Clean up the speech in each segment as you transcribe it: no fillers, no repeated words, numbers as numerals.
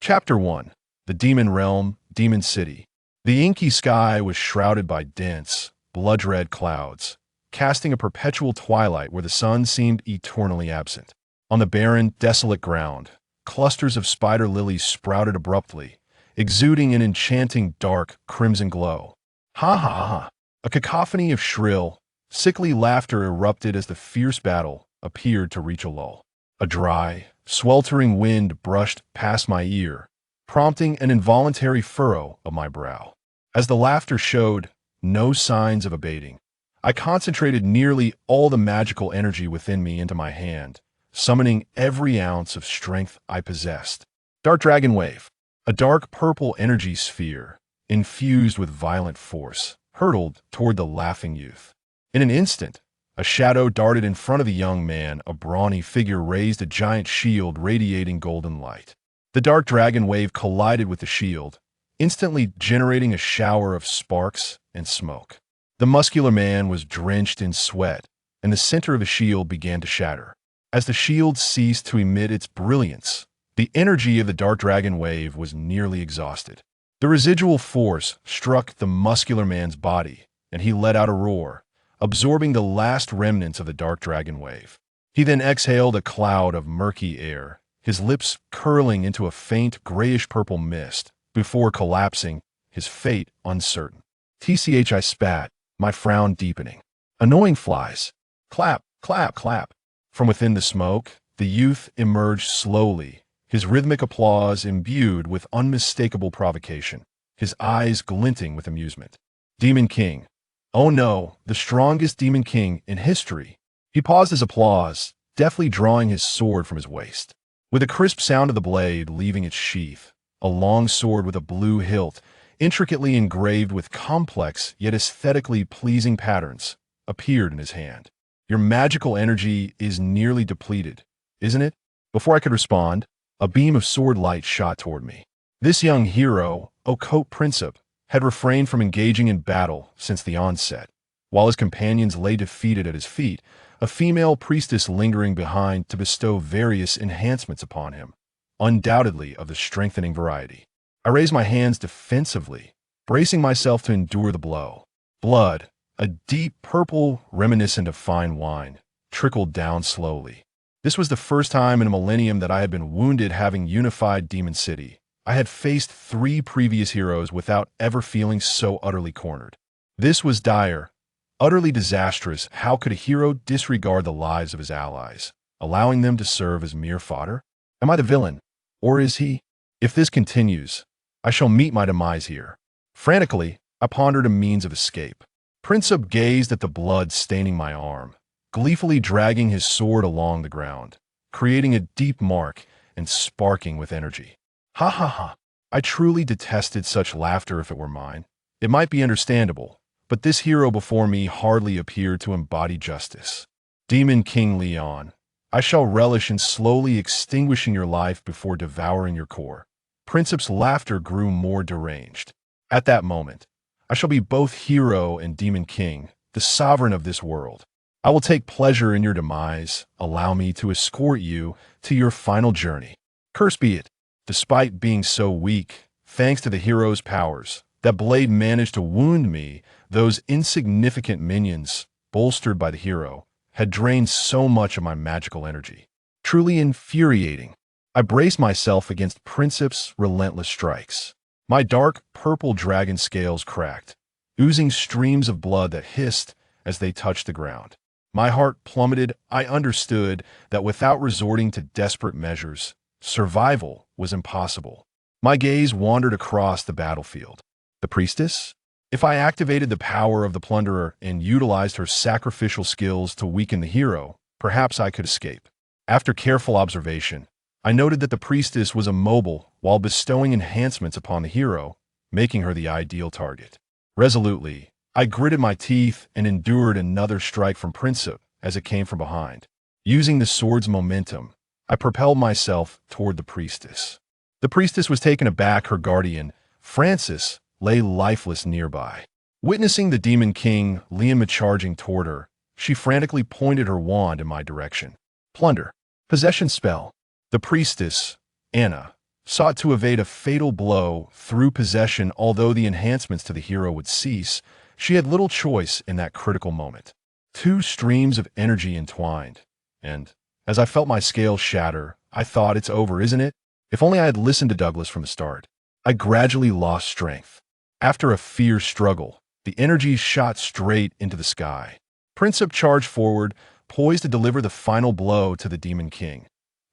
Chapter 1. The Demon Realm, Demon City. The inky sky was shrouded by dense, blood-red clouds, casting a perpetual twilight where the sun seemed eternally absent. On the barren, desolate ground, clusters of spider lilies sprouted abruptly, exuding an enchanting dark, crimson glow. Ha ha ha ha! A cacophony of shrill, sickly laughter erupted as the fierce battle appeared to reach a lull. A dry, sweltering wind brushed past my ear, prompting an involuntary furrow of my brow. As the laughter showed no signs of abating, I concentrated nearly all the magical energy within me into my hand, summoning every ounce of strength I possessed. Dark Dragon Wave, a dark purple energy sphere, infused with violent force, hurtled toward the laughing youth. In an instant, a shadow darted in front of the young man. A brawny figure raised a giant shield radiating golden light. The dark dragon wave collided with the shield, instantly generating a shower of sparks and smoke. The muscular man was drenched in sweat, and the center of the shield began to shatter. As the shield ceased to emit its brilliance, the energy of the dark dragon wave was nearly exhausted. The residual force struck the muscular man's body, and he let out a roar, absorbing the last remnants of the dark dragon wave. He then exhaled a cloud of murky air, his lips curling into a faint grayish-purple mist, before collapsing, his fate uncertain. TCH I spat, my frown deepening. Annoying flies. Clap, clap, clap. From within the smoke, the youth emerged slowly, his rhythmic applause imbued with unmistakable provocation, his eyes glinting with amusement. Demon King. Oh no, the strongest Demon King in history. He paused his applause, deftly drawing his sword from his waist. With a crisp sound of the blade leaving its sheath, a long sword with a blue hilt, intricately engraved with complex yet aesthetically pleasing patterns, appeared in his hand. Your magical energy is nearly depleted, isn't it? Before I could respond, a beam of sword light shot toward me. This young hero, Ocote Princip, had refrained from engaging in battle since the onset. While his companions lay defeated at his feet, a female priestess lingering behind to bestow various enhancements upon him, undoubtedly of the strengthening variety. I raised my hands defensively, bracing myself to endure the blow. Blood, a deep purple reminiscent of fine wine, trickled down slowly. This was the first time in a millennium that I had been wounded having unified Demon City. I had faced 3 previous heroes without ever feeling so utterly cornered. This was dire, utterly disastrous. How could a hero disregard the lives of his allies, allowing them to serve as mere fodder? Am I the villain? Or is he? If this continues, I shall meet my demise here. Frantically, I pondered a means of escape. Princip gazed at the blood staining my arm, gleefully dragging his sword along the ground, creating a deep mark and sparking with energy. Ha ha ha. I truly detested such laughter if it were mine. It might be understandable, but this hero before me hardly appeared to embody justice. Demon King Leon, I shall relish in slowly extinguishing your life before devouring your core. Princip's laughter grew more deranged. At that moment, I shall be both hero and Demon King, the sovereign of this world. I will take pleasure in your demise. Allow me to escort you to your final journey. Cursed be it. Despite being so weak, thanks to the hero's powers, that blade managed to wound me. Those insignificant minions, bolstered by the hero, had drained so much of my magical energy. Truly infuriating. I braced myself against Princip's relentless strikes. My dark purple dragon scales cracked, oozing streams of blood that hissed as they touched the ground. My heart plummeted. I understood that without resorting to desperate measures, survival was impossible. My gaze wandered across the battlefield. The priestess? If I activated the power of the plunderer and utilized her sacrificial skills to weaken the hero, perhaps I could escape. After careful observation, I noted that the priestess was immobile while bestowing enhancements upon the hero, making her the ideal target. Resolutely, I gritted my teeth and endured another strike from Princip as it came from behind. Using the sword's momentum, I propelled myself toward the priestess. The priestess was taken aback. Her guardian, Francis, lay lifeless nearby. Witnessing the Demon King, Liam charging toward her, she frantically pointed her wand in my direction. Plunder. Possession spell. The priestess, Anna, sought to evade a fatal blow through possession. Although the enhancements to the hero would cease, she had little choice in that critical moment. Two streams of energy entwined, and, as I felt my scales shatter, I thought, it's over, isn't it? If only I had listened to Douglas from the start. I gradually lost strength. After a fierce struggle, the energy shot straight into the sky. Princep charged forward, poised to deliver the final blow to the Demon King,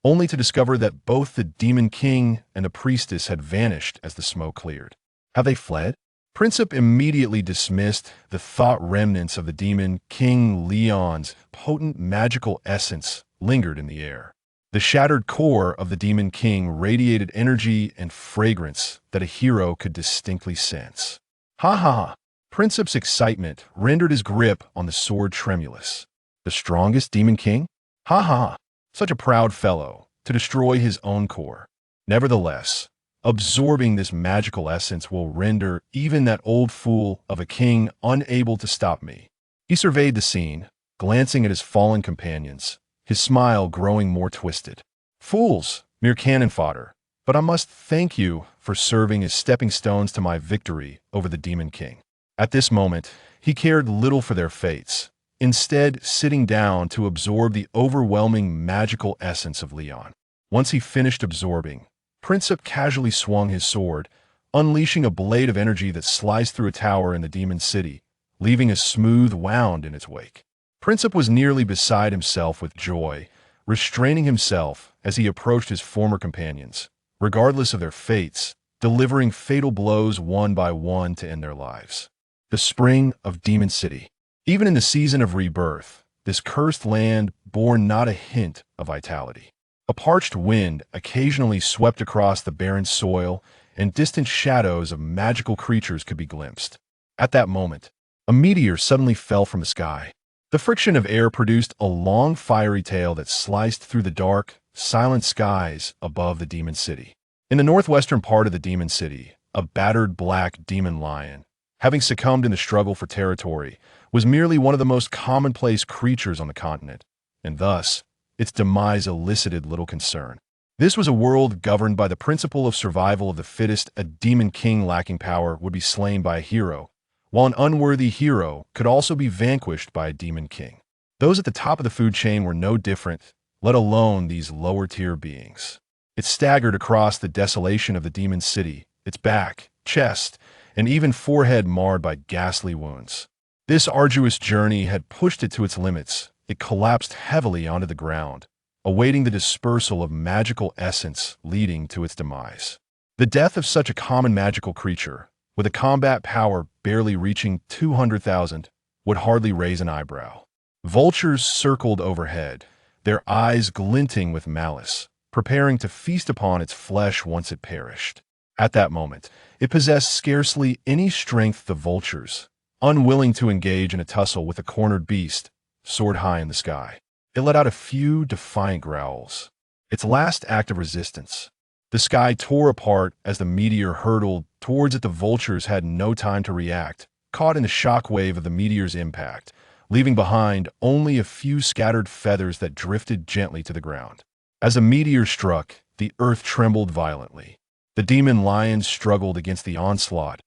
only to discover that both the Demon King and the Priestess had vanished as the smoke cleared. Have they fled? Princep immediately dismissed the thought remnants of the Demon King. Leon's potent magical essence lingered in the air. The shattered core of the Demon King radiated energy and fragrance that a hero could distinctly sense. Ha ha ha! Princep's excitement rendered his grip on the sword tremulous. The strongest Demon King? Ha ha ha! Such a proud fellow, to destroy his own core. Nevertheless, absorbing this magical essence will render even that old fool of a king unable to stop me. He surveyed the scene, glancing at his fallen companions, his smile growing more twisted. Fools, mere cannon fodder, but I must thank you for serving as stepping stones to my victory over the Demon King. At this moment, he cared little for their fates, instead sitting down to absorb the overwhelming magical essence of Leon. Once he finished absorbing, Princep casually swung his sword, unleashing a blade of energy that sliced through a tower in the demon city, leaving a smooth wound in its wake. Princep was nearly beside himself with joy, restraining himself as he approached his former companions, regardless of their fates, delivering fatal blows one by one to end their lives. The spring of Demon City. Even in the season of rebirth, this cursed land bore not a hint of vitality. A parched wind occasionally swept across the barren soil, and distant shadows of magical creatures could be glimpsed. At that moment, a meteor suddenly fell from the sky. The friction of air produced a long fiery tail that sliced through the dark, silent skies above the demon city. In the northwestern part of the demon city, a battered black demon lion, having succumbed in the struggle for territory, was merely one of the most commonplace creatures on the continent, and thus, its demise elicited little concern. This was a world governed by the principle of survival of the fittest. A demon king lacking power would be slain by a hero, while an unworthy hero could also be vanquished by a demon king. Those at the top of the food chain were no different, let alone these lower-tier beings. It staggered across the desolation of the demon city, its back, chest, and even forehead marred by ghastly wounds. This arduous journey had pushed it to its limits. It collapsed heavily onto the ground, awaiting the dispersal of magical essence leading to its demise. The death of such a common magical creature, with a combat power barely reaching 200,000, would hardly raise an eyebrow. Vultures circled overhead, their eyes glinting with malice, preparing to feast upon its flesh once it perished. At that moment, it possessed scarcely any strength. The vultures, unwilling to engage in a tussle with a cornered beast, soared high in the sky. It let out a few defiant growls, its last act of resistance. The sky tore apart as the meteor hurtled towards it. The vultures had no time to react, caught in the shockwave of the meteor's impact, leaving behind only a few scattered feathers that drifted gently to the ground. As the meteor struck, the earth trembled violently. The demon lion struggled against the onslaught,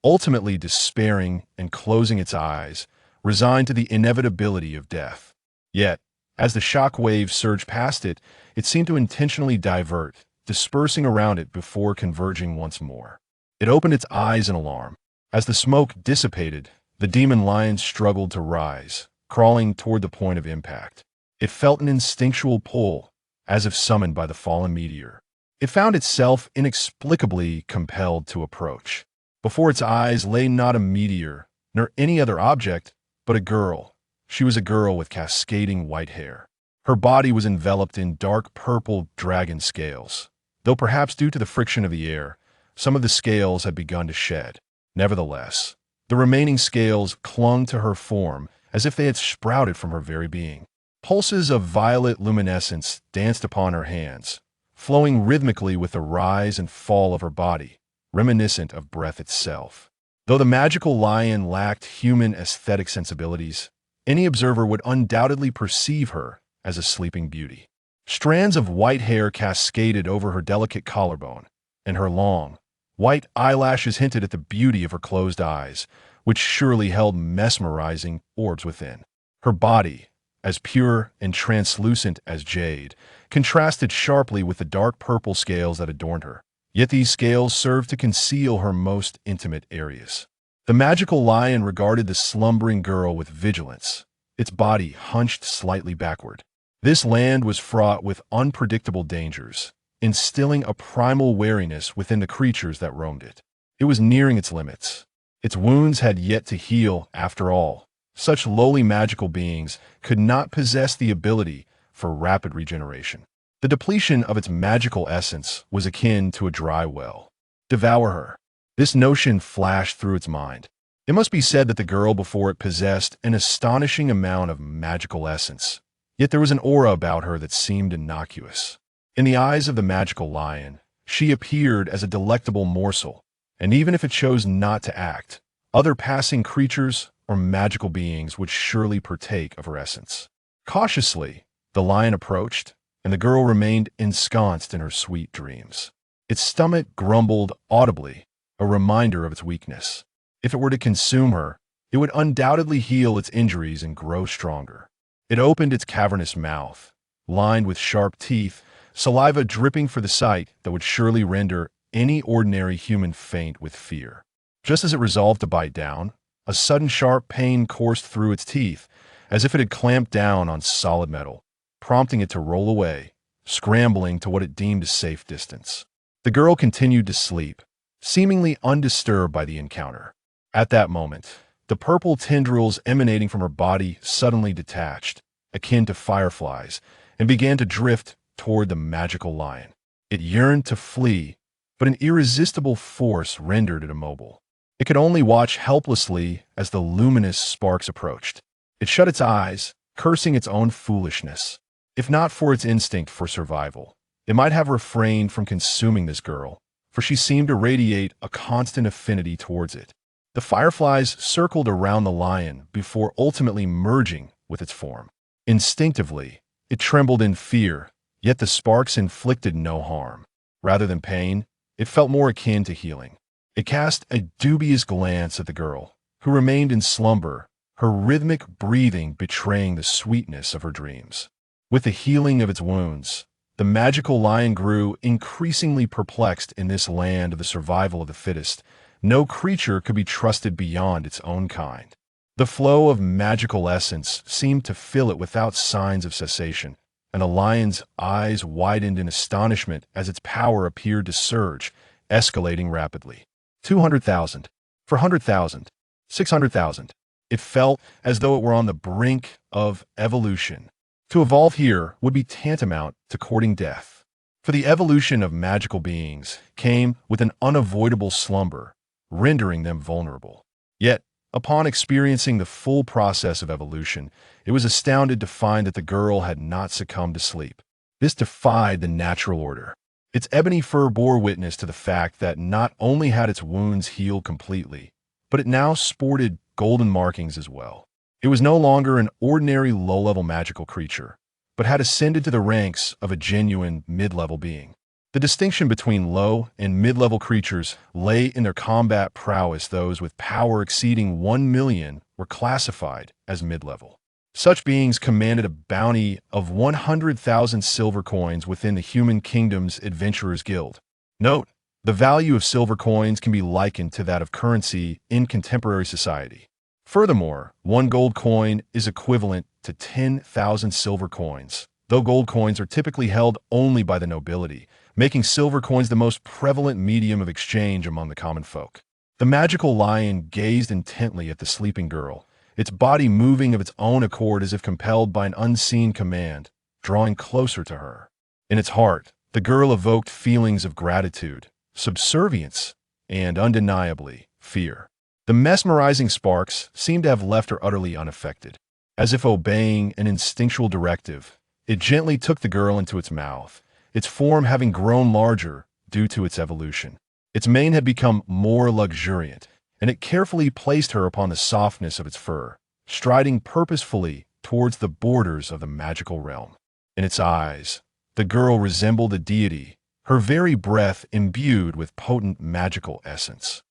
ultimately despairing and closing its eyes, resigned to the inevitability of death. Yet, as the shock wave surged past it, it seemed to intentionally divert, dispersing around it before converging once more. It opened its eyes in alarm. As the smoke dissipated, the demon lion struggled to rise, crawling toward the point of impact. It felt an instinctual pull, as if summoned by the fallen meteor. It found itself inexplicably compelled to approach. Before its eyes lay not a meteor, nor any other object, but a girl. She was a girl with cascading white hair. Her body was enveloped in dark purple dragon scales, though perhaps due to the friction of the air, some of the scales had begun to shed. Nevertheless, the remaining scales clung to her form as if they had sprouted from her very being. Pulses of violet luminescence danced upon her hands, flowing rhythmically with the rise and fall of her body, reminiscent of breath itself. Though the magical lion lacked human aesthetic sensibilities, any observer would undoubtedly perceive her as a sleeping beauty. Strands of white hair cascaded over her delicate collarbone, and her long, white eyelashes hinted at the beauty of her closed eyes, which surely held mesmerizing orbs within. Her body, as pure and translucent as jade, contrasted sharply with the dark purple scales that adorned her. Yet these scales served to conceal her most intimate areas. The magical lion regarded the slumbering girl with vigilance, its body hunched slightly backward. This land was fraught with unpredictable dangers, instilling a primal wariness within the creatures that roamed it. It was nearing its limits. Its wounds had yet to heal, after all. Such lowly magical beings could not possess the ability for rapid regeneration. The depletion of its magical essence was akin to a dry well. Devour her. This notion flashed through its mind. It must be said that the girl before it possessed an astonishing amount of magical essence. Yet there was an aura about her that seemed innocuous. In the eyes of the magical lion, she appeared as a delectable morsel, and even if it chose not to act, other passing creatures or magical beings would surely partake of her essence. Cautiously, the lion approached, and the girl remained ensconced in her sweet dreams. Its stomach grumbled audibly, a reminder of its weakness. If it were to consume her, it would undoubtedly heal its injuries and grow stronger. It opened its cavernous mouth, lined with sharp teeth, saliva dripping for the sight that would surely render any ordinary human faint with fear. Just as it resolved to bite down, a sudden sharp pain coursed through its teeth, as if it had clamped down on solid metal, prompting it to roll away, scrambling to what it deemed a safe distance. The girl continued to sleep, seemingly undisturbed by the encounter. At that moment, the purple tendrils emanating from her body suddenly detached, akin to fireflies, and began to drift toward the magical lion. It yearned to flee, but an irresistible force rendered it immobile. It could only watch helplessly as the luminous sparks approached. It shut its eyes, cursing its own foolishness. If not for its instinct for survival, it might have refrained from consuming this girl, for she seemed to radiate a constant affinity towards it. The fireflies circled around the lion before ultimately merging with its form. Instinctively, it trembled in fear, yet the sparks inflicted no harm. Rather than pain, it felt more akin to healing. It cast a dubious glance at the girl, who remained in slumber, her rhythmic breathing betraying the sweetness of her dreams. With the healing of its wounds, the magical lion grew increasingly perplexed in this land of the survival of the fittest. No creature could be trusted beyond its own kind. The flow of magical essence seemed to fill it without signs of cessation, and the lion's eyes widened in astonishment as its power appeared to surge, escalating rapidly. 200,000, 400,000, 600,000. It felt as though it were on the brink of evolution. To evolve here would be tantamount to courting death. For the evolution of magical beings came with an unavoidable slumber, rendering them vulnerable. Yet, upon experiencing the full process of evolution, it was astounded to find that the girl had not succumbed to sleep. This defied the natural order. Its ebony fur bore witness to the fact that not only had its wounds healed completely, but it now sported golden markings as well. It was no longer an ordinary low-level magical creature, but had ascended to the ranks of a genuine mid-level being. The distinction between low and mid-level creatures lay in their combat prowess. Those with power exceeding 1 million were classified as mid-level. Such beings commanded a bounty of 100,000 silver coins within the Human Kingdom's Adventurers Guild. Note, the value of silver coins can be likened to that of currency in contemporary society. Furthermore, 1 gold coin is equivalent to 10,000 silver coins, though gold coins are typically held only by the nobility, making silver coins the most prevalent medium of exchange among the common folk. The magical lion gazed intently at the sleeping girl, its body moving of its own accord as if compelled by an unseen command, drawing closer to her. In its heart, the girl evoked feelings of gratitude, subservience, and undeniably, fear. The mesmerizing sparks seemed to have left her utterly unaffected. As if obeying an instinctual directive, it gently took the girl into its mouth, its form having grown larger due to its evolution. Its mane had become more luxuriant, and it carefully placed her upon the softness of its fur, striding purposefully towards the borders of the magical realm. In its eyes, the girl resembled a deity, her very breath imbued with potent magical essence.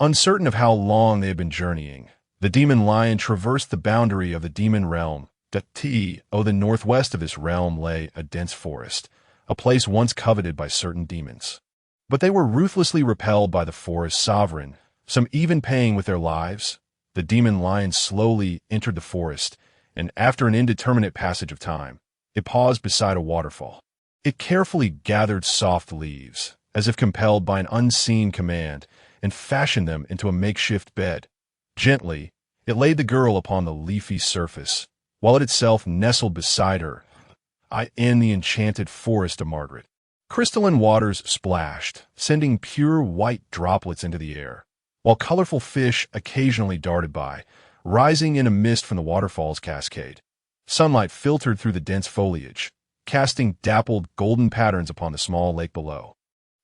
Uncertain of how long they had been journeying, the demon lion traversed the boundary of the demon realm. The northwest of this realm lay a dense forest, a place once coveted by certain demons. But they were ruthlessly repelled by the forest's sovereign, some even paying with their lives. The demon lion slowly entered the forest, and after an indeterminate passage of time, it paused beside a waterfall. It carefully gathered soft leaves, as if compelled by an unseen command, and fashioned them into a makeshift bed. Gently, it laid the girl upon the leafy surface, while it itself nestled beside her, in the enchanted forest of Margaret. Crystalline waters splashed, sending pure white droplets into the air, while colorful fish occasionally darted by, rising in a mist from the waterfall's cascade. Sunlight filtered through the dense foliage, casting dappled golden patterns upon the small lake below,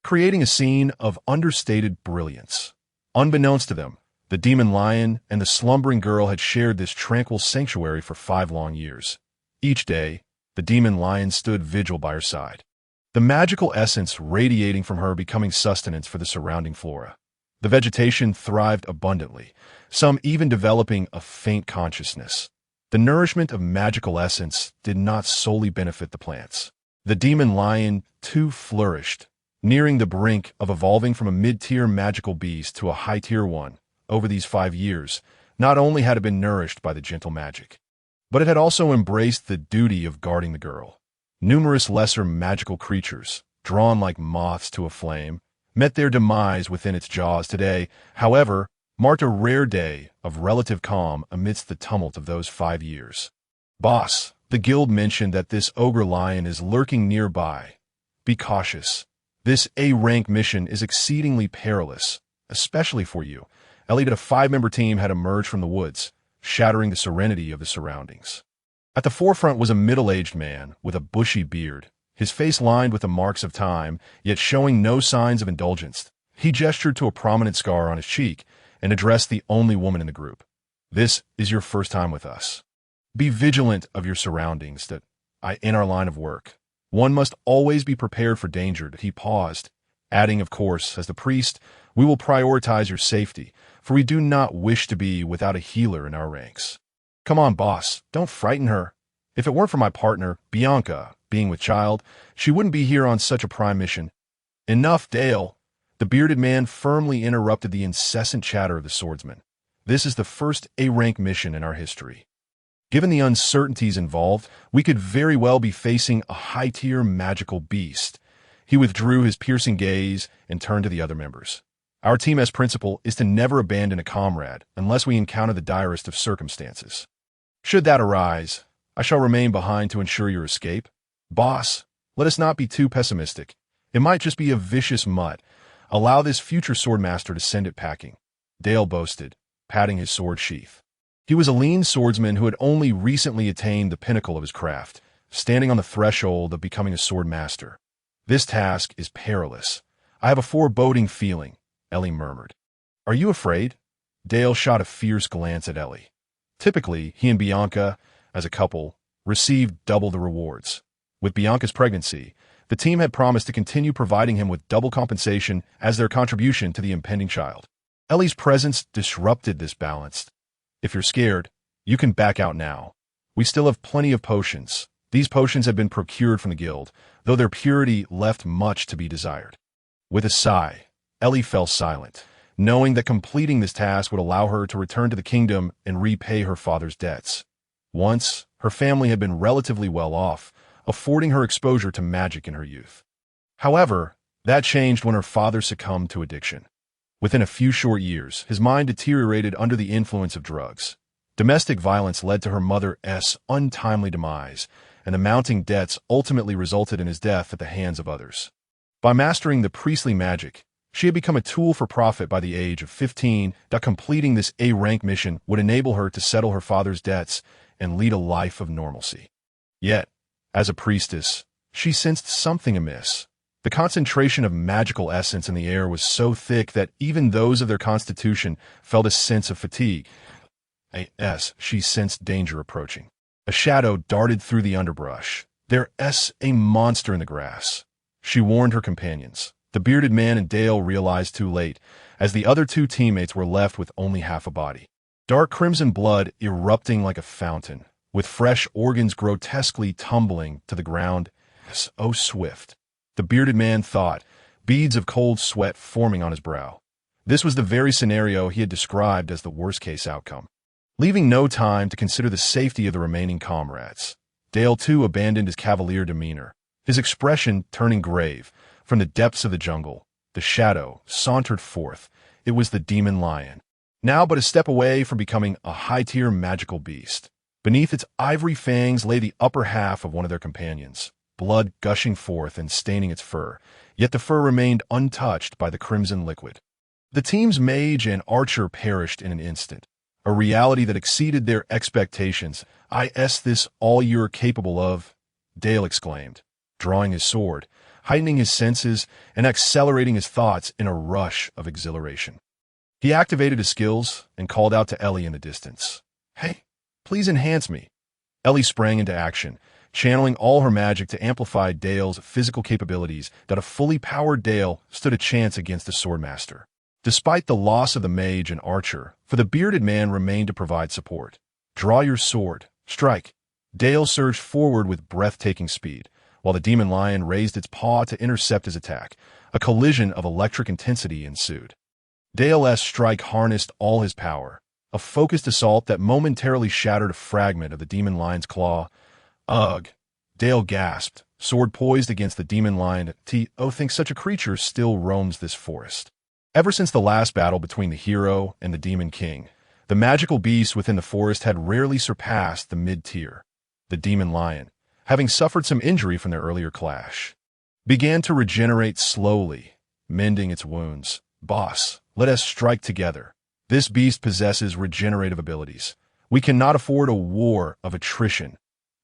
creating a scene of understated brilliance. Unbeknownst to them, the demon lion and the slumbering girl had shared this tranquil sanctuary for 5 long years. Each day, the demon lion stood vigil by her side, the magical essence radiating from her becoming sustenance for the surrounding flora. The vegetation thrived abundantly, some even developing a faint consciousness. The nourishment of magical essence did not solely benefit the plants. The demon lion, too, flourished, nearing the brink of evolving from a mid-tier magical beast to a high-tier one. Over these 5 years, not only had it been nourished by the gentle magic, but it had also embraced the duty of guarding the girl. Numerous lesser magical creatures, drawn like moths to a flame, met their demise within its jaws. Today, however, marked a rare day of relative calm amidst the tumult of those 5 years. Boss, the guild mentioned that this ogre lion is lurking nearby. Be cautious. This A-rank mission is exceedingly perilous, especially for you. Ellie, a 5-member team had emerged from the woods, shattering the serenity of the surroundings. At the forefront was a middle-aged man with a bushy beard, his face lined with the marks of time, yet showing no signs of indulgence. He gestured to a prominent scar on his cheek and addressed the only woman in the group. This is your first time with us. Be vigilant of your surroundings. In our line of work, one must always be prepared for danger. He paused, adding, of course, as the priest, we will prioritize your safety, for we do not wish to be without a healer in our ranks. Come on, boss, don't frighten her. If it weren't for my partner, Bianca, being with child, she wouldn't be here on such a prime mission. Enough, Dale. The bearded man firmly interrupted the incessant chatter of the swordsman. This is the first A-rank mission in our history. Given the uncertainties involved, we could very well be facing a high-tier magical beast. He withdrew his piercing gaze and turned to the other members. Our team as principle is to never abandon a comrade unless we encounter the direst of circumstances. Should that arise, I shall remain behind to ensure your escape. Boss, let us not be too pessimistic. It might just be a vicious mutt. Allow this future swordmaster to send it packing. Dale boasted, patting his sword sheath. He was a lean swordsman who had only recently attained the pinnacle of his craft, standing on the threshold of becoming a swordmaster. This task is perilous. I have a foreboding feeling, Ellie murmured. Are you afraid? Dale shot a fierce glance at Ellie. Typically, he and Bianca, as a couple, received double the rewards. With Bianca's pregnancy, the team had promised to continue providing him with double compensation as their contribution to the impending child. Ellie's presence disrupted this balance. If you're scared, you can back out now. We still have plenty of potions. These potions have been procured from the guild, though their purity left much to be desired. With a sigh, Ellie fell silent, knowing that completing this task would allow her to return to the kingdom and repay her father's debts. Once, her family had been relatively well off, affording her exposure to magic in her youth. However, that changed when her father succumbed to addiction. Within a few short years, his mind deteriorated under the influence of drugs. Domestic violence led to her mother's untimely demise, and the mounting debts ultimately resulted in his death at the hands of others. By mastering the priestly magic, she had become a tool for profit by the age of 15. Completing this A-rank mission would enable her to settle her father's debts and lead a life of normalcy. Yet, as a priestess, she sensed something amiss. The concentration of magical essence in the air was so thick that even those of their constitution felt a sense of fatigue. She sensed danger approaching. A shadow darted through the underbrush. There's a monster in the grass. she warned her companions. The bearded man and Dale realized too late, as the other two teammates were left with only half a body. Dark crimson blood erupting like a fountain, with fresh organs grotesquely tumbling to the ground. Oh, swift, the bearded man thought, beads of cold sweat forming on his brow. This was the very scenario he had described as the worst-case outcome. Leaving no time to consider the safety of the remaining comrades, Dale too abandoned his cavalier demeanor, his expression turning grave. From the depths of the jungle, the shadow sauntered forth. It was the demon lion, now but a step away from becoming a high-tier magical beast. Beneath its ivory fangs lay the upper half of one of their companions, blood gushing forth and staining its fur, yet the fur remained untouched by the crimson liquid. The team's mage and archer perished in an instant, a reality that exceeded their expectations. "Is this all you're capable of?" Dale exclaimed, drawing his sword, heightening his senses and accelerating his thoughts in a rush of exhilaration. He activated his skills and called out to Ellie in the distance. "Hey, please enhance me." Ellie sprang into action, channeling all her magic to amplify Dale's physical capabilities that a fully powered Dale stood a chance against the Swordmaster. Despite the loss of the mage and archer, for the bearded man remained to provide support. "Draw your sword. Strike." Dale surged forward with breathtaking speed, while the demon lion raised its paw to intercept his attack. A collision of electric intensity ensued. Dale's strike harnessed all his power, a focused assault that momentarily shattered a fragment of the demon lion's claw. "Ugh!" Dale gasped, sword poised against the demon lion. Think such a creature still roams this forest. Ever since the last battle between the hero and the demon king, the magical beasts within the forest had rarely surpassed the mid-tier. The demon lion, having suffered some injury from their earlier clash, began to regenerate slowly, mending its wounds. "Boss, let us strike together. This beast possesses regenerative abilities. We cannot afford a war of attrition."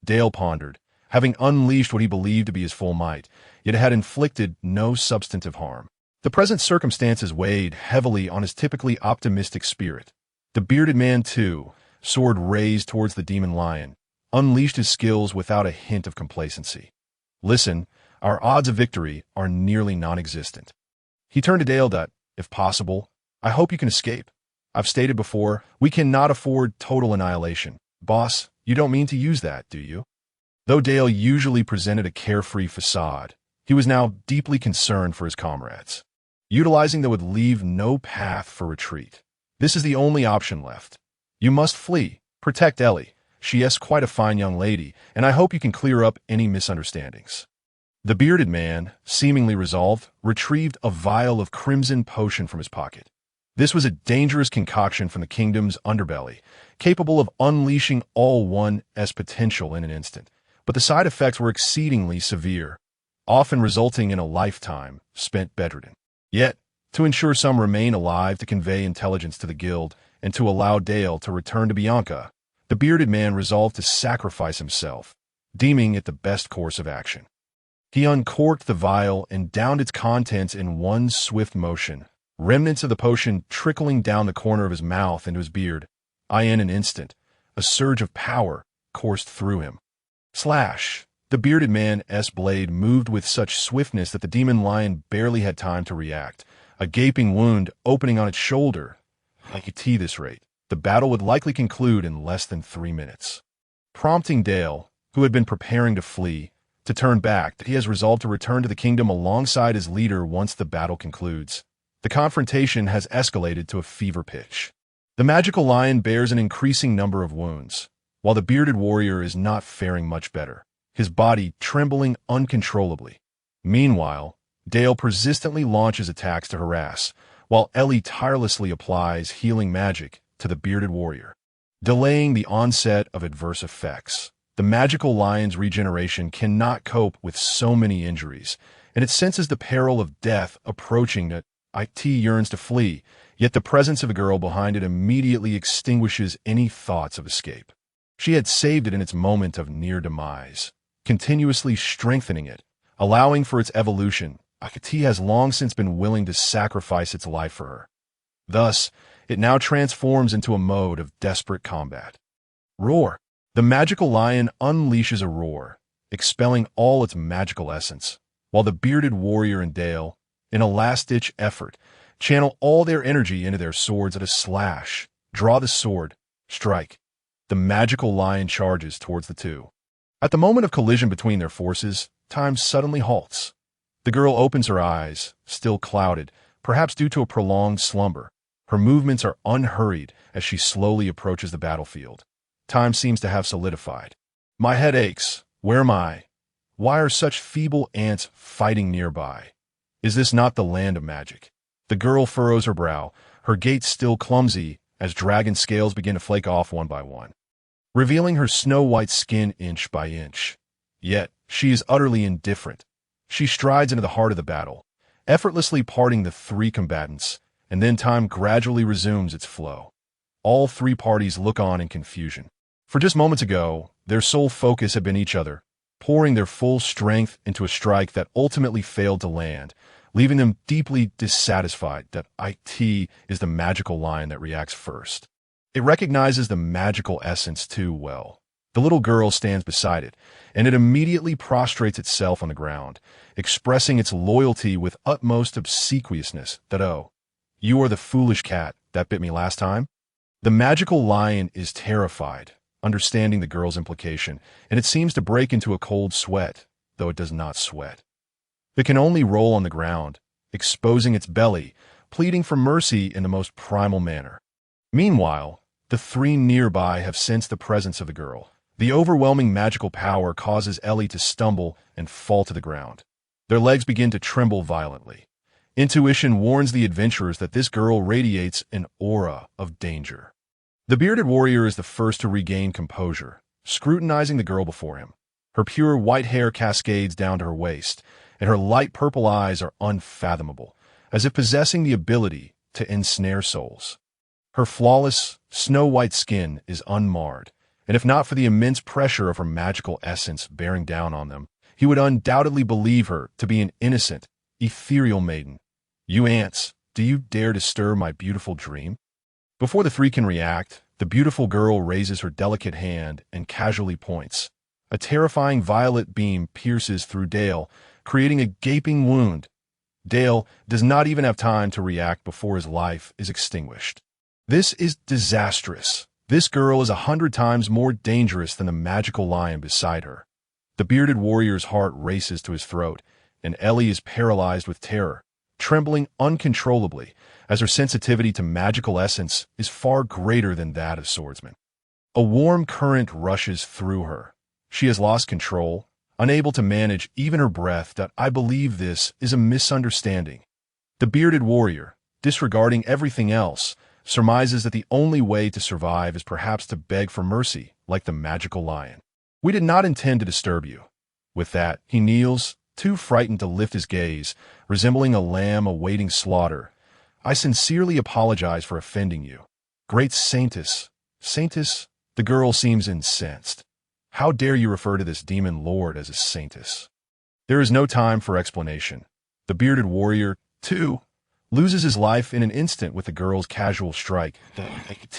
Dale pondered, having unleashed what he believed to be his full might, yet had inflicted no substantive harm. The present circumstances weighed heavily on his typically optimistic spirit. The bearded man, too, sword raised towards the demon lion, unleashed his skills without a hint of complacency. "Listen, our odds of victory are nearly non-existent." He turned to Dale. "If possible, I hope you can escape. I've stated before, we cannot afford total annihilation. Boss, you don't mean to use that, do you?" Though Dale usually presented a carefree facade, he was now deeply concerned for his comrades. Utilizing that would leave no path for retreat. "This is the only option left. You must flee. Protect Ellie. She is quite a fine young lady, and I hope you can clear up any misunderstandings." The bearded man, seemingly resolved, retrieved a vial of crimson potion from his pocket. This was a dangerous concoction from the kingdom's underbelly, capable of unleashing all one's potential in an instant. But the side effects were exceedingly severe, often resulting in a lifetime spent bedridden. Yet, to ensure some remain alive to convey intelligence to the guild and to allow Dale to return to Bianca, the bearded man resolved to sacrifice himself, deeming it the best course of action. He uncorked the vial and downed its contents in one swift motion, remnants of the potion trickling down the corner of his mouth into his beard. In an instant, a surge of power coursed through him. Slash! The bearded man's blade moved with such swiftness that the demon lion barely had time to react, a gaping wound opening on its shoulder. At this rate, the battle would likely conclude in less than 3 minutes. Prompting Dale, who had been preparing to flee, to turn back, that he has resolved to return to the kingdom alongside his leader once the battle concludes. The confrontation has escalated to a fever pitch. The magical lion bears an increasing number of wounds, while the bearded warrior is not faring much better, his body trembling uncontrollably. Meanwhile, Dale persistently launches attacks to harass, while Ellie tirelessly applies healing magic to the bearded warrior, delaying the onset of adverse effects. The magical lion's regeneration cannot cope with so many injuries, and it senses the peril of death approaching. It yearns to flee, yet the presence of a girl behind it immediately extinguishes any thoughts of escape. She had saved it in its moment of near demise, continuously strengthening it, allowing for its evolution. Akati has long since been willing to sacrifice its life for her. Thus, it now transforms into a mode of desperate combat. Roar! The magical lion unleashes a roar, expelling all its magical essence. while the bearded warrior and Dale, in a last-ditch effort, channel all their energy into their swords at a slash. Draw the sword. Strike. The magical lion charges towards the two. At the moment of collision between their forces, time suddenly halts. The girl opens her eyes, still clouded, perhaps due to a prolonged slumber. Her movements are unhurried as she slowly approaches the battlefield. Time seems to have solidified. My head aches. Where am I? Why are such feeble ants fighting nearby? Is this not the land of magic? The girl furrows her brow, her gait still clumsy as dragon scales begin to flake off one by one, revealing her snow-white skin inch by inch. Yet, she is utterly indifferent. She strides into the heart of the battle, effortlessly parting the three combatants, and then time gradually resumes its flow. All three parties look on in confusion. For just moments ago, their sole focus had been each other, pouring their full strength into a strike that ultimately failed to land, leaving them deeply dissatisfied that it is the magical lion that reacts first. It recognizes the magical essence too well. The little girl stands beside it, and it immediately prostrates itself on the ground, expressing its loyalty with utmost obsequiousness that, "Oh, you are the foolish cat that bit me last time?" The magical lion is terrified, understanding the girl's implication, and it seems to break into a cold sweat, though it does not sweat. It can only roll on the ground, exposing its belly, pleading for mercy in the most primal manner. Meanwhile, the three nearby have sensed the presence of the girl. The overwhelming magical power causes Ellie to stumble and fall to the ground. Their legs begin to tremble violently. Intuition warns the adventurers that this girl radiates an aura of danger. The bearded warrior is the first to regain composure, scrutinizing the girl before him. Her pure white hair cascades down to her waist, and her light purple eyes are unfathomable, as if possessing the ability to ensnare souls. Her flawless, snow-white skin is unmarred, and if not for the immense pressure of her magical essence bearing down on them, he would undoubtedly believe her to be an innocent, ethereal maiden. "You ants, do you dare disturb my beautiful dream?" Before the three can react, the beautiful girl raises her delicate hand and casually points. A terrifying violet beam pierces through Dale, creating a gaping wound. Dale does not even have time to react before his life is extinguished. This is disastrous. This girl is 100 times more dangerous than the magical lion beside her. The bearded warrior's heart races to his throat, and Ellie is paralyzed with terror, trembling uncontrollably, as her sensitivity to magical essence is far greater than that of swordsmen. A warm current rushes through her. She has lost control, unable to manage even her breath. I believe this is a misunderstanding. The bearded warrior, disregarding everything else, surmises that the only way to survive is perhaps to beg for mercy, like the magical lion. "We did not intend to disturb you." With that, he kneels, too frightened to lift his gaze, resembling a lamb awaiting slaughter. "I sincerely apologize for offending you." "Great Saintess." "Saintess?" The girl seems incensed. "How dare you refer to this demon lord as a saintess?" There is no time for explanation. The bearded warrior, too, loses his life in an instant with the girl's casual strike.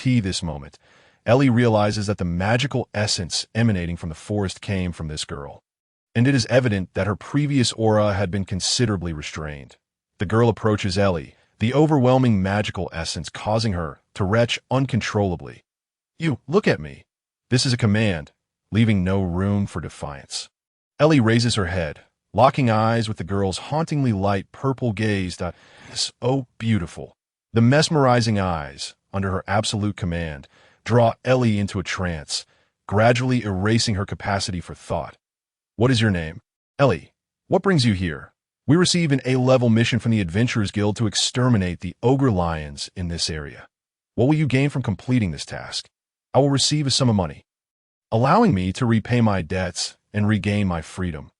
This moment, Ellie realizes that the magical essence emanating from the forest came from this girl, and it is evident that her previous aura had been considerably restrained. The girl approaches Ellie, the overwhelming magical essence causing her to retch uncontrollably. "You, look at me." This is a command, leaving no room for defiance. Ellie raises her head, locking eyes with the girl's hauntingly light purple gaze. So beautiful. The mesmerizing eyes, under her absolute command, draw Ellie into a trance, gradually erasing her capacity for thought. "What is your name?" "Ellie. What brings you here?" "We receive an A-level mission from the Adventurers Guild to exterminate the ogre lions in this area. What will you gain from completing this task?" "I will receive a sum of money, allowing me to repay my debts and regain my freedom."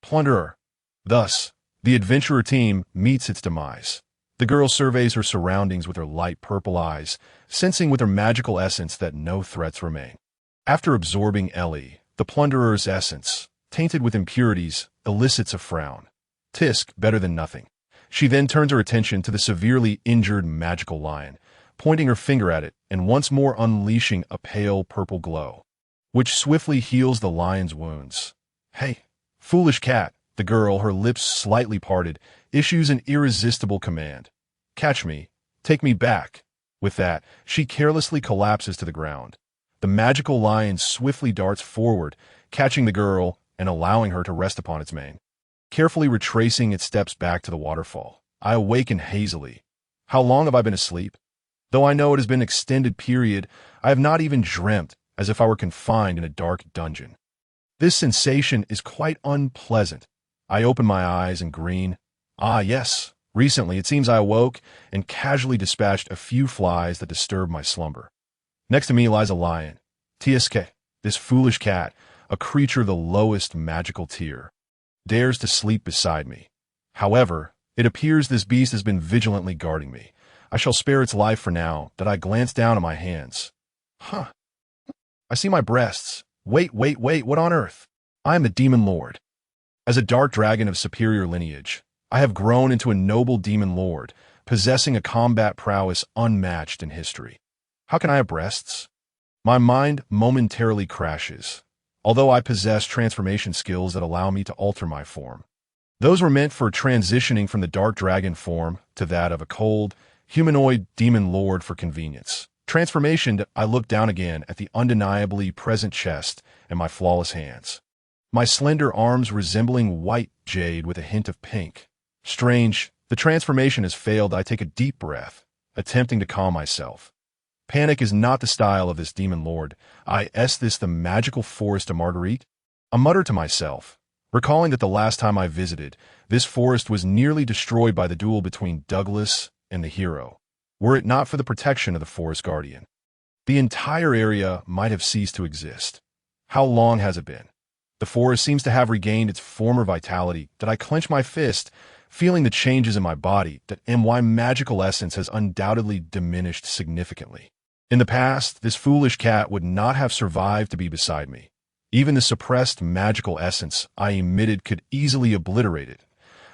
"Plunderer." Thus, the adventurer team meets its demise. The girl surveys her surroundings with her light purple eyes, sensing with her magical essence that no threats remain. After absorbing Ellie, the plunderer's essence, tainted with impurities, elicits a frown. Tisk, better than nothing. She then turns her attention to the severely injured magical lion, pointing her finger at it and once more unleashing a pale purple glow, which swiftly heals the lion's wounds. "Hey, foolish cat, The girl, her lips slightly parted, issues an irresistible command. Catch me. Take me back. With that, she carelessly collapses to the ground. The magical lion swiftly darts forward, catching the girl and allowing her to rest upon its mane. Carefully retracing its steps back to the waterfall, I awaken hazily. How long have I been asleep? Though I know it has been an extended period, I have not even dreamt, as if I were confined in a dark dungeon. This sensation is quite unpleasant. I open my eyes and grin. Ah, yes. Recently, it seems I awoke and casually dispatched a few flies that disturbed my slumber. Next to me lies a lion. Tsk, this foolish cat, a creature of the lowest magical tier, dares to sleep beside me. However, it appears this beast has been vigilantly guarding me. I shall spare its life for now, that I glance down at my hands. Huh. I see my breasts. Wait, what on earth? I am the Demon Lord. As a dark dragon of superior lineage, I have grown into a noble demon lord, possessing a combat prowess unmatched in history. How can I have breasts? My mind momentarily crashes, although I possess transformation skills that allow me to alter my form. Those were meant for transitioning from the dark dragon form to that of a cold, humanoid demon lord for convenience. Transformationed, I look down again at the undeniably present chest and my flawless hands. My slender arms resembling white jade with a hint of pink. Strange, the transformation has failed. I take a deep breath, attempting to calm myself. Panic is not the style of this demon lord. This the magical forest of Marguerite? I mutter to myself, recalling that the last time I visited, this forest was nearly destroyed by the duel between Douglas and the hero. Were it not for the protection of the forest guardian, the entire area might have ceased to exist. How long has it been? The forest seems to have regained its former vitality, that I clench my fist, feeling the changes in my body, and my magical essence has undoubtedly diminished significantly. In the past, this foolish cat would not have survived to be beside me. Even the suppressed magical essence I emitted could easily obliterate it.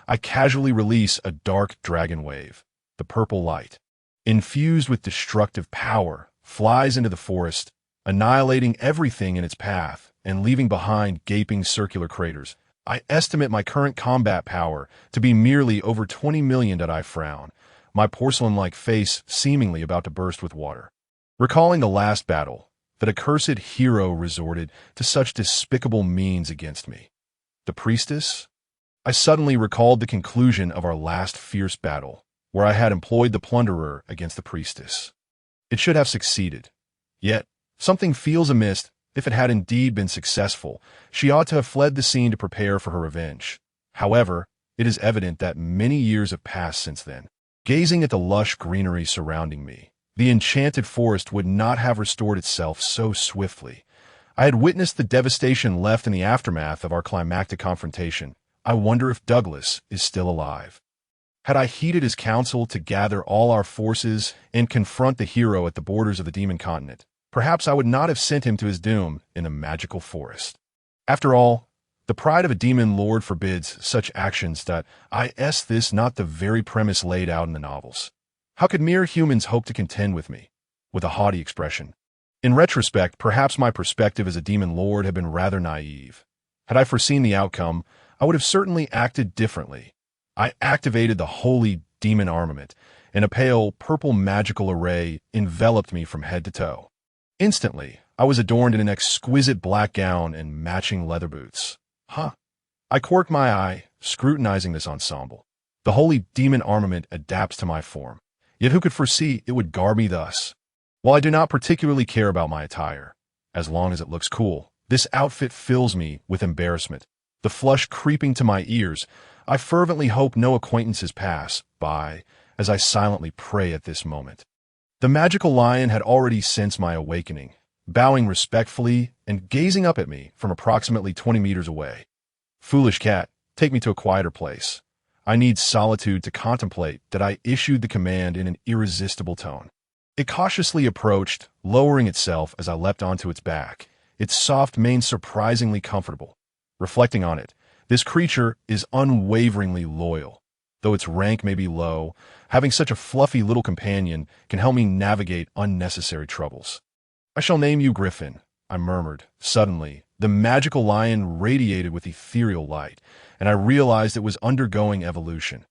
I casually release a dark dragon wave. The purple light, infused with destructive power, flies into the forest, annihilating everything in its path and leaving behind gaping circular craters. I estimate my current combat power to be merely over 20 million. I frown, my porcelain-like face seemingly about to burst with water. Recalling the last battle, that accursed hero resorted to such despicable means against me. The Priestess? I suddenly recalled the conclusion of our last fierce battle, where I had employed the plunderer against the Priestess. It should have succeeded. Yet, something feels amiss. If it had indeed been successful, she ought to have fled the scene to prepare for her revenge. However, it is evident that many years have passed since then. Gazing at the lush greenery surrounding me, the enchanted forest would not have restored itself so swiftly. I had witnessed the devastation left in the aftermath of our climactic confrontation. I wonder if Douglas is still alive. Had I heeded his counsel to gather all our forces and confront the hero at the borders of the demon continent, perhaps I would not have sent him to his doom in the magical forest. After all, the pride of a demon lord forbids such actions. This not the very premise laid out in the novels. How could mere humans hope to contend with me? With a haughty expression. In retrospect, perhaps my perspective as a demon lord had been rather naive. Had I foreseen the outcome, I would have certainly acted differently. I activated the holy demon armament, and a pale purple magical array enveloped me from head to toe. Instantly, I was adorned in an exquisite black gown and matching leather boots. I quirked my eye, scrutinizing this ensemble. The holy demon armament adapts to my form, yet who could foresee it would garb me thus? While I do not particularly care about my attire, as long as it looks cool, this outfit fills me with embarrassment. The flush creeping to my ears, I fervently hope no acquaintances pass by as I silently pray at this moment. The magical lion had already sensed my awakening, bowing respectfully and gazing up at me from approximately 20 meters away. Foolish cat, take me to a quieter place. I need solitude to contemplate. That I issued the command in an irresistible tone. It cautiously approached, lowering itself as I leapt onto its back, its soft mane surprisingly comfortable. Reflecting on it, this creature is unwaveringly loyal. Though its rank may be low, having such a fluffy little companion can help me navigate unnecessary troubles. I shall name you Griffin, I murmured. Suddenly, the magical lion radiated with ethereal light, and I realized it was undergoing evolution.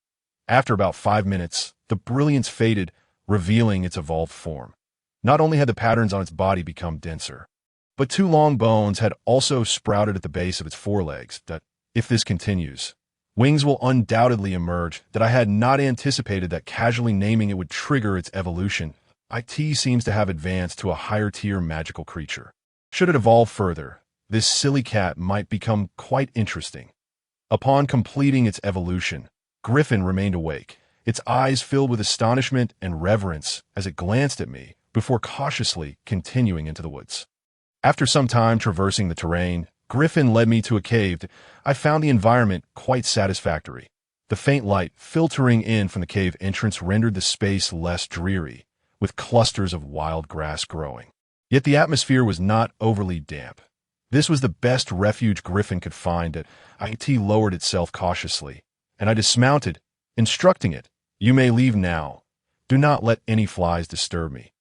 After about 5 minutes, the brilliance faded, revealing its evolved form. Not only had the patterns on its body become denser, but 2 long bones had also sprouted at the base of its forelegs that, if this continues, wings will undoubtedly emerge. That I had not anticipated that casually naming it would trigger its evolution. It seems to have advanced to a higher-tier magical creature. Should it evolve further, this silly cat might become quite interesting. Upon completing its evolution, Griffin remained awake, its eyes filled with astonishment and reverence as it glanced at me before cautiously continuing into the woods. After some time traversing the terrain, Griffin led me to a cave. I found the environment quite satisfactory. The faint light filtering in from the cave entrance rendered the space less dreary, with clusters of wild grass growing. Yet the atmosphere was not overly damp. This was the best refuge Griffin could find. It lowered itself cautiously, and I dismounted, instructing it, "You may leave now. Do not let any flies disturb me."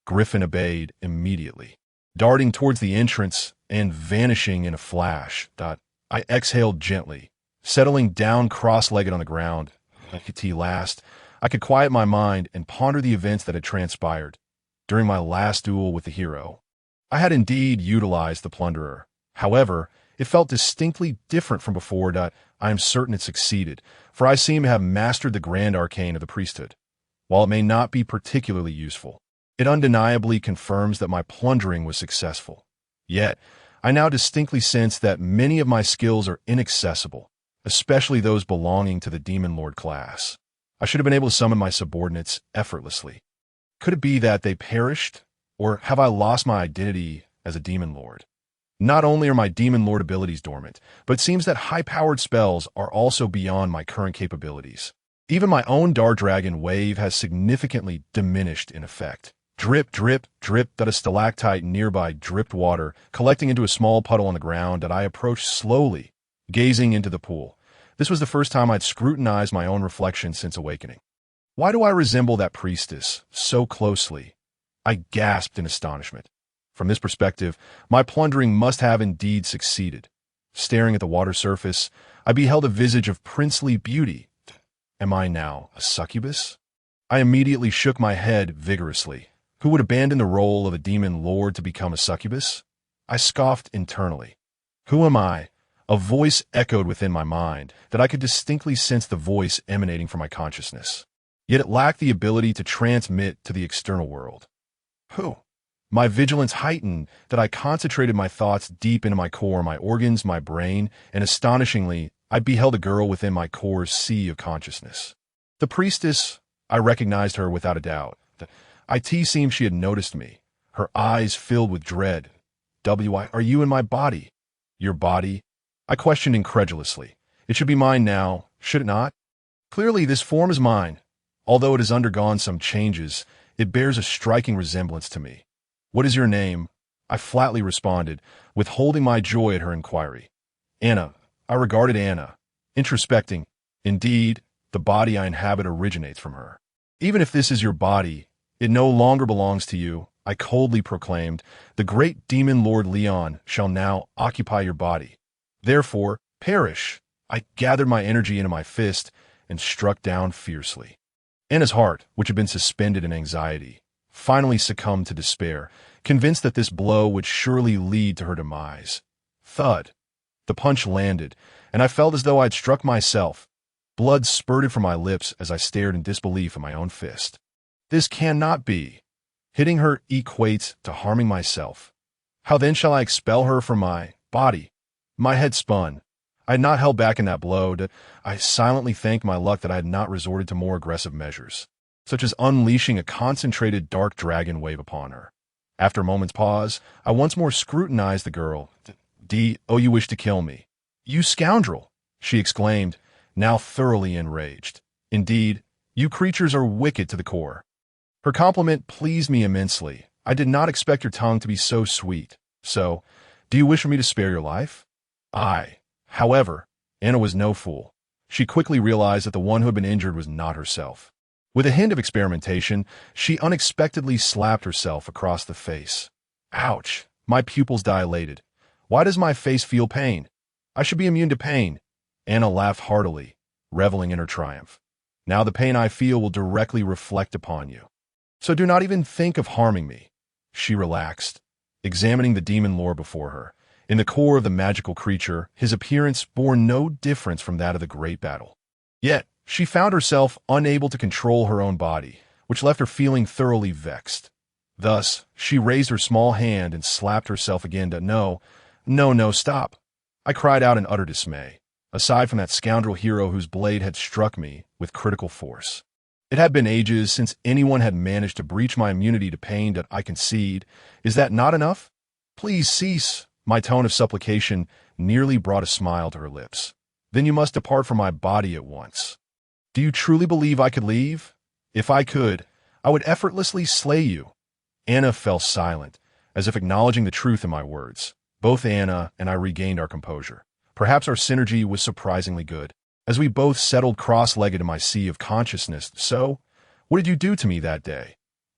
Griffin obeyed immediately, darting towards the entrance and vanishing in a flash. I exhaled gently, settling down cross-legged on the ground. Last, I could quiet my mind and ponder the events that had transpired during my last duel with the hero. I had indeed utilized the plunderer. However, it felt distinctly different from before. I am certain it succeeded, for I seem to have mastered the grand arcane of the priesthood. While it may not be particularly useful, it undeniably confirms that my plundering was successful. Yet, I now distinctly sense that many of my skills are inaccessible, especially those belonging to the Demon Lord class. I should have been able to summon my subordinates effortlessly. Could it be that they perished, or have I lost my identity as a Demon Lord? Not only are my Demon Lord abilities dormant, but it seems that high-powered spells are also beyond my current capabilities. Even my own Dark Dragon wave has significantly diminished in effect. Drip, drip, drip, that a stalactite nearby dripped water, collecting into a small puddle on the ground that I approached slowly, gazing into the pool. This was the first time I'd scrutinized my own reflection since awakening. Why do I resemble that priestess so closely? I gasped in astonishment. From this perspective, my plundering must have indeed succeeded. Staring at the water surface, I beheld a visage of princely beauty. Am I now a succubus? I immediately shook my head vigorously. Who would abandon the role of a demon lord to become a succubus? I scoffed internally. Who am I? A voice echoed within my mind that I could distinctly sense the voice emanating from my consciousness. Yet it lacked the ability to transmit to the external world. Who? My vigilance heightened that I concentrated my thoughts deep into my core, my organs, my brain, and astonishingly, I beheld a girl within my core's sea of consciousness. The priestess, I recognized her without a doubt. It seemed she had noticed me, her eyes filled with dread. Are you in my body? Your body? I questioned incredulously. It should be mine now, should it not? Clearly this form is mine. Although it has undergone some changes, it bears a striking resemblance to me. What is your name? I flatly responded, withholding my joy at her inquiry. Anna. I regarded Anna, introspecting. Indeed, the body I inhabit originates from her. Even if this is your body, it no longer belongs to you, I coldly proclaimed. The great demon Lord Leon shall now occupy your body. Therefore, perish. I gathered my energy into my fist and struck down fiercely. Anna's heart, which had been suspended in anxiety, finally succumbed to despair, convinced that this blow would surely lead to her demise. Thud. The punch landed, and I felt as though I'd struck myself. Blood spurted from my lips as I stared in disbelief at my own fist. This cannot be. Hitting her equates to harming myself. How then shall I expel her from my body? My head spun. I had not held back in that blow. I silently thanked my luck that I had not resorted to more aggressive measures, such as unleashing a concentrated dark dragon wave upon her. After a moment's pause, I once more scrutinized the girl. You wish to kill me. You scoundrel, she exclaimed, now thoroughly enraged. Indeed, you creatures are wicked to the core. Her compliment pleased me immensely. I did not expect your tongue to be so sweet. So, do you wish for me to spare your life? However, Anna was no fool. She quickly realized that the one who had been injured was not herself. With a hint of experimentation, she unexpectedly slapped herself across the face. Ouch! My pupils dilated. Why does my face feel pain? I should be immune to pain. Anna laughed heartily, reveling in her triumph. Now the pain I feel will directly reflect upon you. So do not even think of harming me. She relaxed, examining the demon lore before her. In the core of the magical creature, his appearance bore no difference from that of the great battle. Yet, she found herself unable to control her own body, which left her feeling thoroughly vexed. Thus, she raised her small hand and slapped herself again to no, stop. I cried out in utter dismay, aside from that scoundrel hero whose blade had struck me with critical force. It had been ages since anyone had managed to breach my immunity to pain that I concede. Is that not enough? Please cease. My tone of supplication nearly brought a smile to her lips. Then you must depart from my body at once. Do you truly believe I could leave? If I could, I would effortlessly slay you. Anna fell silent, as if acknowledging the truth in my words. Both Anna and I regained our composure. Perhaps our synergy was surprisingly good, as we both settled cross-legged in my sea of consciousness. So, what did you do to me that day?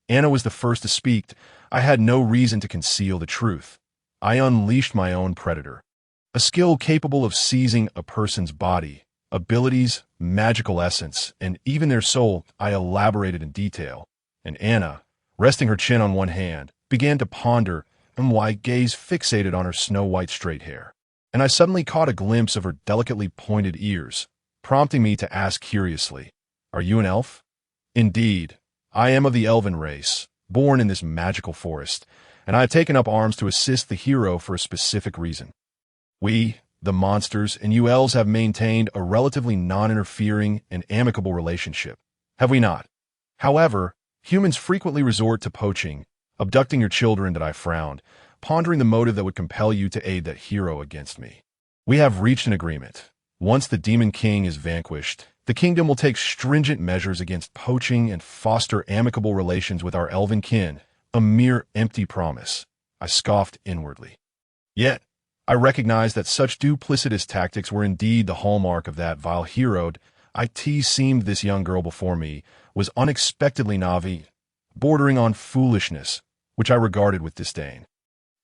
Anna was the first to speak. I had no reason to conceal the truth. I unleashed my own predator. A skill capable of seizing a person's body, abilities, magical essence, and even their soul. I elaborated in detail, and Anna, resting her chin on one hand, began to ponder, and my gaze fixated on her snow-white straight hair. And I suddenly caught a glimpse of her delicately pointed ears, prompting me to ask curiously, "Are you an elf?" "Indeed, I am of the elven race, born in this magical forest, and I have taken up arms to assist the hero for a specific reason. We, the monsters, and you elves have maintained a relatively non-interfering and amicable relationship, have we not? However, humans frequently resort to poaching, abducting your children that I frowned, pondering the motive that would compel you to aid that hero against me. We have reached an agreement. Once the Demon King is vanquished, the kingdom will take stringent measures against poaching and foster amicable relations with our elven kin, a mere empty promise. I scoffed inwardly. Yet, I recognized that such duplicitous tactics were indeed the hallmark of that vile hero. It seemed this young girl before me was unexpectedly naive, bordering on foolishness, which I regarded with disdain.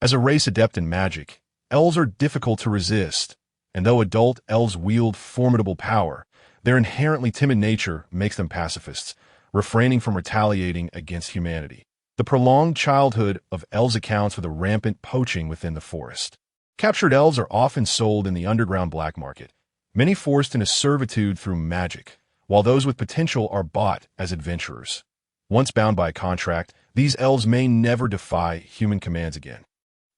As a race adept in magic, elves are difficult to resist, and though adult elves wield formidable power, their inherently timid nature makes them pacifists, refraining from retaliating against humanity. The prolonged childhood of elves accounts for the rampant poaching within the forest. Captured elves are often sold in the underground black market, many forced into servitude through magic, while those with potential are bought as adventurers. Once bound by a contract, these elves may never defy human commands again.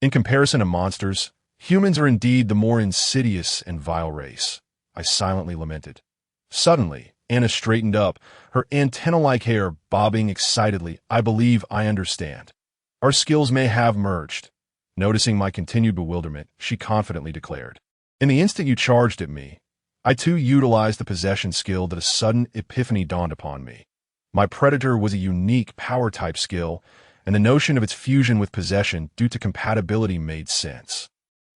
In comparison to monsters, humans are indeed the more insidious and vile race, I silently lamented. Suddenly, Anna straightened up, her antenna-like hair bobbing excitedly. "I believe I understand. Our skills may have merged." Noticing my continued bewilderment, she confidently declared, "In the instant you charged at me, I too utilized the possession skill that a sudden epiphany dawned upon me. My predator was a unique power-type skill, and the notion of its fusion with possession due to compatibility made sense.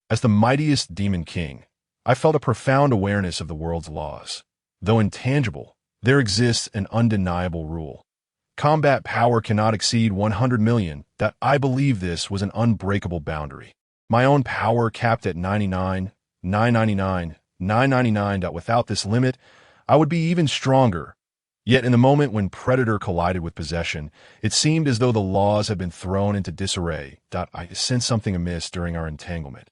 As the mightiest Demon King, I felt a profound awareness of the world's laws. Though intangible, there exists an undeniable rule. Combat power cannot exceed 100 million. That I believe this was an unbreakable boundary. My own power capped at 99, 999, 999. Without this limit, I would be even stronger. Yet in the moment when Predator collided with possession, it seemed as though the laws had been thrown into disarray. I sensed something amiss during our entanglement.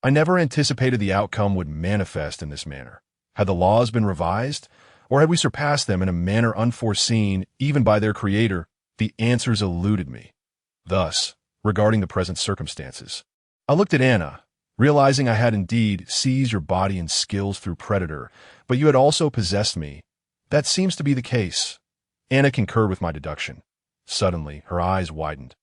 I never anticipated the outcome would manifest in this manner. Had the laws been revised, or had we surpassed them in a manner unforeseen even by their creator? The answers eluded me. Thus, regarding the present circumstances, I looked at Anna, realizing I had indeed seized your body and skills through Predator, but you had also possessed me. That seems to be the case. Anna concurred with my deduction. Suddenly, her eyes widened.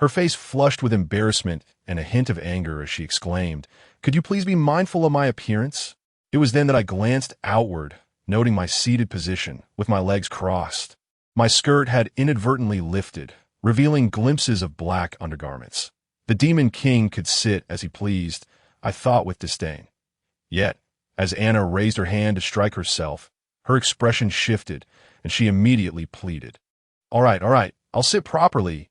Her face flushed with embarrassment and a hint of anger as she exclaimed, "Could you please be mindful of my appearance?" It was then that I glanced outward, noting my seated position, with my legs crossed. My skirt had inadvertently lifted, revealing glimpses of black undergarments. The Demon King could sit as he pleased, I thought with disdain. Yet, as Anna raised her hand to strike herself, her expression shifted, and she immediately pleaded. All right, I'll sit properly."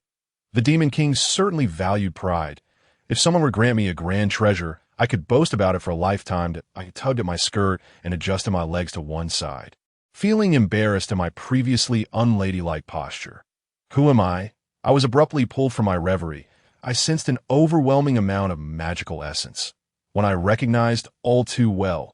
The Demon King certainly valued pride. If someone would grant me a grand treasure, I could boast about it for a lifetime. I tugged at my skirt and adjusted my legs to one side, feeling embarrassed in my previously unladylike posture. Who am I? I was abruptly pulled from my reverie. I sensed an overwhelming amount of magical essence when I recognized all too well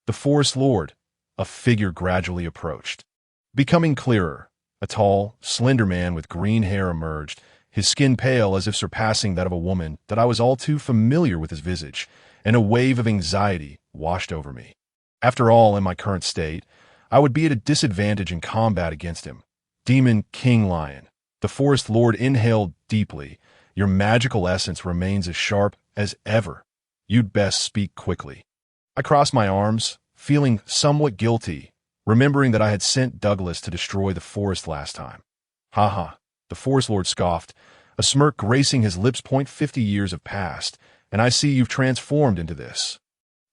the Forest Lord. A figure gradually approached. Becoming clearer, a tall, slender man with green hair emerged, his skin pale as if surpassing that of a woman that I was all too familiar with his visage, and a wave of anxiety washed over me. After all, in my current state, I would be at a disadvantage in combat against him. Demon King Lion. The Forest Lord inhaled deeply. Your magical essence remains as sharp as ever. You'd best speak quickly. I crossed my arms, feeling somewhat guilty, remembering that I had sent Douglas to destroy the forest last time. Ha ha, the Forest Lord scoffed, a smirk gracing his lips. 50 years have passed, and I see you've transformed into this.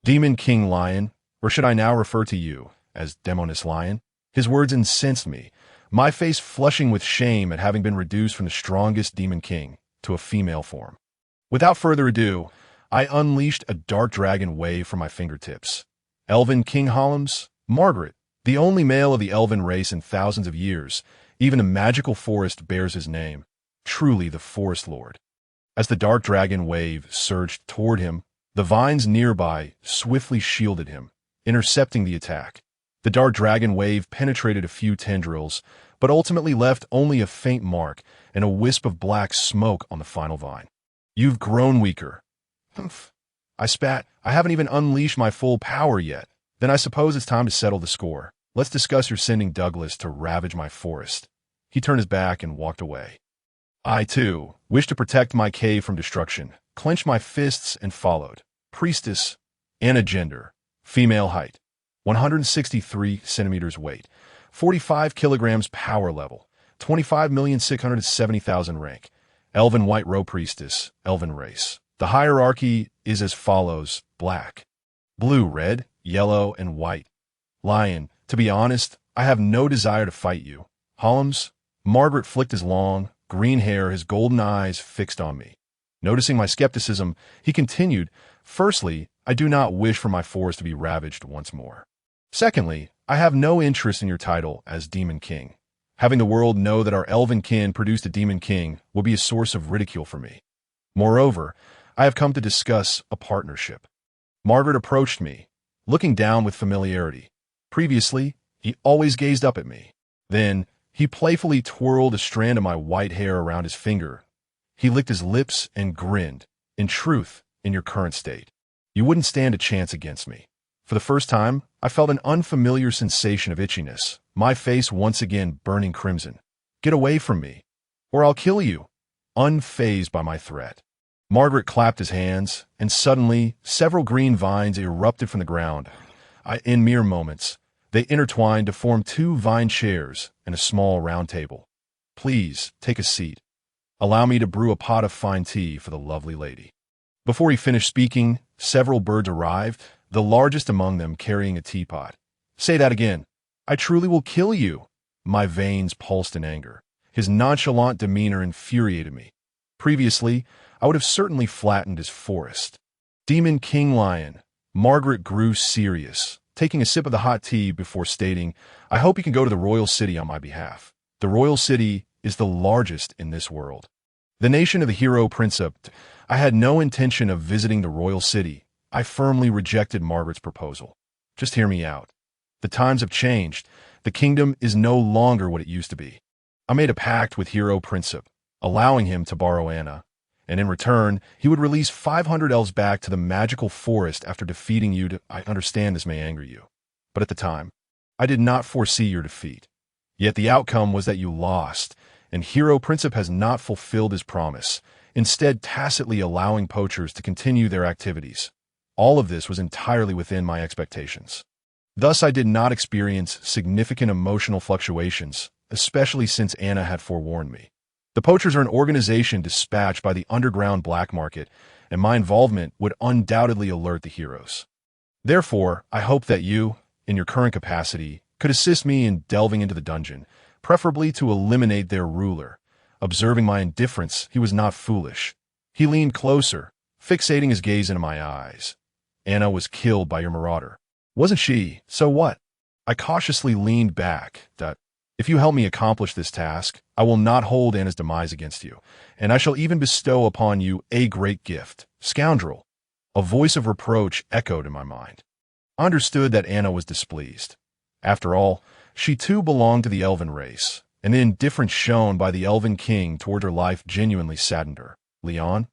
Demon King Lion, or should I now refer to you as Demoness Lion? His words incensed me, my face flushing with shame at having been reduced from the strongest Demon King to a female form. Without further ado, I unleashed a dark dragon wave from my fingertips. Elven King Hollums, Margaret, the only male of the elven race in thousands of years, even a magical forest bears his name, truly the Forest Lord. As the dark dragon wave surged toward him, the vines nearby swiftly shielded him, intercepting the attack. The dark dragon wave penetrated a few tendrils, but ultimately left only a faint mark and a wisp of black smoke on the final vine. You've grown weaker. Humph. I spat. I haven't even unleashed my full power yet. Then I suppose it's time to settle the score. Let's discuss your sending Douglas to ravage my forest. He turned his back and walked away. I, too, wished to protect my cave from destruction, clenched my fists and followed. Priestess, Anna gender, female height, 163 centimeters weight, 45 kilograms power level, 25,670,000 rank, Elven White Row Priestess, Elven race. The hierarchy is as follows: black, blue, red, yellow, and white. Lion, to be honest, I have no desire to fight you. Hollums, Margaret flicked his long, green hair, his golden eyes fixed on me. Noticing my skepticism, he continued, firstly, I do not wish for my forest to be ravaged once more. Secondly, I have no interest in your title as Demon King. Having the world know that our elven kin produced a Demon King will be a source of ridicule for me. Moreover, I have come to discuss a partnership. Margaret approached me, looking down with familiarity. Previously, he always gazed up at me. Then, he playfully twirled a strand of my white hair around his finger. He licked his lips and grinned. In truth, in your current state, you wouldn't stand a chance against me. For the first time, I felt an unfamiliar sensation of itchiness, my face once again burning crimson. Get away from me, or I'll kill you. Unfazed by my threat, Margaret clapped his hands, and suddenly, several green vines erupted from the ground. In mere moments, they intertwined to form 2 vine chairs and a small round table. Please, take a seat. Allow me to brew a pot of fine tea for the lovely lady. Before he finished speaking, several birds arrived, the largest among them carrying a teapot. Say that again. I truly will kill you. My veins pulsed in anger. His nonchalant demeanor infuriated me. Previously, I would have certainly flattened his forest. Demon King Lion. Margaret grew serious, taking a sip of the hot tea before stating, I hope you can go to the royal city on my behalf. The royal city is the largest in this world. The nation of the hero Princess. I had no intention of visiting the royal city. I firmly rejected Margaret's proposal. Just hear me out. The times have changed. The kingdom is no longer what it used to be. I made a pact with hero Princess, allowing him to borrow Anna, and in return, he would release 500 elves back to the magical forest after defeating you. I understand this may anger you, but at the time, I did not foresee your defeat. Yet the outcome was that you lost, and hero Princess has not fulfilled his promise, instead tacitly allowing poachers to continue their activities. All of this was entirely within my expectations. Thus, I did not experience significant emotional fluctuations, especially since Anna had forewarned me. The poachers are an organization dispatched by the underground black market, and my involvement would undoubtedly alert the heroes. Therefore, I hope that you, in your current capacity, could assist me in delving into the dungeon, preferably to eliminate their ruler. Observing my indifference, he was not foolish. He leaned closer, fixating his gaze into my eyes. Anna was killed by your marauder. Wasn't she? So what? I cautiously leaned back. If you help me accomplish this task, I will not hold Anna's demise against you, and I shall even bestow upon you a great gift. Scoundrel! A voice of reproach echoed in my mind. I understood that Anna was displeased. After all, she too belonged to the elven race, and the indifference shown by the elven king toward her life genuinely saddened her. Leon,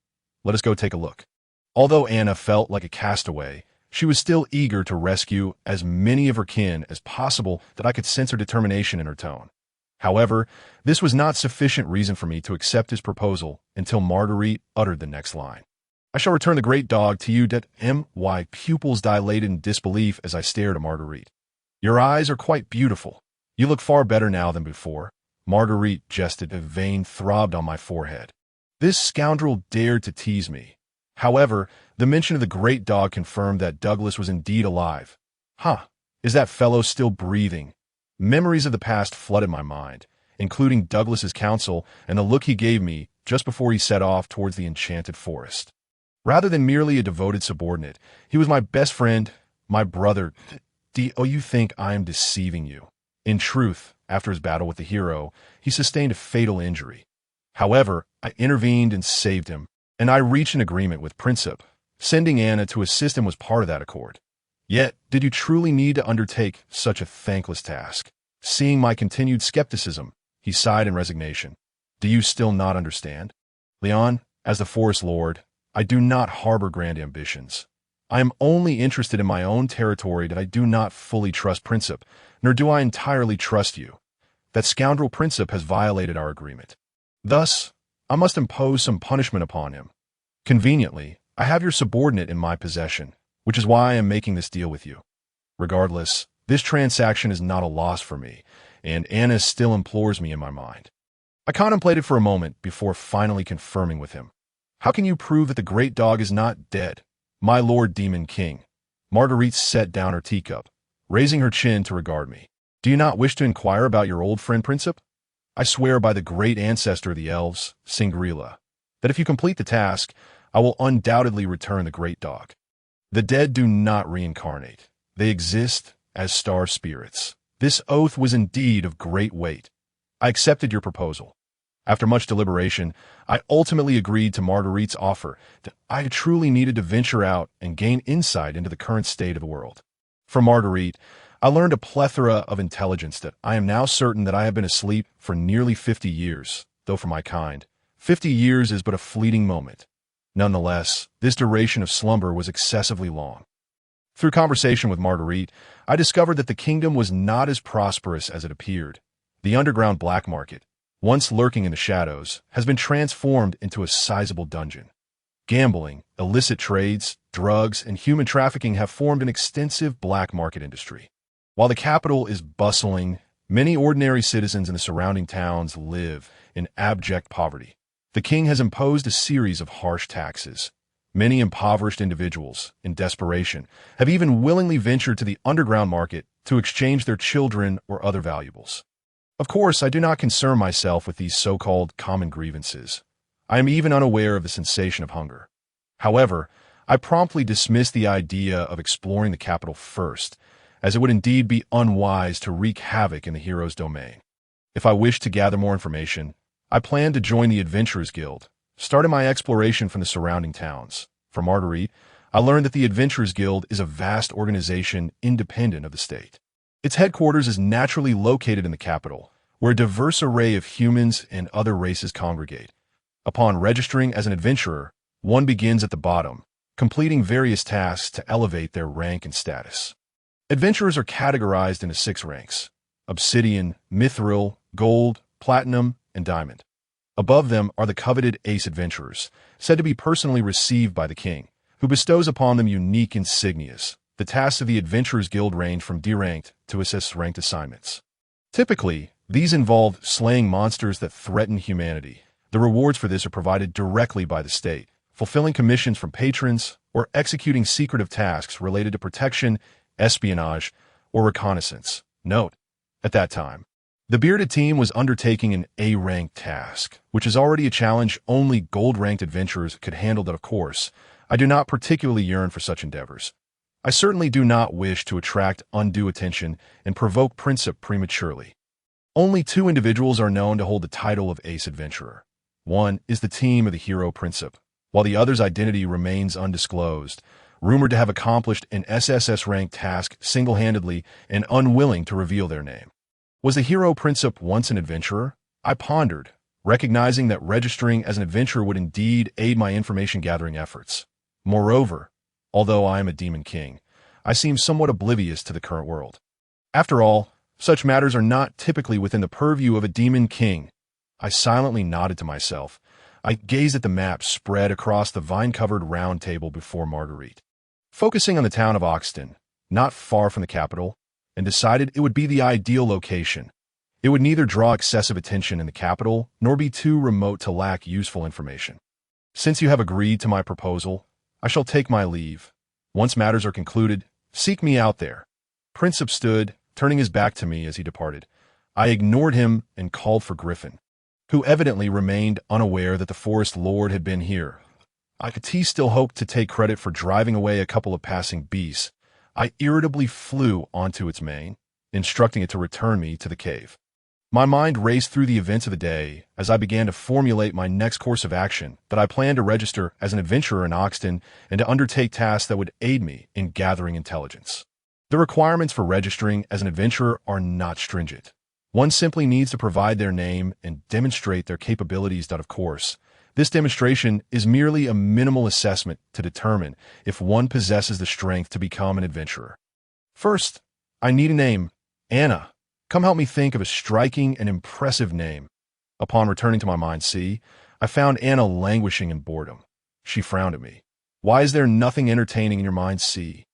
let us go take a look. Although Anna felt like a castaway, she was still eager to rescue as many of her kin as possible that I could sense her determination in her tone. However, this was not sufficient reason for me to accept his proposal until Marguerite uttered the next line. I shall return the great dog to you. My pupils dilated in disbelief as I stared at Marguerite. Your eyes are quite beautiful. You look far better now than before. Marguerite jested. A vein throbbed on my forehead. This scoundrel dared to tease me. However, the mention of the great dog confirmed that Douglas was indeed alive. Is that fellow still breathing? Memories of the past flooded my mind, including Douglas's counsel and the look he gave me just before he set off towards the enchanted forest. Rather than merely a devoted subordinate, he was my best friend, my brother. You think I am deceiving you? In truth, after his battle with the hero, he sustained a fatal injury. However, I intervened and saved him, and I reached an agreement with Princep. Sending Anna to assist him was part of that accord. Yet, did you truly need to undertake such a thankless task? Seeing my continued skepticism, he sighed in resignation. Do you still not understand? Leon, as the Forest Lord, I do not harbor grand ambitions. I am only interested in my own territory that I do not fully trust Princep, nor do I entirely trust you. That scoundrel Princep has violated our agreement. Thus, I must impose some punishment upon him. Conveniently, I have your subordinate in my possession, which is why I am making this deal with you. Regardless, this transaction is not a loss for me, and Anna still implores me in my mind. I contemplated for a moment before finally confirming with him. How can you prove that the great dog is not dead, my Lord Demon King? Marguerite set down her teacup, raising her chin to regard me. Do you not wish to inquire about your old friend Princep? I swear by the great ancestor of the elves, Singrila, that if you complete the task, I will undoubtedly return the great dog. The dead do not reincarnate. They exist as star spirits. This oath was indeed of great weight. I accepted your proposal. After much deliberation, I ultimately agreed to Marguerite's offer that I truly needed to venture out and gain insight into the current state of the world. From Marguerite, I learned a plethora of intelligence that I am now certain that I have been asleep for nearly 50 years, though for my kind, 50 years is but a fleeting moment. Nonetheless, this duration of slumber was excessively long. Through conversation with Marguerite, I discovered that the kingdom was not as prosperous as it appeared. The underground black market, once lurking in the shadows, has been transformed into a sizable dungeon. Gambling, illicit trades, drugs, and human trafficking have formed an extensive black market industry. While the capital is bustling, many ordinary citizens in the surrounding towns live in abject poverty. The king has imposed a series of harsh taxes. Many impoverished individuals, in desperation, have even willingly ventured to the underground market to exchange their children or other valuables. Of course, I do not concern myself with these so-called common grievances. I am even unaware of the sensation of hunger. However, I promptly dismissed the idea of exploring the capital first, as it would indeed be unwise to wreak havoc in the hero's domain. If I wished to gather more information, I planned to join the Adventurers Guild, starting my exploration from the surrounding towns. From Marguerite, I learned that the Adventurers Guild is a vast organization independent of the state. Its headquarters is naturally located in the capital, where a diverse array of humans and other races congregate. Upon registering as an adventurer, one begins at the bottom, completing various tasks to elevate their rank and status. Adventurers are categorized into 6 ranks: Obsidian, Mithril, Gold, Platinum, and Diamond. Above them are the coveted Ace Adventurers, said to be personally received by the king, who bestows upon them unique insignias. The tasks of the Adventurers Guild range from D-ranked to SS-ranked assignments. Typically, these involve slaying monsters that threaten humanity. The rewards for this are provided directly by the state, fulfilling commissions from patrons, or executing secretive tasks related to protection, espionage, or reconnaissance. Note, at that time, the bearded team was undertaking an A-ranked task, which is already a challenge only gold-ranked adventurers could handle. That, of course, I do not particularly yearn for such endeavors. I certainly do not wish to attract undue attention and provoke Princess prematurely. Only two individuals are known to hold the title of Ace Adventurer. One is the team of the hero Princess, while the other's identity remains undisclosed, rumored to have accomplished an SSS-ranked task single-handedly and unwilling to reveal their name. Was the hero Princess once an adventurer? I pondered, recognizing that registering as an adventurer would indeed aid my information-gathering efforts. Moreover, although I am a demon king, I seem somewhat oblivious to the current world. After all, such matters are not typically within the purview of a demon king. I silently nodded to myself. I gazed at the map spread across the vine-covered round table before Marguerite, focusing on the town of Oxton, not far from the capital, and decided it would be the ideal location. It would neither draw excessive attention in the capital, nor be too remote to lack useful information. Since you have agreed to my proposal, I shall take my leave. Once matters are concluded, seek me out there. Princess stood, turning his back to me as he departed. I ignored him and called for Griffin, who evidently remained unaware that the forest lord had been here. He still hoped to take credit for driving away a couple of passing beasts. I irritably flew onto its mane, instructing it to return me to the cave. My mind raced through the events of the day as I began to formulate my next course of action that I planned to register as an adventurer in Oxton and to undertake tasks that would aid me in gathering intelligence. The requirements for registering as an adventurer are not stringent. One simply needs to provide their name and demonstrate their capabilities. Of course, this demonstration is merely a minimal assessment to determine if one possesses the strength to become an adventurer. First, I need a name. Anna. Come help me think of a striking and impressive name. Upon returning to my mind C, I found Anna languishing in boredom. She frowned at me. Why is there nothing entertaining in your mind C?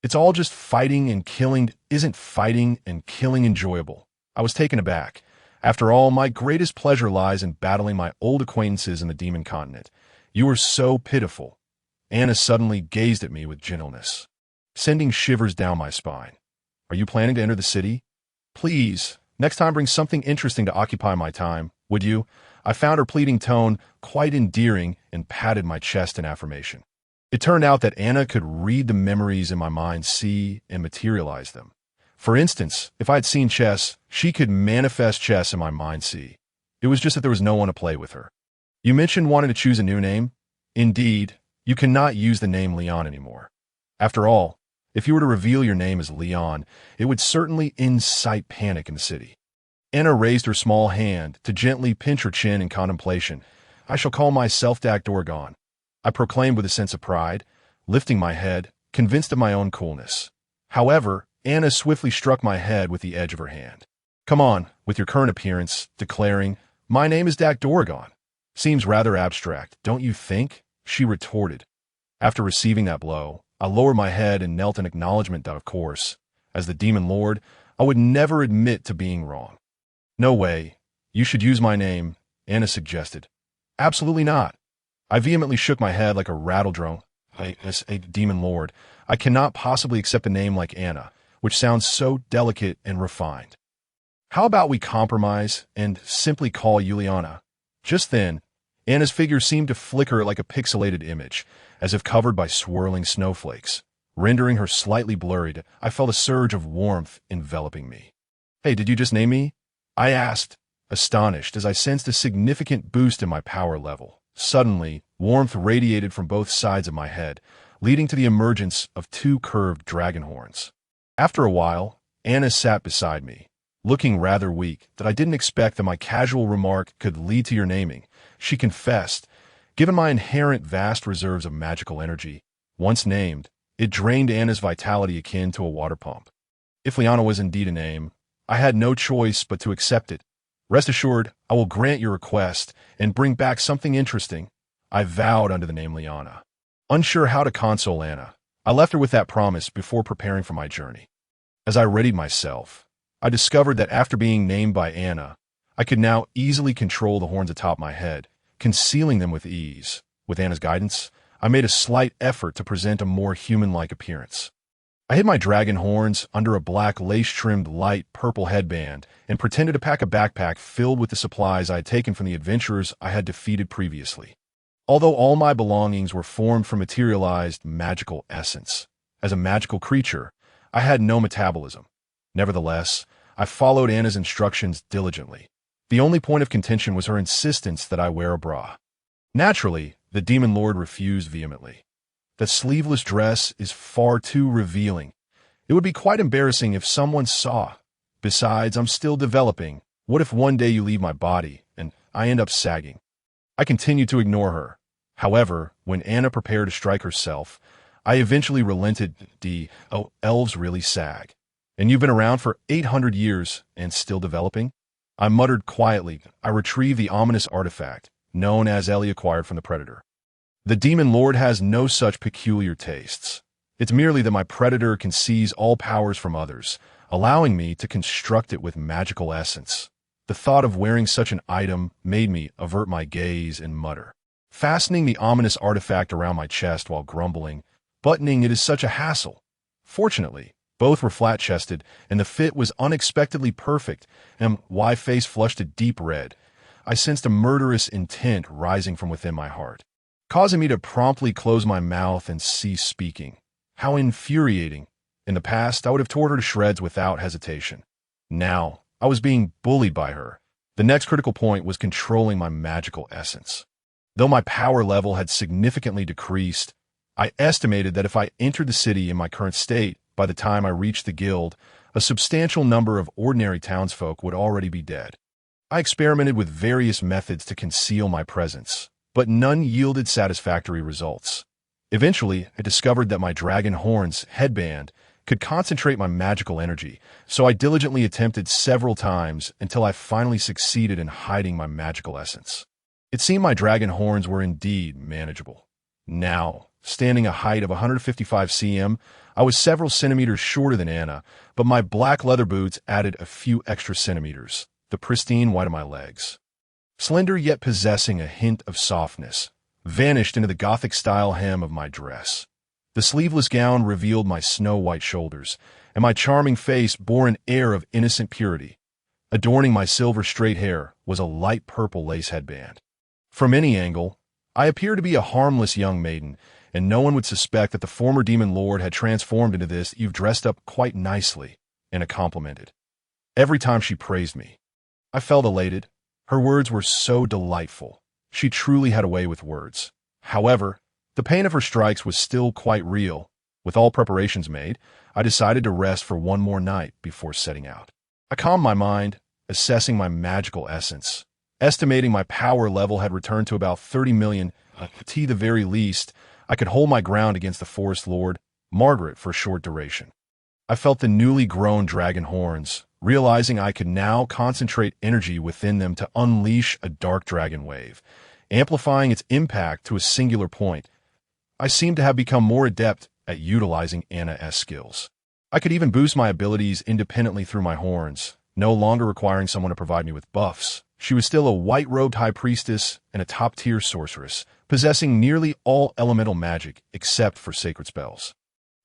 It's all just fighting and killing. Isn't fighting and killing enjoyable? I was taken aback. After all, my greatest pleasure lies in battling my old acquaintances in the demon continent. You are so pitiful. Anna suddenly gazed at me with gentleness, sending shivers down my spine. Are you planning to enter the city? Please, next time bring something interesting to occupy my time, would you? I found her pleading tone quite endearing and patted my chest in affirmation. It turned out that Anna could read the memories in my mind see and materialize them. For instance, if I had seen chess, she could manifest chess in my mind see. It was just that there was no one to play with her. You mentioned wanting to choose a new name? Indeed, you cannot use the name Leon anymore. After all, if you were to reveal your name as Leon, it would certainly incite panic in the city. Anna raised her small hand to gently pinch her chin in contemplation. I shall call myself Dorgon, I proclaimed with a sense of pride, lifting my head, convinced of my own coolness. However, Anna swiftly struck my head with the edge of her hand. Come on, with your current appearance, declaring, my name is Dorgon. Seems rather abstract, don't you think? She retorted. After receiving that blow, I lowered my head and knelt in acknowledgement that, of course, as the demon lord, I would never admit to being wrong. No way. You should use my name, Anna suggested. Absolutely not. I vehemently shook my head like a rattledrone. As a demon lord, I cannot possibly accept a name like Anna, which sounds so delicate and refined. How about we compromise and simply call Juliana? Just then, Anna's figure seemed to flicker like a pixelated image, as if covered by swirling snowflakes. Rendering her slightly blurred, I felt a surge of warmth enveloping me. Hey, did you just name me? I asked, astonished as I sensed a significant boost in my power level. Suddenly, warmth radiated from both sides of my head, leading to the emergence of two curved dragon horns. After a while, Anna sat beside me, looking rather weak that I didn't expect that my casual remark could lead to your naming. She confessed, given my inherent vast reserves of magical energy, once named, it drained Anna's vitality akin to a water pump. If Liana was indeed a name, I had no choice but to accept it. Rest assured, I will grant your request and bring back something interesting. I vowed under the name Liana. Unsure how to console Anna, I left her with that promise before preparing for my journey. As I readied myself, I discovered that after being named by Anna, I could now easily control the horns atop my head, concealing them with ease. With Anna's guidance, I made a slight effort to present a more human-like appearance. I hid my dragon horns under a black lace-trimmed light purple headband and pretended to pack a backpack filled with the supplies I had taken from the adventurers I had defeated previously. Although all my belongings were formed from materialized magical essence, As a magical creature, I had no metabolism. Nevertheless, I followed Anna's instructions diligently. The only point of contention was her insistence that I wear a bra. Naturally, the demon lord refused vehemently. The sleeveless dress is far too revealing. It would be quite embarrassing if someone saw. Besides, I'm still developing. What if one day you leave my body and I end up sagging? I continued to ignore her. However, when Anna prepared to strike herself, I eventually relented. Elves really sag. And you've been around for 800 years and still developing? I muttered quietly. I retrieved the ominous artifact, known as Ellie acquired from the predator. The demon lord has no such peculiar tastes. It's merely that my predator can seize all powers from others, allowing me to construct it with magical essence. The thought of wearing such an item made me avert my gaze and mutter. Fastening the ominous artifact around my chest while grumbling, buttoning it is such a hassle. Fortunately, both were flat-chested, and the fit was unexpectedly perfect, and my face flushed a deep red. I sensed a murderous intent rising from within my heart, causing me to promptly close my mouth and cease speaking. How infuriating. In the past, I would have torn her to shreds without hesitation. Now, I was being bullied by her. The next critical point was controlling my magical essence. Though my power level had significantly decreased, I estimated that if I entered the city in my current state, by the time I reached the guild, a substantial number of ordinary townsfolk would already be dead. I experimented with various methods to conceal my presence, but none yielded satisfactory results. Eventually, I discovered that my dragon horns headband could concentrate my magical energy, so I diligently attempted several times until I finally succeeded in hiding my magical essence. It seemed my dragon horns were indeed manageable. Now, standing a height of 155 cm, I was several centimeters shorter than Anna, but my black leather boots added a few extra centimeters, the pristine white of my legs. Slender yet possessing a hint of softness, vanished into the Gothic-style hem of my dress. The sleeveless gown revealed my snow-white shoulders, and my charming face bore an air of innocent purity. Adorning my silver straight hair was a light purple lace headband. From any angle, I appeared to be a harmless young maiden, and no one would suspect that the former demon lord had transformed into this. You've dressed up quite nicely, Anna complimented. Every time she praised me, I felt elated. Her words were so delightful. She truly had a way with words. However, the pain of her strikes was still quite real. With all preparations made, I decided to rest for one more night before setting out. I calmed my mind, assessing my magical essence. Estimating my power level had returned to about 30 million, to the very least, I could hold my ground against the forest lord, Margaret, for a short duration. I felt the newly grown dragon horns, realizing I could now concentrate energy within them to unleash a dark dragon wave, amplifying its impact to a singular point. I seemed to have become more adept at utilizing Anna's skills. I could even boost my abilities independently through my horns, no longer requiring someone to provide me with buffs. She was still a white-robed high priestess and a top-tier sorceress, possessing nearly all elemental magic except for sacred spells.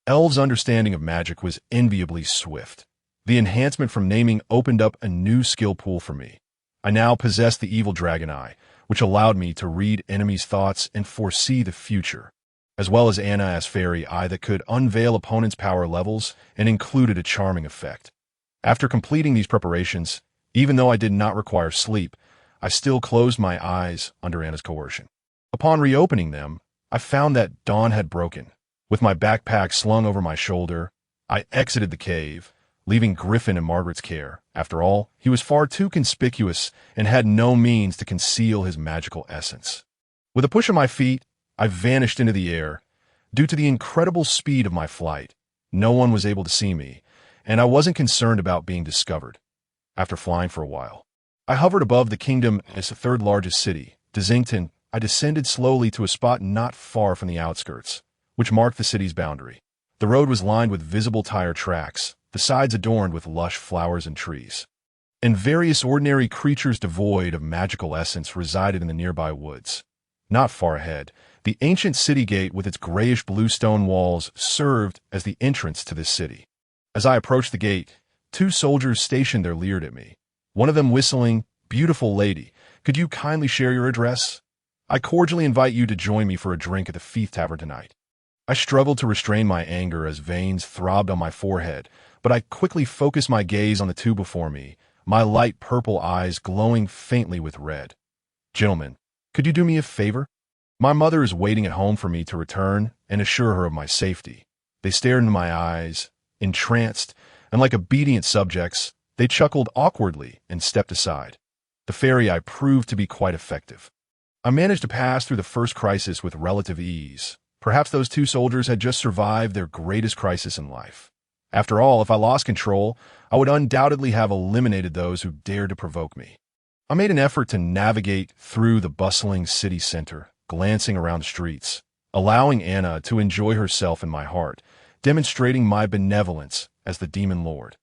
Elve's understanding of magic was enviably swift. The enhancement from naming opened up a new skill pool for me. I now possessed the evil dragon eye, which allowed me to read enemies' thoughts and foresee the future, as well as Anna's fairy eye that could unveil opponents' power levels and included a charming effect. After completing these preparations, even though I did not require sleep, I still closed my eyes under Anna's coercion. Upon reopening them, I found that dawn had broken. With my backpack slung over my shoulder, I exited the cave, leaving Griffin in Margaret's care. After all, he was far too conspicuous and had no means to conceal his magical essence. With a push of my feet, I vanished into the air. Due to the incredible speed of my flight, no one was able to see me, and I wasn't concerned about being discovered. After flying for a while, I hovered above the kingdom as the third largest city, Dizington. I descended slowly to a spot not far from the outskirts, which marked the city's boundary. The road was lined with visible tire tracks, the sides adorned with lush flowers and trees. And various ordinary creatures devoid of magical essence resided in the nearby woods. Not far ahead, the ancient city gate with its grayish-blue stone walls served as the entrance to this city. As I approached the gate, 2 soldiers stationed there leered at me, one of them whistling, "Beautiful lady, could you kindly share your address? I cordially invite you to join me for a drink at the Thief Tavern tonight." I struggled to restrain my anger as veins throbbed on my forehead, but I quickly focused my gaze on the two before me, my light purple eyes glowing faintly with red. Gentlemen, could you do me a favor? My mother is waiting at home for me to return and assure her of my safety. They stared into my eyes, entranced, and like obedient subjects, they chuckled awkwardly and stepped aside. The fairy eye proved to be quite effective. I managed to pass through the first crisis with relative ease. Perhaps those two soldiers had just survived their greatest crisis in life. After all, if I lost control, I would undoubtedly have eliminated those who dared to provoke me. I made an effort to navigate through the bustling city center, glancing around the streets, allowing Anna to enjoy herself in my heart, demonstrating my benevolence as the demon lord.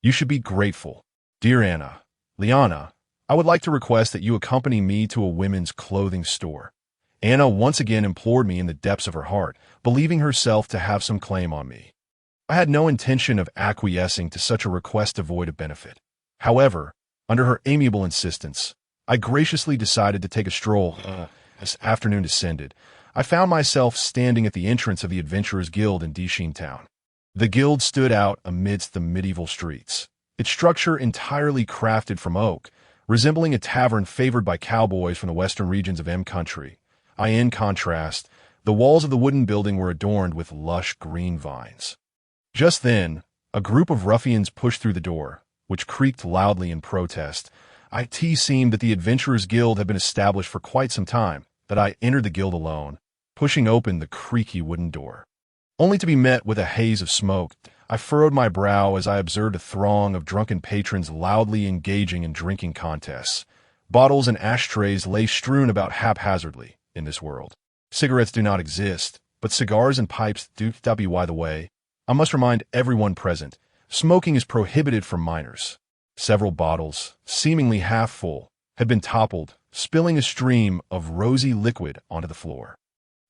You should be grateful. Dear Anna, Liana, I would like to request that you accompany me to a women's clothing store. Anna once again implored me in the depths of her heart, believing herself to have some claim on me. I had no intention of acquiescing to such a request devoid of benefit. However, under her amiable insistence, I graciously decided to take a stroll. As afternoon descended, I found myself standing at the entrance of the Adventurers Guild in Dishin Town. The guild stood out amidst the medieval streets, its structure entirely crafted from oak, resembling a tavern favored by cowboys from the western regions of M Country. In contrast, the walls of the wooden building were adorned with lush green vines. Just then, a group of ruffians pushed through the door, which creaked loudly in protest. It seemed that the Adventurers Guild had been established for quite some time, that I entered the guild alone, pushing open the creaky wooden door. Only to be met with a haze of smoke, I furrowed my brow as I observed a throng of drunken patrons loudly engaging in drinking contests. Bottles and ashtrays lay strewn about haphazardly in this world. Cigarettes do not exist, but cigars and pipes do. By the way, I must remind everyone present, smoking is prohibited for minors. Several bottles, seemingly half full, had been toppled, spilling a stream of rosy liquid onto the floor.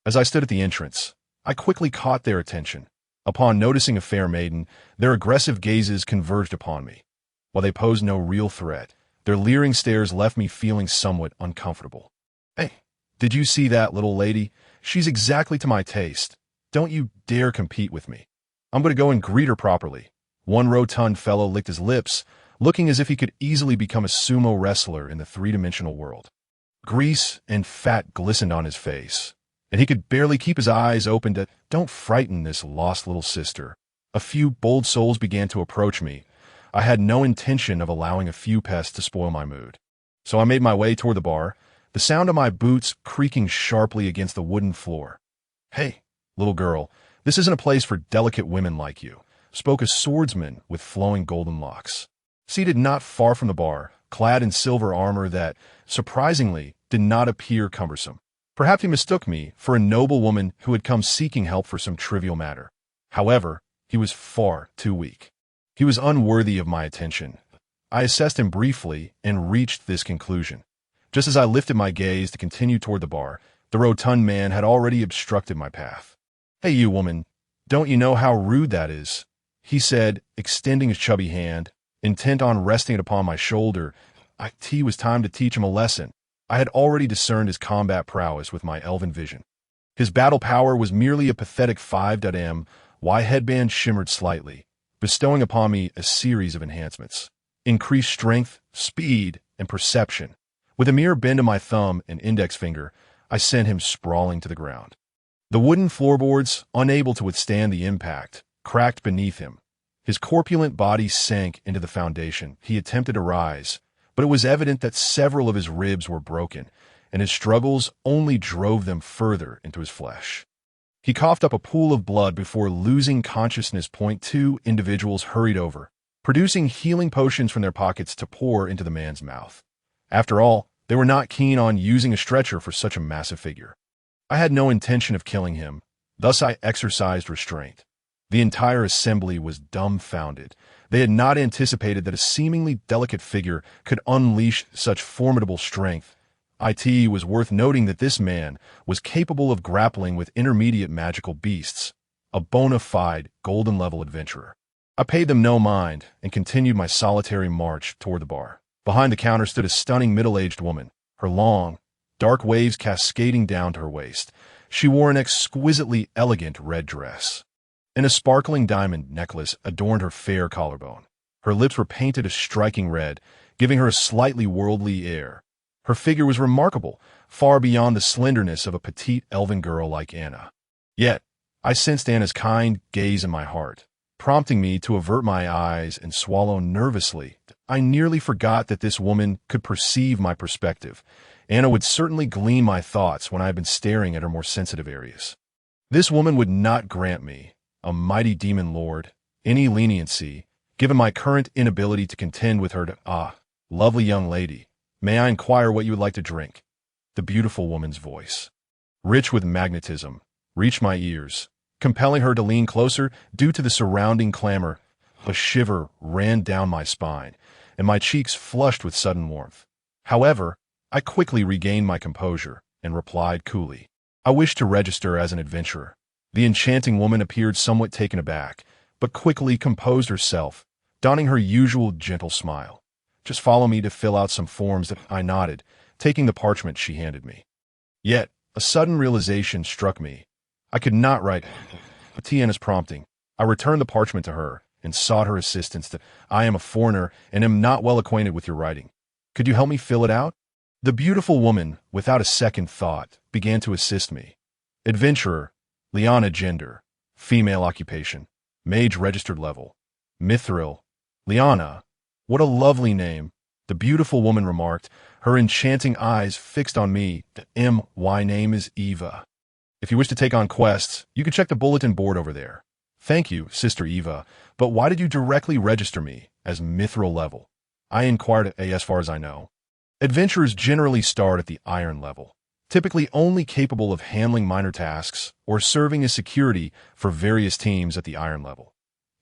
As I stood at the entrance, I quickly caught their attention. Upon noticing a fair maiden, their aggressive gazes converged upon me. While they posed no real threat, their leering stares left me feeling somewhat uncomfortable. Hey, did you see that little lady? She's exactly to my taste. Don't you dare compete with me. I'm going to go and greet her properly. One rotund fellow licked his lips, looking as if he could easily become a sumo wrestler in the three-dimensional world. Grease and fat glistened on his face, and he could barely keep his eyes open to, "Don't frighten this lost little sister." A few bold souls began to approach me. I had no intention of allowing a few pests to spoil my mood. So I made my way toward the bar, the sound of my boots creaking sharply against the wooden floor. "Hey, little girl, this isn't a place for delicate women like you," spoke a swordsman with flowing golden locks. Seated not far from the bar, clad in silver armor that, surprisingly, did not appear cumbersome. Perhaps he mistook me for a noble woman who had come seeking help for some trivial matter. However, he was far too weak. He was unworthy of my attention. I assessed him briefly and reached this conclusion. Just as I lifted my gaze to continue toward the bar, the rotund man had already obstructed my path. "Hey, you woman, don't you know how rude that is?" he said, extending his chubby hand, intent on resting it upon my shoulder. It was time to teach him a lesson. I had already discerned his combat prowess with my elven vision. His battle power was merely a pathetic 5.M. Y headband shimmered slightly, bestowing upon me a series of enhancements. Increased strength, speed, and perception. With a mere bend of my thumb and index finger, I sent him sprawling to the ground. The wooden floorboards, unable to withstand the impact, cracked beneath him. His corpulent body sank into the foundation. He attempted to rise, but it was evident that several of his ribs were broken, and his struggles only drove them further into his flesh. He coughed up a pool of blood before losing consciousness. Two individuals hurried over, producing healing potions from their pockets to pour into the man's mouth. After all, they were not keen on using a stretcher for such a massive figure. I had no intention of killing him, thus I exercised restraint. The entire assembly was dumbfounded. They had not anticipated that a seemingly delicate figure could unleash such formidable strength. It was worth noting that this man was capable of grappling with intermediate magical beasts, a bona fide golden-level adventurer. I paid them no mind and continued my solitary march toward the bar. Behind the counter stood a stunning middle-aged woman, her long, dark waves cascading down to her waist. She wore an exquisitely elegant red dress, and a sparkling diamond necklace adorned her fair collarbone. Her lips were painted a striking red, giving her a slightly worldly air. Her figure was remarkable, far beyond the slenderness of a petite elven girl like Anna. Yet, I sensed Anna's kind gaze in my heart, prompting me to avert my eyes and swallow nervously. I nearly forgot that this woman could perceive my perspective. Anna would certainly glean my thoughts when I had been staring at her more sensitive areas. This woman would not grant me, a mighty demon lord, any leniency, given my current inability to contend with her. Lovely young lady, may I inquire what you would like to drink? The beautiful woman's voice, rich with magnetism, reached my ears, compelling her to lean closer due to the surrounding clamor. A shiver ran down my spine, and my cheeks flushed with sudden warmth. However, I quickly regained my composure and replied coolly, I wish to register as an adventurer. The enchanting woman appeared somewhat taken aback, but quickly composed herself, donning her usual gentle smile. Just follow me to fill out some forms. I nodded, taking the parchment she handed me. Yet, a sudden realization struck me. I could not write Tiana's prompting. I returned the parchment to her and sought her assistance. I am a foreigner and am not well acquainted with your writing. Could you help me fill it out? The beautiful woman, without a second thought, began to assist me. Adventurer, Liana gender, female occupation, mage registered level, mithril, Liana. What a lovely name, the beautiful woman remarked, her enchanting eyes fixed on me. My name is Eva. If you wish to take on quests, you can check the bulletin board over there. Thank you, Sister Eva, but why did you directly register me as mithril level? I inquired. As far as I know, adventurers generally start at the iron level, typically only capable of handling minor tasks or serving as security for various teams at the iron level.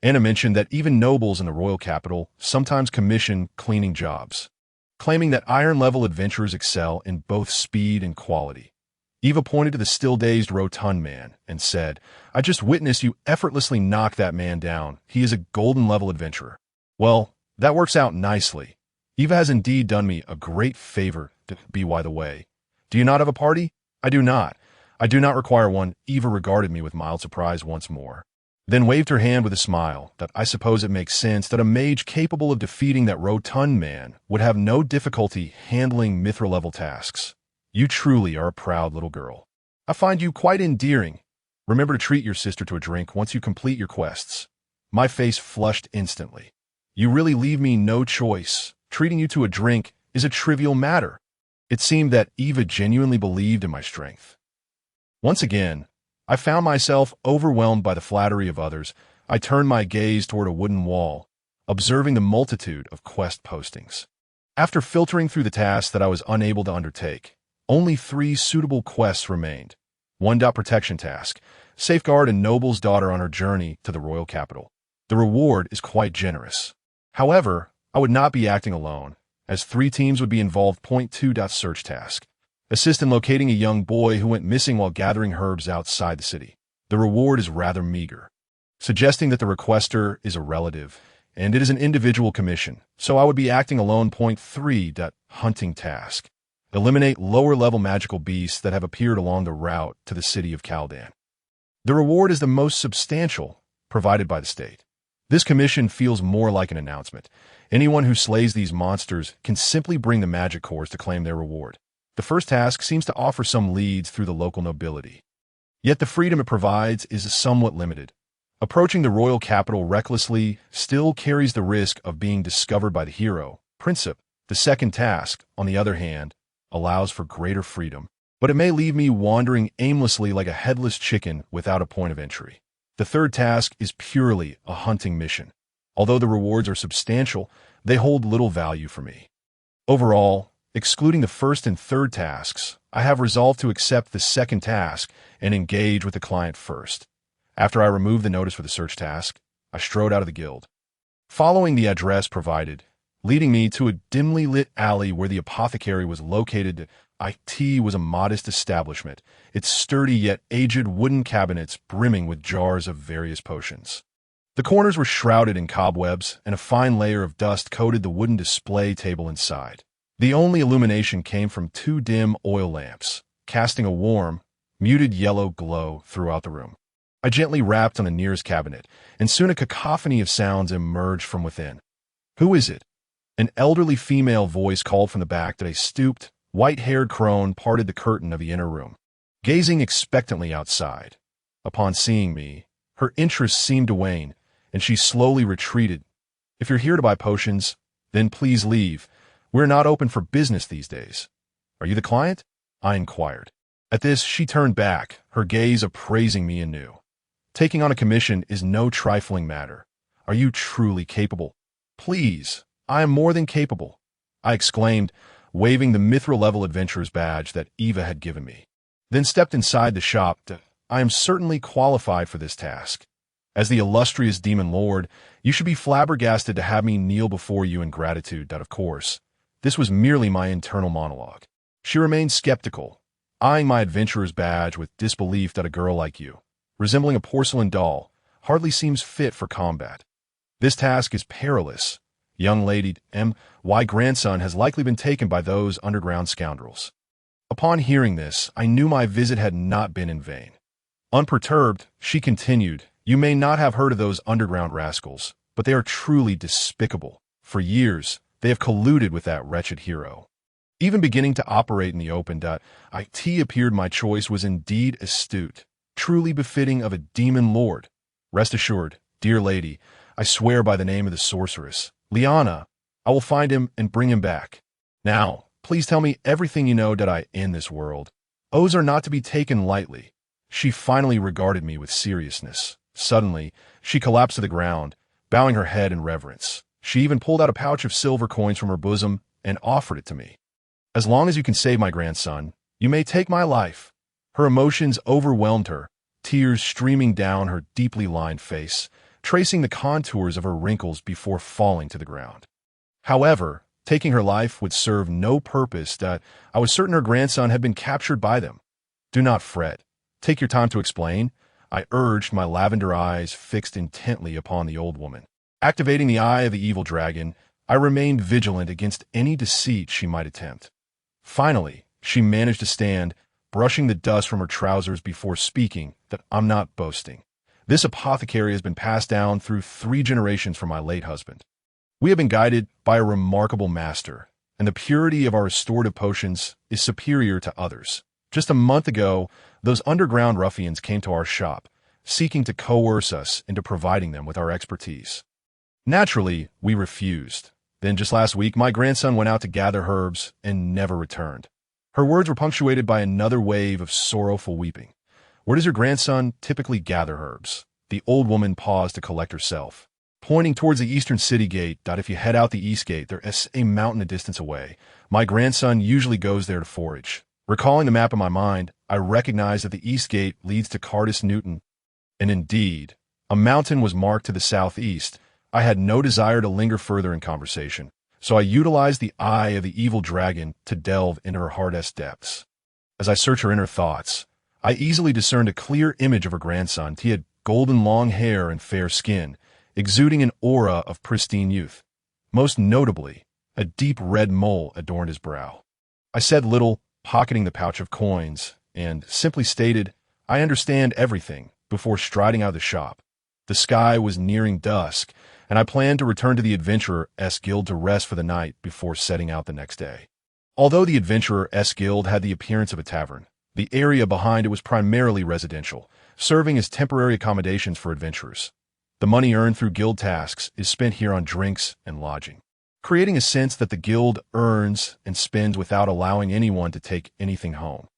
Anna mentioned that even nobles in the royal capital sometimes commission cleaning jobs, claiming that iron-level adventurers excel in both speed and quality. Eva pointed to the still-dazed rotund man and said, I just witnessed you effortlessly knock that man down. He is a golden-level adventurer. Well, that works out nicely. Eva has indeed done me a great favor. By the way, do you not have a party? I do not. I do not require one. Eva regarded me with mild surprise once more, then waved her hand with a smile. That I suppose it makes sense that a mage capable of defeating that rotund man would have no difficulty handling mithril-level tasks. You truly are a proud little girl. I find you quite endearing. Remember to treat your sister to a drink once you complete your quests. My face flushed instantly. You really leave me no choice. Treating you to a drink is a trivial matter. It seemed that Eva genuinely believed in my strength. Once again, I found myself overwhelmed by the flattery of others. I turned my gaze toward a wooden wall, observing the multitude of quest postings. After filtering through the tasks that I was unable to undertake, only 3 suitable quests remained. 1. Protection task. Safeguard a noble's daughter on her journey to the royal capital. The reward is quite generous. However, I would not be acting alone, as 3 teams would be involved. 2. Search task. Assist in locating a young boy who went missing while gathering herbs outside the city. The reward is rather meager, suggesting that the requester is a relative, and it is an individual commission, so I would be acting alone. 3. Hunting task. Eliminate lower-level magical beasts that have appeared along the route to the city of Caldan. The reward is the most substantial, provided by the state. This commission feels more like an announcement. Anyone who slays these monsters can simply bring the magic cores to claim their reward. The first task seems to offer some leads through the local nobility. Yet the freedom it provides is somewhat limited. Approaching the royal capital recklessly still carries the risk of being discovered by the hero, Princip. The second task, on the other hand, allows for greater freedom, but it may leave me wandering aimlessly like a headless chicken without a point of entry. The third task is purely a hunting mission. Although the rewards are substantial, they hold little value for me. Overall, excluding the first and third tasks, I have resolved to accept the second task and engage with the client first. After I removed the notice for the search task, I strode out of the guild, following the address provided, leading me to a dimly lit alley where the apothecary was located. It was a modest establishment, its sturdy yet aged wooden cabinets brimming with jars of various potions. The corners were shrouded in cobwebs, and a fine layer of dust coated the wooden display table inside. The only illumination came from 2 dim oil lamps, casting a warm, muted yellow glow throughout the room. I gently rapped on the nearest cabinet, and soon a cacophony of sounds emerged from within. "Who is it?" An elderly female voice called from the back that a stooped, white-haired crone parted the curtain of the inner room, gazing expectantly outside. Upon seeing me, her interest seemed to wane, and she slowly retreated. "If you're here to buy potions, then please leave. We're not open for business these days." "Are you the client?" I inquired. At this, she turned back, her gaze appraising me anew. "Taking on a commission is no trifling matter. Are you truly capable?" "Please, I am more than capable," I exclaimed, waving the mithril-level adventurer's badge that Eva had given me. Then stepped inside the shop. "I am certainly qualified for this task. As the illustrious demon lord, you should be flabbergasted to have me kneel before you in gratitude." Of course, this was merely my internal monologue. She remained skeptical, eyeing my adventurer's badge with disbelief. "That a girl like you, resembling a porcelain doll, hardly seems fit for combat. This task is perilous. Young lady my grandson has likely been taken by those underground scoundrels." Upon hearing this, I knew my visit had not been in vain. Unperturbed, she continued, "You may not have heard of those underground rascals, but they are truly despicable. For years, they have colluded with that wretched hero, even beginning to operate in the open. It appeared my choice was indeed astute, truly befitting of a demon lord. Rest assured, dear lady, I swear by the name of the sorceress, Liana, I will find him and bring him back. Now, please tell me everything you know in this world. Oaths are not to be taken lightly." She finally regarded me with seriousness. Suddenly, she collapsed to the ground, bowing her head in reverence. She even pulled out a pouch of silver coins from her bosom and offered it to me. "As long as you can save my grandson, you may take my life." Her emotions overwhelmed her, tears streaming down her deeply lined face, tracing the contours of her wrinkles before falling to the ground. However, taking her life would serve no purpose. I was certain her grandson had been captured by them. "Do not fret. Take your time to explain," I urged, my lavender eyes fixed intently upon the old woman. Activating the eye of the evil dragon, I remained vigilant against any deceit she might attempt. Finally, she managed to stand, brushing the dust from her trousers before speaking. "I'm not boasting. This apothecary has been passed down through 3 generations from my late husband. We have been guided by a remarkable master, and the purity of our restorative potions is superior to others. Just a month ago, those underground ruffians came to our shop, seeking to coerce us into providing them with our expertise. Naturally, we refused. Then just last week, my grandson went out to gather herbs and never returned." Her words were punctuated by another wave of sorrowful weeping. "Where does your grandson typically gather herbs?" The old woman paused to collect herself, pointing towards the eastern city gate. "If you head out the east gate, there is a mountain a distance away. My grandson usually goes there to forage." Recalling the map in my mind, I recognized that the east gate leads to Cardis Newton. And indeed, a mountain was marked to the southeast. I had no desire to linger further in conversation, so I utilized the eye of the evil dragon to delve into her heart's depths. As I searched her inner thoughts, I easily discerned a clear image of her grandson. He had golden long hair and fair skin, exuding an aura of pristine youth. Most notably, a deep red mole adorned his brow. I said little, pocketing the pouch of coins, and simply stated, "I understand everything," before striding out of the shop. The sky was nearing dusk, and I planned to return to the Adventurer-S Guild to rest for the night before setting out the next day. Although the Adventurer-S Guild had the appearance of a tavern, the area behind it was primarily residential, serving as temporary accommodations for adventurers. The money earned through guild tasks is spent here on drinks and lodging, creating a sense that the guild earns and spends without allowing anyone to take anything home.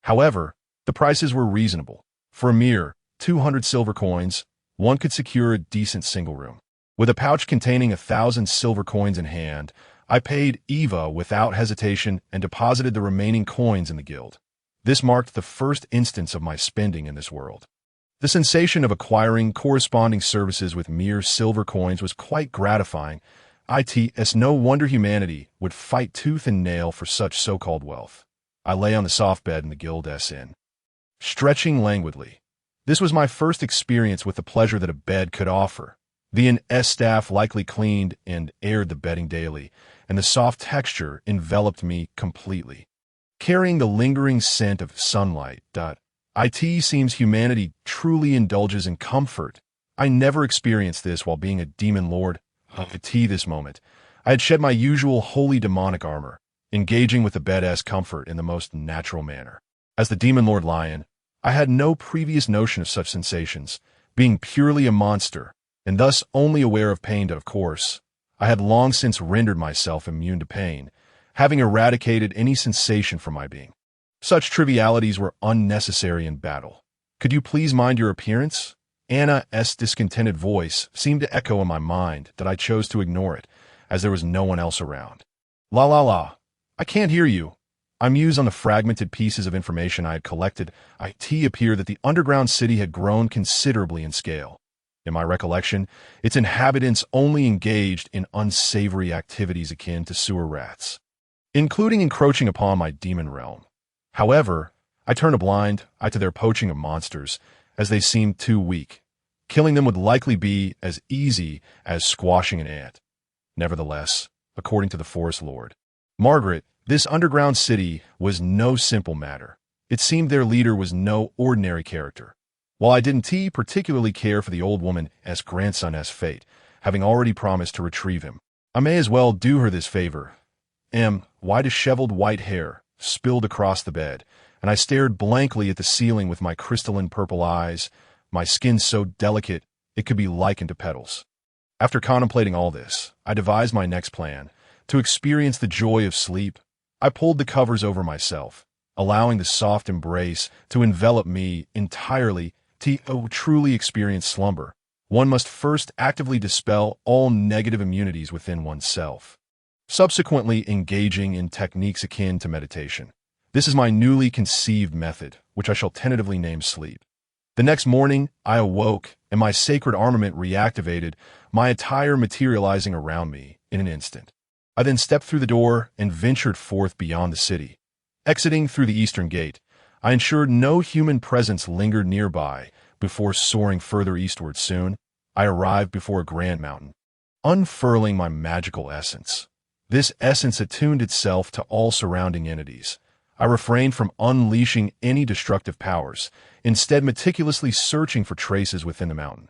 However, the prices were reasonable. For a mere 200 silver coins, one could secure a decent single room. With a pouch containing 1,000 silver coins in hand, I paid Eva without hesitation and deposited the remaining coins in the guild. This marked the first instance of my spending in this world. The sensation of acquiring corresponding services with mere silver coins was quite gratifying. It's no wonder humanity would fight tooth and nail for such so-called wealth. I lay on the soft bed in the Guild's Inn, stretching languidly. This was my first experience with the pleasure that a bed could offer. The Inn's staff likely cleaned and aired the bedding daily, and the soft texture enveloped me completely. Carrying the lingering scent of sunlight, It seems humanity truly indulges in comfort. I never experienced this while being a demon lord. It this moment. I had shed my usual holy demonic armor, engaging with the badass comfort in the most natural manner. As the demon lord lion, I had no previous notion of such sensations, being purely a monster, and thus only aware of pain. Of course, I had long since rendered myself immune to pain, having eradicated any sensation from my being. Such trivialities were unnecessary in battle. Could you please mind your appearance? Anna's discontented voice seemed to echo in my mind that I chose to ignore it, as there was no one else around. La la la. I can't hear you. I mused on the fragmented pieces of information I had collected. It appeared that the underground city had grown considerably in scale. In my recollection, its inhabitants only engaged in unsavory activities akin to sewer rats, including encroaching upon my demon realm. However, I turned a blind eye to their poaching of monsters, as they seemed too weak. Killing them would likely be as easy as squashing an ant. Nevertheless, according to the Forest Lord Margaret, this underground city was no simple matter. It seemed their leader was no ordinary character. While I didn't particularly care for the old woman's grandson's fate, having already promised to retrieve him, I may as well do her this favor. Why disheveled white hair spilled across the bed, and I stared blankly at the ceiling with my crystalline purple eyes, my skin so delicate it could be likened to petals. After contemplating all this, I devised my next plan. To experience the joy of sleep, I pulled the covers over myself, allowing the soft embrace to envelop me entirely. To truly experience slumber, one must first actively dispel all negative immunities within oneself, subsequently engaging in techniques akin to meditation. This is my newly conceived method, which I shall tentatively name sleep. The next morning, I awoke, and my sacred armament reactivated, my attire materializing around me in an instant. I then stepped through the door and ventured forth beyond the city. Exiting through the eastern gate, I ensured no human presence lingered nearby before soaring further eastward. Soon, I arrived before a grand mountain, unfurling my magical essence. This essence attuned itself to all surrounding entities. I refrained from unleashing any destructive powers, instead meticulously searching for traces within the mountain.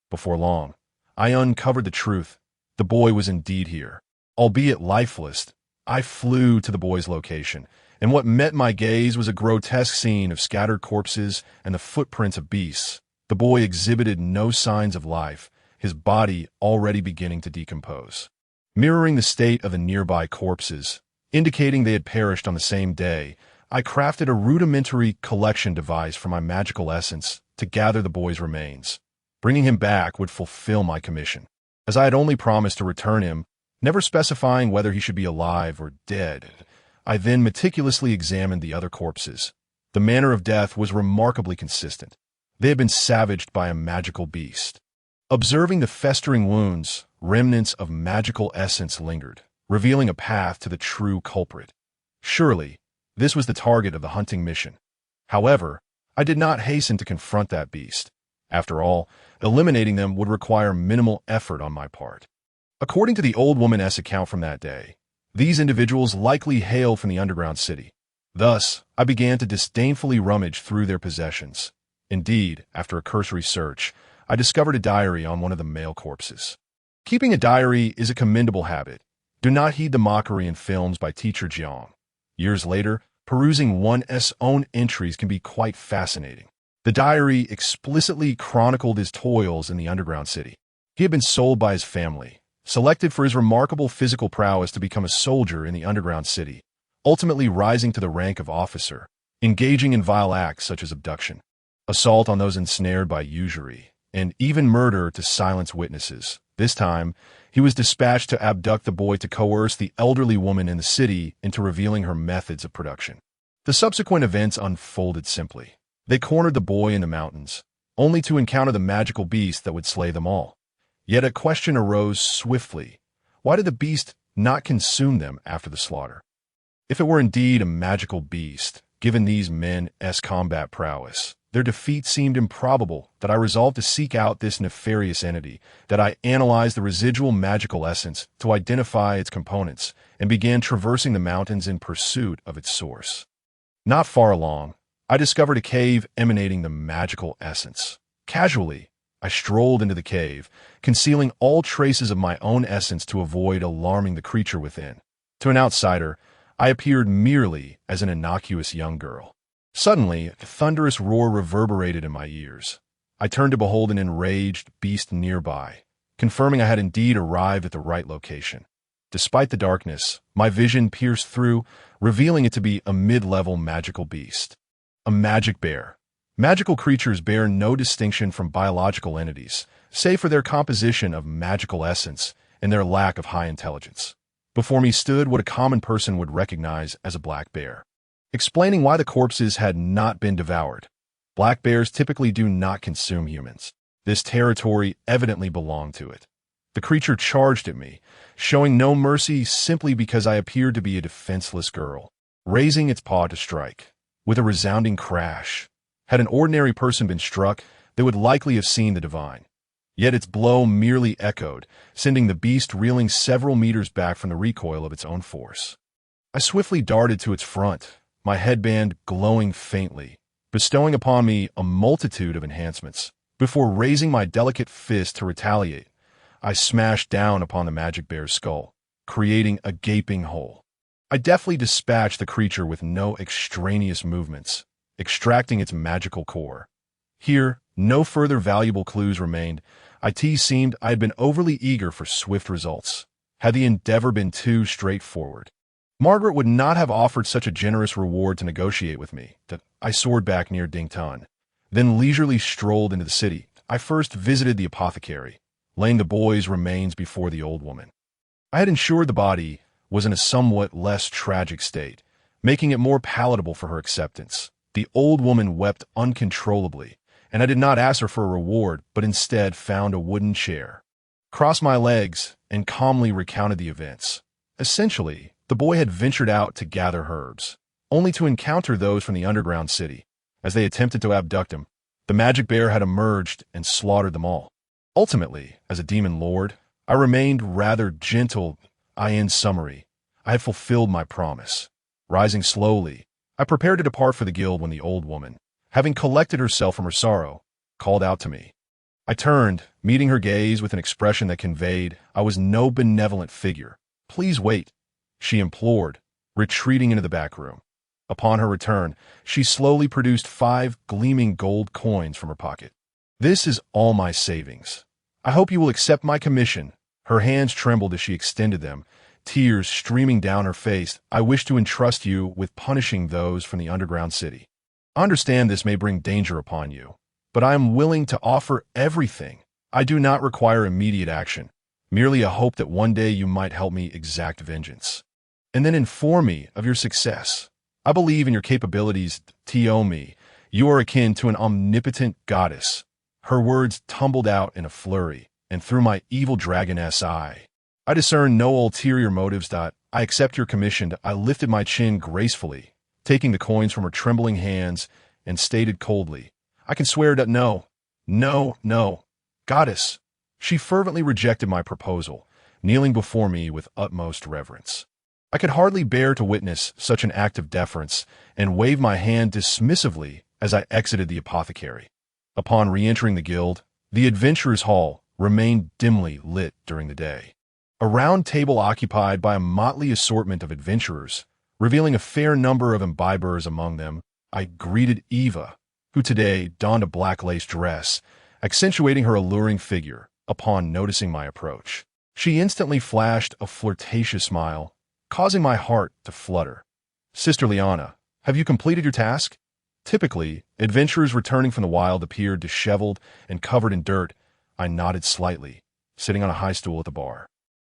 Before long, I uncovered the truth. The boy was indeed here. Albeit lifeless, I flew to the boy's location, and what met my gaze was a grotesque scene of scattered corpses and the footprints of beasts. The boy exhibited no signs of life, his body already beginning to decompose, mirroring the state of the nearby corpses, indicating they had perished on the same day. I crafted a rudimentary collection device for my magical essence to gather the boy's remains. Bringing him back would fulfill my commission, as I had only promised to return him, never specifying whether he should be alive or dead. I then meticulously examined the other corpses. The manner of death was remarkably consistent. They had been savaged by a magical beast. Observing the festering wounds, remnants of magical essence lingered, revealing a path to the true culprit. Surely, this was the target of the hunting mission. However, I did not hasten to confront that beast. After all, eliminating them would require minimal effort on my part. According to the old woman's account from that day, these individuals likely hail from the underground city. Thus, I began to disdainfully rummage through their possessions. Indeed, after a cursory search, I discovered a diary on one of the male corpses. Keeping a diary is a commendable habit. Do not heed the mockery in films by Teacher Jiang. Years later, perusing one's own entries can be quite fascinating. The diary explicitly chronicled his toils in the underground city. He had been sold by his family, selected for his remarkable physical prowess to become a soldier in the underground city, ultimately rising to the rank of officer, engaging in vile acts such as abduction, assault on those ensnared by usury, and even murder to silence witnesses. This time, he was dispatched to abduct the boy to coerce the elderly woman in the city into revealing her methods of production. The subsequent events unfolded simply. They cornered the boy in the mountains, only to encounter the magical beast that would slay them all. Yet a question arose swiftly. Why did the beast not consume them after the slaughter? If it were indeed a magical beast, given these men's combat prowess, their defeat seemed improbable. That I resolved to seek out this nefarious entity, that I analyzed the residual magical essence to identify its components, and began traversing the mountains in pursuit of its source. Not far along, I discovered a cave emanating the magical essence. Casually, I strolled into the cave, concealing all traces of my own essence to avoid alarming the creature within. To an outsider, I appeared merely as an innocuous young girl. Suddenly, a thunderous roar reverberated in my ears. I turned to behold an enraged beast nearby, confirming I had indeed arrived at the right location. Despite the darkness, my vision pierced through, revealing it to be a mid-level magical beast. A magic bear. Magical creatures bear no distinction from biological entities, save for their composition of magical essence and their lack of high intelligence. Before me stood what a common person would recognize as a black bear. Explaining why the corpses had not been devoured. Black bears typically do not consume humans. This territory evidently belonged to it. The creature charged at me, showing no mercy simply because I appeared to be a defenseless girl, raising its paw to strike. With a resounding crash, had an ordinary person been struck, they would likely have seen the divine. Yet its blow merely echoed, sending the beast reeling several meters back from the recoil of its own force. I swiftly darted to its front, my headband glowing faintly, bestowing upon me a multitude of enhancements. Before raising my delicate fist to retaliate, I smashed down upon the magic bear's skull, creating a gaping hole. I deftly dispatched the creature with no extraneous movements, extracting its magical core. Here, no further valuable clues remained. It seemed I had been overly eager for swift results. Had the endeavor been too straightforward, Margaret would not have offered such a generous reward to negotiate with me. I soared back near Dingtan, then leisurely strolled into the city. I first visited the apothecary, laying the boy's remains before the old woman. I had ensured the body was in a somewhat less tragic state, making it more palatable for her acceptance. The old woman wept uncontrollably, and I did not ask her for a reward, but instead found a wooden chair, crossed my legs, and calmly recounted the events. Essentially, the boy had ventured out to gather herbs, only to encounter those from the underground city. As they attempted to abduct him, the magic bear had emerged and slaughtered them all. Ultimately, as a demon lord, I remained rather gentle. In summary, I had fulfilled my promise. Rising slowly, I prepared to depart for the guild when the old woman, having collected herself from her sorrow, called out to me. I turned, meeting her gaze with an expression that conveyed I was no benevolent figure. "Please wait," she implored, retreating into the back room. Upon her return, she slowly produced 5 gleaming gold coins from her pocket. "This is all my savings. I hope you will accept my commission." Her hands trembled as she extended them, tears streaming down her face. "I wish to entrust you with punishing those from the underground city. I understand this may bring danger upon you, but I am willing to offer everything. I do not require immediate action, merely a hope that one day you might help me exact vengeance. And then inform me of your success. I believe in your capabilities, Tiomi. You are akin to an omnipotent goddess." Her words tumbled out in a flurry, and through my evil dragoness eye, I discerned no ulterior motives. "I accept your commission." I lifted my chin gracefully, taking the coins from her trembling hands, and stated coldly, "I can swear that no, goddess." She fervently rejected my proposal, kneeling before me with utmost reverence. I could hardly bear to witness such an act of deference, and waved my hand dismissively as I exited the apothecary. Upon re-entering the guild, the adventurers' hall remained dimly lit during the day. A round table occupied by a motley assortment of adventurers, revealing a fair number of imbibers among them. I greeted Eva, who today donned a black lace dress, accentuating her alluring figure. Upon noticing my approach, she instantly flashed a flirtatious smile, causing my heart to flutter. "Sister Liana, have you completed your task?" Typically, adventurers returning from the wild appeared disheveled and covered in dirt. I nodded slightly, sitting on a high stool at the bar,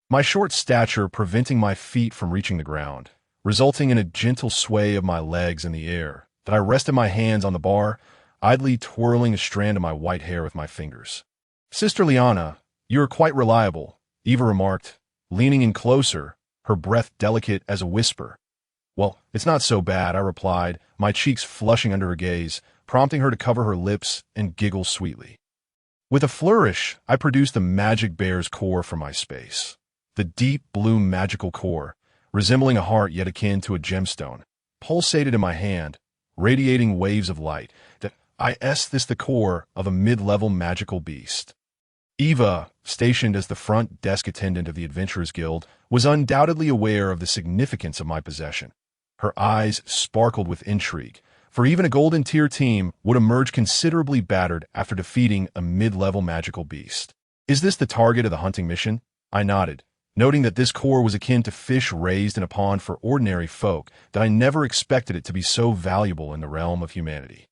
my short stature preventing my feet from reaching the ground, resulting in a gentle sway of my legs in the air. That I rested my hands on the bar, idly twirling a strand of my white hair with my fingers. "Sister Liana, you are quite reliable," Eva remarked, leaning in closer, her breath delicate as a whisper. "Well, it's not so bad," I replied, my cheeks flushing under her gaze, prompting her to cover her lips and giggle sweetly. With a flourish, I produced the magic bear's core from my space. The deep blue magical core, resembling a heart yet akin to a gemstone, pulsated in my hand, radiating waves of light. That is the core of a mid-level magical beast. Eva, stationed as the front desk attendant of the Adventurers Guild, was undoubtedly aware of the significance of my possession. Her eyes sparkled with intrigue, for even a golden tier team would emerge considerably battered after defeating a mid-level magical beast. Is this the target of the hunting mission? I nodded, noting that this core was akin to fish raised in a pond for ordinary folk, that I never expected it to be so valuable in the realm of humanity.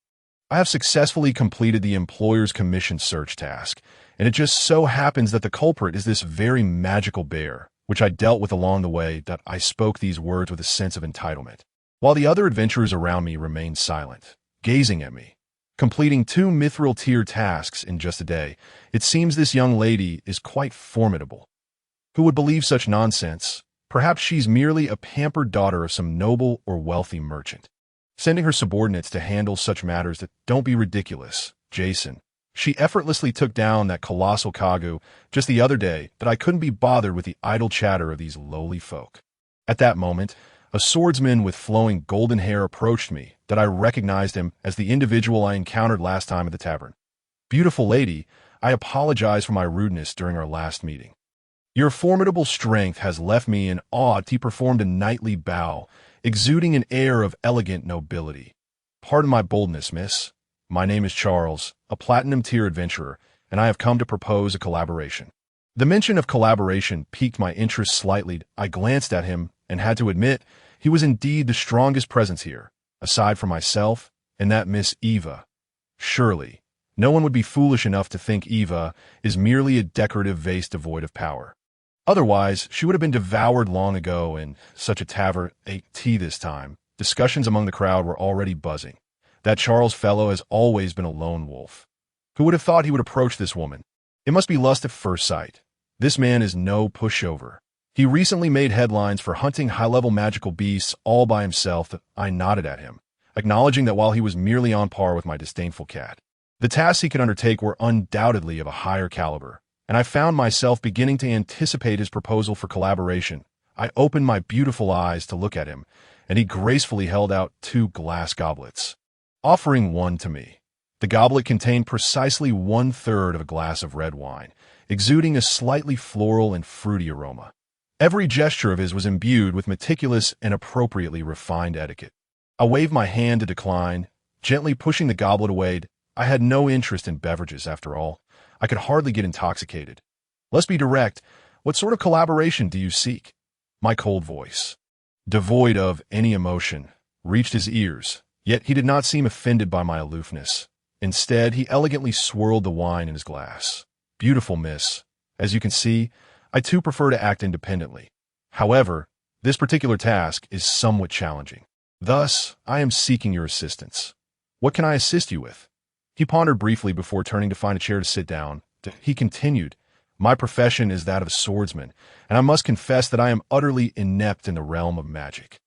I have successfully completed the employer's commission search task, and it just so happens that the culprit is this very magical bear, which I dealt with along the way. That I spoke these words with a sense of entitlement, while the other adventurers around me remained silent, gazing at me. Completing 2 mithril tier tasks in just a day, it seems this young lady is quite formidable. Who would believe such nonsense? Perhaps she's merely a pampered daughter of some noble or wealthy merchant, sending her subordinates to handle such matters. That don't be ridiculous, Jason. She effortlessly took down that colossal Kagu just the other day, that I couldn't be bothered with the idle chatter of these lowly folk. At that moment, a swordsman with flowing golden hair approached me, that I recognized him as the individual I encountered last time at the tavern. Beautiful lady, I apologize for my rudeness during our last meeting. Your formidable strength has left me in awe. He performed a knightly bow, exuding an air of elegant nobility. Pardon my boldness, miss. My name is Charles, a platinum tier adventurer, and I have come to propose a collaboration. The mention of collaboration piqued my interest slightly. I glanced at him and had to admit he was indeed the strongest presence here, aside from myself and that Miss Eva. Surely, no one would be foolish enough to think Eva is merely a decorative vase devoid of power. Otherwise, she would have been devoured long ago in such a tavern. This time, discussions among the crowd were already buzzing. That Charles fellow has always been a lone wolf. Who would have thought he would approach this woman? It must be lust at first sight. This man is no pushover. He recently made headlines for hunting high-level magical beasts all by himself. I nodded at him, acknowledging that while he was merely on par with my disdainful cat, the tasks he could undertake were undoubtedly of a higher caliber, and I found myself beginning to anticipate his proposal for collaboration. I opened my beautiful eyes to look at him, and he gracefully held out 2 glass goblets, offering one to me. The goblet contained precisely 1/3 of a glass of red wine, exuding a slightly floral and fruity aroma. Every gesture of his was imbued with meticulous and appropriately refined etiquette. I waved my hand to decline, gently pushing the goblet away. I had no interest in beverages, after all. I could hardly get intoxicated. Let's be direct. What sort of collaboration do you seek? My cold voice, devoid of any emotion, reached his ears, yet he did not seem offended by my aloofness. Instead, he elegantly swirled the wine in his glass. Beautiful miss. As you can see, I too prefer to act independently. However, this particular task is somewhat challenging. Thus, I am seeking your assistance. What can I assist you with? He pondered briefly before turning to find a chair to sit down. He continued, my profession is that of a swordsman, and I must confess that I am utterly inept in the realm of magic.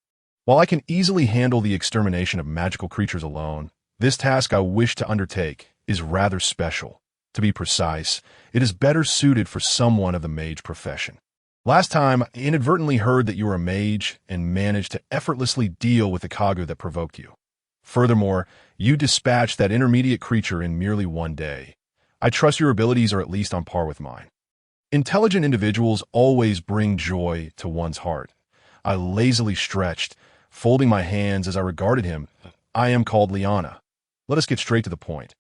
While I can easily handle the extermination of magical creatures alone, this task I wish to undertake is rather special. To be precise, it is better suited for someone of the mage profession. Last time, I inadvertently heard that you were a mage and managed to effortlessly deal with the Kagu that provoked you. Furthermore, you dispatched that intermediate creature in merely 1 day. I trust your abilities are at least on par with mine. Intelligent individuals always bring joy to one's heart. I lazily stretched, folding my hands as I regarded him. I am called Liana. Let us get straight to the point.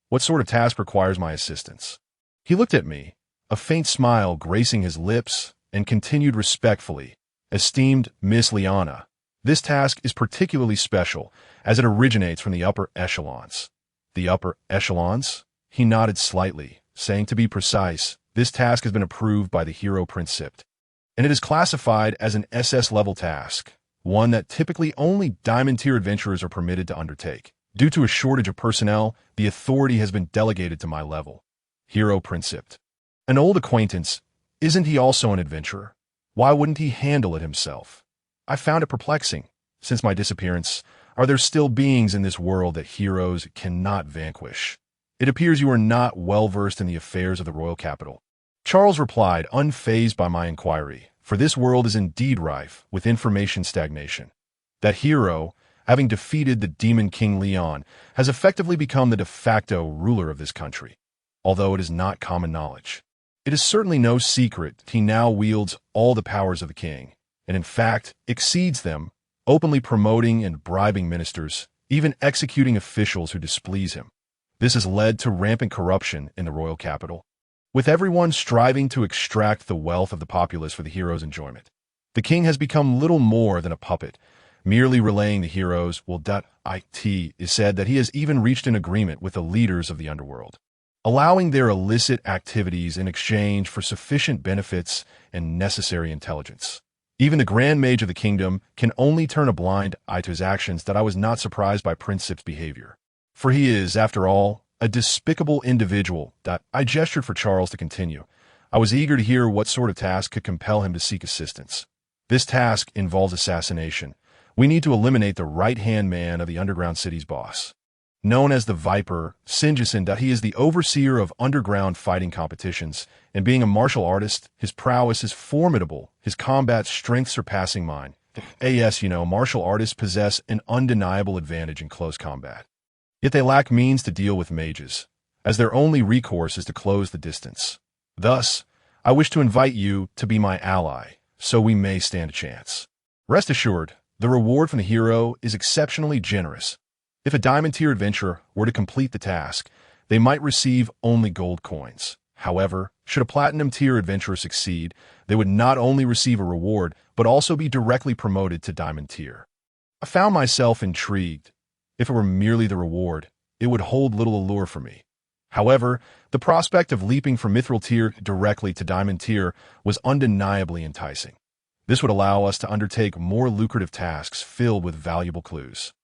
What sort of task requires my assistance? He looked at me, a faint smile gracing his lips, and continued respectfully, esteemed Miss Liana, this task is particularly special as it originates from the upper echelons. The upper echelons? He nodded slightly, saying to be precise, this task has been approved by the Hero Principt, and it is classified as an SS-level task, one that typically only Diamond-tier adventurers are permitted to undertake. Due to a shortage of personnel, the authority has been delegated to my level. Hero Principt. An old acquaintance, isn't he also an adventurer? Why wouldn't he handle it himself? I found it perplexing. Since my disappearance, are there still beings in this world that heroes cannot vanquish? It appears you are not well-versed in the affairs of the royal capital. Charles replied, unfazed by my inquiry, for this world is indeed rife with information stagnation. That hero, having defeated the demon king Leon, has effectively become the de facto ruler of this country, although it is not common knowledge. It is certainly no secret he now wields all the powers of the king, and in fact exceeds them, openly promoting and bribing ministers, even executing officials who displease him. This has led to rampant corruption in the royal capital, with everyone striving to extract the wealth of the populace for the hero's enjoyment. The king has become little more than a puppet, merely relaying the heroes. It is said that he has even reached an agreement with the leaders of the underworld, allowing their illicit activities in exchange for sufficient benefits and necessary intelligence. Even the Grand Mage of the kingdom can only turn a blind eye to his actions. That I was not surprised by Prince Sip's behavior, for he is, after all, a despicable individual. I gestured for Charles to continue. I was eager to hear what sort of task could compel him to seek assistance. This task involves assassination. We need to eliminate the right-hand man of the underground city's boss, known as the Viper, Sinjison. He is the overseer of underground fighting competitions, and being a martial artist, his prowess is formidable, his combat strength surpassing mine. Martial artists possess an undeniable advantage in close combat. Yet they lack means to deal with mages, as their only recourse is to close the distance. Thus, I wish to invite you to be my ally, so we may stand a chance. Rest assured, the reward from the hero is exceptionally generous. If a diamond-tier adventurer were to complete the task, they might receive only gold coins. However, should a platinum-tier adventurer succeed, they would not only receive a reward, but also be directly promoted to diamond tier. I found myself intrigued. If it were merely the reward, it would hold little allure for me. However, the prospect of leaping from mithril tier directly to diamond tier was undeniably enticing. This would allow us to undertake more lucrative tasks filled with valuable clues.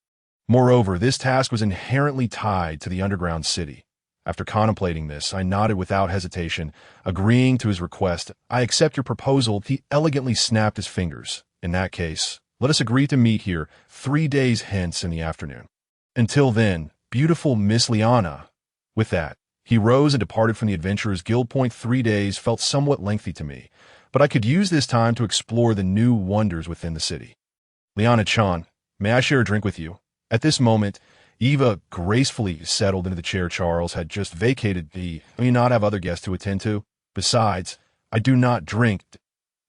Moreover, this task was inherently tied to the underground city. After contemplating this, I nodded without hesitation, agreeing to his request. I accept your proposal. He elegantly snapped his fingers. In that case, let us agree to meet here 3 days hence in the afternoon. Until then, beautiful Miss Liana. With that, he rose and departed from the Adventurers Guild. 3 days felt somewhat lengthy to me, but I could use this time to explore the new wonders within the city. Liana-chan, may I share a drink with you? At this moment, Eva gracefully settled into the chair Charles had just vacated. Do you not have other guests to attend to? Besides, I do not drink.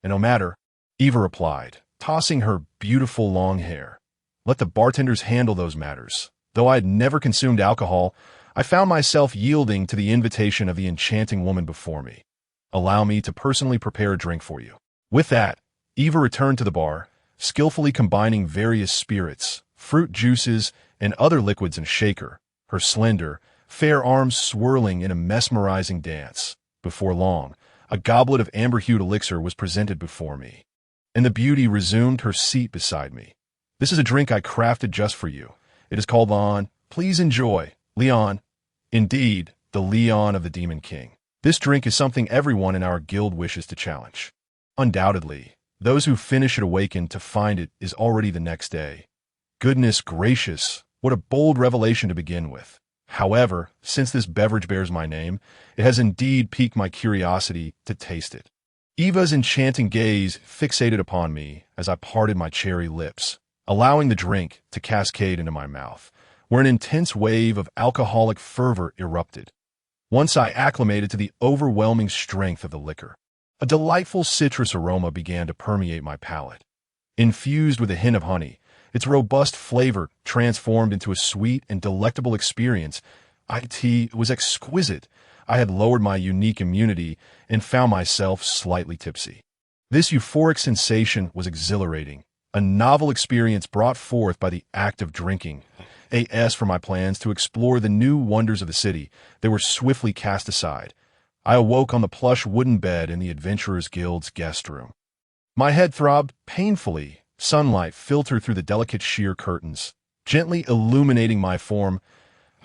And no matter, Eva replied, tossing her beautiful long hair. Let the bartenders handle those matters. Though I had never consumed alcohol, I found myself yielding to the invitation of the enchanting woman before me. Allow me to personally prepare a drink for you. With that, Eva returned to the bar, skillfully combining various spirits, fruit juices, and other liquids in a shaker, her slender, fair arms swirling in a mesmerizing dance. Before long, a goblet of amber-hued elixir was presented before me, and the beauty resumed her seat beside me. This is a drink I crafted just for you. It is called Leon. Please enjoy. Leon. Indeed, the Leon of the Demon King. This drink is something everyone in our guild wishes to challenge. Undoubtedly, those who finish it awaken to find it is already the next day. Goodness gracious, what a bold revelation to begin with. However, since this beverage bears my name, it has indeed piqued my curiosity to taste it. Eva's enchanting gaze fixated upon me as I parted my cherry lips, allowing the drink to cascade into my mouth, where an intense wave of alcoholic fervor erupted. Once I acclimated to the overwhelming strength of the liquor, a delightful citrus aroma began to permeate my palate. Infused with a hint of honey, its robust flavor transformed into a sweet and delectable experience. It was exquisite. I had lowered my unique immunity and found myself slightly tipsy. This euphoric sensation was exhilarating, a novel experience brought forth by the act of drinking. As for my plans to explore the new wonders of the city, they were swiftly cast aside. I awoke on the plush wooden bed in the Adventurers Guild's guest room. My head throbbed painfully. Sunlight filtered through the delicate sheer curtains, gently illuminating my form,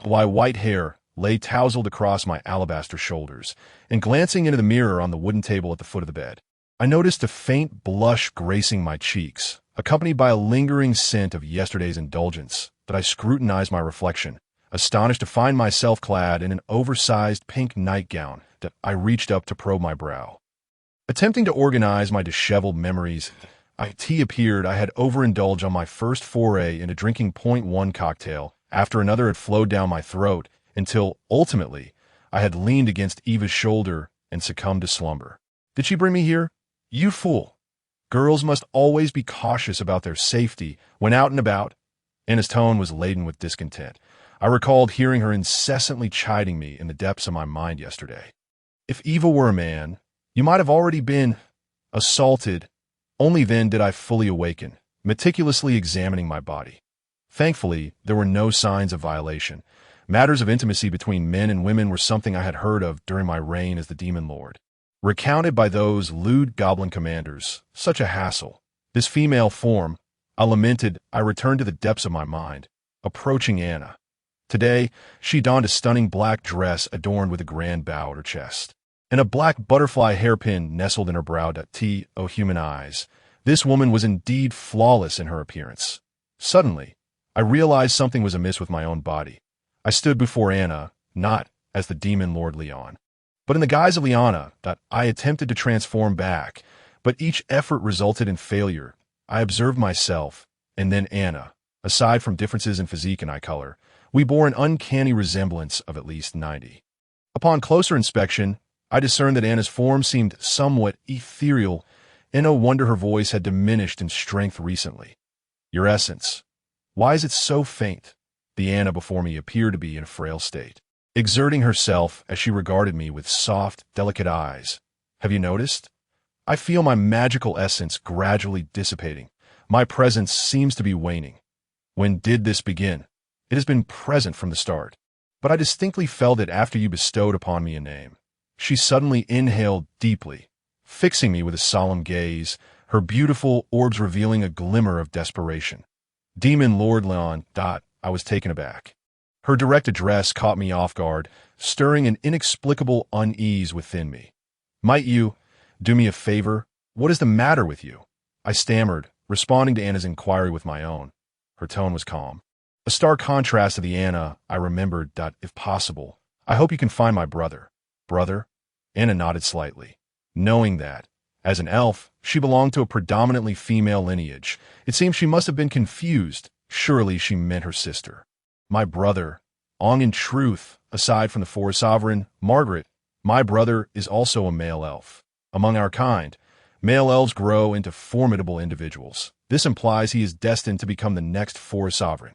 while my white hair lay tousled across my alabaster shoulders. And glancing into the mirror on the wooden table at the foot of the bed, I noticed a faint blush gracing my cheeks, accompanied by a lingering scent of yesterday's indulgence. That I scrutinized my reflection, astonished to find myself clad in an oversized pink nightgown. That I reached up to probe my brow. Attempting to organize my disheveled memories, Tea appeared. I had overindulged on my first foray into drinking .1 cocktail after another had flowed down my throat until, ultimately, I had leaned against Eva's shoulder and succumbed to slumber. Did she bring me here? You fool. Girls must always be cautious about their safety when out and about. Anna's tone was laden with discontent. I recalled hearing her incessantly chiding me in the depths of my mind yesterday. If Eva were a man, you might have already been assaulted. Only then did I fully awaken, meticulously examining my body. Thankfully, there were no signs of violation. Matters of intimacy between men and women were something I had heard of during my reign as the Demon Lord. Recounted by those lewd goblin commanders, such a hassle. This female form, I lamented. I returned to the depths of my mind, approaching Anna. Today, she donned a stunning black dress adorned with a grand bow at her chest, and a black butterfly hairpin nestled in her brow. Oh, human eyes. This woman was indeed flawless in her appearance. Suddenly, I realized something was amiss with my own body. I stood before Anna, not as the Demon Lord Leon, but in the guise of Liana. I attempted to transform back, but each effort resulted in failure. I observed myself, and then Anna. Aside from differences in physique and eye color, we bore an uncanny resemblance of at least 90. Upon closer inspection, I discerned that Anna's form seemed somewhat ethereal, and no wonder her voice had diminished in strength recently. Your essence. Why is it so faint? The Anna before me appeared to be in a frail state, exerting herself as she regarded me with soft, delicate eyes. Have you noticed? I feel my magical essence gradually dissipating. My presence seems to be waning. When did this begin? It has been present from the start, but I distinctly felt it after you bestowed upon me a name. She suddenly inhaled deeply, fixing me with a solemn gaze, her beautiful orbs revealing a glimmer of desperation. Demon Lord Leon. I was taken aback. Her direct address caught me off guard, stirring an inexplicable unease within me. Might you do me a favor? What is the matter with you? I stammered, responding to Anna's inquiry with my own. Her tone was calm. A stark contrast to the Anna I remembered. If possible, I hope you can find my brother. Brother? Anna nodded slightly, knowing that, as an elf, she belonged to a predominantly female lineage. It seemed she must have been confused. Surely she meant her sister. My brother. In truth, aside from the Forest Sovereign, Margaret, my brother is also a male elf. Among our kind, male elves grow into formidable individuals. This implies he is destined to become the next Forest Sovereign.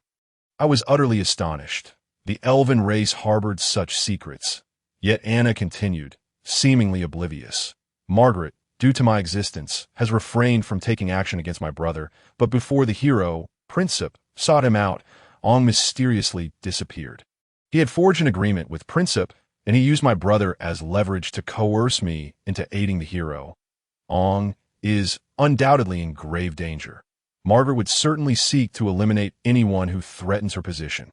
I was utterly astonished. The elven race harbored such secrets. Yet Anna continued, seemingly oblivious. Margaret, due to my existence, has refrained from taking action against my brother, but before the hero, Priestess, sought him out, mysteriously disappeared. He had forged an agreement with Priestess, and he used my brother as leverage to coerce me into aiding the hero. Is undoubtedly in grave danger. Margaret would certainly seek to eliminate anyone who threatens her position.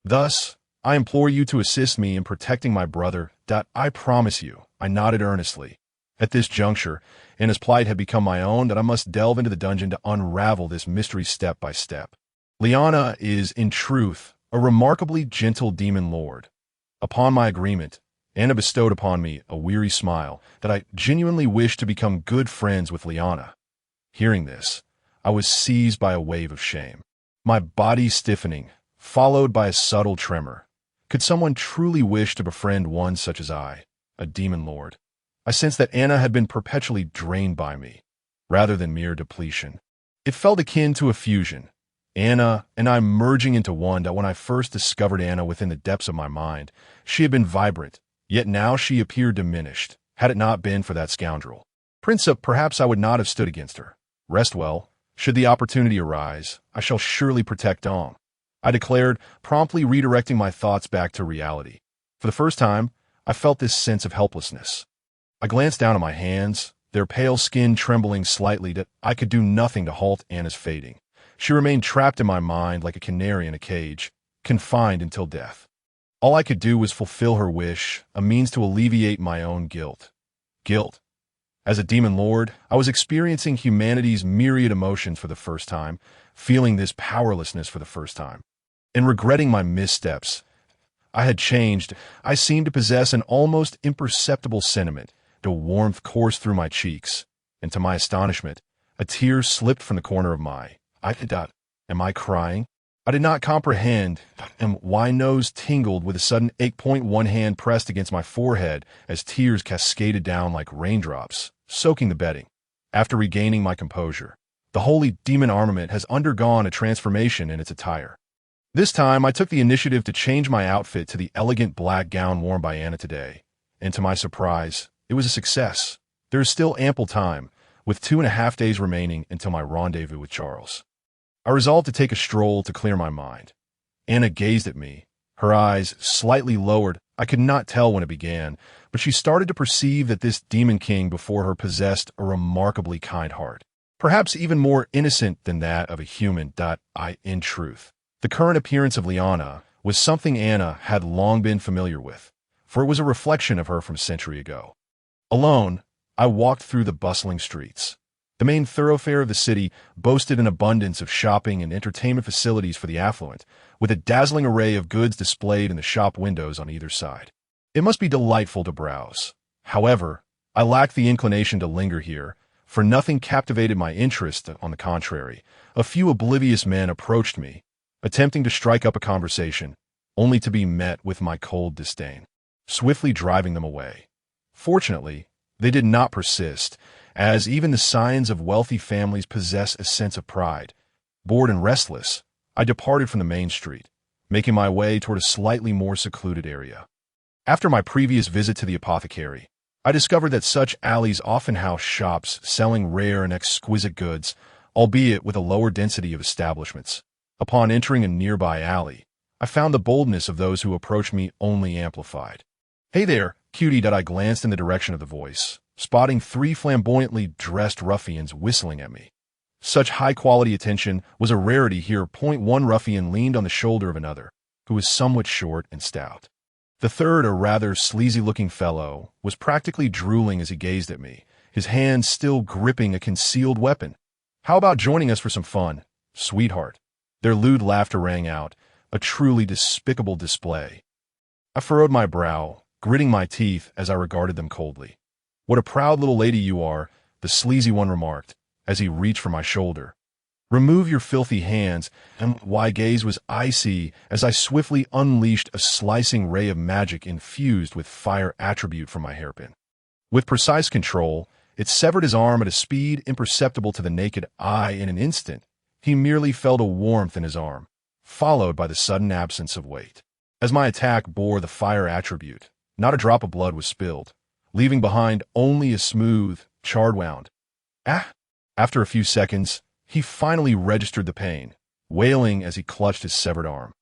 Thus, I implore you to assist me in protecting my brother. I promise you. I nodded earnestly. At this juncture, Anna's plight had become my own, that I must delve into the dungeon to unravel this mystery step by step. Liana is, in truth, a remarkably gentle demon lord. Upon my agreement, Anna bestowed upon me a weary smile that I genuinely wished to become good friends with Liana. Hearing this, I was seized by a wave of shame, my body stiffening, followed by a subtle tremor. Could someone truly wish to befriend one such as I, a demon lord? I sensed that Anna had been perpetually drained by me, rather than mere depletion. It felt akin to a fusion, Anna and I merging into one. That when I first discovered Anna within the depths of my mind, she had been vibrant, yet now she appeared diminished, had it not been for that scoundrel. Princess, perhaps I would not have stood against her. Rest well. Should the opportunity arise, I shall surely protect Ong, I declared, promptly redirecting my thoughts back to reality. For the first time, I felt this sense of helplessness. I glanced down at my hands, their pale skin trembling slightly. That I could do nothing to halt Anna's fading. She remained trapped in my mind like a canary in a cage, confined until death. All I could do was fulfill her wish, a means to alleviate my own guilt. Guilt. As a demon lord, I was experiencing humanity's myriad emotions for the first time, feeling this powerlessness for the first time, and regretting my missteps. I had changed. I seemed to possess an almost imperceptible sentiment. The warmth coursed through my cheeks, and to my astonishment, A tear slipped from the corner of my eye. Am I crying? I did not comprehend, and my nose tingled with a sudden ache. One hand pressed against my forehead as tears cascaded down like raindrops, soaking the bedding. After regaining my composure, the holy demon armament has undergone a transformation in its attire. This time, I took the initiative to change my outfit to the elegant black gown worn by Anna today, and to my surprise, it was a success. There is still ample time, with 2.5 days remaining until my rendezvous with Charles. I resolved to take a stroll to clear my mind. Anna gazed at me, her eyes slightly lowered. I could not tell when it began, but she started to perceive that this demon king before her possessed a remarkably kind heart, perhaps even more innocent than that of a human. In truth, the current appearance of Liana was something Anna had long been familiar with, for it was a reflection of her from a century ago. Alone, I walked through the bustling streets. The main thoroughfare of the city boasted an abundance of shopping and entertainment facilities for the affluent, with a dazzling array of goods displayed in the shop windows on either side. It must be delightful to browse. However, I lacked the inclination to linger here, for nothing captivated my interest. On the contrary, a few oblivious men approached me, attempting to strike up a conversation, only to be met with my cold disdain, swiftly driving them away. Fortunately, they did not persist, as even the scions of wealthy families possess a sense of pride. Bored and restless, I departed from the main street, making my way toward a slightly more secluded area. After my previous visit to the apothecary, I discovered that such alleys often house shops selling rare and exquisite goods, albeit with a lower density of establishments. Upon entering a nearby alley, I found the boldness of those who approached me only amplified. "Hey there, cutie!" I glanced in the direction of the voice, spotting 3 flamboyantly dressed ruffians whistling at me. Such high-quality attention was a rarity here. One ruffian leaned on the shoulder of another, who was somewhat short and stout. The third, a rather sleazy-looking fellow, was practically drooling as he gazed at me, his hand still gripping a concealed weapon. "How about joining us for some fun, sweetheart?" Their lewd laughter rang out, a truly despicable display. I furrowed my brow, gritting my teeth as I regarded them coldly. "What a proud little lady you are," the sleazy one remarked, as he reached for my shoulder. "Remove your filthy hands," and my gaze was icy as I swiftly unleashed a slicing ray of magic infused with fire attribute from my hairpin. With precise control, it severed his arm at a speed imperceptible to the naked eye. In an instant, he merely felt a warmth in his arm, followed by the sudden absence of weight. As my attack bore the fire attribute, not a drop of blood was spilled, leaving behind only a smooth, charred wound. "Ah!" After a few seconds, he finally registered the pain, wailing as he clutched his severed arm.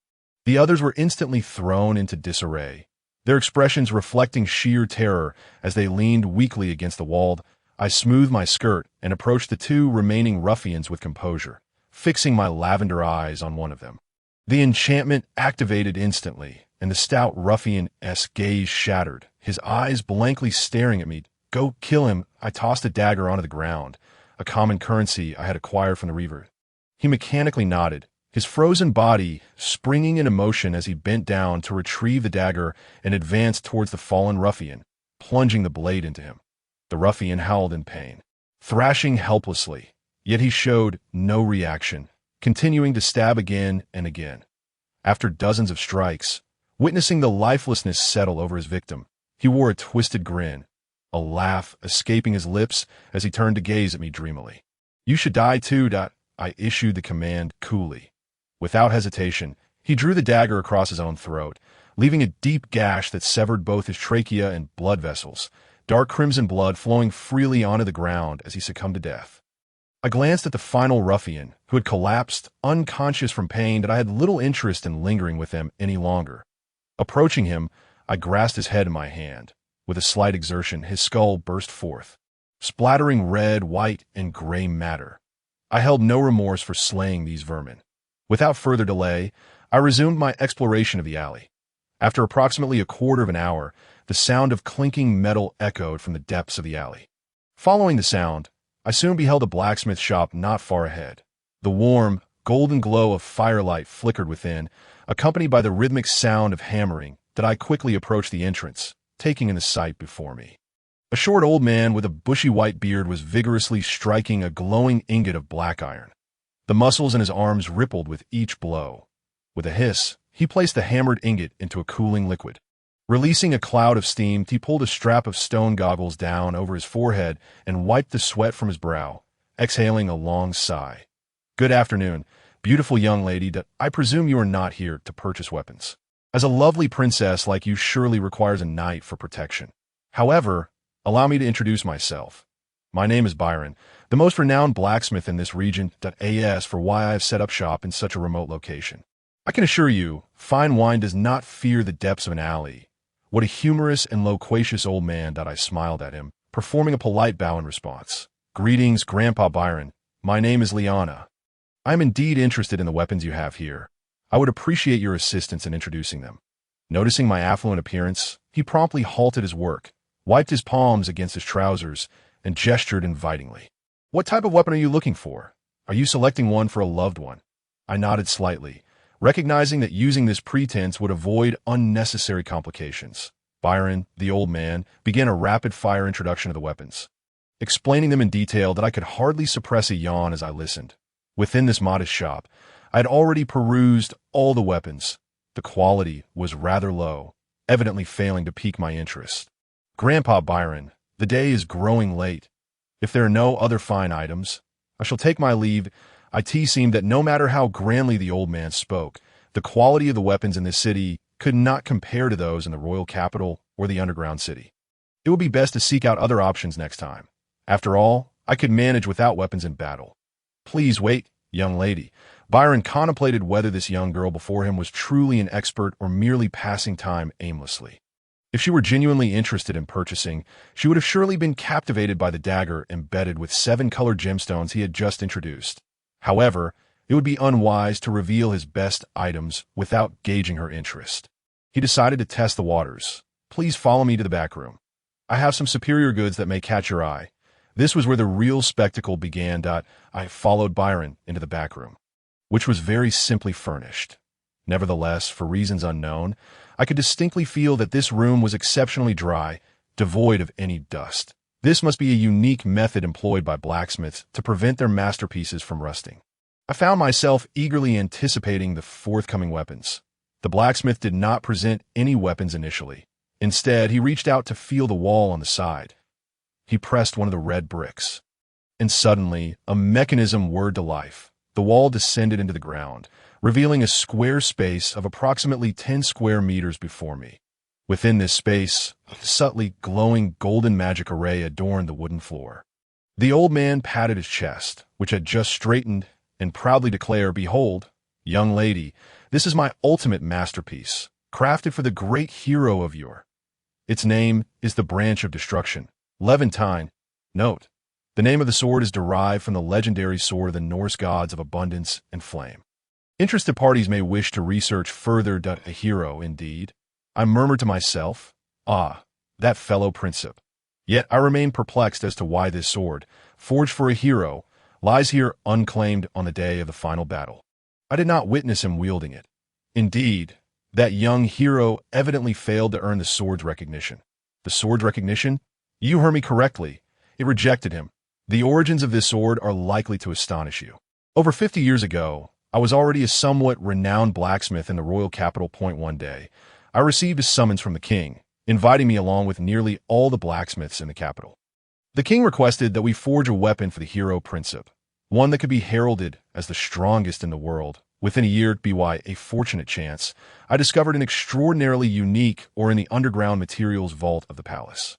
The others were instantly thrown into disarray, their expressions reflecting sheer terror as they leaned weakly against the wall. I smoothed my skirt and approached the 2 remaining ruffians with composure, fixing my lavender eyes on one of them. The enchantment activated instantly, and the stout ruffian's gaze shattered, his eyes blankly staring at me. "Go kill him!" I tossed a dagger onto the ground, a common currency I had acquired from the Reaver. He mechanically nodded, his frozen body springing into motion as he bent down to retrieve the dagger and advanced towards the fallen ruffian, plunging the blade into him. The ruffian howled in pain, thrashing helplessly, yet he showed no reaction, continuing to stab again and again. After dozens of strikes, witnessing the lifelessness settle over his victim, he wore a twisted grin, a laugh escaping his lips as he turned to gaze at me dreamily. "You should die too." I issued the command coolly. Without hesitation, he drew the dagger across his own throat, leaving a deep gash that severed both his trachea and blood vessels, dark crimson blood flowing freely onto the ground as he succumbed to death. I glanced at the final ruffian, who had collapsed, unconscious from pain, that I had little interest in lingering with him any longer. Approaching him, I grasped his head in my hand. With a slight exertion, his skull burst forth, splattering red, white, and gray matter. I held no remorse for slaying these vermin. Without further delay, I resumed my exploration of the alley. After approximately a quarter of an hour, the sound of clinking metal echoed from the depths of the alley. Following the sound, I soon beheld a blacksmith shop not far ahead. The warm, golden glow of firelight flickered within, accompanied by the rhythmic sound of hammering, that I quickly approached the entrance, taking in the sight before me. A short old man with a bushy white beard was vigorously striking a glowing ingot of black iron. The muscles in his arms rippled with each blow. With a hiss, he placed the hammered ingot into a cooling liquid. Releasing a cloud of steam, he pulled a strap of stone goggles down over his forehead and wiped the sweat from his brow, exhaling a long sigh. "Good afternoon, beautiful young lady. I presume you are not here to purchase weapons, as a lovely princess like you surely requires a knight for protection. However, allow me to introduce myself. My name is Byron, the most renowned blacksmith in this region. As for why I have set up shop in such a remote location. I can assure you, fine wine does not fear the depths of an alley." What a humorous and loquacious old man. I smiled at him, performing a polite bow in response. "Greetings, Grandpa Byron. My name is Liana. I am indeed interested in the weapons you have here. I would appreciate your assistance in introducing them." Noticing my affluent appearance, he promptly halted his work, wiped his palms against his trousers, and gestured invitingly. "What type of weapon are you looking for? Are you selecting one for a loved one?" I nodded slightly, recognizing that using this pretense would avoid unnecessary complications. Byron, the old man, began a rapid-fire introduction of the weapons, explaining them in detail that I could hardly suppress a yawn as I listened. Within this modest shop, I had already perused all the weapons. The quality was rather low, evidently failing to pique my interest. "Grandpa Byron, the day is growing late. If there are no other fine items, I shall take my leave." It seemed that no matter how grandly the old man spoke, the quality of the weapons in this city could not compare to those in the royal capital or the underground city. It would be best to seek out other options next time. After all, I could manage without weapons in battle. "Please wait, young lady." Byron contemplated whether this young girl before him was truly an expert or merely passing time aimlessly. If she were genuinely interested in purchasing, she would have surely been captivated by the dagger embedded with 7 colored gemstones he had just introduced. However, it would be unwise to reveal his best items without gauging her interest. He decided to test the waters. "Please follow me to the back room. I have some superior goods that may catch your eye." This was where the real spectacle began. I followed Byron into the back room, which was very simply furnished. Nevertheless, for reasons unknown, I could distinctly feel that this room was exceptionally dry, devoid of any dust. This must be a unique method employed by blacksmiths to prevent their masterpieces from rusting. I found myself eagerly anticipating the forthcoming weapons. The blacksmith did not present any weapons initially. Instead, he reached out to feel the wall on the side. He pressed one of the red bricks, and suddenly, a mechanism whirred to life. The wall descended into the ground, revealing a square space of approximately 10 square meters before me. Within this space, a subtly glowing golden magic array adorned the wooden floor. The old man patted his chest, which had just straightened, and proudly declared, "Behold, young lady, this is my ultimate masterpiece, crafted for the great hero of yore. Its name is the Branch of Destruction, Levantine." Note: the name of the sword is derived from the legendary sword of the Norse gods of abundance and flame. Interested parties may wish to research further. A hero, indeed. I murmured to myself, "Ah, that fellow Princip." Yet I remain perplexed as to why this sword, forged for a hero, lies here unclaimed on the day of the final battle. I did not witness him wielding it. Indeed, that young hero evidently failed to earn the sword's recognition. The sword's recognition? You heard me correctly. It rejected him. The origins of this sword are likely to astonish you. Over 50 years ago, I was already a somewhat renowned blacksmith in the royal capital. One day, I received a summons from the king, inviting me along with nearly all the blacksmiths in the capital. The king requested that we forge a weapon for the hero Princip, one that could be heralded as the strongest in the world. Within a year, by a fortunate chance, I discovered an extraordinarily unique or in the underground materials vault of the palace.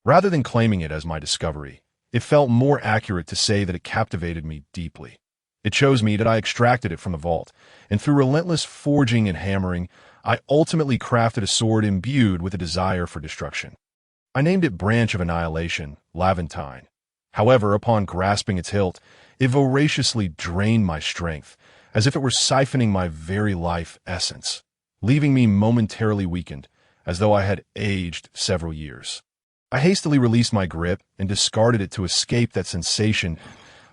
Rather than claiming it as my discovery, it felt more accurate to say that it captivated me deeply. It chose me that I extracted it from the vault, and through relentless forging and hammering, I ultimately crafted a sword imbued with a desire for destruction. I named it Branch of Annihilation, Levantine. However, upon grasping its hilt, it voraciously drained my strength, as if it were siphoning my very life essence, leaving me momentarily weakened, as though I had aged several years. I hastily released my grip and discarded it to escape that sensation.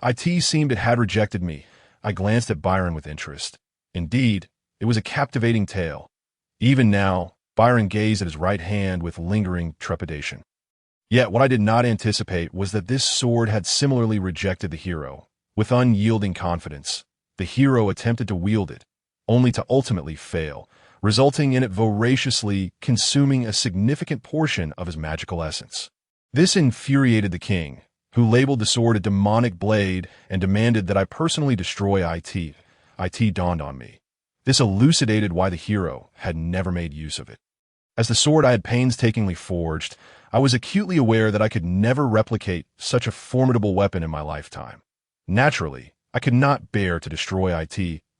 It seemed it had rejected me. I glanced at Byron with interest. Indeed, it was a captivating tale. Even now, Byron gazed at his right hand with lingering trepidation. Yet what I did not anticipate was that this sword had similarly rejected the hero. With unyielding confidence, the hero attempted to wield it, only to ultimately fail, resulting in it voraciously consuming a significant portion of his magical essence. This infuriated the king, who labeled the sword a demonic blade and demanded that I personally destroy it. It dawned on me. This elucidated why the hero had never made use of it. As the sword I had painstakingly forged, I was acutely aware that I could never replicate such a formidable weapon in my lifetime. Naturally, I could not bear to destroy it.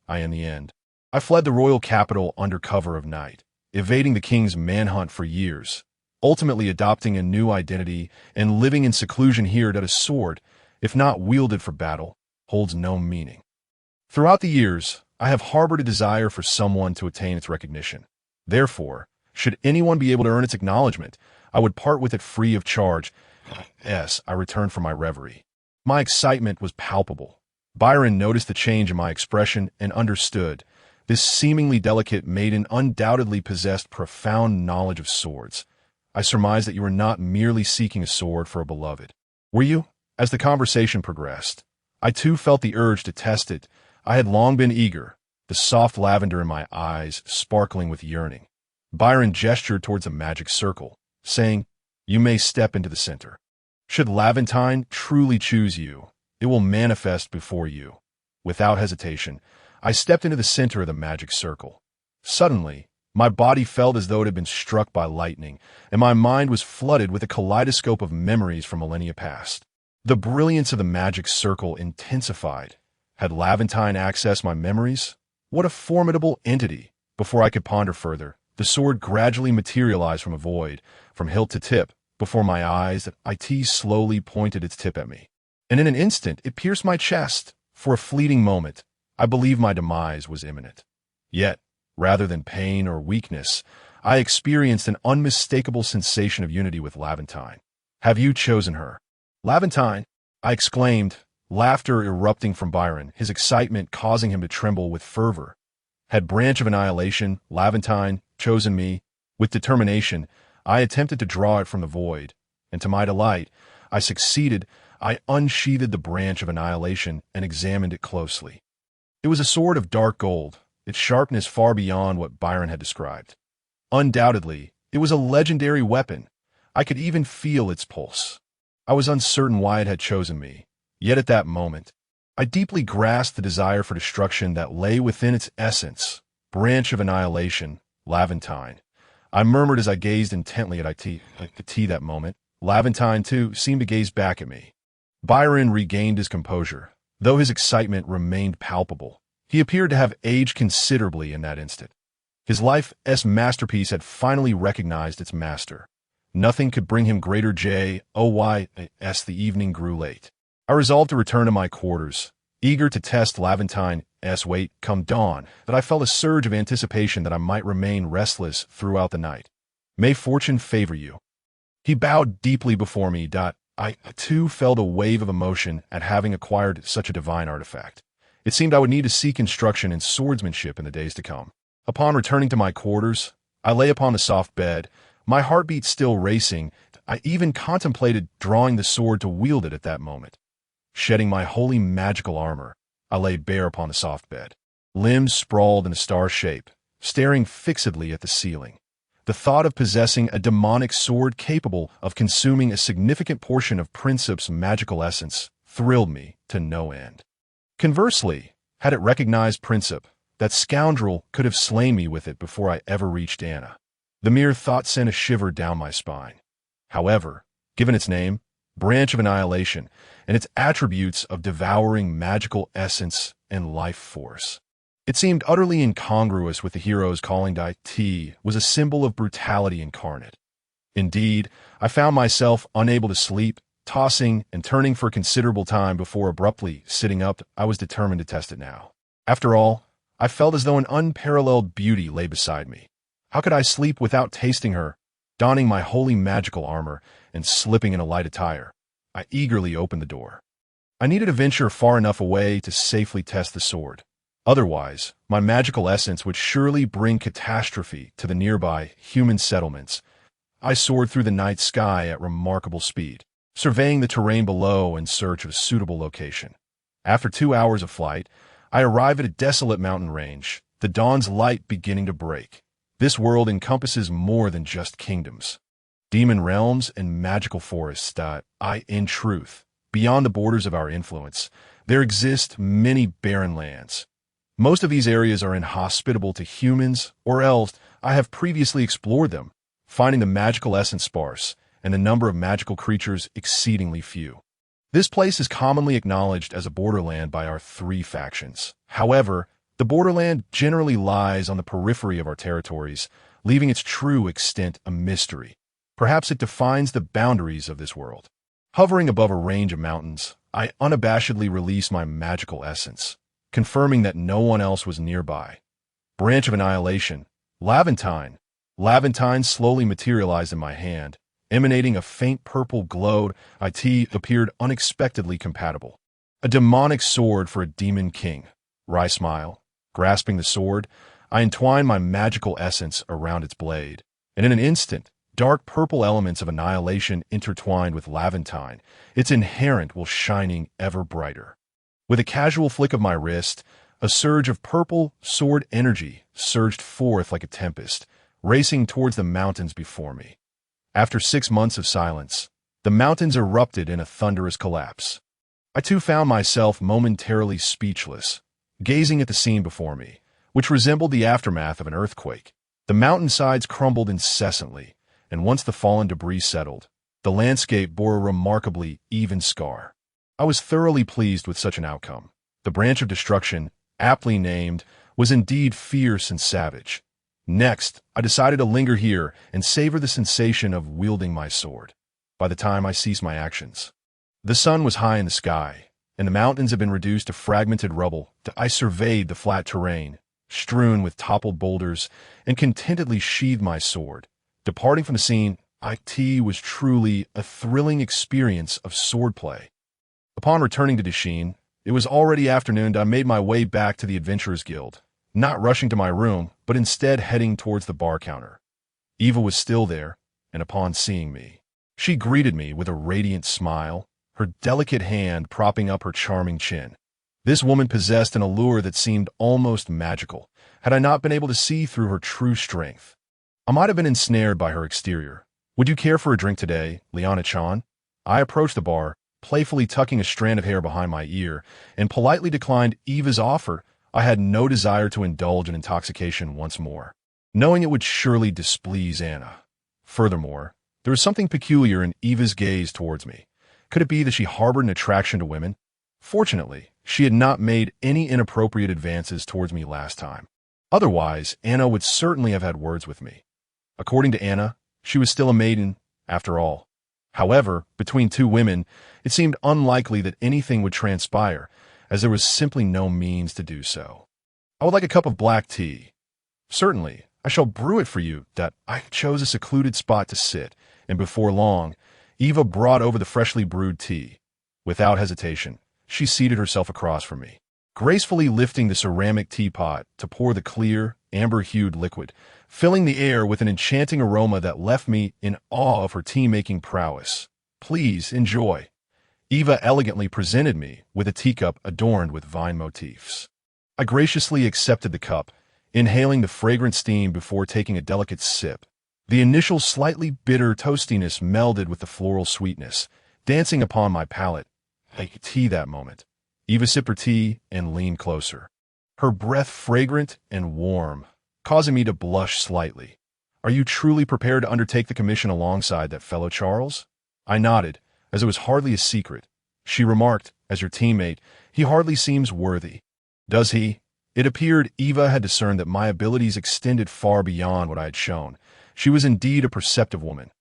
In the end, I fled the royal capital under cover of night, evading the king's manhunt for years, ultimately adopting a new identity and living in seclusion here that a sword, if not wielded for battle, holds no meaning. Throughout the years, I have harbored a desire for someone to attain its recognition. Therefore, should anyone be able to earn its acknowledgement, I would part with it free of charge. I returned from my reverie. My excitement was palpable. Byron noticed the change in my expression and understood. This seemingly delicate maiden undoubtedly possessed profound knowledge of swords. I surmised that you were not merely seeking a sword for a beloved. Were you? As the conversation progressed, I too felt the urge to test it. I had long been eager, the soft lavender in my eyes sparkling with yearning. Byron gestured towards a magic circle, saying, "You may step into the center. Should Laventine truly choose you, it will manifest before you." Without hesitation, I stepped into the center of the magic circle. Suddenly, my body felt as though it had been struck by lightning, and my mind was flooded with a kaleidoscope of memories from millennia past. The brilliance of the magic circle intensified. Had Laventine accessed my memories? What a formidable entity! Before I could ponder further, the sword gradually materialized from a void, from hilt to tip. Before my eyes, it slowly pointed its tip at me. And in an instant, it pierced my chest. For a fleeting moment, I believed my demise was imminent. Yet, rather than pain or weakness, I experienced an unmistakable sensation of unity with Laventine. "Have you chosen her?" "Laventine!" I exclaimed, laughter erupting from Byron, his excitement causing him to tremble with fervor. Had Branch of Annihilation, Laventine, chosen me? With determination, I attempted to draw it from the void, and to my delight, I succeeded. I unsheathed the Branch of Annihilation and examined it closely. It was a sword of dark gold, its sharpness far beyond what Byron had described. Undoubtedly, it was a legendary weapon. I could even feel its pulse. I was uncertain why it had chosen me, yet at that moment, I deeply grasped the desire for destruction that lay within its essence. "Branch of Annihilation, Laventine." I murmured as I gazed intently at it. That moment, Laventine, too, seemed to gaze back at me. Byron regained his composure, though his excitement remained palpable. He appeared to have aged considerably in that instant. His life's masterpiece had finally recognized its master. Nothing could bring him greater joy. As the evening grew late, I resolved to return to my quarters, eager to test Laventine's weight. Come dawn, that I felt a surge of anticipation that I might remain restless throughout the night. "May fortune favor you." He bowed deeply before me. I, too, felt a wave of emotion at having acquired such a divine artifact. It seemed I would need to seek instruction in swordsmanship in the days to come. Upon returning to my quarters, I lay upon the soft bed, my heartbeat still racing. I even contemplated drawing the sword to wield it at that moment. Shedding my wholly magical armor, I lay bare upon the soft bed, limbs sprawled in a star shape, staring fixedly at the ceiling. The thought of possessing a demonic sword capable of consuming a significant portion of Princess's magical essence thrilled me to no end. Conversely, had it recognized Princess, that scoundrel could have slain me with it before I ever reached Anna. The mere thought sent a shiver down my spine. However, given its name, Branch of Annihilation, and its attributes of devouring magical essence and life force, it seemed utterly incongruous with the hero's calling. It was a symbol of brutality incarnate. Indeed, I found myself unable to sleep, tossing and turning for a considerable time before abruptly sitting up. I was determined to test it now. After all, I felt as though an unparalleled beauty lay beside me. How could I sleep without tasting her? Donning my wholly magical armor and slipping in a light attire, I eagerly opened the door. I needed to venture far enough away to safely test the sword. Otherwise, my magical essence would surely bring catastrophe to the nearby human settlements. I soared through the night sky at remarkable speed, surveying the terrain below in search of a suitable location. After 2 hours of flight, I arrive at a desolate mountain range, the dawn's light beginning to break. This world encompasses more than just kingdoms, demon realms, and magical forests that, in truth, beyond the borders of our influence, there exist many barren lands. Most of these areas are inhospitable to humans, or else I have previously explored them, finding the magical essence sparse and the number of magical creatures exceedingly few. This place is commonly acknowledged as a borderland by our three factions. However, the borderland generally lies on the periphery of our territories, leaving its true extent a mystery. Perhaps it defines the boundaries of this world. Hovering above a range of mountains, I unabashedly release my magical essence, confirming that no one else was nearby. Branch of Annihilation, Laventine. Laventine slowly materialized in my hand, emanating a faint purple glow. It appeared unexpectedly compatible. A demonic sword for a demon king. Wry smile. Grasping the sword, I entwined my magical essence around its blade, and in an instant, dark purple elements of annihilation intertwined with Laventine, its inherent while shining ever brighter. With a casual flick of my wrist, a surge of purple sword energy surged forth like a tempest, racing towards the mountains before me. After 6 months of silence, the mountains erupted in a thunderous collapse. I too found myself momentarily speechless, gazing at the scene before me, which resembled the aftermath of an earthquake. The mountainsides crumbled incessantly, and once the fallen debris settled, the landscape bore a remarkably even scar. I was thoroughly pleased with such an outcome. The branch of destruction, aptly named, was indeed fierce and savage. Next, I decided to linger here and savor the sensation of wielding my sword. By the time I ceased my actions, the sun was high in the sky, and the mountains had been reduced to fragmented rubble. I surveyed the flat terrain, strewn with toppled boulders, and contentedly sheathed my sword. Departing from the scene, it was truly a thrilling experience of swordplay. Upon returning to Deshin, it was already afternoon, and I made my way back to the Adventurers Guild, not rushing to my room, but instead heading towards the bar counter. Eva was still there, and upon seeing me, she greeted me with a radiant smile, her delicate hand propping up her charming chin. This woman possessed an allure that seemed almost magical, had I not been able to see through her true strength. I might have been ensnared by her exterior. "Would you care for a drink today, Liana-chan?" I approached the bar, playfully tucking a strand of hair behind my ear, and politely declined Eva's offer. I had no desire to indulge in intoxication once more, knowing it would surely displease Anna. Furthermore, there was something peculiar in Eva's gaze towards me. Could it be that she harbored an attraction to women? Fortunately, she had not made any inappropriate advances towards me last time. Otherwise, Anna would certainly have had words with me. According to Anna, she was still a maiden, after all. However, between two women, it seemed unlikely that anything would transpire, as there was simply no means to do so. "I would like a cup of black tea." "Certainly, I shall brew it for you." I chose a secluded spot to sit, and before long, Eva brought over the freshly brewed tea. Without hesitation, she seated herself across from me, gracefully lifting the ceramic teapot to pour the clear, amber-hued liquid, filling the air with an enchanting aroma that left me in awe of her tea-making prowess. "Please, enjoy." Eva elegantly presented me with a teacup adorned with vine motifs. I graciously accepted the cup, inhaling the fragrant steam before taking a delicate sip. The initial slightly bitter toastiness melded with the floral sweetness, dancing upon my palate. I could tea that moment. Eva sipped her tea and leaned closer, her breath fragrant and warm, causing me to blush slightly. "Are you truly prepared to undertake the commission alongside that fellow Charles?" I nodded, as it was hardly a secret. She remarked, "As your teammate, he hardly seems worthy." "Does he?" It appeared Eva had discerned that my abilities extended far beyond what I had shown. She was indeed a perceptive woman.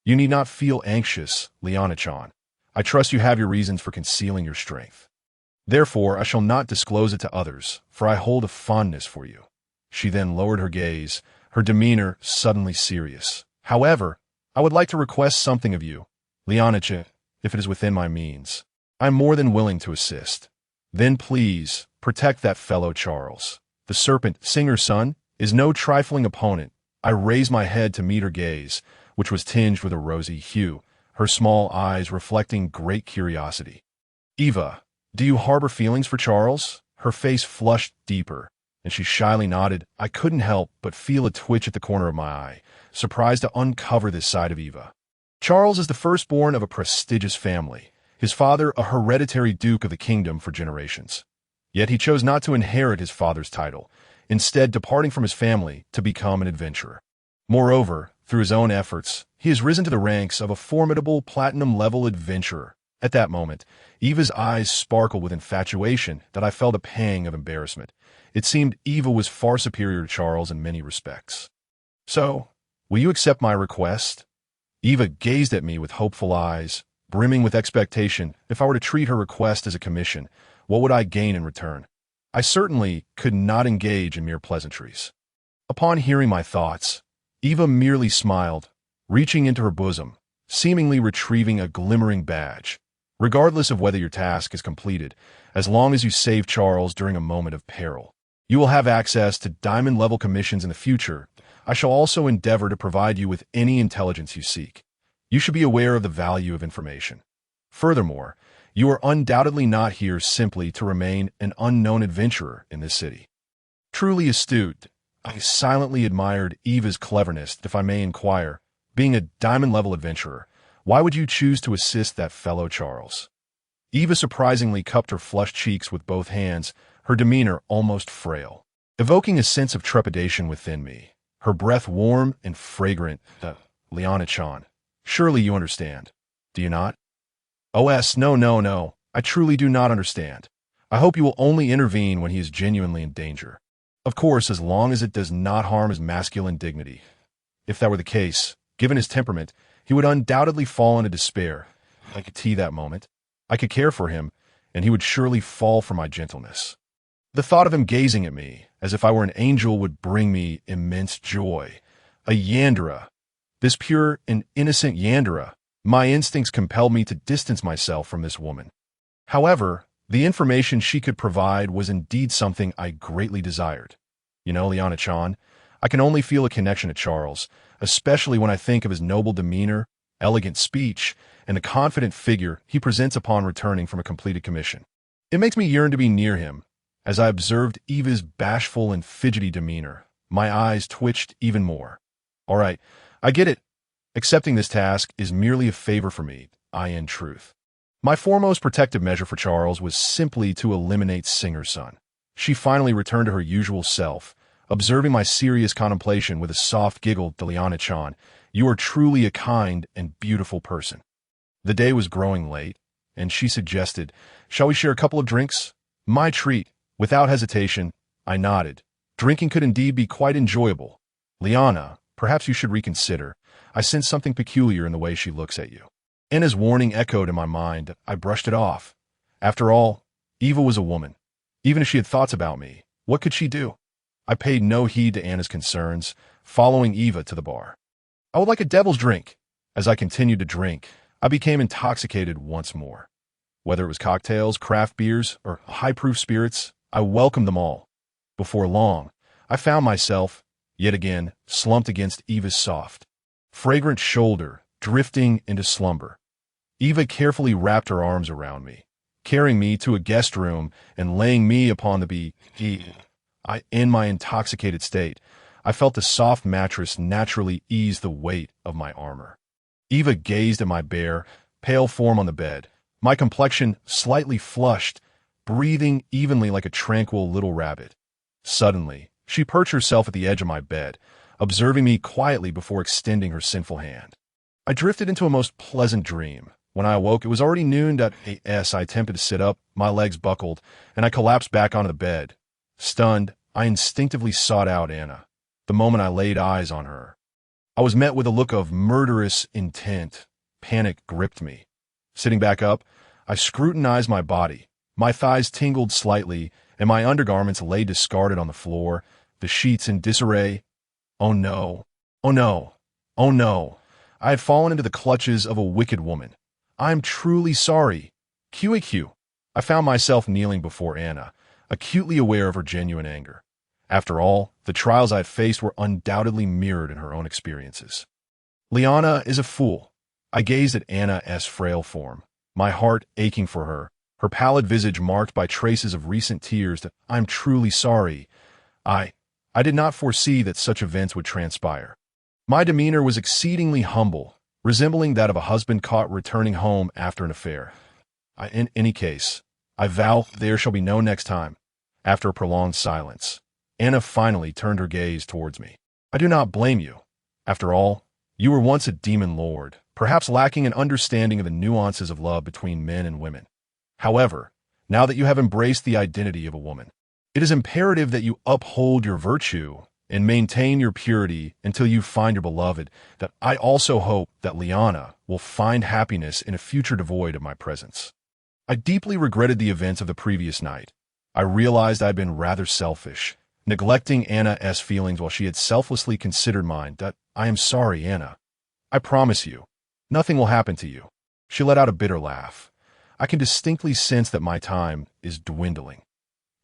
"You need not feel anxious, Liana-chan. I trust you have your reasons for concealing your strength. Therefore, I shall not disclose it to others, for I hold a fondness for you." She then lowered her gaze, her demeanor suddenly serious. "However, I would like to request something of you, Liana-chan, if it is within my means. I am more than willing to assist. Then please, protect that fellow Charles. The serpent, Singer's son, is no trifling opponent, I raised my head to meet her gaze, which was tinged with a rosy hue, her small eyes reflecting great curiosity. "Eva, do you harbor feelings for Charles?" Her face flushed deeper, and she shyly nodded. I couldn't help but feel a twitch at the corner of my eye, surprised to uncover this side of Eva. Charles is the firstborn of a prestigious family, his father a hereditary duke of the kingdom for generations. Yet he chose not to inherit his father's title, instead departing from his family to become an adventurer. Moreover, through his own efforts, he has risen to the ranks of a formidable platinum-level adventurer. At that moment, Eva's eyes sparkled with infatuation that I felt a pang of embarrassment. It seemed Eva was far superior to Charles in many respects. "So, will you accept my request?" Eva gazed at me with hopeful eyes, brimming with expectation. If I were to treat her request as a commission, what would I gain in return? I certainly could not engage in mere pleasantries. Upon hearing my thoughts, Eva merely smiled, reaching into her bosom, seemingly retrieving a glimmering badge. "Regardless of whether your task is completed, as long as you save Charles during a moment of peril, you will have access to diamond-level commissions in the future. I shall also endeavor to provide you with any intelligence you seek. You should be aware of the value of information. Furthermore, you are undoubtedly not here simply to remain an unknown adventurer in this city." Truly astute, I silently admired Eva's cleverness. "If I may inquire, being a diamond-level adventurer, why would you choose to assist that fellow Charles?" Eva surprisingly cupped her flushed cheeks with both hands, her demeanor almost frail, evoking a sense of trepidation within me. Her breath warm and fragrant. "Liana-chan, surely you understand, do you not?" "OS, no. I truly do not understand. I hope you will only intervene when he is genuinely in danger. Of course, as long as it does not harm his masculine dignity. If that were the case, given his temperament, he would undoubtedly fall into despair. I could see that moment. I could care for him, and he would surely fall for my gentleness. The thought of him gazing at me, as if I were an angel, would bring me immense joy. A Yandere. This pure and innocent Yandere. My instincts compelled me to distance myself from this woman. However, the information she could provide was indeed something I greatly desired. You know, Liana-chan, I can only feel a connection to Charles, especially when I think of his noble demeanor, elegant speech, and the confident figure he presents upon returning from a completed commission. It makes me yearn to be near him. As I observed Eva's bashful and fidgety demeanor, my eyes twitched even more. "All right, I get it. Accepting this task is merely a favor for me, in truth. My foremost protective measure for Charles was simply to eliminate Singer's son." She finally returned to her usual self, observing my serious contemplation with a soft giggle. "Liana-chan, you are truly a kind and beautiful person." The day was growing late, and she suggested, "Shall we share a couple of drinks?" My treat. Without hesitation, I nodded. Drinking could indeed be quite enjoyable. "Liana, perhaps you should reconsider. I sense something peculiar in the way she looks at you." Anna's warning echoed in my mind. I brushed it off. After all, Eva was a woman. Even if she had thoughts about me, what could she do? I paid no heed to Anna's concerns, following Eva to the bar. "I would like a devil's drink." As I continued to drink, I became intoxicated once more. Whether it was cocktails, craft beers, or high-proof spirits, I welcomed them all. Before long, I found myself, yet again, slumped against Eva's soft, fragrant shoulder, drifting into slumber. Eva carefully wrapped her arms around me, carrying me to a guest room and laying me upon the bed. In my intoxicated state, I felt the soft mattress naturally ease the weight of my armor. Eva gazed at my bare, pale form on the bed, my complexion slightly flushed, breathing evenly like a tranquil little rabbit. Suddenly, she perched herself at the edge of my bed, observing me quietly before extending her sinful hand. I drifted into a most pleasant dream. When I awoke, it was already noon. I attempted to sit up, my legs buckled, and I collapsed back onto the bed. Stunned, I instinctively sought out Anna. The moment I laid eyes on her, I was met with a look of murderous intent. Panic gripped me. Sitting back up, I scrutinized my body. My thighs tingled slightly, and my undergarments lay discarded on the floor, the sheets in disarray. Oh no. Oh no. Oh no. I had fallen into the clutches of a wicked woman. I am truly sorry. QAQ. I found myself kneeling before Anna, acutely aware of her genuine anger. After all, the The trials I had faced were undoubtedly mirrored in her own experiences. Liana is a fool. I gazed at Anna's frail form, my heart aching for her, her pallid visage marked by traces of recent tears. That I'm truly sorry. I did not foresee that such events would transpire. My demeanor was exceedingly humble, resembling that of a husband caught returning home after an affair. In any case, I vow there shall be no next time. After a prolonged silence, Anna finally turned her gaze towards me. I do not blame you. After all, you were once a demon lord, perhaps lacking an understanding of the nuances of love between men and women. However, now that you have embraced the identity of a woman, it is imperative that you uphold your virtue and maintain your purity until you find your beloved. That I also hope that Liana will find happiness in a future devoid of my presence. I deeply regretted the events of the previous night. I realized I had been rather selfish, neglecting Anna's feelings while she had selflessly considered mine. That I am sorry, Anna. I promise you, nothing will happen to you. She let out a bitter laugh. I can distinctly sense that my time is dwindling.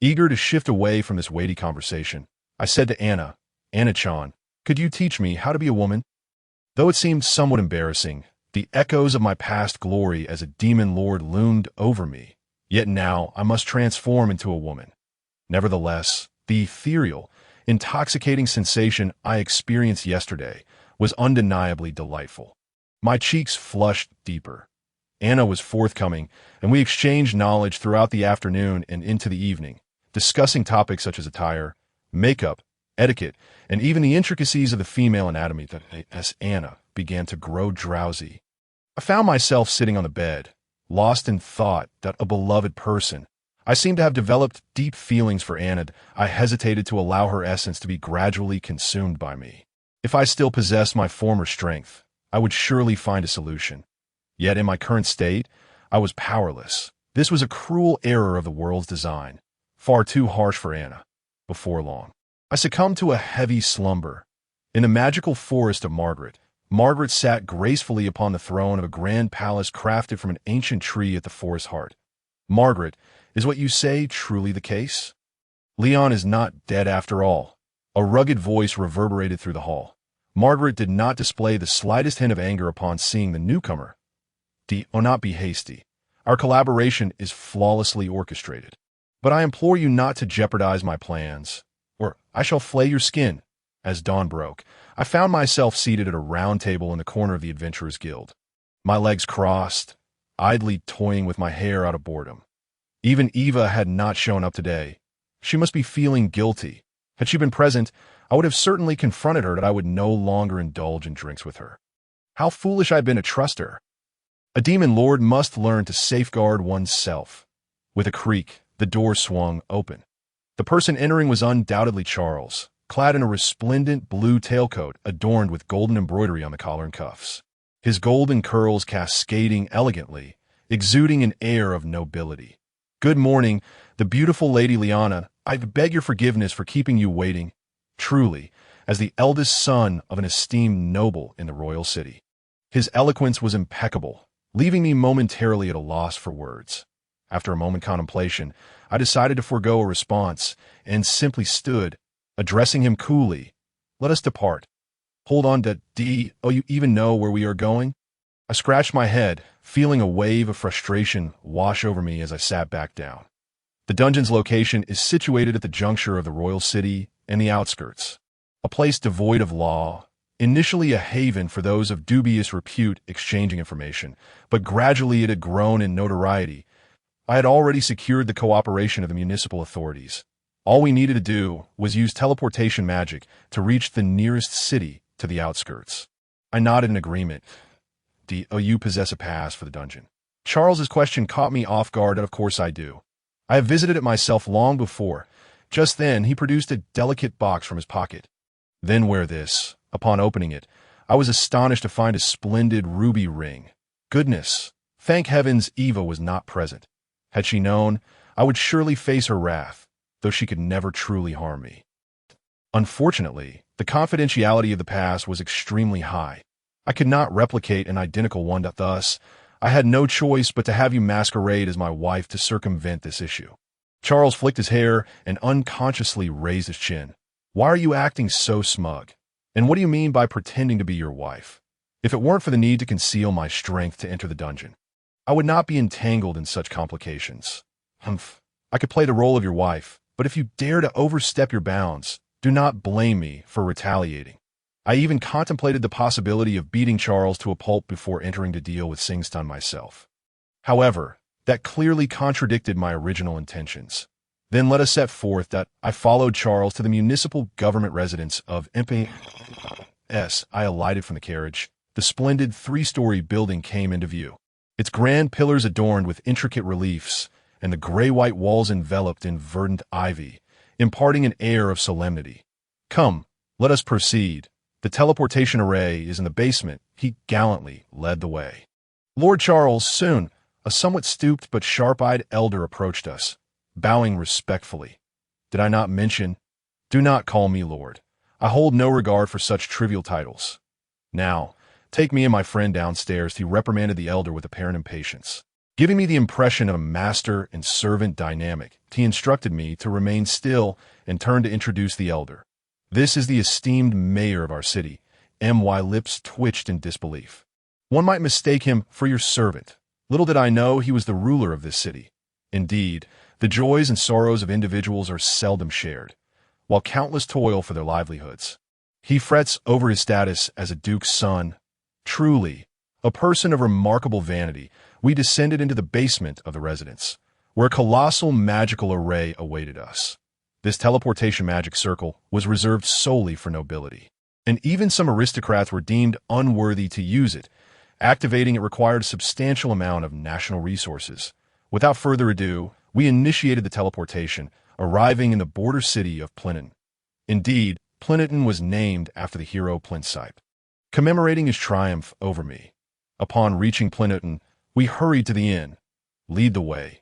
Eager to shift away from this weighty conversation, I said to Anna-chan, could you teach me how to be a woman? Though it seemed somewhat embarrassing, the echoes of my past glory as a demon lord loomed over me. Yet now I must transform into a woman. Nevertheless, the ethereal, intoxicating sensation I experienced yesterday was undeniably delightful. My cheeks flushed deeper. Anna was forthcoming, and we exchanged knowledge throughout the afternoon and into the evening, discussing topics such as attire, makeup, etiquette, and even the intricacies of the female anatomy. That as Anna began to grow drowsy, I found myself sitting on the bed, lost in thought that a beloved person. I seemed to have developed deep feelings for Anna. I hesitated to allow her essence to be gradually consumed by me. If I still possessed my former strength, I would surely find a solution. Yet in my current state, I was powerless. This was a cruel error of the world's design, far too harsh for Anna. Before long, I succumbed to a heavy slumber. In the magical forest of Margaret sat gracefully upon the throne of a grand palace crafted from an ancient tree at the forest's heart. Margaret, is what you say truly the case? Leon is not dead after all. A rugged voice reverberated through the hall. Margaret did not display the slightest hint of anger upon seeing the newcomer. Do not be hasty. Our collaboration is flawlessly orchestrated. But I implore you not to jeopardize my plans, or I shall flay your skin. As dawn broke, I found myself seated at a round table in the corner of the Adventurers Guild, my legs crossed, idly toying with my hair out of boredom. Even Eva had not shown up today. She must be feeling guilty. Had she been present, I would have certainly confronted her that I would no longer indulge in drinks with her. How foolish I had been to trust her. A demon lord must learn to safeguard oneself. With a creak, the door swung open. The person entering was undoubtedly Charles, clad in a resplendent blue tailcoat adorned with golden embroidery on the collar and cuffs. His golden curls cascading elegantly, exuding an air of nobility. Good morning, the beautiful Lady Liana. I beg your forgiveness for keeping you waiting. Truly, as the eldest son of an esteemed noble in the royal city. His eloquence was impeccable, leaving me momentarily at a loss for words. After a moment's contemplation, I decided to forego a response and simply stood, addressing him coolly. Let us depart. Hold on to you even know where we are going? I scratched my head, feeling a wave of frustration wash over me as I sat back down. The dungeon's location is situated at the juncture of the royal city and the outskirts, a place devoid of law, initially a haven for those of dubious repute exchanging information, but gradually it had grown in notoriety. I had already secured the cooperation of the municipal authorities. All we needed to do was use teleportation magic to reach the nearest city to the outskirts. I nodded in agreement. Do you possess a pass for the dungeon? Charles's question caught me off guard, and of course I do. I have visited it myself long before. Just then, he produced a delicate box from his pocket. Then wear this. Upon opening it, I was astonished to find a splendid ruby ring. Goodness! Thank heavens Eva was not present. Had she known, I would surely face her wrath, though she could never truly harm me. Unfortunately, the confidentiality of the pass was extremely high. I could not replicate an identical one, thus, I had no choice but to have you masquerade as my wife to circumvent this issue. Charles flicked his hair and unconsciously raised his chin. Why are you acting so smug? And what do you mean by pretending to be your wife? If it weren't for the need to conceal my strength to enter the dungeon, I would not be entangled in such complications. Humph. I could play the role of your wife, but if you dare to overstep your bounds, do not blame me for retaliating. I even contemplated the possibility of beating Charles to a pulp before entering to deal with Singstun myself. However, that clearly contradicted my original intentions. Then let us set forth that I followed Charles to the municipal government residence of embark. I alighted from the carriage. The splendid three-story building came into view, its grand pillars adorned with intricate reliefs, and the gray-white walls enveloped in verdant ivy, imparting an air of solemnity. Come, let us proceed. The teleportation array is in the basement. He gallantly led the way. Lord Charles, soon, a somewhat stooped but sharp-eyed elder approached us, bowing respectfully. Did I not mention? Do not call me Lord. I hold no regard for such trivial titles. Now, take me and my friend downstairs, he reprimanded the elder with apparent impatience. Giving me the impression of a master and servant dynamic, he instructed me to remain still and turned to introduce the elder. This is the esteemed mayor of our city. My lips twitched in disbelief. One might mistake him for your servant. Little did I know he was the ruler of this city. Indeed, the joys and sorrows of individuals are seldom shared, while countless toil for their livelihoods. He frets over his status as a duke's son. Truly, a person of remarkable vanity, we descended into the basement of the residence, where a colossal magical array awaited us. This teleportation magic circle was reserved solely for nobility, and even some aristocrats were deemed unworthy to use it. Activating it required a substantial amount of national resources. Without further ado, we initiated the teleportation, arriving in the border city of Plinton. Indeed, Plinton was named after the hero Plinsipe, commemorating his triumph over me. Upon reaching Plinton, we hurried to the inn. Lead the way.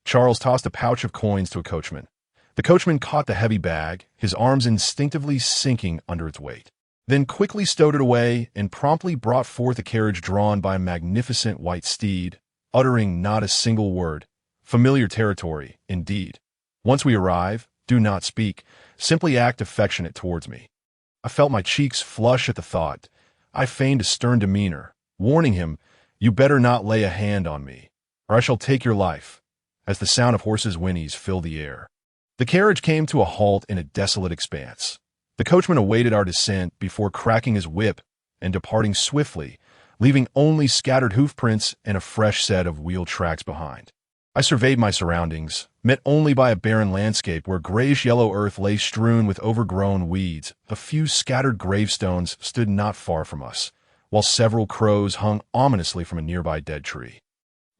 Charles tossed a pouch of coins to a coachman. The coachman caught the heavy bag, his arms instinctively sinking under its weight, then quickly stowed it away and promptly brought forth a carriage drawn by a magnificent white steed, uttering not a single word. Familiar territory, indeed. Once we arrive, do not speak, simply act affectionate towards me. I felt my cheeks flush at the thought. I feigned a stern demeanor, warning him, you better not lay a hand on me, or I shall take your life, as the sound of horses' whinnies filled the air. The carriage came to a halt in a desolate expanse. The coachman awaited our descent before cracking his whip and departing swiftly, leaving only scattered hoofprints and a fresh set of wheel tracks behind. I surveyed my surroundings, met only by a barren landscape where grayish-yellow earth lay strewn with overgrown weeds. A few scattered gravestones stood not far from us, while several crows hung ominously from a nearby dead tree,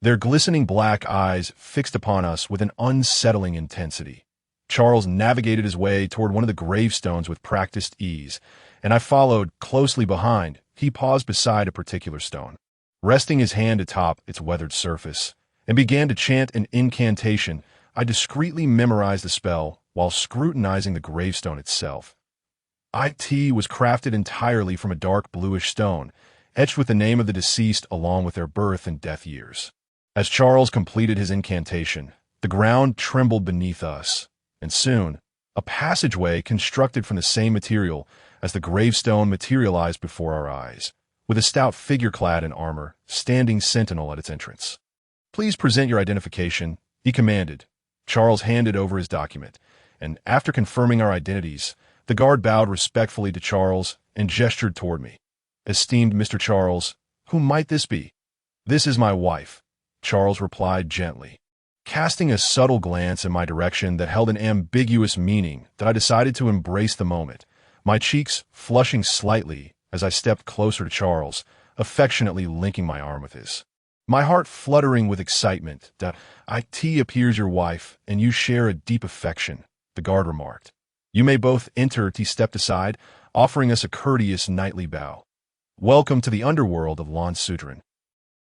their glistening black eyes fixed upon us with an unsettling intensity. Charles navigated his way toward one of the gravestones with practiced ease, and I followed closely behind. He paused beside a particular stone, resting his hand atop its weathered surface, and began to chant an incantation. I discreetly memorized the spell while scrutinizing the gravestone itself. It was crafted entirely from a dark bluish stone, etched with the name of the deceased along with their birth and death years. As Charles completed his incantation, the ground trembled beneath us, and soon, a passageway constructed from the same material as the gravestone materialized before our eyes, with a stout figure clad in armor standing sentinel at its entrance. Please present your identification, he commanded. Charles handed over his document, and after confirming our identities, the guard bowed respectfully to Charles and gestured toward me. Esteemed Mr. Charles, who might this be? This is my wife, Charles replied gently, casting a subtle glance in my direction that held an ambiguous meaning that I decided to embrace the moment, my cheeks flushing slightly as I stepped closer to Charles, affectionately linking my arm with his. My heart fluttering with excitement that it appears your wife and you share a deep affection, the guard remarked. You may both enter. He stepped aside, offering us a courteous knightly bow. Welcome to the underworld of Lon Sudran.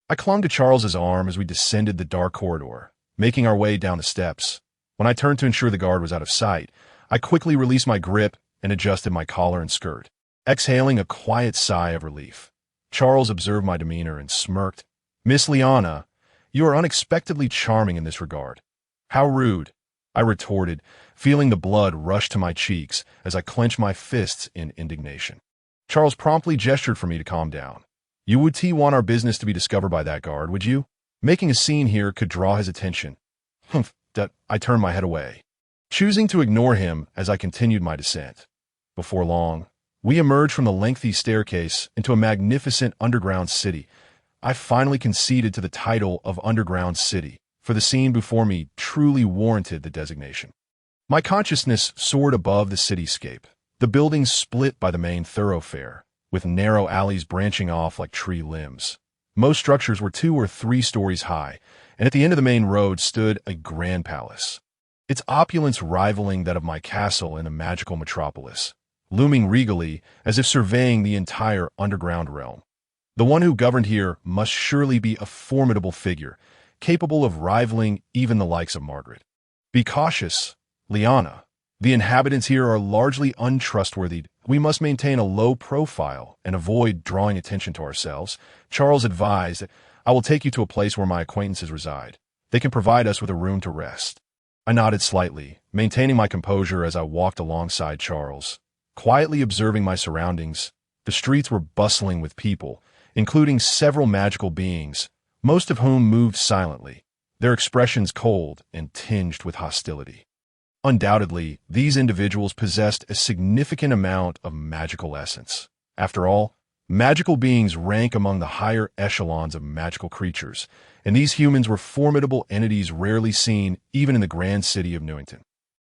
I clung to Charles's arm as we descended the dark corridor, making our way down the steps. When I turned to ensure the guard was out of sight, I quickly released my grip and adjusted my collar and skirt, exhaling a quiet sigh of relief. Charles observed my demeanor and smirked. Miss Liana, you are unexpectedly charming in this regard. How rude. I retorted, feeling the blood rush to my cheeks as I clenched my fists in indignation. Charles promptly gestured for me to calm down. You would want our business to be discovered by that guard, would you? Making a scene here could draw his attention. Humph, I turned my head away, choosing to ignore him as I continued my descent. Before long, we emerged from the lengthy staircase into a magnificent underground city. I finally conceded to the title of Underground City, for the scene before me truly warranted the designation. My consciousness soared above the cityscape, the buildings split by the main thoroughfare, with narrow alleys branching off like tree limbs. Most structures were 2 or 3 stories high, and at the end of the main road stood a grand palace, its opulence rivaling that of my castle in a magical metropolis, looming regally as if surveying the entire underground realm. The one who governed here must surely be a formidable figure, capable of rivaling even the likes of Margaret. Be cautious, Liana. The inhabitants here are largely untrustworthy. We must maintain a low profile and avoid drawing attention to ourselves. Charles advised that I will take you to a place where my acquaintances reside. They can provide us with a room to rest. I nodded slightly, maintaining my composure as I walked alongside Charles, quietly observing my surroundings. The streets were bustling with people, including several magical beings, most of whom moved silently, their expressions cold and tinged with hostility. Undoubtedly, these individuals possessed a significant amount of magical essence. After all, magical beings rank among the higher echelons of magical creatures, and these humans were formidable entities rarely seen even in the grand city of Newington.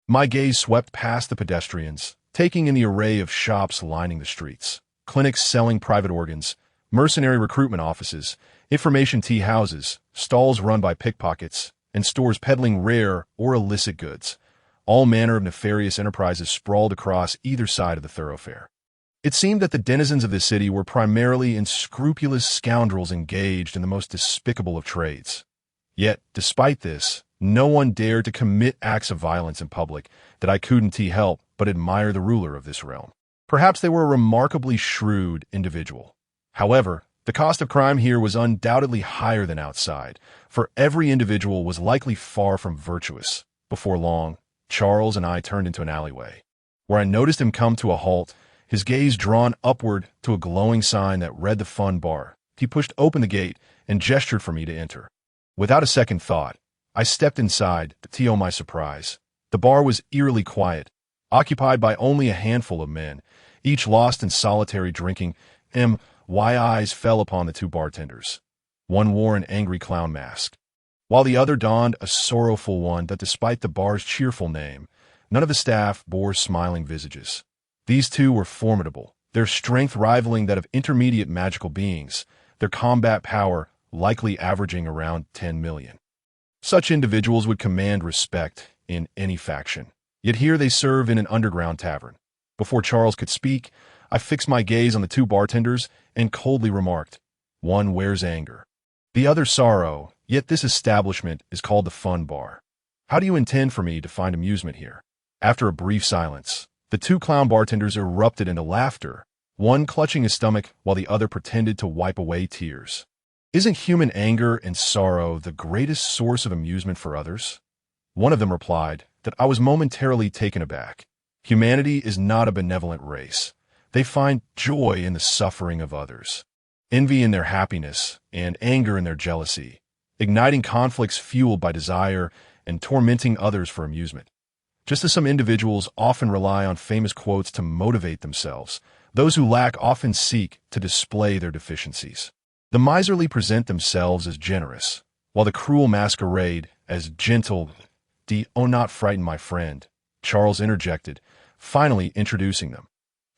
My gaze swept past the pedestrians, taking in the array of shops lining the streets, clinics selling private organs, mercenary recruitment offices, information tea houses, stalls run by pickpockets, and stores peddling rare or illicit goods. All manner of nefarious enterprises sprawled across either side of the thoroughfare. It seemed that the denizens of this city were primarily unscrupulous scoundrels engaged in the most despicable of trades. Yet, despite this, no one dared to commit acts of violence in public that I couldn't help but admire the ruler of this realm. Perhaps they were a remarkably shrewd individual. However, the cost of crime here was undoubtedly higher than outside, for every individual was likely far from virtuous. Before long, Charles and I turned into an alleyway, where I noticed him come to a halt, his gaze drawn upward to a glowing sign that read the Fun Bar. He pushed open the gate and gestured for me to enter. Without a second thought, I stepped inside, to my surprise. The bar was eerily quiet, occupied by only a handful of men, each lost in solitary drinking. My eyes fell upon the 2 bartenders. One wore an angry clown mask, while the other donned a sorrowful one that, despite the bar's cheerful name, none of the staff bore smiling visages. These 2 were formidable, their strength rivaling that of intermediate magical beings, their combat power likely averaging around 10 million. Such individuals would command respect in any faction, yet here they serve in an underground tavern. Before Charles could speak, I fixed my gaze on the 2 bartenders and coldly remarked, "One wears anger, the other sorrow, yet this establishment is called the Fun Bar. How do you intend for me to find amusement here?" After a brief silence, the 2 clown bartenders erupted into laughter, one clutching his stomach while the other pretended to wipe away tears. "Isn't human anger and sorrow the greatest source of amusement for others?" One of them replied that I was momentarily taken aback. Humanity is not a benevolent race. They find joy in the suffering of others, envy in their happiness, and anger in their jealousy, igniting conflicts fueled by desire and tormenting others for amusement. Just as some individuals often rely on famous quotes to motivate themselves, those who lack often seek to display their deficiencies. The miserly present themselves as generous, while the cruel masquerade as gentle. "Oh, not frighten my friend," Charles interjected, finally introducing them.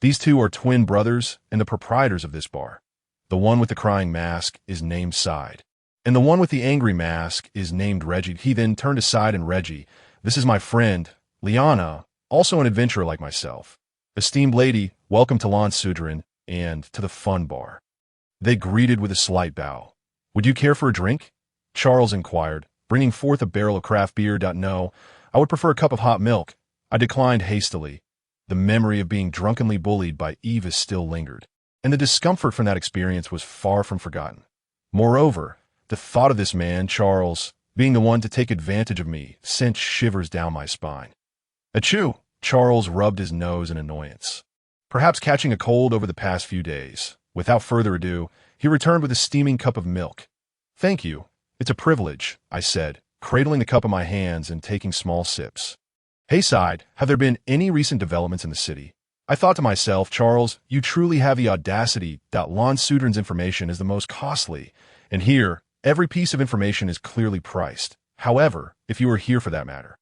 "These 2 are twin brothers and the proprietors of this bar. The one with the crying mask is named Side, and the one with the angry mask is named Reggie." He then turned aside and Reggie, "This is my friend, Liana, also an adventurer like myself. Esteemed lady, welcome to Lon Sudrin and to the Fun Bar." They greeted with a slight bow. "Would you care for a drink?" Charles inquired, bringing forth a barrel of craft beer. "No, I would prefer a cup of hot milk." I declined hastily. The memory of being drunkenly bullied by Eva still lingered, and the discomfort from that experience was far from forgotten. Moreover, the thought of this man, Charles, being the one to take advantage of me sent shivers down my spine. Achoo! Charles rubbed his nose in annoyance, perhaps catching a cold over the past few days. Without further ado, he returned with a steaming cup of milk. Thank you. It's a privilege, I said, cradling the cup in my hands and taking small sips. Hey, sighed, have there been any recent developments in the city? I thought to myself, Charles, you truly have the audacity that Lon Sudrin's information is the most costly, and here, every piece of information is clearly priced. However, if you were here for that matter.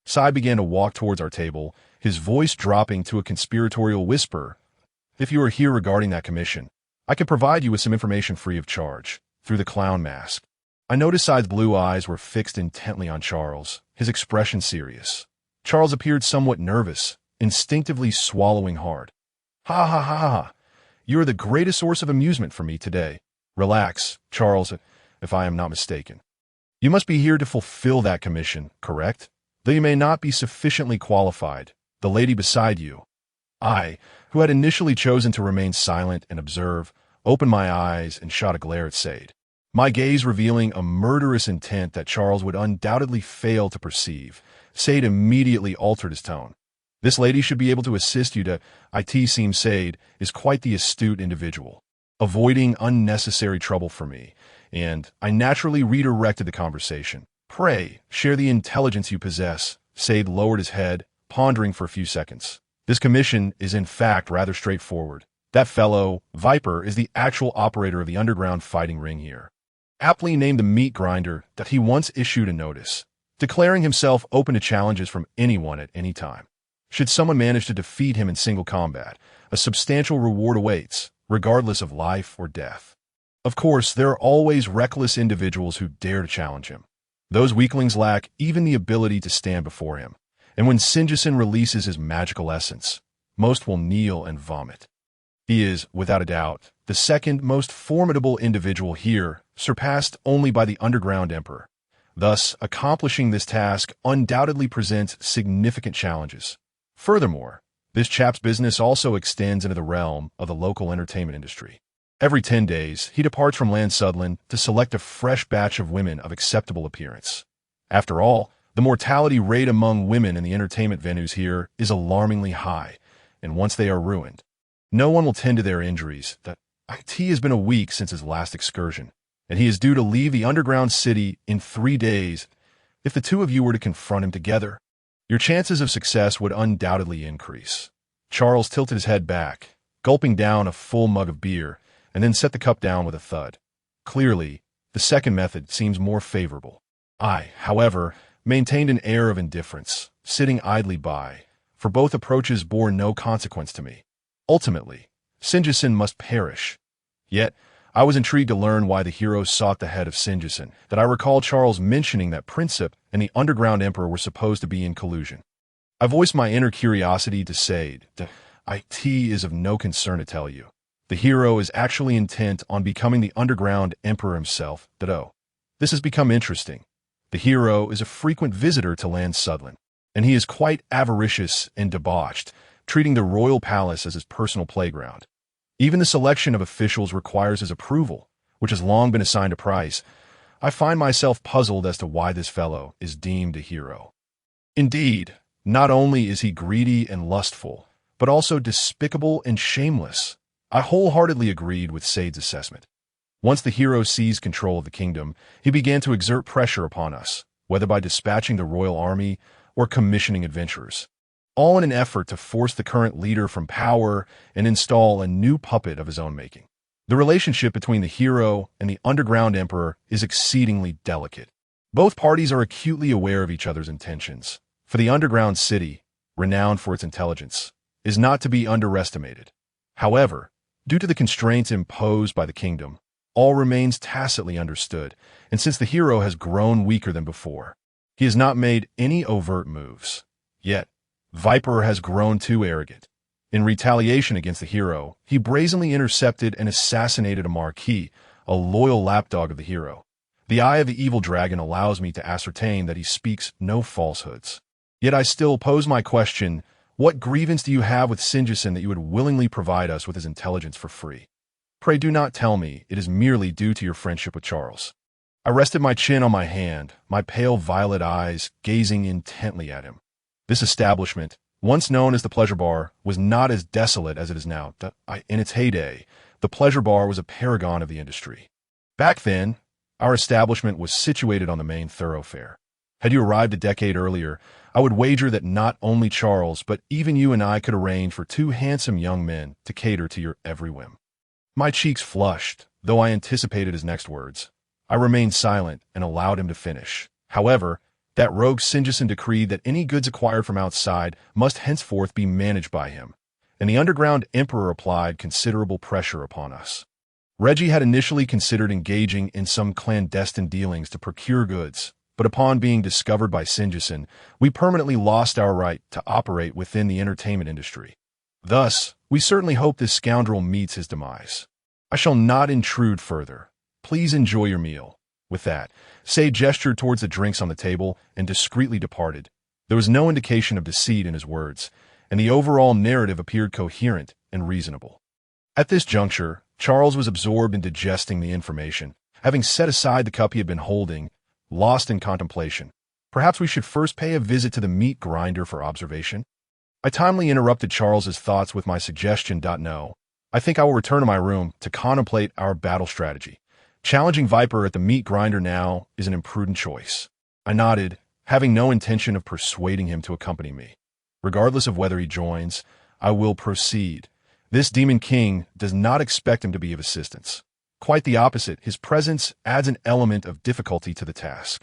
Sai began to walk towards our table, his voice dropping to a conspiratorial whisper. If you are here regarding that commission, I could provide you with some information free of charge, through the clown mask. I noticed Sai's blue eyes were fixed intently on Charles, his expression serious. Charles appeared somewhat nervous, instinctively swallowing hard. Ha ha ha ha. You are the greatest source of amusement for me today. Relax, Charles, if I am not mistaken. You must be here to fulfill that commission, correct? Though you may not be sufficiently qualified, the lady beside you. I, who had initially chosen to remain silent and observe, opened my eyes and shot a glare at Sade, my gaze revealing a murderous intent that Charles would undoubtedly fail to perceive. Sade immediately altered his tone. This lady should be able to assist you to. It seems Sade is quite the astute individual, avoiding unnecessary trouble for me, and I naturally redirected the conversation. Pray, share the intelligence you possess. Sade lowered his head, pondering for a few seconds. This commission is in fact rather straightforward. That fellow, Viper, is the actual operator of the underground fighting ring here. Aptly named the meat grinder, that he once issued a notice, declaring himself open to challenges from anyone at any time. Should someone manage to defeat him in single combat, a substantial reward awaits, regardless of life or death. Of course, there are always reckless individuals who dare to challenge him. Those weaklings lack even the ability to stand before him, and when Sinjison releases his magical essence, most will kneel and vomit. He is, without a doubt, the second most formidable individual here, surpassed only by the Underground Emperor. Thus, accomplishing this task undoubtedly presents significant challenges. Furthermore, this chap's business also extends into the realm of the local entertainment industry. Every 10 days, he departs from Land Sudland to select a fresh batch of women of acceptable appearance. After all, the mortality rate among women in the entertainment venues here is alarmingly high, and once they are ruined, no one will tend to their injuries. It has been a week since his last excursion, and he is due to leave the underground city in 3 days. If the two of you were to confront him together, your chances of success would undoubtedly increase. Charles tilted his head back, gulping down a full mug of beer, and then set the cup down with a thud. Clearly, the second method seems more favorable. I, however, maintained an air of indifference, sitting idly by, for both approaches bore no consequence to me. Ultimately, Sinjison must perish. Yet, I was intrigued to learn why the heroes sought the head of Sinjison, that I recalled Charles mentioning that Princip and the Underground Emperor were supposed to be in collusion. I voiced my inner curiosity to Sade. It is of no concern to tell you. The hero is actually intent on becoming the Underground Emperor himself. This has become interesting. The hero is a frequent visitor to Land Sudland, and he is quite avaricious and debauched, treating the royal palace as his personal playground. Even the selection of officials requires his approval, which has long been assigned a price. I find myself puzzled as to why this fellow is deemed a hero. Indeed, not only is he greedy and lustful, but also despicable and shameless. I wholeheartedly agreed with Sade's assessment. Once the hero seized control of the kingdom, he began to exert pressure upon us, whether by dispatching the royal army or commissioning adventurers, all in an effort to force the current leader from power and install a new puppet of his own making. The relationship between the hero and the Underground Emperor is exceedingly delicate. Both parties are acutely aware of each other's intentions, for the underground city, renowned for its intelligence, is not to be underestimated. However, due to the constraints imposed by the kingdom, all remains tacitly understood, and since the hero has grown weaker than before, he has not made any overt moves. Yet, Viper has grown too arrogant. In retaliation against the hero, he brazenly intercepted and assassinated a marquis, a loyal lapdog of the hero. The eye of the evil dragon allows me to ascertain that he speaks no falsehoods. Yet I still pose my question, what grievance do you have with Sinjison that you would willingly provide us with his intelligence for free? Pray do not tell me it is merely due to your friendship with Charles. I rested my chin on my hand, my pale violet eyes gazing intently at him. This establishment, once known as the Pleasure Bar, was not as desolate as it is now. In its heyday, the Pleasure Bar was a paragon of the industry. Back then, our establishment was situated on the main thoroughfare. Had you arrived a decade earlier, I would wager that not only Charles, but even you and I could arrange for two handsome young men to cater to your every whim. My cheeks flushed, though I anticipated his next words. I remained silent and allowed him to finish. However, that rogue Singeson decreed that any goods acquired from outside must henceforth be managed by him, and the underground emperor applied considerable pressure upon us. Reggie had initially considered engaging in some clandestine dealings to procure goods, but upon being discovered by Singeson, we permanently lost our right to operate within the entertainment industry. Thus, we certainly hope this scoundrel meets his demise. I shall not intrude further. Please enjoy your meal. With that, Say gestured towards the drinks on the table and discreetly departed. There was no indication of deceit in his words, and the overall narrative appeared coherent and reasonable. At this juncture, Charles was absorbed in digesting the information, having set aside the cup he had been holding, lost in contemplation. Perhaps we should first pay a visit to the meat grinder for observation? I timely interrupted Charles's thoughts with my suggestion. No, I think I will return to my room to contemplate our battle strategy. Challenging Viper at the meat grinder now is an imprudent choice. I nodded, having no intention of persuading him to accompany me. Regardless of whether he joins, I will proceed. This Demon King does not expect him to be of assistance. Quite the opposite, his presence adds an element of difficulty to the task.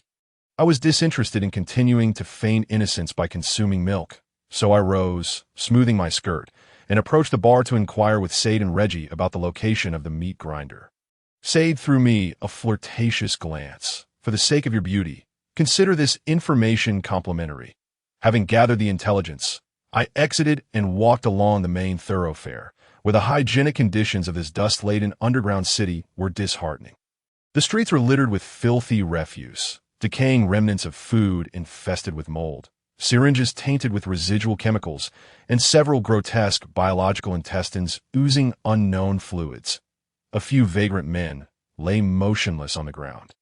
I was disinterested in continuing to feign innocence by consuming milk, so I rose, smoothing my skirt, and approached the bar to inquire with Sade and Reggie about the location of the meat grinder. Sade threw me a flirtatious glance. For the sake of your beauty, consider this information complimentary. Having gathered the intelligence, I exited and walked along the main thoroughfare, where the hygienic conditions of this dust-laden underground city were disheartening. The streets were littered with filthy refuse, decaying remnants of food infested with mold, syringes tainted with residual chemicals, and several grotesque biological intestines oozing unknown fluids. A few vagrant men lay motionless on the ground.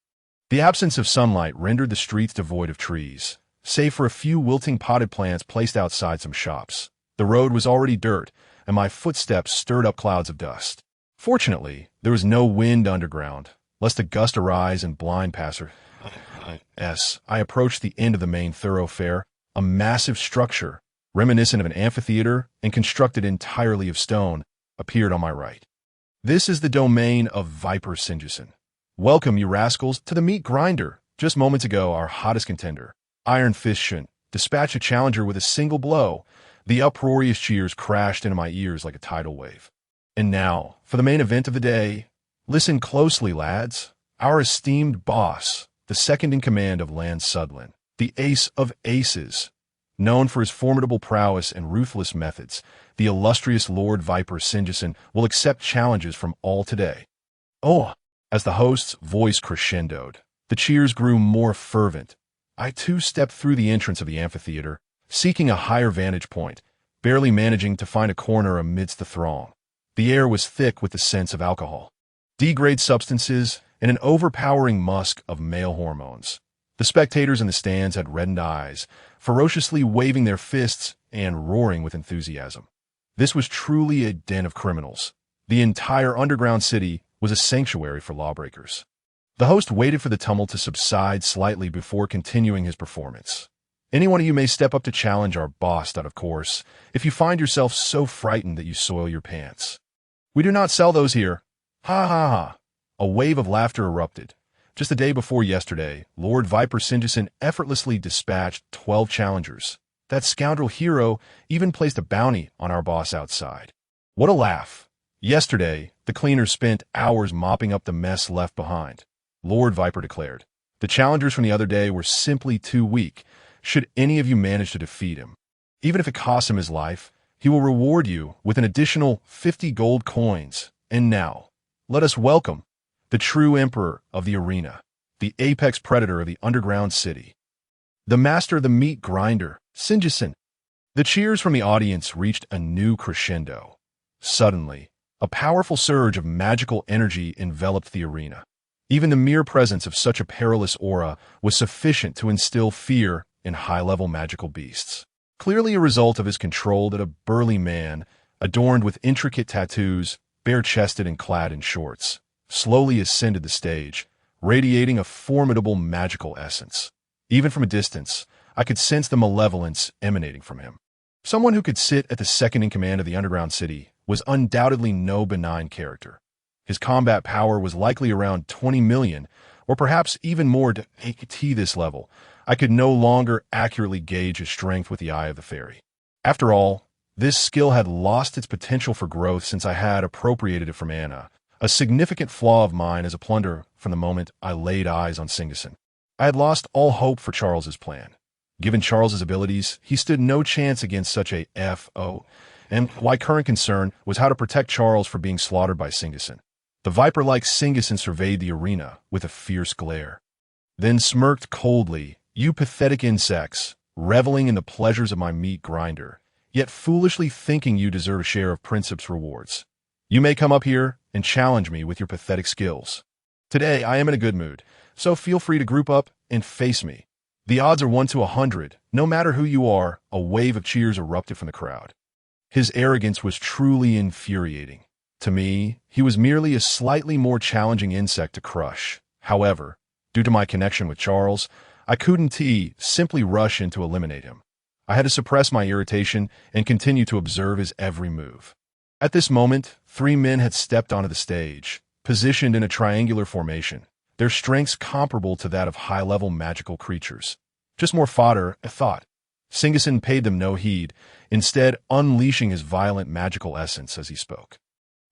The absence of sunlight rendered the streets devoid of trees, save for a few wilting potted plants placed outside some shops. The road was already dirt, and my footsteps stirred up clouds of dust. Fortunately, there was no wind underground, lest a gust arise and blind passer. I approached the end of the main thoroughfare, a massive structure, reminiscent of an amphitheater and constructed entirely of stone, appeared on my right. This is the domain of Viper Singeson. Welcome, you rascals, to the meat grinder. Just moments ago, our hottest contender, Iron Fist Shun, dispatched a challenger with a single blow. The uproarious cheers crashed into my ears like a tidal wave. And now, for the main event of the day. Listen closely, lads. Our esteemed boss, the second in command of Lan Sudlin, the ace of aces, known for his formidable prowess and ruthless methods, the illustrious Lord Viper Singeson will accept challenges from all today. Oh! As the host's voice crescendoed, the cheers grew more fervent. I too stepped through the entrance of the amphitheater, seeking a higher vantage point, barely managing to find a corner amidst the throng. The air was thick with the scents of alcohol, degrade substances, and an overpowering musk of male hormones. The spectators in the stands had reddened eyes, ferociously waving their fists and roaring with enthusiasm. This was truly a den of criminals. The entire underground city was a sanctuary for lawbreakers. The host waited for the tumult to subside slightly before continuing his performance. Any one of you may step up to challenge our boss, of course, if you find yourself so frightened that you soil your pants. We do not sell those here. Ha ha ha. A wave of laughter erupted. Just the day before yesterday, Lord Viper Singeson effortlessly dispatched 12 challengers. That scoundrel hero even placed a bounty on our boss outside. What a laugh. Yesterday, the cleaners spent hours mopping up the mess left behind. Lord Viper declared. The challengers from the other day were simply too weak. Should any of you manage to defeat him, even if it costs him his life, he will reward you with an additional 50 gold coins. And now, let us welcome the true emperor of the arena, the apex predator of the underground city, the master of the meat grinder, Singeson. The cheers from the audience reached a new crescendo. Suddenly, a powerful surge of magical energy enveloped the arena. Even the mere presence of such a perilous aura was sufficient to instill fear in high-level magical beasts. Clearly a result of his control that a burly man, adorned with intricate tattoos, bare-chested and clad in shorts, slowly ascended the stage, radiating a formidable magical essence. Even from a distance, I could sense the malevolence emanating from him. Someone who could sit at the second-in-command of the underground city was undoubtedly no benign character. His combat power was likely around 20 million, or perhaps even more. To this level, I could no longer accurately gauge his strength with the eye of the fairy. After all, this skill had lost its potential for growth since I had appropriated it from Anna, a significant flaw of mine as a plunderer from the moment I laid eyes on Singleton. I had lost all hope for Charles's plan. Given Charles's abilities, he stood no chance against such a FO, and my current concern was how to protect Charles from being slaughtered by Singleton. The viper-like Singleton surveyed the arena with a fierce glare, then smirked coldly. "You pathetic insects, reveling in the pleasures of my meat grinder, yet foolishly thinking you deserve a share of Princeps rewards. You may come up here and challenge me with your pathetic skills. Today I am in a good mood, so feel free to group up and face me." The odds are 1 to 100. No matter who you are, a wave of cheers erupted from the crowd. His arrogance was truly infuriating. To me, he was merely a slightly more challenging insect to crush. However, due to my connection with Charles, I couldn't simply rush in to eliminate him. I had to suppress my irritation and continue to observe his every move. At this moment, 3 men had stepped onto the stage, positioned in a triangular formation, their strengths comparable to that of high-level magical creatures. Just more fodder, I thought. Singleton paid them no heed, instead unleashing his violent magical essence as he spoke.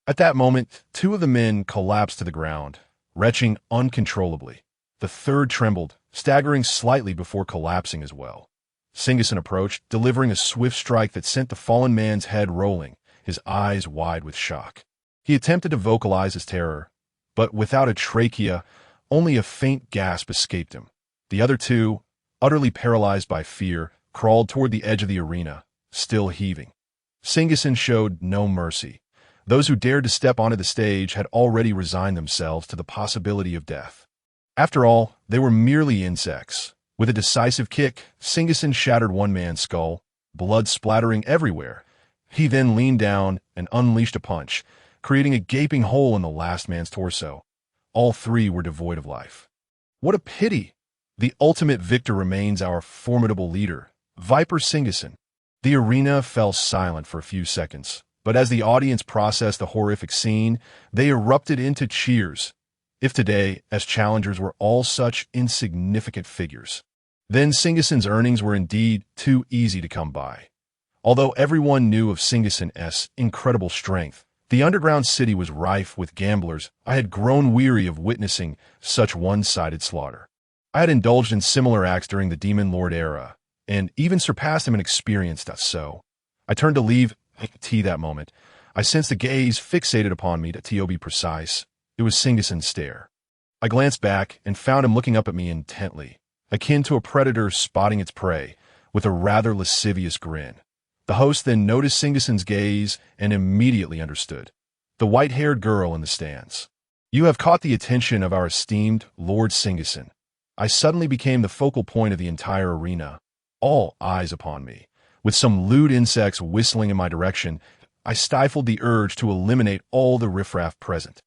At that moment, 2 of the men collapsed to the ground, retching uncontrollably. The third trembled, staggering slightly before collapsing as well. Singleton approached, delivering a swift strike that sent the fallen man's head rolling, his eyes wide with shock. He attempted to vocalize his terror, but without a trachea, only a faint gasp escaped him. The other 2, utterly paralyzed by fear, crawled toward the edge of the arena, still heaving. Singleton showed no mercy. Those who dared to step onto the stage had already resigned themselves to the possibility of death. After all, they were merely insects. With a decisive kick, Singleton shattered one man's skull, blood splattering everywhere. He then leaned down and unleashed a punch, creating a gaping hole in the last man's torso. All 3 were devoid of life. What a pity! The ultimate victor remains our formidable leader, Viper Singleton. The arena fell silent for a few seconds, but as the audience processed the horrific scene, they erupted into cheers. If today, as challengers, were all such insignificant figures, then Singleton's earnings were indeed too easy to come by. Although everyone knew of Singleton's incredible strength, the underground city was rife with gamblers. I had grown weary of witnessing such one-sided slaughter. I had indulged in similar acts during the Demon Lord era, and even surpassed him in experience. So, I turned to leave that moment. I sensed the gaze fixated upon me, to be precise. It was Singleton's stare. I glanced back and found him looking up at me intently, akin to a predator spotting its prey, with a rather lascivious grin. The host then noticed Singleton's gaze and immediately understood. The white-haired girl in the stands. "You have caught the attention of our esteemed Lord Singleton." I suddenly became the focal point of the entire arena, all eyes upon me. With some lewd insects whistling in my direction, I stifled the urge to eliminate all the riffraff present.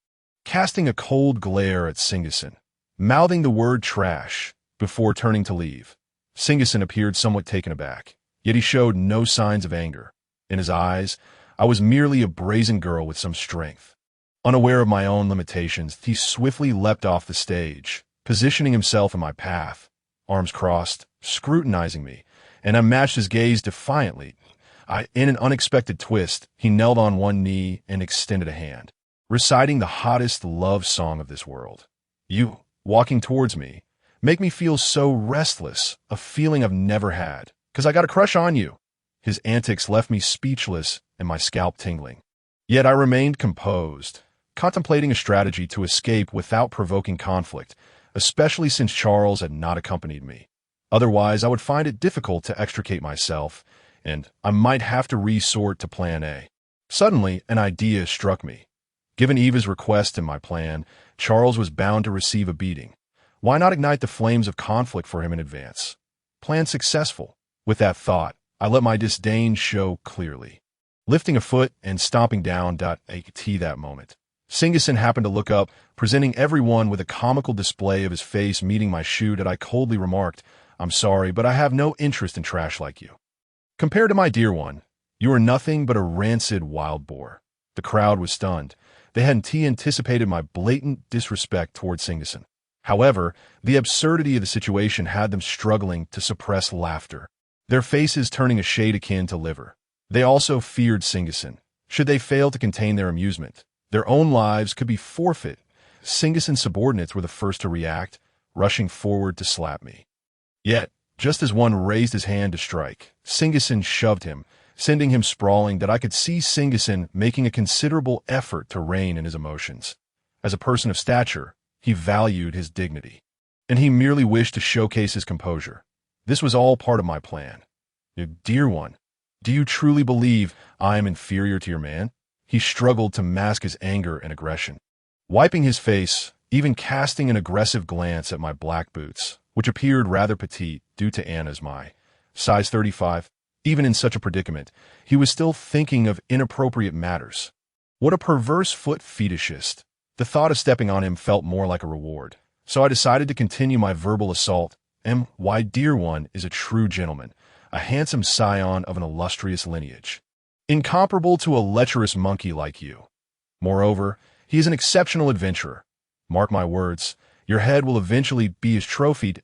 Casting a cold glare at Singleton, mouthing the word trash before turning to leave, Singleton appeared somewhat taken aback, yet he showed no signs of anger. In his eyes, I was merely a brazen girl with some strength. Unaware of my own limitations, he swiftly leapt off the stage, positioning himself in my path, arms crossed, scrutinizing me, and I matched his gaze defiantly. In an unexpected twist, he knelt on one knee and extended a hand, reciting the hottest love song of this world. "You, walking towards me, make me feel so restless, a feeling I've never had, 'cause I got a crush on you." His antics left me speechless and my scalp tingling. Yet I remained composed, contemplating a strategy to escape without provoking conflict, especially since Charles had not accompanied me. Otherwise, I would find it difficult to extricate myself, and I might have to resort to Plan A. Suddenly, an idea struck me. Given Eva's request and my plan, Charles was bound to receive a beating. Why not ignite the flames of conflict for him in advance? Plan successful. With that thought, I let my disdain show clearly. Lifting a foot and stomping down at that moment. Singleton happened to look up, presenting everyone with a comical display of his face meeting my shoe that I coldly remarked, "I'm sorry, but I have no interest in trash like you. Compared to my dear one, you are nothing but a rancid wild boar." The crowd was stunned. They hadn't anticipated my blatant disrespect toward Singleton. However, the absurdity of the situation had them struggling to suppress laughter, their faces turning a shade akin to liver. They also feared Singleton. Should they fail to contain their amusement, their own lives could be forfeit. Singleton's subordinates were the first to react, rushing forward to slap me. Yet, just as one raised his hand to strike, Singleton shoved him, sending him sprawling that I could see Singleton making a considerable effort to rein in his emotions. As a person of stature, he valued his dignity, and he merely wished to showcase his composure. This was all part of my plan. "Dear one, do you truly believe I am inferior to your man?" He struggled to mask his anger and aggression, wiping his face, even casting an aggressive glance at my black boots, which appeared rather petite due to Anna's my size 35. Even in such a predicament, he was still thinking of inappropriate matters. What a perverse foot fetishist. The thought of stepping on him felt more like a reward, so I decided to continue my verbal assault. "My dear one is a true gentleman, a handsome scion of an illustrious lineage, incomparable to a lecherous monkey like you. Moreover, he is an exceptional adventurer. Mark my words, your head will eventually be his trophied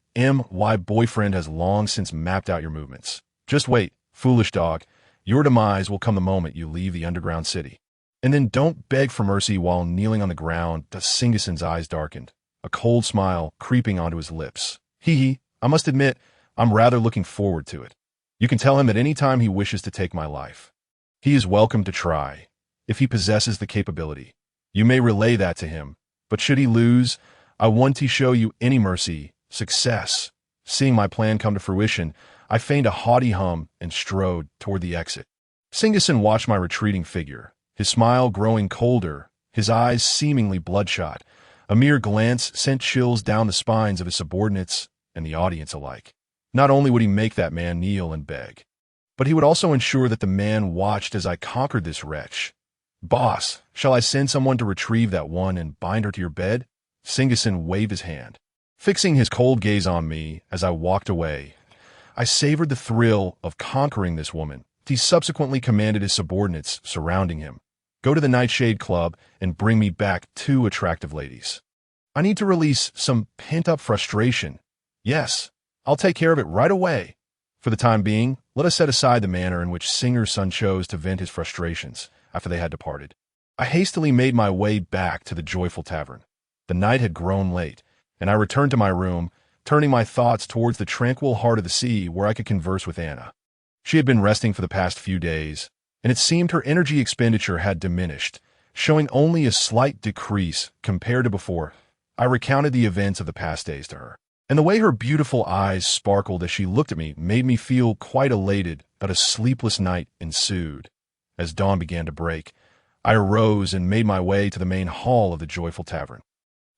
my boyfriend has long since mapped out your movements. Just wait, foolish dog, your demise will come the moment you leave the underground city." And then don't beg for mercy while kneeling on the ground. Singleton's eyes darkened, a cold smile creeping onto his lips. I must admit, I'm rather looking forward to it. You can tell him at any time he wishes to take my life. He is welcome to try, if he possesses the capability. You may relay that to him, but should he lose, I want to show you any mercy, success. Seeing my plan come to fruition, I feigned a haughty hum and strode toward the exit. Singleton watched my retreating figure, his smile growing colder, his eyes seemingly bloodshot. A mere glance sent chills down the spines of his subordinates and the audience alike. Not only would he make that man kneel and beg, but he would also ensure that the man watched as I conquered this wretch. "Boss, shall I send someone to retrieve that one and bind her to your bed?" Singleton waved his hand, fixing his cold gaze on me as I walked away. I savored the thrill of conquering this woman. He subsequently commanded his subordinates surrounding him, "Go to the Nightshade Club and bring me back 2 attractive ladies. I need to release some pent-up frustration. Yes, I'll take care of it right away." For the time being, let us set aside the manner in which Singer's son chose to vent his frustrations after they had departed. I hastily made my way back to the joyful tavern. The night had grown late, and I returned to my room, turning my thoughts towards the tranquil heart of the sea where I could converse with Anna. She had been resting for the past few days, and it seemed her energy expenditure had diminished, showing only a slight decrease compared to before. I recounted the events of the past days to her, and the way her beautiful eyes sparkled as she looked at me made me feel quite elated that a sleepless night ensued. As dawn began to break, I arose and made my way to the main hall of the joyful tavern.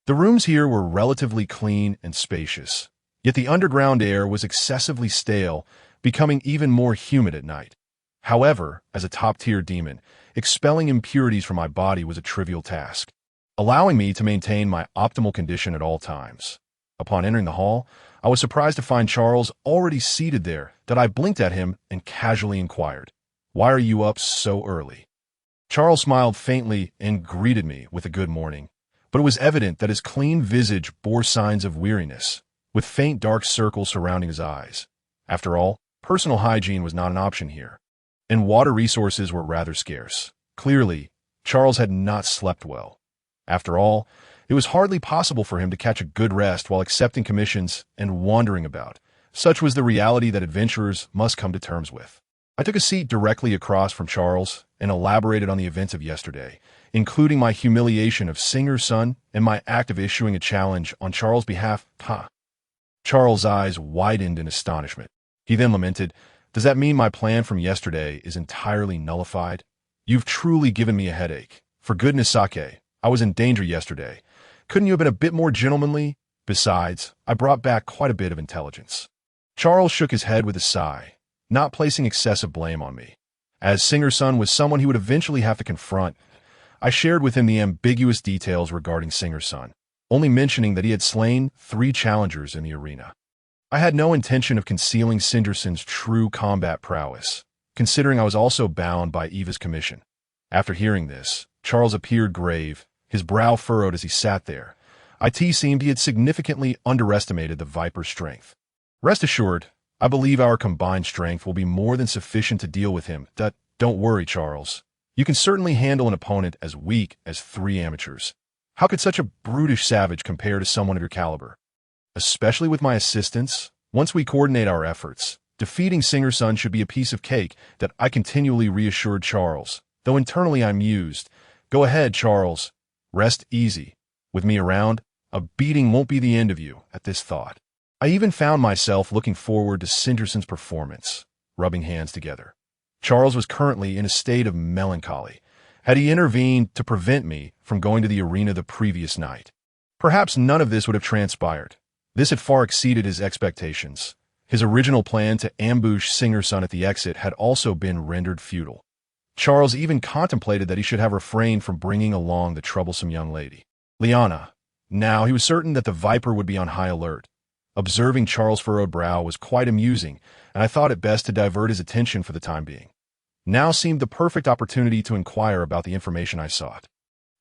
The rooms here were relatively clean and spacious, yet the underground air was excessively stale, becoming even more humid at night. However, as a top-tier demon, expelling impurities from my body was a trivial task, allowing me to maintain my optimal condition at all times. Upon entering the hall, I was surprised to find Charles already seated there. That I blinked at him and casually inquired, "Why are you up so early?" Charles smiled faintly and greeted me with a good morning, but it was evident that his clean visage bore signs of weariness, with faint dark circles surrounding his eyes. After all, personal hygiene was not an option here, and water resources were rather scarce. Clearly, Charles had not slept well. After all, it was hardly possible for him to catch a good rest while accepting commissions and wandering about. Such was the reality that adventurers must come to terms with. I took a seat directly across from Charles and elaborated on the events of yesterday, including my humiliation of Singer's son and my act of issuing a challenge on Charles' behalf. Charles' eyes widened in astonishment. He then lamented, "Does that mean my plan from yesterday is entirely nullified? You've truly given me a headache. For goodness sake, I was in danger yesterday. Couldn't you have been a bit more gentlemanly? Besides, I brought back quite a bit of intelligence. Charles shook his head with a sigh, not placing excessive blame on me. As Singer-Sun was someone he would eventually have to confront, I shared with him the ambiguous details regarding Singer-Sun, only mentioning that he had slain 3 challengers in the arena. I had no intention of concealing Singer-Sun's true combat prowess, considering I was also bound by Eva's commission. After hearing this, Charles appeared grave, his brow furrowed as he sat there. It seemed he had significantly underestimated the Viper's strength. Rest assured, I believe our combined strength will be more than sufficient to deal with him. Don't worry, Charles. You can certainly handle an opponent as weak as 3 amateurs. How could such a brutish savage compare to someone of your caliber? Especially with my assistance, once we coordinate our efforts, defeating Singer-Sun should be a piece of cake, that I continually reassured Charles, though internally I mused. Go ahead, Charles. Rest easy. With me around, a beating won't be the end of you. At this thought, I even found myself looking forward to Singer-Sun's performance, rubbing hands together. Charles was currently in a state of melancholy. Had he intervened to prevent me from going to the arena the previous night, perhaps none of this would have transpired. This had far exceeded his expectations. His original plan to ambush Singer-Sun at the exit had also been rendered futile. Charles even contemplated that he should have refrained from bringing along the troublesome young lady, Liana. Now he was certain that the Viper would be on high alert. Observing Charles' furrowed brow was quite amusing, and I thought it best to divert his attention for the time being. Now seemed the perfect opportunity to inquire about the information I sought.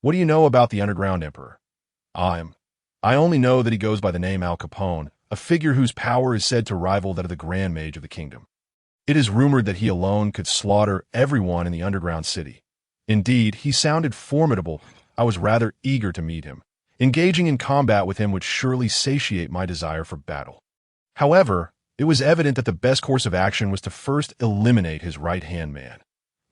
What do you know about the Underground Emperor? I only know that he goes by the name Al Capone, a figure whose power is said to rival that of the Grand Mage of the kingdom. It is rumored that he alone could slaughter everyone in the underground city. Indeed, he sounded formidable. I was rather eager to meet him. Engaging in combat with him would surely satiate my desire for battle. However, it was evident that the best course of action was to first eliminate his right-hand man.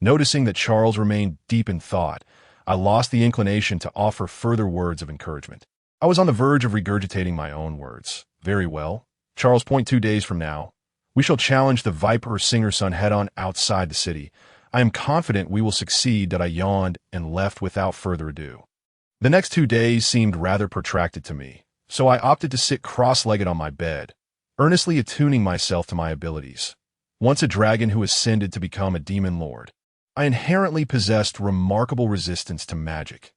Noticing that Charles remained deep in thought, I lost the inclination to offer further words of encouragement. I was on the verge of regurgitating my own words. Very well. Charles, 2 days from now, we shall challenge the Viper Singer-Sun head-on outside the city. I am confident we will succeed. I yawned and left without further ado. The next 2 days seemed rather protracted to me, so I opted to sit cross-legged on my bed, earnestly attuning myself to my abilities. Once a dragon who ascended to become a demon lord, I inherently possessed remarkable resistance to magic.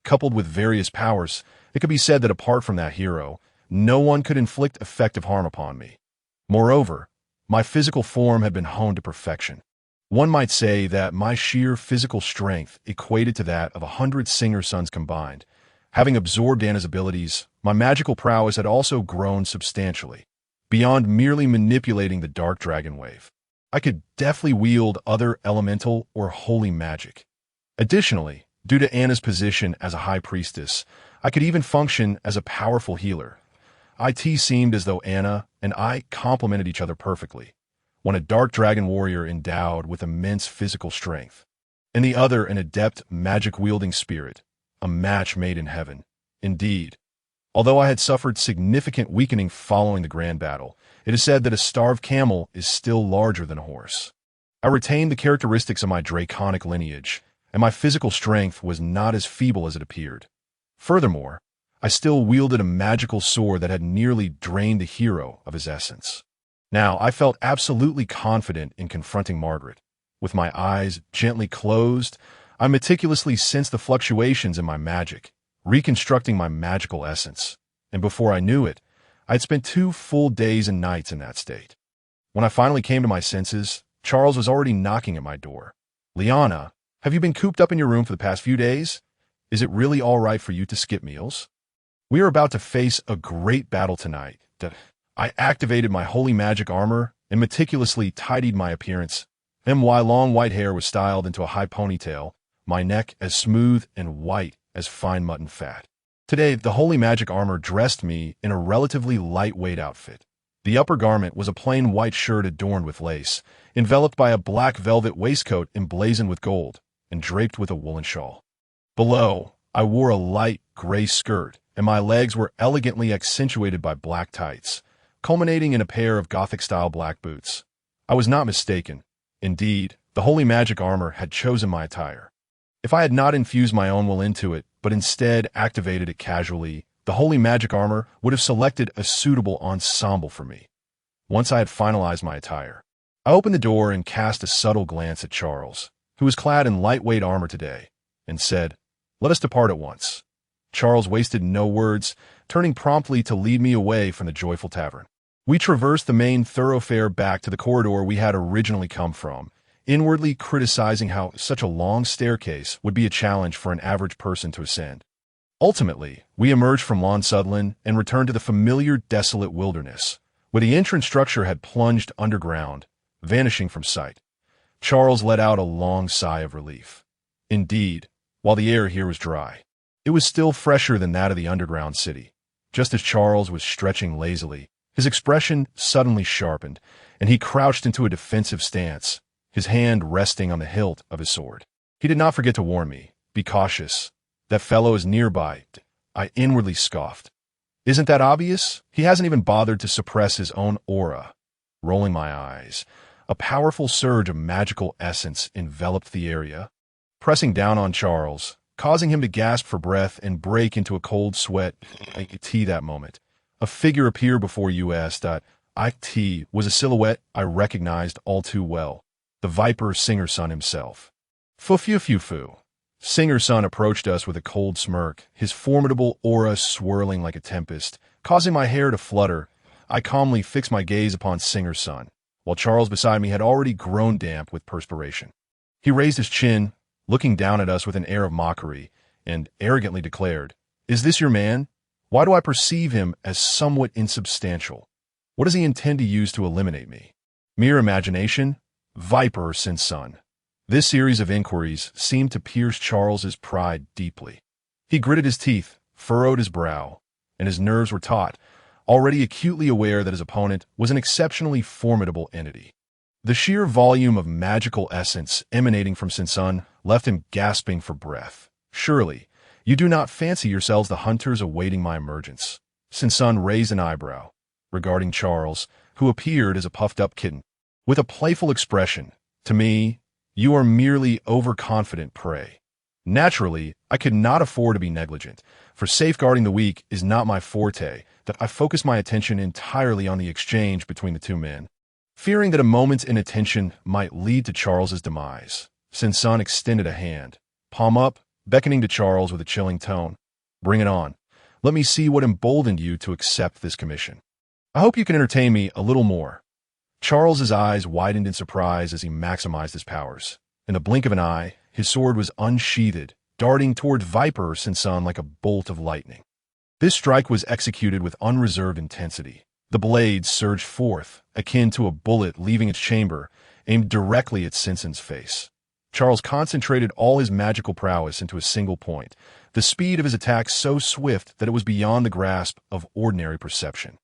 Coupled with various powers, it could be said that apart from that hero, no one could inflict effective harm upon me. Moreover, my physical form had been honed to perfection. One might say that my sheer physical strength equated to that of 100 Singer-Suns combined. Having absorbed Anna's abilities, my magical prowess had also grown substantially. Beyond merely manipulating the Dark Dragon Wave, I could deftly wield other elemental or holy magic. Additionally, due to Anna's position as a high priestess, I could even function as a powerful healer. It seemed as though Anna and I complemented each other perfectly. One a dark dragon warrior endowed with immense physical strength, and the other an adept magic-wielding spirit, a match made in heaven. Indeed, although I had suffered significant weakening following the grand battle, it is said that a starved camel is still larger than a horse. I retained the characteristics of my draconic lineage, and my physical strength was not as feeble as it appeared. Furthermore, I still wielded a magical sword that had nearly drained the hero of his essence. Now, I felt absolutely confident in confronting Margaret. With my eyes gently closed, I meticulously sensed the fluctuations in my magic, reconstructing my magical essence. And before I knew it, I had spent 2 full days and nights in that state. When I finally came to my senses, Charles was already knocking at my door. Liana, have you been cooped up in your room for the past few days? Is it really all right for you to skip meals? We are about to face a great battle tonight. I activated my holy magic armor and meticulously tidied my appearance. My long white hair was styled into a high ponytail, my neck as smooth and white as fine mutton fat. Today, the holy magic armor dressed me in a relatively lightweight outfit. The upper garment was a plain white shirt adorned with lace, enveloped by a black velvet waistcoat emblazoned with gold, and draped with a woolen shawl. Below, I wore a light gray skirt, and my legs were elegantly accentuated by black tights, culminating in a pair of Gothic-style black boots. I was not mistaken. Indeed, the holy magic armor had chosen my attire. If I had not infused my own will into it, but instead activated it casually, the holy magic armor would have selected a suitable ensemble for me. Once I had finalized my attire, I opened the door and cast a subtle glance at Charles, who was clad in lightweight armor today, and said, "Let us depart at once." Charles wasted no words, turning promptly to lead me away from the joyful tavern. We traversed the main thoroughfare back to the corridor we had originally come from, inwardly criticizing how such a long staircase would be a challenge for an average person to ascend. Ultimately, we emerged from Lawn Sutherland and returned to the familiar desolate wilderness, where the entrance structure had plunged underground, vanishing from sight. Charles let out a long sigh of relief. Indeed, while the air here was dry, it was still fresher than that of the underground city. Just as Charles was stretching lazily, his expression suddenly sharpened, and he crouched into a defensive stance, his hand resting on the hilt of his sword. He did not forget to warn me, "Be cautious. That fellow is nearby." I inwardly scoffed. Isn't that obvious? He hasn't even bothered to suppress his own aura. Rolling my eyes, a powerful surge of magical essence enveloped the area, pressing down on Charles, causing him to gasp for breath and break into a cold sweat. That moment, a figure appeared before us. It was a silhouette I recognized all too well. The Viper Singer-son himself. Fu. Singer-son approached us with a cold smirk, his formidable aura swirling like a tempest, causing my hair to flutter. I calmly fixed my gaze upon Singer-son, while Charles beside me had already grown damp with perspiration. He raised his chin, looking down at us with an air of mockery, and arrogantly declared, "Is this your man? Why do I perceive him as somewhat insubstantial? What does he intend to use to eliminate me? Mere imagination? Viper Singer-son." This series of inquiries seemed to pierce Charles's pride deeply. He gritted his teeth, furrowed his brow, and his nerves were taut, already acutely aware that his opponent was an exceptionally formidable entity. The sheer volume of magical essence emanating from Singer-son left him gasping for breath. "Surely, you do not fancy yourselves the hunters awaiting my emergence." Singer-son raised an eyebrow, regarding Charles, who appeared as a puffed-up kitten. With a playful expression, "To me, you are merely overconfident prey." Naturally, I could not afford to be negligent, for safeguarding the weak is not my forte, that I focused my attention entirely on the exchange between the two men. Fearing that a moment's inattention might lead to Charles's demise, Singer-son extended a hand, palm up, beckoning to Charles with a chilling tone. "Bring it on. Let me see what emboldened you to accept this commission. I hope you can entertain me a little more." Charles's eyes widened in surprise as he maximized his powers. In the blink of an eye, his sword was unsheathed, darting toward Viper Singer-son like a bolt of lightning. This strike was executed with unreserved intensity. The blade surged forth, akin to a bullet leaving its chamber, aimed directly at Singer-son's face. Charles concentrated all his magical prowess into a single point, the speed of his attack so swift that it was beyond the grasp of ordinary perception.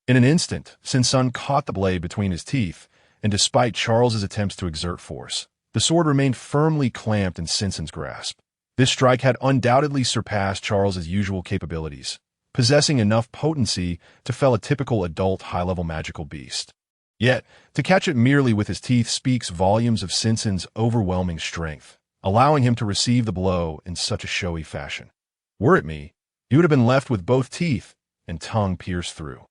In an instant, Singer-son caught the blade between his teeth, and despite Charles's attempts to exert force, the sword remained firmly clamped in Singer-son's grasp. This strike had undoubtedly surpassed Charles's usual capabilities, possessing enough potency to fell a typical adult high-level magical beast. Yet, to catch it merely with his teeth speaks volumes of Singer-son's overwhelming strength, allowing him to receive the blow in such a showy fashion. Were it me, he would have been left with both teeth and tongue pierced through.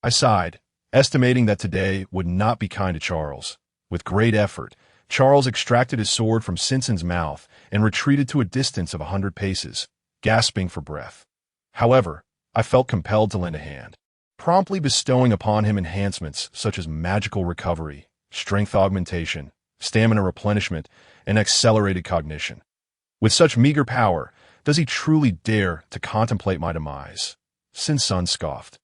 I sighed, estimating that today would not be kind to Charles. With great effort, Charles extracted his sword from Singer-son's mouth and retreated to a distance of 100 paces, gasping for breath. However, I felt compelled to lend a hand, promptly bestowing upon him enhancements such as magical recovery, strength augmentation, stamina replenishment, and accelerated cognition. With such meager power, does he truly dare to contemplate my demise? Singer-son scoffed.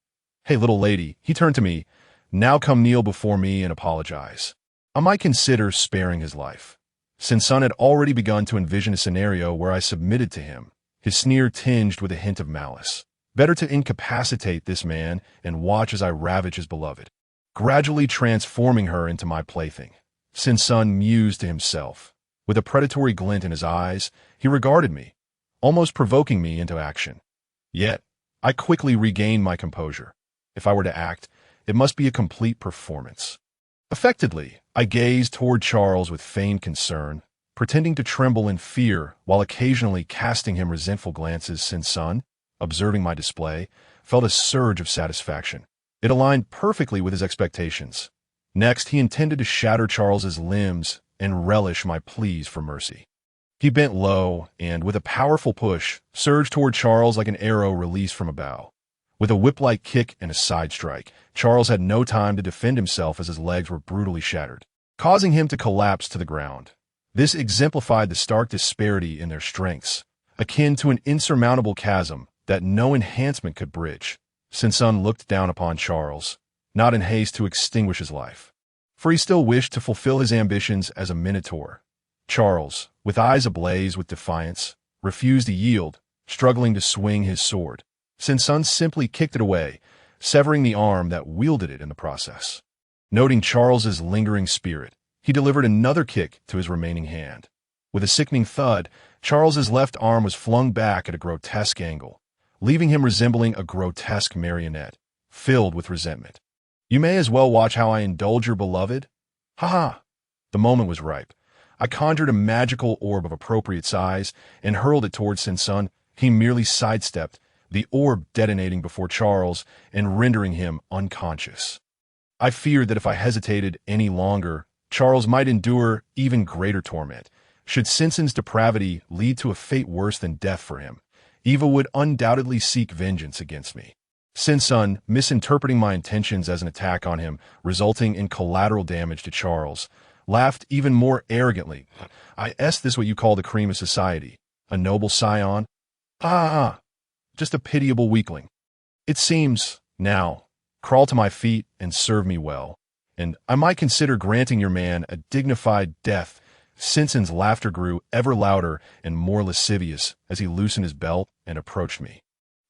"Hey, little lady," he turned to me, "now come kneel before me and apologize. I might consider sparing his life." Singer-son had already begun to envision a scenario where I submitted to him, his sneer tinged with a hint of malice. Better to incapacitate this man and watch as I ravage his beloved, gradually transforming her into my plaything. Singer-son mused to himself. With a predatory glint in his eyes, he regarded me, almost provoking me into action. Yet, I quickly regained my composure. If I were to act, it must be a complete performance. Affectedly, I gazed toward Charles with feigned concern, pretending to tremble in fear while occasionally casting him resentful glances. Sin, observing my display, felt a surge of satisfaction. It aligned perfectly with his expectations. Next, he intended to shatter Charles's limbs and relish my pleas for mercy. He bent low and, with a powerful push, surged toward Charles like an arrow released from a bow. With a whip-like kick and a side strike, Charles had no time to defend himself as his legs were brutally shattered, causing him to collapse to the ground. This exemplified the stark disparity in their strengths, akin to an insurmountable chasm that no enhancement could bridge. Sin looked down upon Charles, not in haste to extinguish his life, for he still wished to fulfill his ambitions as a minotaur. Charles, with eyes ablaze with defiance, refused to yield, struggling to swing his sword. Sin simply kicked it away, severing the arm that wielded it in the process. Noting Charles's lingering spirit, he delivered another kick to his remaining hand. With a sickening thud, Charles's left arm was flung back at a grotesque angle, leaving him resembling a grotesque marionette, filled with resentment. "You may as well watch how I indulge your beloved." Ha ha! The moment was ripe. I conjured a magical orb of appropriate size and hurled it towards Sin. He merely sidestepped, the orb detonating before Charles and rendering him unconscious. I feared that if I hesitated any longer, Charles might endure even greater torment. Should Sin's depravity lead to a fate worse than death for him, Eva would undoubtedly seek vengeance against me. Sin, misinterpreting my intentions as an attack on him, resulting in collateral damage to Charles, laughed even more arrogantly. This what you call the cream of society? A noble scion? Just a pitiable weakling. It seems, now, crawl to my feet and serve me well, and I might consider granting your man a dignified death. Sin's laughter grew ever louder and more lascivious as he loosened his belt and approached me.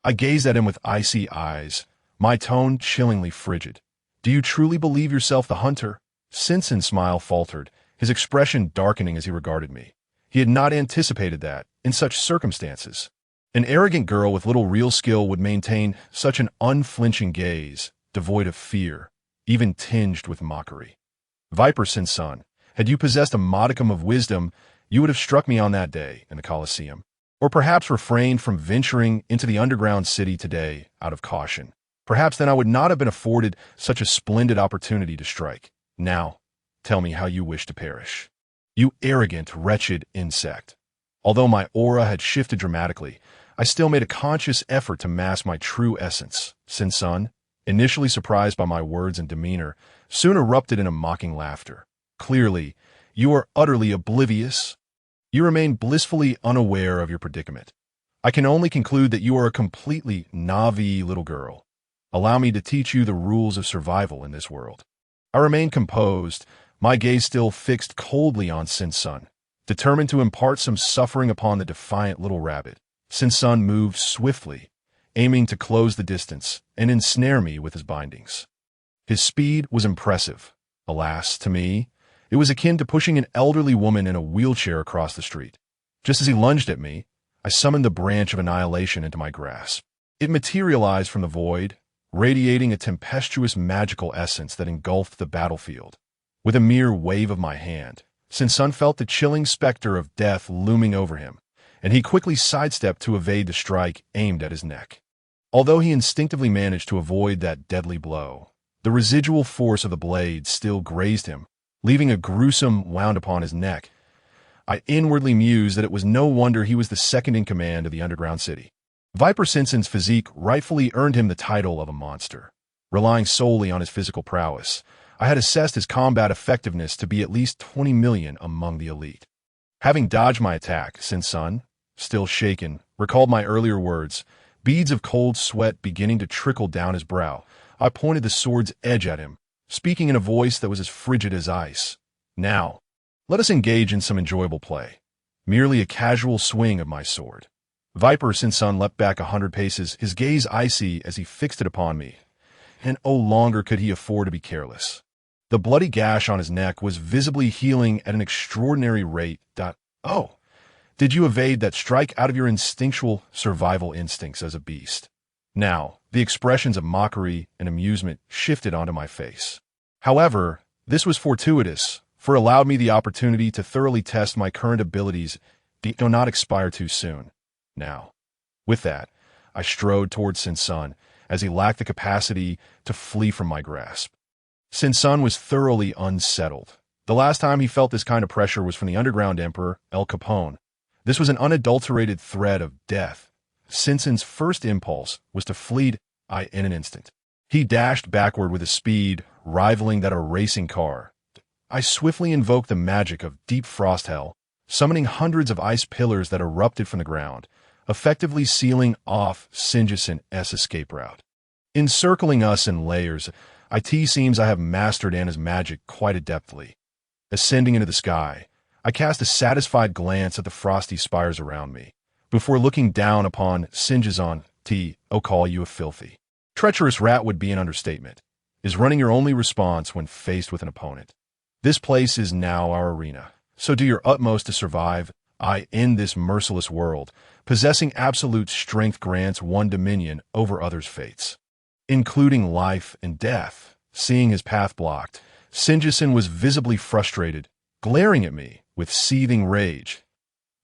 I gazed at him with icy eyes, my tone chillingly frigid. "Do you truly believe yourself the hunter?" Sin's smile faltered, his expression darkening as he regarded me. He had not anticipated that, in such circumstances, an arrogant girl with little real skill would maintain such an unflinching gaze, devoid of fear, even tinged with mockery. "Viper Sin, had you possessed a modicum of wisdom, you would have struck me on that day in the Colosseum, or perhaps refrained from venturing into the underground city today out of caution. Perhaps then I would not have been afforded such a splendid opportunity to strike. Now, tell me how you wish to perish. You arrogant, wretched insect." Although my aura had shifted dramatically, I still made a conscious effort to mask my true essence. Sin, initially surprised by my words and demeanor, soon erupted in a mocking laughter. "Clearly, you are utterly oblivious. You remain blissfully unaware of your predicament. I can only conclude that you are a completely naive little girl. Allow me to teach you the rules of survival in this world." I remained composed, my gaze still fixed coldly on Sin, determined to impart some suffering upon the defiant little rabbit. Sin moved swiftly, aiming to close the distance and ensnare me with his bindings. His speed was impressive. Alas, to me, it was akin to pushing an elderly woman in a wheelchair across the street. Just as he lunged at me, I summoned the branch of annihilation into my grasp. It materialized from the void, radiating a tempestuous magical essence that engulfed the battlefield. With a mere wave of my hand, Sin felt the chilling specter of death looming over him, and he quickly sidestepped to evade the strike aimed at his neck. Although he instinctively managed to avoid that deadly blow, the residual force of the blade still grazed him, leaving a gruesome wound upon his neck. I inwardly mused that it was no wonder he was the second in command of the underground city. Viper Sin's physique rightfully earned him the title of a monster. Relying solely on his physical prowess, I had assessed his combat effectiveness to be at least 20 million among the elite. Having dodged my attack, Sin, still shaken, recalled my earlier words, beads of cold sweat beginning to trickle down his brow. I pointed the sword's edge at him, speaking in a voice that was as frigid as ice. "Now, let us engage in some enjoyable play. Merely a casual swing of my sword." Viper Sin leapt back 100 paces, his gaze icy as he fixed it upon me, and no longer could he afford to be careless. The bloody gash on his neck was visibly healing at an extraordinary rate. "Oh, did you evade that strike out of your instinctual survival instincts as a beast?" Now, the expressions of mockery and amusement shifted onto my face. However, this was fortuitous, for allowed me the opportunity to thoroughly test my current abilities do not expire too soon. Now, with that, I strode towards Sin as he lacked the capacity to flee from my grasp. Sin was thoroughly unsettled. The last time he felt this kind of pressure was from the underground emperor, El Capone. This was an unadulterated threat of death. Sin's first impulse was to flee in an instant. He dashed backward with a speed rivaling that of a racing car. I swiftly invoked the magic of deep frost hell, summoning hundreds of ice pillars that erupted from the ground, effectively sealing off Sin's escape route. Encircling us in layers, it seems I have mastered Anna's magic quite adeptly. Ascending into the sky, I cast a satisfied glance at the frosty spires around me, before looking down upon Sin's call you a filthy. Treacherous rat would be an understatement. Is running your only response when faced with an opponent. This place is now our arena, so do your utmost to survive. In this merciless world, possessing absolute strength grants one dominion over others' fates, including life and death. Seeing his path blocked, Sin was visibly frustrated, glaring at me with seething rage.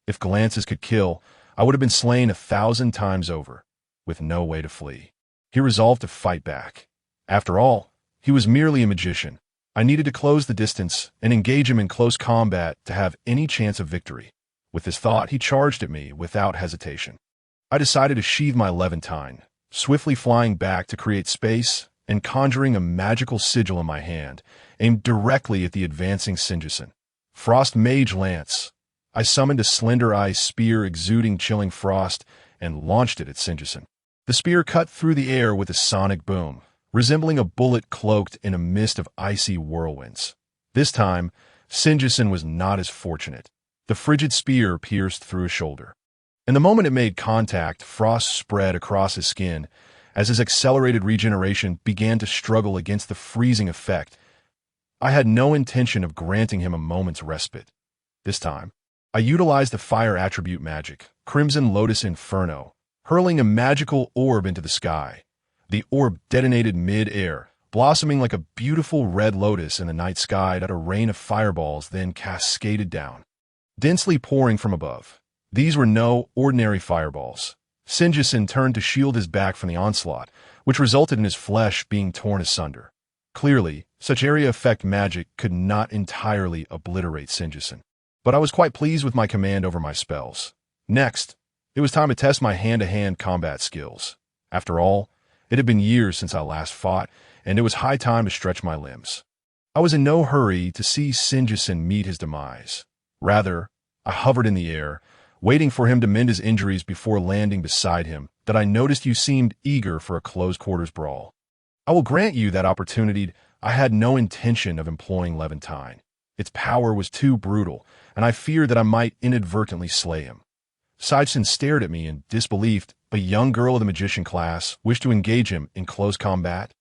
If glances could kill, I would have been slain 1,000 times over, with no way to flee. He resolved to fight back. After all, he was merely a magician. I needed to close the distance and engage him in close combat to have any chance of victory. With this thought, he charged at me without hesitation. I decided to sheathe my Levantine, swiftly flying back to create space and conjuring a magical sigil in my hand, aimed directly at the advancing Sin. Frost Mage Lance. I summoned a slender ice spear exuding chilling frost and launched it at Sin. The spear cut through the air with a sonic boom, resembling a bullet cloaked in a mist of icy whirlwinds. This time, Sin was not as fortunate. The frigid spear pierced through his shoulder. And the moment it made contact, frost spread across his skin as his accelerated regeneration began to struggle against the freezing effect. I had no intention of granting him a moment's respite. This time, I utilized the fire attribute magic, Crimson Lotus Inferno, hurling a magical orb into the sky. The orb detonated mid-air, blossoming like a beautiful red lotus in the night sky that a rain of fireballs then cascaded down, densely pouring from above. These were no ordinary fireballs. Sin turned to shield his back from the onslaught, which resulted in his flesh being torn asunder. Clearly, such area effect magic could not entirely obliterate Sin. But I was quite pleased with my command over my spells. Next, it was time to test my hand-to-hand combat skills. After all, it had been years since I last fought, and it was high time to stretch my limbs. I was in no hurry to see Sin meet his demise. Rather, I hovered in the air, waiting for him to mend his injuries before landing beside him, that I noticed you seemed eager for a close-quarters brawl. I will grant you that opportunity. I had no intention of employing Levantine. Its power was too brutal, and I feared that I might inadvertently slay him. Sidson stared at me in disbelief. A young girl of the magician class wished to engage him in close combat.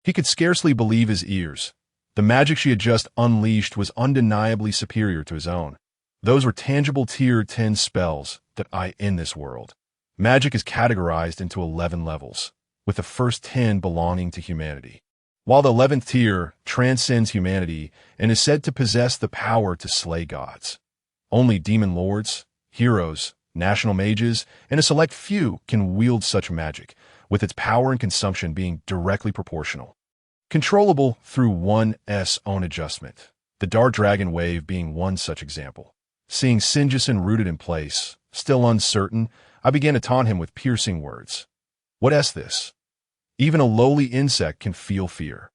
He could scarcely believe his ears. The magic she had just unleashed was undeniably superior to his own. Those were tangible tier 10 spells that in this world. Magic is categorized into 11 levels, with the first 10 belonging to humanity, while the 11th tier transcends humanity and is said to possess the power to slay gods. Only demon lords, heroes, national mages, and a select few can wield such magic, with its power and consumption being directly proportional. Controllable through one's own adjustment, the Dark Dragon Wave being one such example. Seeing Sin rooted in place, still uncertain, I began to taunt him with piercing words. What's this? Even a lowly insect can feel fear.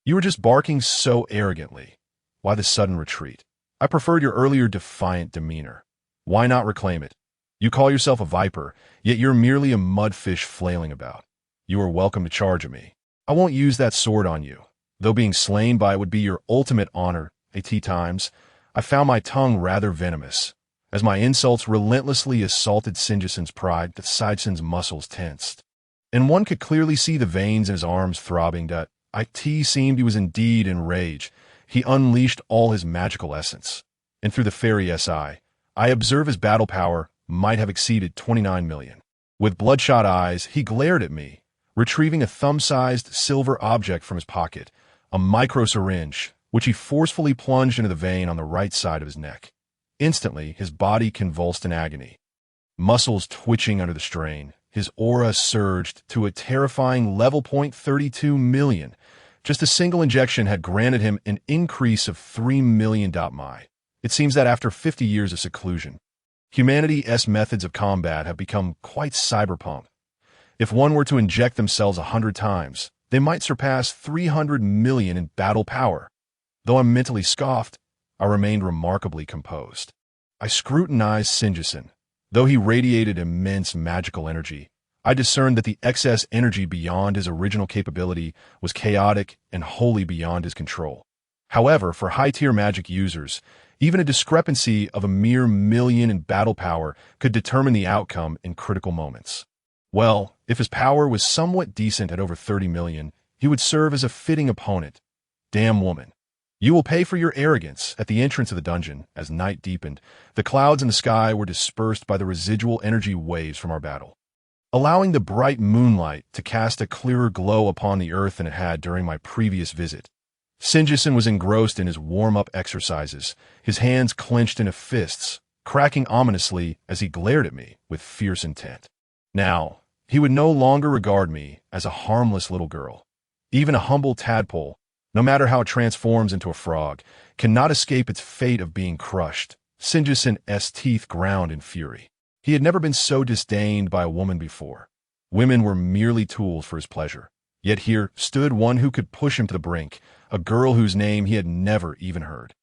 You were just barking so arrogantly. Why the sudden retreat? I preferred your earlier defiant demeanor. Why not reclaim it? You call yourself a viper, yet you're merely a mudfish flailing about. You are welcome to charge at me. I won't use that sword on you, though being slain by it would be your ultimate honor. At times, I found my tongue rather venomous, as my insults relentlessly assaulted Sinjison's pride that Sideson's muscles tensed. And one could clearly see the veins in his arms throbbing that seemed he was indeed in rage. He unleashed all his magical essence, and through the fairy SI, I observe his battle power might have exceeded 29 million. With bloodshot eyes, he glared at me, retrieving a thumb-sized silver object from his pocket, a micro-syringe, which he forcefully plunged into the vein on the right side of his neck. Instantly, his body convulsed in agony. Muscles twitching under the strain, his aura surged to a terrifying level 32 million. Just a single injection had granted him an increase of 3 million. It seems that after 50 years of seclusion, humanity's methods of combat have become quite cyberpunk. If one were to inject themselves 100 times, they might surpass 300 million in battle power. Though I mentally scoffed, I remained remarkably composed. I scrutinized Sinjison. Though he radiated immense magical energy, I discerned that the excess energy beyond his original capability was chaotic and wholly beyond his control. However, for high-tier magic users, even a discrepancy of a mere million in battle power could determine the outcome in critical moments. Well, if his power was somewhat decent at over 30 million, he would serve as a fitting opponent. Damn woman. You will pay for your arrogance. At the entrance of the dungeon, as night deepened, the clouds in the sky were dispersed by the residual energy waves from our battle, allowing the bright moonlight to cast a clearer glow upon the earth than it had during my previous visit. Sinjison was engrossed in his warm-up exercises, his hands clenched into fists, cracking ominously as he glared at me with fierce intent. Now, he would no longer regard me as a harmless little girl. Even a humble tadpole, no matter how it transforms into a frog, cannot escape its fate of being crushed. Sinjison's teeth ground in fury. He had never been so disdained by a woman before. Women were merely tools for his pleasure. Yet here stood one who could push him to the brink, a girl whose name he had never even heard.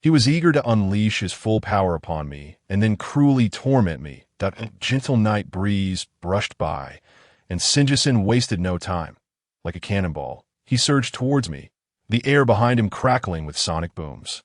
He was eager to unleash his full power upon me, and then cruelly torment me. That gentle night breeze brushed by, and Sinjison wasted no time. Like a cannonball, he surged towards me, the air behind him crackling with sonic booms.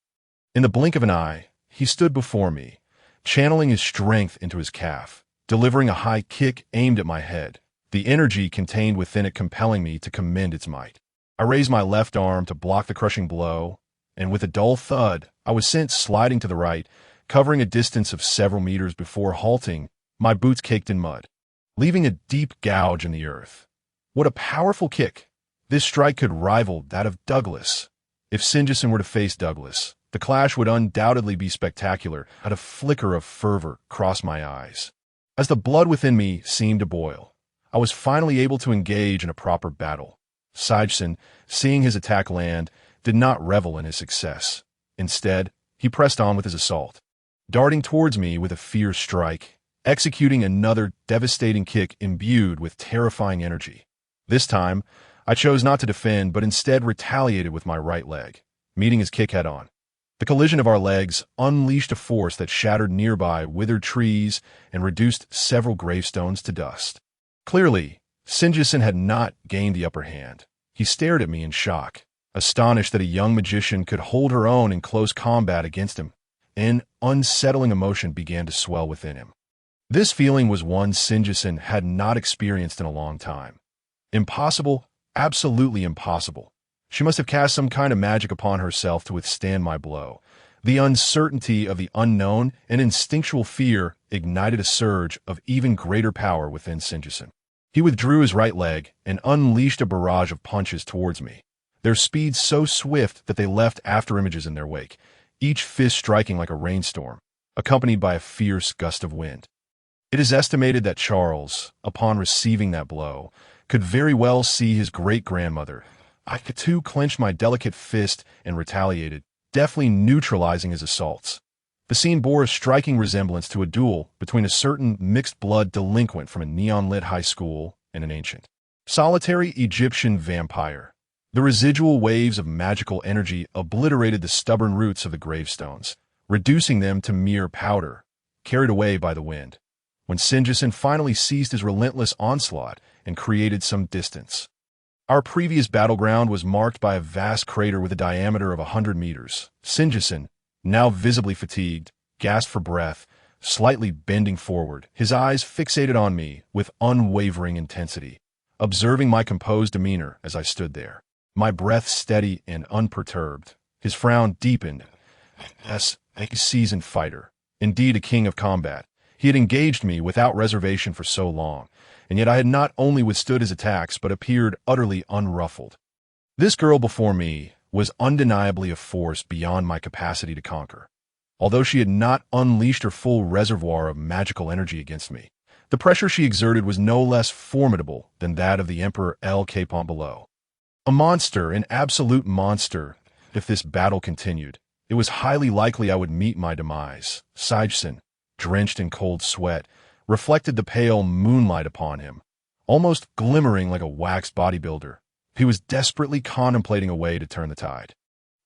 In the blink of an eye, he stood before me, channeling his strength into his calf, delivering a high kick aimed at my head, the energy contained within it compelling me to commend its might. I raised my left arm to block the crushing blow, and with a dull thud, I was sent sliding to the right, covering a distance of several meters before halting, my boots caked in mud, leaving a deep gouge in the earth. What a powerful kick! This strike could rival that of Douglas. If Sinjison were to face Douglas, the clash would undoubtedly be spectacular. A flicker of fervor crossed my eyes. As the blood within me seemed to boil, I was finally able to engage in a proper battle. Sinjison, seeing his attack land, did not revel in his success. Instead, he pressed on with his assault, darting towards me with a fierce strike, executing another devastating kick imbued with terrifying energy. This time, I chose not to defend, but instead retaliated with my right leg, meeting his kick head-on. The collision of our legs unleashed a force that shattered nearby withered trees and reduced several gravestones to dust. Clearly, Sinjison had not gained the upper hand. He stared at me in shock, astonished that a young magician could hold her own in close combat against him. An unsettling emotion began to swell within him. This feeling was one Sinjison had not experienced in a long time. Impossible, absolutely impossible. She must have cast some kind of magic upon herself to withstand my blow. The uncertainty of the unknown and instinctual fear ignited a surge of even greater power within Sinjison. He withdrew his right leg and unleashed a barrage of punches towards me, their speed so swift that they left afterimages in their wake, each fist striking like a rainstorm, accompanied by a fierce gust of wind. It is estimated that Charles, upon receiving that blow, could very well see his great-grandmother. I too clenched my delicate fist and retaliated, deftly neutralizing his assaults. The scene bore a striking resemblance to a duel between a certain mixed-blood delinquent from a neon-lit high school and an ancient, solitary Egyptian vampire. The residual waves of magical energy obliterated the stubborn roots of the gravestones, reducing them to mere powder, carried away by the wind. When Sinjison finally ceased his relentless onslaught and created some distance, our previous battleground was marked by a vast crater with a diameter of 100 meters. Sinjison, now visibly fatigued, gasped for breath, slightly bending forward, his eyes fixated on me with unwavering intensity, observing my composed demeanor as I stood there, my breath steady and unperturbed. His frown deepened. Yes, a seasoned fighter, indeed a king of combat. He had engaged me without reservation for so long, and yet I had not only withstood his attacks but appeared utterly unruffled. This girl before me was undeniably a force beyond my capacity to conquer. Although she had not unleashed her full reservoir of magical energy against me, the pressure she exerted was no less formidable than that of the Emperor El Capon below. A monster, an absolute monster. If this battle continued, it was highly likely I would meet my demise. Sigurdsson, drenched in cold sweat, reflected the pale moonlight upon him, almost glimmering like a waxed bodybuilder. He was desperately contemplating a way to turn the tide.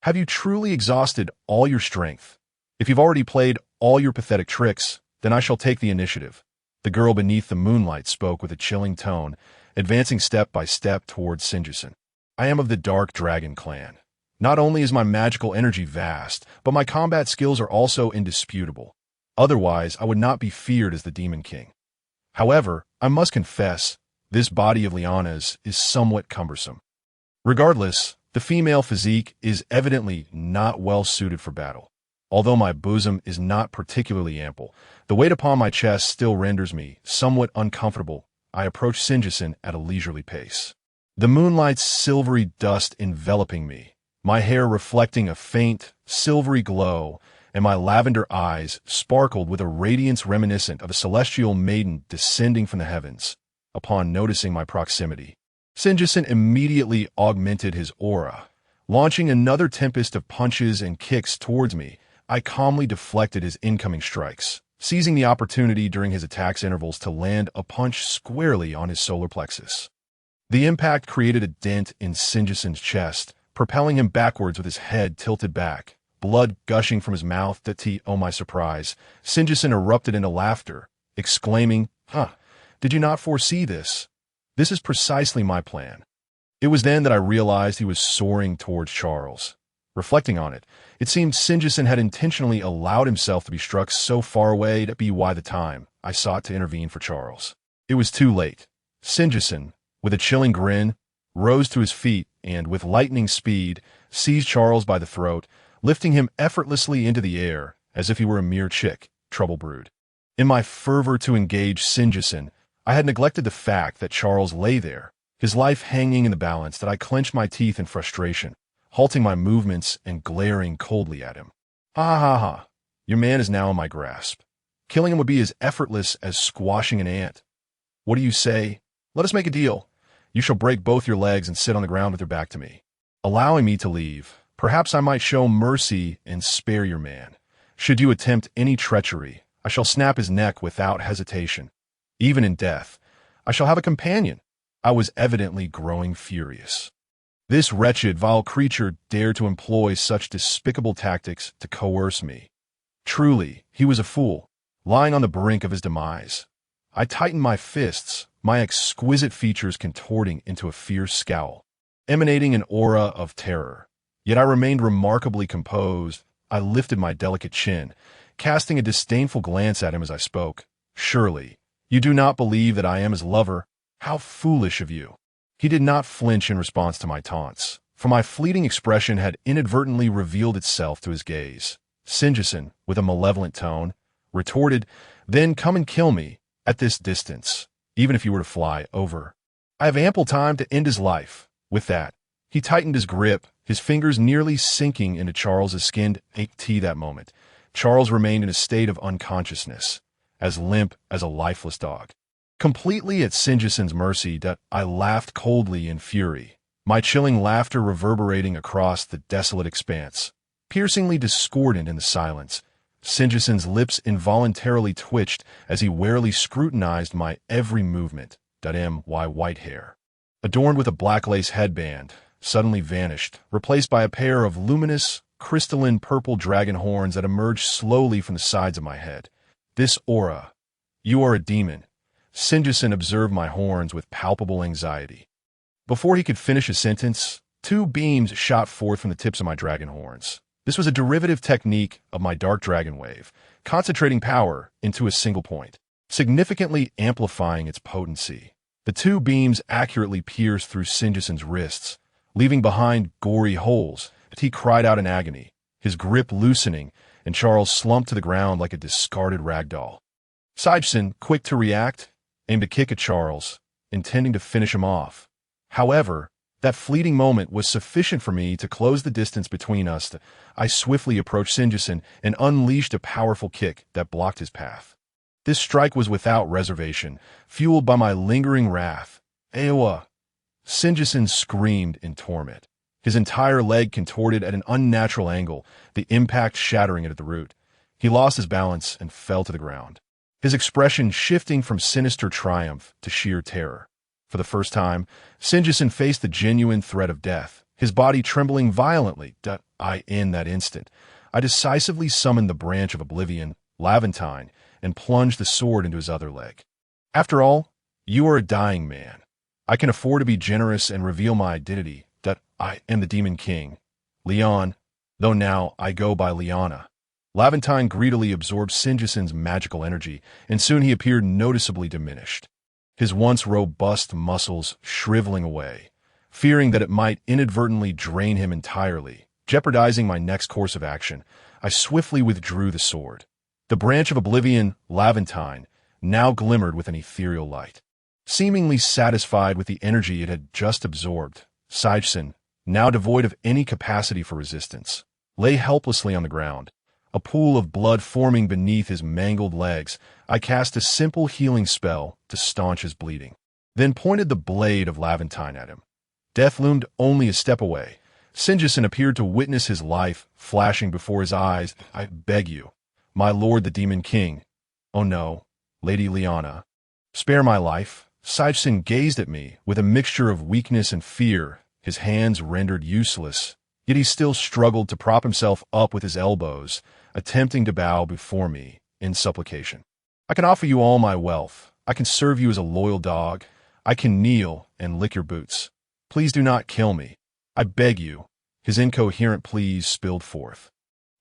Have you truly exhausted all your strength? If you've already played all your pathetic tricks, then I shall take the initiative. The girl beneath the moonlight spoke with a chilling tone, advancing step by step towards Sigurdsson. I am of the Dark Dragon clan. Not only is my magical energy vast, but my combat skills are also indisputable. Otherwise, I would not be feared as the Demon King. However, I must confess, this body of Liana's is somewhat cumbersome. Regardless, the female physique is evidently not well suited for battle. Although my bosom is not particularly ample, the weight upon my chest still renders me somewhat uncomfortable. I approach Sigurdsson at a leisurely pace. The moonlight's silvery dust enveloping me, my hair reflecting a faint, silvery glow, and my lavender eyes sparkled with a radiance reminiscent of a celestial maiden descending from the heavens. Upon noticing my proximity, Sigurdsson immediately augmented his aura. Launching another tempest of punches and kicks towards me, I calmly deflected his incoming strikes, seizing the opportunity during his attacks intervals to land a punch squarely on his solar plexus. The impact created a dent in Sigurdsson's chest, propelling him backwards with his head tilted back, blood gushing from his mouth. Oh my surprise, Sigurdsson erupted into laughter, exclaiming, Did you not foresee this? This is precisely my plan. It was then that I realized he was soaring towards Charles. Reflecting on it, it seemed Sigurdsson had intentionally allowed himself to be struck so far away to be why the time I sought to intervene for Charles. It was too late. Sigurdsson, with a chilling grin, rose to his feet and, with lightning speed, seized Charles by the throat, lifting him effortlessly into the air as if he were a mere chick, trouble brewed. In my fervor to engage Sigurdsson, I had neglected the fact that Charles lay there, his life hanging in the balance, that I clenched my teeth in frustration, halting my movements and glaring coldly at him. Ha! Your man is now in my grasp. Killing him would be as effortless as squashing an ant. What do you say? Let us make a deal. You shall break both your legs and sit on the ground with your back to me. Allowing me to leave, perhaps I might show mercy and spare your man. Should you attempt any treachery, I shall snap his neck without hesitation. Even in death, I shall have a companion. I was evidently growing furious. This wretched, vile creature dared to employ such despicable tactics to coerce me. Truly, he was a fool, lying on the brink of his demise. I tightened my fists, my exquisite features contorting into a fierce scowl, emanating an aura of terror. Yet I remained remarkably composed. I lifted my delicate chin, casting a disdainful glance at him as I spoke. Surely, you do not believe that I am his lover? How foolish of you. He did not flinch in response to my taunts, for my fleeting expression had inadvertently revealed itself to his gaze. Sigurdsson, with a malevolent tone, retorted, Then come and kill me, at this distance, even if you were to fly over. I have ample time to end his life. With that, he tightened his grip, his fingers nearly sinking into Charles's skin. That moment, Charles remained in a state of unconsciousness, as limp as a lifeless dog. Completely at Sigurdsson's mercy, I laughed coldly in fury, my chilling laughter reverberating across the desolate expanse, piercingly discordant in the silence. Sigurdsson's lips involuntarily twitched as he warily scrutinized my every movement. My white hair, adorned with a black lace headband, suddenly vanished, replaced by a pair of luminous, crystalline purple dragon horns that emerged slowly from the sides of my head. This aura. You are a demon. Sigurdsson observed my horns with palpable anxiety. Before he could finish his sentence, two beams shot forth from the tips of my dragon horns. This was a derivative technique of my dark dragon wave, concentrating power into a single point, significantly amplifying its potency. The two beams accurately pierced through Sigurdsson's wrists, leaving behind gory holes. He cried out in agony, his grip loosening, and Charles slumped to the ground like a discarded rag doll. Sigurdsson, quick to react, aimed a kick at Charles, intending to finish him off. However, That fleeting moment was sufficient for me to close the distance between us. I swiftly approached Sinjison and unleashed a powerful kick that blocked his path. This strike was without reservation, fueled by my lingering wrath. Aowa! Sinjison screamed in torment. His entire leg contorted at an unnatural angle, the impact shattering it at the root. He lost his balance and fell to the ground, his expression shifting from sinister triumph to sheer terror. For the first time, Sinjison faced the genuine threat of death, his body trembling violently. In that instant, I decisively summoned the branch of oblivion, Laventine, and plunged the sword into his other leg. After all, you are a dying man. I can afford to be generous and reveal my identity, that I am the Demon King, Leon, though now I go by Liana. Laventine greedily absorbed Sinjison's magical energy, and soon he appeared noticeably diminished, his once robust muscles shriveling away. Fearing that it might inadvertently drain him entirely, jeopardizing my next course of action, I swiftly withdrew the sword. The branch of oblivion, Laventine, now glimmered with an ethereal light. Seemingly satisfied with the energy it had just absorbed, Sinjison, now devoid of any capacity for resistance, lay helplessly on the ground. A pool of blood forming beneath his mangled legs, I cast a simple healing spell to staunch his bleeding, then pointed the blade of Laventine at him. Death loomed only a step away. Sinjison appeared to witness his life flashing before his eyes. I beg you, my lord the Demon King. Oh no, Lady Liana. Spare my life. Sinjison gazed at me with a mixture of weakness and fear, his hands rendered useless, yet he still struggled to prop himself up with his elbows, attempting to bow before me in supplication. I can offer you all my wealth. I can serve you as a loyal dog. I can kneel and lick your boots. Please do not kill me. I beg you. His incoherent pleas spilled forth,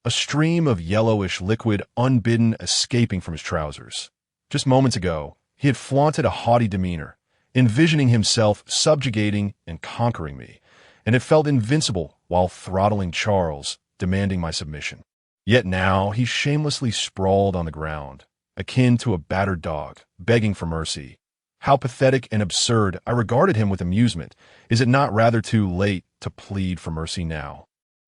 a stream of yellowish liquid unbidden escaping from his trousers. Just moments ago, he had flaunted a haughty demeanor, envisioning himself subjugating and conquering me, and had felt invincible while throttling Charles, demanding my submission. Yet now he shamelessly sprawled on the ground, akin to a battered dog, begging for mercy. How pathetic and absurd! I regarded him with amusement. Is it not rather too late to plead for mercy now?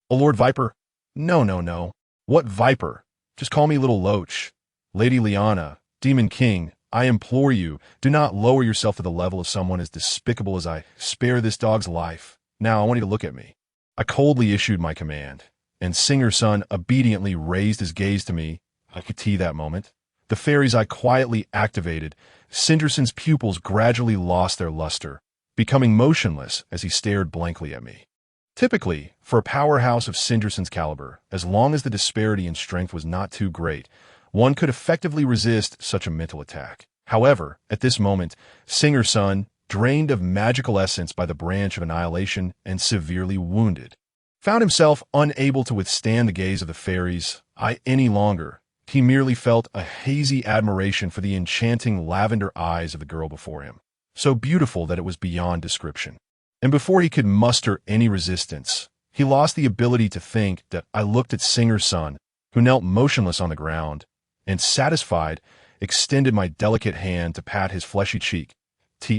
Oh, Lord Viper? No, no, no. What Viper? Just call me Little Loach. Lady Liana, Demon King, I implore you, do not lower yourself to the level of someone as despicable as I. Spare this dog's life. Now I want you to look at me. I coldly issued my command, and Singer's son obediently raised his gaze to me. I could see that moment. The fairies I quietly activated, Sinderson's pupils gradually lost their luster, becoming motionless as he stared blankly at me. Typically, for a powerhouse of Sinderson's caliber, as long as the disparity in strength was not too great, one could effectively resist such a mental attack. However, at this moment, Singer's son, drained of magical essence by the branch of annihilation and severely wounded, found himself unable to withstand the gaze of the fairies any longer. He merely felt a hazy admiration for the enchanting lavender eyes of the girl before him, so beautiful that it was beyond description. And before he could muster any resistance, he lost the ability to think. That I looked at Singer's son, who knelt motionless on the ground, and satisfied, extended my delicate hand to pat his fleshy cheek.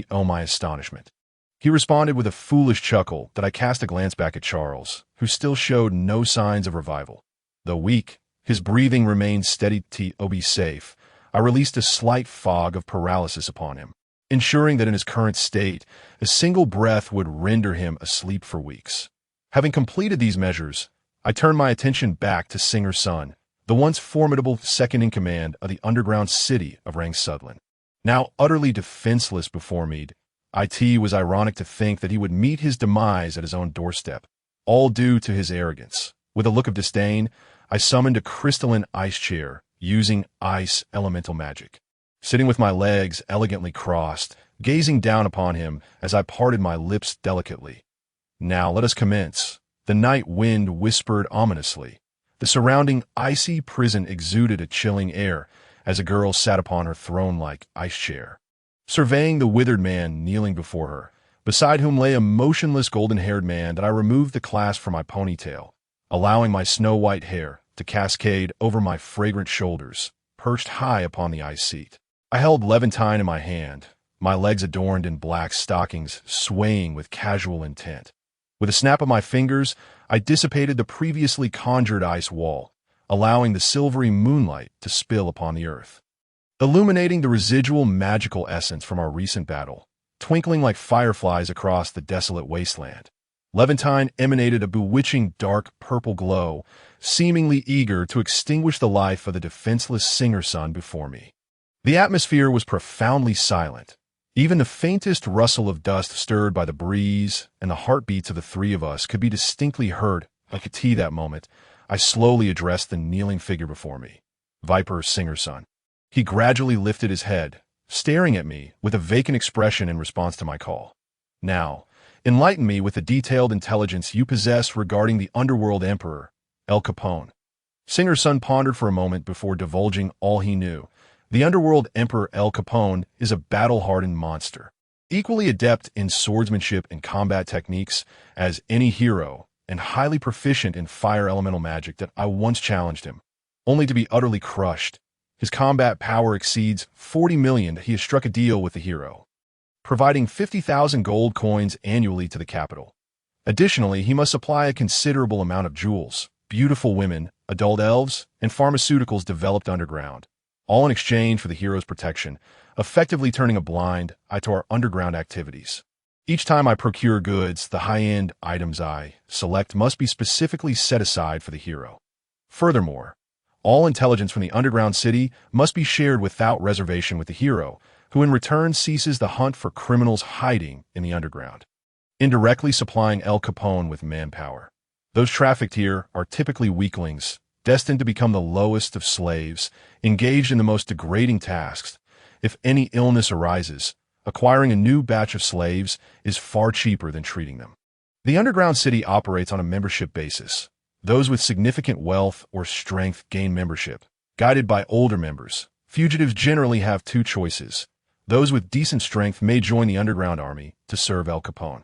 Oh, my astonishment. He responded with a foolish chuckle that I cast a glance back at Charles, who still showed no signs of revival. Though weak, his breathing remained steady. Be safe. I released a slight fog of paralysis upon him, ensuring that in his current state, a single breath would render him asleep for weeks. Having completed these measures, I turned my attention back to Singer's son, the once formidable second-in-command of the underground city of Rangsudlin. Now utterly defenseless before me, it was ironic to think that he would meet his demise at his own doorstep, all due to his arrogance. With a look of disdain, I summoned a crystalline ice chair, using ice elemental magic. Sitting with my legs elegantly crossed, gazing down upon him as I parted my lips delicately. Now let us commence. The night wind whispered ominously. The surrounding icy prison exuded a chilling air as a girl sat upon her throne-like ice chair, surveying the withered man kneeling before her, beside whom lay a motionless golden-haired man. That I removed the clasp from my ponytail, allowing my snow-white hair to cascade over my fragrant shoulders, perched high upon the ice seat. I held Levantine in my hand, my legs adorned in black stockings swaying with casual intent. With a snap of my fingers, I dissipated the previously conjured ice wall, allowing the silvery moonlight to spill upon the earth, illuminating the residual magical essence from our recent battle, twinkling like fireflies across the desolate wasteland. Levantine emanated a bewitching dark purple glow, seemingly eager to extinguish the life of the defenseless singer-son before me. The atmosphere was profoundly silent. Even the faintest rustle of dust stirred by the breeze, and the heartbeats of the three of us could be distinctly heard. Like a tea that moment, I slowly addressed the kneeling figure before me, Viper Singer-son. He gradually lifted his head, staring at me with a vacant expression in response to my call. Now, enlighten me with the detailed intelligence you possess regarding the underworld emperor, El Capone. Singer-son pondered for a moment before divulging all he knew. The underworld emperor El Capone is a battle-hardened monster, equally adept in swordsmanship and combat techniques as any hero, and highly proficient in fire elemental magic that I once challenged him, only to be utterly crushed. His combat power exceeds 40 million. He has struck a deal with the hero, providing 50,000 gold coins annually to the capital. Additionally, he must supply a considerable amount of jewels, beautiful women, adult elves, and pharmaceuticals developed underground, all in exchange for the hero's protection, effectively turning a blind eye to our underground activities. Each time I procure goods, the high-end items I select must be specifically set aside for the hero. Furthermore, all intelligence from the underground city must be shared without reservation with the hero, who in return ceases the hunt for criminals hiding in the underground, indirectly supplying El Capone with manpower. Those trafficked here are typically weaklings, destined to become the lowest of slaves, engaged in the most degrading tasks. If any illness arises, acquiring a new batch of slaves is far cheaper than treating them. The underground city operates on a membership basis. Those with significant wealth or strength gain membership. Guided by older members, fugitives generally have two choices. Those with decent strength may join the underground army to serve El Capone,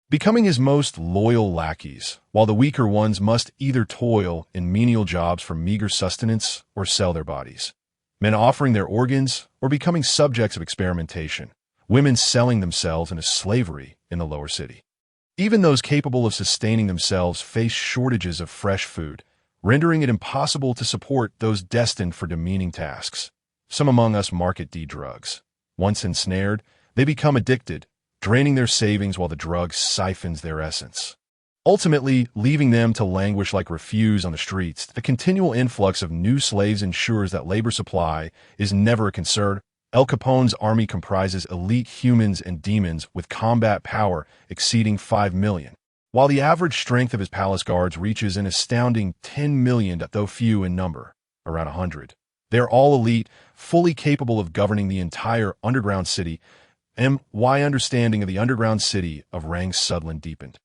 becoming his most loyal lackeys, while the weaker ones must either toil in menial jobs for meager sustenance or sell their bodies. Men offering their organs or becoming subjects of experimentation. Women selling themselves into slavery in the lower city. Even those capable of sustaining themselves face shortages of fresh food, rendering it impossible to support those destined for demeaning tasks. Some among us market drugs. Once ensnared, they become addicted, draining their savings while the drug siphons their essence, ultimately leaving them to languish like refuse on the streets. The continual influx of new slaves ensures that labor supply is never a concern. El Capone's army comprises elite humans and demons with combat power exceeding 5 million, while the average strength of his palace guards reaches an astounding 10 million, though few in number, around 100. They are all elite, fully capable of governing the entire underground city. My understanding of the underground city of Rang Sudland deepened,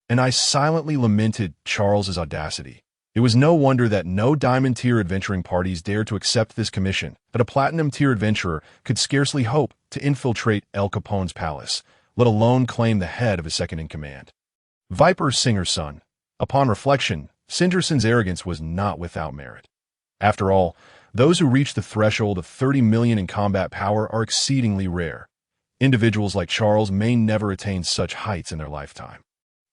and I silently lamented Charles's audacity. It was no wonder that no diamond-tier adventuring parties dared to accept this commission, but a platinum-tier adventurer could scarcely hope to infiltrate El Capone's palace, let alone claim the head of his second-in-command. Viper Singer-son. Upon reflection, Singerson's arrogance was not without merit. After all, those who reach the threshold of 30 million in combat power are exceedingly rare. Individuals like Charles may never attain such heights in their lifetime.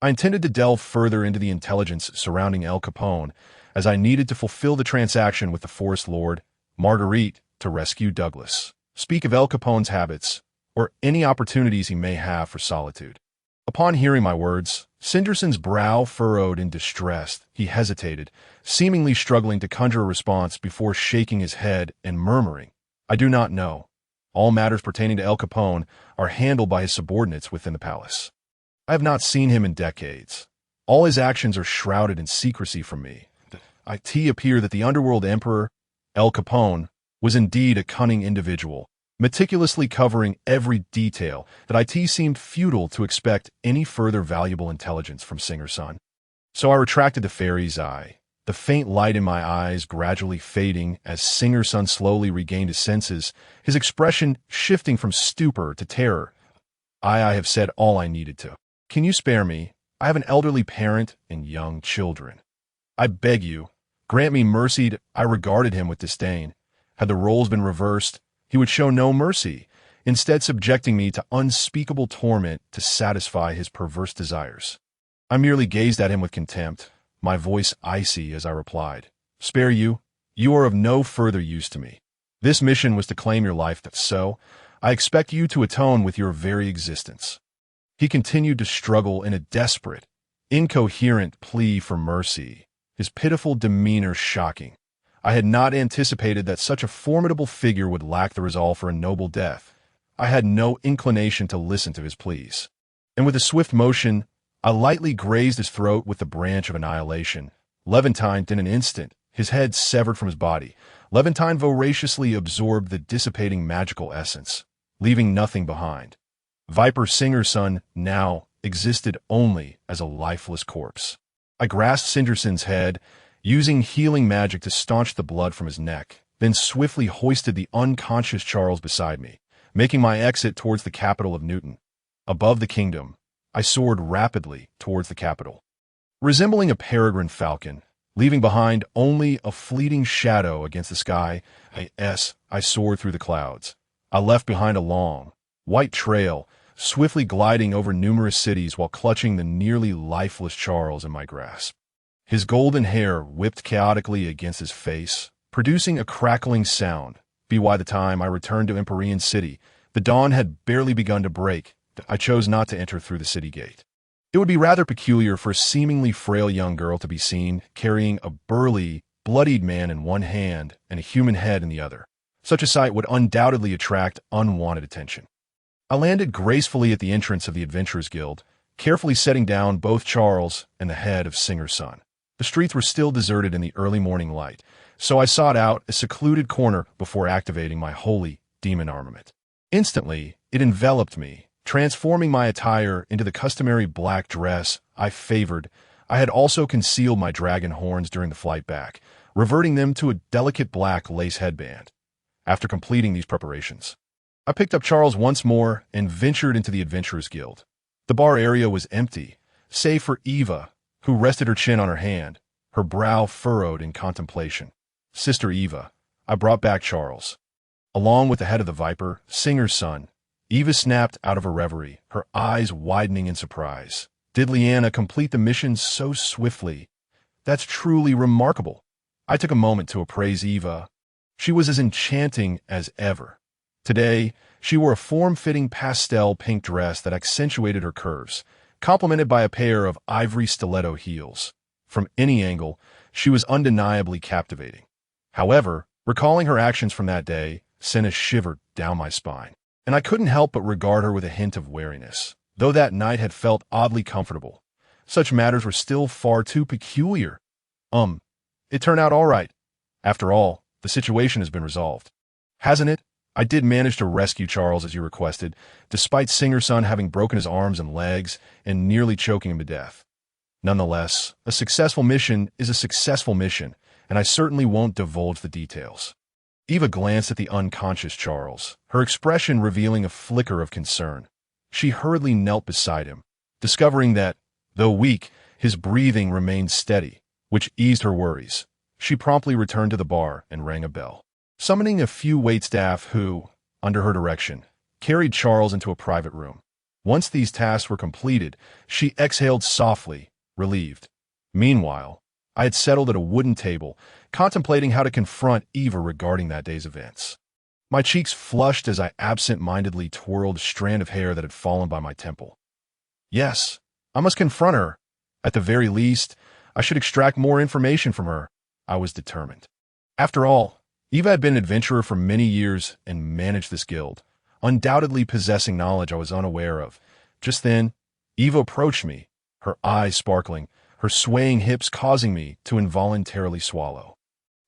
I intended to delve further into the intelligence surrounding El Capone, as I needed to fulfill the transaction with the Forest Lord, Marguerite, to rescue Douglas, speak of El Capone's habits, or any opportunities he may have for solitude. Upon hearing my words, Singerson's brow furrowed in distress. He hesitated, seemingly struggling to conjure a response before shaking his head and murmuring, "I do not know. All matters pertaining to El Capone are handled by his subordinates within the palace. I have not seen him in decades. All his actions are shrouded in secrecy from me. It appears that the underworld emperor, El Capone, was indeed a cunning individual, meticulously covering every detail that it seemed futile to expect any further valuable intelligence from Singer-son. So I retracted the fairy's eye, the faint light in my eyes gradually fading as Singer-son slowly regained his senses, his expression shifting from stupor to terror. I have said all I needed to. Can you spare me? I have an elderly parent and young children. I beg you, grant me mercy. I regarded him with disdain. Had the roles been reversed, he would show no mercy. instead subjecting me to unspeakable torment to satisfy his perverse desires. I merely gazed at him with contempt, my voice icy as I replied, "Spare you? You are of no further use to me. This mission was to claim your life, so I expect you to atone with your very existence." He continued to struggle in a desperate, incoherent plea for mercy, his pitiful demeanor shocking. I had not anticipated that such a formidable figure would lack the resolve for a noble death. I had no inclination to listen to his pleas. And with a swift motion, I lightly grazed his throat with the branch of annihilation. Levantine, in an instant, his head severed from his body. Levantine voraciously absorbed the dissipating magical essence, leaving nothing behind. Viper Singer's son now existed only as a lifeless corpse. I grasped Singerson's head, using healing magic to staunch the blood from his neck, then swiftly hoisted the unconscious Charles beside me, making my exit towards the capital of Newton. Above the kingdom, I soared rapidly towards the capital. Resembling a peregrine falcon, leaving behind only a fleeting shadow against the sky, I soared through the clouds. I left behind a long, white trail, swiftly gliding over numerous cities while clutching the nearly lifeless Charles in my grasp. His golden hair whipped chaotically against his face, producing a crackling sound. By the time I returned to Empyrean City, the dawn had barely begun to break. I chose not to enter through the city gate. It would be rather peculiar for a seemingly frail young girl to be seen carrying a burly, bloodied man in one hand and a human head in the other. Such a sight would undoubtedly attract unwanted attention. I landed gracefully at the entrance of the Adventurers Guild, carefully setting down both Charles and the head of Singer's son. The streets were still deserted in the early morning light, so I sought out a secluded corner before activating my holy demon armament. Instantly, it enveloped me, transforming my attire into the customary black dress I favored. I had also concealed my dragon horns during the flight back, reverting them to a delicate black lace headband. After completing these preparations, I picked up Charles once more and ventured into the Adventurers Guild. The bar area was empty, save for Eva, who rested her chin on her hand, her brow furrowed in contemplation. "Sister Eva," I brought back Charles. Along with the head of the Viper, Singer's son, Eva snapped out of her reverie, her eyes widening in surprise. "Did Leanna complete the mission so swiftly? That's truly remarkable." I took a moment to appraise Eva. She was as enchanting as ever. Today, she wore a form-fitting pastel pink dress that accentuated her curves, complemented by a pair of ivory stiletto heels. From any angle, she was undeniably captivating. However, recalling her actions from that day sent a shiver down my spine, and I couldn't help but regard her with a hint of wariness. Though that night had felt oddly comfortable, such matters were still far too peculiar. It turned out all right. After all, the situation has been resolved. Hasn't it? I did manage to rescue Charles as you requested, despite Singer's son having broken his arms and legs and nearly choking him to death. Nonetheless, a successful mission is a successful mission, and I certainly won't divulge the details. Eva glanced at the unconscious Charles, her expression revealing a flicker of concern. She hurriedly knelt beside him, discovering that, though weak, his breathing remained steady, which eased her worries. She promptly returned to the bar and rang a bell, summoning a few waitstaff who, under her direction, carried Charles into a private room. Once these tasks were completed, she exhaled softly, relieved. Meanwhile, I had settled at a wooden table, contemplating how to confront Eva regarding that day's events. My cheeks flushed as I absent-mindedly twirled a strand of hair that had fallen by my temple. Yes, I must confront her. At the very least, I should extract more information from her. I was determined. After all, Eva had been an adventurer for many years and managed this guild, undoubtedly possessing knowledge I was unaware of. Just then, Eva approached me, her eyes sparkling, her swaying hips causing me to involuntarily swallow.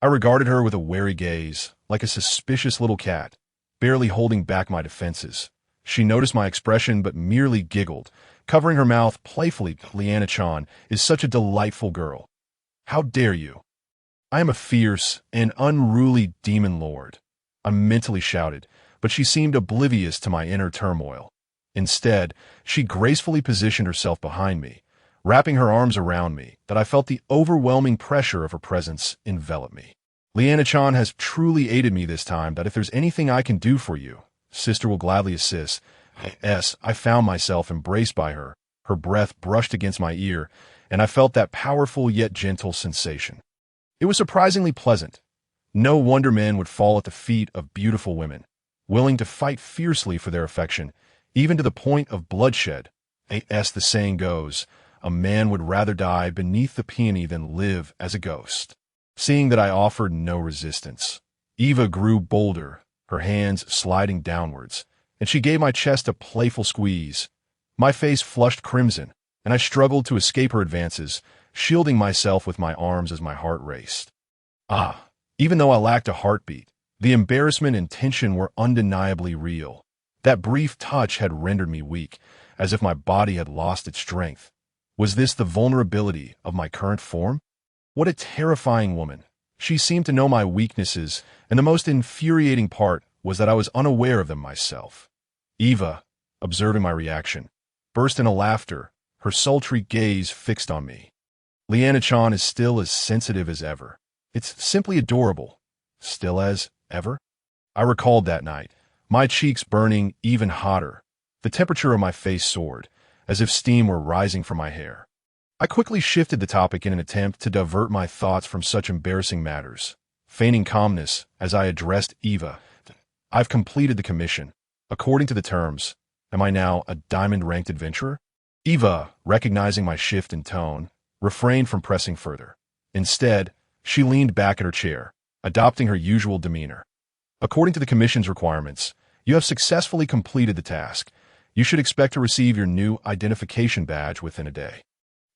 I regarded her with a wary gaze, like a suspicious little cat, barely holding back my defenses. She noticed my expression but merely giggled, covering her mouth playfully. "Leanna-chan is such a delightful girl. How dare you?" "I am a fierce and unruly demon lord," I mentally shouted, but she seemed oblivious to my inner turmoil. Instead, she gracefully positioned herself behind me, wrapping her arms around me, that I felt the overwhelming pressure of her presence envelop me. "Leanna-chan has truly aided me this time, that if there's anything I can do for you, Sister will gladly assist. I found myself embraced by her. Her breath brushed against my ear, and I felt that powerful yet gentle sensation. It was surprisingly pleasant. No wonder men would fall at the feet of beautiful women, willing to fight fiercely for their affection, even to the point of bloodshed. As the saying goes, a man would rather die beneath the peony than live as a ghost. Seeing that I offered no resistance, Eva grew bolder, her hands sliding downwards, and she gave my chest a playful squeeze. My face flushed crimson, and I struggled to escape her advances, shielding myself with my arms as my heart raced. Even though I lacked a heartbeat, the embarrassment and tension were undeniably real. That brief touch had rendered me weak, as if my body had lost its strength. Was this the vulnerability of my current form? What a terrifying woman. She seemed to know my weaknesses, and the most infuriating part was that I was unaware of them myself. Eva, observing my reaction, burst into laughter, her sultry gaze fixed on me. Liana-chan is still as sensitive as ever. It's simply adorable. Still as ever? I recalled that night, my cheeks burning even hotter. The temperature of my face soared, as if steam were rising from my hair. I quickly shifted the topic in an attempt to divert my thoughts from such embarrassing matters. Feigning calmness as I addressed Eva, I've completed the commission. According to the terms, am I now a diamond-ranked adventurer? Eva, recognizing my shift in tone, refrained from pressing further. Instead, she leaned back in her chair, adopting her usual demeanor. According to the commission's requirements, you have successfully completed the task. You should expect to receive your new identification badge within a day.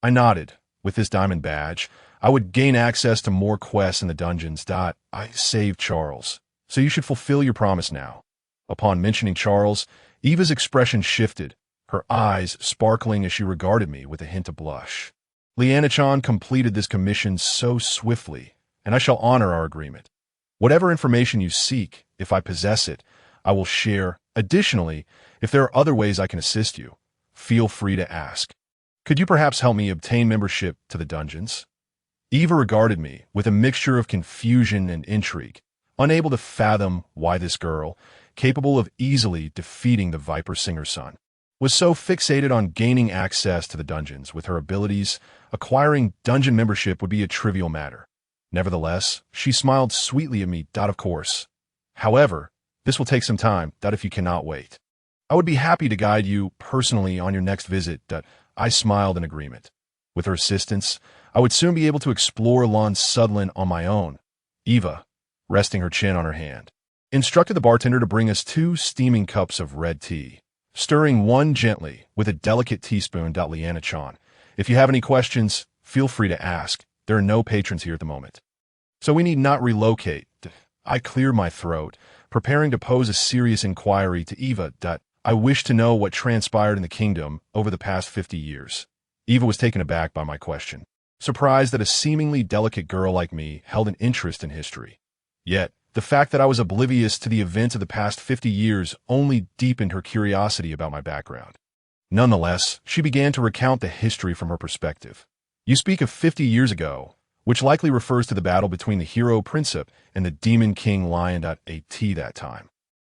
I nodded. With this diamond badge, I would gain access to more quests in the dungeons. I saved Charles, so you should fulfill your promise now. Upon mentioning Charles, Eva's expression shifted, her eyes sparkling as she regarded me with a hint of blush. Liana-chan completed this commission so swiftly, and I shall honor our agreement. Whatever information you seek, if I possess it, I will share. Additionally, if there are other ways I can assist you, feel free to ask. Could you perhaps help me obtain membership to the dungeons? Eva regarded me with a mixture of confusion and intrigue, unable to fathom why this girl, capable of easily defeating the Viper Singer's son, was so fixated on gaining access to the dungeons. With her abilities, acquiring dungeon membership would be a trivial matter. Nevertheless, she smiled sweetly at me. Of course. However, this will take some time. If you cannot wait, I would be happy to guide you personally on your next visit. I smiled in agreement. With her assistance, I would soon be able to explore Lon Sutherland on my own. Eva, resting her chin on her hand, instructed the bartender to bring us 2 steaming cups of red tea, stirring one gently with a delicate teaspoon. Liana-chan, if you have any questions, feel free to ask. There are no patrons here at the moment, so we need not relocate. I cleared my throat, preparing to pose a serious inquiry to Eva. I wish to know what transpired in the kingdom over the past 50 years. Eva was taken aback by my question, surprised that a seemingly delicate girl like me held an interest in history. Yet, the fact that I was oblivious to the events of the past 50 years only deepened her curiosity about my background. Nonetheless, she began to recount the history from her perspective. You speak of 50 years ago, which likely refers to the battle between the hero Princess and the demon king Lion. At that time,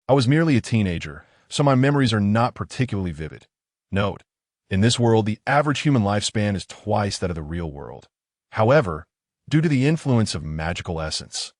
I was merely a teenager, so my memories are not particularly vivid. Note, in this world, the average human lifespan is twice that of the real world. However, due to the influence of magical essence,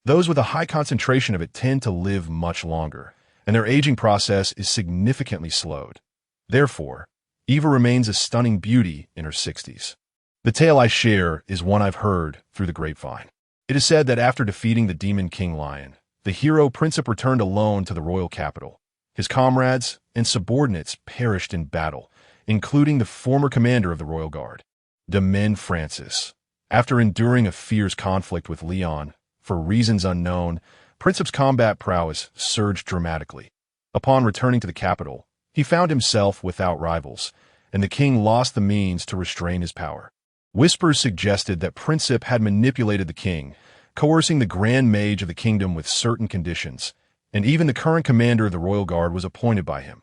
those with a high concentration of it tend to live much longer, and their aging process is significantly slowed. Therefore, Eva remains a stunning beauty in her 60s. The tale I share is one I've heard through the grapevine. It is said that after defeating the demon king Lion, the hero Princess returned alone to the royal capital. His comrades and subordinates perished in battle, including the former commander of the royal guard, Demon Francis. After enduring a fierce conflict with Leon, for reasons unknown, Princess's combat prowess surged dramatically. Upon returning to the capital, he found himself without rivals, and the king lost the means to restrain his power. Whispers suggested that Princess had manipulated the king, coercing the Grand Mage of the kingdom with certain conditions, and even the current commander of the royal guard was appointed by him.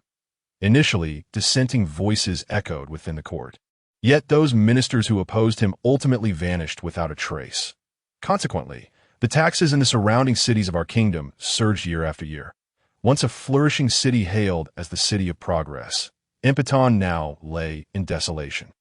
Initially, dissenting voices echoed within the court. Yet those ministers who opposed him ultimately vanished without a trace. Consequently, the taxes in the surrounding cities of our kingdom surged year after year. Once a flourishing city hailed as the city of progress, Impoton now lay in desolation.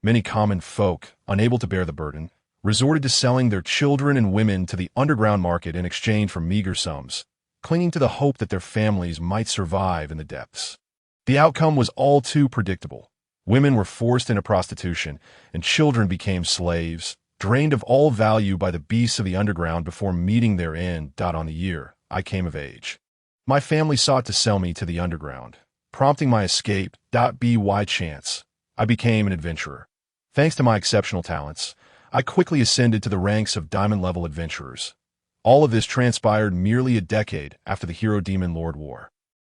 Many common folk, unable to bear the burden, resorted to selling their children and women to the underground market in exchange for meager sums, clinging to the hope that their families might survive in the depths. The outcome was all too predictable. Women were forced into prostitution, and children became slaves, drained of all value by the beasts of the underground before meeting their end. On the year I came of age, my family sought to sell me to the underground, prompting my escape. By chance, I became an adventurer. Thanks to my exceptional talents, I quickly ascended to the ranks of diamond-level adventurers. All of this transpired merely a decade after the Hero-Demon Lord War.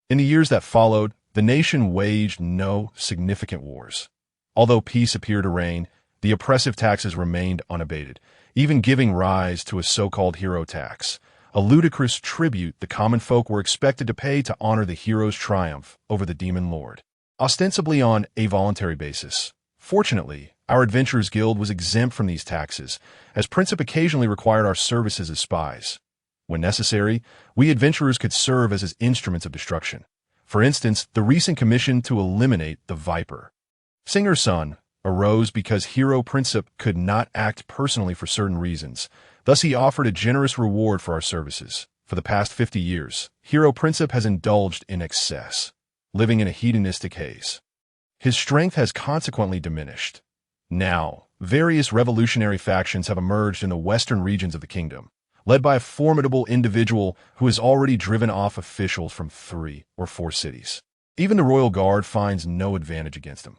In the years that followed, the nation waged no significant wars. Although peace appeared to reign, the oppressive taxes remained unabated, even giving rise to a so-called hero tax, a ludicrous tribute the common folk were expected to pay to honor the hero's triumph over the demon lord, ostensibly on a voluntary basis. Fortunately, our Adventurers Guild was exempt from these taxes, as Princip occasionally required our services as spies. When necessary, we adventurers could serve as his instruments of destruction. For instance, the recent commission to eliminate the Viper Singer's son arose because Hero Princip could not act personally for certain reasons. Thus, he offered a generous reward for our services. For the past 50 years, Hero Princip has indulged in excess, living in a hedonistic haze. His strength has consequently diminished. Now, various revolutionary factions have emerged in the western regions of the kingdom, led by a formidable individual who has already driven off officials from 3 or 4 cities. Even the royal guard finds no advantage against him.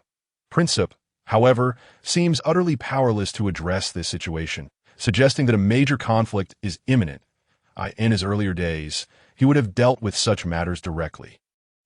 Princip, however, seems utterly powerless to address this situation, suggesting that a major conflict is imminent. In his earlier days, he would have dealt with such matters directly.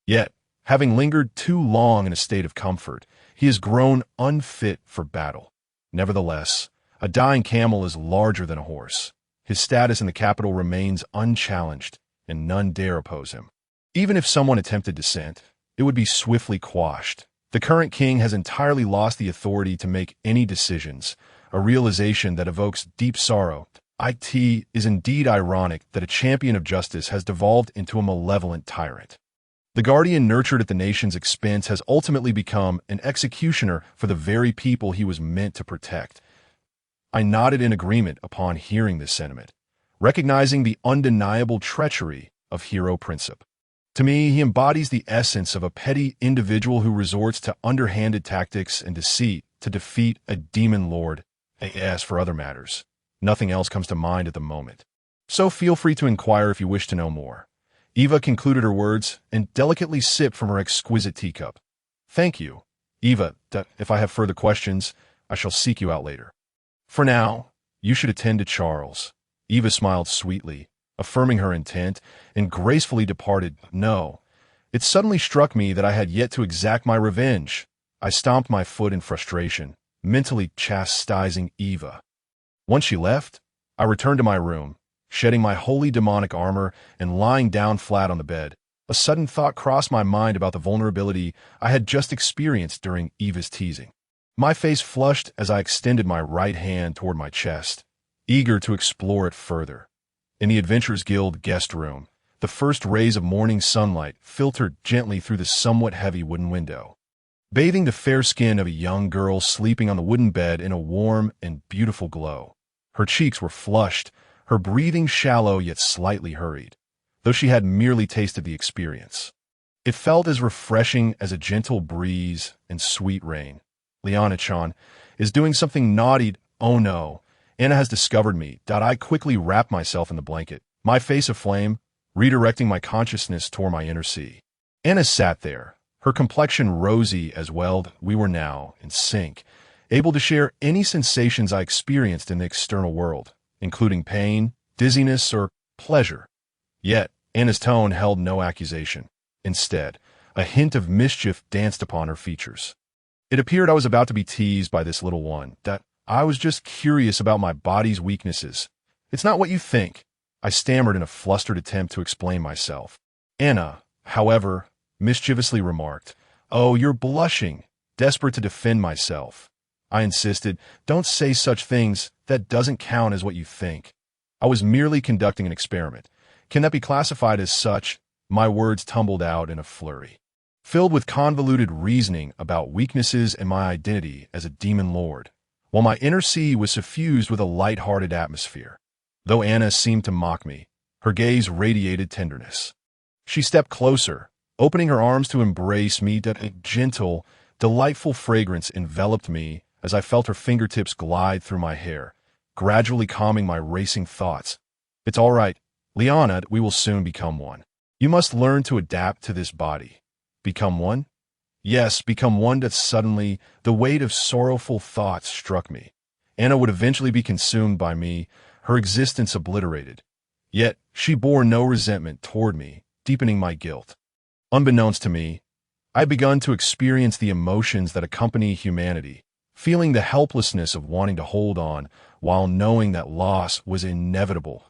Yet, having lingered too long in a state of comfort, he has grown unfit for battle. Nevertheless, a dying camel is larger than a horse. His status in the capital remains unchallenged, and none dare oppose him. Even if someone attempted dissent, it would be swiftly quashed. The current king has entirely lost the authority to make any decisions, a realization that evokes deep sorrow. It is indeed ironic that a champion of justice has devolved into a malevolent tyrant. The guardian nurtured at the nation's expense has ultimately become an executioner for the very people he was meant to protect. I nodded in agreement upon hearing this sentiment, recognizing the undeniable treachery of Hero Princip. To me, he embodies the essence of a petty individual who resorts to underhanded tactics and deceit to defeat a demon lord. As for other matters, nothing else comes to mind at the moment. So feel free to inquire if you wish to know more. Eva concluded her words and delicately sipped from her exquisite teacup. Thank you, Eva. If I have further questions, I shall seek you out later. For now, you should attend to Charles. Eva smiled sweetly, affirming her intent, and gracefully departed. No, it suddenly struck me that I had yet to exact my revenge. I stomped my foot in frustration, mentally chastising Eva. Once she left, I returned to my room, shedding my wholly demonic armor and lying down flat on the bed. A sudden thought crossed my mind about the vulnerability I had just experienced during Eva's teasing. My face flushed as I extended my right hand toward my chest, eager to explore it further. In the Adventurers Guild guest room, the first rays of morning sunlight filtered gently through the somewhat heavy wooden window, bathing the fair skin of a young girl sleeping on the wooden bed in a warm and beautiful glow. Her cheeks were flushed, her breathing shallow yet slightly hurried, though she had merely tasted the experience. It felt as refreshing as a gentle breeze and sweet rain. Liana-chan is doing something naughty. Oh no, Anna has discovered me. I quickly wrapped myself in the blanket, my face aflame, redirecting my consciousness toward my inner sea. Anna sat there, her complexion rosy as well. We were now in sync, able to share any sensations I experienced in the external world, including pain, dizziness, or pleasure. Yet, Anna's tone held no accusation. Instead, a hint of mischief danced upon her features. It appeared I was about to be teased by this little one, that I was just curious about my body's weaknesses. It's not what you think, I stammered in a flustered attempt to explain myself. Anna, however, mischievously remarked, "Oh, you're blushing." Desperate to defend myself, I insisted, "Don't say such things. That doesn't count as what you think. I was merely conducting an experiment. Can that be classified as such?" My words tumbled out in a flurry, filled with convoluted reasoning about weaknesses and my identity as a demon lord, while my inner sea was suffused with a light-hearted atmosphere. Though Anna seemed to mock me, her gaze radiated tenderness. She stepped closer, opening her arms to embrace me. A gentle, delightful fragrance enveloped me as I felt her fingertips glide through my hair, gradually calming my racing thoughts. It's all right, Liana, we will soon become one. You must learn to adapt to this body. Become one? Yes, become one. That suddenly, the weight of sorrowful thoughts struck me. Anna would eventually be consumed by me, her existence obliterated. Yet, she bore no resentment toward me, deepening my guilt. Unbeknownst to me, I had begun to experience the emotions that accompany humanity, feeling the helplessness of wanting to hold on while knowing that loss was inevitable.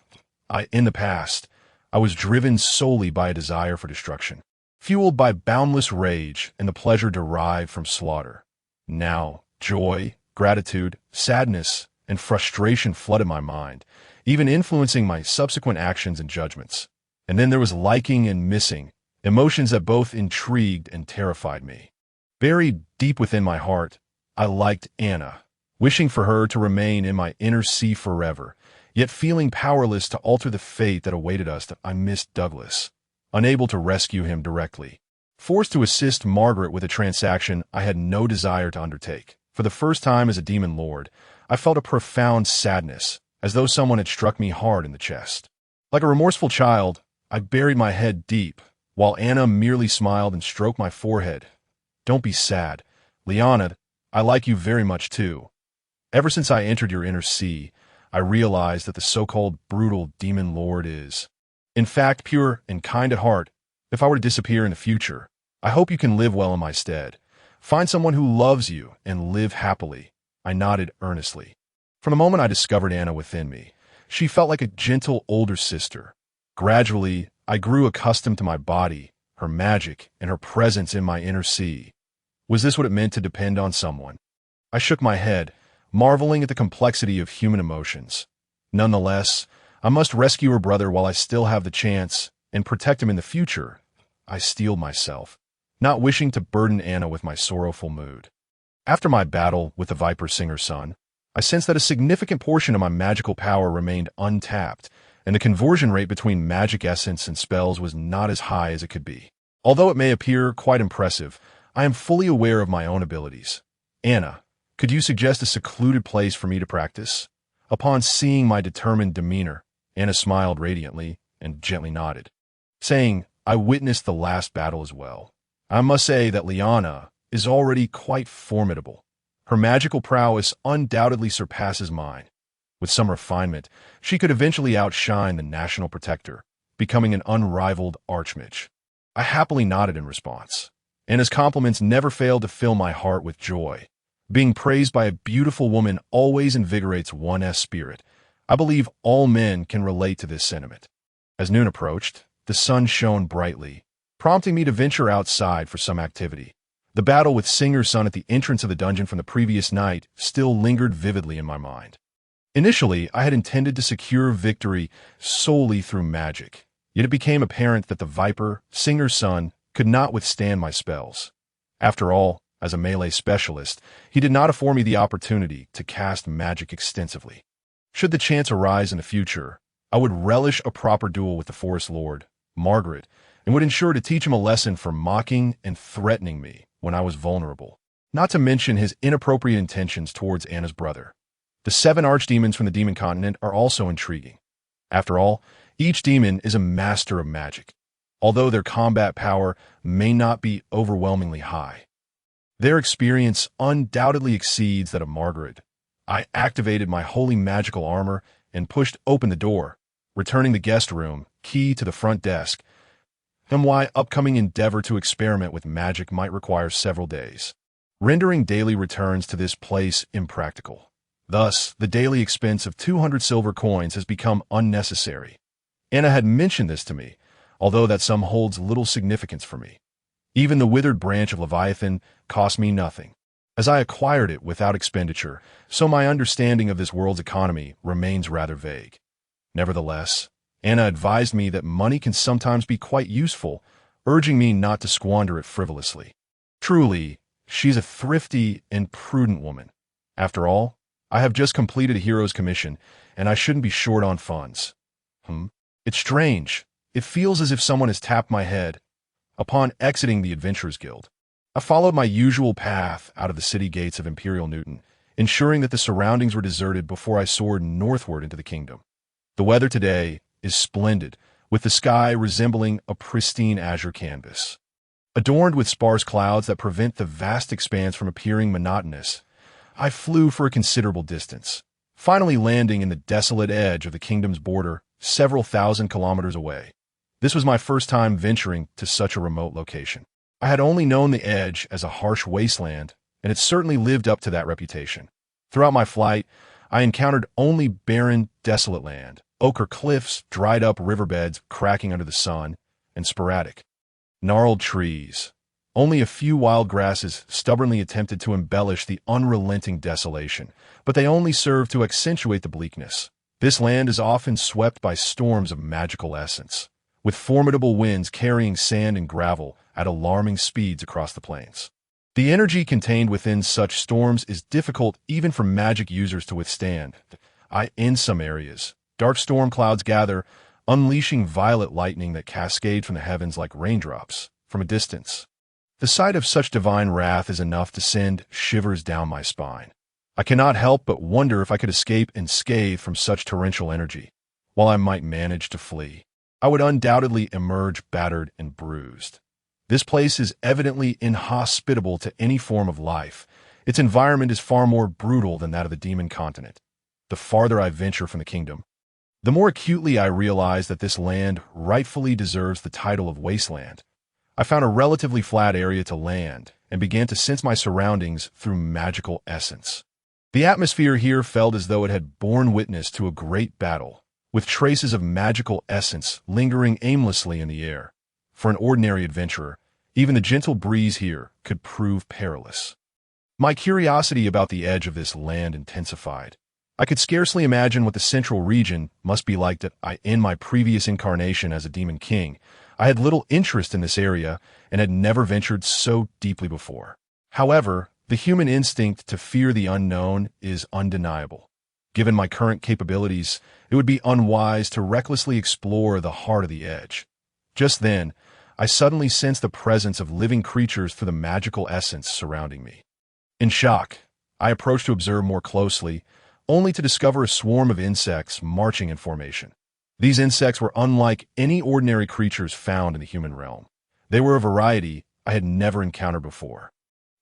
In the past, I was driven solely by a desire for destruction, fueled by boundless rage and the pleasure derived from slaughter. Now, joy, gratitude, sadness, and frustration flooded my mind, even influencing my subsequent actions and judgments. And then there was liking and missing, emotions that both intrigued and terrified me. Buried deep within my heart, I liked Anna, wishing for her to remain in my inner sea forever, yet feeling powerless to alter the fate that awaited us. I missed Douglas, unable to rescue him directly. Forced to assist Margaret with a transaction I had no desire to undertake. For the first time as a demon lord, I felt a profound sadness, as though someone had struck me hard in the chest. Like a remorseful child, I buried my head deep, while Anna merely smiled and stroked my forehead. Don't be sad. Liana, I like you very much too. Ever since I entered your inner sea, I realized that the so-called brutal demon lord is, in fact, pure and kind at heart. If I were to disappear in the future, I hope you can live well in my stead. Find someone who loves you and live happily. I nodded earnestly. From the moment I discovered Anna within me, she felt like a gentle older sister. Gradually, I grew accustomed to my body, her magic, and her presence in my inner sea. Was this what it meant to depend on someone? I shook my head, marveling at the complexity of human emotions. Nonetheless, I must rescue her brother while I still have the chance, and protect him in the future. I steeled myself, not wishing to burden Anna with my sorrowful mood. After my battle with the Viper Singer's son, I sensed that a significant portion of my magical power remained untapped, and the conversion rate between magic essence and spells was not as high as it could be. Although it may appear quite impressive, I am fully aware of my own abilities. Anna, could you suggest a secluded place for me to practice? Upon seeing my determined demeanor, Anna smiled radiantly and gently nodded, saying, I witnessed the last battle as well. I must say that Liana is already quite formidable. Her magical prowess undoubtedly surpasses mine. With some refinement, she could eventually outshine the National Protector, becoming an unrivaled archmage. I happily nodded in response, and his compliments never failed to fill my heart with joy. Being praised by a beautiful woman always invigorates one's spirit. I believe all men can relate to this sentiment. As noon approached, the sun shone brightly, prompting me to venture outside for some activity. The battle with Singer's son at the entrance of the dungeon from the previous night still lingered vividly in my mind. Initially, I had intended to secure victory solely through magic, yet it became apparent that the Viper, Singer's son, could not withstand my spells. After all, as a melee specialist, he did not afford me the opportunity to cast magic extensively. Should the chance arise in the future, I would relish a proper duel with the Forest Lord, Margaret, and would ensure to teach him a lesson for mocking and threatening me when I was vulnerable, not to mention his inappropriate intentions towards Anna's brother. The 7 archdemons from the demon continent are also intriguing. After all, each demon is a master of magic, although their combat power may not be overwhelmingly high. Their experience undoubtedly exceeds that of Margaret. I activated my holy magical armor and pushed open the door, returning the guest room, key to the front desk, and my upcoming endeavor to experiment with magic might require several days, rendering daily returns to this place impractical. Thus, the daily expense of 200 silver coins has become unnecessary. Anna had mentioned this to me, although that sum holds little significance for me. Even the withered branch of Leviathan cost me nothing, as I acquired it without expenditure, so my understanding of this world's economy remains rather vague. Nevertheless, Anna advised me that money can sometimes be quite useful, urging me not to squander it frivolously. Truly, she's a thrifty and prudent woman. After all, I have just completed a hero's commission, and I shouldn't be short on funds. It's strange. It feels as if someone has tapped my head. Upon exiting the Adventurers Guild, I followed my usual path out of the city gates of Imperial Newton, ensuring that the surroundings were deserted before I soared northward into the kingdom. The weather today is splendid, with the sky resembling a pristine azure canvas. Adorned with sparse clouds that prevent the vast expanse from appearing monotonous, I flew for a considerable distance, finally landing in the desolate edge of the kingdom's border several thousand kilometers away. This was my first time venturing to such a remote location. I had only known the edge as a harsh wasteland, and it certainly lived up to that reputation. Throughout my flight, I encountered only barren, desolate land, ochre cliffs, dried-up riverbeds cracking under the sun, and sporadic, gnarled trees. Only a few wild grasses stubbornly attempted to embellish the unrelenting desolation, but they only served to accentuate the bleakness. This land is often swept by storms of magical essence, with formidable winds carrying sand and gravel at alarming speeds across the plains. The energy contained within such storms is difficult even for magic users to withstand. In some areas, dark storm clouds gather, unleashing violet lightning that cascade from the heavens like raindrops from a distance. The sight of such divine wrath is enough to send shivers down my spine. I cannot help but wonder if I could escape unscathed from such torrential energy. While I might manage to flee, I would undoubtedly emerge battered and bruised. This place is evidently inhospitable to any form of life. Its environment is far more brutal than that of the demon continent. The farther I venture from the kingdom, the more acutely I realize that this land rightfully deserves the title of wasteland. I found a relatively flat area to land and began to sense my surroundings through magical essence. The atmosphere here felt as though it had borne witness to a great battle, with traces of magical essence lingering aimlessly in the air. For an ordinary adventurer, even the gentle breeze here could prove perilous. My curiosity about the edge of this land intensified. I could scarcely imagine what the central region must be like that in my previous incarnation as a demon king, I had little interest in this area and had never ventured so deeply before. However, the human instinct to fear the unknown is undeniable. Given my current capabilities, it would be unwise to recklessly explore the heart of the edge. Just then, I suddenly sensed the presence of living creatures through the magical essence surrounding me. In shock, I approached to observe more closely, only to discover a swarm of insects marching in formation. These insects were unlike any ordinary creatures found in the human realm. They were a variety I had never encountered before.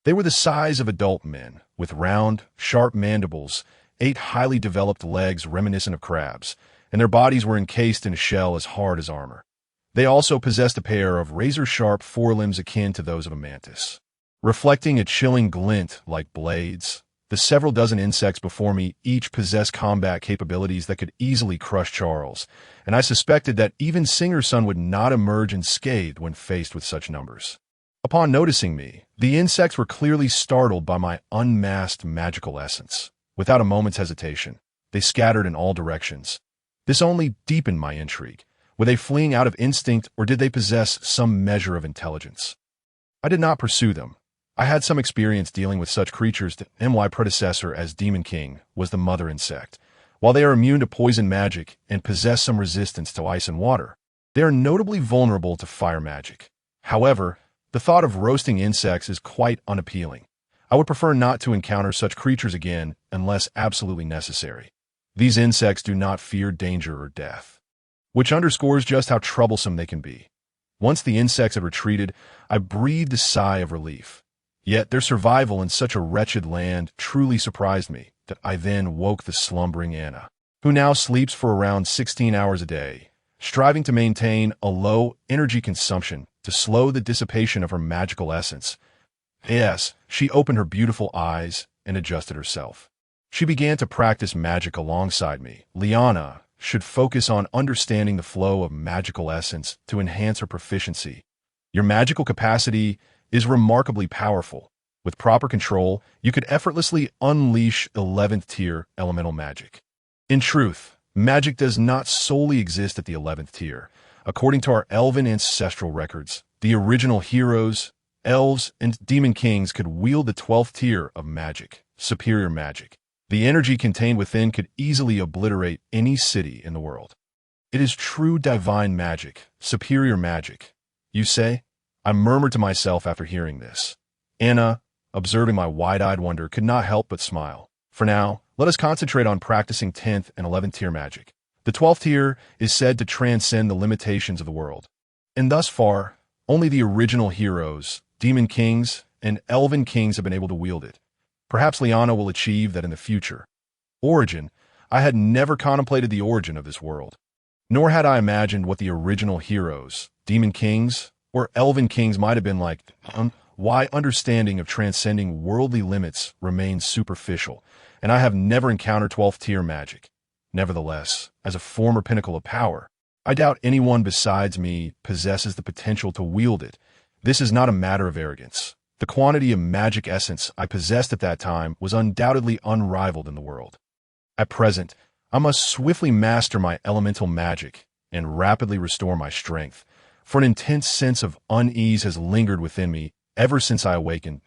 They were the size of adult men, with round, sharp mandibles, 8 highly developed legs reminiscent of crabs, and their bodies were encased in a shell as hard as armor. They also possessed a pair of razor-sharp forelimbs akin to those of a mantis. Reflecting a chilling glint like blades, the several dozen insects before me each possessed combat capabilities that could easily crush Charles, and I suspected that even Singer's son would not emerge unscathed when faced with such numbers. Upon noticing me, the insects were clearly startled by my unmasked magical essence. Without a moment's hesitation, they scattered in all directions. This only deepened my intrigue. Were they fleeing out of instinct, or did they possess some measure of intelligence? I did not pursue them. I had some experience dealing with such creatures, and my predecessor as Demon King was the mother insect. While they are immune to poison magic and possess some resistance to ice and water, they are notably vulnerable to fire magic. However, the thought of roasting insects is quite unappealing. I would prefer not to encounter such creatures again unless absolutely necessary. These insects do not fear danger or death, which underscores just how troublesome they can be. Once the insects had retreated, I breathed a sigh of relief. Yet their survival in such a wretched land truly surprised me that I then woke the slumbering Anna, who now sleeps for around 16 hours a day, striving to maintain a low energy consumption to slow the dissipation of her magical essence. Yes, she opened her beautiful eyes and adjusted herself. She began to practice magic alongside me. Liana should focus on understanding the flow of magical essence to enhance her proficiency. Your magical capacity is remarkably powerful. With proper control, you could effortlessly unleash 11th tier elemental magic. In truth, Magic does not solely exist at the 11th tier. According to our elven ancestral records, the original heroes, elves, and demon kings could wield the 12th tier of magic, superior magic. The energy contained within could easily obliterate any city in the world. It is true divine magic, superior magic. You say? I murmured to myself after hearing this. Anna, observing my wide-eyed wonder, could not help but smile. For now, let us concentrate on practicing 10th and 11th tier magic. The 12th tier is said to transcend the limitations of the world. And thus far, only the original heroes, demon kings, and elven kings have been able to wield it. Perhaps Liana will achieve that in the future. Origin. I had never contemplated the origin of this world. Nor had I imagined what the original heroes, demon kings, or elven kings might have been like. Why understanding of transcending worldly limits remains superficial, and I have never encountered 12th tier magic. Nevertheless, as a former pinnacle of power, I doubt anyone besides me possesses the potential to wield it. This is not a matter of arrogance. The quantity of magic essence I possessed at that time was undoubtedly unrivaled in the world. At present, I must swiftly master my elemental magic and rapidly restore my strength, for an intense sense of unease has lingered within me ever since I awakened.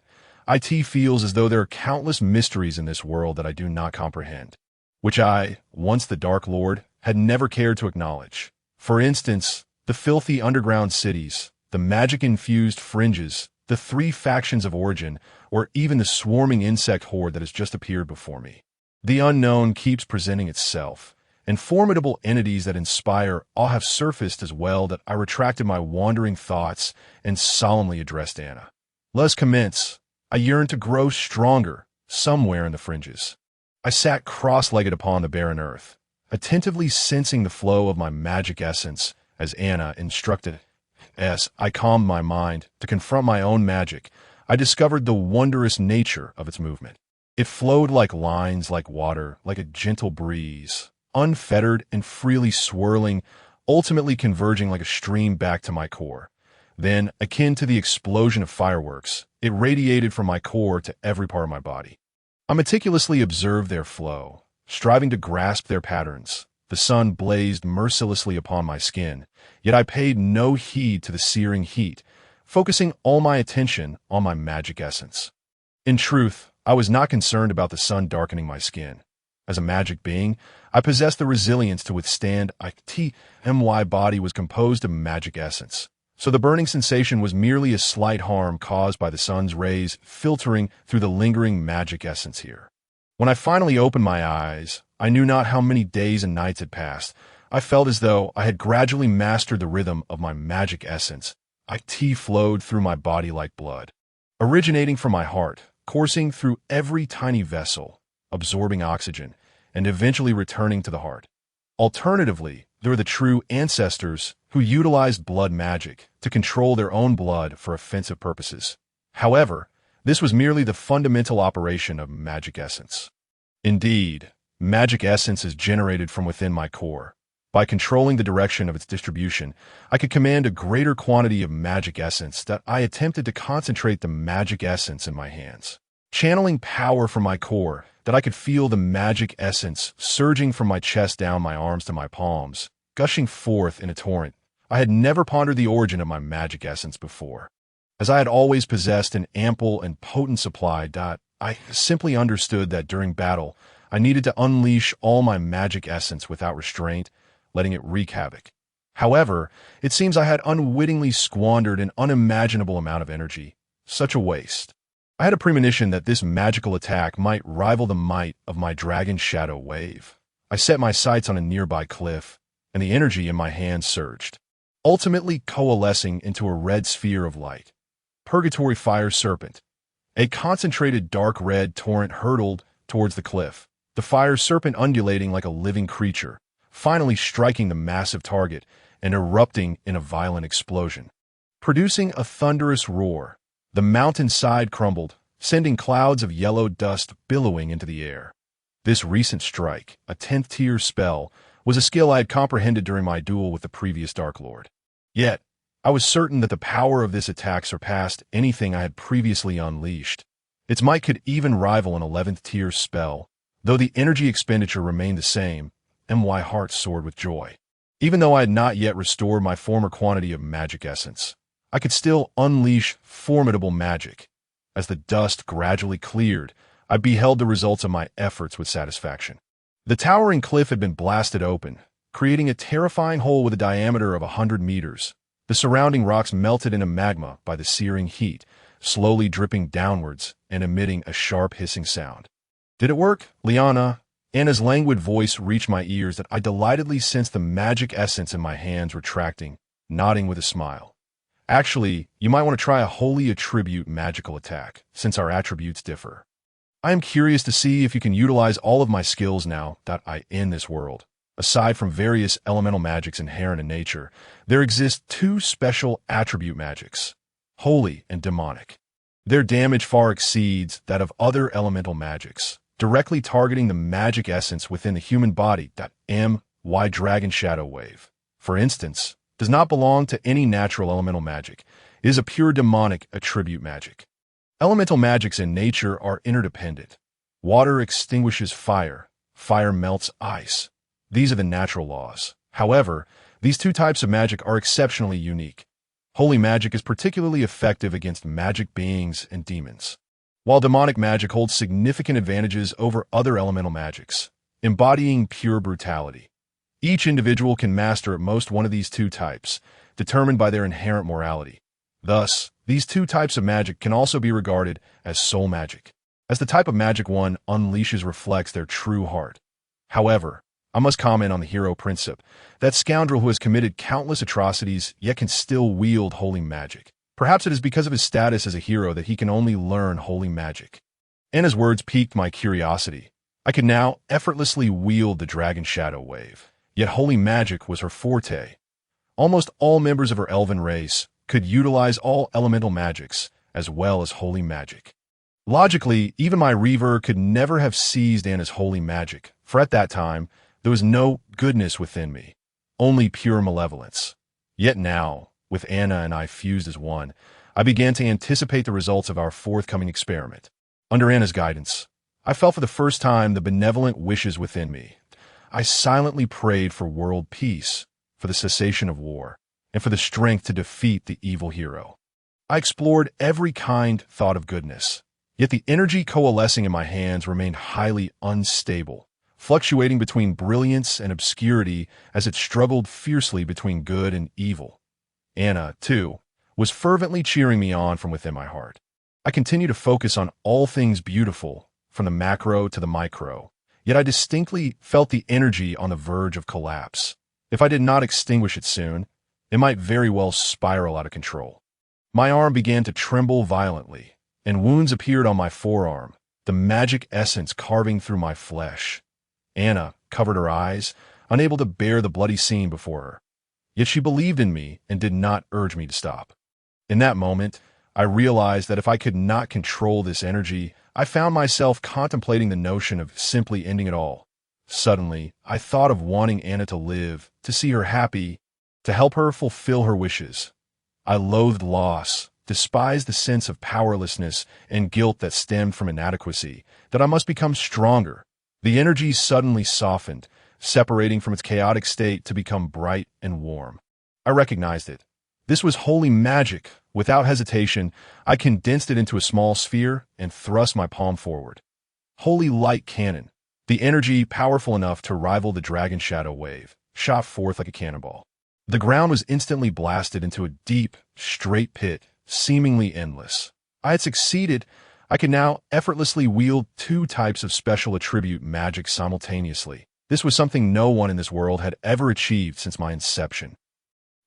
It feels as though there are countless mysteries in this world that I do not comprehend, which I, once the Dark Lord, had never cared to acknowledge. For instance, the filthy underground cities, the magic-infused fringes, the 3 factions of origin, or even the swarming insect horde that has just appeared before me. The unknown keeps presenting itself, and formidable entities that inspire awe have surfaced as well that I retracted my wandering thoughts and solemnly addressed Anna. Let us commence. I yearned to grow stronger, somewhere in the fringes. I sat cross-legged upon the barren earth, attentively sensing the flow of my magic essence, as Anna instructed. As I calmed my mind to confront my own magic, I discovered the wondrous nature of its movement. It flowed like lines, like water, like a gentle breeze, unfettered and freely swirling, ultimately converging like a stream back to my core. Then, akin to the explosion of fireworks, it radiated from my core to every part of my body. I meticulously observed their flow, striving to grasp their patterns. The sun blazed mercilessly upon my skin, yet I paid no heed to the searing heat, focusing all my attention on my magic essence. In truth, I was not concerned about the sun darkening my skin. As a magic being, I possessed the resilience to withstand it. My body was composed of magic essence, so the burning sensation was merely a slight harm caused by the sun's rays filtering through the lingering magic essence here. When I finally opened my eyes, I knew not how many days and nights had passed. I felt as though I had gradually mastered the rhythm of my magic essence. It flowed through my body like blood, originating from my heart, coursing through every tiny vessel, absorbing oxygen, and eventually returning to the heart. Alternatively, there were the true ancestors who utilized blood magic to control their own blood for offensive purposes. However, this was merely the fundamental operation of magic essence. Indeed, magic essence is generated from within my core. By controlling the direction of its distribution, I could command a greater quantity of magic essence that I attempted to concentrate the magic essence in my hands, channeling power from my core that I could feel the magic essence surging from my chest down my arms to my palms, gushing forth in a torrent. I had never pondered the origin of my magic essence before. As I had always possessed an ample and potent supply, I simply understood that during battle, I needed to unleash all my magic essence without restraint, letting it wreak havoc. However, it seems I had unwittingly squandered an unimaginable amount of energy. Such a waste. I had a premonition that this magical attack might rival the might of my dragon shadow wave. I set my sights on a nearby cliff, and the energy in my hands surged, ultimately coalescing into a red sphere of light. Purgatory Fire Serpent. A concentrated dark red torrent hurtled towards the cliff, the fire serpent undulating like a living creature, finally striking the massive target and erupting in a violent explosion. Producing a thunderous roar, the mountainside crumbled, sending clouds of yellow dust billowing into the air. This recent strike, a 10th tier spell, was a skill I had comprehended during my duel with the previous Dark Lord. Yet, I was certain that the power of this attack surpassed anything I had previously unleashed. Its might could even rival an 11th tier spell, though the energy expenditure remained the same. and my heart soared with joy. Even though I had not yet restored my former quantity of magic essence, I could still unleash formidable magic. As the dust gradually cleared, I beheld the results of my efforts with satisfaction. The towering cliff had been blasted open, creating a terrifying hole with a diameter of 100 meters. The surrounding rocks melted into magma by the searing heat, slowly dripping downwards and emitting a sharp hissing sound. Did it work, Liana? Anna's languid voice reached my ears that I delightedly sensed the magic essence in my hands retracting, nodding with a smile. Actually, you might want to try a holy attribute magical attack, since our attributes differ. I am curious to see if you can utilize all of my skills now that I in this world. Aside from various elemental magics inherent in nature, there exist two special attribute magics, holy and demonic. Their damage far exceeds that of other elemental magics, directly targeting the magic essence within the human body that my dragon shadow wave, for instance, does not belong to any natural elemental magic. It is a pure demonic attribute magic. Elemental magics in nature are interdependent. Water extinguishes fire. Fire melts ice. These are the natural laws. However, these two types of magic are exceptionally unique. Holy magic is particularly effective against magic beings and demons, while demonic magic holds significant advantages over other elemental magics, embodying pure brutality. Each individual can master at most one of these two types, determined by their inherent morality. Thus, these two types of magic can also be regarded as soul magic, as the type of magic one unleashes reflects their true heart. However, I must comment on the hero principle, that scoundrel who has committed countless atrocities yet can still wield holy magic. Perhaps it is because of his status as a hero that he can only learn holy magic. Anna's words piqued my curiosity. I could now effortlessly wield the dragon shadow wave, yet holy magic was her forte. Almost all members of her elven race could utilize all elemental magics, as well as holy magic. Logically, even my Reaver could never have seized Anna's holy magic, for at that time, there was no goodness within me, only pure malevolence. Yet now, with Anna and I fused as one, I began to anticipate the results of our forthcoming experiment. Under Anna's guidance, I felt for the first time the benevolent wishes within me. I silently prayed for world peace, for the cessation of war, and for the strength to defeat the evil hero. I explored every kind thought of goodness, yet the energy coalescing in my hands remained highly unstable, fluctuating between brilliance and obscurity as it struggled fiercely between good and evil. Anna, too, was fervently cheering me on from within my heart. I continued to focus on all things beautiful, from the macro to the micro, yet I distinctly felt the energy on the verge of collapse. If I did not extinguish it soon, it might very well spiral out of control. My arm began to tremble violently, and wounds appeared on my forearm, the magic essence carving through my flesh. Anna covered her eyes, unable to bear the bloody scene before her. Yet she believed in me and did not urge me to stop. In that moment, I realized that if I could not control this energy, I found myself contemplating the notion of simply ending it all. Suddenly, I thought of wanting Anna to live, to see her happy, to help her fulfill her wishes. I loathed loss, despised the sense of powerlessness and guilt that stemmed from inadequacy, that I must become stronger. The energy suddenly softened, separating from its chaotic state to become bright and warm. I recognized it. This was holy magic. Without hesitation, I condensed it into a small sphere and thrust my palm forward. Holy light cannon, the energy powerful enough to rival the dragon shadow wave, shot forth like a cannonball. The ground was instantly blasted into a deep, straight pit, seemingly endless. I had succeeded. I could now effortlessly wield two types of special attribute magic simultaneously. This was something no one in this world had ever achieved since my inception.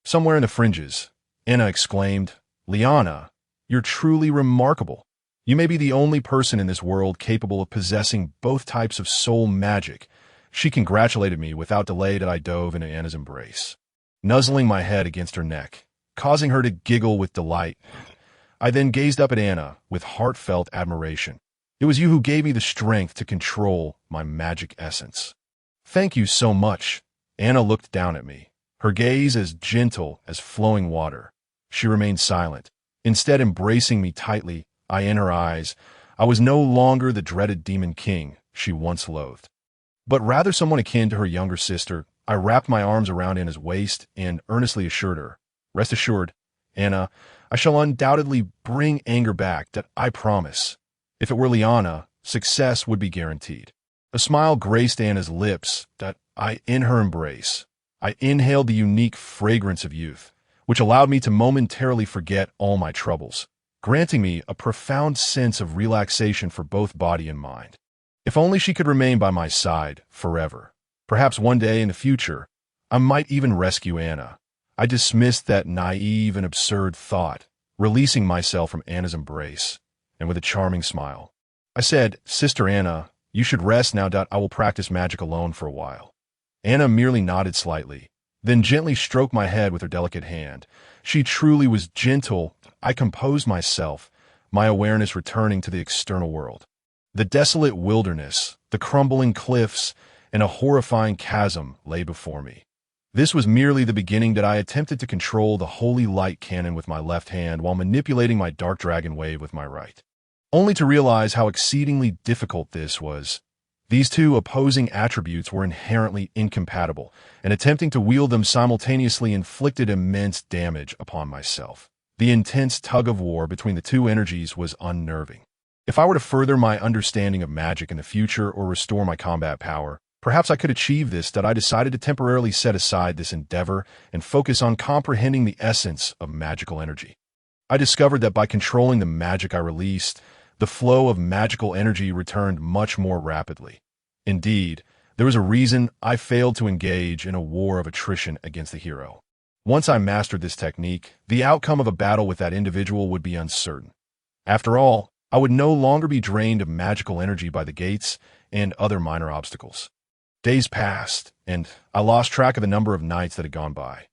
Somewhere in the fringes, Anna exclaimed, "Liana, you're truly remarkable. You may be the only person in this world capable of possessing both types of soul magic." She congratulated me without delay that I dove into Anna's embrace, nuzzling my head against her neck, causing her to giggle with delight. I then gazed up at Anna with heartfelt admiration. "It was you who gave me the strength to control my magic essence." "Thank you so much." Anna looked down at me, her gaze as gentle as flowing water. She remained silent, instead embracing me tightly. In her eyes, I was no longer the dreaded demon king she once loathed. but rather someone akin to her younger sister. I wrapped my arms around Anna's waist and earnestly assured her, "Rest assured, Anna, I shall undoubtedly bring anger back, that I promise." If it were Liana, success would be guaranteed. A smile graced Anna's lips, that in her embrace, I inhaled the unique fragrance of youth, which allowed me to momentarily forget all my troubles, granting me a profound sense of relaxation for both body and mind. If only she could remain by my side forever. Perhaps one day in the future, I might even rescue Anna. I dismissed that naive and absurd thought, releasing myself from Anna's embrace, and with a charming smile, I said, "Sister Anna, you should rest now. I will practice magic alone for a while." Anna merely nodded slightly, then gently stroked my head with her delicate hand. She truly was gentle. I composed myself, my awareness returning to the external world. The desolate wilderness, the crumbling cliffs, and a horrifying chasm lay before me. This was merely the beginning. That I attempted to control the holy light cannon with my left hand while manipulating my dark dragon wave with my right, only to realize how exceedingly difficult this was. These two opposing attributes were inherently incompatible, and attempting to wield them simultaneously inflicted immense damage upon myself. The intense tug-of-war between the two energies was unnerving. If I were to further my understanding of magic in the future or restore my combat power, perhaps I could achieve this. That I decided to temporarily set aside this endeavor and focus on comprehending the essence of magical energy. I discovered that by controlling the magic I released, the flow of magical energy returned much more rapidly. Indeed, there was a reason I failed to engage in a war of attrition against the hero. Once I mastered this technique, the outcome of a battle with that individual would be uncertain. After all, I would no longer be drained of magical energy by the gates and other minor obstacles. Days passed, and I lost track of the number of nights that had gone by.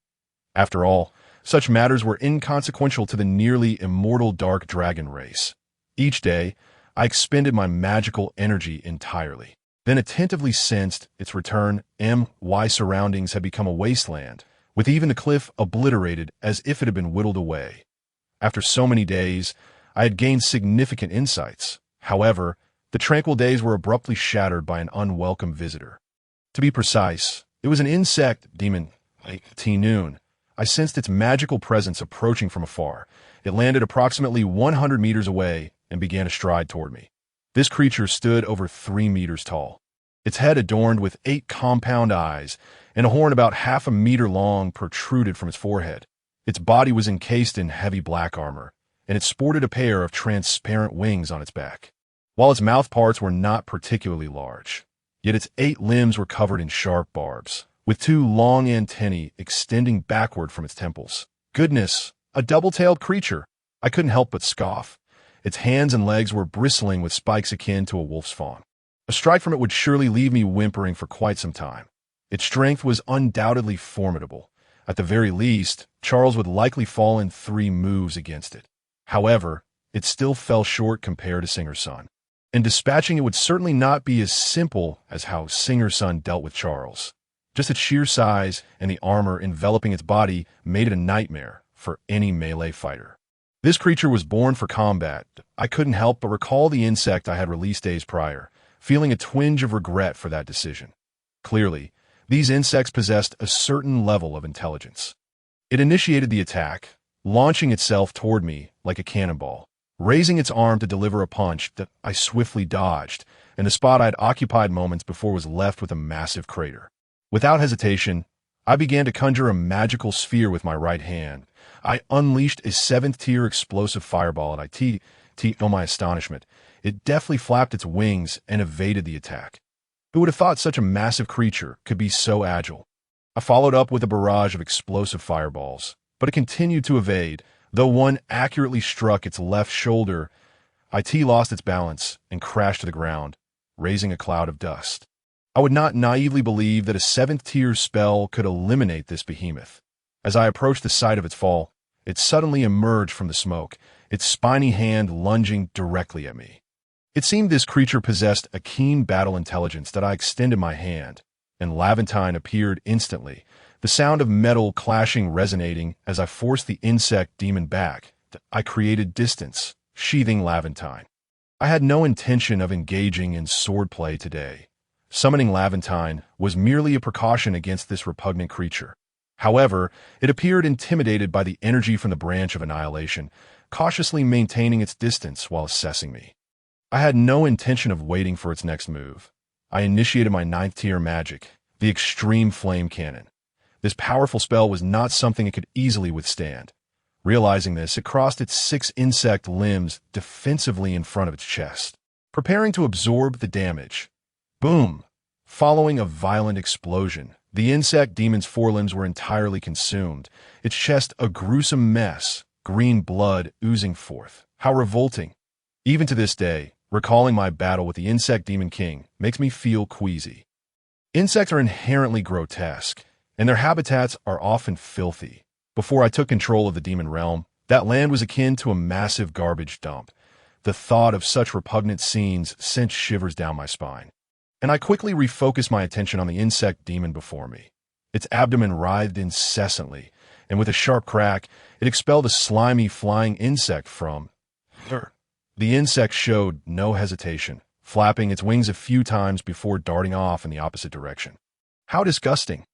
After all, such matters were inconsequential to the nearly immortal dark dragon race. Each day, I expended my magical energy entirely, then attentively sensed its return. My surroundings had become a wasteland, with even the cliff obliterated as if it had been whittled away. After so many days, I had gained significant insights. However, the tranquil days were abruptly shattered by an unwelcome visitor. To be precise, it was an insect demon, Noon. I sensed its magical presence approaching from afar. It landed approximately 100 meters away and began to stride toward me. This creature stood over 3 meters tall. Its head adorned with 8 compound eyes, and a horn about half a meter long protruded from its forehead. Its body was encased in heavy black armor, and it sported a pair of transparent wings on its back. While its mouth parts were not particularly large, yet its 8 limbs were covered in sharp barbs, with 2 long antennae extending backward from its temples. Goodness, a double-tailed creature! I couldn't help but scoff. Its hands and legs were bristling with spikes akin to a wolf's fawn. A strike from it would surely leave me whimpering for quite some time. Its strength was undoubtedly formidable. At the very least, Charles would likely fall in 3 moves against it. However, it still fell short compared to Singer's son. And dispatching it would certainly not be as simple as how Singer's son dealt with Charles. Just its sheer size and the armor enveloping its body made it a nightmare for any melee fighter. This creature was born for combat. I couldn't help but recall the insect I had released days prior, feeling a twinge of regret for that decision. Clearly, these insects possessed a certain level of intelligence. It initiated the attack, launching itself toward me like a cannonball, raising its arm to deliver a punch that I swiftly dodged, and the spot I'd occupied moments before was left with a massive crater. Without hesitation, I began to conjure a magical sphere with my right hand. I unleashed a 7th-tier explosive fireball at it. To my astonishment, it deftly flapped its wings and evaded the attack. Who would have thought such a massive creature could be so agile? I followed up with a barrage of explosive fireballs, but it continued to evade. Though one accurately struck its left shoulder, it lost its balance and crashed to the ground, raising a cloud of dust. I would not naively believe that a 7th-tier spell could eliminate this behemoth. As I approached the site of its fall, it suddenly emerged from the smoke, its spiny hand lunging directly at me. It seemed this creature possessed a keen battle intelligence. That I extended my hand, and Laventine appeared instantly, the sound of metal clashing resonating as I forced the insect demon back. I created distance, sheathing Laventine. I had no intention of engaging in swordplay today. Summoning Laventine was merely a precaution against this repugnant creature. However, it appeared intimidated by the energy from the branch of annihilation, cautiously maintaining its distance while assessing me. I had no intention of waiting for its next move. I initiated my 9th-tier magic, the Extreme Flame Cannon. This powerful spell was not something it could easily withstand. Realizing this, it crossed its 6 insect limbs defensively in front of its chest, preparing to absorb the damage. Boom! Following a violent explosion, the insect demon's forelimbs were entirely consumed, its chest a gruesome mess, green blood oozing forth. How revolting! Even to this day, recalling my battle with the Insect Demon King makes me feel queasy. Insects are inherently grotesque, and their habitats are often filthy. Before I took control of the demon realm, that land was akin to a massive garbage dump. The thought of such repugnant scenes sent shivers down my spine. And I quickly refocused my attention on the insect demon before me. Its abdomen writhed incessantly, and with a sharp crack, it expelled a slimy flying insect from her. The insect showed no hesitation, flapping its wings a few times before darting off in the opposite direction. How disgusting!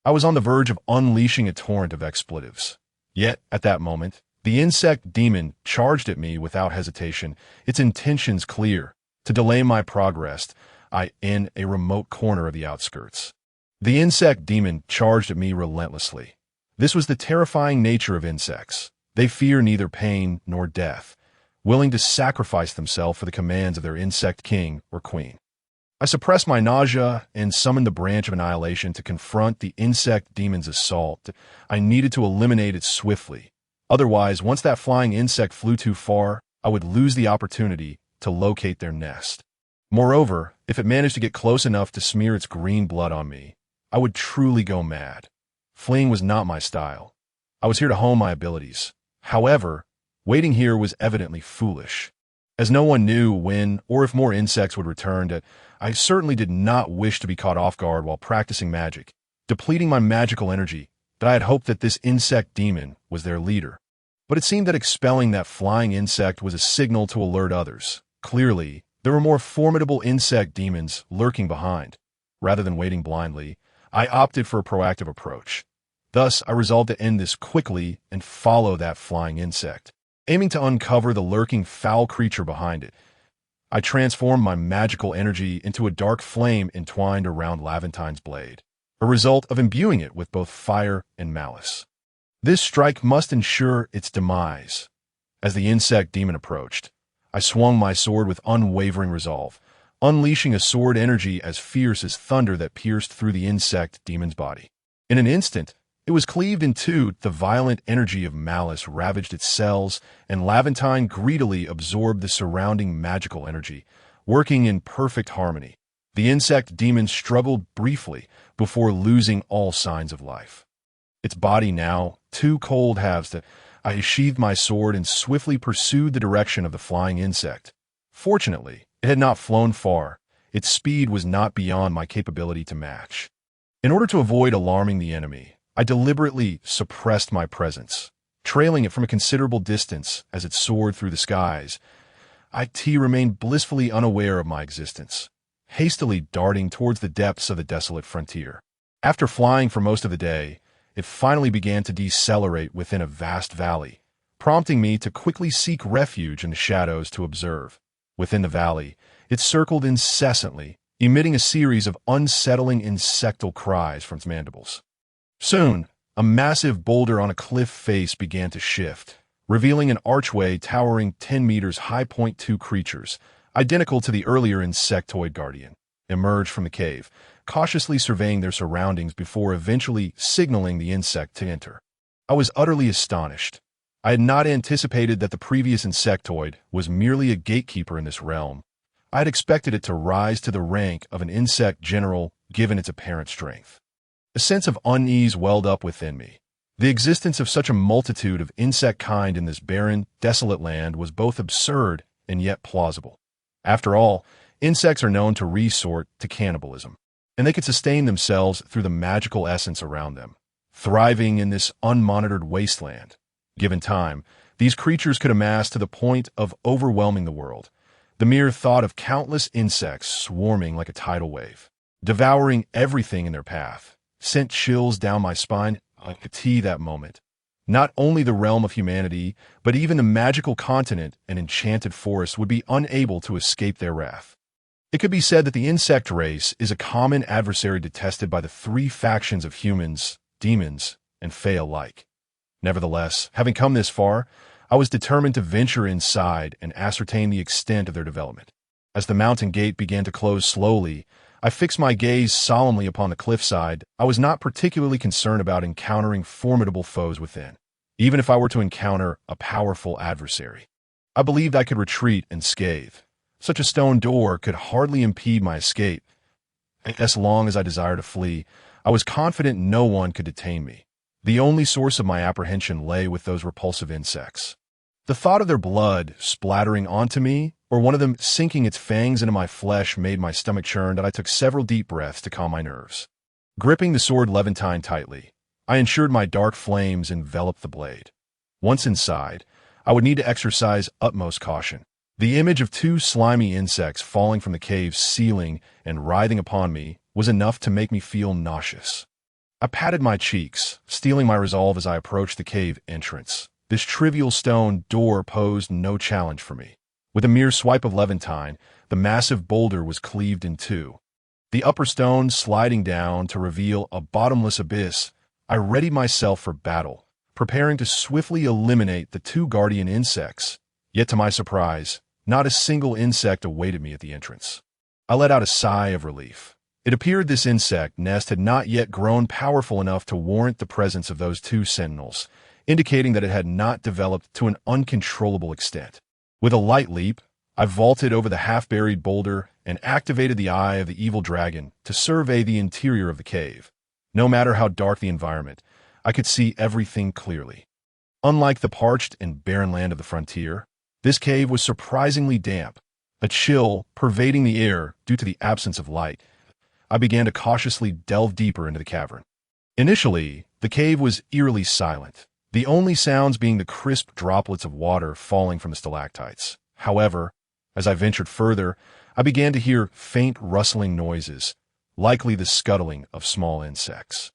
I was on the verge of unleashing a torrent of expletives. Yet, at that moment, the insect demon charged at me without hesitation, its intentions clear, to delay my progress. In a remote corner of the outskirts. The insect demon charged at me relentlessly. This was the terrifying nature of insects. They fear neither pain nor death, willing to sacrifice themselves for the commands of their insect king or queen. I suppressed my nausea and summoned the branch of annihilation to confront the insect demon's assault. I needed to eliminate it swiftly. Otherwise, once that flying insect flew too far, I would lose the opportunity to locate their nest. Moreover, if it managed to get close enough to smear its green blood on me, I would truly go mad. Fleeing was not my style. I was here to hone my abilities. However, waiting here was evidently foolish. As no one knew when or if more insects would return, I certainly did not wish to be caught off guard while practicing magic, depleting my magical energy, that I had hoped that this insect demon was their leader. But it seemed that expelling that flying insect was a signal to alert others. Clearly, there were more formidable insect demons lurking behind. Rather than waiting blindly, I opted for a proactive approach. Thus, I resolved to end this quickly and follow that flying insect, aiming to uncover the lurking foul creature behind it. I transformed my magical energy into a dark flame entwined around Laventine's blade, a result of imbuing it with both fire and malice. This strike must ensure its demise. As the insect demon approached, I swung my sword with unwavering resolve, unleashing a sword energy as fierce as thunder that pierced through the insect demon's body. In an instant, it was cleaved in two. The violent energy of malice ravaged its cells, and Laventine greedily absorbed the surrounding magical energy, working in perfect harmony. The insect demon struggled briefly before losing all signs of life. Its body now, two cold halves, I sheathed my sword and swiftly pursued the direction of the flying insect. Fortunately, it had not flown far. Its speed was not beyond my capability to match. In order to avoid alarming the enemy, I deliberately suppressed my presence, trailing it from a considerable distance as it soared through the skies. IT remained blissfully unaware of my existence, hastily darting towards the depths of the desolate frontier. After flying for most of the day, it finally began to decelerate within a vast valley, prompting me to quickly seek refuge in the shadows to observe. Within the valley, it circled incessantly, emitting a series of unsettling insectal cries from its mandibles. Soon, a massive boulder on a cliff face began to shift, revealing an archway towering 10 meters high. Two creatures, identical to the earlier insectoid guardian, emerged from the cave, cautiously surveying their surroundings before eventually signaling the insect to enter. I was utterly astonished. I had not anticipated that the previous insectoid was merely a gatekeeper in this realm. I had expected it to rise to the rank of an insect general given its apparent strength. A sense of unease welled up within me. The existence of such a multitude of insect kind in this barren, desolate land was both absurd and yet plausible. After all, insects are known to resort to cannibalism, and they could sustain themselves through the magical essence around them, thriving in this unmonitored wasteland. Given time, these creatures could amass to the point of overwhelming the world. The mere thought of countless insects swarming like a tidal wave, devouring everything in their path, sent chills down my spine. I could see that moment. Not only the realm of humanity, but even the magical continent and enchanted forest would be unable to escape their wrath. It could be said that the insect race is a common adversary detested by the three factions of humans, demons, and fae alike. Nevertheless, having come this far, I was determined to venture inside and ascertain the extent of their development. As the mountain gate began to close slowly, I fixed my gaze solemnly upon the cliffside. I was not particularly concerned about encountering formidable foes within, even if I were to encounter a powerful adversary. I believed I could retreat unscathed. Such a stone door could hardly impede my escape. As long as I desired to flee, I was confident no one could detain me. The only source of my apprehension lay with those repulsive insects. The thought of their blood splattering onto me, or one of them sinking its fangs into my flesh, made my stomach churn, and I took several deep breaths to calm my nerves. Gripping the sword Levantine tightly, I ensured my dark flames enveloped the blade. Once inside, I would need to exercise utmost caution. The image of two slimy insects falling from the cave's ceiling and writhing upon me was enough to make me feel nauseous. I patted my cheeks, steeling my resolve as I approached the cave entrance. This trivial stone door posed no challenge for me. With a mere swipe of Levantine, the massive boulder was cleaved in two, the upper stone sliding down to reveal a bottomless abyss. I readied myself for battle, preparing to swiftly eliminate the two guardian insects. Yet to my surprise, not a single insect awaited me at the entrance. I let out a sigh of relief. It appeared this insect nest had not yet grown powerful enough to warrant the presence of those two sentinels, indicating that it had not developed to an uncontrollable extent. With a light leap, I vaulted over the half-buried boulder and activated the eye of the evil dragon to survey the interior of the cave. No matter how dark the environment, I could see everything clearly. Unlike the parched and barren land of the frontier, this cave was surprisingly damp, a chill pervading the air due to the absence of light. I began to cautiously delve deeper into the cavern. Initially, the cave was eerily silent, the only sounds being the crisp droplets of water falling from the stalactites. However, as I ventured further, I began to hear faint rustling noises, likely the scuttling of small insects.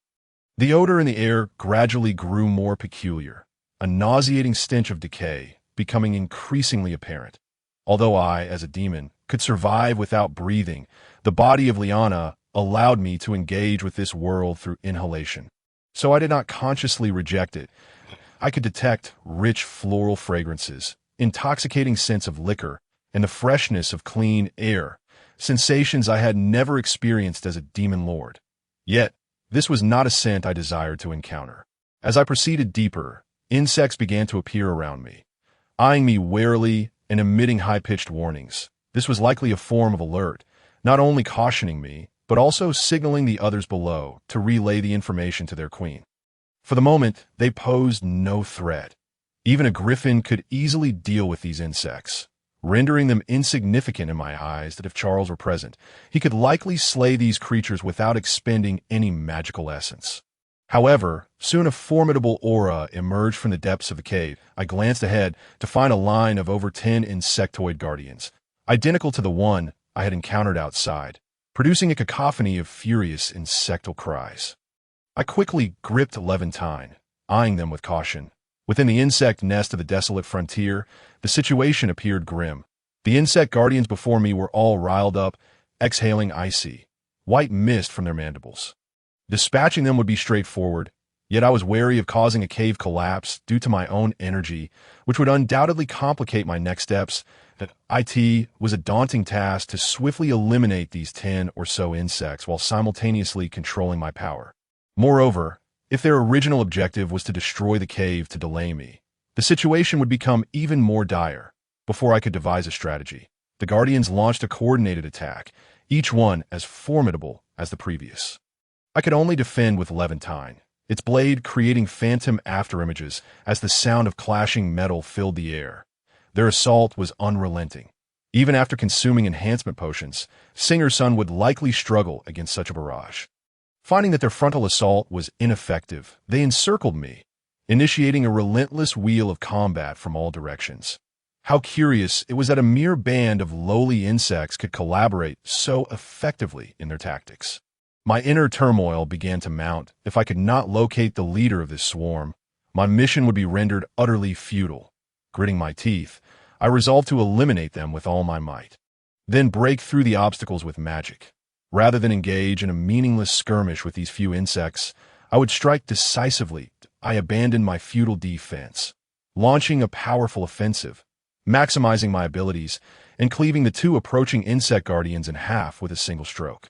The odor in the air gradually grew more peculiar, a nauseating stench of decay becoming increasingly apparent. Although I, as a demon, could survive without breathing, the body of Liana allowed me to engage with this world through inhalation. So I did not consciously reject it. I could detect rich floral fragrances, intoxicating scents of liquor, and the freshness of clean air, sensations I had never experienced as a demon lord. Yet, this was not a scent I desired to encounter. As I proceeded deeper, insects began to appear around me, eyeing me warily and emitting high-pitched warnings. This was likely a form of alert, not only cautioning me, but also signaling the others below to relay the information to their queen. For the moment, they posed no threat. Even a griffin could easily deal with these insects, rendering them insignificant in my eyes. That if Charles were present, he could likely slay these creatures without expending any magical essence. However, soon a formidable aura emerged from the depths of the cave. I glanced ahead to find a line of over 10 insectoid guardians, identical to the one I had encountered outside, producing a cacophony of furious insectal cries. I quickly gripped Levantine, eyeing them with caution. Within the insect nest of the desolate frontier, the situation appeared grim. The insect guardians before me were all riled up, exhaling icy, white mist from their mandibles. Dispatching them would be straightforward, yet I was wary of causing a cave collapse due to my own energy, which would undoubtedly complicate my next steps. That it was a daunting task to swiftly eliminate these 10 or so insects while simultaneously controlling my power. Moreover, if their original objective was to destroy the cave to delay me, the situation would become even more dire. Before I could devise a strategy, the Guardians launched a coordinated attack, each one as formidable as the previous. I could only defend with Levantine, its blade creating phantom afterimages as the sound of clashing metal filled the air. Their assault was unrelenting. Even after consuming enhancement potions, Singer's Son would likely struggle against such a barrage. Finding that their frontal assault was ineffective, they encircled me, initiating a relentless wheel of combat from all directions. How curious it was that a mere band of lowly insects could collaborate so effectively in their tactics. My inner turmoil began to mount. If I could not locate the leader of this swarm, my mission would be rendered utterly futile. Gritting my teeth, I resolved to eliminate them with all my might, then break through the obstacles with magic. Rather than engage in a meaningless skirmish with these few insects, I would strike decisively. I abandoned my futile defense, launching a powerful offensive, maximizing my abilities, and cleaving the two approaching insect guardians in half with a single stroke.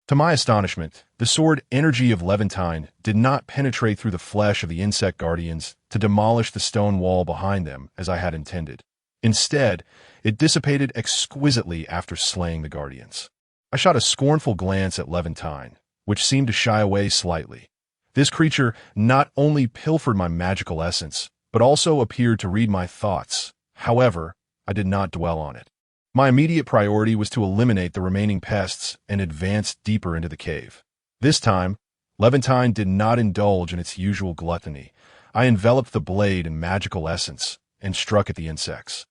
To my astonishment, the sword energy of Levantine did not penetrate through the flesh of the insect guardians to demolish the stone wall behind them as I had intended. Instead, it dissipated exquisitely after slaying the guardians. I shot a scornful glance at Levantine, which seemed to shy away slightly. This creature not only pilfered my magical essence, but also appeared to read my thoughts. However, I did not dwell on it. My immediate priority was to eliminate the remaining pests and advance deeper into the cave. This time, Levantine did not indulge in its usual gluttony. I enveloped the blade in magical essence and struck at the insects.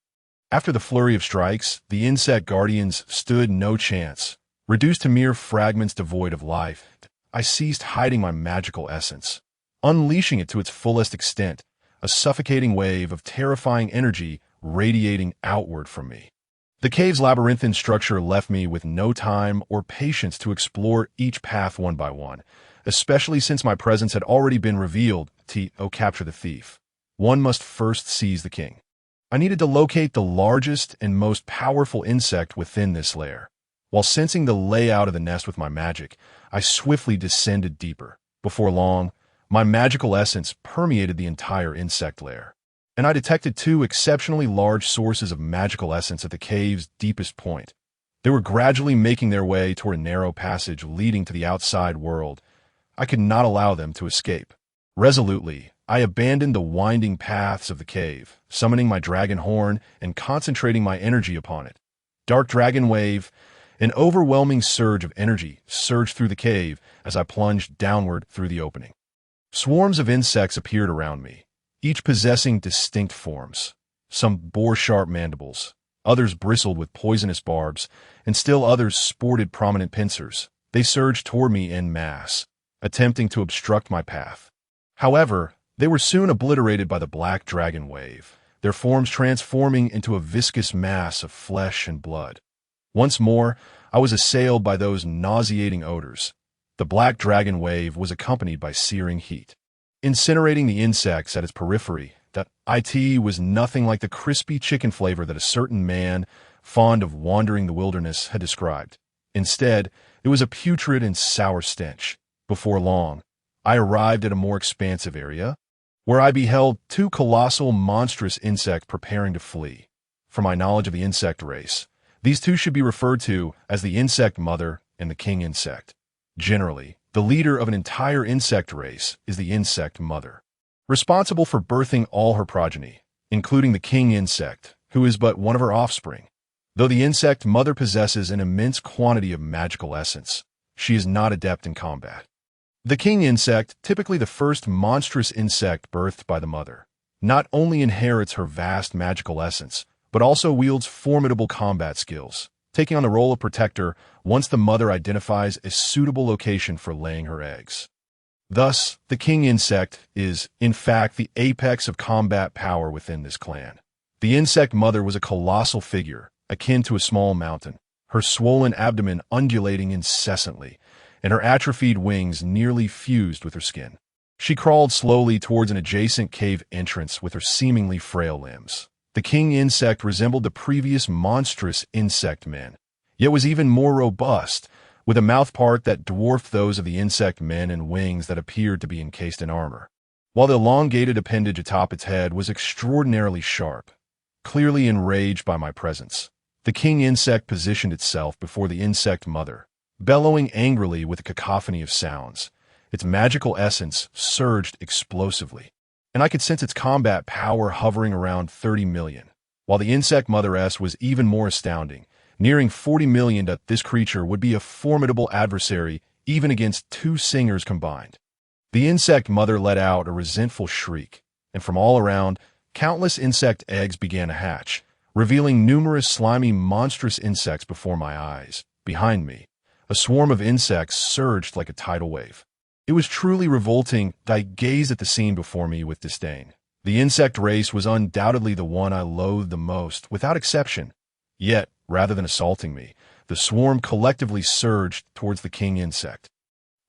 After the flurry of strikes, the insect guardians stood no chance. Reduced to mere fragments devoid of life, I ceased hiding my magical essence, unleashing it to its fullest extent, a suffocating wave of terrifying energy radiating outward from me. The cave's labyrinthine structure left me with no time or patience to explore each path one by one, especially since my presence had already been revealed. Capture the thief. One must first seize the king. I needed to locate the largest and most powerful insect within this lair. While sensing the layout of the nest with my magic, I swiftly descended deeper. Before long, my magical essence permeated the entire insect lair, and I detected two exceptionally large sources of magical essence at the cave's deepest point. They were gradually making their way toward a narrow passage leading to the outside world. I could not allow them to escape. Resolutely, I abandoned the winding paths of the cave, summoning my dragon horn and concentrating my energy upon it. Dark dragon wave, an overwhelming surge of energy surged through the cave as I plunged downward through the opening. Swarms of insects appeared around me, each possessing distinct forms. Some bore sharp mandibles, others bristled with poisonous barbs, and still others sported prominent pincers. They surged toward me en masse, attempting to obstruct my path. However, they were soon obliterated by the black dragon wave, their forms transforming into a viscous mass of flesh and blood. Once more, I was assailed by those nauseating odors. The black dragon wave was accompanied by searing heat, incinerating the insects at its periphery. That it was nothing like the crispy chicken flavor that a certain man, fond of wandering the wilderness, had described. Instead, it was a putrid and sour stench. Before long, I arrived at a more expansive area, where I beheld two colossal, monstrous insects preparing to flee. From my knowledge of the insect race, these two should be referred to as the insect mother and the king insect. Generally, the leader of an entire insect race is the insect mother, responsible for birthing all her progeny, including the king insect, who is but one of her offspring. Though the insect mother possesses an immense quantity of magical essence, she is not adept in combat. The king insect, typically the first monstrous insect birthed by the mother, not only inherits her vast magical essence, but also wields formidable combat skills, taking on the role of protector once the mother identifies a suitable location for laying her eggs. Thus, the king insect is, in fact, the apex of combat power within this clan. The insect mother was a colossal figure, akin to a small mountain, her swollen abdomen undulating incessantly, and her atrophied wings nearly fused with her skin. She crawled slowly towards an adjacent cave entrance with her seemingly frail limbs. The king insect resembled the previous monstrous insect men, yet was even more robust, with a mouthpart that dwarfed those of the insect men and wings that appeared to be encased in armor, while the elongated appendage atop its head was extraordinarily sharp. Clearly enraged by my presence, the king insect positioned itself before the insect mother, bellowing angrily with a cacophony of sounds. Its magical essence surged explosively, and I could sense its combat power hovering around 30 million, while the insect mother-S was even more astounding, nearing 40 million. That this creature would be a formidable adversary even against two singers combined. The insect mother let out a resentful shriek, and from all around, countless insect eggs began to hatch, revealing numerous slimy, monstrous insects before my eyes. Behind me, a swarm of insects surged like a tidal wave. It was truly revolting. I gazed at the scene before me with disdain. The insect race was undoubtedly the one I loathed the most, without exception. Yet, rather than assaulting me, the swarm collectively surged towards the king insect.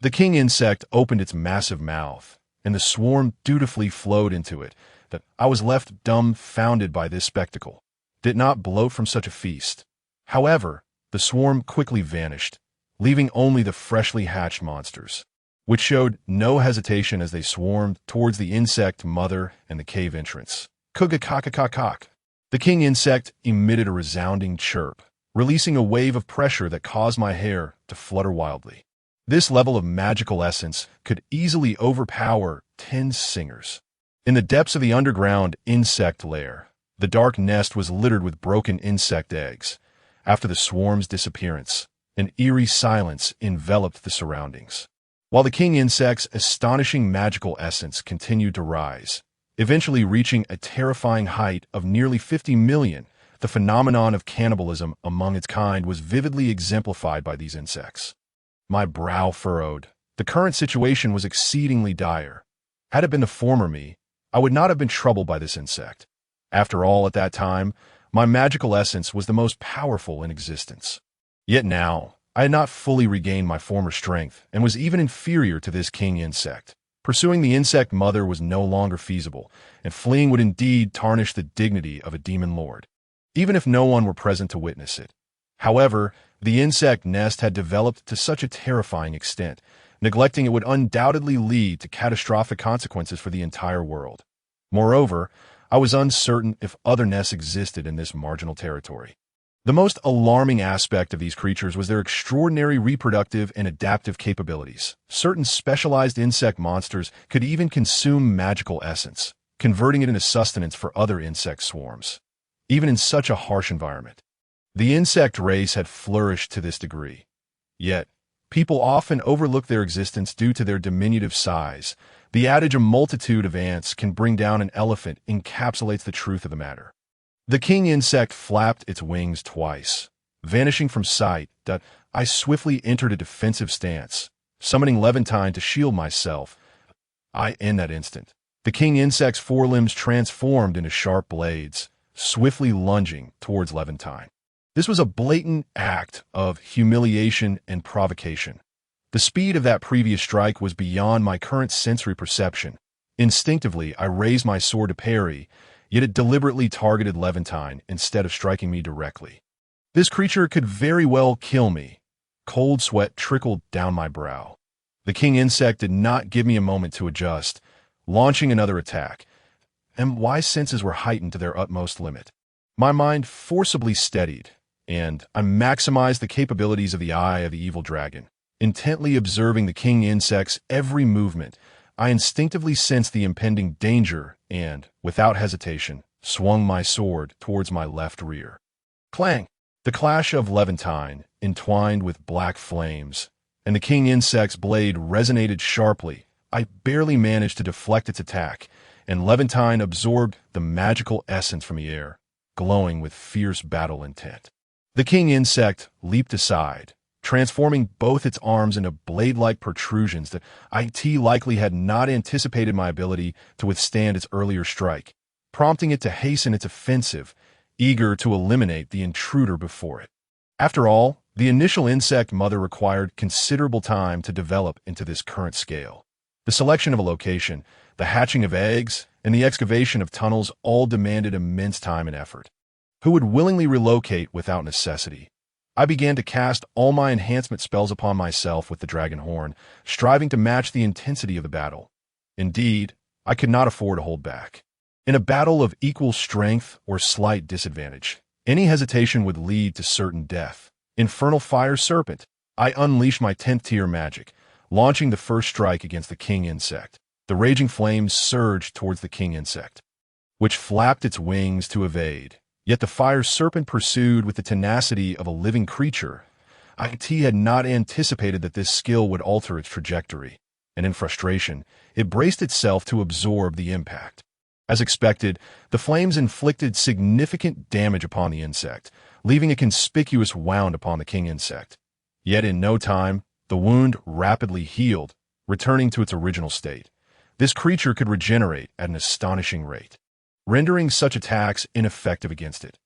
The king insect opened its massive mouth, and the swarm dutifully flowed into it. That I was left dumbfounded by this spectacle. Did not bloat from such a feast. However, the swarm quickly vanished, leaving only the freshly hatched monsters, which showed no hesitation as they swarmed towards the insect mother and the cave entrance. Kugakakakakak. The king insect emitted a resounding chirp, releasing a wave of pressure that caused my hair to flutter wildly. This level of magical essence could easily overpower 10 singers. In the depths of the underground insect lair, the dark nest was littered with broken insect eggs. After the swarm's disappearance, an eerie silence enveloped the surroundings, while the king insect's astonishing magical essence continued to rise, eventually reaching a terrifying height of nearly 50 million. The phenomenon of cannibalism among its kind was vividly exemplified by these insects. My brow furrowed. The current situation was exceedingly dire. Had it been the former me, I would not have been troubled by this insect. After all, at that time, my magical essence was the most powerful in existence. Yet now, I had not fully regained my former strength and was even inferior to this king insect. Pursuing the insect mother was no longer feasible, and fleeing would indeed tarnish the dignity of a demon lord, even if no one were present to witness it. However, the insect nest had developed to such a terrifying extent, neglecting it would undoubtedly lead to catastrophic consequences for the entire world. Moreover, I was uncertain if other nests existed in this marginal territory. The most alarming aspect of these creatures was their extraordinary reproductive and adaptive capabilities. Certain specialized insect monsters could even consume magical essence, converting it into sustenance for other insect swarms, even in such a harsh environment. The insect race had flourished to this degree. Yet, people often overlook their existence due to their diminutive size. The adage "a multitude of ants can bring down an elephant" encapsulates the truth of the matter. The king insect flapped its wings twice, vanishing from sight. I swiftly entered a defensive stance, summoning Levantine to shield myself. In that instant, the king insect's forelimbs transformed into sharp blades, swiftly lunging towards Levantine. This was a blatant act of humiliation and provocation. The speed of that previous strike was beyond my current sensory perception. Instinctively, I raised my sword to parry, yet it deliberately targeted Levantine instead of striking me directly. This creature could very well kill me. Cold sweat trickled down my brow. The king insect did not give me a moment to adjust, launching another attack, and my senses were heightened to their utmost limit. My mind forcibly steadied, and I maximized the capabilities of the eye of the evil dragon. Intently observing the king insect's every movement, I instinctively sensed the impending danger and, without hesitation, swung my sword towards my left rear. Clang! The clash of Levantine, entwined with black flames, and the king insect's blade resonated sharply. I barely managed to deflect its attack, and Levantine absorbed the magical essence from the air, glowing with fierce battle intent. The king insect leaped aside, transforming both its arms into blade-like protrusions that it likely had not anticipated my ability to withstand its earlier strike, prompting it to hasten its offensive, eager to eliminate the intruder before it. After all, the initial insect mother required considerable time to develop into this current scale. The selection of a location, the hatching of eggs, and the excavation of tunnels all demanded immense time and effort. Who would willingly relocate without necessity? I began to cast all my enhancement spells upon myself with the dragon horn, striving to match the intensity of the battle. Indeed, I could not afford to hold back. In a battle of equal strength or slight disadvantage, any hesitation would lead to certain death. Infernal Fire Serpent. I unleashed my 10th tier magic, launching the first strike against the king insect. The raging flames surged towards the king insect, which flapped its wings to evade. Yet the fire serpent pursued with the tenacity of a living creature. IT had not anticipated that this skill would alter its trajectory, and in frustration, it braced itself to absorb the impact. As expected, the flames inflicted significant damage upon the insect, leaving a conspicuous wound upon the king insect. Yet in no time, the wound rapidly healed, returning to its original state. This creature could regenerate at an astonishing rate, rendering such attacks ineffective against it.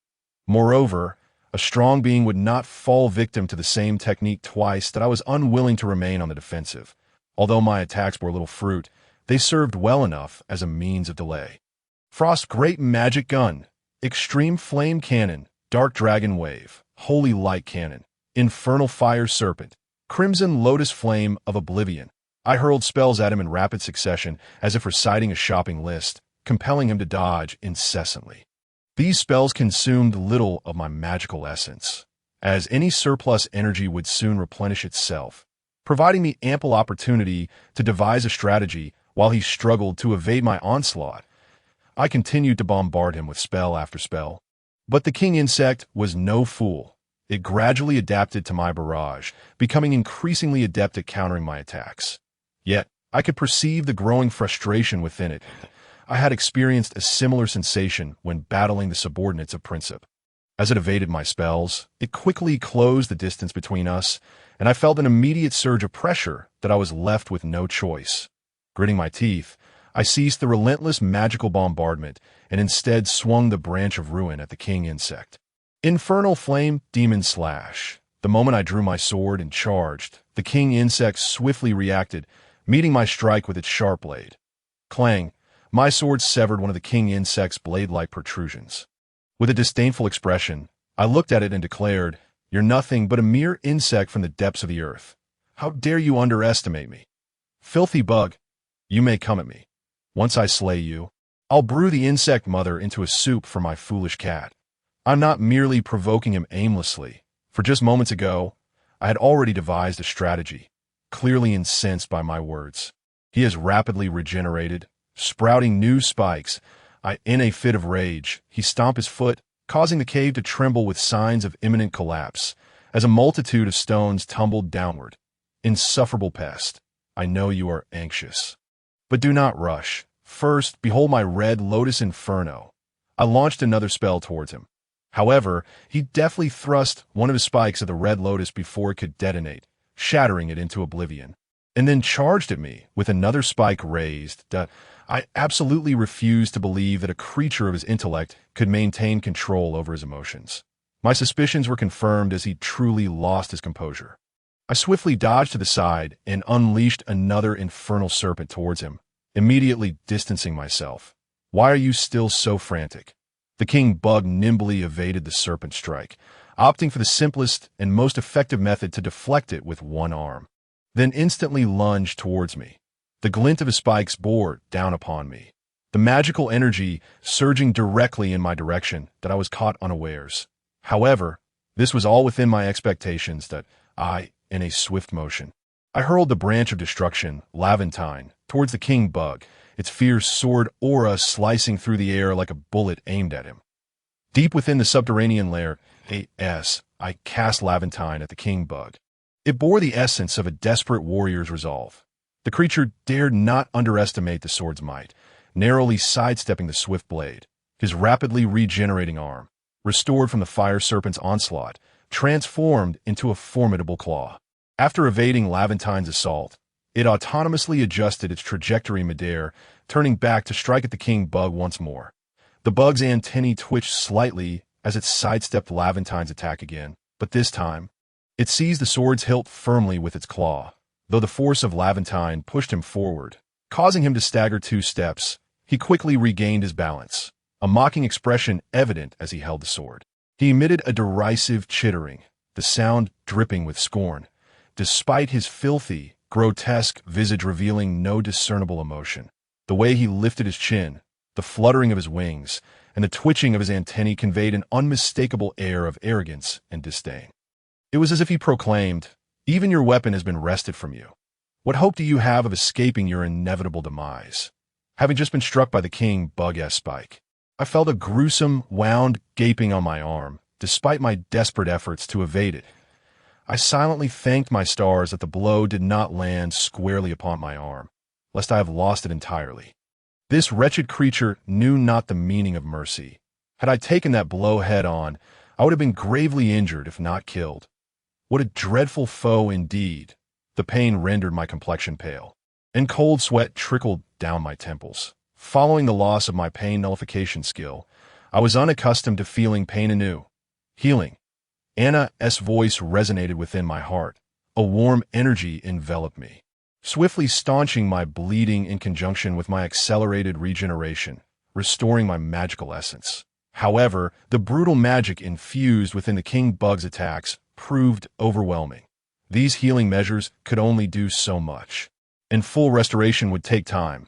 Moreover, a strong being would not fall victim to the same technique twice that I was unwilling to remain on the defensive. Although my attacks bore little fruit, they served well enough as a means of delay. Frost's Great Magic Gun, Extreme Flame Cannon, Dark Dragon Wave, Holy Light Cannon, Infernal Fire Serpent, Crimson Lotus Flame of Oblivion. I hurled spells at him in rapid succession as if reciting a shopping list, compelling him to dodge incessantly. These spells consumed little of my magical essence, as any surplus energy would soon replenish itself, providing me ample opportunity to devise a strategy while he struggled to evade my onslaught. I continued to bombard him with spell after spell. But the king insect was no fool. It gradually adapted to my barrage, becoming increasingly adept at countering my attacks. Yet, I could perceive the growing frustration within it. I had experienced a similar sensation when battling the subordinates of Princip. As it evaded my spells, it quickly closed the distance between us, and I felt an immediate surge of pressure that I was left with no choice. Gritting my teeth, I ceased the relentless magical bombardment and instead swung the branch of ruin at the king insect. Infernal Flame Demon Slash. The moment I drew my sword and charged, the king insect swiftly reacted, meeting my strike with its sharp blade. Clang! My sword severed one of the king insect's blade-like protrusions. With a disdainful expression, I looked at it and declared, "You're nothing but a mere insect from the depths of the earth. How dare you underestimate me? Filthy bug, you may come at me. Once I slay you, I'll brew the insect mother into a soup for my foolish cat." I'm not merely provoking him aimlessly, for just moments ago, I had already devised a strategy, clearly incensed by my words. He has rapidly regenerated, sprouting new spikes. In a fit of rage, he stomped his foot, causing the cave to tremble with signs of imminent collapse, as a multitude of stones tumbled downward. Insufferable pest, I know you are anxious. But do not rush. First, behold my red lotus inferno. I launched another spell towards him. However, he deftly thrust one of his spikes at the red lotus before it could detonate, shattering it into oblivion, and then charged at me with another spike raised. I absolutely refused to believe that a creature of his intellect could maintain control over his emotions. My suspicions were confirmed as he truly lost his composure. I swiftly dodged to the side and unleashed another infernal serpent towards him, immediately distancing myself. Why are you still so frantic? The king bug nimbly evaded the serpent strike, opting for the simplest and most effective method to deflect it with one arm, then instantly lunged towards me. The glint of his spikes bore down upon me, the magical energy surging directly in my direction that I was caught unawares. However, this was all within my expectations that in a swift motion, I hurled the branch of destruction, Laventine, towards the king bug, its fierce sword aura slicing through the air like a bullet aimed at him. Deep within the subterranean lair, I cast Laventine at the king bug. It bore the essence of a desperate warrior's resolve. The creature dared not underestimate the sword's might, narrowly sidestepping the swift blade. His rapidly regenerating arm, restored from the fire serpent's onslaught, transformed into a formidable claw. After evading Laventine's assault, it autonomously adjusted its trajectory midair, turning back to strike at the king bug once more. The bug's antennae twitched slightly as it sidestepped Laventine's attack again, but this time, it seized the sword's hilt firmly with its claw. Though the force of Laventine pushed him forward, causing him to stagger 2 steps, he quickly regained his balance, a mocking expression evident as he held the sword. He emitted a derisive chittering, the sound dripping with scorn, despite his filthy, grotesque visage revealing no discernible emotion. The way he lifted his chin, the fluttering of his wings, and the twitching of his antennae conveyed an unmistakable air of arrogance and disdain. It was as if he proclaimed, "Even your weapon has been wrested from you. What hope do you have of escaping your inevitable demise?" Having just been struck by the king bug-esque spike, I felt a gruesome wound gaping on my arm, despite my desperate efforts to evade it. I silently thanked my stars that the blow did not land squarely upon my arm, lest I have lost it entirely. This wretched creature knew not the meaning of mercy. Had I taken that blow head-on, I would have been gravely injured if not killed. What a dreadful foe indeed. The pain rendered my complexion pale, and cold sweat trickled down my temples. Following the loss of my pain nullification skill, I was unaccustomed to feeling pain anew. Healing. Anna's voice resonated within my heart. A warm energy enveloped me, swiftly staunching my bleeding in conjunction with my accelerated regeneration, restoring my magical essence. However, the brutal magic infused within the king bug's attacks proved overwhelming. These healing measures could only do so much, and full restoration would take time.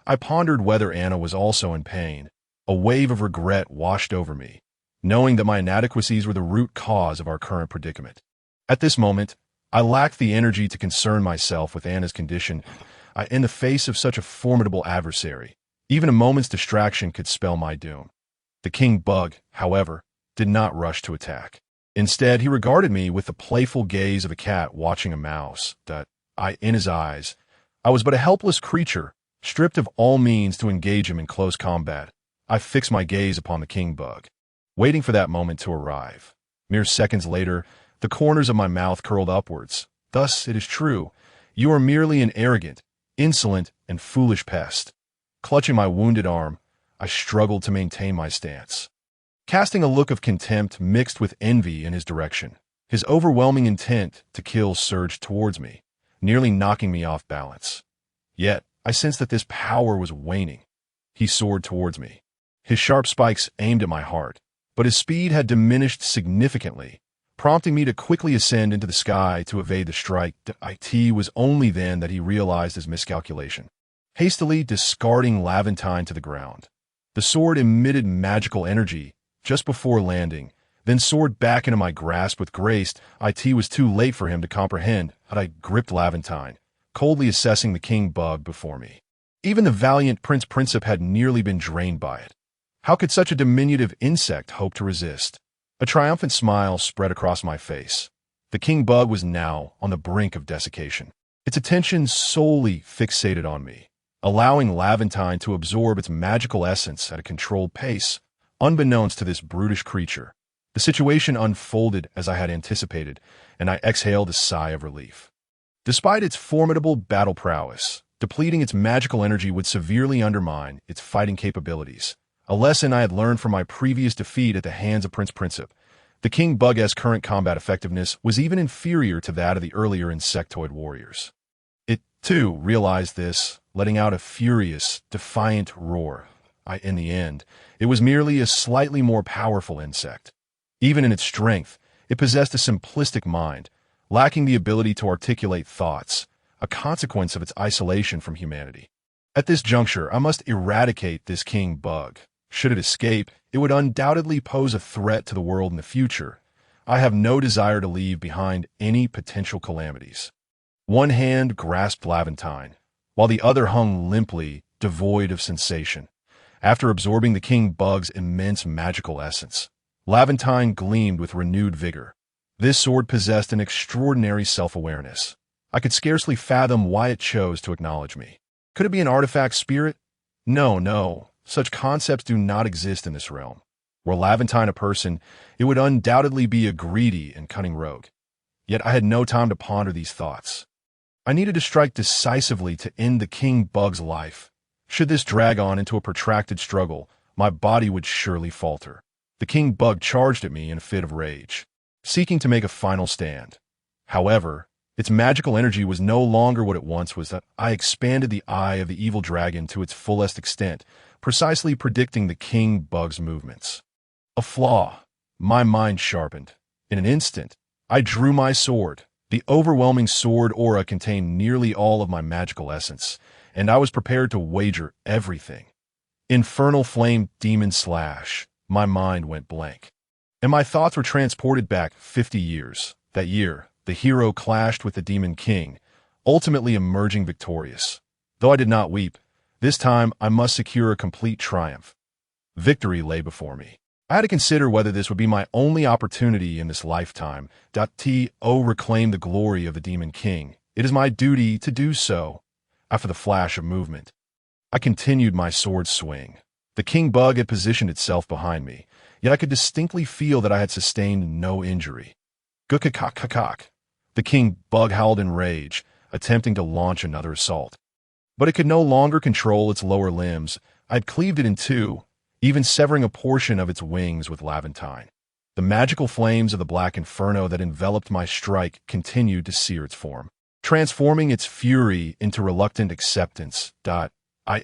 I pondered whether Anna was also in pain. A wave of regret washed over me, knowing that my inadequacies were the root cause of our current predicament. At this moment, I lacked the energy to concern myself with Anna's condition. In the face of such a formidable adversary, even a moment's distraction could spell my doom. The king bug, however, did not rush to attack. Instead, he regarded me with the playful gaze of a cat watching a mouse. In his eyes, I was but a helpless creature, stripped of all means to engage him in close combat. I fixed my gaze upon the king bug, waiting for that moment to arrive. Mere seconds later, the corners of my mouth curled upwards. Thus, it is true, you are merely an arrogant, insolent, and foolish pest. Clutching my wounded arm, I struggled to maintain my stance, casting a look of contempt mixed with envy in his direction. His overwhelming intent to kill surged towards me, nearly knocking me off balance. Yet, I sensed that this power was waning. He soared towards me, his sharp spikes aimed at my heart, but his speed had diminished significantly, prompting me to quickly ascend into the sky to evade the strike. It was only then that he realized his miscalculation, hastily discarding Laventine to the ground. The sword emitted magical energy just before landing, then soared back into my grasp with grace. It was too late for him to comprehend. I gripped Laventine, coldly assessing the king bug before me. Even the valiant Prince Princip had nearly been drained by it. How could such a diminutive insect hope to resist? A triumphant smile spread across my face. The king bug was now on the brink of desiccation, its attention solely fixated on me, allowing Laventine to absorb its magical essence at a controlled pace, unbeknownst to this brutish creature. The situation unfolded as I had anticipated, and I exhaled a sigh of relief. Despite its formidable battle prowess, depleting its magical energy would severely undermine its fighting capabilities, a lesson I had learned from my previous defeat at the hands of Prince Princip. The king bug's current combat effectiveness was even inferior to that of the earlier insectoid warriors. It, too, realized this, letting out a furious, defiant roar. In the end, it was merely a slightly more powerful insect. Even in its strength, it possessed a simplistic mind, lacking the ability to articulate thoughts, a consequence of its isolation from humanity. At this juncture, I must eradicate this king bug. Should it escape, it would undoubtedly pose a threat to the world in the future. I have no desire to leave behind any potential calamities. One hand grasped Laventine, while the other hung limply, devoid of sensation. After absorbing the king bug's immense magical essence, Laventine gleamed with renewed vigor. This sword possessed an extraordinary self-awareness. I could scarcely fathom why it chose to acknowledge me. Could it be an artifact spirit? No. Such concepts do not exist in this realm. Were Laventine a person, it would undoubtedly be a greedy and cunning rogue. Yet I had no time to ponder these thoughts. I needed to strike decisively to end the king bug's life. Should this drag on into a protracted struggle, my body would surely falter. The king bug charged at me in a fit of rage, seeking to make a final stand. However, its magical energy was no longer what it once was. I expanded the eye of the evil dragon to its fullest extent, precisely predicting the king bug's movements. A flaw. My mind sharpened. In an instant, I drew my sword. The overwhelming sword aura contained nearly all of my magical essence, and I was prepared to wager everything. Infernal flame demon slash. My mind went blank, and my thoughts were transported back 50 years. That year, the hero clashed with the demon king, ultimately emerging victorious. Though I did not weep, this time I must secure a complete triumph. Victory lay before me. I had to consider whether this would be my only opportunity in this lifetime. To reclaim the glory of the demon king. It is my duty to do so. After the flash of movement, I continued my sword swing. The king bug had positioned itself behind me, yet I could distinctly feel that I had sustained no injury. Gukakakakak. The king bug howled in rage, attempting to launch another assault. But it could no longer control its lower limbs. I had cleaved it in two, even severing a portion of its wings with Levantine. The magical flames of the black inferno that enveloped my strike continued to sear its form, transforming its fury into reluctant acceptance.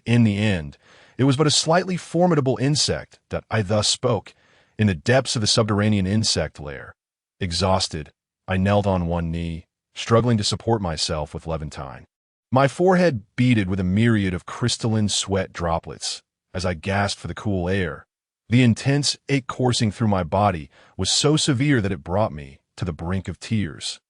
In the end, it was but a slightly formidable insect. I thus spoke, in the depths of the subterranean insect lair. Exhausted, I knelt on one knee, struggling to support myself with Levantine. My forehead beaded with a myriad of crystalline sweat droplets as I gasped for the cool air. The intense ache coursing through my body was so severe that it brought me to the brink of tears.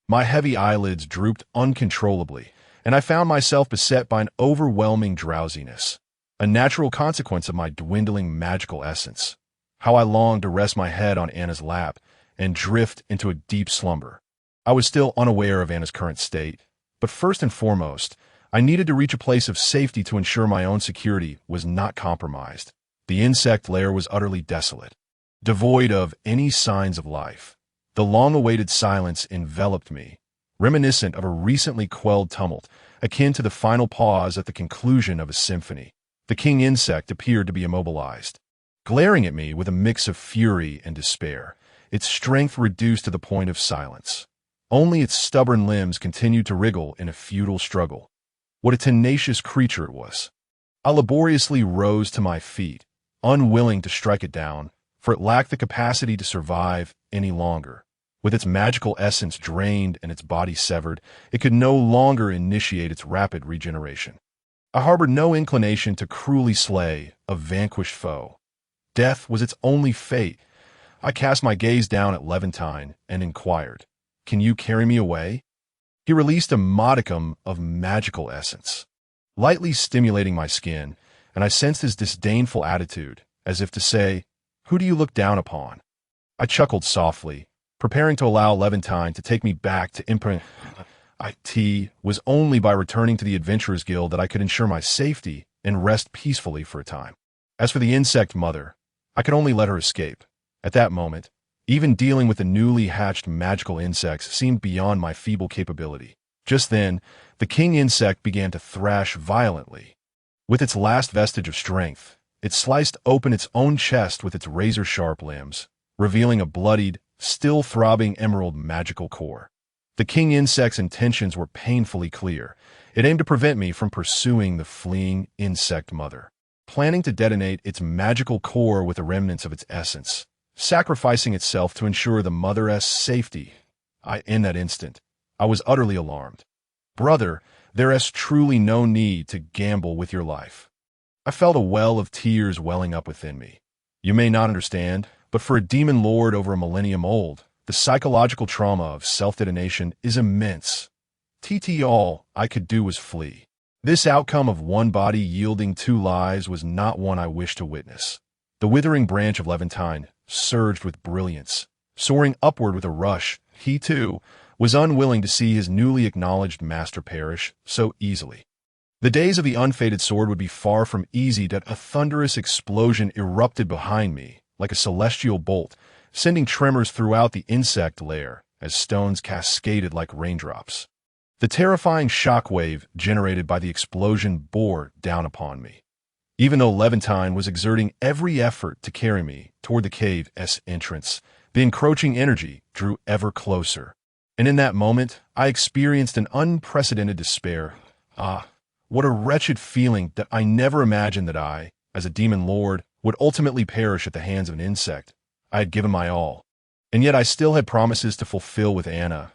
My heavy eyelids drooped uncontrollably, and I found myself beset by an overwhelming drowsiness, a natural consequence of my dwindling magical essence. How I longed to rest my head on Anna's lap and drift into a deep slumber. I was still unaware of Anna's current state, but first and foremost, I needed to reach a place of safety to ensure my own security was not compromised. The insect lair was utterly desolate, devoid of any signs of life. The long-awaited silence enveloped me, reminiscent of a recently quelled tumult, akin to the final pause at the conclusion of a symphony. The king insect appeared to be immobilized, glaring at me with a mix of fury and despair, its strength reduced to the point of silence. Only its stubborn limbs continued to wriggle in a futile struggle. What a tenacious creature it was. I laboriously rose to my feet, unwilling to strike it down, for it lacked the capacity to survive any longer. With its magical essence drained and its body severed, it could no longer initiate its rapid regeneration. I harbored no inclination to cruelly slay a vanquished foe. Death was its only fate. I cast my gaze down at Levantine and inquired, "Can you carry me away?" He released a modicum of magical essence, lightly stimulating my skin, and I sensed his disdainful attitude, as if to say, "Who do you look down upon?" I chuckled softly, preparing to allow Levantine to take me back to Imprint. It was only by returning to the Adventurers Guild that I could ensure my safety and rest peacefully for a time. As for the insect mother, I could only let her escape. At that moment, even dealing with the newly hatched magical insects seemed beyond my feeble capability. Just then, the king insect began to thrash violently. With its last vestige of strength, it sliced open its own chest with its razor-sharp limbs, revealing a bloodied, still throbbing emerald magical core. The king insect's intentions were painfully clear. It aimed to prevent me from pursuing the fleeing insect mother, planning to detonate its magical core with the remnants of its essence, sacrificing itself to ensure the mother's safety. In that instant, I was utterly alarmed. "Brother, there is truly no need to gamble with your life." I felt a well of tears welling up within me. You may not understand, but for a demon lord over a millennium old, the psychological trauma of self-detonation is immense. All I could do was flee. This outcome of one body yielding two lives was not one I wished to witness. The withering branch of Levantine surged with brilliance. Soaring upward with a rush, he, too, was unwilling to see his newly acknowledged master perish so easily. The days of the unfated sword would be far from easy. That a thunderous explosion erupted behind me, like a celestial bolt, sending tremors throughout the insect lair as stones cascaded like raindrops. The terrifying shockwave generated by the explosion bore down upon me. Even though Levantine was exerting every effort to carry me toward the cave's entrance, the encroaching energy drew ever closer. And in that moment, I experienced an unprecedented despair. What a wretched feeling that I never imagined that I, as a demon lord, would ultimately perish at the hands of an insect. I had given my all. And yet I still had promises to fulfill with Anna.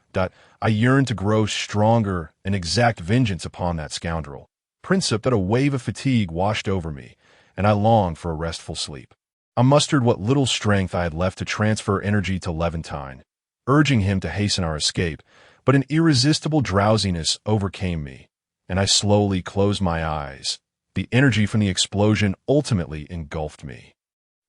I yearned to grow stronger and exact vengeance upon that scoundrel. Princip that a wave of fatigue washed over me, and I longed for a restful sleep. I mustered what little strength I had left to transfer energy to Levantine, urging him to hasten our escape, but an irresistible drowsiness overcame me, and I slowly closed my eyes. The energy from the explosion ultimately engulfed me.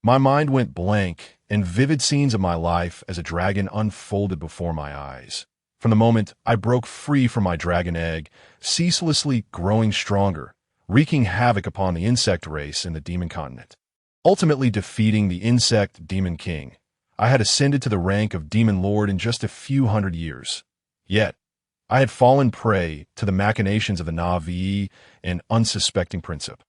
My mind went blank, and vivid scenes of my life as a dragon unfolded before my eyes. From the moment I broke free from my dragon egg, ceaselessly growing stronger, wreaking havoc upon the insect race in the demon continent. Ultimately defeating the insect demon king, I had ascended to the rank of demon lord in just a few hundred years. Yet, I had fallen prey to the machinations of the Na'vi and unsuspecting Princip.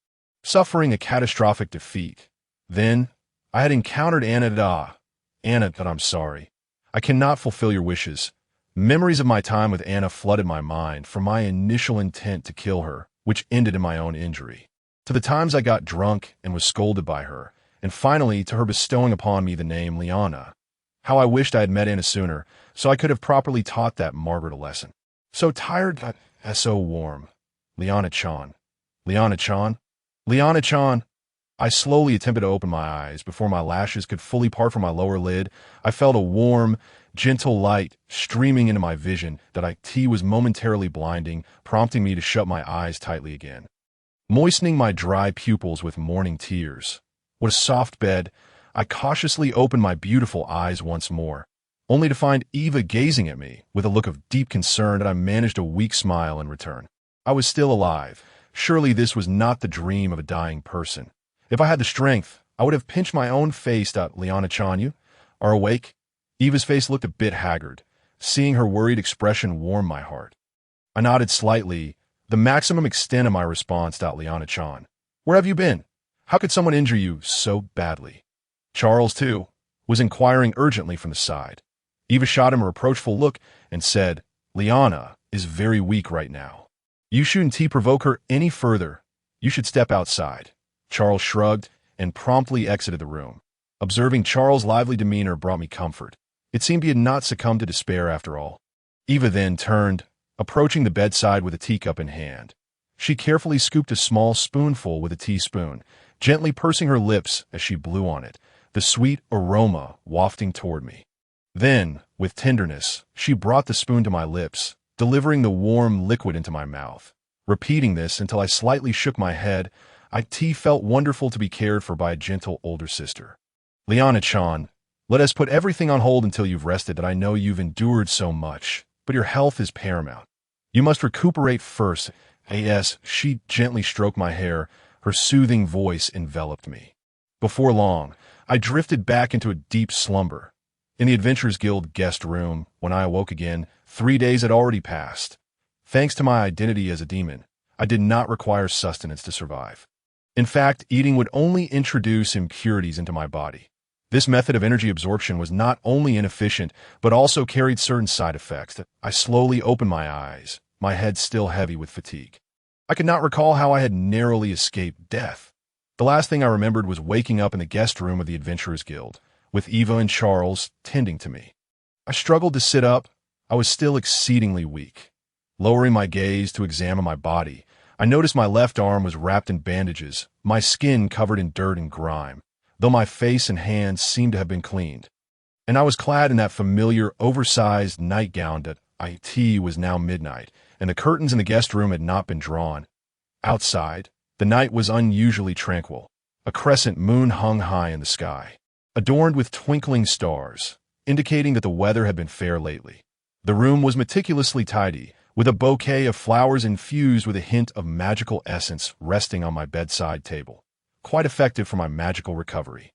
Suffering a catastrophic defeat, then I had encountered Anna. Anna, but I'm sorry. I cannot fulfill your wishes. Memories of my time with Anna flooded my mind from my initial intent to kill her, which ended in my own injury, to the times I got drunk and was scolded by her, and finally to her bestowing upon me the name Liana. How I wished I had met Anna sooner, so I could have properly taught that Margaret a lesson. So tired, but so warm. Liana-chan. Liana-chan? Liana-chan! I slowly attempted to open my eyes. Before my lashes could fully part from my lower lid, I felt a warm, gentle light streaming into my vision that was momentarily blinding, prompting me to shut my eyes tightly again. Moistening my dry pupils with morning tears. What a soft bed. I cautiously opened my beautiful eyes once more, only to find Eva gazing at me with a look of deep concern that I managed a weak smile in return. I was still alive. Surely this was not the dream of a dying person. If I had the strength, I would have pinched my own face. Liana-chan, you are awake? Eva's face looked a bit haggard. Seeing her worried expression warmed my heart. I nodded slightly, the maximum extent of my response. Liana-chan, where have you been? How could someone injure you so badly? Charles, too, was inquiring urgently from the side. Eva shot him a reproachful look and said, Liana is very weak right now. You shouldn't provoke her any further. You should step outside. Charles shrugged and promptly exited the room. Observing Charles' lively demeanor brought me comfort. It seemed he had not succumbed to despair after all. Eva then turned, approaching the bedside with a teacup in hand. She carefully scooped a small spoonful with a teaspoon, gently pursing her lips as she blew on it, the sweet aroma wafting toward me. Then, with tenderness, she brought the spoon to my lips, delivering the warm liquid into my mouth. Repeating this until I slightly shook my head, felt wonderful to be cared for by a gentle older sister. Liana-chan, let us put everything on hold until you've rested. That I know you've endured so much, but your health is paramount. You must recuperate first. She gently stroked my hair, her soothing voice enveloped me. Before long, I drifted back into a deep slumber. In the Adventurers Guild guest room, when I awoke again, 3 days had already passed. Thanks to my identity as a demon, I did not require sustenance to survive. In fact, eating would only introduce impurities into my body. This method of energy absorption was not only inefficient, but also carried certain side effects. I slowly opened my eyes, my head still heavy with fatigue. I could not recall how I had narrowly escaped death. The last thing I remembered was waking up in the guest room of the Adventurers Guild, with Eva and Charles tending to me. I struggled to sit up. I was still exceedingly weak. Lowering my gaze to examine my body, I noticed my left arm was wrapped in bandages, my skin covered in dirt and grime, though my face and hands seemed to have been cleaned. And I was clad in that familiar, oversized nightgown that was now midnight, and the curtains in the guest room had not been drawn. Outside, the night was unusually tranquil. A crescent moon hung high in the sky, adorned with twinkling stars, indicating that the weather had been fair lately. The room was meticulously tidy, with a bouquet of flowers infused with a hint of magical essence resting on my bedside table, quite effective for my magical recovery.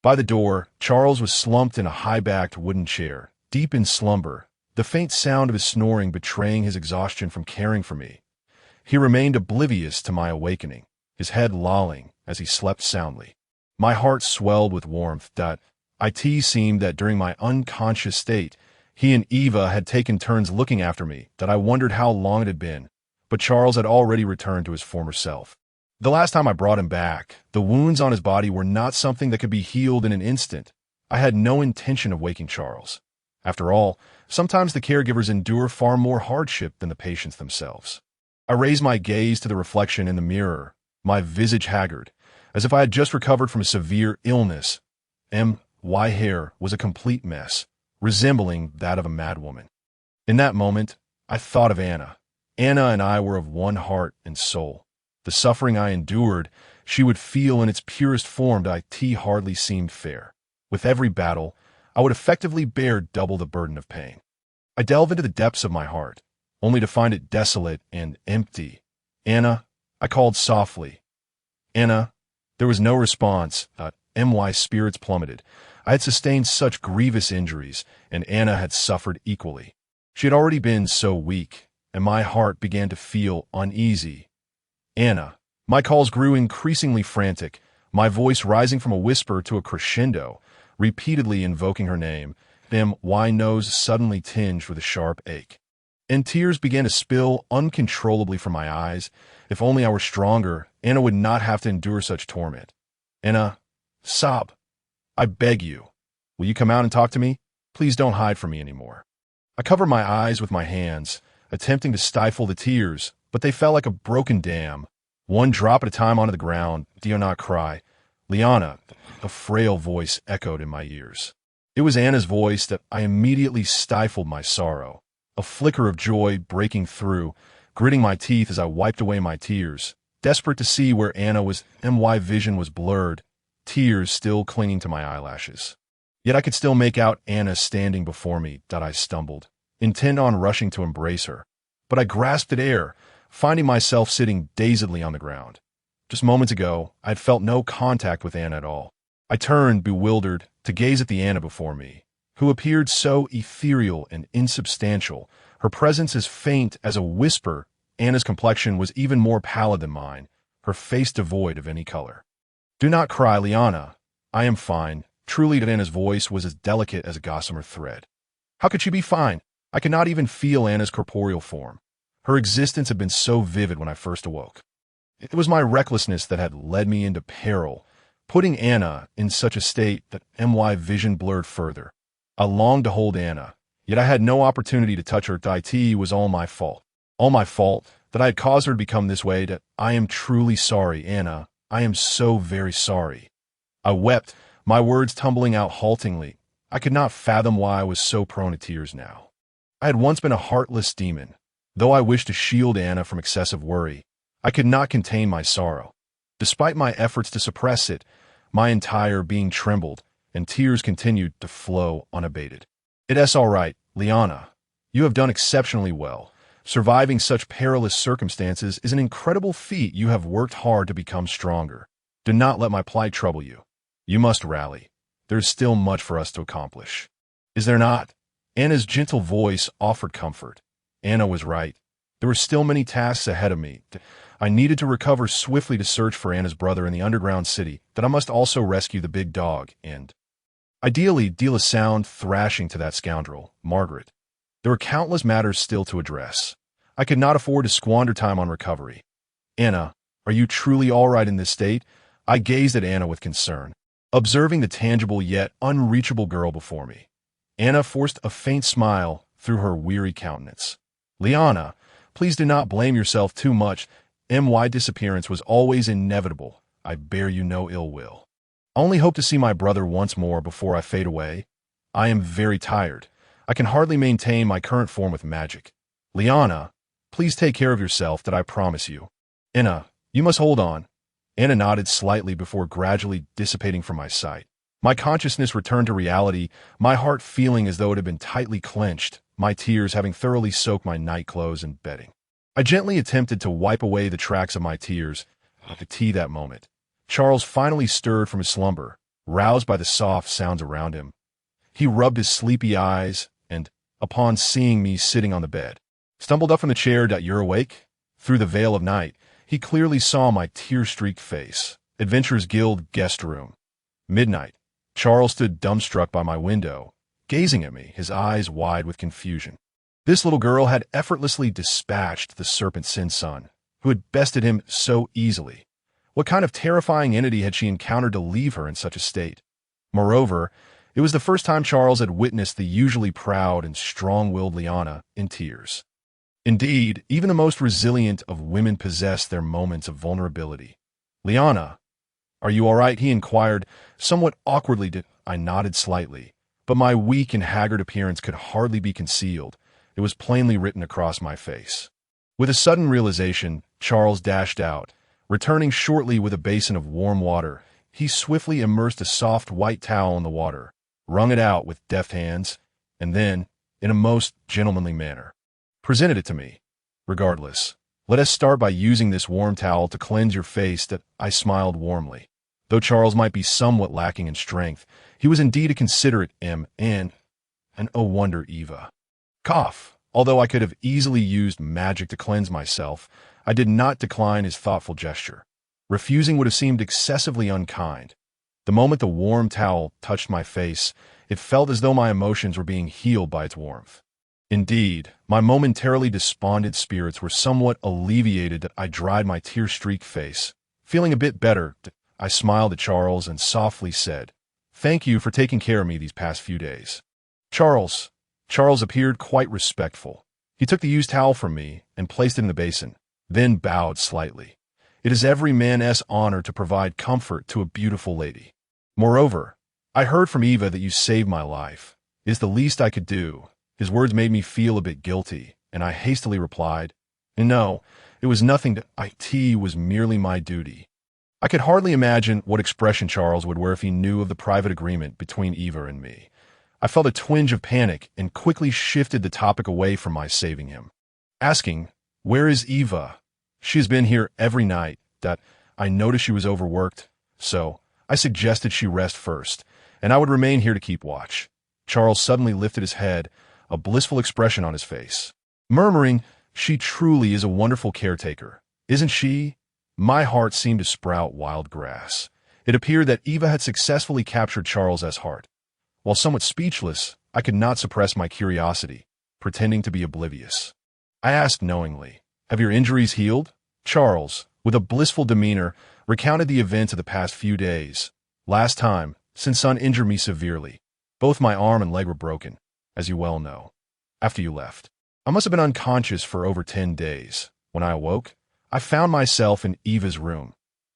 By the door, Charles was slumped in a high-backed wooden chair, deep in slumber, the faint sound of his snoring betraying his exhaustion from caring for me. He remained oblivious to my awakening, his head lolling as he slept soundly. My heart swelled with warmth. It seemed that during my unconscious state, he and Eva had taken turns looking after me, that I wondered how long it had been, but Charles had already returned to his former self. The last time I brought him back, the wounds on his body were not something that could be healed in an instant. I had no intention of waking Charles. After all, sometimes the caregivers endure far more hardship than the patients themselves. I raised my gaze to the reflection in the mirror, my visage haggard, as if I had just recovered from a severe illness. My hair was a complete mess, resembling that of a madwoman. In that moment, I thought of Anna. Anna and I were of one heart and soul. The suffering I endured, she would feel in its purest form. Hardly seemed fair. With every battle, I would effectively bear double the burden of pain. I delved into the depths of my heart, only to find it desolate and empty. Anna, I called softly. Anna. There was no response. My spirits plummeted. I had sustained such grievous injuries, and Anna had suffered equally. She had already been so weak, and my heart began to feel uneasy. Anna. My calls grew increasingly frantic, my voice rising from a whisper to a crescendo, repeatedly invoking her name. My nose suddenly tinged with a sharp ache, and tears began to spill uncontrollably from my eyes. If only I were stronger, Anna would not have to endure such torment. Anna. Sob. I beg you. Will you come out and talk to me? Please don't hide from me anymore. I covered my eyes with my hands, attempting to stifle the tears, but they fell like a broken dam, one drop at a time onto the ground. Do not cry. Liana, a frail voice echoed in my ears. It was Anna's voice that I immediately stifled my sorrow, a flicker of joy breaking through, gritting my teeth as I wiped away my tears, desperate to see where Anna was. My vision was blurred, tears still clinging to my eyelashes. Yet I could still make out Anna standing before me. I stumbled, intent on rushing to embrace her, but I grasped at air, finding myself sitting dazedly on the ground. Just moments ago, I had felt no contact with Anna at all. I turned, bewildered, to gaze at the Anna before me, who appeared so ethereal and insubstantial, her presence as faint as a whisper. Anna's complexion was even more pallid than mine, her face devoid of any color. Do not cry, Liana. I am fine. Truly, Anna's voice was as delicate as a gossamer thread. How could she be fine? I could not even feel Anna's corporeal form. Her existence had been so vivid when I first awoke. It was my recklessness that had led me into peril, putting Anna in such a state that my vision blurred further. I longed to hold Anna, yet I had no opportunity to touch her. It was all my fault. All my fault that I had caused her to become this way. I am truly sorry, Anna. I am so very sorry. I wept, my words tumbling out haltingly. I could not fathom why I was so prone to tears now. I had once been a heartless demon. Though I wished to shield Anna from excessive worry, I could not contain my sorrow. Despite my efforts to suppress it, my entire being trembled, and tears continued to flow unabated. It's all right, Liana. You have done exceptionally well. Surviving such perilous circumstances is an incredible feat. You have worked hard to become stronger. Do not let my plight trouble you. You must rally. There is still much for us to accomplish. Is there not? Anna's gentle voice offered comfort. Anna was right. There were still many tasks ahead of me. I needed to recover swiftly to search for Anna's brother in the underground city, that I must also rescue the big dog, and ideally deal a sound thrashing to that scoundrel, Margaret. There were countless matters still to address. I could not afford to squander time on recovery. Anna, are you truly all right in this state? I gazed at Anna with concern, observing the tangible yet unreachable girl before me. Anna forced a faint smile through her weary countenance. Liana, please do not blame yourself too much. My disappearance was always inevitable. I bear you no ill will. I only hope to see my brother once more before I fade away. I am very tired. I can hardly maintain my current form with magic. Liana, please take care of yourself, that I promise you. Anna, you must hold on. Anna nodded slightly before gradually dissipating from my sight. My consciousness returned to reality, my heart feeling as though it had been tightly clenched, my tears having thoroughly soaked my nightclothes and bedding. I gently attempted to wipe away the tracks of my tears. That moment, Charles finally stirred from his slumber, roused by the soft sounds around him. He rubbed his sleepy eyes and, upon seeing me sitting on the bed, stumbled up from the chair. You're awake? Through the veil of night, he clearly saw my tear-streaked face. Adventurers Guild guest room. Midnight. Charles stood dumbstruck by my window, gazing at me, his eyes wide with confusion. This little girl had effortlessly dispatched the serpent Sin Sun, who had bested him so easily. What kind of terrifying entity had she encountered to leave her in such a state? Moreover, it was the first time Charles had witnessed the usually proud and strong-willed Liana in tears. Indeed, even the most resilient of women possess their moments of vulnerability. Liana, are you all right? He inquired, somewhat awkwardly. I nodded slightly, but my weak and haggard appearance could hardly be concealed. It was plainly written across my face. With a sudden realization, Charles dashed out. Returning shortly with a basin of warm water, he swiftly immersed a soft white towel in the water, wrung it out with deft hands, and then, in a most gentlemanly manner, presented it to me. Regardless, Let us start by using this warm towel to cleanse your face. That I smiled warmly. Though Charles might be somewhat lacking in strength, he was indeed a considerate and oh wonder Eva. Cough. Although I could have easily used magic to cleanse myself, I did not decline his thoughtful gesture. Refusing would have seemed excessively unkind. The moment the warm towel touched my face, it felt as though my emotions were being healed by its warmth. Indeed, my momentarily despondent spirits were somewhat alleviated. I dried my tear-streaked face. Feeling a bit better, I smiled at Charles and softly said, "Thank you for taking care of me these past few days." Charles appeared quite respectful. He took the used towel from me and placed it in the basin, then bowed slightly. It is every man's honor to provide comfort to a beautiful lady. Moreover, I heard from Eva that you saved my life. It is the least I could do. His words made me feel a bit guilty, and I hastily replied, "No, it was nothing to it was merely my duty." I could hardly imagine what expression Charles would wear if he knew of the private agreement between Eva and me. I felt a twinge of panic and quickly shifted the topic away from my saving him, asking, "Where is Eva? She has been here every night." That I noticed she was overworked, so I suggested she rest first, and I would remain here to keep watch. Charles suddenly lifted his head, a blissful expression on his face, murmuring, "She truly is a wonderful caretaker, isn't she?" My heart seemed to sprout wild grass. It appeared that Eva had successfully captured Charles's heart. While somewhat speechless, I could not suppress my curiosity, pretending to be oblivious. I asked knowingly, "Have your injuries healed?" Charles, with a blissful demeanor, recounted the events of the past few days. "Last time, Son injured me severely. Both my arm and leg were broken, as you well know. After you left, I must have been unconscious for over 10 days. When I awoke, I found myself in Eva's room.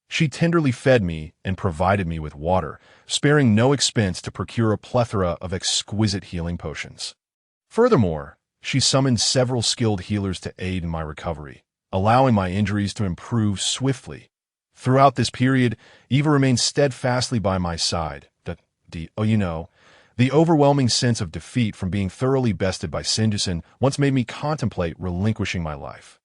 She tenderly fed me and provided me with water, sparing no expense to procure a plethora of exquisite healing potions. Furthermore, she summoned several skilled healers to aid in my recovery, allowing my injuries to improve swiftly. Throughout this period, Eva remained steadfastly by my side. The overwhelming sense of defeat from being thoroughly bested by Sinjison once made me contemplate relinquishing my life.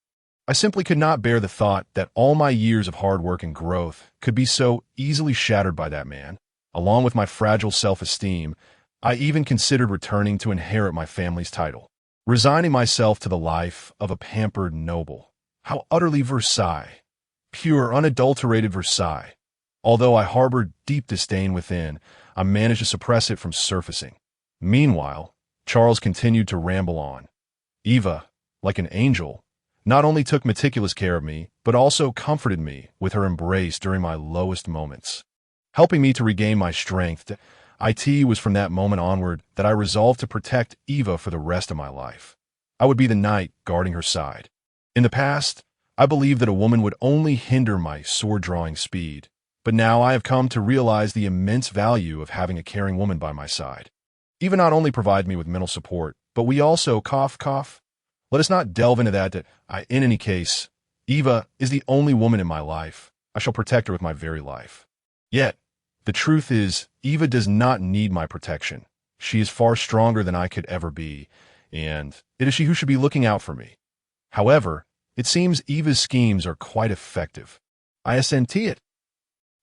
I simply could not bear the thought that all my years of hard work and growth could be so easily shattered by that man. Along with my fragile self-esteem, I even considered returning to inherit my family's title, resigning myself to the life of a pampered noble. How utterly Versailles! Pure, unadulterated Versailles. Although I harbored deep disdain within, I managed to suppress it from surfacing. Meanwhile, Charles continued to ramble on. Eva, like an angel, not only took meticulous care of me, but also comforted me with her embrace during my lowest moments, helping me to regain my strength. It was from that moment onward that I resolved to protect Eva for the rest of my life. I would be the knight guarding her side. In the past, I believed that a woman would only hinder my sword-drawing speed, but now I have come to realize the immense value of having a caring woman by my side. Eva not only provides me with mental support, but we also cough. Let us not delve into that. In any case, Eva is the only woman in my life. I shall protect her with my very life. Yet, the truth is, Eva does not need my protection. She is far stronger than I could ever be, and it is she who should be looking out for me. However, it seems Eva's schemes are quite effective. I assent it.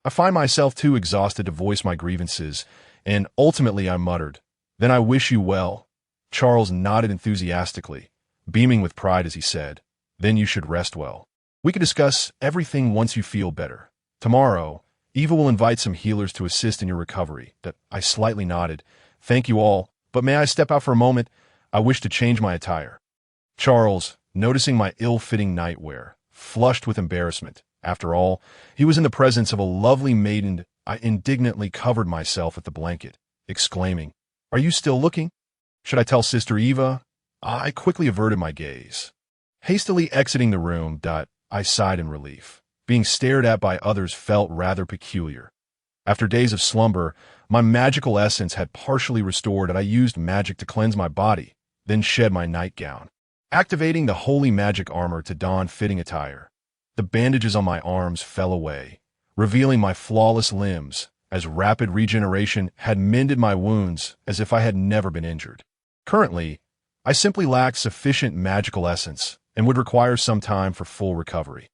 I find myself too exhausted to voice my grievances, and ultimately I muttered, "Then I wish you well." Charles nodded enthusiastically, beaming with pride as he said, "Then you should rest well. We can discuss everything once you feel better. Tomorrow, Eva will invite some healers to assist in your recovery." I slightly nodded. "Thank you all, but may I step out for a moment? I wish to change my attire." Charles, noticing my ill-fitting nightwear, flushed with embarrassment. After all, he was in the presence of a lovely maiden. I indignantly covered myself with the blanket, exclaiming, "Are you still looking? Should I tell Sister Eva?" I quickly averted my gaze. Hastily exiting the room, I sighed in relief. Being stared at by others felt rather peculiar. After days of slumber, my magical essence had partially restored, and I used magic to cleanse my body, then shed my nightgown, activating the holy magic armor to don fitting attire. The bandages on my arms fell away, revealing my flawless limbs, as rapid regeneration had mended my wounds as if I had never been injured. Currently, I simply lacked sufficient magical essence, and would require some time for full recovery.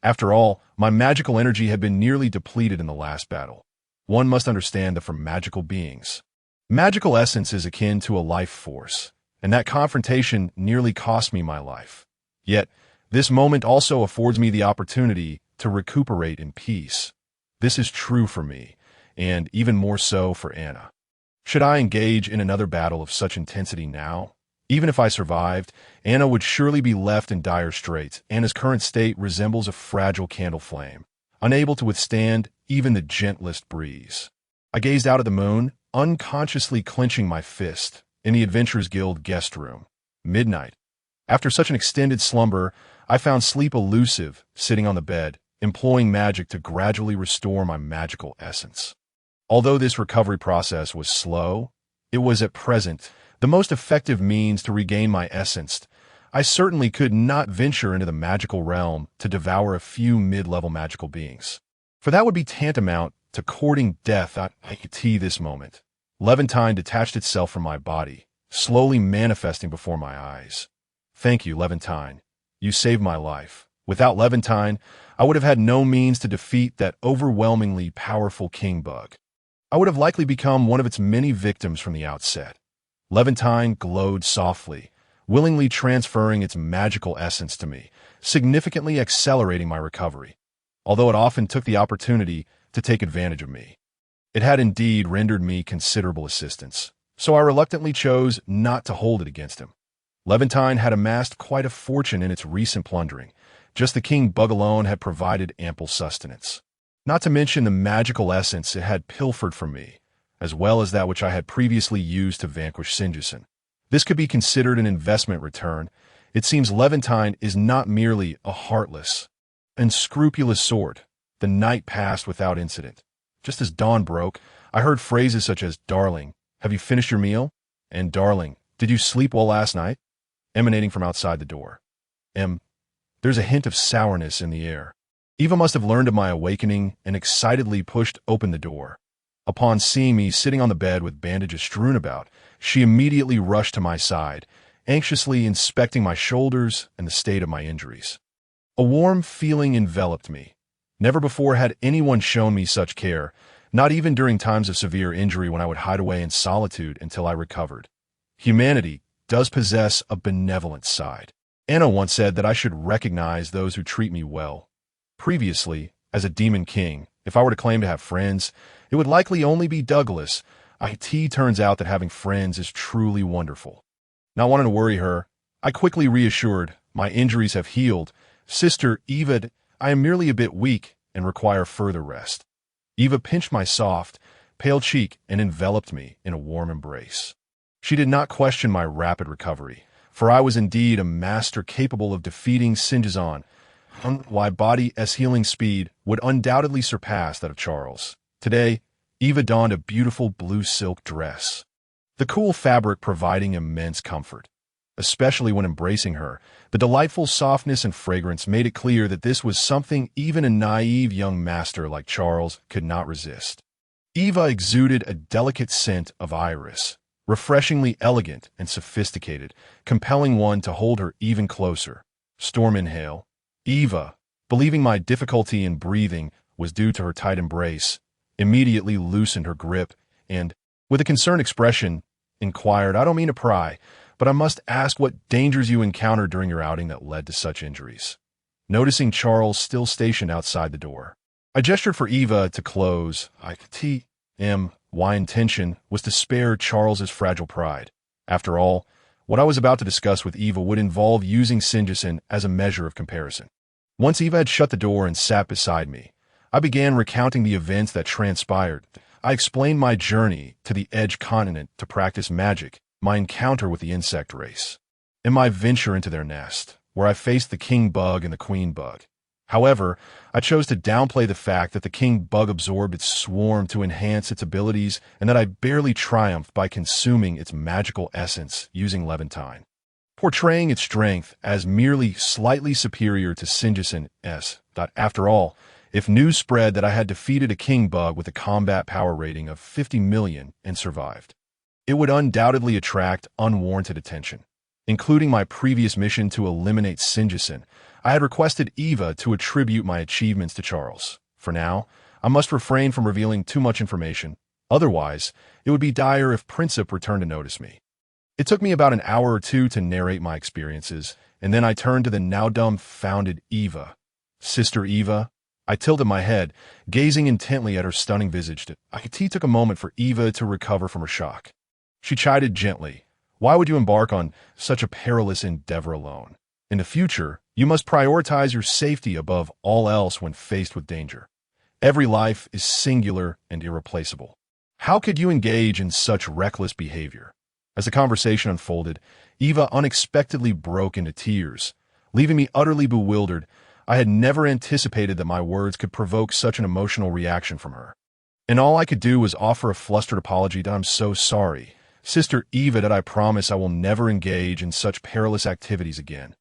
After all, my magical energy had been nearly depleted in the last battle. One must understand that for magical beings, magical essence is akin to a life force, and that confrontation nearly cost me my life. Yet, this moment also affords me the opportunity to recuperate in peace. This is true for me, and even more so for Anna. Should I engage in another battle of such intensity now? Even if I survived, Anna would surely be left in dire straits. Anna's current state resembles a fragile candle flame, unable to withstand even the gentlest breeze. I gazed out at the moon, unconsciously clenching my fist, in the Adventurers Guild guest room. Midnight. After such an extended slumber, I found sleep elusive, sitting on the bed, employing magic to gradually restore my magical essence. Although this recovery process was slow, it was at present the most effective means to regain my essence. I certainly could not venture into the magical realm to devour a few mid-level magical beings, for that would be tantamount to courting death at this moment. Levantine detached itself from my body, slowly manifesting before my eyes. Thank you, Levantine. You saved my life. Without Levantine, I would have had no means to defeat that overwhelmingly powerful king bug. I would have likely become one of its many victims from the outset. Levantine glowed softly, willingly transferring its magical essence to me, significantly accelerating my recovery, although it often took the opportunity to take advantage of me. It had indeed rendered me considerable assistance, so I reluctantly chose not to hold it against him. Levantine had amassed quite a fortune in its recent plundering. Just the king bug alone had provided ample sustenance, not to mention the magical essence it had pilfered from me, as well as that which I had previously used to vanquish Sinjusen. This could be considered an investment return. It seems Levantine is not merely a heartless, unscrupulous sort. The night passed without incident. Just as dawn broke, I heard phrases such as, "Darling, have you finished your meal?" and "Darling, did you sleep well last night?" emanating from outside the door. There's a hint of sourness in the air. Eva must have learned of my awakening and excitedly pushed open the door. Upon seeing me sitting on the bed with bandages strewn about, she immediately rushed to my side, anxiously inspecting my shoulders and the state of my injuries. A warm feeling enveloped me. Never before had anyone shown me such care, not even during times of severe injury when I would hide away in solitude until I recovered. Humanity does possess a benevolent side. Anna once said that I should recognize those who treat me well. Previously, as a demon king, if I were to claim to have friends, it would likely only be Douglas. It turns out that having friends is truly wonderful. Not wanting to worry her, I quickly reassured, "My injuries have healed. Sister Eva, I am merely a bit weak and require further rest." Eva pinched my soft, pale cheek and enveloped me in a warm embrace. She did not question my rapid recovery, for I was indeed a master capable of defeating Sinjazan. My body's healing speed would undoubtedly surpass that of Charles. Today, Eva donned a beautiful blue silk dress, the cool fabric providing immense comfort. Especially when embracing her, the delightful softness and fragrance made it clear that this was something even a naive young master like Charles could not resist. Eva exuded a delicate scent of iris, refreshingly elegant and sophisticated, compelling one to hold her even closer. Storm inhale. Eva, believing my difficulty in breathing was due to her tight embrace, immediately loosened her grip and, with a concerned expression, inquired, "I don't mean to pry, but I must ask what dangers you encountered during your outing that led to such injuries." Noticing Charles still stationed outside the door, I gestured for Eva to close. My intention was to spare Charles's fragile pride. After all, what I was about to discuss with Eva would involve using Sinjusen as a measure of comparison. Once Eva had shut the door and sat beside me, I began recounting the events that transpired. I explained my journey to the Edge continent to practice magic, my encounter with the insect race, and my venture into their nest, where I faced the king bug and the queen bug. However, I chose to downplay the fact that the king bug absorbed its swarm to enhance its abilities and that I barely triumphed by consuming its magical essence using Levantine, portraying its strength as merely slightly superior to Sinjusen's. After all, if news spread that I had defeated a king bug with a combat power rating of 50 million and survived, it would undoubtedly attract unwarranted attention. Including my previous mission to eliminate Sinjison, I had requested Eva to attribute my achievements to Charles. For now, I must refrain from revealing too much information. Otherwise, it would be dire if Princip returned to notice me. It took me about an hour or two to narrate my experiences, and then I turned to the now dumbfounded Eva. Sister Eva? I tilted my head, gazing intently at her stunning visage. It took a moment for Eva to recover from her shock. She chided gently. Why would you embark on such a perilous endeavor alone? In the future, you must prioritize your safety above all else when faced with danger. Every life is singular and irreplaceable. How could you engage in such reckless behavior? As the conversation unfolded, Eva unexpectedly broke into tears, leaving me utterly bewildered. I had never anticipated that my words could provoke such an emotional reaction from her. And all I could do was offer a flustered apology that I'm so sorry. Sister Eva, that I promise I will never engage in such perilous activities again.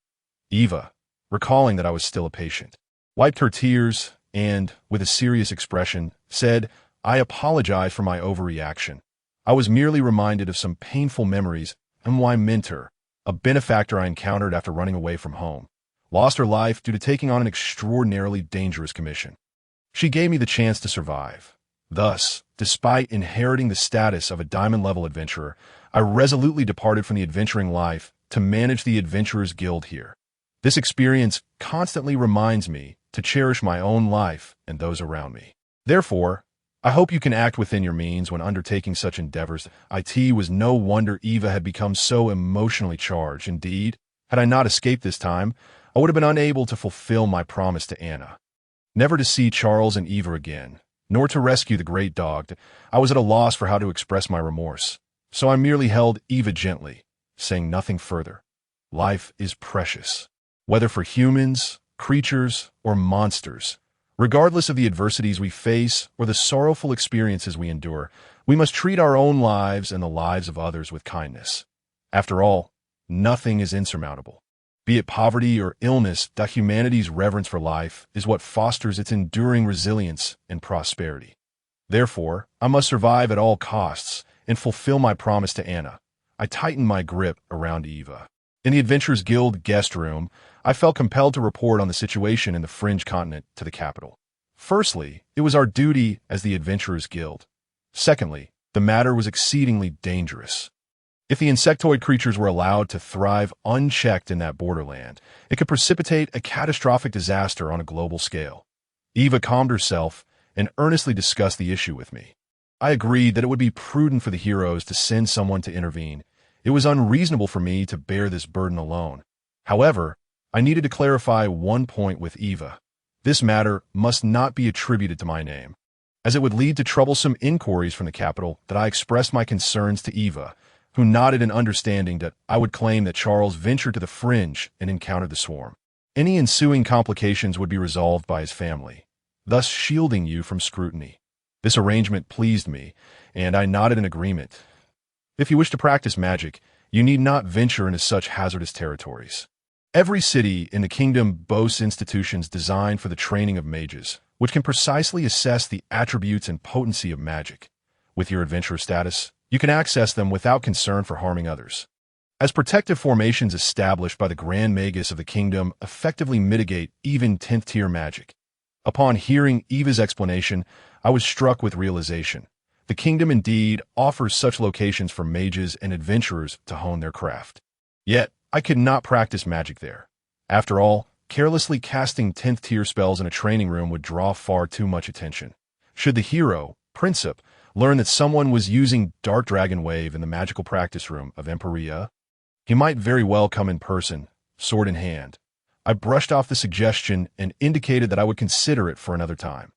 Eva, recalling that I was still a patient, wiped her tears and, with a serious expression, said, I apologize for my overreaction. I was merely reminded of some painful memories and my mentor, a benefactor I encountered after running away from home, lost her life due to taking on an extraordinarily dangerous commission. She gave me the chance to survive. Thus, despite inheriting the status of a diamond-level adventurer, I resolutely departed from the adventuring life to manage the Adventurers Guild here. This experience constantly reminds me to cherish my own life and those around me. Therefore, I hope you can act within your means when undertaking such endeavors. It was no wonder Eva had become so emotionally charged. Indeed, had I not escaped this time, I would have been unable to fulfill my promise to Anna. Never to see Charles and Eva again, nor to rescue the great dog. I was at a loss for how to express my remorse, so I merely held Eva gently, saying nothing further. Life is precious, whether for humans, creatures, or monsters. Regardless of the adversities we face or the sorrowful experiences we endure, we must treat our own lives and the lives of others with kindness. After all, nothing is insurmountable. Be it poverty or illness, that humanity's reverence for life is what fosters its enduring resilience and prosperity. Therefore, I must survive at all costs and fulfill my promise to Anna. I tightened my grip around Eva. In the Adventurers Guild guest room, I felt compelled to report on the situation in the fringe continent to the capital. Firstly, it was our duty as the Adventurers Guild. Secondly, the matter was exceedingly dangerous. If the insectoid creatures were allowed to thrive unchecked in that borderland, it could precipitate a catastrophic disaster on a global scale. Eva calmed herself and earnestly discussed the issue with me. I agreed that it would be prudent for the heroes to send someone to intervene. It was unreasonable for me to bear this burden alone. However, I needed to clarify one point with Eva. This matter must not be attributed to my name, as it would lead to troublesome inquiries from the capital. That I expressed my concerns to Eva, who nodded in understanding that I would claim that Charles ventured to the fringe and encountered the swarm. Any ensuing complications would be resolved by his family, thus shielding you from scrutiny. This arrangement pleased me, and I nodded in agreement. If you wish to practice magic, you need not venture into such hazardous territories. Every city in the kingdom boasts institutions designed for the training of mages, which can precisely assess the attributes and potency of magic. With your adventurer status, you can access them without concern for harming others. As protective formations established by the Grand Magus of the kingdom effectively mitigate even 10th tier magic. Upon hearing Eva's explanation, I was struck with realization. The kingdom indeed offers such locations for mages and adventurers to hone their craft. Yet, I could not practice magic there. After all, carelessly casting 10th tier spells in a training room would draw far too much attention. Should the hero, Princip, learn that someone was using Dark Dragon Wave in the magical practice room of Emperia, he might very well come in person, sword in hand. I brushed off the suggestion and indicated that I would consider it for another time.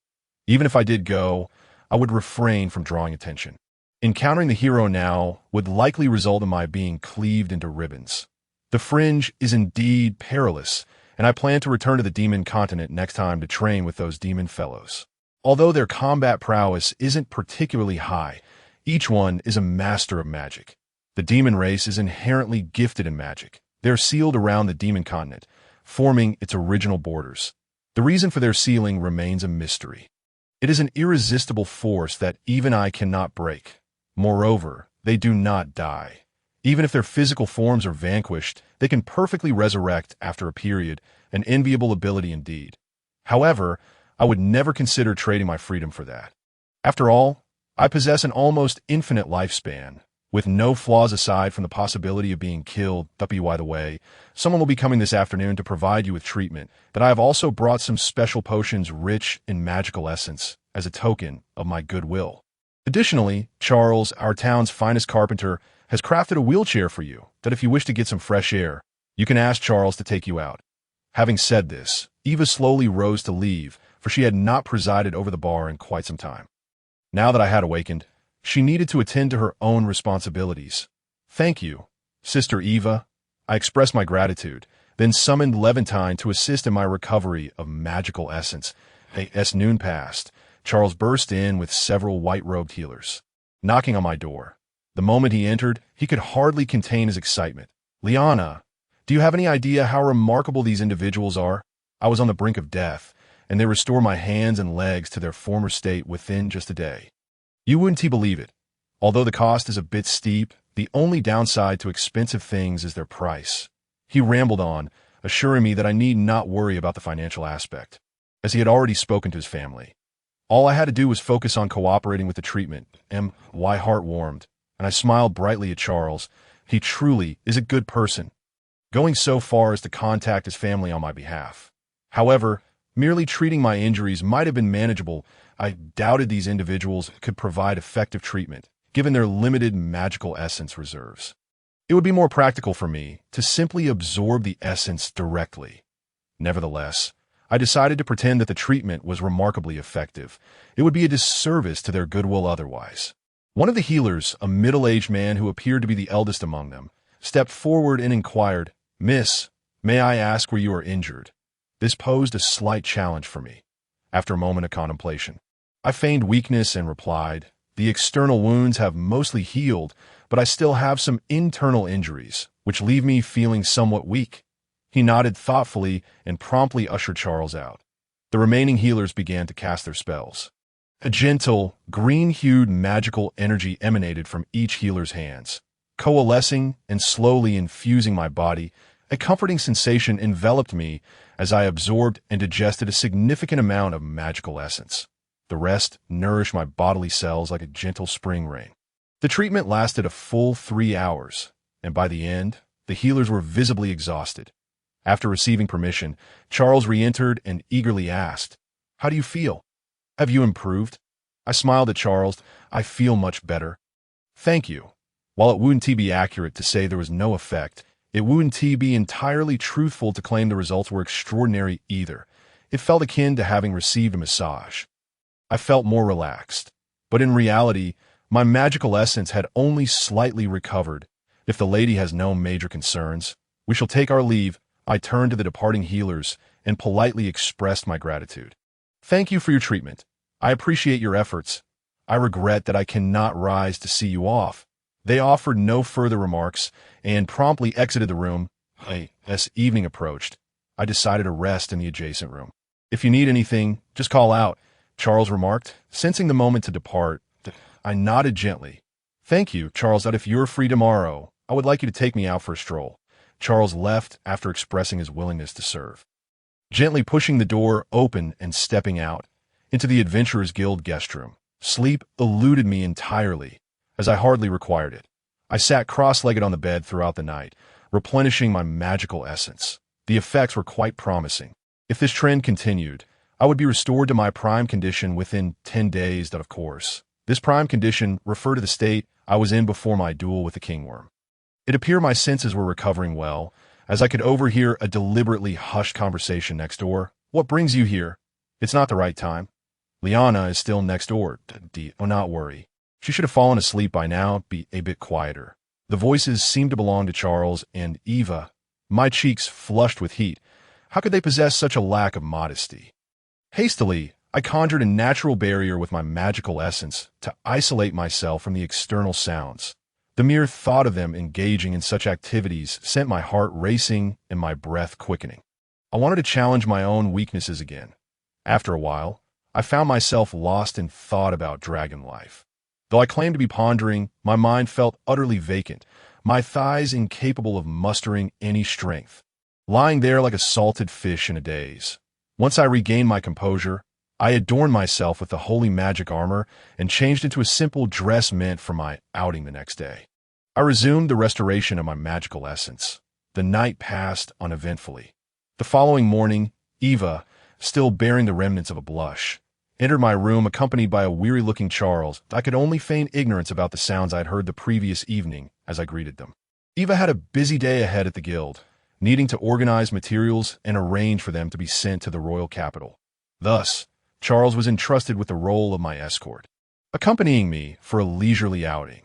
Even if I did go, I would refrain from drawing attention. Encountering the hero now would likely result in my being cleaved into ribbons. The fringe is indeed perilous, and I plan to return to the demon continent next time to train with those demon fellows. Although their combat prowess isn't particularly high, each one is a master of magic. The demon race is inherently gifted in magic. They're sealed around the demon continent, forming its original borders. The reason for their sealing remains a mystery. It is an irresistible force that even I cannot break. Moreover, they do not die. Even if their physical forms are vanquished, they can perfectly resurrect after a period, an enviable ability indeed. However, I would never consider trading my freedom for that. After all, I possess an almost infinite lifespan, with no flaws aside from the possibility of being killed. By the way, someone will be coming this afternoon to provide you with treatment, but I have also brought some special potions rich in magical essence as a token of my goodwill. Additionally, Charles, our town's finest carpenter, has crafted a wheelchair for you that if you wish to get some fresh air, you can ask Charles to take you out. Having said this, Eva slowly rose to leave, for she had not presided over the bar in quite some time. Now that I had awakened, she needed to attend to her own responsibilities. Thank you, Sister Eva. I expressed my gratitude, then summoned Levantine to assist in my recovery of magical essence. As noon passed, Charles burst in with several white-robed healers, knocking on my door. The moment he entered, he could hardly contain his excitement. Liana, do you have any idea how remarkable these individuals are? I was on the brink of death, and they restore my hands and legs to their former state within just a day. You wouldn't believe it. Although the cost is a bit steep, the only downside to expensive things is their price. He rambled on, assuring me that I need not worry about the financial aspect, as he had already spoken to his family. All I had to do was focus on cooperating with the treatment. My heart warmed, and I smiled brightly at Charles. He truly is a good person, going so far as to contact his family on my behalf. However, merely treating my injuries might have been manageable. I doubted these individuals could provide effective treatment, given their limited magical essence reserves. It would be more practical for me to simply absorb the essence directly. Nevertheless, I decided to pretend that the treatment was remarkably effective. It would be a disservice to their goodwill otherwise. One of the healers, a middle-aged man who appeared to be the eldest among them, stepped forward and inquired, "Miss, may I ask where you are injured?" This posed a slight challenge for me. After a moment of contemplation, I feigned weakness and replied, "The external wounds have mostly healed, but I still have some internal injuries, which leave me feeling somewhat weak." He nodded thoughtfully and promptly ushered Charles out. The remaining healers began to cast their spells. A gentle, green-hued magical energy emanated from each healer's hands, coalescing and slowly infusing my body. A comforting sensation enveloped me as I absorbed and digested a significant amount of magical essence. The rest nourished my bodily cells like a gentle spring rain. The treatment lasted a full 3 hours, and by the end, the healers were visibly exhausted. After receiving permission, Charles re-entered and eagerly asked, "How do you feel? Have you improved?" I smiled at Charles. "I feel much better. Thank you." While it wouldn't be accurate to say there was no effect, it wouldn't be entirely truthful to claim the results were extraordinary either. It felt akin to having received a massage. I felt more relaxed, but in reality, my magical essence had only slightly recovered. If the lady has no major concerns, we shall take our leave. I turned to the departing healers and politely expressed my gratitude. "Thank you for your treatment. I appreciate your efforts. I regret that I cannot rise to see you off." They offered no further remarks and promptly exited the room. As evening approached, I decided to rest in the adjacent room. "If you need anything, just call out," Charles remarked, sensing the moment to depart. I nodded gently. "Thank you, Charles. If you're free tomorrow, I would like you to take me out for a stroll." Charles left after expressing his willingness to serve. Gently pushing the door open and stepping out into the Adventurers Guild guest room, sleep eluded me entirely, as I hardly required it. I sat cross-legged on the bed throughout the night, replenishing my magical essence. The effects were quite promising. If this trend continued, I would be restored to my prime condition within 10 days. That, of course, this prime condition referred to the state I was in before my duel with the kingworm. It appeared my senses were recovering well, as I could overhear a deliberately hushed conversation next door. "What brings you here? It's not the right time. Liana is still next door. Oh, not worry. She should have fallen asleep by now. Be a bit quieter." The voices seemed to belong to Charles and Eva. My cheeks flushed with heat. How could they possess such a lack of modesty? Hastily, I conjured a natural barrier with my magical essence to isolate myself from the external sounds. The mere thought of them engaging in such activities sent my heart racing and my breath quickening. I wanted to challenge my own weaknesses again. After a while, I found myself lost in thought about dragon life. Though I claimed to be pondering, my mind felt utterly vacant. my thighs incapable of mustering any strength, lying there like a salted fish in a daze. Once I regained my composure, I adorned myself with the holy magic armor and changed into a simple dress meant for my outing the next day. I resumed the restoration of my magical essence. The night passed uneventfully. The following morning, Eva, still bearing the remnants of a blush, entered my room accompanied by a weary-looking Charles. I could only feign ignorance about the sounds I'd heard the previous evening as I greeted them. Eva had a busy day ahead at the guild, needing to organize materials and arrange for them to be sent to the royal capital. Thus, Charles was entrusted with the role of my escort, accompanying me for a leisurely outing.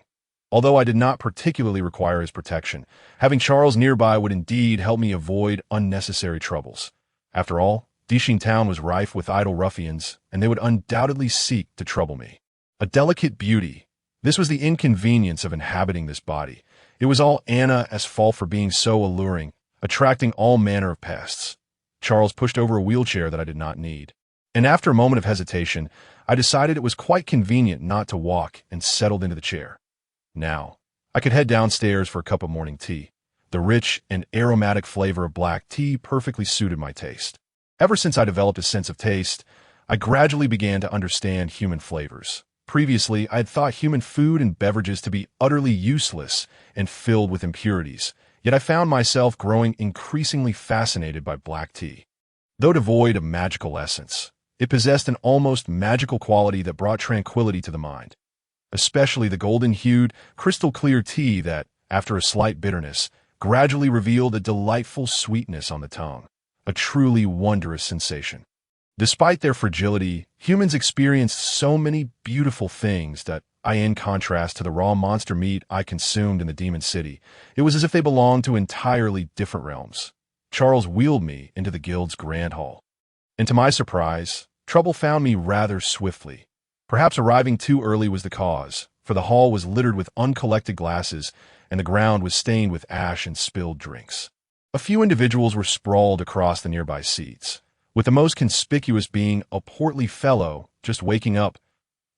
Although I did not particularly require his protection, having Charles nearby would indeed help me avoid unnecessary troubles. After all, Dixing town was rife with idle ruffians, and they would undoubtedly seek to trouble me. A delicate beauty. This was the inconvenience of inhabiting this body. It was all Anna's fault for being so alluring, attracting all manner of pests. Charles pushed over a wheelchair that I did not need. And after a moment of hesitation, I decided it was quite convenient not to walk and settled into the chair. Now, I could head downstairs for a cup of morning tea. The rich and aromatic flavor of black tea perfectly suited my taste. Ever since I developed a sense of taste, I gradually began to understand human flavors. Previously, I had thought human food and beverages to be utterly useless and filled with impurities, yet I found myself growing increasingly fascinated by black tea. Though devoid of magical essence, it possessed an almost magical quality that brought tranquility to the mind, especially the golden-hued, crystal-clear tea that, after a slight bitterness, gradually revealed a delightful sweetness on the tongue. A truly wondrous sensation. Despite their fragility, humans experienced so many beautiful things that, in contrast to the raw monster meat I consumed in the Demon City, it was as if they belonged to entirely different realms. Charles wheeled me into the guild's grand hall. And to my surprise, trouble found me rather swiftly. Perhaps arriving too early was the cause, for the hall was littered with uncollected glasses, and the ground was stained with ash and spilled drinks. A few individuals were sprawled across the nearby seats, with the most conspicuous being a portly fellow just waking up.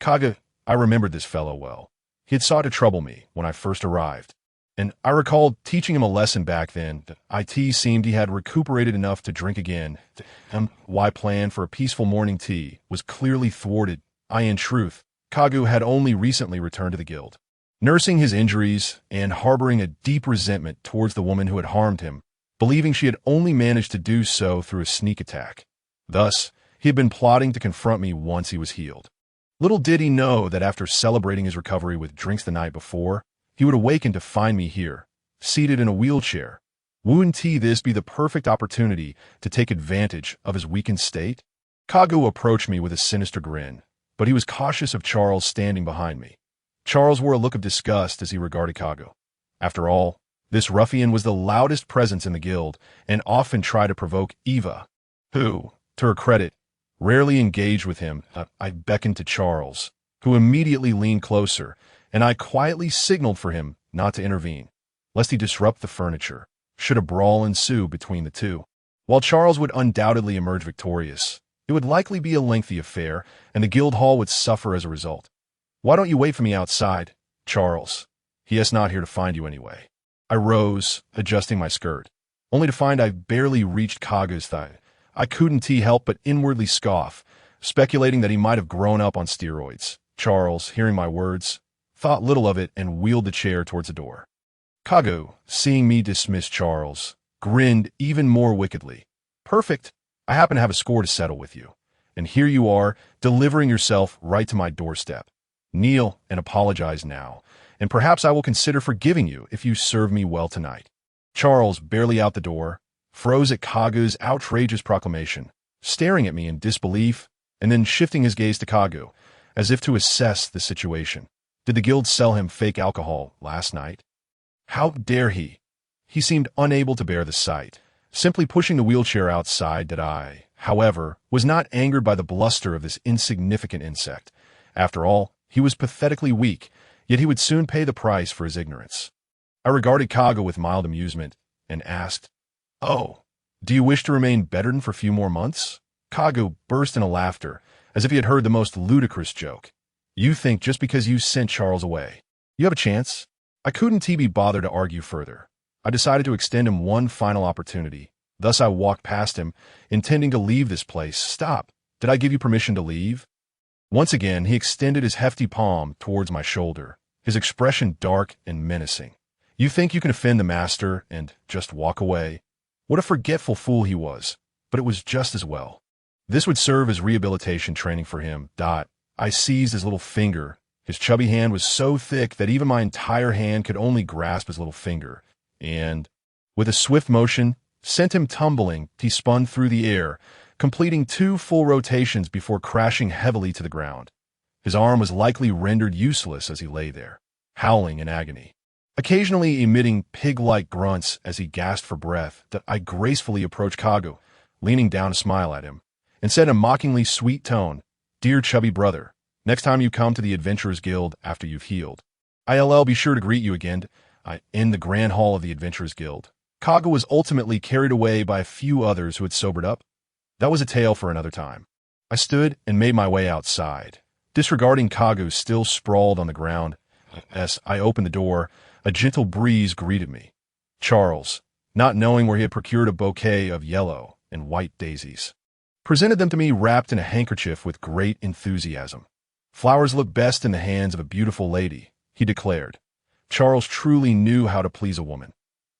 Kaga, I remembered this fellow well. He had sought to trouble me when I first arrived, and I recalled teaching him a lesson back then. It seemed he had recuperated enough to drink again. My plan for a peaceful morning tea was clearly thwarted. In truth, Kagu had only recently returned to the guild, nursing his injuries and harboring a deep resentment towards the woman who had harmed him, believing she had only managed to do so through a sneak attack. Thus, he had been plotting to confront me once he was healed. Little did he know that after celebrating his recovery with drinks the night before, he would awaken to find me here, seated in a wheelchair. Wouldn't this be the perfect opportunity to take advantage of his weakened state? Kagu approached me with a sinister grin, but he was cautious of Charles standing behind me. Charles wore a look of disgust as he regarded Kagu. After all, this ruffian was the loudest presence in the guild and often tried to provoke Eva, who, to her credit, rarely engaged with him. I beckoned to Charles, who immediately leaned closer, and I quietly signaled for him not to intervene, lest he disrupt the furniture, should a brawl ensue between the two. While Charles would undoubtedly emerge victorious, it would likely be a lengthy affair, and the guild hall would suffer as a result. Why don't you wait for me outside, Charles? He is not here to find you anyway. I rose, adjusting my skirt, only to find I barely reached Kagu's thigh. I couldn't help but inwardly scoff, speculating that he might have grown up on steroids. Charles, hearing my words, thought little of it and wheeled the chair towards the door. Kagu, seeing me dismiss Charles, grinned even more wickedly. Perfect. I happen to have a score to settle with you. And here you are, delivering yourself right to my doorstep. Kneel and apologize now, and perhaps I will consider forgiving you if you serve me well tonight. Charles, barely out the door, froze at Kagu's outrageous proclamation, staring at me in disbelief, and then shifting his gaze to Kagu, as if to assess the situation. Did the guild sell him fake alcohol last night? How dare he? He seemed unable to bear the sight, simply pushing the wheelchair outside that I, however, was not angered by the bluster of this insignificant insect. After all, he was pathetically weak, yet he would soon pay the price for his ignorance. I regarded Kagu with mild amusement and asked, "Oh, do you wish to remain bedridden for a few more months?" Kagu burst into laughter, as if he had heard the most ludicrous joke. "You think just because you sent Charles away, you have a chance? I couldn't be bothered to argue further. I decided to extend him one final opportunity. Thus I walked past him, intending to leave this place. Stop. Did I give you permission to leave? Once again, he extended his hefty palm towards my shoulder, his expression dark and menacing. You think you can offend the master and just walk away? What a forgetful fool he was, but it was just as well. This would serve as rehabilitation training for him. I seized his little finger. His chubby hand was so thick that even my entire hand could only grasp his little finger, and, with a swift motion, sent him tumbling. He spun through the air, completing 2 full rotations before crashing heavily to the ground. His arm was likely rendered useless as he lay there, howling in agony, occasionally emitting pig-like grunts as he gasped for breath. That I gracefully approached Kagu, leaning down to smile at him, and said in a mockingly sweet tone, "Dear chubby brother, next time you come to the Adventurers Guild after you've healed, I'll be sure to greet you again in the Grand Hall of the Adventurers Guild." Kagu was ultimately carried away by a few others who had sobered up. That was a tale for another time. I stood and made my way outside, disregarding Kagu still sprawled on the ground. As I opened the door, a gentle breeze greeted me. Charles, not knowing where he had procured a bouquet of yellow and white daisies, presented them to me wrapped in a handkerchief with great enthusiasm. "Flowers look best in the hands of a beautiful lady," he declared. Charles truly knew how to please a woman,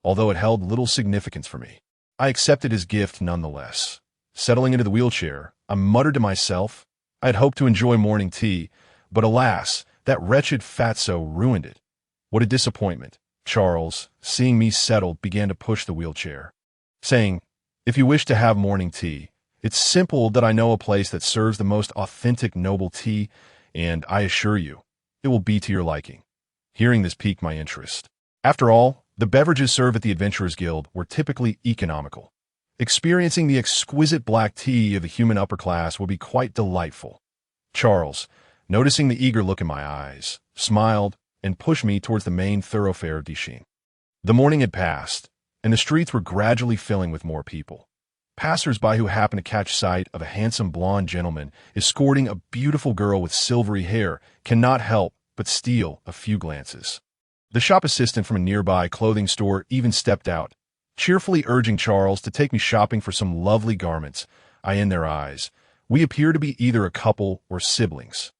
although it held little significance for me. I accepted his gift nonetheless. Settling into the wheelchair, I muttered to myself. I had hoped to enjoy morning tea, but alas, that wretched fatso ruined it. What a disappointment. Charles, seeing me settled, began to push the wheelchair, saying, "If you wish to have morning tea, it's simple that I know a place that serves the most authentic noble tea, and I assure you, it will be to your liking." Hearing this piqued my interest. After all, the beverages served at the Adventurers Guild were typically economical. Experiencing the exquisite black tea of the human upper class would be quite delightful. Charles, noticing the eager look in my eyes, smiled and pushed me towards the main thoroughfare of Dishin. The morning had passed, and the streets were gradually filling with more people. Passers-by who happened to catch sight of a handsome blonde gentleman escorting a beautiful girl with silvery hair cannot help but steal a few glances. The shop assistant from a nearby clothing store even stepped out, cheerfully urging Charles to take me shopping for some lovely garments. In their eyes, we appear to be either a couple or siblings.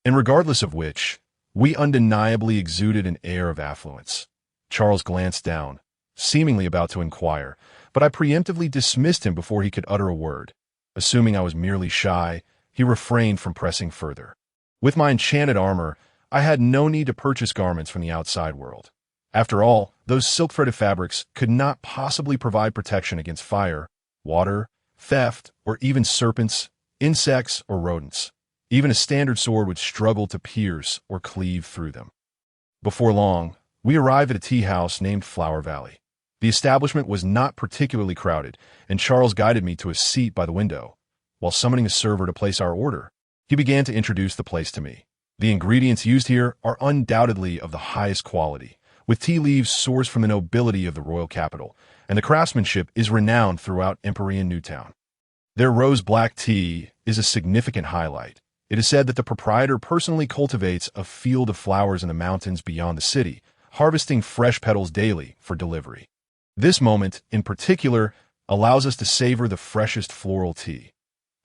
And regardless of which, we undeniably exuded an air of affluence. Charles glanced down, seemingly about to inquire, but I preemptively dismissed him before he could utter a word. Assuming I was merely shy, he refrained from pressing further. With my enchanted armor, I had no need to purchase garments from the outside world. After all, those silk-threaded fabrics could not possibly provide protection against fire, water, theft, or even serpents, insects, or rodents. Even a standard sword would struggle to pierce or cleave through them. Before long, we arrived at a tea house named Flower Valley. The establishment was not particularly crowded, and Charles guided me to a seat by the window. While summoning a server to place our order, he began to introduce the place to me. The ingredients used here are undoubtedly of the highest quality, with tea leaves sourced from the nobility of the royal capital, and the craftsmanship is renowned throughout Empyrean Newtown. Their rose black tea is a significant highlight. It is said that the proprietor personally cultivates a field of flowers in the mountains beyond the city, harvesting fresh petals daily for delivery. This moment, in particular, allows us to savor the freshest floral tea.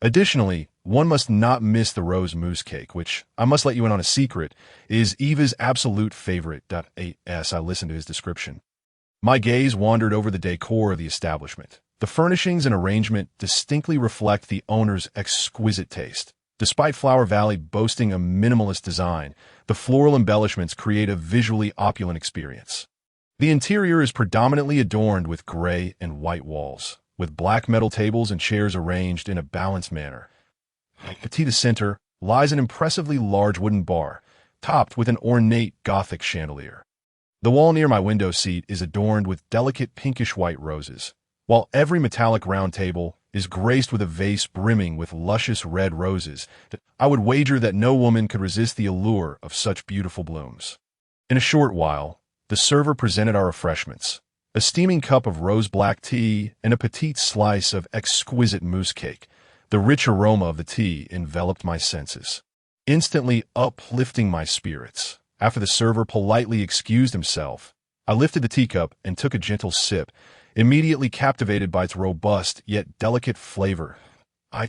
Additionally, one must not miss the rose mousse cake, which, I must let you in on a secret, is Eva's absolute favorite. As I listened to his description, my gaze wandered over the decor of the establishment. The furnishings and arrangement distinctly reflect the owner's exquisite taste. Despite Flower Valley boasting a minimalist design, the floral embellishments create a visually opulent experience. The interior is predominantly adorned with gray and white walls, with black metal tables and chairs arranged in a balanced manner. At the center lies an impressively large wooden bar, topped with an ornate Gothic chandelier. The wall near my window seat is adorned with delicate pinkish-white roses, while every metallic round table is graced with a vase brimming with luscious red roses. I would wager that no woman could resist the allure of such beautiful blooms. In a short while, the server presented our refreshments, a steaming cup of rose-black tea and a petite slice of exquisite mousse cake. The rich aroma of the tea enveloped my senses, instantly uplifting my spirits. After the server politely excused himself, I lifted the teacup and took a gentle sip, immediately captivated by its robust yet delicate flavor.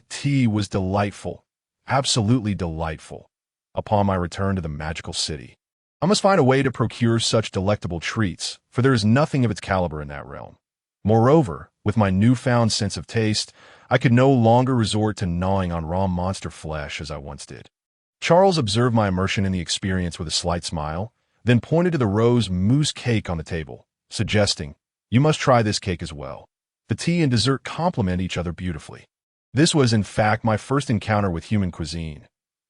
Tea was delightful, absolutely delightful. Upon my return to the magical city, I must find a way to procure such delectable treats, for there is nothing of its caliber in that realm. Moreover, with my newfound sense of taste, I could no longer resort to gnawing on raw monster flesh as I once did. Charles observed my immersion in the experience with a slight smile, then pointed to the rose mousse cake on the table, suggesting, "You must try this cake as well. The tea and dessert complement each other beautifully." This was, in fact, my first encounter with human cuisine.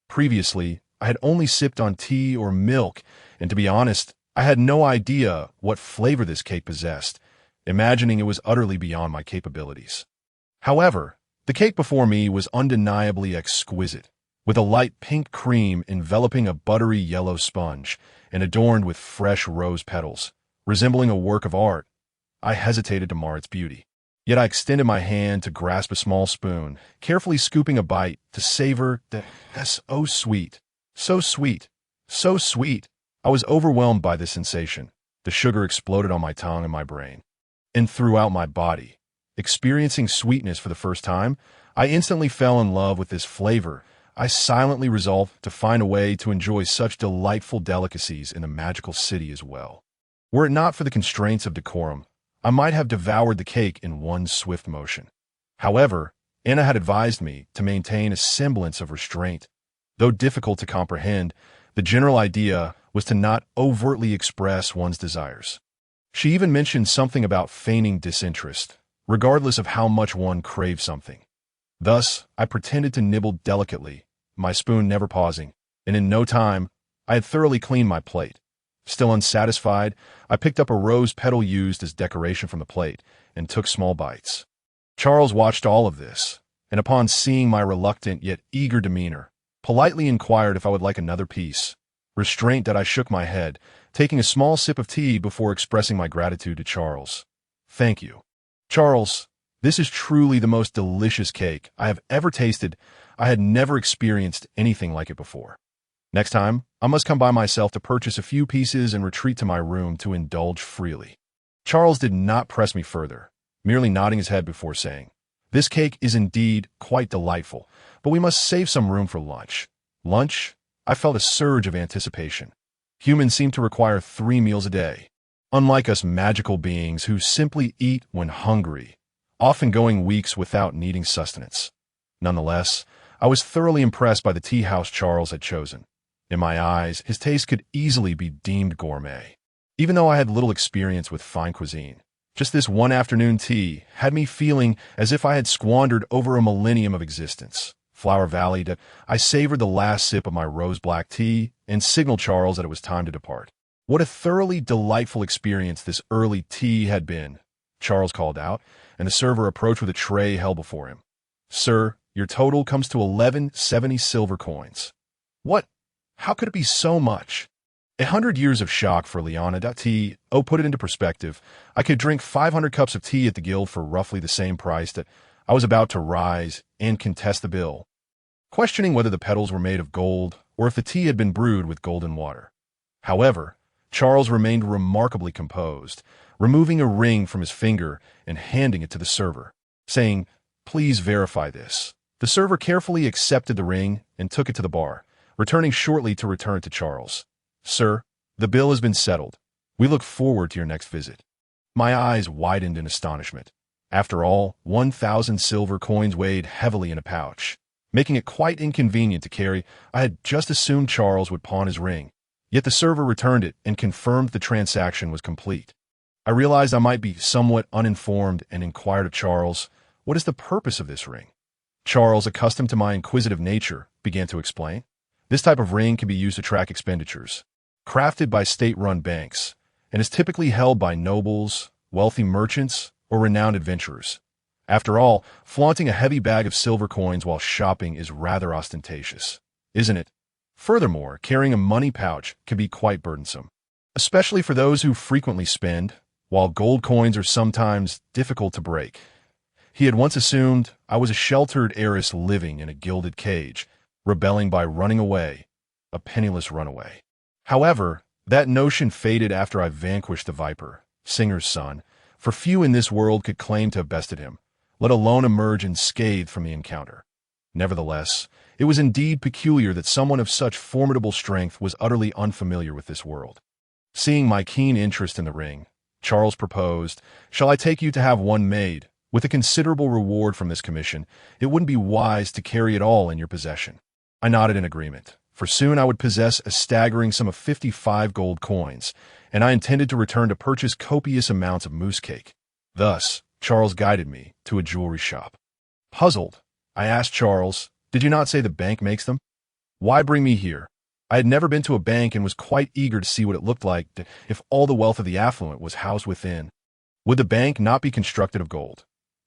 Previously, I had only sipped on tea or milk, and to be honest, I had no idea what flavor this cake possessed, imagining it was utterly beyond my capabilities. However, the cake before me was undeniably exquisite, with a light pink cream enveloping a buttery yellow sponge and adorned with fresh rose petals, resembling a work of art. I hesitated to mar its beauty. Yet I extended my hand to grasp a small spoon, carefully scooping a bite to savor that's oh sweet, so sweet, so sweet. I was overwhelmed by this sensation. The sugar exploded on my tongue and my brain, and throughout my body. Experiencing sweetness for the first time, I instantly fell in love with this flavor. I silently resolved to find a way to enjoy such delightful delicacies in the magical city as well. Were it not for the constraints of decorum, I might have devoured the cake in one swift motion. However, Anna had advised me to maintain a semblance of restraint. Though difficult to comprehend, the general idea was to not overtly express one's desires. She even mentioned something about feigning disinterest, regardless of how much one craved something. Thus, I pretended to nibble delicately, my spoon never pausing, and in no time, I had thoroughly cleaned my plate. Still unsatisfied, I picked up a rose petal used as decoration from the plate and took small bites. Charles watched all of this, and upon seeing my reluctant yet eager demeanor, politely inquired if I would like another piece. Restraint that I shook my head, taking a small sip of tea before expressing my gratitude to Charles. "Thank you. Charles, this is truly the most delicious cake I have ever tasted. I had never experienced anything like it before. Next time, I must come by myself to purchase a few pieces and retreat to my room to indulge freely." Charles did not press me further, merely nodding his head before saying, "This cake is indeed quite delightful, but we must save some room for lunch." Lunch? I felt a surge of anticipation. Humans seem to require 3 meals a day, unlike us magical beings who simply eat when hungry, often going weeks without needing sustenance. Nonetheless, I was thoroughly impressed by the tea house Charles had chosen. In my eyes, his taste could easily be deemed gourmet. Even though I had little experience with fine cuisine, just this one afternoon tea had me feeling as if I had squandered over a millennium of existence. Flower Valley, I savored the last sip of my rose-black tea and signaled Charles that it was time to depart. What a thoroughly delightful experience this early tea had been, Charles called out, and the server approached with a tray held before him. "Sir, your total comes to 1170 silver coins." "What? How could it be so much?" 100 years of shock for Liana. Tea. Oh, put it into perspective. I could drink 500 cups of tea at the guild for roughly the same price. That I was about to rise and contest the bill, questioning whether the petals were made of gold or if the tea had been brewed with golden water. However, Charles remained remarkably composed, removing a ring from his finger and handing it to the server, saying, "Please verify this." The server carefully accepted the ring and took it to the bar, returning shortly to return it to Charles. "Sir, the bill has been settled. We look forward to your next visit." My eyes widened in astonishment. After all, 1,000 silver coins weighed heavily in a pouch, making it quite inconvenient to carry. I had just assumed Charles would pawn his ring, yet the server returned it and confirmed the transaction was complete. I realized I might be somewhat uninformed and inquired of Charles, "What is the purpose of this ring?" Charles, accustomed to my inquisitive nature, began to explain. "This type of ring can be used to track expenditures, crafted by state-run banks, and is typically held by nobles, wealthy merchants, or renowned adventurers. After all, flaunting a heavy bag of silver coins while shopping is rather ostentatious, isn't it? Furthermore, carrying a money pouch can be quite burdensome, especially for those who frequently spend, while gold coins are sometimes difficult to break." He had once assumed I was a sheltered heiress living in a gilded cage, rebelling by running away, a penniless runaway. However, that notion faded after I vanquished the Viper, Singer's son, for few in this world could claim to have bested him, let alone emerge unscathed from the encounter. Nevertheless, it was indeed peculiar that someone of such formidable strength was utterly unfamiliar with this world. Seeing my keen interest in the ring, Charles proposed, "Shall I take you to have one made? With a considerable reward from this commission, it wouldn't be wise to carry it all in your possession." I nodded in agreement, for soon I would possess a staggering sum of 55 gold coins, and I intended to return to purchase copious amounts of moose cake. Thus, Charles guided me to a jewelry shop. Puzzled, I asked Charles, "Did you not say the bank makes them? Why bring me here?" I had never been to a bank and was quite eager to see what it looked like if all the wealth of the affluent was housed within. Would the bank not be constructed of gold?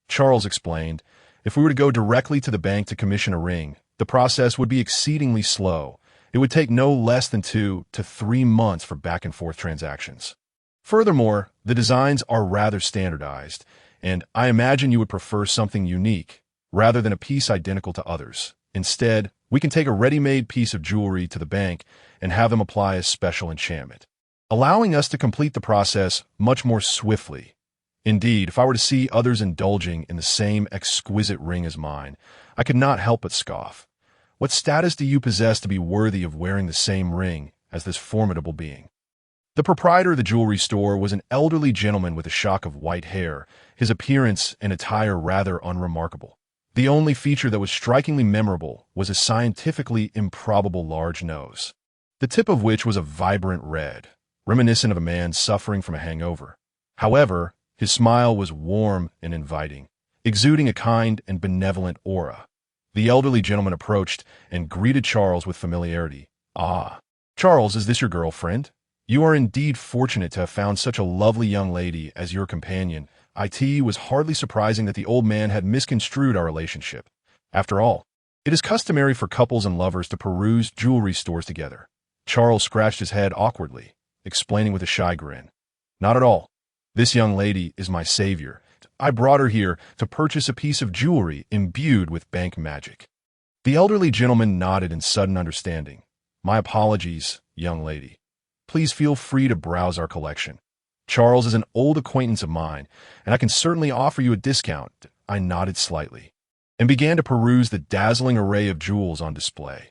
Charles explained, "If we were to go directly to the bank to commission a ring, the process would be exceedingly slow. It would take no less than 2 to 3 months for back-and-forth transactions. Furthermore, the designs are rather standardized, and I imagine you would prefer something unique, rather than a piece identical to others. Instead, we can take a ready-made piece of jewelry to the bank and have them apply a special enchantment, allowing us to complete the process much more swiftly. Indeed, if I were to see others indulging in the same exquisite ring as mine, I could not help but scoff. What status do you possess to be worthy of wearing the same ring as this formidable being?" The proprietor of the jewelry store was an elderly gentleman with a shock of white hair, his appearance and attire rather unremarkable. The only feature that was strikingly memorable was a scientifically improbable large nose, the tip of which was a vibrant red, reminiscent of a man suffering from a hangover. However, his smile was warm and inviting, exuding a kind and benevolent aura. The elderly gentleman approached and greeted Charles with familiarity. "Ah, Charles, is this your girlfriend? You are indeed fortunate to have found such a lovely young lady as your companion." It was hardly surprising that the old man had misconstrued our relationship. After all, it is customary for couples and lovers to peruse jewelry stores together. Charles scratched his head awkwardly, explaining with a shy grin, "Not at all. This young lady is my savior. I brought her here to purchase a piece of jewelry imbued with bank magic." The elderly gentleman nodded in sudden understanding. "My apologies, young lady. Please feel free to browse our collection. Charles is an old acquaintance of mine, and I can certainly offer you a discount." I nodded slightly, and began to peruse the dazzling array of jewels on display.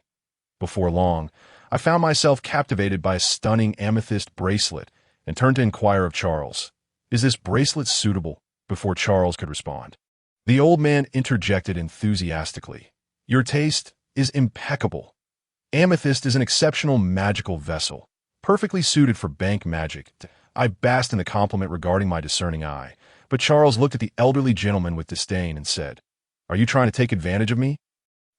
Before long, I found myself captivated by a stunning amethyst bracelet, and turned to inquire of Charles, "Is this bracelet suitable?" Before Charles could respond, the old man interjected enthusiastically, "Your taste is impeccable. Amethyst is an exceptional magical vessel, perfectly suited for bank magic." I basked in the compliment regarding my discerning eye, but Charles looked at the elderly gentleman with disdain and said, "Are you trying to take advantage of me?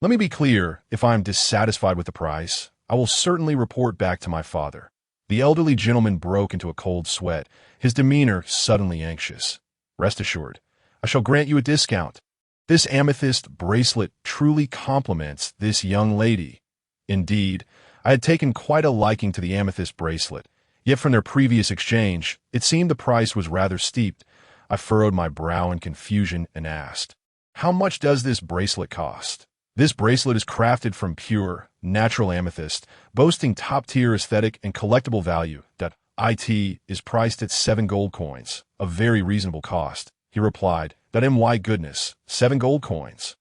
Let me be clear, if I am dissatisfied with the price, I will certainly report back to my father." The elderly gentleman broke into a cold sweat, his demeanor suddenly anxious. "Rest assured, I shall grant you a discount. This amethyst bracelet truly compliments this young lady." Indeed, I had taken quite a liking to the amethyst bracelet, yet from their previous exchange, it seemed the price was rather steep. I furrowed my brow in confusion and asked, "How much does this bracelet cost?" "This bracelet is crafted from pure, natural amethyst, boasting top-tier aesthetic and collectible value. It is priced at 7 gold coins, a very reasonable cost," he replied. "My goodness, 7 gold coins.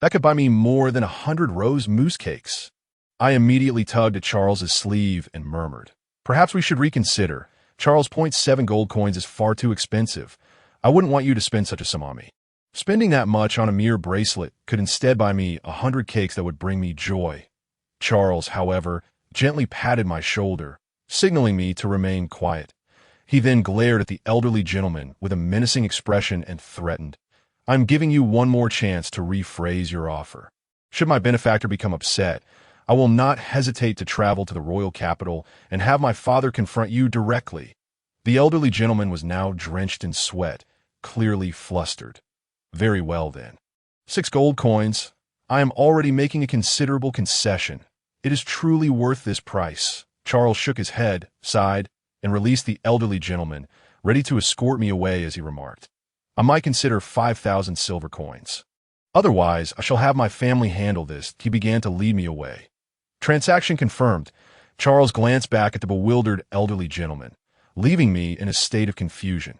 That could buy me more than 100 rose moose cakes." I immediately tugged at Charles's sleeve and murmured, "Perhaps we should reconsider. Charles, 7 gold coins is far too expensive. I wouldn't want you to spend such a sum on me. Spending that much on a mere bracelet could instead buy me 100 cakes that would bring me joy." Charles, however, gently patted my shoulder, signaling me to remain quiet. He then glared at the elderly gentleman with a menacing expression and threatened, "I'm giving you one more chance to rephrase your offer. Should my benefactor become upset, I will not hesitate to travel to the royal capital and have my father confront you directly." The elderly gentleman was now drenched in sweat, clearly flustered. "Very well, then. 6 gold coins. I am already making a considerable concession. It is truly worth this price." Charles shook his head, sighed, and released the elderly gentleman, ready to escort me away as he remarked, "I might consider 5,000 silver coins. Otherwise, I shall have my family handle this." He began to lead me away. Transaction confirmed. Charles glanced back at the bewildered elderly gentleman, leaving me in a state of confusion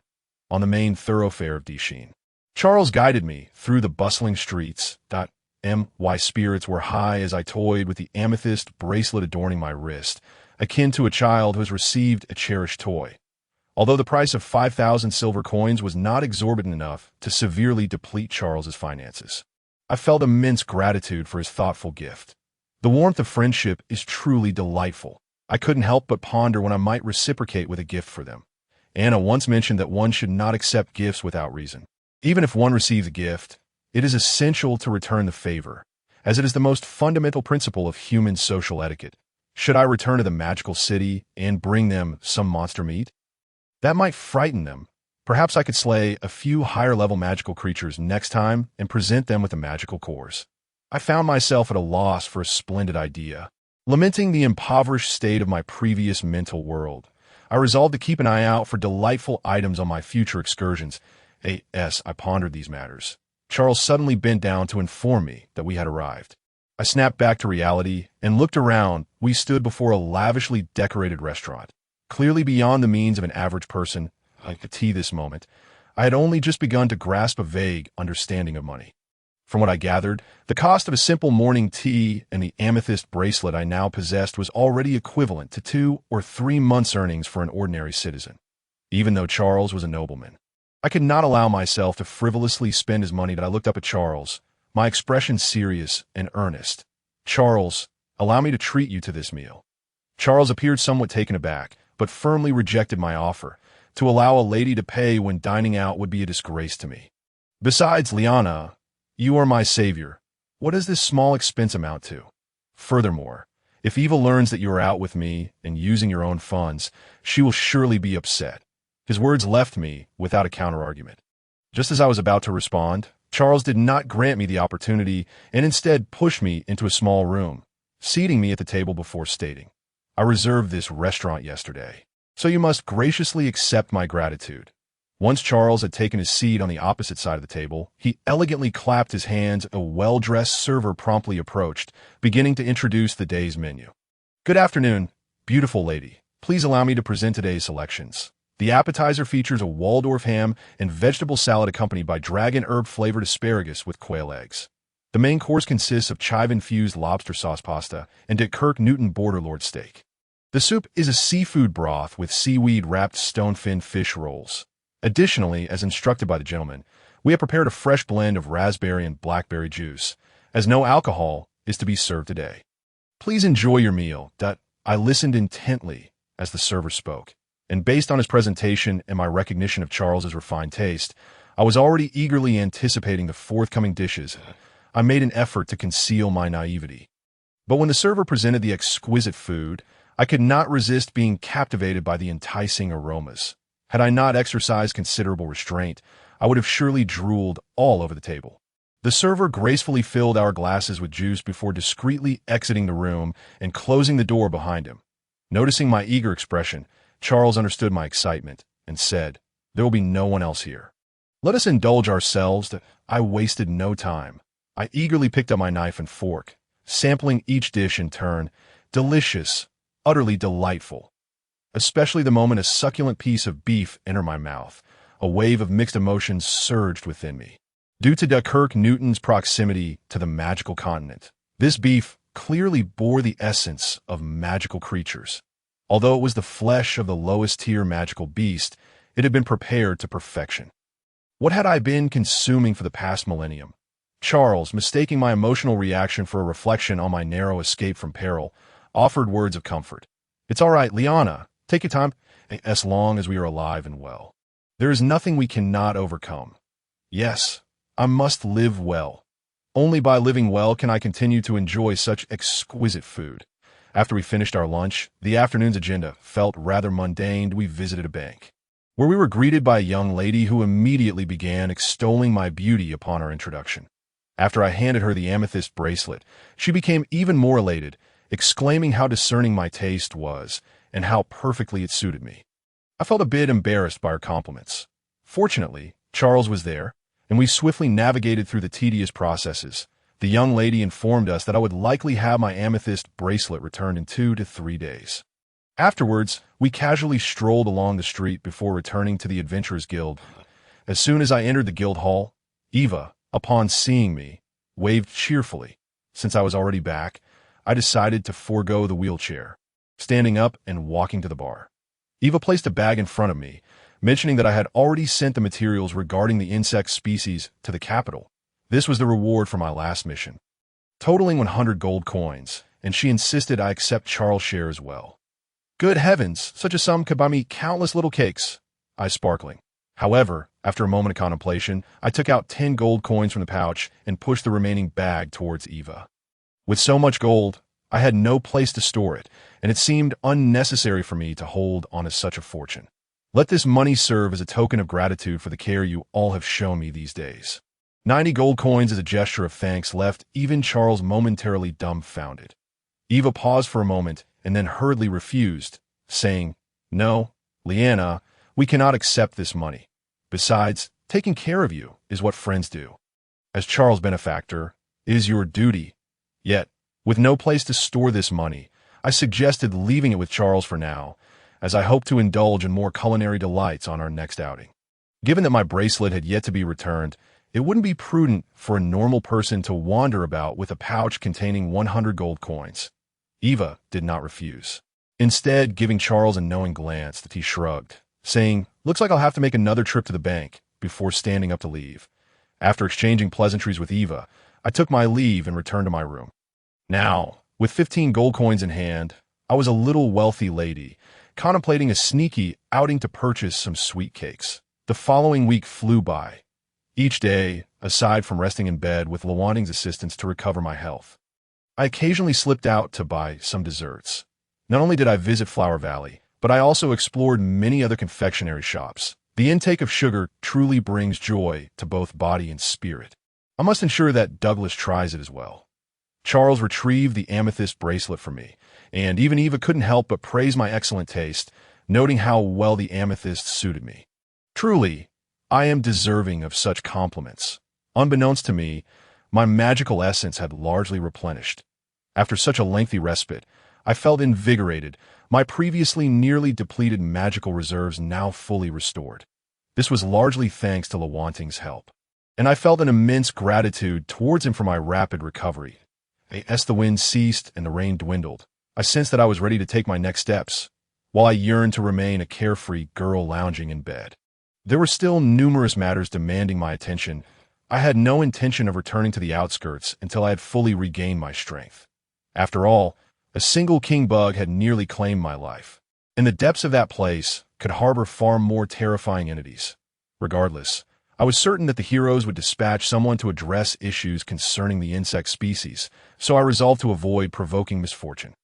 on the main thoroughfare of Dixin. Charles guided me through the bustling streets. My spirits were high as I toyed with the amethyst bracelet adorning my wrist, akin to a child who has received a cherished toy. Although the price of 5,000 silver coins was not exorbitant enough to severely deplete Charles's finances, I felt immense gratitude for his thoughtful gift. The warmth of friendship is truly delightful. I couldn't help but ponder when I might reciprocate with a gift for them. Anna once mentioned that one should not accept gifts without reason. Even if one receives a gift, it is essential to return the favor, as it is the most fundamental principle of human social etiquette. Should I return to the magical city and bring them some monster meat? That might frighten them. Perhaps I could slay a few higher-level magical creatures next time and present them with a magical course. I found myself at a loss for a splendid idea. Lamenting the impoverished state of my previous mental world, I resolved to keep an eye out for delightful items on my future excursions. As I pondered these matters, Charles suddenly bent down to inform me that we had arrived. I snapped back to reality and looked around. We stood before a lavishly decorated restaurant, clearly beyond the means of an average person. Like the tea this moment, I had only just begun to grasp a vague understanding of money. From what I gathered, the cost of a simple morning tea and the amethyst bracelet I now possessed was already equivalent to 2 or 3 months' earnings for an ordinary citizen. Even though Charles was a nobleman, I could not allow myself to frivolously spend his money. That I looked up at Charles, my expression serious and earnest. "Charles, allow me to treat you to this meal." Charles appeared somewhat taken aback, but firmly rejected my offer. To allow a lady to pay when dining out would be a disgrace to me. Besides, Liana, you are my savior. What does this small expense amount to? Furthermore, if Eva learns that you are out with me and using your own funds, she will surely be upset. His words left me without a counterargument. Just as I was about to respond, Charles did not grant me the opportunity and instead pushed me into a small room, seating me at the table before stating, "I reserved this restaurant yesterday, so you must graciously accept my gratitude." Once Charles had taken his seat on the opposite side of the table, he elegantly clapped his hands. A well-dressed server promptly approached, beginning to introduce the day's menu. "Good afternoon, beautiful lady. Please allow me to present today's selections." The appetizer features a Waldorf ham and vegetable salad accompanied by dragon herb-flavored asparagus with quail eggs. The main course consists of chive-infused lobster sauce pasta and de Kirk Newton Borderlord steak. The soup is a seafood broth with seaweed-wrapped stonefin fish rolls. Additionally, as instructed by the gentleman, we have prepared a fresh blend of raspberry and blackberry juice, as no alcohol is to be served today. "Please enjoy your meal." I listened intently as the server spoke, and based on his presentation and my recognition of Charles's refined taste, I was already eagerly anticipating the forthcoming dishes. I made an effort to conceal my naivety. But when the server presented the exquisite food, I could not resist being captivated by the enticing aromas. Had I not exercised considerable restraint, I would have surely drooled all over the table. The server gracefully filled our glasses with juice before discreetly exiting the room and closing the door behind him. Noticing my eager expression, Charles understood my excitement and said, "There will be no one else here. Let us indulge ourselves." I wasted no time. I eagerly picked up my knife and fork, sampling each dish in turn. Delicious, utterly delightful. Especially the moment a succulent piece of beef entered my mouth, a wave of mixed emotions surged within me. Due to de Kirk Newton's proximity to the magical continent, this beef clearly bore the essence of magical creatures. Although it was the flesh of the lowest-tier magical beast, it had been prepared to perfection. What had I been consuming for the past millennium? Charles, mistaking my emotional reaction for a reflection on my narrow escape from peril, offered words of comfort. "It's all right, Liana. Take your time, as long as we are alive and well. There is nothing we cannot overcome. Yes, I must live well. Only by living well can I continue to enjoy such exquisite food." After we finished our lunch, the afternoon's agenda felt rather mundane. We visited a bank, where we were greeted by a young lady who immediately began extolling my beauty upon our introduction. After I handed her the amethyst bracelet, she became even more elated, exclaiming how discerning my taste was and how perfectly it suited me. I felt a bit embarrassed by her compliments. Fortunately, Charles was there, and we swiftly navigated through the tedious processes, The young lady informed us that I would likely have my amethyst bracelet returned in 2 to 3 days. Afterwards, we casually strolled along the street before returning to the Adventurers Guild. As soon as I entered the guild hall, Eva, upon seeing me, waved cheerfully. Since I was already back, I decided to forego the wheelchair, standing up and walking to the bar. Eva placed a bag in front of me, mentioning that I had already sent the materials regarding the insect species to the capital. This was the reward for my last mission, totaling 100 gold coins, and she insisted I accept Charles' share as well. Good heavens, such a sum could buy me countless little cakes, I sparkling. However, after a moment of contemplation, I took out 10 gold coins from the pouch and pushed the remaining bag towards Eva. With so much gold, I had no place to store it, and it seemed unnecessary for me to hold on to such a fortune. Let this money serve as a token of gratitude for the care you all have shown me these days. 90 gold coins as a gesture of thanks left even Charles momentarily dumbfounded. Eva paused for a moment and then hurriedly refused, saying, "No, Leanna, we cannot accept this money. Besides, taking care of you is what friends do. As Charles' benefactor, it is your duty. Yet, with no place to store this money, I suggested leaving it with Charles for now, as I hope to indulge in more culinary delights on our next outing. Given that my bracelet had yet to be returned, it wouldn't be prudent for a normal person to wander about with a pouch containing 100 gold coins. Eva did not refuse, instead giving Charles a knowing glance that he shrugged, saying, "Looks like I'll have to make another trip to the bank," before standing up to leave. After exchanging pleasantries with Eva, I took my leave and returned to my room. Now, with 15 gold coins in hand, I was a little wealthy lady, contemplating a sneaky outing to purchase some sweet cakes. The following week flew by. Each day, aside from resting in bed with Lawanting's assistance to recover my health, I occasionally slipped out to buy some desserts. Not only did I visit Flower Valley, but I also explored many other confectionery shops. The intake of sugar truly brings joy to both body and spirit. I must ensure that Douglas tries it as well. Charles retrieved the amethyst bracelet for me, and even Eva couldn't help but praise my excellent taste, noting how well the amethyst suited me. Truly, I am deserving of such compliments. Unbeknownst to me, my magical essence had largely replenished. After such a lengthy respite, I felt invigorated, my previously nearly depleted magical reserves now fully restored. This was largely thanks to Lawanting's help, and I felt an immense gratitude towards him for my rapid recovery. As the wind ceased and the rain dwindled, I sensed that I was ready to take my next steps, while I yearned to remain a carefree girl lounging in bed. There were still numerous matters demanding my attention. I had no intention of returning to the outskirts until I had fully regained my strength. After all, a single king bug had nearly claimed my life, and the depths of that place could harbor far more terrifying entities. Regardless, I was certain that the heroes would dispatch someone to address issues concerning the insect species, so I resolved to avoid provoking misfortune.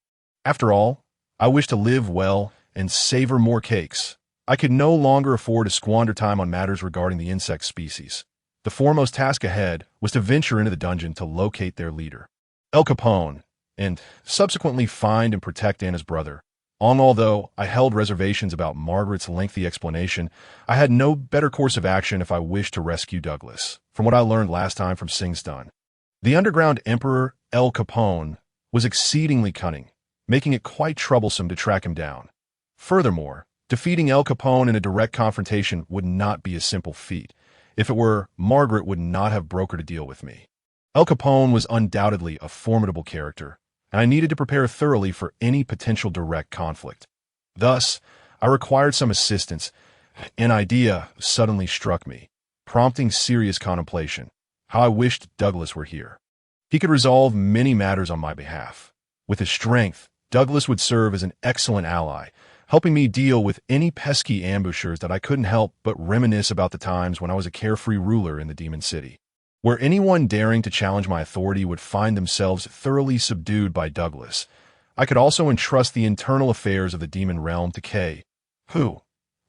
After all, I wished to live well and savor more cakes. I could no longer afford to squander time on matters regarding the insect species. The foremost task ahead was to venture into the dungeon to locate their leader, El Capone, and subsequently find and protect Anna's brother. Although I held reservations about Margaret's lengthy explanation, I had no better course of action if I wished to rescue Douglas, from what I learned last time from Sing's Dun. The underground emperor, El Capone, was exceedingly cunning, making it quite troublesome to track him down. Furthermore, defeating El Capone in a direct confrontation would not be a simple feat. If it were, Margaret would not have brokered a deal with me. El Capone was undoubtedly a formidable character, and I needed to prepare thoroughly for any potential direct conflict. Thus, I required some assistance. An idea suddenly struck me, prompting serious contemplation. How I wished Douglas were here. He could resolve many matters on my behalf. With his strength, Douglas would serve as an excellent ally, helping me deal with any pesky ambushers that I couldn't help but reminisce about the times when I was a carefree ruler in the Demon City, where anyone daring to challenge my authority would find themselves thoroughly subdued by Douglas. I could also entrust the internal affairs of the demon realm to Kay, who,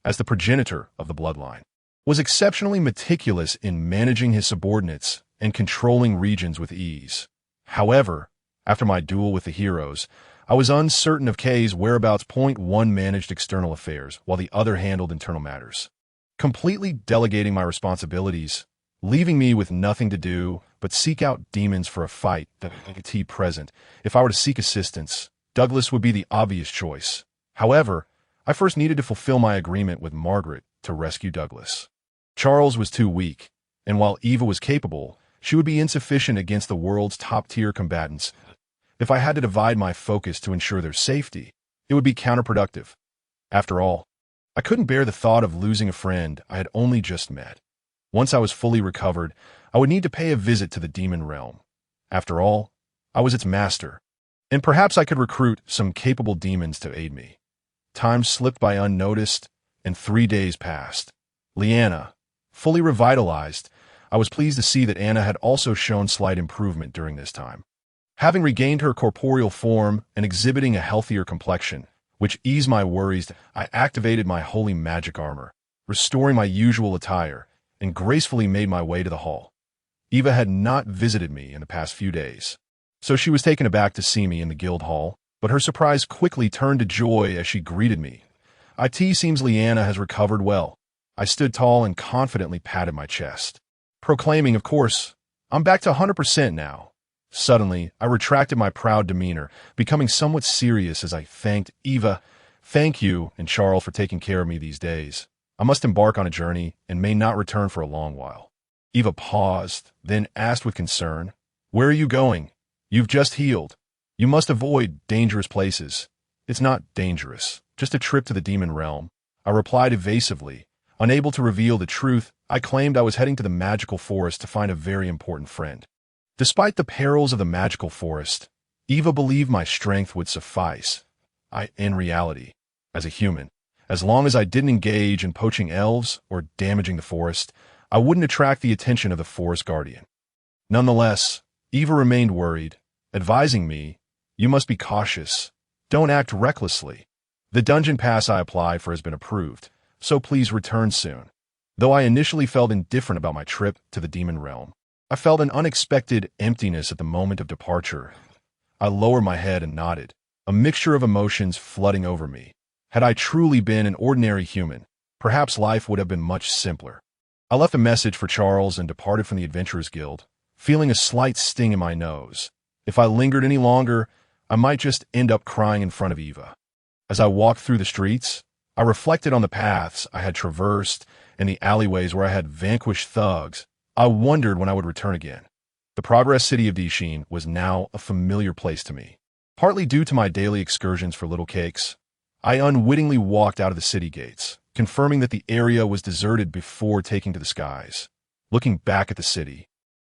as the progenitor of the bloodline, was exceptionally meticulous in managing his subordinates and controlling regions with ease. However, after my duel with the heroes, I was uncertain of Kay's whereabouts. One managed external affairs, while the other handled internal matters. Completely delegating my responsibilities, leaving me with nothing to do but seek out demons for a fight. The present. If I were to seek assistance, Douglas would be the obvious choice. However, I first needed to fulfill my agreement with Margaret to rescue Douglas. Charles was too weak, and while Eva was capable, she would be insufficient against the world's top-tier combatants. If I had to divide my focus to ensure their safety, it would be counterproductive. After all, I couldn't bear the thought of losing a friend I had only just met. Once I was fully recovered, I would need to pay a visit to the demon realm. After all, I was its master, and perhaps I could recruit some capable demons to aid me. Time slipped by unnoticed, and 3 days passed. Leanna, fully revitalized, I was pleased to see that Anna had also shown slight improvement during this time. Having regained her corporeal form and exhibiting a healthier complexion, which eased my worries, I activated my holy magic armor, restoring my usual attire, and gracefully made my way to the hall. Eva had not visited me in the past few days, so she was taken aback to see me in the guild hall, but her surprise quickly turned to joy as she greeted me. "It seems Leanna has recovered well." I stood tall and confidently patted my chest, proclaiming, "Of course, I'm back to 100% now." Suddenly, I retracted my proud demeanor, becoming somewhat serious as I thanked Eva. "Thank you and Charles for taking care of me these days. I must embark on a journey and may not return for a long while." Eva paused, then asked with concern, "Where are you going? You've just healed. You must avoid dangerous places." "It's not dangerous, just a trip to the demon realm," I replied evasively. Unable to reveal the truth, I claimed I was heading to the magical forest to find a very important friend. Despite the perils of the magical forest, Eva believed my strength would suffice. In reality, as a human, as long as I didn't engage in poaching elves or damaging the forest, I wouldn't attract the attention of the forest guardian. Nonetheless, Eva remained worried, advising me, "You must be cautious. Don't act recklessly. The dungeon pass I applied for has been approved, so please return soon." Though I initially felt indifferent about my trip to the demon realm, I felt an unexpected emptiness at the moment of departure. I lowered my head and nodded, a mixture of emotions flooding over me. Had I truly been an ordinary human, perhaps life would have been much simpler. I left a message for Charles and departed from the Adventurers Guild, feeling a slight sting in my nose. If I lingered any longer, I might just end up crying in front of Eva. As I walked through the streets, I reflected on the paths I had traversed and the alleyways where I had vanquished thugs. I wondered when I would return again. The progress city of Dishin was now a familiar place to me. Partly due to my daily excursions for little cakes, I unwittingly walked out of the city gates, confirming that the area was deserted before taking to the skies. Looking back at the city,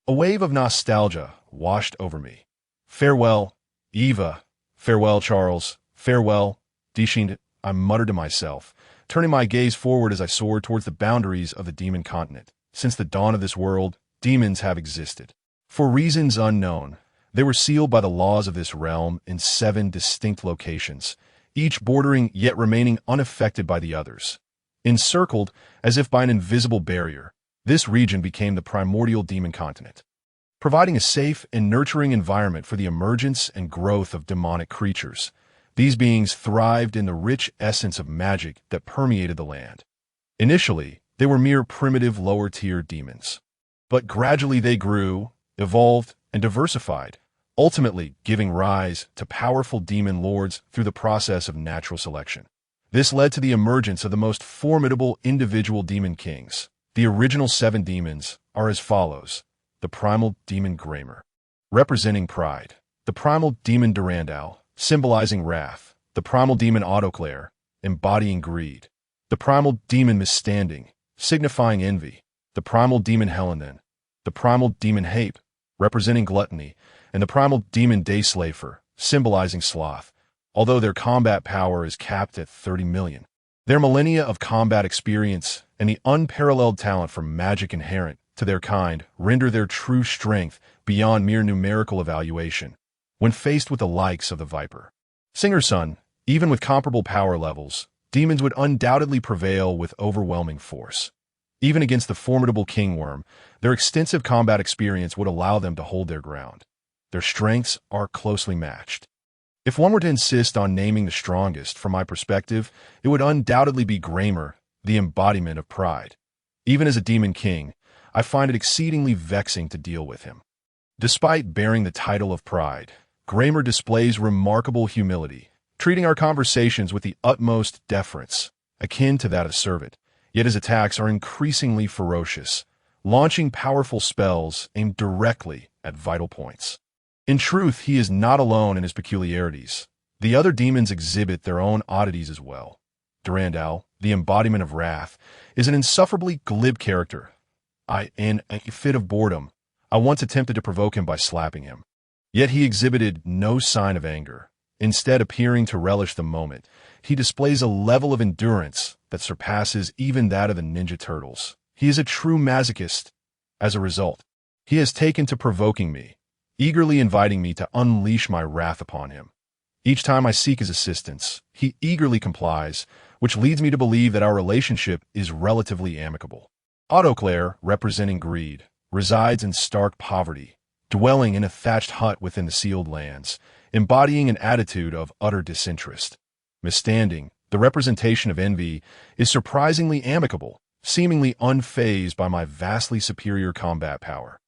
a wave of nostalgia washed over me. Farewell, Eva. Farewell, Charles. Farewell, Dishin, I muttered to myself, turning my gaze forward as I soared towards the boundaries of the demon continent. Since the dawn of this world, demons have existed. For reasons unknown, they were sealed by the laws of this realm in 7 distinct locations, each bordering yet remaining unaffected by the others. Encircled, as if by an invisible barrier, this region became the primordial demon continent, providing a safe and nurturing environment for the emergence and growth of demonic creatures. These beings thrived in the rich essence of magic that permeated the land. Initially, they were mere primitive lower-tier demons. But gradually they grew, evolved, and diversified, ultimately giving rise to powerful demon lords through the process of natural selection. This led to the emergence of the most formidable individual demon kings. The original 7 demons are as follows: the primal demon Gramer, representing pride; the primal demon Durandal, symbolizing wrath; the primal demon Autoclair, embodying greed; the primal demon Misstanding, signifying envy; the primal demon Helenan; the primal demon Hape, representing gluttony; and the primal demon Dayslafer, symbolizing sloth, although their combat power is capped at 30 million. Their millennia of combat experience and the unparalleled talent for magic inherent to their kind render their true strength beyond mere numerical evaluation. When faced with the likes of the Viper, Singer's Son, even with comparable power levels, demons would undoubtedly prevail with overwhelming force. Even against the formidable Kingworm, their extensive combat experience would allow them to hold their ground. Their strengths are closely matched. If one were to insist on naming the strongest, from my perspective, it would undoubtedly be Gramer, the embodiment of pride. Even as a demon king, I find it exceedingly vexing to deal with him. Despite bearing the title of pride, Grammar displays remarkable humility, treating our conversations with the utmost deference, akin to that of servant. Yet his attacks are increasingly ferocious, launching powerful spells aimed directly at vital points. In truth, he is not alone in his peculiarities. The other demons exhibit their own oddities as well. Durandal, the embodiment of wrath, is an insufferably glib character. In a fit of boredom, I once attempted to provoke him by slapping him. Yet he exhibited no sign of anger. Instead, appearing to relish the moment, he displays a level of endurance that surpasses even that of the Ninja Turtles. He is a true masochist. As a result, he has taken to provoking me, eagerly inviting me to unleash my wrath upon him. Each time I seek his assistance, he eagerly complies, which leads me to believe that our relationship is relatively amicable. Autoclair, representing greed, resides in stark poverty, dwelling in a thatched hut within the sealed lands, embodying an attitude of utter disinterest. Misstanding, the representation of envy, is surprisingly amicable, seemingly unfazed by my vastly superior combat power.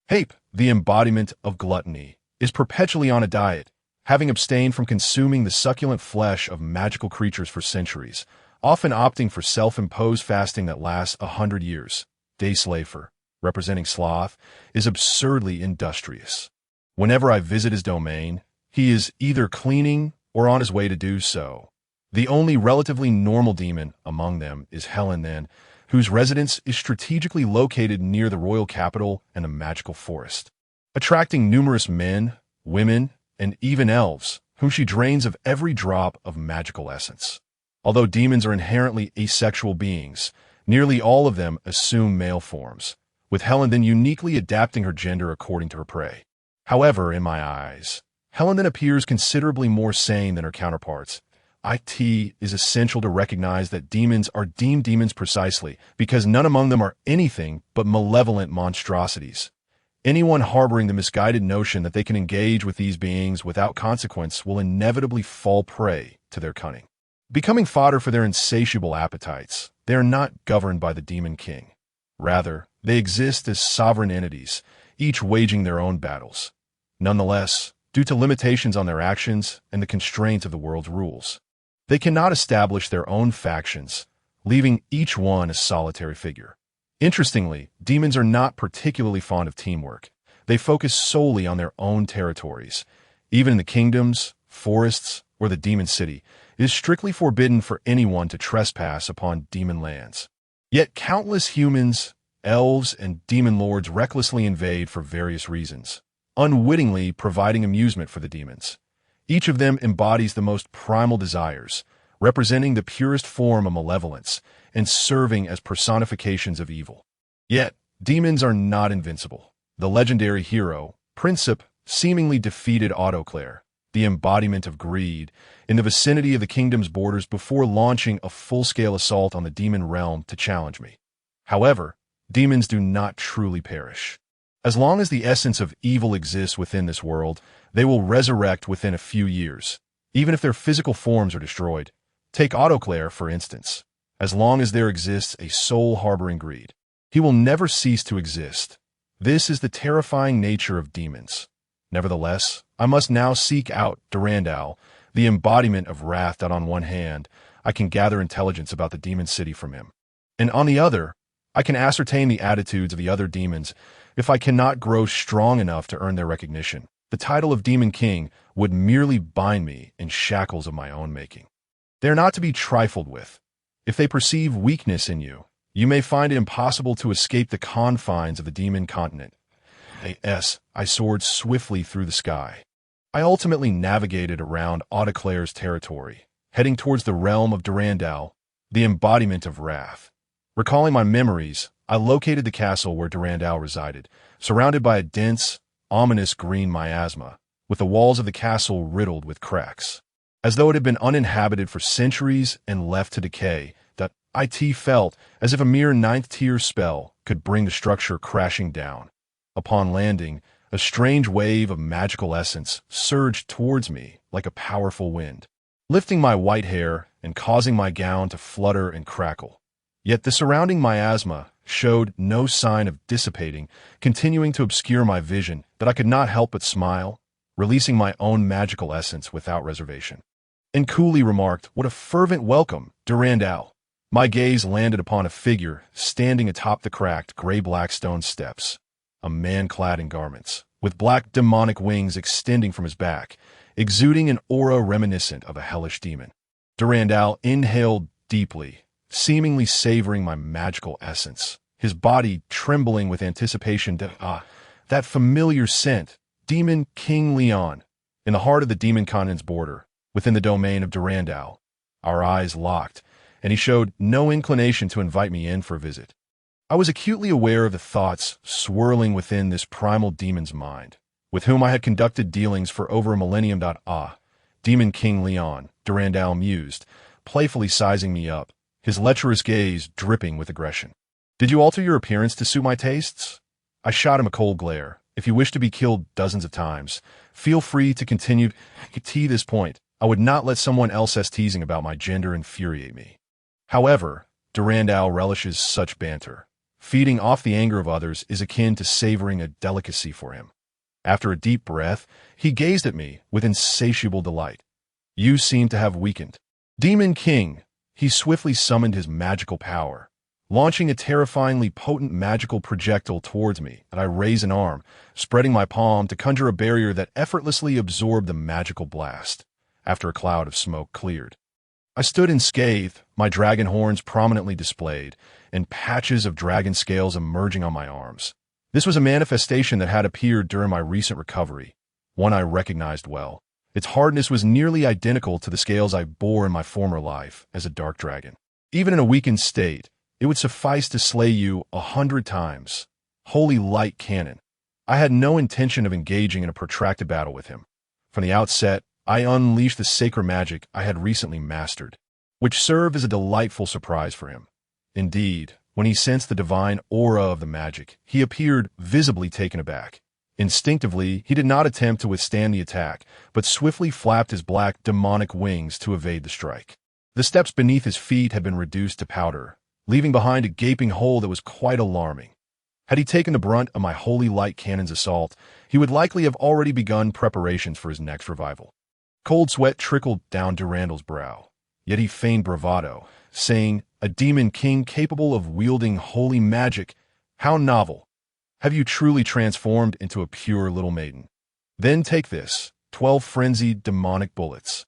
Hape, the embodiment of gluttony, is perpetually on a diet, having abstained from consuming the succulent flesh of magical creatures for centuries, often opting for self-imposed fasting that lasts 100 years. Dayslafer, representing sloth, is absurdly industrious. Whenever I visit his domain, he is either cleaning or on his way to do so. The only relatively normal demon among them is Helen, then, whose residence is strategically located near the royal capital and a magical forest, attracting numerous men, women, and even elves, whom she drains of every drop of magical essence. Although demons are inherently asexual beings, nearly all of them assume male forms, with Helen then uniquely adapting her gender according to her prey. However, in my eyes, Helen then appears considerably more sane than her counterparts. It is essential to recognize that demons are deemed demons precisely because none among them are anything but malevolent monstrosities. Anyone harboring the misguided notion that they can engage with these beings without consequence will inevitably fall prey to their cunning. Becoming fodder for their insatiable appetites, they are not governed by the demon king. Rather, they exist as sovereign entities, each waging their own battles. Nonetheless, due to limitations on their actions and the constraints of the world's rules, they cannot establish their own factions, leaving each one a solitary figure. Interestingly, demons are not particularly fond of teamwork. They focus solely on their own territories. Even in the kingdoms, forests, or the demon city, it is strictly forbidden for anyone to trespass upon demon lands. Yet countless humans, elves, and demon lords recklessly invade for various reasons, unwittingly providing amusement for the demons. Each of them embodies the most primal desires, representing the purest form of malevolence and serving as personifications of evil. Yet, demons are not invincible. The legendary hero, Princip, seemingly defeated Autoclair, the embodiment of greed, in the vicinity of the kingdom's borders before launching a full-scale assault on the demon realm to challenge me. However, demons do not truly perish. As long as the essence of evil exists within this world, they will resurrect within a few years, even if their physical forms are destroyed. Take Autoclair, for instance. As long as there exists a soul harboring greed, he will never cease to exist. This is the terrifying nature of demons. Nevertheless, I must now seek out Durandal, the embodiment of wrath, that on one hand, I can gather intelligence about the demon city from him, and on the other, I can ascertain the attitudes of the other demons. If I cannot grow strong enough to earn their recognition, the title of Demon King would merely bind me in shackles of my own making. They are not to be trifled with. If they perceive weakness in you, you may find it impossible to escape the confines of the demon continent. I soared swiftly through the sky. I ultimately navigated around Autoclair's territory, heading towards the realm of Durandal, the embodiment of wrath. Recalling my memories, I located the castle where Durandal resided, surrounded by a dense, ominous green miasma, with the walls of the castle riddled with cracks. As though it had been uninhabited for centuries and left to decay, that it felt as if a mere ninth-tier spell could bring the structure crashing down. Upon landing, a strange wave of magical essence surged towards me like a powerful wind, lifting my white hair and causing my gown to flutter and crackle. Yet the surrounding miasma showed no sign of dissipating, continuing to obscure my vision, that I could not help but smile, releasing my own magical essence without reservation. And coolly remarked, "What a fervent welcome, Durandal." My gaze landed upon a figure standing atop the cracked gray-black stone steps, a man clad in garments, with black demonic wings extending from his back, exuding an aura reminiscent of a hellish demon. Durandal inhaled deeply, seemingly savoring my magical essence, his body trembling with anticipation. That familiar scent, Demon King Leon, in the heart of the Demon Continent's border, within the domain of Durandal. Our eyes locked, and he showed no inclination to invite me in for a visit. I was acutely aware of the thoughts swirling within this primal demon's mind, with whom I had conducted dealings for over a millennium. Demon King Leon, Durandal mused, playfully sizing me up, his lecherous gaze dripping with aggression. "Did you alter your appearance to suit my tastes?" I shot him a cold glare. "If you wish to be killed dozens of times, feel free to continue to this point. I would not let someone else's teasing about my gender infuriate me." However, Durandal relishes such banter. Feeding off the anger of others is akin to savoring a delicacy for him. After a deep breath, he gazed at me with insatiable delight. "You seem to have weakened." Demon King, he swiftly summoned his magical power, launching a terrifyingly potent magical projectile towards me, and I raised an arm, spreading my palm to conjure a barrier that effortlessly absorbed the magical blast. After a cloud of smoke cleared, I stood unscathed, my dragon horns prominently displayed, and patches of dragon scales emerging on my arms. This was a manifestation that had appeared during my recent recovery, one I recognized well. Its hardness was nearly identical to the scales I bore in my former life as a dark dragon. Even in a weakened state, it would suffice to slay you 100 times. Holy light cannon. I had no intention of engaging in a protracted battle with him. From the outset, I unleashed the sacred magic I had recently mastered, which served as a delightful surprise for him. Indeed, when he sensed the divine aura of the magic, he appeared visibly taken aback. Instinctively, he did not attempt to withstand the attack, but swiftly flapped his black, demonic wings to evade the strike. The steps beneath his feet had been reduced to powder, leaving behind a gaping hole that was quite alarming. Had he taken the brunt of my holy light cannon's assault, he would likely have already begun preparations for his next revival. Cold sweat trickled down Durandal's brow, yet he feigned bravado, saying, "A demon king capable of wielding holy magic? How novel! Have you truly transformed into a pure little maiden? Then take this, 12 frenzied demonic bullets."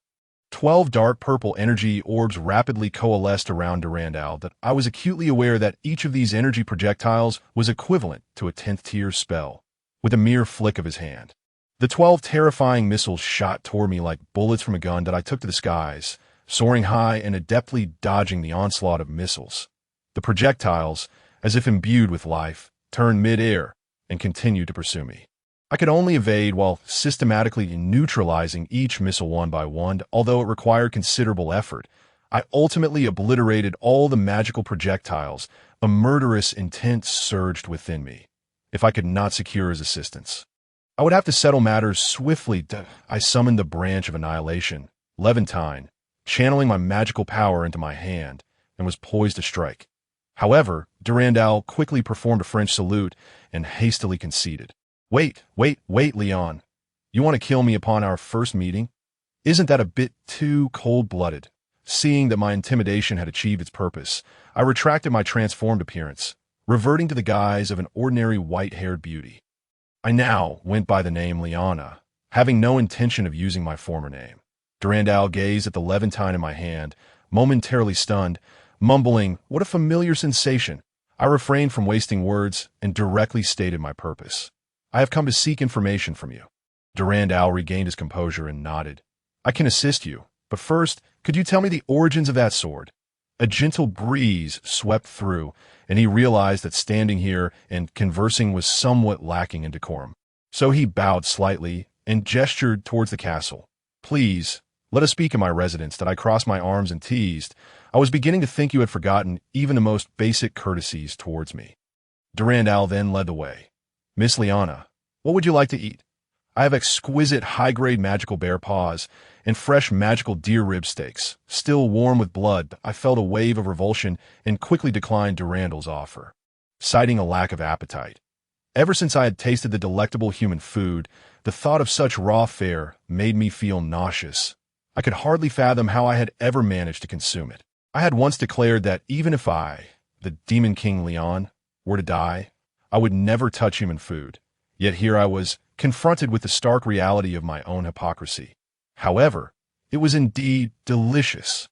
12 dark purple energy orbs rapidly coalesced around Durandal that I was acutely aware that each of these energy projectiles was equivalent to a 10th tier spell, with a mere flick of his hand. The 12 terrifying missiles shot toward me like bullets from a gun that I took to the skies, soaring high and adeptly dodging the onslaught of missiles. The projectiles, as if imbued with life, turned mid-air and continued to pursue me. I could only evade while systematically neutralizing each missile one by one, although it required considerable effort. I ultimately obliterated all the magical projectiles. A murderous intent surged within me. If I could not secure his assistance, I would have to settle matters swiftly. I summoned the branch of annihilation, Levantine, channeling my magical power into my hand, and was poised to strike. However, Durandal quickly performed a French salute and hastily conceded. Wait, Leon. You want to kill me upon our first meeting? Isn't that a bit too cold-blooded?" Seeing that my intimidation had achieved its purpose, I retracted my transformed appearance, reverting to the guise of an ordinary white-haired beauty. I now went by the name Leona, having no intention of using my former name. Durandal gazed at the Levantine in my hand, momentarily stunned, mumbling, "What a familiar sensation." I refrained from wasting words and directly stated my purpose. "I have come to seek information from you." Durandal regained his composure and nodded. "I can assist you, but first, could you tell me the origins of that sword?" A gentle breeze swept through, and he realized that standing here and conversing was somewhat lacking in decorum. So he bowed slightly and gestured towards the castle. "Please, let us speak in my residence." That I crossed my arms and teased. I was beginning to think you had forgotten even the most basic courtesies towards me. Durandal then led the way. "Miss Leona, what would you like to eat?" I have exquisite high-grade magical bear paws and fresh magical deer rib steaks. Still warm with blood, I felt a wave of revulsion and quickly declined Durandal's offer, citing a lack of appetite. Ever since I had tasted the delectable human food, the thought of such raw fare made me feel nauseous. I could hardly fathom how I had ever managed to consume it. I had once declared that even if I, the Demon King Leon, were to die, I would never touch human food. Yet here I was, confronted with the stark reality of my own hypocrisy. However, it was indeed delicious.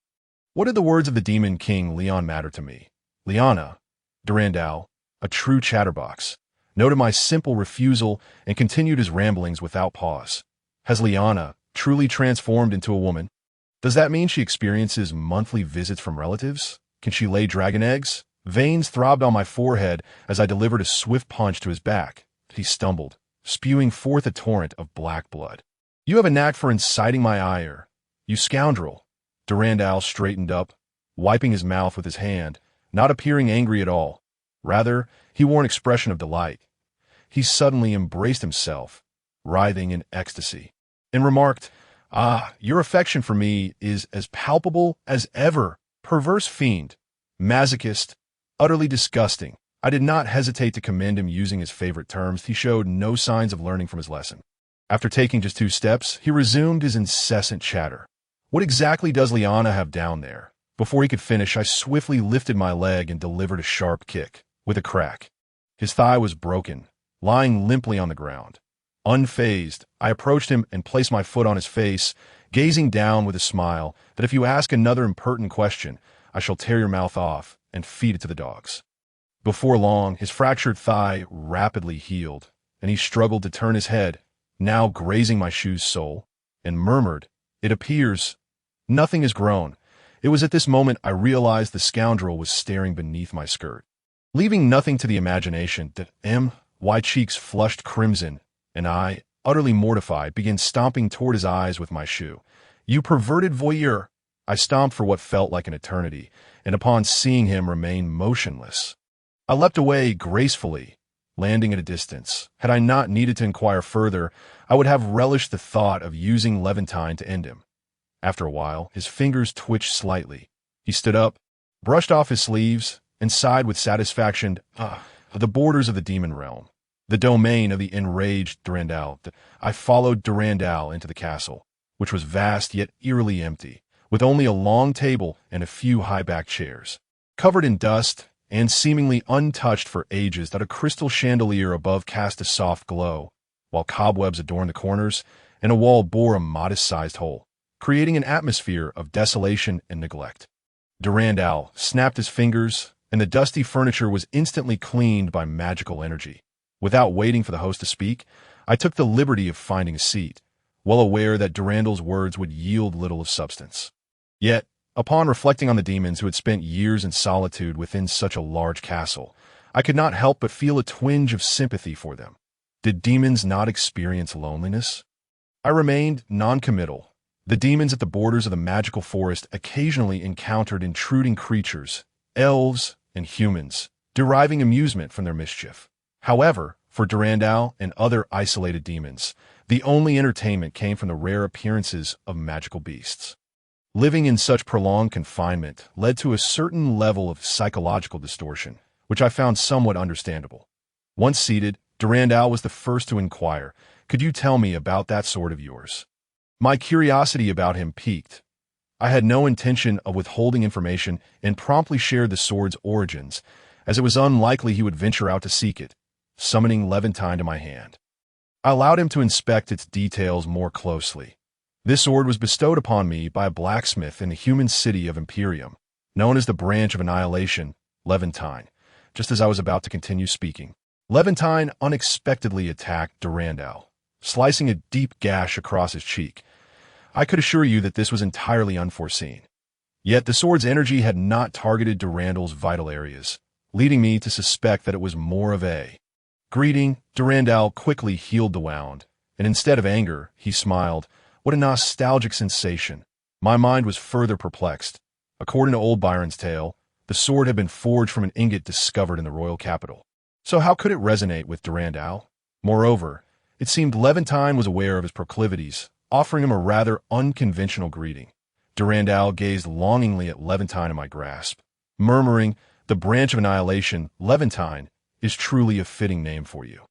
What did the words of the Demon King Leon matter to me? Liana, Durandal, a true chatterbox, noted my simple refusal and continued his ramblings without pause. Has Liana truly transformed into a woman? Does that mean she experiences monthly visits from relatives? Can she lay dragon eggs? Veins throbbed on my forehead as I delivered a swift punch to his back. He stumbled, spewing forth a torrent of black blood. You have a knack for inciting my ire, you scoundrel. Durandal straightened up, wiping his mouth with his hand, not appearing angry at all. Rather, he wore an expression of delight. He suddenly embraced himself, writhing in ecstasy, and remarked, your affection for me is as palpable as ever. Perverse fiend, masochist, utterly disgusting. I did not hesitate to commend him using his favorite terms. He showed no signs of learning from his lesson. After taking just 2 steps, he resumed his incessant chatter. What exactly does Liana have down there? Before he could finish, I swiftly lifted my leg and delivered a sharp kick, with a crack. His thigh was broken, lying limply on the ground. Unfazed, I approached him and placed my foot on his face, gazing down with a smile that if you ask another impertinent question, I shall tear your mouth off and feed it to the dogs. Before long, his fractured thigh rapidly healed, and he struggled to turn his head, now grazing my shoe's sole, and murmured, "It appears nothing has grown." It was at this moment I realized the scoundrel was staring beneath my skirt. Leaving nothing to the imagination, my cheeks flushed crimson, and I, utterly mortified, began stomping toward his eyes with my shoe. You perverted voyeur! I stomped for what felt like an eternity, and upon seeing him remain motionless, I leapt away gracefully, landing at a distance. Had I not needed to inquire further, I would have relished the thought of using Levantine to end him. After a while, his fingers twitched slightly. He stood up, brushed off his sleeves, and sighed with satisfaction. The borders of the demon realm, the domain of the enraged Durandal. I followed Durandal into the castle, which was vast yet eerily empty, with only a long table and a few high-backed chairs. Covered in dust, and seemingly untouched for ages, that a crystal chandelier above cast a soft glow, while cobwebs adorned the corners, and a wall bore a modest-sized hole, creating an atmosphere of desolation and neglect. Durandal snapped his fingers, and the dusty furniture was instantly cleaned by magical energy. Without waiting for the host to speak, I took the liberty of finding a seat, well aware that Durandal's words would yield little of substance. Yet, upon reflecting on the demons who had spent years in solitude within such a large castle, I could not help but feel a twinge of sympathy for them. Did demons not experience loneliness? I remained non-committal. The demons at the borders of the magical forest occasionally encountered intruding creatures, elves and humans, deriving amusement from their mischief. However, for Durandal and other isolated demons, the only entertainment came from the rare appearances of magical beasts. Living in such prolonged confinement led to a certain level of psychological distortion, which I found somewhat understandable. Once seated, Durandal was the first to inquire, "Could you tell me about that sword of yours?" My curiosity about him piqued. I had no intention of withholding information and promptly shared the sword's origins, as it was unlikely he would venture out to seek it, summoning Levantine to my hand. I allowed him to inspect its details more closely. This sword was bestowed upon me by a blacksmith in the human city of Imperium, known as the Branch of Annihilation, Levantine. Just as I was about to continue speaking, Levantine unexpectedly attacked Durandal, slicing a deep gash across his cheek. I could assure you that this was entirely unforeseen. Yet the sword's energy had not targeted Durandal's vital areas, leading me to suspect that it was more of a greeting. Durandal quickly healed the wound, and instead of anger, he smiled. What a nostalgic sensation. My mind was further perplexed. According to old Byron's tale, the sword had been forged from an ingot discovered in the royal capital. So how could it resonate with Durandal? Moreover, It seemed Levantine was aware of his proclivities, offering him a rather unconventional greeting. Durandal gazed longingly at Levantine in my grasp, murmuring, "The branch of annihilation, Levantine, is truly a fitting name for you."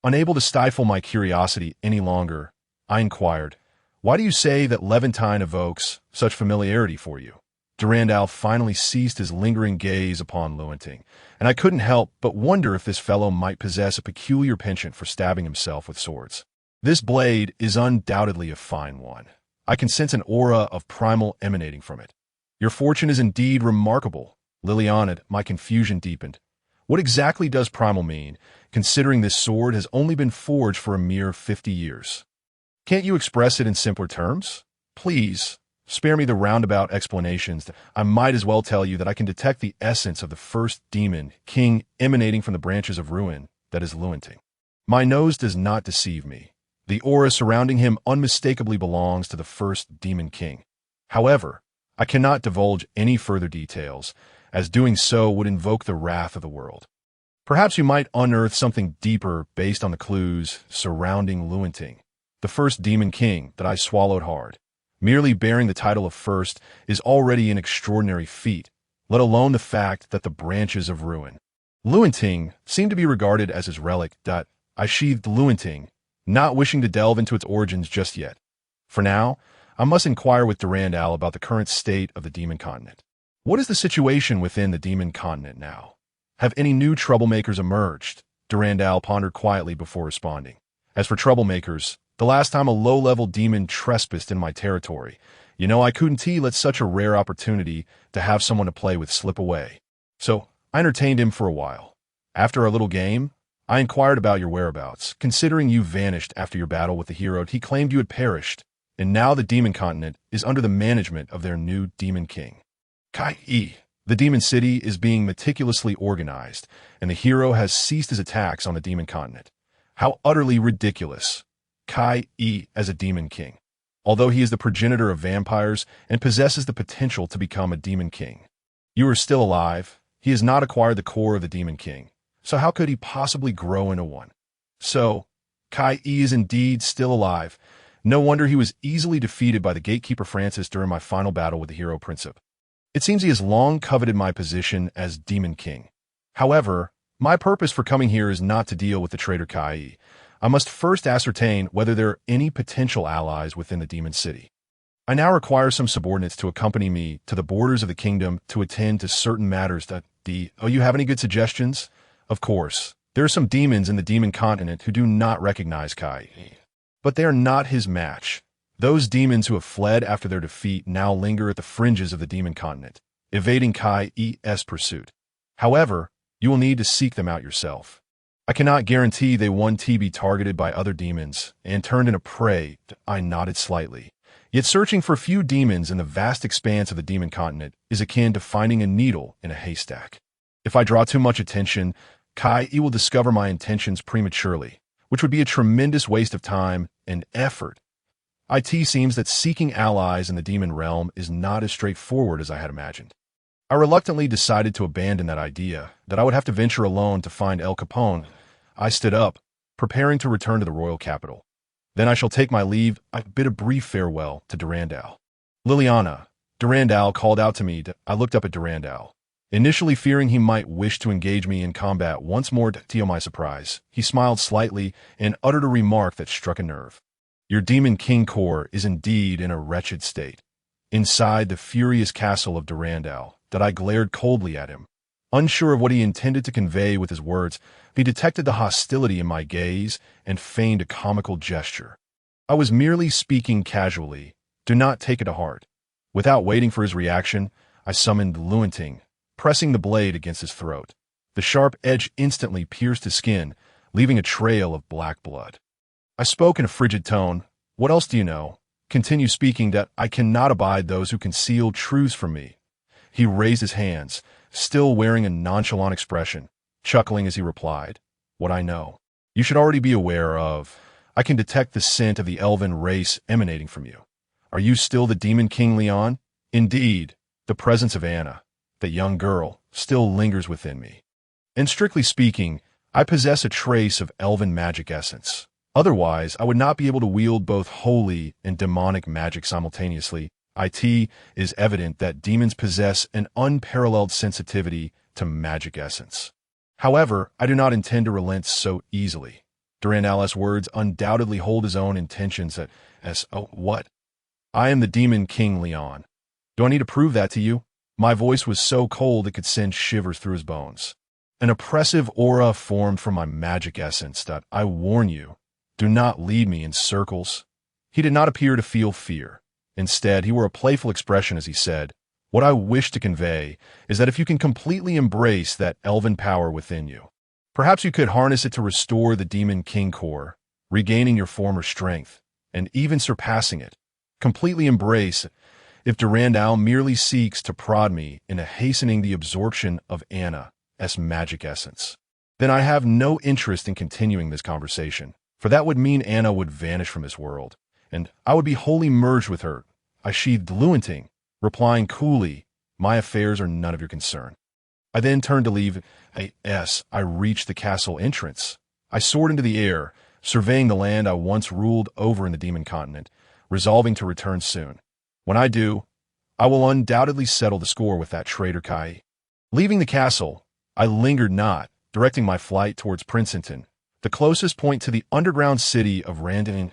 Unable to stifle my curiosity any longer, I inquired, "Why do you say that Levantine evokes such familiarity for you?" Durandal finally ceased his lingering gaze upon Lewinting, and I couldn't help but wonder if this fellow might possess a peculiar penchant for stabbing himself with swords. "This blade is undoubtedly a fine one. I can sense an aura of primal emanating from it. Your fortune is indeed remarkable." Liliana, my confusion deepened. "What exactly does primal mean, considering this sword has only been forged for a mere 50 years? Can't you express it in simpler terms? Please, spare me the roundabout explanations. I might as well tell you that I can detect the essence of the first demon king emanating from the branches of ruin, that is Lewinting. My nose does not deceive me. The aura surrounding him unmistakably belongs to the first demon king. However, I cannot divulge any further details, as doing so would invoke the wrath of the world. Perhaps you might unearth something deeper based on the clues surrounding Lewinting, the first demon king that I swallowed hard. Merely bearing the title of first is already an extraordinary feat, let alone the fact that the branches of ruin. Lewinting seemed to be regarded as his relic. I sheathed Lewinting, not wishing to delve into its origins just yet. For now, I must inquire with Durandal about the current state of the demon continent. What is the situation within the demon continent now? Have any new troublemakers emerged? Durandal pondered quietly before responding. As for troublemakers, the last time a low-level demon trespassed in my territory, I couldn't let such a rare opportunity to have someone to play with slip away. So I entertained him for a while. After our little game, I inquired about your whereabouts, considering you vanished after your battle with the hero. He claimed you had perished, and now the demon continent is under the management of their new demon king. Kai-E. The demon city is being meticulously organized, and the hero has ceased his attacks on the demon continent. How utterly ridiculous. Kai-E as a demon king, although he is the progenitor of vampires and possesses the potential to become a demon king. You are still alive. He has not acquired the core of the demon king, so how could he possibly grow into one? So, Kai-E is indeed still alive. No wonder he was easily defeated by the gatekeeper Francis during my final battle with the hero Princip. It seems he has long coveted my position as demon king. However, my purpose for coming here is not to deal with the traitor Kai-E. I must first ascertain whether there are any potential allies within the demon city. I now require some subordinates to accompany me to the borders of the kingdom to attend to certain matters. You have any good suggestions? Of course, there are some demons in the demon continent who do not recognize Kai-E, but they are not his match. Those demons who have fled after their defeat now linger at the fringes of the demon continent, evading Kai-E's pursuit. However, you will need to seek them out yourself. I cannot guarantee they won't be targeted by other demons and turned into prey. I nodded slightly. Yet searching for a few demons in the vast expanse of the demon continent is akin to finding a needle in a haystack. If I draw too much attention, Kai-E will discover my intentions prematurely, which would be a tremendous waste of time and effort. It seems that seeking allies in the demon realm is not as straightforward as I had imagined. I reluctantly decided to abandon that idea, that I would have to venture alone to find El Capone. I stood up, preparing to return to the royal capital. Then I shall take my leave. I bid a brief farewell to Durandal. Liliana. Durandal called out to me. I looked up at Durandal, initially fearing he might wish to engage me in combat once more. To my surprise, he smiled slightly and uttered a remark that struck a nerve. Your demon king core is indeed in a wretched state. Inside the furious castle of Durandal, I glared coldly at him. Unsure of what he intended to convey with his words, he detected the hostility in my gaze and feigned a comical gesture. I was merely speaking casually. Do not take it to heart. Without waiting for his reaction, I summoned Lewinting, pressing the blade against his throat. The sharp edge instantly pierced his skin, leaving a trail of black blood. I spoke in a frigid tone. What else do you know? Continue speaking. That I cannot abide those who conceal truths from me. He raised his hands, still wearing a nonchalant expression, chuckling as he replied, What I know, you should already be aware of. I can detect the scent of the elven race emanating from you. Are you still the demon king, Leon? Indeed, the presence of Anna, that young girl, still lingers within me. And strictly speaking, I possess a trace of elven magic essence. Otherwise, I would not be able to wield both holy and demonic magic simultaneously. It is evident that demons possess an unparalleled sensitivity to magic essence. However, I do not intend to relent so easily. Durandal's words undoubtedly hold his own intentions what? I am the Demon King Leon. Do I need to prove that to you? My voice was so cold it could send shivers through his bones. An oppressive aura formed from my magic essence that, I warn you, do not lead me in circles. He did not appear to feel fear. Instead, he wore a playful expression as he said, "What I wish to convey is that if you can completely embrace that elven power within you, perhaps you could harness it to restore the Demon King core, regaining your former strength, and even surpassing it. Completely embrace if Durandal merely seeks to prod me into hastening the absorption of Anna's magic essence. Then I have no interest in continuing this conversation, for that would mean Anna would vanish from this world, and I would be wholly merged with her." I sheathed Lewinting, replying coolly, "My affairs are none of your concern." I then turned to leave. I reached the castle entrance. I soared into the air, surveying the land I once ruled over in the Demon Continent, resolving to return soon. When I do, I will undoubtedly settle the score with that traitor Kai. Leaving the castle, I lingered not, directing my flight towards Princeton, the closest point to the underground city of Randon,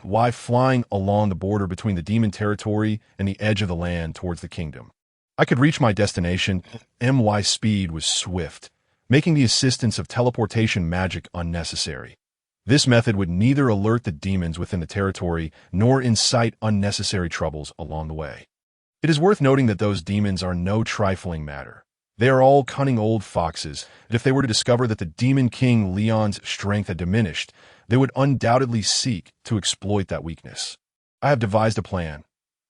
while flying along the border between the demon territory and the edge of the land towards the kingdom. I could reach my destination. My speed was swift, making the assistance of teleportation magic unnecessary. This method would neither alert the demons within the territory nor incite unnecessary troubles along the way. It is worth noting that those demons are no trifling matter. They are all cunning old foxes, and if they were to discover that the Demon King Leon's strength had diminished, they would undoubtedly seek to exploit that weakness. I have devised a plan.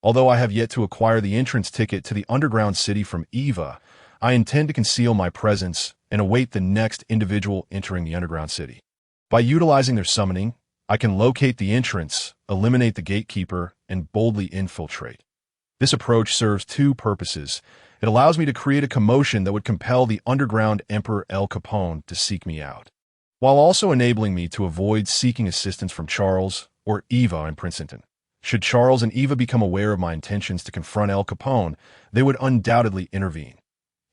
Although I have yet to acquire the entrance ticket to the underground city from Eva, I intend to conceal my presence and await the next individual entering the underground city. By utilizing their summoning, I can locate the entrance, eliminate the gatekeeper, and boldly infiltrate. This approach serves two purposes. It allows me to create a commotion that would compel the underground Emperor El Capone to seek me out, while also enabling me to avoid seeking assistance from Charles or Eva in Princeton. Should Charles and Eva become aware of my intentions to confront El Capone, they would undoubtedly intervene,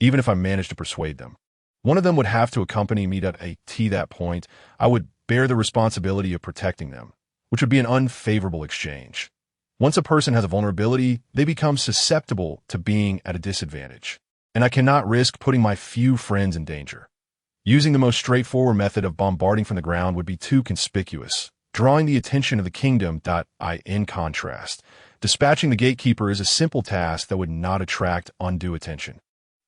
even if I managed to persuade them. One of them would have to accompany me to that point. I would bear the responsibility of protecting them, which would be an unfavorable exchange. Once a person has a vulnerability, they become susceptible to being at a disadvantage, and I cannot risk putting my few friends in danger. Using the most straightforward method of bombarding from the ground would be too conspicuous, drawing the attention of the kingdom. In contrast, dispatching the gatekeeper is a simple task that would not attract undue attention,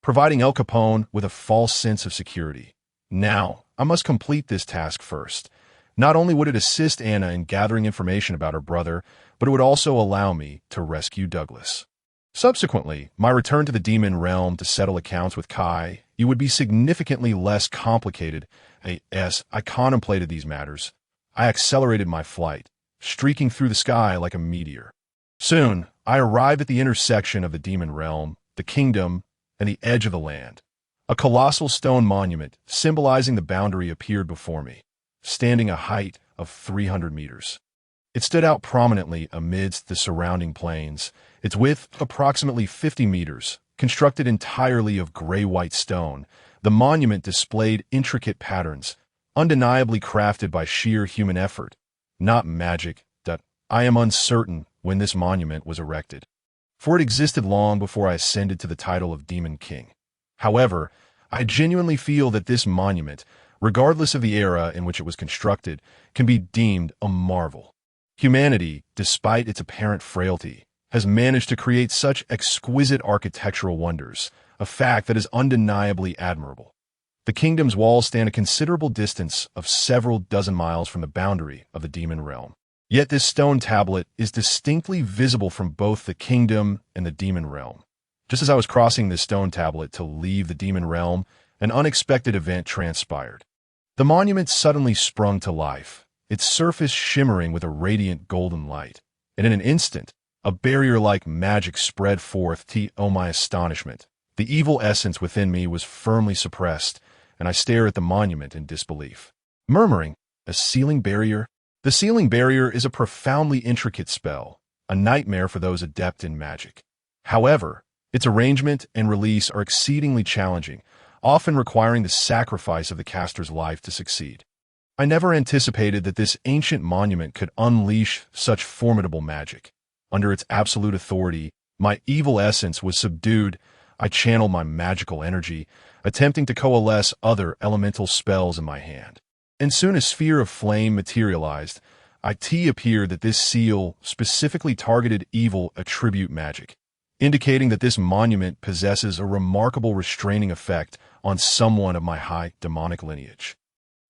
providing El Capone with a false sense of security. Now, I must complete this task first. Not only would it assist Anna in gathering information about her brother, but it would also allow me to rescue Douglas. Subsequently, my return to the demon realm to settle accounts with Kai, it would be significantly less complicated. As I contemplated these matters, I accelerated my flight, streaking through the sky like a meteor. Soon, I arrived at the intersection of the demon realm, the kingdom, and the edge of the land. A colossal stone monument symbolizing the boundary appeared before me, standing a height of 300 meters. It stood out prominently amidst the surrounding plains, its width approximately 50 meters. Constructed entirely of gray-white stone, the monument displayed intricate patterns, undeniably crafted by sheer human effort, not magic. I am uncertain when this monument was erected, for it existed long before I ascended to the title of Demon King. However, I genuinely feel that this monument, regardless of the era in which it was constructed, can be deemed a marvel. Humanity, despite its apparent frailty, has managed to create such exquisite architectural wonders, a fact that is undeniably admirable. The kingdom's walls stand a considerable distance of several dozen miles from the boundary of the demon realm. Yet this stone tablet is distinctly visible from both the kingdom and the demon realm. Just as I was crossing this stone tablet to leave the demon realm, an unexpected event transpired. The monument suddenly sprung to life, its surface shimmering with a radiant golden light, and in an instant, a barrier-like magic spread forth. My astonishment. The evil essence within me was firmly suppressed, and I stared at the monument in disbelief. Murmuring, "A sealing barrier? The sealing barrier is a profoundly intricate spell, a nightmare for those adept in magic. However, its arrangement and release are exceedingly challenging, often requiring the sacrifice of the caster's life to succeed. I never anticipated that this ancient monument could unleash such formidable magic. Under its absolute authority, my evil essence was subdued. I channeled my magical energy, attempting to coalesce other elemental spells in my hand. And soon a sphere of flame materialized. It appeared that this seal specifically targeted evil attribute magic, indicating that this monument possesses a remarkable restraining effect on someone of my high demonic lineage.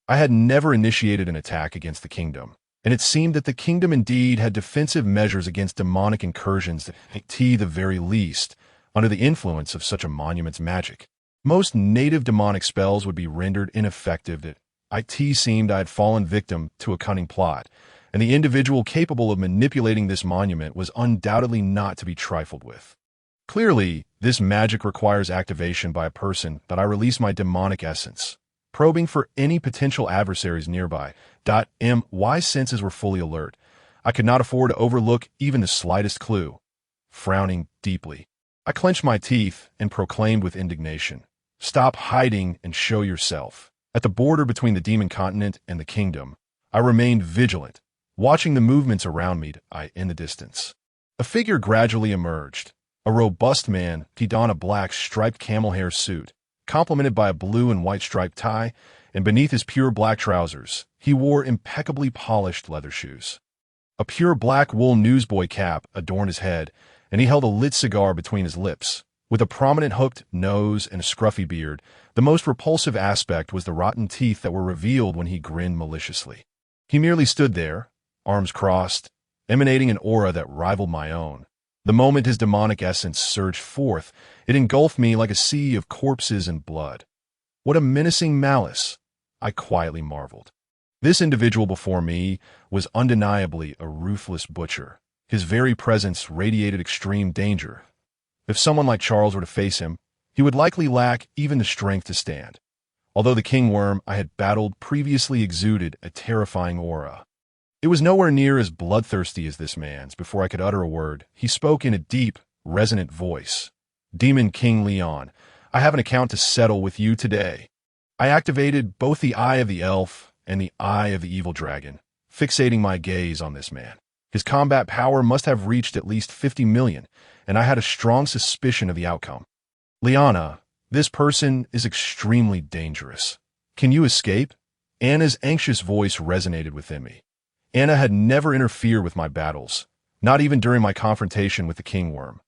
I had never initiated an attack against the kingdom, and it seemed that the kingdom indeed had defensive measures against demonic incursions that, at the very least, under the influence of such a monument's magic, most native demonic spells would be rendered ineffective. It seemed I had fallen victim to a cunning plot, and the individual capable of manipulating this monument was undoubtedly not to be trifled with. Clearly, this magic requires activation by a person, but I release my demonic essence, probing for any potential adversaries nearby. My senses were fully alert. I could not afford to overlook even the slightest clue. Frowning deeply, I clenched my teeth and proclaimed with indignation, "Stop hiding and show yourself." At the border between the demon continent and the kingdom, I remained vigilant, watching the movements around me. In the distance, a figure gradually emerged. A robust man, he donned a black striped camel hair suit, complemented by a blue and white striped tie, and beneath his pure black trousers, he wore impeccably polished leather shoes. A pure black wool newsboy cap adorned his head, and he held a lit cigar between his lips. With a prominent hooked nose and a scruffy beard, the most repulsive aspect was the rotten teeth that were revealed when he grinned maliciously. He merely stood there, arms crossed, emanating an aura that rivaled my own. The moment his demonic essence surged forth, it engulfed me like a sea of corpses and blood. What a menacing malice, I quietly marveled. This individual before me was undeniably a ruthless butcher. His very presence radiated extreme danger. If someone like Charles were to face him, he would likely lack even the strength to stand. Although the king worm I had battled previously exuded a terrifying aura. It was nowhere near as bloodthirsty as this man's. Before I could utter a word, he spoke in a deep, resonant voice. "Demon King Leon, I have an account to settle with you today." I activated both the eye of the elf and the eye of the evil dragon, fixating my gaze on this man. His combat power must have reached at least 50 million, and I had a strong suspicion of the outcome. "Liana, this person is extremely dangerous. Can you escape?" Anna's anxious voice resonated within me. Anna had never interfered with my battles, not even during my confrontation with the king worm.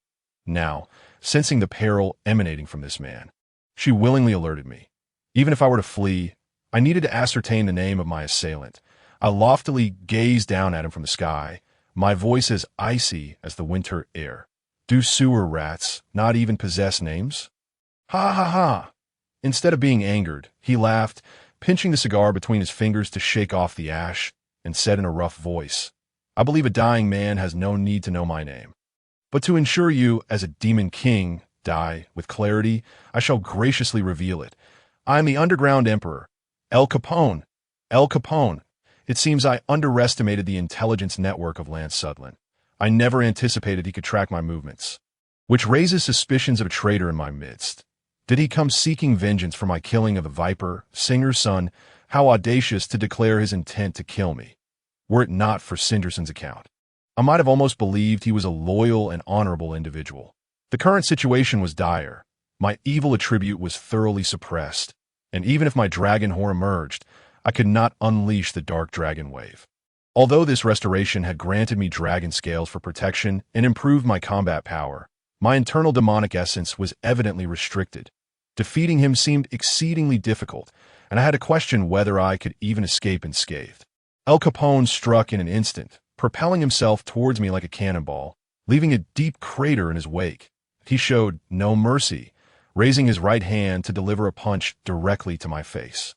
Now, sensing the peril emanating from this man, she willingly alerted me. Even if I were to flee, I needed to ascertain the name of my assailant. I loftily gazed down at him from the sky, my voice as icy as the winter air. "Do sewer rats not even possess names?" "Ha ha ha!" Instead of being angered, he laughed, pinching the cigar between his fingers to shake off the ash, and said in a rough voice, "I believe a dying man has no need to know my name. But to ensure you as a demon king die with clarity, I shall graciously reveal it. I am the underground emperor, El Capone. El Capone. It seems I underestimated the intelligence network of Lance Sutherland. I never anticipated he could track my movements, which raises suspicions of a traitor in my midst. Did he come seeking vengeance for my killing of the Viper, Singer's son? How audacious to declare his intent to kill me. Were it not for Cinderson's account, I might have almost believed he was a loyal and honorable individual. The current situation was dire. My evil attribute was thoroughly suppressed, and even if my dragon whore emerged, I could not unleash the dark dragon wave. Although this restoration had granted me dragon scales for protection and improved my combat power, my internal demonic essence was evidently restricted. Defeating him seemed exceedingly difficult, and I had to question whether I could even escape unscathed. El Capone struck in an instant, propelling himself towards me like a cannonball, leaving a deep crater in his wake. He showed no mercy, raising his right hand to deliver a punch directly to my face.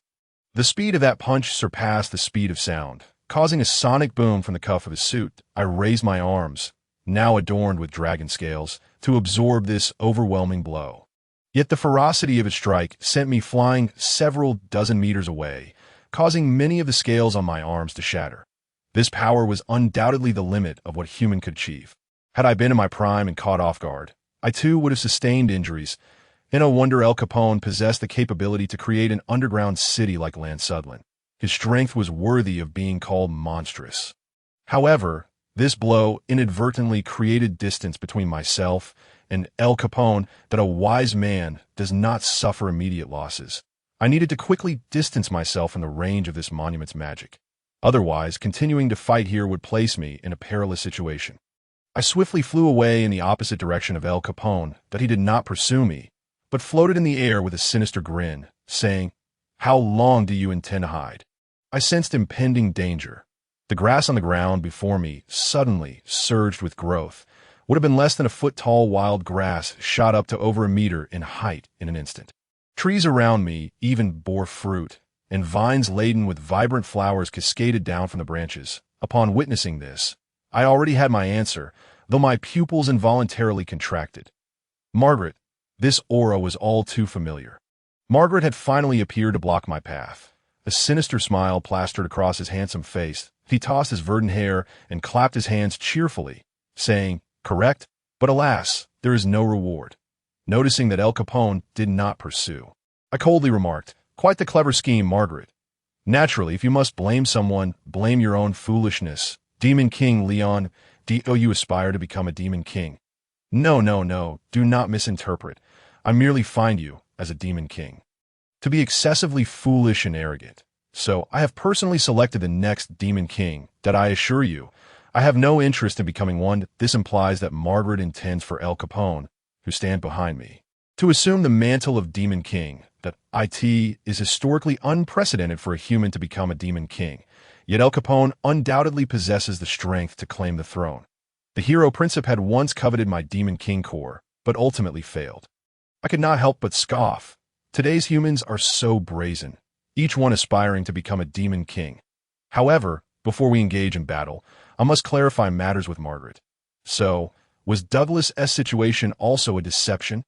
The speed of that punch surpassed the speed of sound, causing a sonic boom from the cuff of his suit. I raised my arms, now adorned with dragon scales, to absorb this overwhelming blow. Yet the ferocity of his strike sent me flying several dozen meters away, causing many of the scales on my arms to shatter. This power was undoubtedly the limit of what human could achieve. Had I been in my prime and caught off guard, I too would have sustained injuries. In no wonder El Capone possessed the capability to create an underground city like Lansudlin. His strength was worthy of being called monstrous. However, this blow inadvertently created distance between myself and El Capone that a wise man does not suffer immediate losses. I needed to quickly distance myself from the range of this monument's magic. Otherwise, continuing to fight here would place me in a perilous situation. I swiftly flew away in the opposite direction of El Capone, that he did not pursue me, but floated in the air with a sinister grin, saying, "How long do you intend to hide?" I sensed impending danger. The grass on the ground before me suddenly surged with growth. Would have been less than a foot-tall wild grass shot up to over a meter in height in an instant. Trees around me even bore fruit, and vines laden with vibrant flowers cascaded down from the branches. Upon witnessing this, I already had my answer, though my pupils involuntarily contracted. Margaret, this aura was all too familiar. Margaret had finally appeared to block my path. A sinister smile plastered across his handsome face. He tossed his verdant hair and clapped his hands cheerfully, saying, "Correct, but alas, there is no reward." Noticing that El Capone did not pursue, I coldly remarked, "Quite the clever scheme, Margaret. Naturally, if you must blame someone, blame your own foolishness. Demon King Leon, do you aspire to become a Demon King?" No, do not misinterpret. I merely find you as a Demon King to be excessively foolish and arrogant. So I have personally selected the next Demon King, that I assure you, I have no interest in becoming one. This implies that Margaret intends for El Capone, who stand behind me, to assume the mantle of Demon King. That it is historically unprecedented for a human to become a Demon King, yet El Capone undoubtedly possesses the strength to claim the throne. The hero Principe had once coveted my Demon King core, but ultimately failed. I could not help but scoff. Today's humans are so brazen, each one aspiring to become a Demon King. However, before we engage in battle, I must clarify matters with Margaret. So, was Douglas's situation also a deception?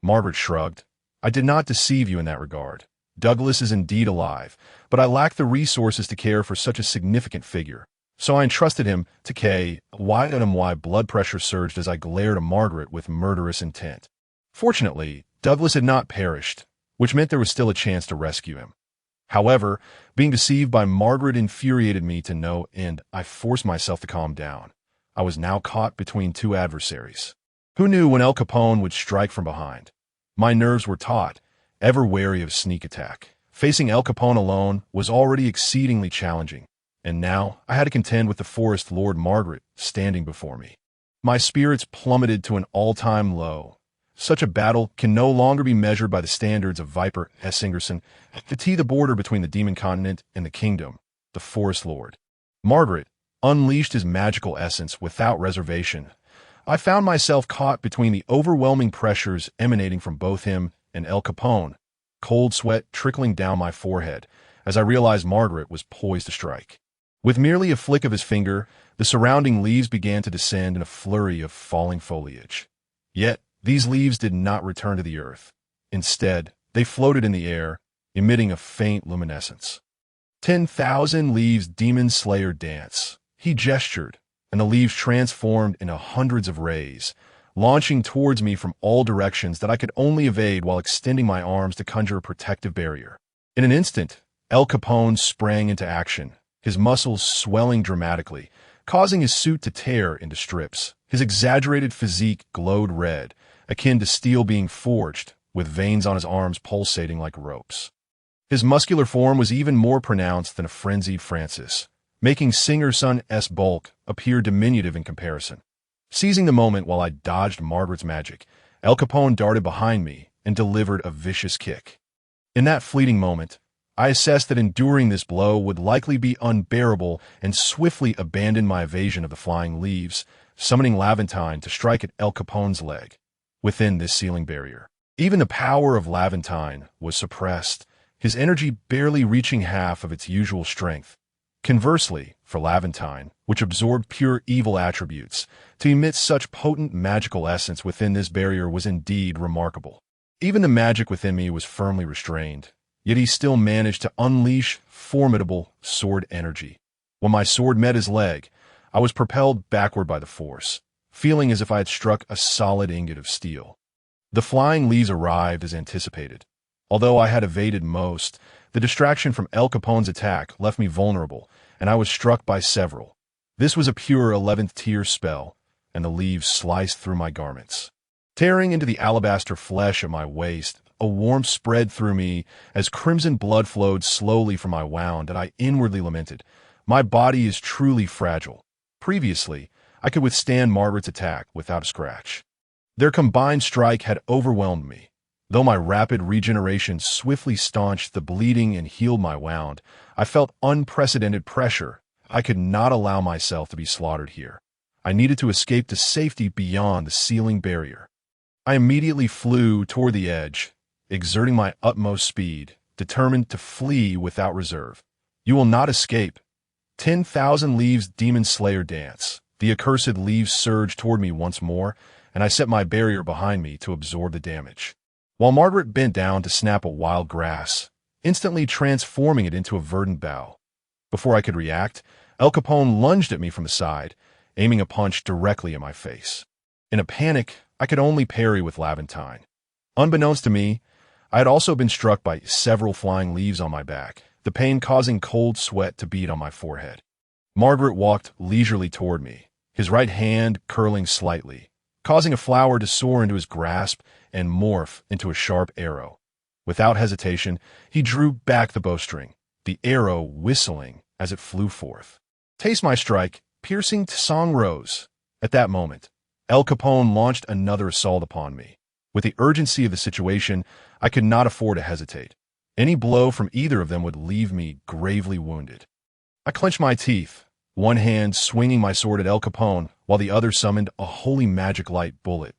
Margaret shrugged. I did not deceive you in that regard. Douglas is indeed alive, but I lack the resources to care for such a significant figure. So I entrusted him to why blood pressure surged as I glared at Margaret with murderous intent. Fortunately, Douglas had not perished, which meant there was still a chance to rescue him. However, being deceived by Margaret infuriated me to no end. I forced myself to calm down. I was now caught between two adversaries. Who knew when El Capone would strike from behind? My nerves were taut, ever wary of sneak attack. Facing El Capone alone was already exceedingly challenging, and now I had to contend with the Forest Lord Margaret standing before me. My spirits plummeted to an all-time low. Such a battle can no longer be measured by the standards of Viper Singerson to the border between the Demon Continent and the Kingdom, the Forest Lord. Margaret unleashed his magical essence without reservation. I found myself caught between the overwhelming pressures emanating from both him and El Capone, cold sweat trickling down my forehead as I realized Margaret was poised to strike. With merely a flick of his finger, the surrounding leaves began to descend in a flurry of falling foliage. Yet, these leaves did not return to the earth. Instead, they floated in the air, emitting a faint luminescence. 10,000 leaves Demon Slayer dance. He gestured, and the leaves transformed into hundreds of rays, launching towards me from all directions that I could only evade while extending my arms to conjure a protective barrier. In an instant, El Capone sprang into action, his muscles swelling dramatically, causing his suit to tear into strips. His exaggerated physique glowed red, akin to steel being forged, with veins on his arms pulsating like ropes. His muscular form was even more pronounced than a frenzied Francis, making Singerson's bulk appear diminutive in comparison. Seizing the moment while I dodged Margaret's magic, El Capone darted behind me and delivered a vicious kick. In that fleeting moment, I assessed that enduring this blow would likely be unbearable and swiftly abandoned my evasion of the flying leaves, summoning Laventine to strike at El Capone's leg. Within this sealing barrier, even the power of Laventine was suppressed, his energy barely reaching half of its usual strength. Conversely, for Laventine, which absorbed pure evil attributes, to emit such potent magical essence within this barrier was indeed remarkable. Even the magic within me was firmly restrained, yet he still managed to unleash formidable sword energy. When my sword met his leg, I was propelled backward by the force, feeling as if I had struck a solid ingot of steel. The flying leaves arrived as anticipated. Although I had evaded most, the distraction from El Capone's attack left me vulnerable, and I was struck by several. This was a pure 11th tier spell, and the leaves sliced through my garments. Tearing into the alabaster flesh at my waist, a warmth spread through me as crimson blood flowed slowly from my wound, and I inwardly lamented, "My body is truly fragile." Previously, I could withstand Margaret's attack without a scratch. Their combined strike had overwhelmed me. Though my rapid regeneration swiftly staunched the bleeding and healed my wound, I felt unprecedented pressure. I could not allow myself to be slaughtered here. I needed to escape to safety beyond the sealing barrier. I immediately flew toward the edge, exerting my utmost speed, determined to flee without reserve. "You will not escape." 10,000 leaves demon slayer dance. The accursed leaves surged toward me once more, and I set my barrier behind me to absorb the damage. While Margaret bent down to snap a wild grass, instantly transforming it into a verdant bough. Before I could react, El Capone lunged at me from the side, aiming a punch directly at my face. In a panic, I could only parry with Laventine. Unbeknownst to me, I had also been struck by several flying leaves on my back, the pain causing cold sweat to bead on my forehead. Margaret walked leisurely toward me, his right hand curling slightly, causing a flower to soar into his grasp and morph into a sharp arrow. Without hesitation, he drew back the bowstring, the arrow whistling as it flew forth. "Taste my strike, piercing song rose." At that moment, El Capone launched another assault upon me. With the urgency of the situation, I could not afford to hesitate. Any blow from either of them would leave me gravely wounded. I clenched my teeth, one hand swinging my sword at El Capone, while the other summoned a holy magic light bullet.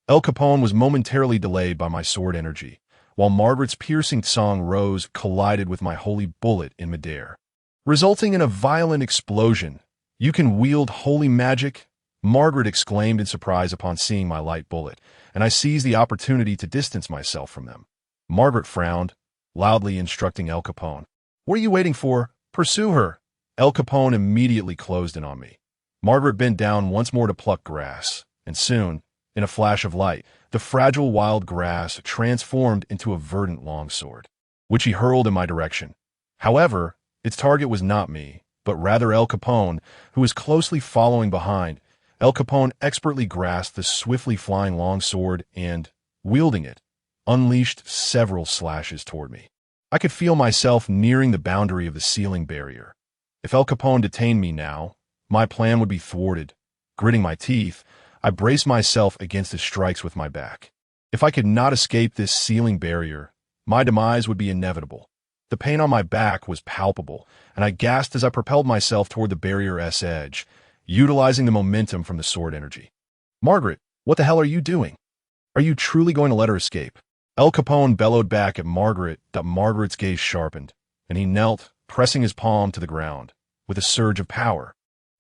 El Capone was momentarily delayed by my sword energy, while Margaret's piercing song rose collided with my holy bullet in midair, resulting in a violent explosion. "You can wield holy magic?" Margaret exclaimed in surprise upon seeing my light bullet, and I seized the opportunity to distance myself from them. Margaret frowned, loudly instructing El Capone. "What are you waiting for? Pursue her!" El Capone immediately closed in on me. Margaret bent down once more to pluck grass, and soon, in a flash of light, the fragile wild grass transformed into a verdant longsword, which he hurled in my direction. However, its target was not me, but rather El Capone, who was closely following behind. El Capone expertly grasped the swiftly flying longsword and, wielding it, unleashed several slashes toward me. I could feel myself nearing the boundary of the sealing barrier. If El Capone detained me now, my plan would be thwarted. Gritting my teeth, I braced myself against his strikes with my back. If I could not escape this sealing barrier, my demise would be inevitable. The pain on my back was palpable, and I gasped as I propelled myself toward the barrier's edge, utilizing the momentum from the sword energy. "Margaret, what the hell are you doing? Are you truly going to let her escape?" El Capone bellowed back at Margaret. Margaret's gaze sharpened, and he knelt, pressing his palm to the ground. With a surge of power,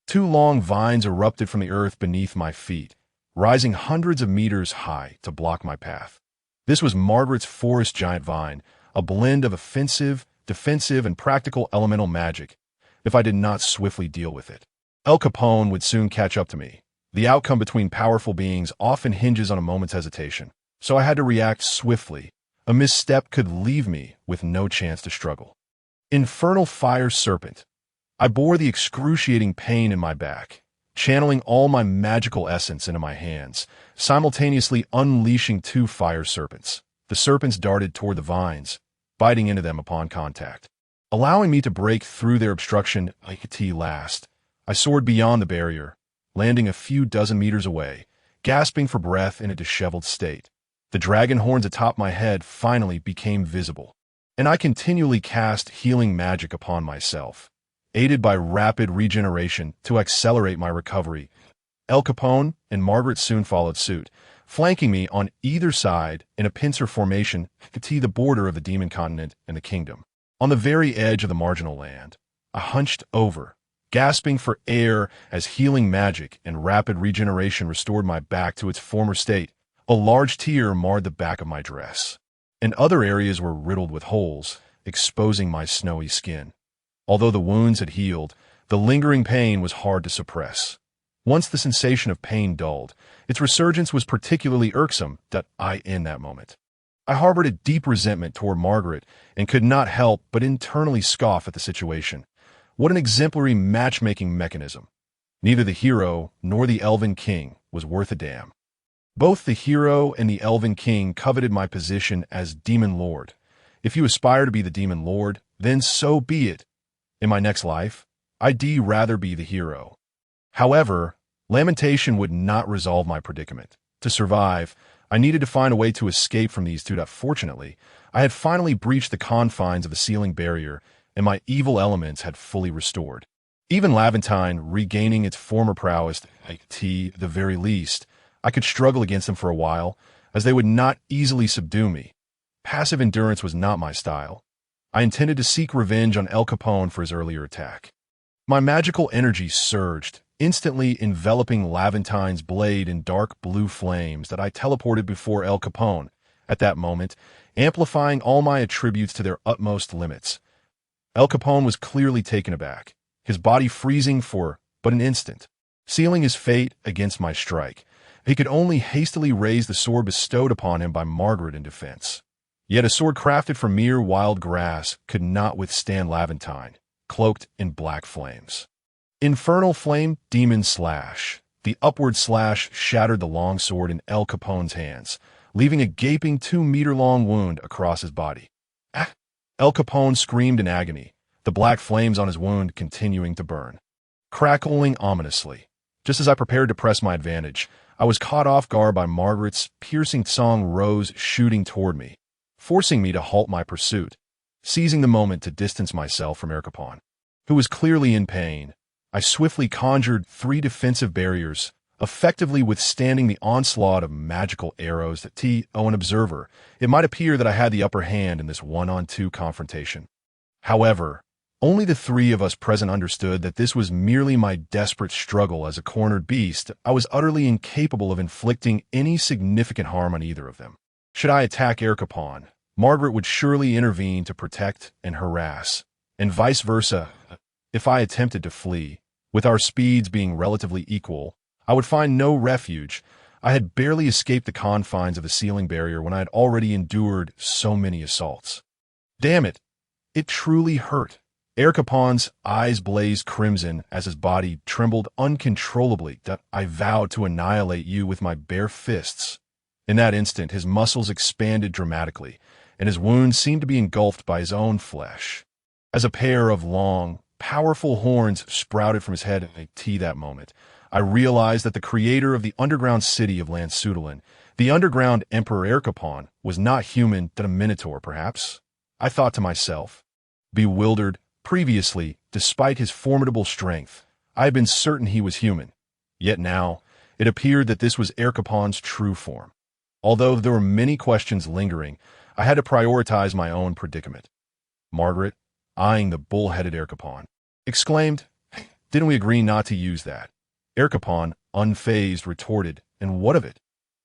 2 long vines erupted from the earth beneath my feet, rising hundreds of meters high to block my path. This was Margaret's forest giant vine, a blend of offensive, defensive, and practical elemental magic, if I did not swiftly deal with it. El Capone would soon catch up to me. The outcome between powerful beings often hinges on a moment's hesitation, so I had to react swiftly. A misstep could leave me with no chance to struggle. Infernal fire serpent. I bore the excruciating pain in my back, channeling all my magical essence into my hands, simultaneously unleashing 2 fire serpents. The serpents darted toward the vines, biting into them upon contact. Allowing me to break through their obstruction at last, I soared beyond the barrier, landing a few dozen meters away, gasping for breath in a disheveled state. The dragon horns atop my head finally became visible, and I continually cast healing magic upon myself, aided by rapid regeneration to accelerate my recovery. El Capone and Margaret soon followed suit, flanking me on either side in a pincer formation to the border of the demon continent and the kingdom. On the very edge of the marginal land, I hunched over, gasping for air as healing magic and rapid regeneration restored my back to its former state. A large tear marred the back of my dress, and other areas were riddled with holes, exposing my snowy skin. Although the wounds had healed, The lingering pain was hard to suppress. Once the sensation of pain dulled, its resurgence was particularly irksome in that moment. I harbored a deep resentment toward Margaret and could not help but internally scoff at the situation. What an exemplary matchmaking mechanism. Neither the hero nor the Elven King was worth a damn. Both the hero and the Elven King coveted my position as Demon Lord. If you aspire to be the Demon Lord, then so be it. In my next life, I'd rather be the hero. However, lamentation would not resolve my predicament. To survive, I needed to find a way to escape from these two. Fortunately, I had finally breached the confines of the sealing barrier, and my evil elements had fully restored. Even Laventine regaining its former prowess, the very least, I could struggle against them for a while, as they would not easily subdue me. Passive endurance was not my style. I intended to seek revenge on El Capone for his earlier attack. My magical energy surged, instantly enveloping Laventine's blade in dark blue flames that I teleported before El Capone, at that moment, amplifying all my attributes to their utmost limits. El Capone was clearly taken aback, his body freezing for but an instant. Sealing his fate against my strike, he could only hastily raise the sword bestowed upon him by Margaret in defense. Yet a sword crafted from mere wild grass could not withstand Laventine, cloaked in black flames. Infernal Flame Demon Slash. The upward slash shattered the long sword in El Capone's hands, leaving a gaping 2-meter-long wound across his body. Ah! El Capone screamed in agony, the black flames on his wound continuing to burn. Crackling ominously. Just as I prepared to press my advantage, I was caught off guard by Margaret's piercing song rose shooting toward me, forcing me to halt my pursuit. Seizing the moment to distance myself from Er Capone, who was clearly in pain, I swiftly conjured 3 defensive barriers, effectively withstanding the onslaught of magical arrows that an observer, it might appear that I had the upper hand in this 1-on-2 confrontation. However, only the 3 of us present understood that this was merely my desperate struggle as a cornered beast. I was utterly incapable of inflicting any significant harm on either of them. Should I attack Er Capone, Margaret would surely intervene to protect and harass, and vice versa. If I attempted to flee, with our speeds being relatively equal, I would find no refuge. I had barely escaped the confines of the sealing barrier when I had already endured so many assaults. Damn it! It truly hurt. Er Capone's eyes blazed crimson as his body trembled uncontrollably. I vowed to annihilate you with my bare fists. In that instant, his muscles expanded dramatically, and his wound seemed to be engulfed by his own flesh. As a pair of long, powerful horns sprouted from his head at that moment, I realized that the creator of the underground city of Lansutulin, the underground Emperor Er Capone, was not human than a minotaur, perhaps. I thought to myself. Bewildered, previously, despite his formidable strength, I had been certain he was human. Yet now, it appeared that this was Er Capone's true form. Although there were many questions lingering, I had to prioritize my own predicament. Margaret, eyeing the bull-headed Er Capone, exclaimed, "Didn't we agree not to use that?" Er Capone, unfazed, retorted, "And what of it?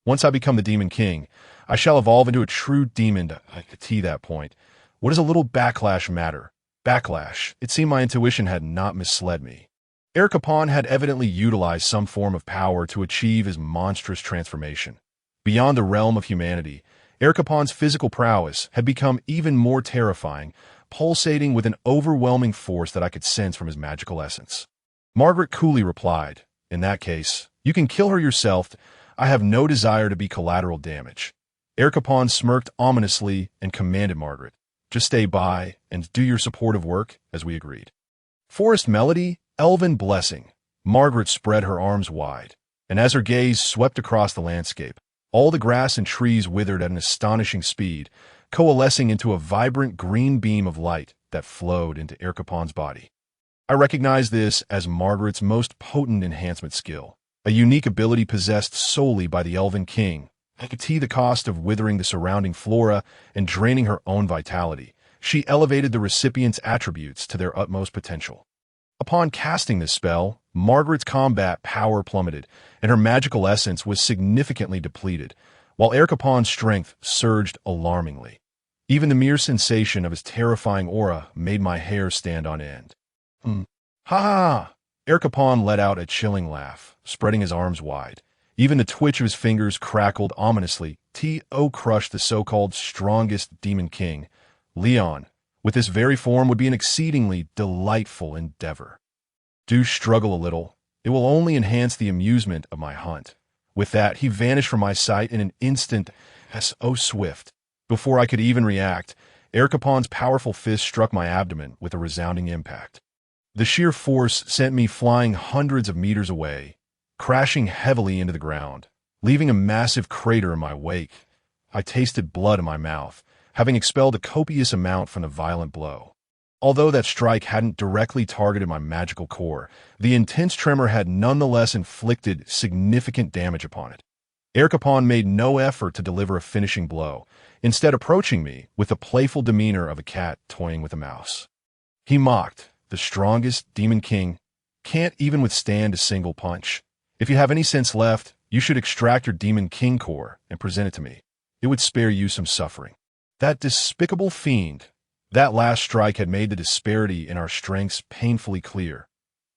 Once I become the Demon King, I shall evolve into a true demon to that point. What does a little backlash matter? Backlash. It seemed my intuition had not misled me. Er Capone had evidently utilized some form of power to achieve his monstrous transformation. Beyond the realm of humanity, Er Capone's physical prowess had become even more terrifying, pulsating with an overwhelming force that I could sense from his magical essence. Margaret coolly replied, "In that case, you can kill her yourself. I have no desire to be collateral damage." Er Capone smirked ominously and commanded Margaret, "Just stay by and do your supportive work," as we agreed. Forest Melody, Elven Blessing. Margaret spread her arms wide, and as her gaze swept across the landscape, all the grass and trees withered at an astonishing speed, coalescing into a vibrant green beam of light that flowed into Er Capone's body. I recognized this as Margaret's most potent enhancement skill, a unique ability possessed solely by the Elven King. At the cost of withering the surrounding flora and draining her own vitality, she elevated the recipient's attributes to their utmost potential. Upon casting this spell, Margaret's combat power plummeted, and her magical essence was significantly depleted, while Er Capone's strength surged alarmingly. Even the mere sensation of his terrifying aura made my hair stand on end. Ha ha! Erkapon let out a chilling laugh, spreading his arms wide. Even the twitch of his fingers crackled ominously. T.O. crushed the so-called strongest demon king. Leon, with this very form, would be an exceedingly delightful endeavor. Do struggle a little. It will only enhance the amusement of my hunt. With that, he vanished from my sight in an instant, so swift. Before I could even react, Erkapon's powerful fist struck my abdomen with a resounding impact. The sheer force sent me flying hundreds of meters away, crashing heavily into the ground, leaving a massive crater in my wake. I tasted blood in my mouth, having expelled a copious amount from the violent blow. Although that strike hadn't directly targeted my magical core, the intense tremor had nonetheless inflicted significant damage upon it. Erkapon made no effort to deliver a finishing blow, instead approaching me with the playful demeanor of a cat toying with a mouse. He mocked, "The strongest demon king can't even withstand a single punch. If you have any sense left, you should extract your demon king core and present it to me. It would spare you some suffering." That despicable fiend. That last strike had made the disparity in our strengths painfully clear.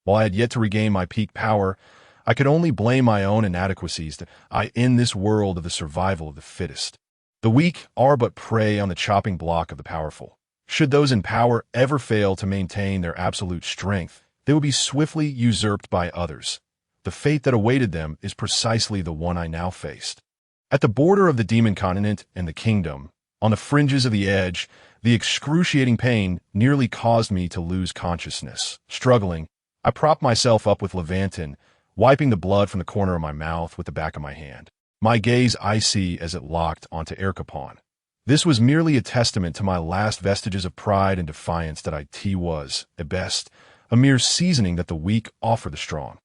While I had yet to regain my peak power, I could only blame my own inadequacies that I in this world of the survival of the fittest. The weak are but prey on the chopping block of the powerful. Should those in power ever fail to maintain their absolute strength, they will be swiftly usurped by others. The fate that awaited them is precisely the one I now faced. At the border of the demon continent and the kingdom, on the fringes of the edge, the excruciating pain nearly caused me to lose consciousness. Struggling, I propped myself up with Levantin, wiping the blood from the corner of my mouth with the back of my hand. My gaze icy as it locked onto Erkapon. This was merely a testament to my last vestiges of pride and defiance that I was, at best, a mere seasoning that the weak offer the strong.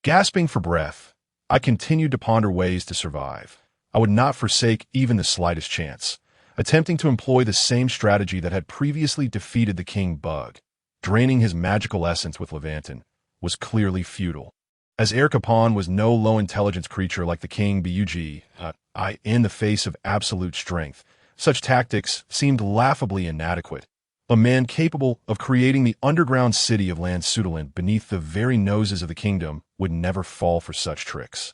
Gasping for breath, I continued to ponder ways to survive. I would not forsake even the slightest chance. Attempting to employ the same strategy that had previously defeated the king bug, draining his magical essence with Levantin, was clearly futile. As Erkapon was no low-intelligence creature like the king bug, in the face of absolute strength, such tactics seemed laughably inadequate. A man capable of creating the underground city of Lansutulin beneath the very noses of the kingdom would never fall for such tricks.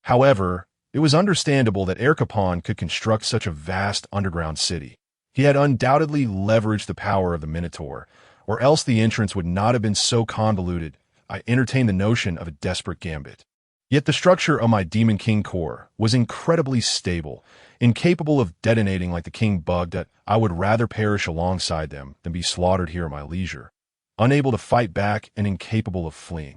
However, it was understandable that Erkapon could construct such a vast underground city. He had undoubtedly leveraged the power of the Minotaur, or else the entrance would not have been so convoluted. I entertained the notion of a desperate gambit. Yet the structure of my Demon King core was incredibly stable, incapable of detonating like the king bug that I would rather perish alongside them than be slaughtered here at my leisure, unable to fight back and incapable of fleeing.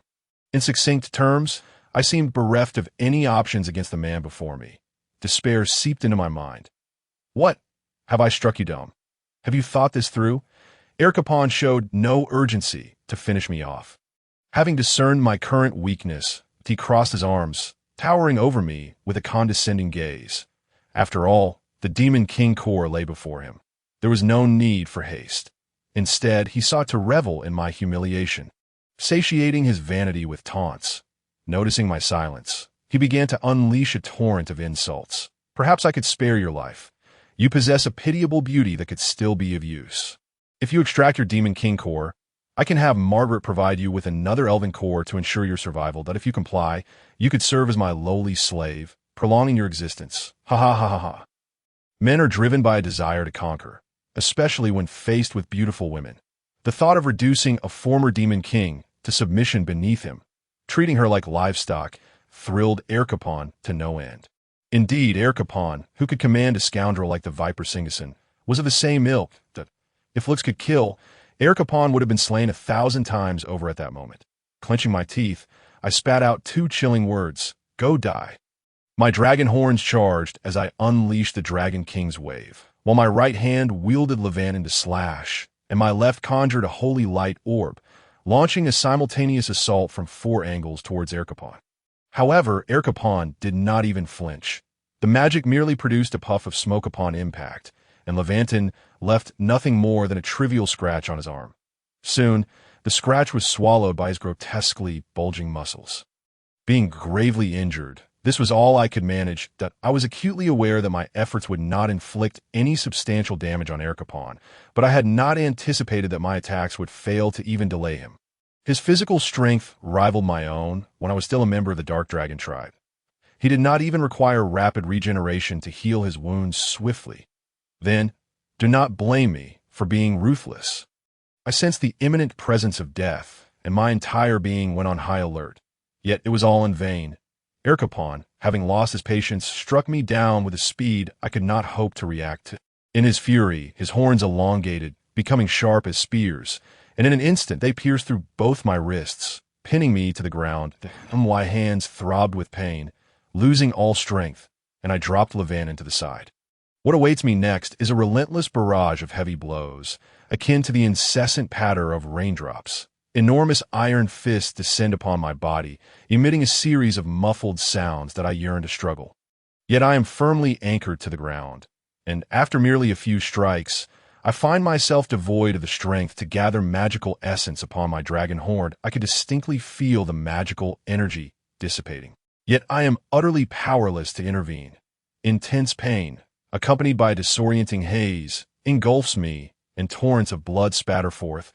In succinct terms, I seemed bereft of any options against the man before me. Despair seeped into my mind. What? Have I struck you dumb? Have you thought this through? Erkapon showed no urgency to finish me off. Having discerned my current weakness, he crossed his arms, towering over me with a condescending gaze. After all, the Demon King core lay before him. There was no need for haste. Instead, he sought to revel in my humiliation, satiating his vanity with taunts. Noticing my silence, he began to unleash a torrent of insults. Perhaps I could spare your life. You possess a pitiable beauty that could still be of use. If you extract your Demon King core, I can have Margaret provide you with another elven core to ensure your survival, that if you comply, you could serve as my lowly slave, prolonging your existence. Ha ha ha ha ha. Men are driven by a desire to conquer, especially when faced with beautiful women. The thought of reducing a former Demon King to submission beneath him, treating her like livestock, thrilled Erkapon to no end. Indeed, Erkapon, who could command a scoundrel like the Viper Singason, was of the same ilk that, if looks could kill, Erkapon would have been slain 1,000 times over at that moment. Clenching my teeth, I spat out 2 chilling words, "Go die." My dragon horns charged as I unleashed the Dragon King's wave, while my right hand wielded Levantin to slash, and my left conjured a holy light orb, launching a simultaneous assault from 4 angles towards Erkapon. However, Erkapon did not even flinch. The magic merely produced a puff of smoke upon impact, and Levantin left nothing more than a trivial scratch on his arm. Soon, the scratch was swallowed by his grotesquely bulging muscles. Being gravely injured, this was all I could manage. That I was acutely aware that my efforts would not inflict any substantial damage on Erkapon, but I had not anticipated that my attacks would fail to even delay him. His physical strength rivaled my own when I was still a member of the Dark Dragon tribe. He did not even require rapid regeneration to heal his wounds swiftly. Then, do not blame me for being ruthless. I sensed the imminent presence of death, and my entire being went on high alert. Yet it was all in vain. Erkapon, having lost his patience, struck me down with a speed I could not hope to react to. In his fury, his horns elongated, becoming sharp as spears, and in an instant they pierced through both my wrists, pinning me to the ground. My hands throbbed with pain, losing all strength, and I dropped Levan into the side. What awaits me next is a relentless barrage of heavy blows, akin to the incessant patter of raindrops. Enormous iron fists descend upon my body, emitting a series of muffled sounds that I yearn to struggle. Yet I am firmly anchored to the ground, and after merely a few strikes, I find myself devoid of the strength to gather magical essence upon my dragon horn. I could distinctly feel the magical energy dissipating. Yet I am utterly powerless to intervene. Intense pain, accompanied by a disorienting haze, engulfs me, and torrents of blood spatter forth,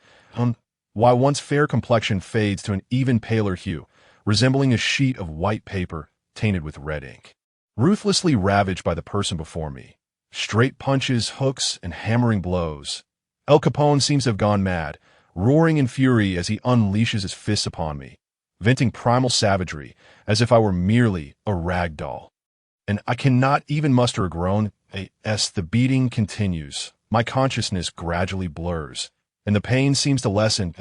while one's fair complexion fades to an even paler hue, resembling a sheet of white paper tainted with red ink. Ruthlessly ravaged by the person before me, straight punches, hooks, and hammering blows, El Capone seems to have gone mad, roaring in fury as he unleashes his fists upon me, venting primal savagery as if I were merely a rag doll. And I cannot even muster a groan. As the beating continues, my consciousness gradually blurs, and the pain seems to lessen.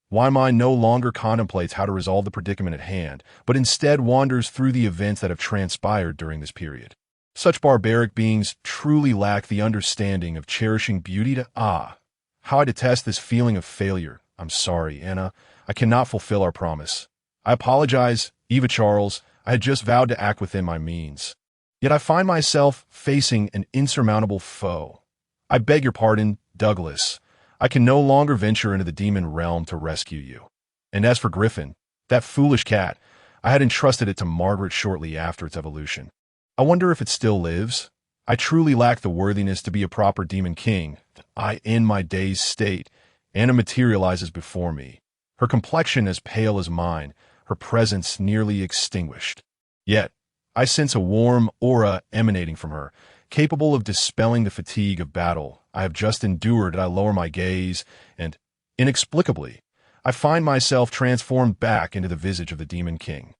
My mind no longer contemplates how to resolve the predicament at hand, but instead wanders through the events that have transpired during this period. Such barbaric beings truly lack the understanding of cherishing beauty to how I detest this feeling of failure. I'm sorry, Anna. I cannot fulfill our promise. I apologize, Eva Charles. I had just vowed to act within my means. Yet I find myself facing an insurmountable foe. I beg your pardon, Douglas. I can no longer venture into the demon realm to rescue you. And as for Griffin, that foolish cat, I had entrusted it to Margaret shortly after its evolution. I wonder if it still lives. I truly lack the worthiness to be a proper demon king. I, in my dazed state, Anna materializes before me, her complexion as pale as mine, her presence nearly extinguished. Yet, I sense a warm aura emanating from her, capable of dispelling the fatigue of battle I have just endured. I lower my gaze, and, inexplicably, I find myself transformed back into the visage of the Demon King.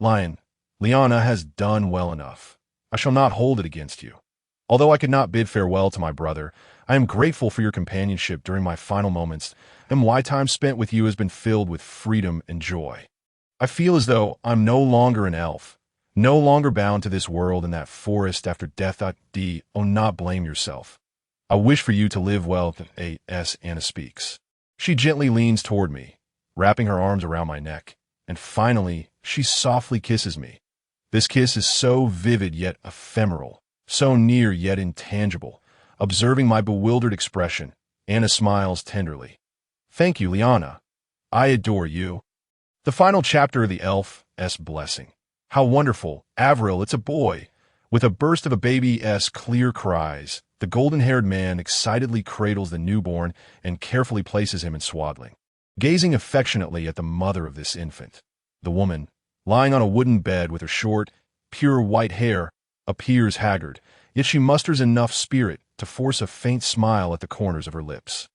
Liana has done well enough. I shall not hold it against you. Although I could not bid farewell to my brother, I am grateful for your companionship during my final moments, and my time spent with you has been filled with freedom and joy. I feel as though I'm no longer an elf, no longer bound to this world and that forest after death. Not blame yourself. I wish for you to live well. Anna speaks. She gently leans toward me, wrapping her arms around my neck, and finally, she softly kisses me. This kiss is so vivid yet ephemeral, so near yet intangible. Observing my bewildered expression, Anna smiles tenderly. Thank you, Liana. I adore you. The final chapter of the Elf's Blessing. How wonderful. Avril, it's a boy. With a burst of a baby's clear cries, the golden-haired man excitedly cradles the newborn and carefully places him in swaddling. Gazing affectionately at the mother of this infant, the woman, lying on a wooden bed with her short, pure white hair, appears haggard, yet she musters enough spirit to force a faint smile at the corners of her lips.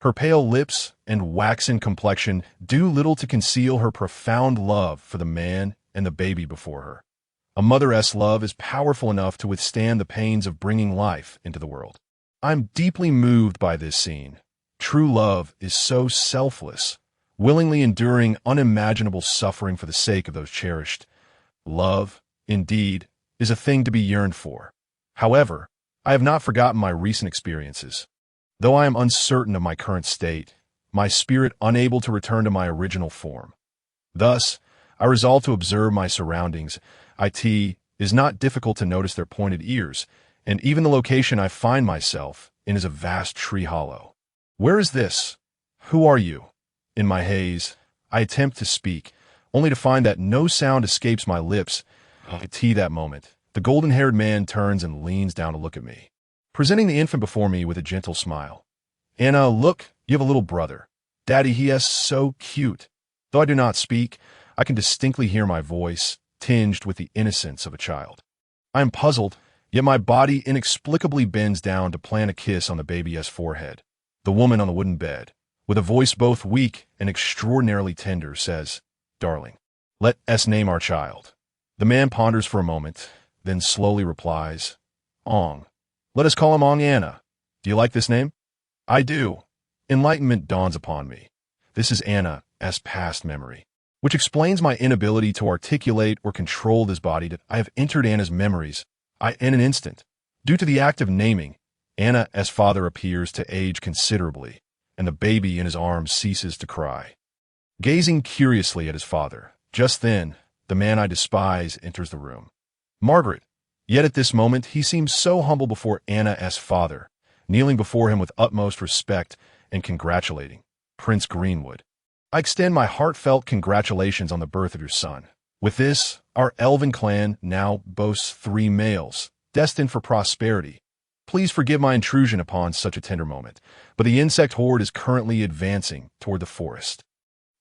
Her pale lips and waxen complexion do little to conceal her profound love for the man and the baby before her. A mother's love is powerful enough to withstand the pains of bringing life into the world. I'm deeply moved by this scene. True love is so selfless, willingly enduring unimaginable suffering for the sake of those cherished. Love, indeed, is a thing to be yearned for. However, I have not forgotten my recent experiences. Though I am uncertain of my current state, my spirit unable to return to my original form. Thus, I resolve to observe my surroundings. It is not difficult to notice their pointed ears, and even the location I find myself in is a vast tree hollow. Where is this? Who are you? In my haze, I attempt to speak, only to find that no sound escapes my lips. That moment, the golden-haired man turns and leans down to look at me, presenting the infant before me with a gentle smile. Anna, look, you have a little brother. Daddy, he is so cute. Though I do not speak, I can distinctly hear my voice, tinged with the innocence of a child. I am puzzled, yet my body inexplicably bends down to plant a kiss on the baby's forehead. The woman on the wooden bed, with a voice both weak and extraordinarily tender, says, "Darling, let us name our child." The man ponders for a moment, then slowly replies, "Ong. Let us call him Ong Anna. Do you like this name?" "I do." Enlightenment dawns upon me. This is Anna's past memory, which explains my inability to articulate or control this body. That I have entered Anna's memories in an instant. Due to the act of naming, Anna's father appears to age considerably, and the baby in his arms ceases to cry. Gazing curiously at his father, just then, the man I despise enters the room. Margaret. Yet at this moment, he seems so humble before Anna's father, kneeling before him with utmost respect and congratulating Prince Greenwood. "I extend my heartfelt congratulations on the birth of your son. With this, our elven clan now boasts 3 males, destined for prosperity. Please forgive my intrusion upon such a tender moment, but the insect horde is currently advancing toward the forest.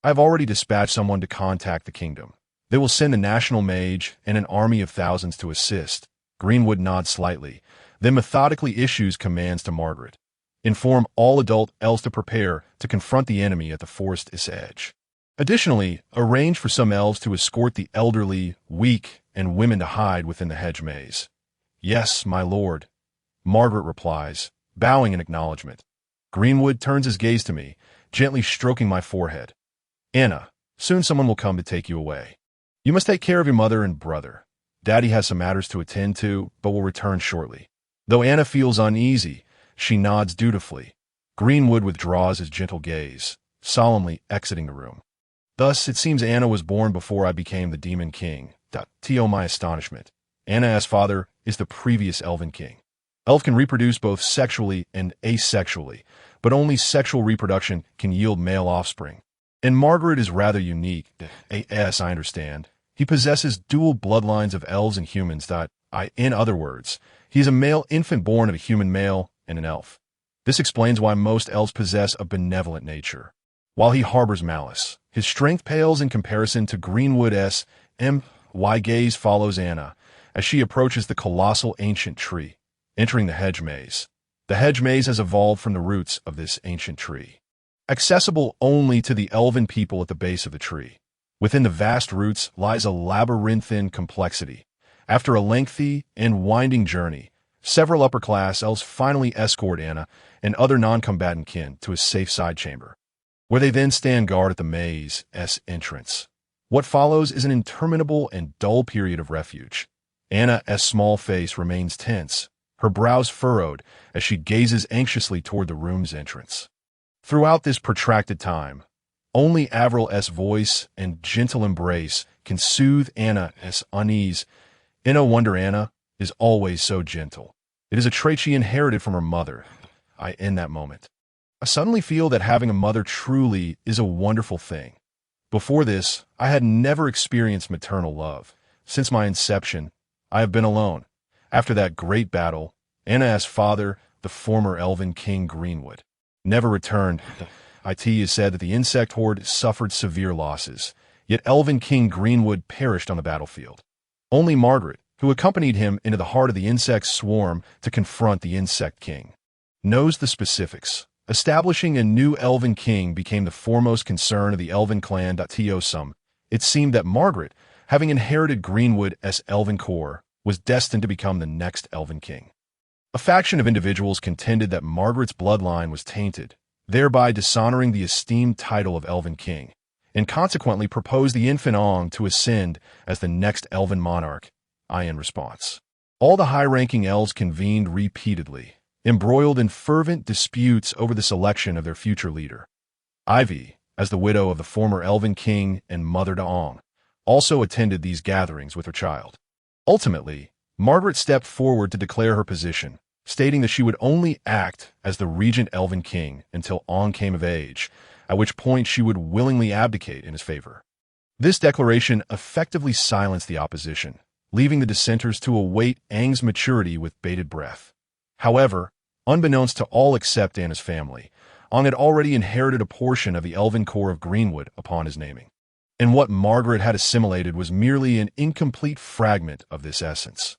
I have already dispatched someone to contact the kingdom. They will send a national mage and an army of thousands to assist." Greenwood nods slightly, then methodically issues commands to Margaret. "Inform all adult elves to prepare to confront the enemy at the forest's edge. Additionally, arrange for some elves to escort the elderly, weak, and women to hide within the hedge maze." "Yes, my lord," Margaret replies, bowing in acknowledgement. Greenwood turns his gaze to me, gently stroking my forehead. "Anna, soon someone will come to take you away. You must take care of your mother and brother. Daddy has some matters to attend to, but will return shortly." Though Anna feels uneasy, she nods dutifully. Greenwood withdraws his gentle gaze, solemnly exiting the room. Thus, it seems Anna was born before I became the Demon King. To my astonishment, Anna's father is the previous Elven King. Elf can reproduce both sexually and asexually, but only sexual reproduction can yield male offspring. And Margaret is rather unique. As I understand, he possesses dual bloodlines of elves and humans. In other words, he is a male infant born of a human male and an elf. This explains why most elves possess a benevolent nature. While he harbors malice, his strength pales in comparison to Greenwood's. My gaze follows Anna as she approaches the colossal ancient tree, entering the hedge maze. The hedge maze has evolved from the roots of this ancient tree, accessible only to the elven people at the base of the tree. Within the vast roots lies a labyrinthine complexity. After a lengthy and winding journey, several upper-class elves finally escort Anna and other non-combatant kin to a safe side chamber, where they then stand guard at the maze's entrance. What follows is an interminable and dull period of refuge. Anna's small face remains tense, her brows furrowed as she gazes anxiously toward the room's entrance. Throughout this protracted time, only Avril's voice and gentle embrace can soothe Anna's unease. No wonder Anna is always so gentle. It is a trait she inherited from her mother. In that moment, I suddenly feel that having a mother truly is a wonderful thing. Before this, I had never experienced maternal love. Since my inception, I have been alone. After that great battle, Anna's father, the former Elven King Greenwood, never returned. It is said that the insect horde suffered severe losses, yet Elven King Greenwood perished on the battlefield. Only Margaret, who accompanied him into the heart of the insect swarm to confront the Insect King, knows the specifics. Establishing a new Elven King became the foremost concern of the Elven clan. It seemed that Margaret, having inherited Greenwood's elven core, was destined to become the next Elven King. A faction of individuals contended that Margaret's bloodline was tainted, thereby dishonoring the esteemed title of Elven King, and consequently proposed the infant Ong to ascend as the next Elven monarch. In response, all the high-ranking elves convened repeatedly, embroiled in fervent disputes over the selection of their future leader. Ivy, as the widow of the former Elven King and mother to Ong, also attended these gatherings with her child. Ultimately, Margaret stepped forward to declare her position, stating that she would only act as the regent Elven King until Ong came of age, at which point she would willingly abdicate in his favor. This declaration effectively silenced the opposition, leaving the dissenters to await Aang's maturity with bated breath. However, unbeknownst to all except Anna's family, Ong had already inherited a portion of the elven core of Greenwood upon his naming. and what Margaret had assimilated was merely an incomplete fragment of this essence.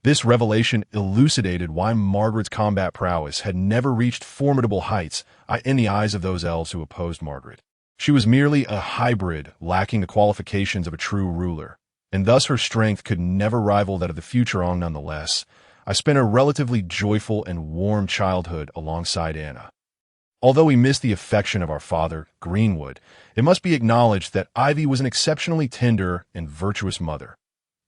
This revelation elucidated why Margaret's combat prowess had never reached formidable heights in the eyes of those elves who opposed Margaret. She was merely a hybrid, lacking the qualifications of a true ruler, and thus her strength could never rival that of the future Ong. Nonetheless, I spent a relatively joyful and warm childhood alongside Anna. Although we missed the affection of our father, Greenwood, it must be acknowledged that Ivy was an exceptionally tender and virtuous mother,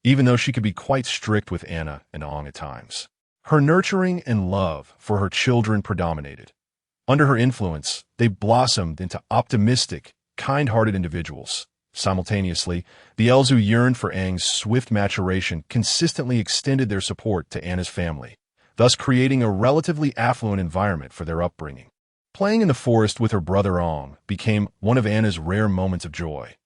even though she could be quite strict with Anna and Ong at times. Her nurturing and love for her children predominated. Under her influence, they blossomed into optimistic, kind-hearted individuals. Simultaneously, the elves who yearned for Aang's swift maturation consistently extended their support to Anna's family, thus creating a relatively affluent environment for their upbringing. Playing in the forest with her brother Ong became one of Anna's rare moments of joy.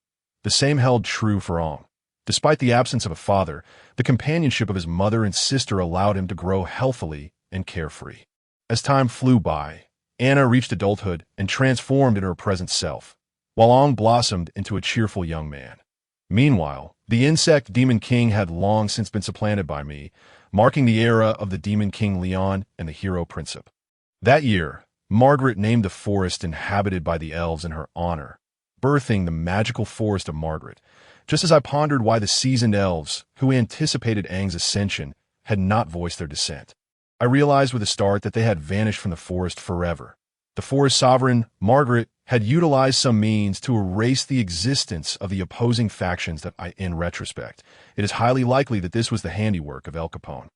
The same held true for Ong. Despite the absence of a father, the companionship of his mother and sister allowed him to grow healthily and carefree. As time flew by, Anna reached adulthood and transformed into her present self, while Ong blossomed into a cheerful young man. Meanwhile, the insect Demon King had long since been supplanted by me, marking the era of the Demon King Leon and the hero Princip. That year, Margaret named the forest inhabited by the elves in her honor, birthing the magical forest of Margaret, just as I pondered why the seasoned elves, who anticipated Aang's ascension, had not voiced their dissent. I realized with a start that they had vanished from the forest forever. The forest sovereign, Margaret, had utilized some means to erase the existence of the opposing factions in retrospect, it is highly likely that this was the handiwork of El Capone.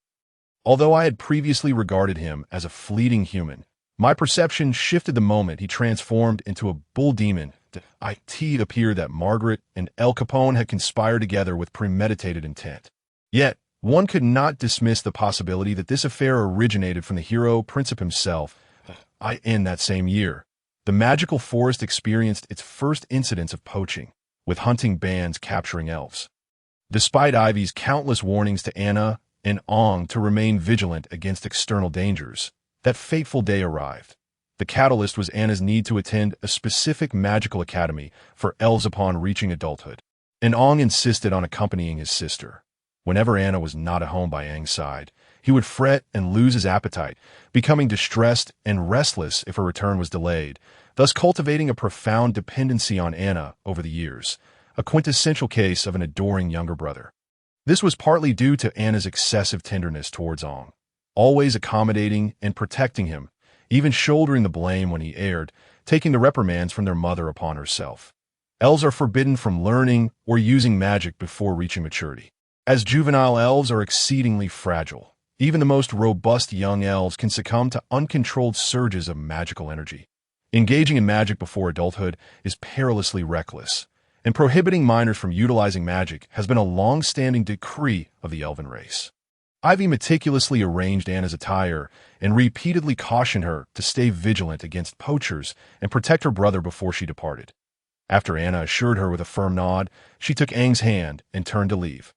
Although I had previously regarded him as a fleeting human, my perception shifted the moment he transformed into a bull demon. It appeared that Margaret and El Capone had conspired together with premeditated intent. Yet, one could not dismiss the possibility that this affair originated from the hero Princip himself. In that same year, the magical forest experienced its first incidents of poaching, with hunting bands capturing elves. Despite Ivy's countless warnings to Anna and Ong to remain vigilant against external dangers, that fateful day arrived. The catalyst was Anna's need to attend a specific magical academy for elves upon reaching adulthood, and Ong insisted on accompanying his sister. Whenever Anna was not at home by Aang's side, he would fret and lose his appetite, becoming distressed and restless if her return was delayed, thus cultivating a profound dependency on Anna over the years, a quintessential case of an adoring younger brother. This was partly due to Anna's excessive tenderness towards Ong, always accommodating and protecting him, even shouldering the blame when he erred, taking the reprimands from their mother upon herself. Elves are forbidden from learning or using magic before reaching maturity, as juvenile elves are exceedingly fragile. Even the most robust young elves can succumb to uncontrolled surges of magical energy. Engaging in magic before adulthood is perilously reckless, and prohibiting minors from utilizing magic has been a long-standing decree of the elven race. Ivy meticulously arranged Anna's attire and repeatedly cautioned her to stay vigilant against poachers and protect her brother before she departed. After Anna assured her with a firm nod, she took Aang's hand and turned to leave.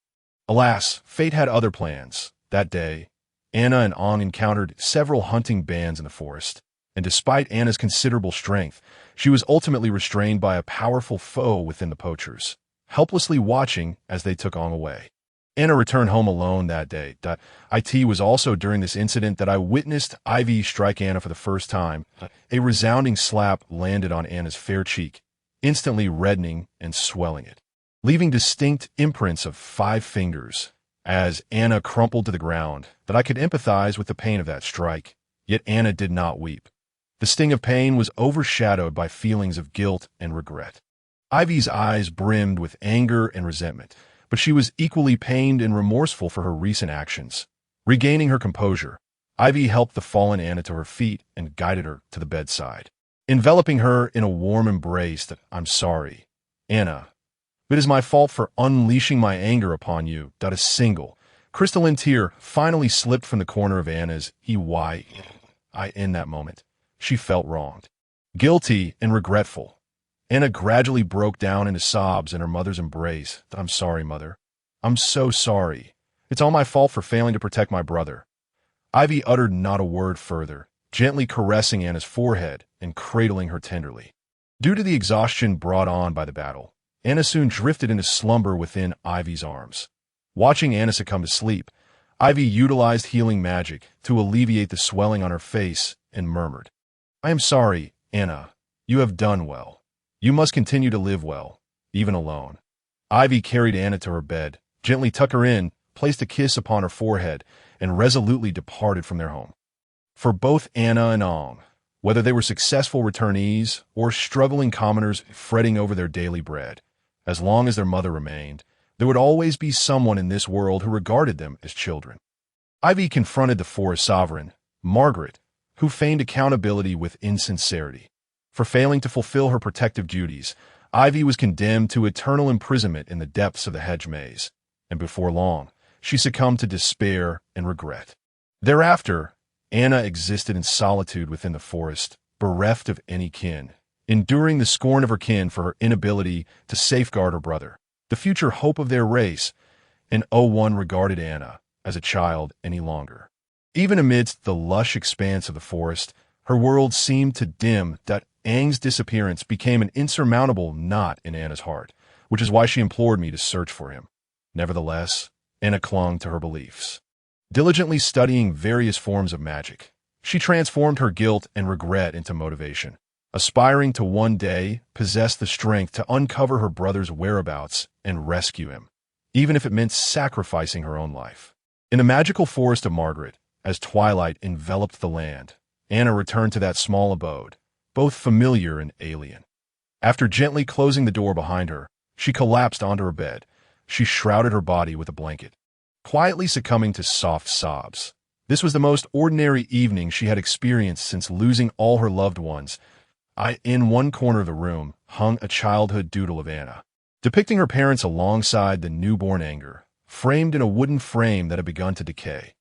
Alas, fate had other plans. That day, Anna and Ong encountered several hunting bands in the forest, and despite Anna's considerable strength, she was ultimately restrained by a powerful foe within the poachers, helplessly watching as they took Ong away. Anna returned home alone that day. It was also during this incident that I witnessed Ivy strike Anna for the first time. A resounding slap landed on Anna's fair cheek, instantly reddening and swelling it, leaving distinct imprints of 5 fingers. As Anna crumpled to the ground, that I could empathize with the pain of that strike, yet Anna did not weep. The sting of pain was overshadowed by feelings of guilt and regret. Ivy's eyes brimmed with anger and resentment, but she was equally pained and remorseful for her recent actions. Regaining her composure, Ivy helped the fallen Anna to her feet and guided her to the bedside, enveloping her in a warm embrace. I'm sorry, Anna. It is my fault for unleashing my anger upon you. A single, crystalline tear finally slipped from the corner of Anna's eye. In that moment, she felt wronged, guilty, and regretful. Anna gradually broke down into sobs in her mother's embrace. I'm sorry, Mother. I'm so sorry. It's all my fault for failing to protect my brother. Ivy uttered not a word further, gently caressing Anna's forehead and cradling her tenderly. Due to the exhaustion brought on by the battle, Anna soon drifted into slumber within Ivy's arms. Watching Anna succumb to sleep, Ivy utilized healing magic to alleviate the swelling on her face and murmured, "I am sorry, Anna. You have done well. You must continue to live well, even alone." Ivy carried Anna to her bed, gently tucked her in, placed a kiss upon her forehead, and resolutely departed from their home. For both Anna and Ong, whether they were successful returnees or struggling commoners fretting over their daily bread, as long as their mother remained, there would always be someone in this world who regarded them as children. Ivy confronted the forest sovereign, Margaret, who feigned accountability with insincerity. For failing to fulfill her protective duties, Ivy was condemned to eternal imprisonment in the depths of the hedge maze, and before long, she succumbed to despair and regret. Thereafter, Anna existed in solitude within the forest, bereft of any kin, enduring the scorn of her kin for her inability to safeguard her brother, the future hope of their race, and no one regarded Anna as a child any longer. Even amidst the lush expanse of the forest, her world seemed to dim that Aang's disappearance became an insurmountable knot in Anna's heart, which is why she implored me to search for him. Nevertheless, Anna clung to her beliefs. Diligently studying various forms of magic, she transformed her guilt and regret into motivation, aspiring to one day possess the strength to uncover her brother's whereabouts and rescue him, even if it meant sacrificing her own life. In the magical forest of Margaret, as twilight enveloped the land, Anna returned to that small abode, both familiar and alien. After gently closing the door behind her, she collapsed onto her bed. She shrouded her body with a blanket, quietly succumbing to soft sobs. This was the most ordinary evening she had experienced since losing all her loved ones. In one corner of the room hung a childhood doodle of Anna, depicting her parents alongside the newborn Anger, framed in a wooden frame that had begun to decay.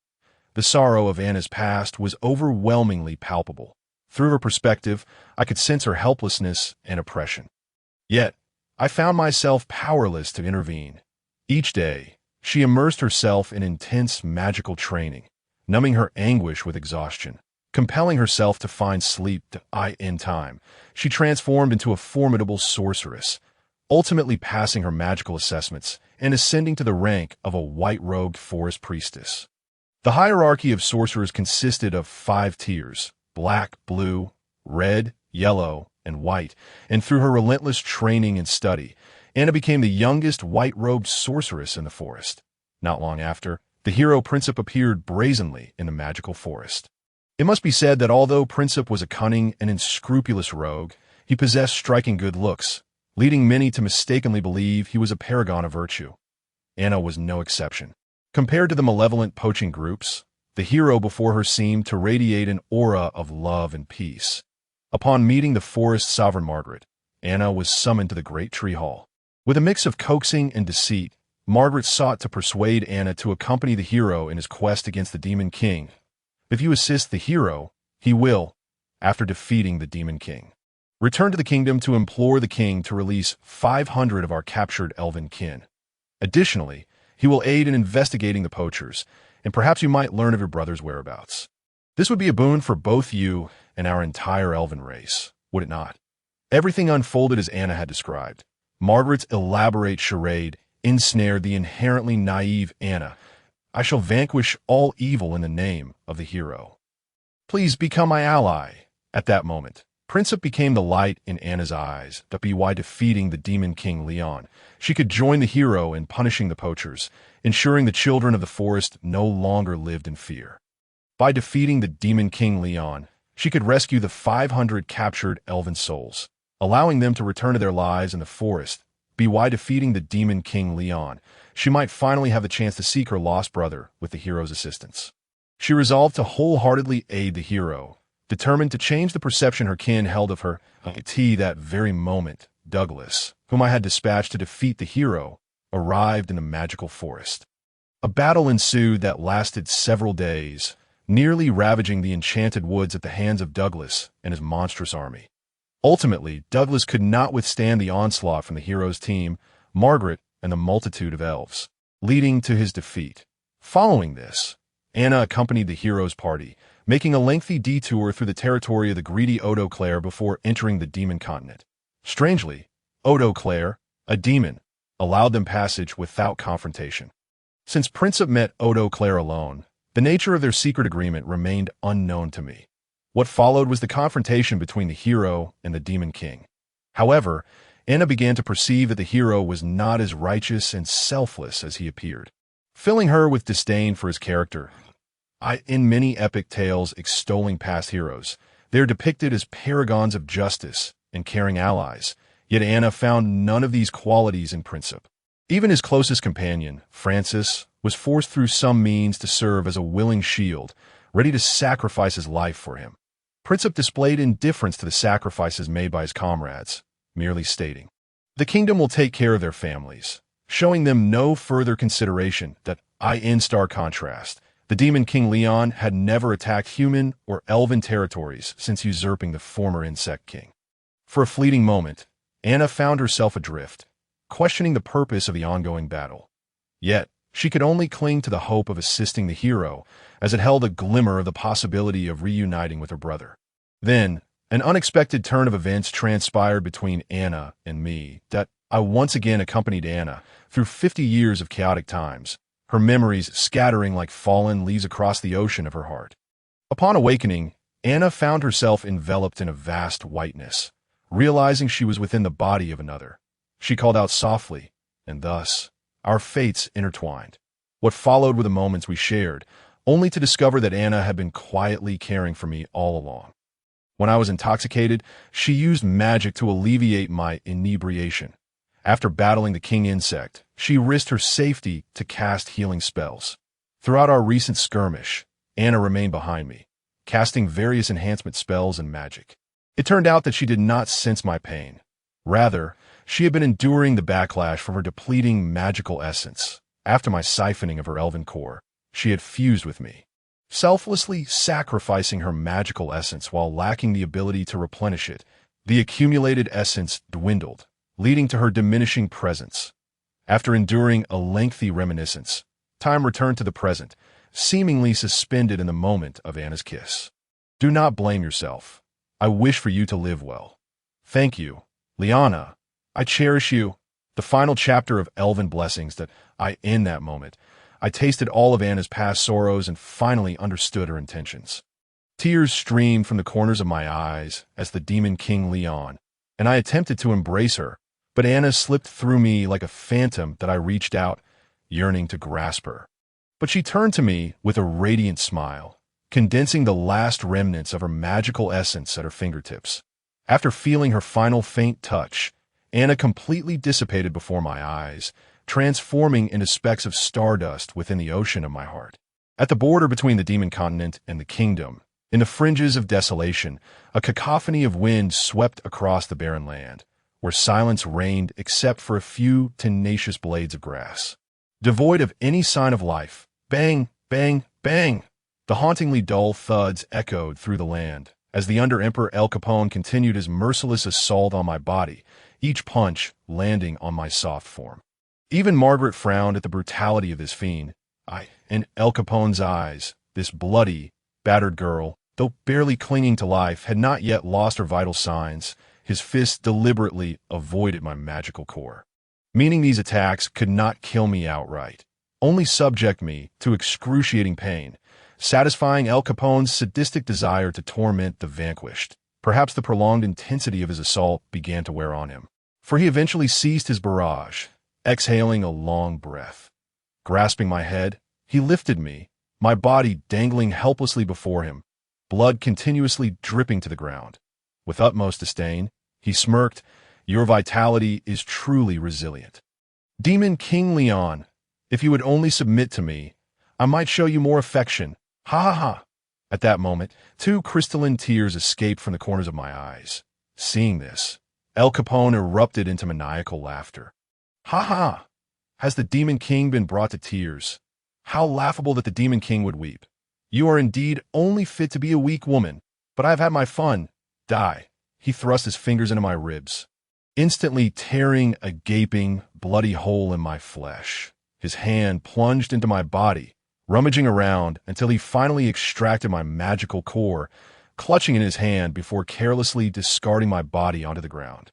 The sorrow of Anna's past was overwhelmingly palpable. Through her perspective, I could sense her helplessness and oppression. Yet, I found myself powerless to intervene. Each day, she immersed herself in intense magical training, numbing her anguish with exhaustion, compelling herself to find sleep in time. She transformed into a formidable sorceress, ultimately passing her magical assessments and ascending to the rank of a white-robed forest priestess. The hierarchy of sorcerers consisted of 5 tiers: black, blue, red, yellow, and white, and through her relentless training and study, Anna became the youngest white-robed sorceress in the forest. Not long after, the hero Princess appeared brazenly in the magical forest. It must be said that although Princess was a cunning and unscrupulous rogue, he possessed striking good looks, leading many to mistakenly believe he was a paragon of virtue. Anna was no exception. Compared to the malevolent poaching groups, the hero before her seemed to radiate an aura of love and peace. Upon meeting the forest sovereign Margaret, Anna was summoned to the great tree hall. With a mix of coaxing and deceit, Margaret sought to persuade Anna to accompany the hero in his quest against the Demon King. If you assist the hero, he will, after defeating the Demon King, return to the kingdom to implore the king to release 500 of our captured elven kin. Additionally, he will aid in investigating the poachers, and perhaps you might learn of your brother's whereabouts. This would be a boon for both you and our entire elven race, would it not? Everything unfolded as Anna had described. Margaret's elaborate charade ensnared the inherently naive Anna. I shall vanquish all evil in the name of the hero. Please become my ally. At that moment, Princess became the light in Anna's eyes, by defeating the Demon King Leon. She could join the hero in punishing the poachers, ensuring the children of the forest no longer lived in fear. By defeating the Demon King Leon, she could rescue the 500 captured elven souls, allowing them to return to their lives in the forest. By defeating the Demon King Leon, she might finally have the chance to seek her lost brother with the hero's assistance. She resolved to wholeheartedly aid the hero, determined to change the perception her kin held of her. That very moment, Douglas, whom I had dispatched to defeat the hero, arrived in the magical forest. A battle ensued that lasted several days, nearly ravaging the enchanted woods at the hands of Douglas and his monstrous army. Ultimately, Douglas could not withstand the onslaught from the hero's team, Margaret, and the multitude of elves, leading to his defeat. Following this, Anna accompanied the hero's party, making a lengthy detour through the territory of the greedy Odo Clare before entering the demon continent. Strangely, Odo Clare, a demon, allowed them passage without confrontation. Since Princep met Odo Claire alone, the nature of their secret agreement remained unknown to me. What followed was the confrontation between the hero and the demon king. However, Anna began to perceive that the hero was not as righteous and selfless as he appeared, filling her with disdain for his character. In many epic tales extolling past heroes, they are depicted as paragons of justice and caring allies, yet Anna found none of these qualities in Princep. Even his closest companion, Francis, was forced through some means to serve as a willing shield, ready to sacrifice his life for him. Princep displayed indifference to the sacrifices made by his comrades, merely stating, "The kingdom will take care of their families," showing them no further consideration. That in stark contrast, the demon king Leon had never attacked human or elven territories since usurping the former insect king. For a fleeting moment, Anna found herself adrift, questioning the purpose of the ongoing battle. Yet, she could only cling to the hope of assisting the hero, as it held a glimmer of the possibility of reuniting with her brother. Then, an unexpected turn of events transpired between Anna and me. That I once again accompanied Anna through 50 years of chaotic times, her memories scattering like fallen leaves across the ocean of her heart. Upon awakening, Anna found herself enveloped in a vast whiteness, realizing she was within the body of another. She called out softly, and thus, our fates intertwined. What followed were the moments we shared, only to discover that Anna had been quietly caring for me all along. When I was intoxicated, she used magic to alleviate my inebriation. After battling the king insect, she risked her safety to cast healing spells. Throughout our recent skirmish, Anna remained behind me, casting various enhancement spells and magic. It turned out that she did not sense my pain. Rather, she had been enduring the backlash from her depleting magical essence. After my siphoning of her elven core, she had fused with me, selflessly sacrificing her magical essence while lacking the ability to replenish it. The accumulated essence dwindled, leading to her diminishing presence. After enduring a lengthy reminiscence, time returned to the present, seemingly suspended in the moment of Anna's kiss. Do not blame yourself. I wish for you to live well. Thank you, Liana. I cherish you. The final chapter of Elven Blessings. That in that moment, I tasted all of Anna's past sorrows and finally understood her intentions. Tears streamed from the corners of my eyes as the demon king Leon, and I attempted to embrace her, but Anna slipped through me like a phantom that I reached out, yearning to grasp her. But she turned to me with a radiant smile, condensing the last remnants of her magical essence at her fingertips. After feeling her final faint touch, Anna completely dissipated before my eyes, transforming into specks of stardust within the ocean of my heart. At the border between the demon continent and the kingdom, in the fringes of desolation, a cacophony of wind swept across the barren land, where silence reigned except for a few tenacious blades of grass. Devoid of any sign of life, bang, bang, bang! The hauntingly dull thuds echoed through the land, as the Under-Emperor El Capone continued his merciless assault on my body, each punch landing on my soft form. Even Margaret frowned at the brutality of this fiend. In El Capone's eyes, this bloody, battered girl, though barely clinging to life, had not yet lost her vital signs. His fists deliberately avoided my magical core, meaning these attacks could not kill me outright, only subject me to excruciating pain, satisfying El Capone's sadistic desire to torment the vanquished. Perhaps the prolonged intensity of his assault began to wear on him, for he eventually ceased his barrage, exhaling a long breath. Grasping my head, he lifted me, my body dangling helplessly before him, blood continuously dripping to the ground. With utmost disdain, he smirked, "Your vitality is truly resilient. Demon King Leon, if you would only submit to me, I might show you more affection. Ha ha ha." At that moment, 2 crystalline tears escaped from the corners of my eyes. Seeing this, El Capone erupted into maniacal laughter. "Ha ha! Has the Demon King been brought to tears? How laughable that the Demon King would weep. You are indeed only fit to be a weak woman, but I have had my fun. Die." He thrust his fingers into my ribs, instantly tearing a gaping, bloody hole in my flesh. His hand plunged into my body, rummaging around until he finally extracted my magical core, clutching in his hand before carelessly discarding my body onto the ground.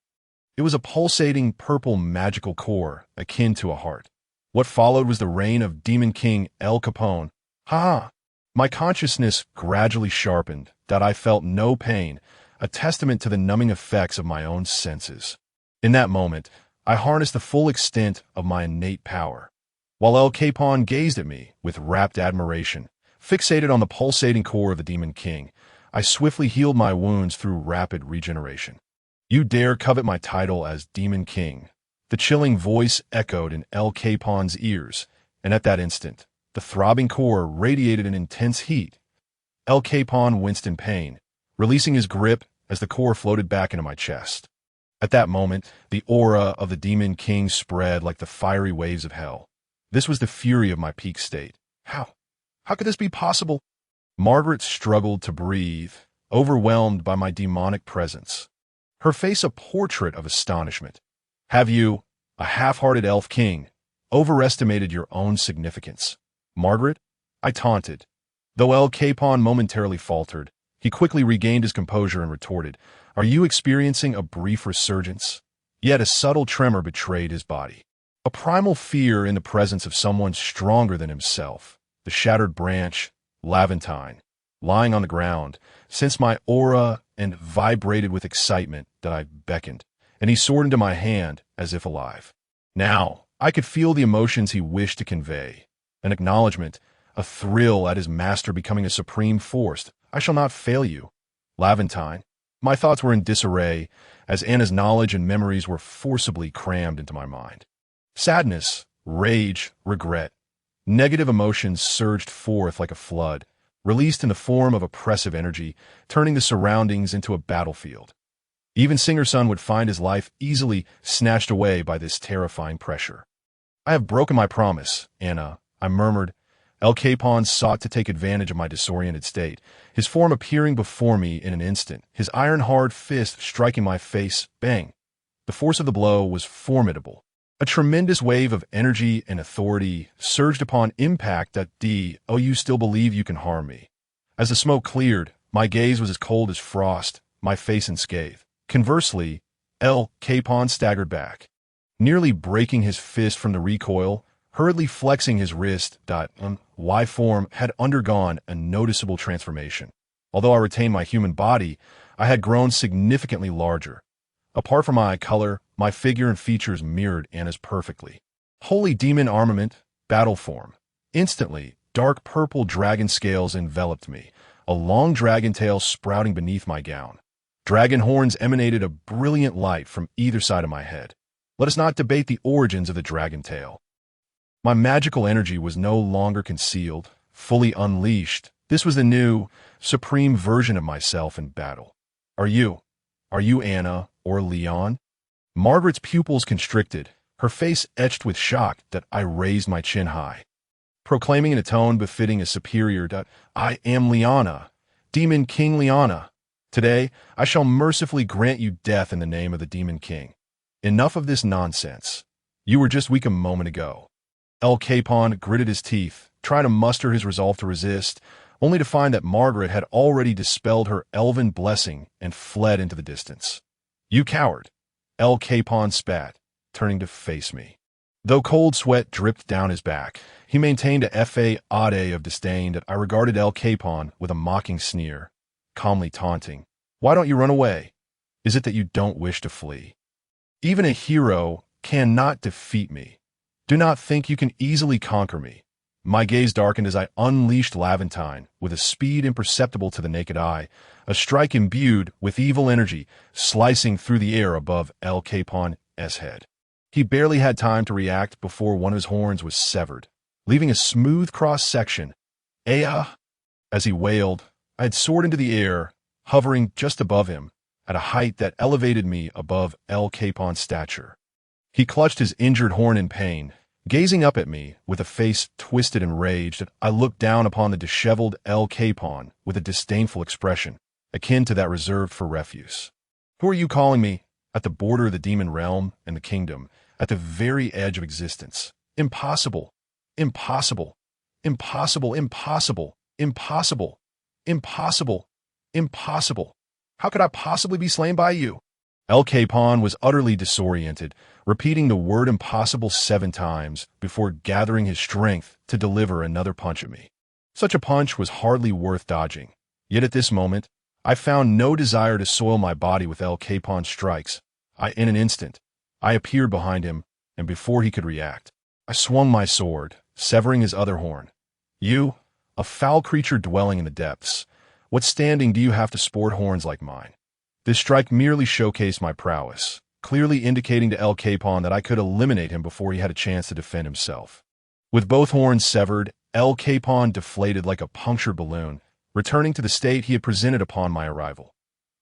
It was a pulsating purple magical core, akin to a heart. What followed was the reign of Demon King El Capone. Ha! My consciousness gradually sharpened, that I felt no pain, a testament to the numbing effects of my own senses. In that moment, I harnessed the full extent of my innate power. While El Capone gazed at me with rapt admiration, fixated on the pulsating core of the Demon King, I swiftly healed my wounds through rapid regeneration. You dare covet my title as Demon King? The chilling voice echoed in El Capone's ears, and at that instant, the throbbing core radiated an intense heat. El Capone winced in pain, releasing his grip as the core floated back into my chest. At that moment, the aura of the Demon King spread like the fiery waves of hell. This was the fury of my peak state. How? How could this be possible? Margaret struggled to breathe, overwhelmed by my demonic presence. Her face a portrait of astonishment. Have you, a half-hearted elf king, overestimated your own significance? Margaret? I taunted. Though El Capone momentarily faltered, he quickly regained his composure and retorted, Are you experiencing a brief resurgence? Yet a subtle tremor betrayed his body. A primal fear in the presence of someone stronger than himself. The shattered branch, Laventine, lying on the ground, sensed my aura and vibrated with excitement that I beckoned, and he soared into my hand as if alive. Now, I could feel the emotions he wished to convey. An acknowledgement, a thrill at his master becoming a supreme force. I shall not fail you. Laventine. My thoughts were in disarray, as Anna's knowledge and memories were forcibly crammed into my mind. Sadness, rage, regret. Negative emotions surged forth like a flood, released in the form of oppressive energy, turning the surroundings into a battlefield. Even Singer-Sun would find his life easily snatched away by this terrifying pressure. I have broken my promise, Anna, I murmured. El Capone sought to take advantage of my disoriented state, his form appearing before me in an instant, his iron-hard fist striking my face, bang. The force of the blow was formidable. A tremendous wave of energy and authority surged upon impact that you still believe you can harm me. As the smoke cleared, my gaze was as cold as frost, my face unscathed. Conversely, El Capone staggered back, nearly breaking his fist from the recoil, hurriedly flexing his wrist. Y form had undergone a noticeable transformation. Although I retained my human body, I had grown significantly larger. Apart from my color, my figure and features mirrored Anna's perfectly. Holy demon armament, battle form. Instantly, dark purple dragon scales enveloped me, a long dragon tail sprouting beneath my gown. Dragon horns emanated a brilliant light from either side of my head. Let us not debate the origins of the dragon tail. My magical energy was no longer concealed, fully unleashed. This was the new, supreme version of myself in battle. Are you Anna or Leon? Margaret's pupils constricted, her face etched with shock that I raised my chin high, proclaiming in a tone befitting a superior, I am Liana, Demon King Liana. Today, I shall mercifully grant you death in the name of the Demon King. Enough of this nonsense. You were just weak a moment ago. El Capone gritted his teeth, trying to muster his resolve to resist, only to find that Margaret had already dispelled her elven blessing and fled into the distance. You coward! El Capone spat, turning to face me. Though cold sweat dripped down his back, he maintained a fa-ade of disdain that I regarded El Capone with a mocking sneer, calmly taunting. Why don't you run away? Is it that you don't wish to flee? Even a hero cannot defeat me. Do not think you can easily conquer me. My gaze darkened as I unleashed Laventine with a speed imperceptible to the naked eye, a strike imbued with evil energy slicing through the air above El Capone's head. He barely had time to react before one of his horns was severed, leaving a smooth cross-section. Aya! As he wailed, I had soared into the air, hovering just above him, at a height that elevated me above El Capone's stature. He clutched his injured horn in pain, gazing up at me with a face twisted in rage that I looked down upon the disheveled El Capone with a disdainful expression, akin to that reserved for refuse. Who are you calling me? At the border of the demon realm and the kingdom, at the very edge of existence. Impossible. Impossible. Impossible. Impossible. Impossible. Impossible. Impossible. How could I possibly be slain by you? El Capon was utterly disoriented, repeating the word impossible 7 times before gathering his strength to deliver another punch at me. Such a punch was hardly worth dodging. Yet at this moment, I found no desire to soil my body with El Capon's strikes. In an instant, I appeared behind him, and before he could react, I swung my sword, severing his other horn. You, a foul creature dwelling in the depths, what standing do you have to sport horns like mine? This strike merely showcased my prowess, clearly indicating to El Capon that I could eliminate him before he had a chance to defend himself. With both horns severed, El Capon deflated like a punctured balloon, returning to the state he had presented upon my arrival.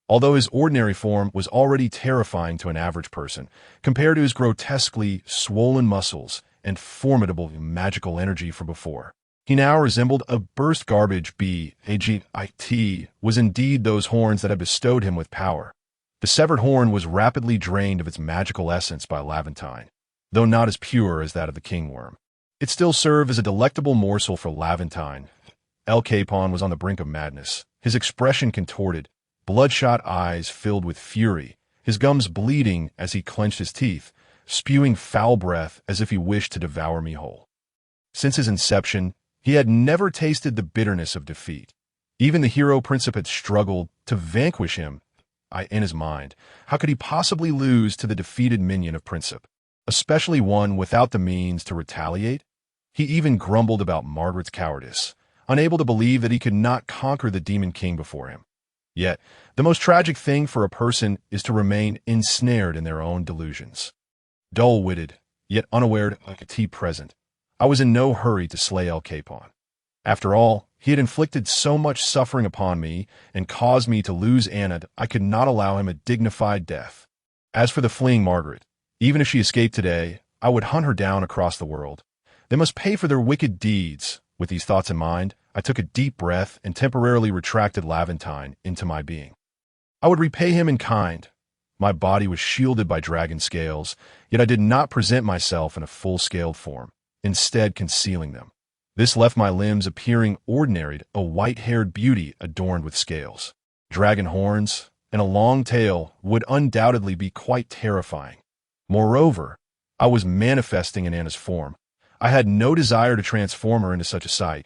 Although his ordinary form was already terrifying to an average person, compared to his grotesquely swollen muscles and formidable magical energy from before, he now resembled a burst garbage bee. Agit was indeed those horns that had bestowed him with power. The severed horn was rapidly drained of its magical essence by Laventine, though not as pure as that of the kingworm. It still served as a delectable morsel for Laventine. El Capon was on the brink of madness, his expression contorted, bloodshot eyes filled with fury, his gums bleeding as he clenched his teeth, spewing foul breath as if he wished to devour me whole. Since his inception, he had never tasted the bitterness of defeat. Even the hero Princip had struggled to vanquish him. In his mind, how could he possibly lose to the defeated minion of Princip, especially one without the means to retaliate? He even grumbled about Margaret's cowardice, unable to believe that he could not conquer the Demon King before him. Yet, the most tragic thing for a person is to remain ensnared in their own delusions. Dull-witted, yet unaware of the present, I was in no hurry to slay El Capon. After all, he had inflicted so much suffering upon me and caused me to lose Anna, I could not allow him a dignified death. As for the fleeing Margaret, even if she escaped today, I would hunt her down across the world. They must pay for their wicked deeds. With these thoughts in mind, I took a deep breath and temporarily retracted Laventine into my being. I would repay him in kind. My body was shielded by dragon scales, yet I did not present myself in a full-scaled form, instead concealing them. This left my limbs appearing ordinary, a white-haired beauty adorned with scales. Dragon horns and a long tail would undoubtedly be quite terrifying. Moreover, I was manifesting in Anna's form. I had no desire to transform her into such a sight.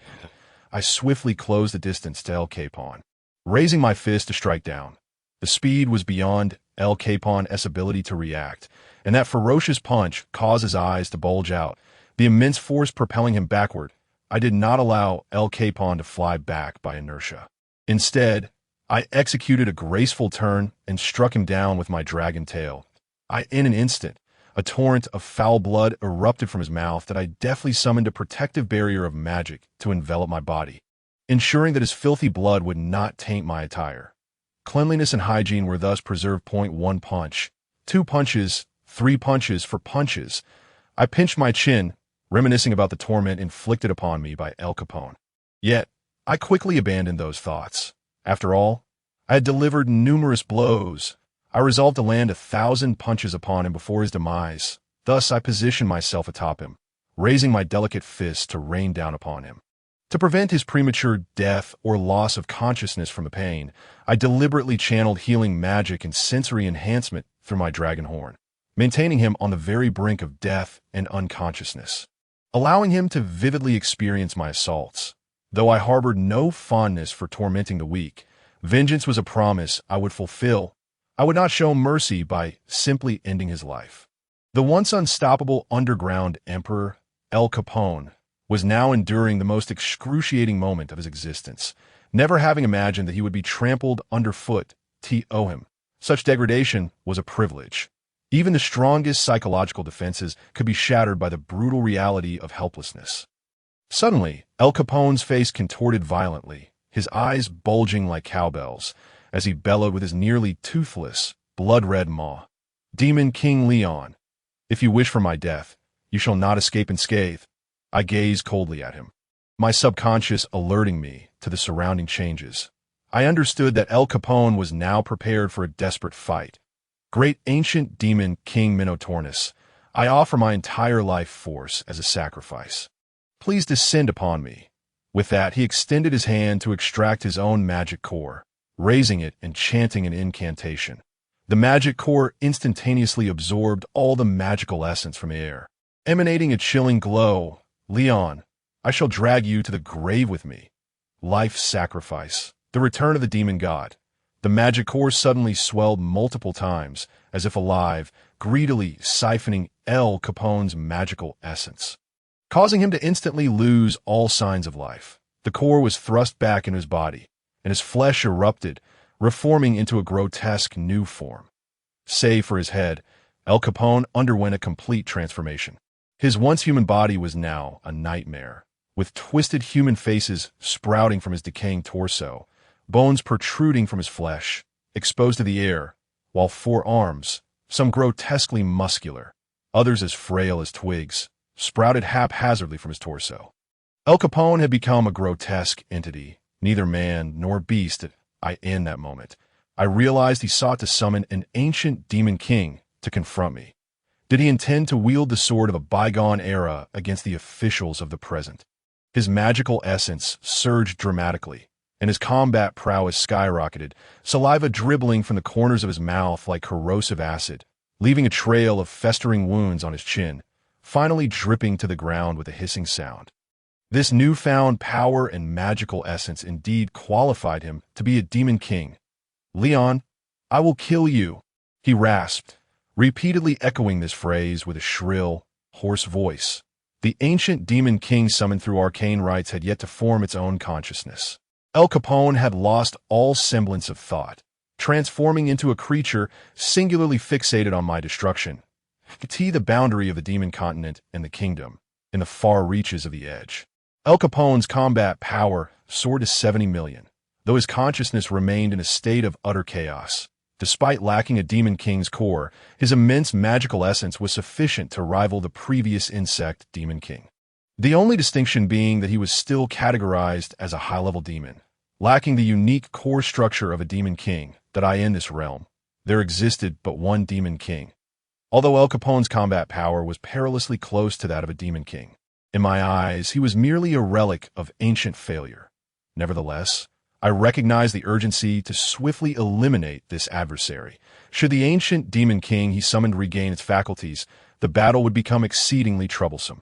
I swiftly closed the distance to El Capon, raising my fist to strike down. The speed was beyond El Capon's ability to react, and that ferocious punch caused his eyes to bulge out, the immense force propelling him backward. I did not allow El Capon to fly back by inertia. Instead, I executed a graceful turn and struck him down with my dragon tail. In an instant, a torrent of foul blood erupted from his mouth that I deftly summoned a protective barrier of magic to envelop my body, ensuring that his filthy blood would not taint my attire. Cleanliness and hygiene were thus preserved. 1 punch, 2 punches, 3 punches for punches. I pinched my chin, reminiscing about the torment inflicted upon me by El Capone. Yet, I quickly abandoned those thoughts. After all, I had delivered numerous blows. I resolved to land 1,000 punches upon him before his demise. Thus I positioned myself atop him, raising my delicate fist to rain down upon him. To prevent his premature death or loss of consciousness from the pain, I deliberately channeled healing magic and sensory enhancement through my dragon horn, maintaining him on the very brink of death and unconsciousness, allowing him to vividly experience my assaults. Though I harbored no fondness for tormenting the weak, vengeance was a promise I would fulfill. I would not show mercy by simply ending his life. The once unstoppable underground emperor, El Capone, was now enduring the most excruciating moment of his existence, never having imagined that he would be trampled underfoot to him. Such degradation was a privilege. Even the strongest psychological defenses could be shattered by the brutal reality of helplessness. Suddenly, El Capone's face contorted violently, his eyes bulging like cowbells, as he bellowed with his nearly toothless, blood-red maw. "Demon King Leon, if you wish for my death, you shall not escape unscathed." I gazed coldly at him, my subconscious alerting me to the surrounding changes. I understood that El Capone was now prepared for a desperate fight. "Great ancient demon King Minotaurus, I offer my entire life force as a sacrifice. Please descend upon me." With that, he extended his hand to extract his own magic core, raising it and chanting an incantation. The magic core instantaneously absorbed all the magical essence from the air, emanating a chilling glow. Leon, I shall drag you to the grave with me. Life sacrifice. The return of the demon god. The magic core suddenly swelled multiple times, as if alive, greedily siphoning El Capone's magical essence, causing him to instantly lose all signs of life. The core was thrust back into his body, and his flesh erupted, reforming into a grotesque new form. Save for his head, El Capone underwent a complete transformation. His once human body was now a nightmare, with twisted human faces sprouting from his decaying torso, bones protruding from his flesh, exposed to the air, while 4 arms, some grotesquely muscular, others as frail as twigs, sprouted haphazardly from his torso. El Capone had become a grotesque entity, neither man nor beast. In that moment, I realized he sought to summon an ancient demon king to confront me. Did he intend to wield the sword of a bygone era against the officials of the present? His magical essence surged dramatically, and his combat prowess skyrocketed, saliva dribbling from the corners of his mouth like corrosive acid, leaving a trail of festering wounds on his chin, finally dripping to the ground with a hissing sound. This newfound power and magical essence indeed qualified him to be a demon king. Leon, I will kill you, he rasped, repeatedly echoing this phrase with a shrill, hoarse voice. The ancient demon king summoned through arcane rites had yet to form its own consciousness. El Capone had lost all semblance of thought, transforming into a creature singularly fixated on my destruction. To the boundary of the demon continent and the kingdom, in the far reaches of the edge. El Capone's combat power soared to 70 million, though his consciousness remained in a state of utter chaos. Despite lacking a demon king's core, his immense magical essence was sufficient to rival the previous insect demon king. The only distinction being that he was still categorized as a high-level demon, lacking the unique core structure of a demon king that in this realm. There existed but one demon king, although El Capone's combat power was perilously close to that of a demon king. In my eyes, he was merely a relic of ancient failure. Nevertheless, I recognized the urgency to swiftly eliminate this adversary. Should the ancient demon king he summoned regain its faculties, the battle would become exceedingly troublesome.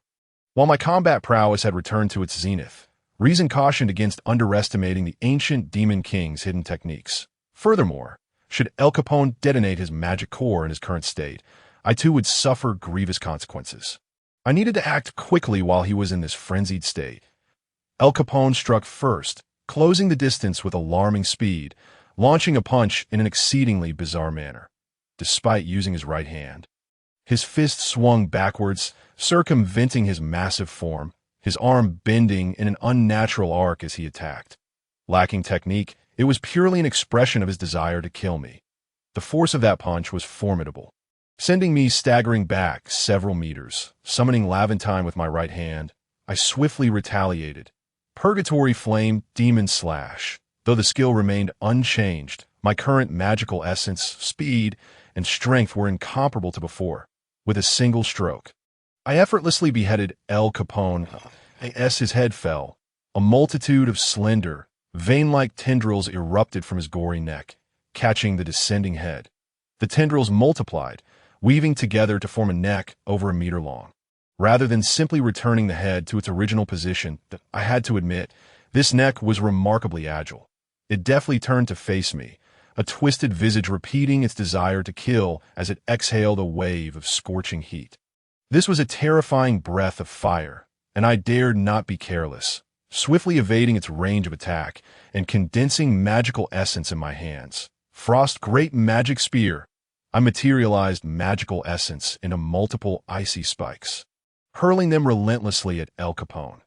While my combat prowess had returned to its zenith, reason cautioned against underestimating the ancient demon king's hidden techniques. Furthermore, should El Capone detonate his magic core in his current state, I too would suffer grievous consequences. I needed to act quickly while he was in this frenzied state. El Capone struck first, closing the distance with alarming speed, launching a punch in an exceedingly bizarre manner. Despite using his right hand, his fist swung backwards, circumventing his massive form, his arm bending in an unnatural arc as he attacked. Lacking technique, it was purely an expression of his desire to kill me. The force of that punch was formidable, sending me staggering back several meters. Summoning Laventine with my right hand, I swiftly retaliated. Purgatory Flame Demon Slash. Though the skill remained unchanged, my current magical essence, speed, and strength were incomparable to before. With a single stroke, I effortlessly beheaded El Capone as his head fell. A multitude of slender, vein-like tendrils erupted from his gory neck, catching the descending head. The tendrils multiplied, weaving together to form a neck over a meter long. Rather than simply returning the head to its original position, I had to admit, this neck was remarkably agile. It deftly turned to face me, a twisted visage repeating its desire to kill as it exhaled a wave of scorching heat. This was a terrifying breath of fire, and I dared not be careless, swiftly evading its range of attack and condensing magical essence in my hands. Frost Great Magic Spear. I materialized magical essence into multiple icy spikes, hurling them relentlessly at El Capone.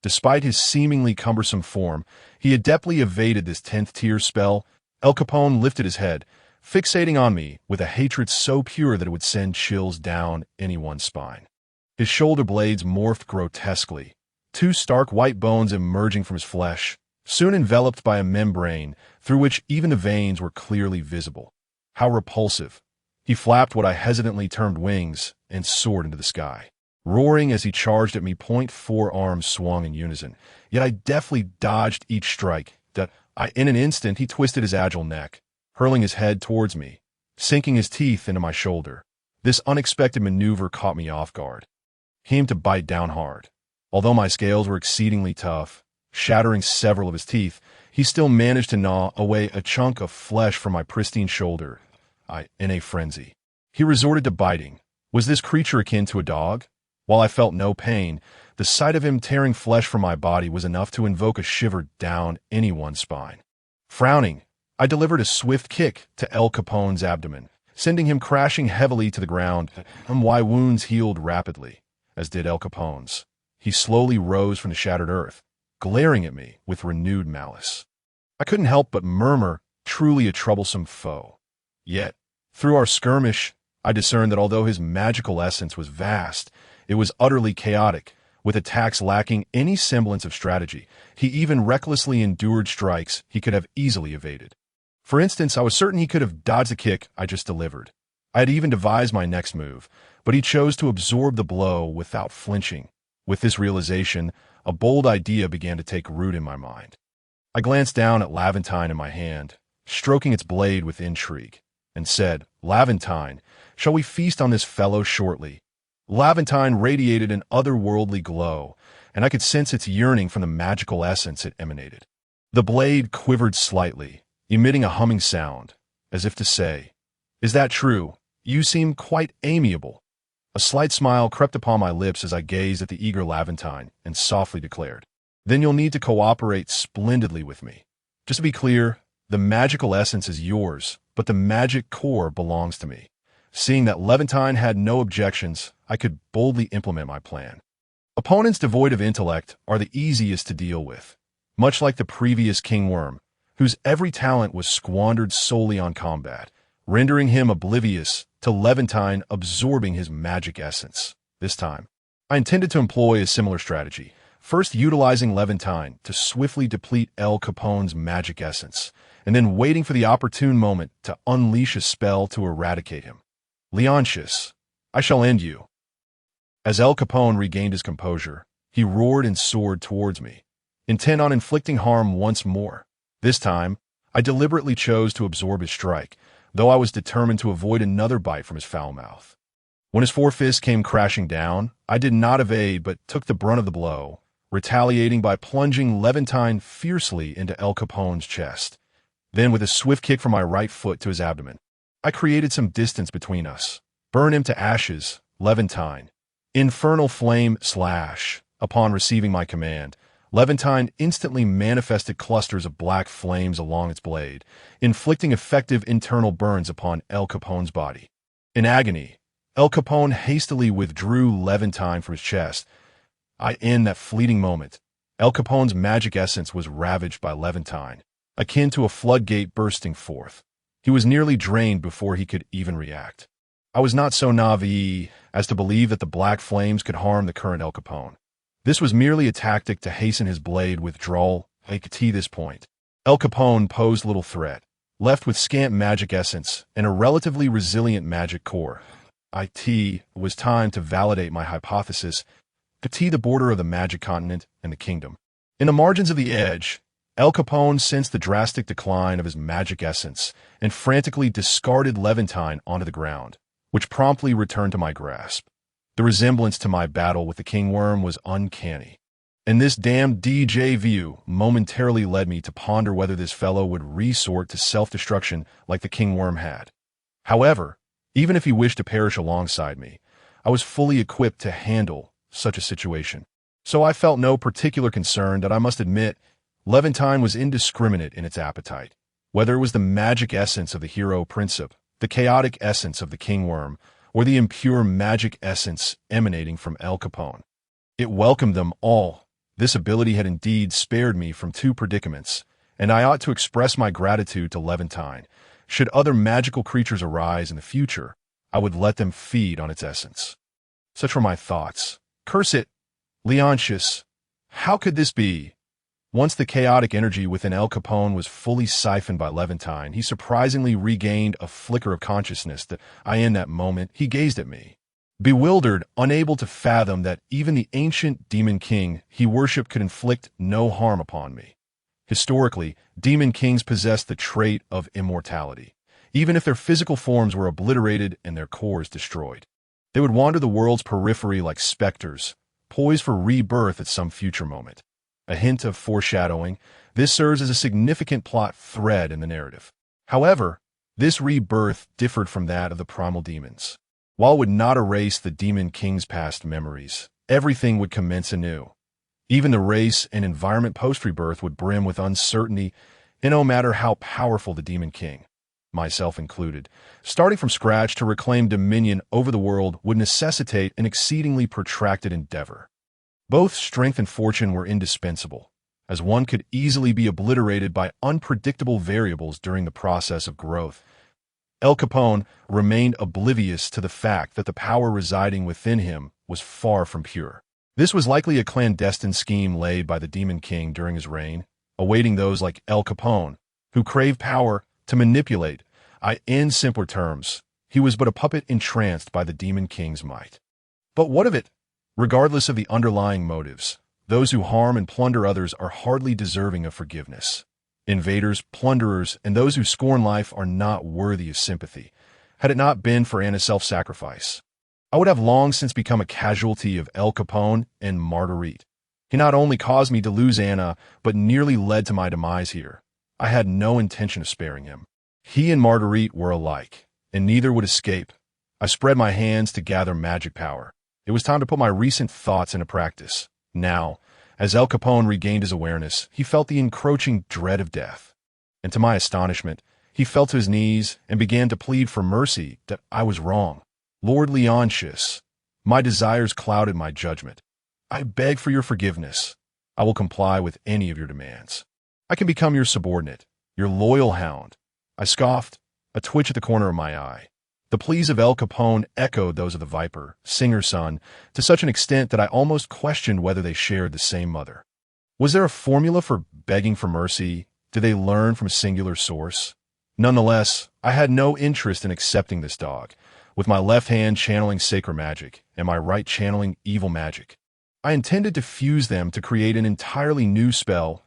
Despite his seemingly cumbersome form, he adeptly evaded this 10th tier spell. El Capone lifted his head, fixating on me with a hatred so pure that it would send chills down anyone's spine. His shoulder blades morphed grotesquely, 2 stark white bones emerging from his flesh, soon enveloped by a membrane through which even the veins were clearly visible. How repulsive! He flapped what I hesitantly termed wings and soared into the sky, roaring as he charged at me. 4 arms swung in unison, yet I deftly dodged each strike. In an instant he twisted his agile neck, hurling his head towards me, sinking his teeth into my shoulder. This unexpected maneuver caught me off guard. He aimed to bite down hard. Although my scales were exceedingly tough, shattering several of his teeth, he still managed to gnaw away a chunk of flesh from my pristine shoulder. In a frenzy, he resorted to biting. Was this creature akin to a dog? While I felt no pain, the sight of him tearing flesh from my body was enough to invoke a shiver down anyone's spine. Frowning, I delivered a swift kick to El Capone's abdomen, sending him crashing heavily to the ground. My wounds healed rapidly, as did El Capone's. He slowly rose from the shattered earth, glaring at me with renewed malice. I couldn't help but murmur, truly a troublesome foe. Yet, through our skirmish, I discerned that although his magical essence was vast, it was utterly chaotic, with attacks lacking any semblance of strategy. He even recklessly endured strikes he could have easily evaded. For instance, I was certain he could have dodged the kick I just delivered. I had even devised my next move, but he chose to absorb the blow without flinching. With this realization, a bold idea began to take root in my mind. I glanced down at Laventine in my hand, stroking its blade with intrigue, and said, "Laventine, shall we feast on this fellow shortly?" Laventine radiated an otherworldly glow, and I could sense its yearning from the magical essence it emanated. The blade quivered slightly, emitting a humming sound, as if to say, "Is that true? You seem quite amiable." A slight smile crept upon my lips as I gazed at the eager Laventine and softly declared, "Then you'll need to cooperate splendidly with me. Just to be clear, the magical essence is yours, but the magic core belongs to me." Seeing that Laventine had no objections, I could boldly implement my plan. Opponents devoid of intellect are the easiest to deal with, much like the previous King Worm, whose every talent was squandered solely on combat, rendering him oblivious to Laventine absorbing his magic essence. This time, I intended to employ a similar strategy, first utilizing Laventine to swiftly deplete El Capone's magic essence, and then waiting for the opportune moment to unleash a spell to eradicate him. "Leontius, I shall end you." As El Capone regained his composure, he roared and soared towards me, intent on inflicting harm once more. This time, I deliberately chose to absorb his strike, though I was determined to avoid another bite from his foul mouth. When his four fists came crashing down, I did not evade but took the brunt of the blow, retaliating by plunging Laventine fiercely into El Capone's chest. Then, with a swift kick from my right foot to his abdomen, I created some distance between us. "Burn him to ashes, Laventine." Infernal flame slash. Upon receiving my command, Laventine instantly manifested clusters of black flames along its blade, inflicting effective internal burns upon El Capone's body. In agony, El Capone hastily withdrew Laventine from his chest. In that fleeting moment, El Capone's magic essence was ravaged by Laventine, akin to a floodgate bursting forth. He was nearly drained before he could even react. I was not so naive as to believe that the black flames could harm the current El Capone. This was merely a tactic to hasten his blade withdrawal. At this point, El Capone posed little threat, left with scant magic essence and a relatively resilient magic core. It was time to validate my hypothesis, the border of the magic continent and the kingdom. In the margins of the edge, El Capone sensed the drastic decline of his magic essence and frantically discarded Laventine onto the ground, which promptly returned to my grasp. The resemblance to my battle with the King Worm was uncanny, and this damned DJ view momentarily led me to ponder whether this fellow would resort to self-destruction like the King Worm had. However, even if he wished to perish alongside me, I was fully equipped to handle such a situation. So I felt no particular concern that I must admit Laventine was indiscriminate in its appetite. Whether it was the magic essence of the hero Princip, the chaotic essence of the King Worm, or the impure magic essence emanating from El Capone, it welcomed them all. This ability had indeed spared me from two predicaments, and I ought to express my gratitude to Laventine. Should other magical creatures arise in the future, I would let them feed on its essence. Such were my thoughts. Curse it, Leontius, how could this be? Once the chaotic energy within El Capone was fully siphoned by Laventine, he surprisingly regained a flicker of consciousness. In that moment, he gazed at me, bewildered, unable to fathom that even the ancient demon king he worshipped could inflict no harm upon me. Historically, demon kings possessed the trait of immortality. even if their physical forms were obliterated and their cores destroyed. They would wander the world's periphery like specters, poised for rebirth at some future moment. A hint of foreshadowing, this serves as a significant plot thread in the narrative. However, this rebirth differed from that of the primal demons. While it would not erase the Demon King's past memories, everything would commence anew. Even the race and environment post-rebirth would brim with uncertainty, and no matter how powerful the Demon King, myself included, starting from scratch to reclaim dominion over the world would necessitate an exceedingly protracted endeavor. Both strength and fortune were indispensable, as one could easily be obliterated by unpredictable variables during the process of growth. El Capone remained oblivious to the fact that the power residing within him was far from pure. This was likely a clandestine scheme laid by the Demon King during his reign, awaiting those like El Capone, who craved power to manipulate. In simpler terms, he was but a puppet entranced by the Demon King's might. But what of it? Regardless of the underlying motives, those who harm and plunder others are hardly deserving of forgiveness. Invaders, plunderers, and those who scorn life are not worthy of sympathy. Had it not been for Anna's self-sacrifice, I would have long since become a casualty of El Capone and Marguerite. He not only caused me to lose Anna, but nearly led to my demise here. I had no intention of sparing him. He and Marguerite were alike, and neither would escape. I spread my hands to gather magic power. It was time to put my recent thoughts into practice. Now, as El Capone regained his awareness, he felt the encroaching dread of death. And to my astonishment, he fell to his knees and began to plead for mercy that I was wrong. Lord Leontius, my desires clouded my judgment. I beg for your forgiveness. I will comply with any of your demands. I can become your subordinate, your loyal hound. I scoffed, a twitch at the corner of my eye. The pleas of El Capone echoed those of the Viper, singer's son, to such an extent that I almost questioned whether they shared the same mother. Was there a formula for begging for mercy? Did they learn from a singular source? Nonetheless, I had no interest in accepting this dog, with my left hand channeling sacred magic and my right channeling evil magic. I intended to fuse them to create an entirely new spell,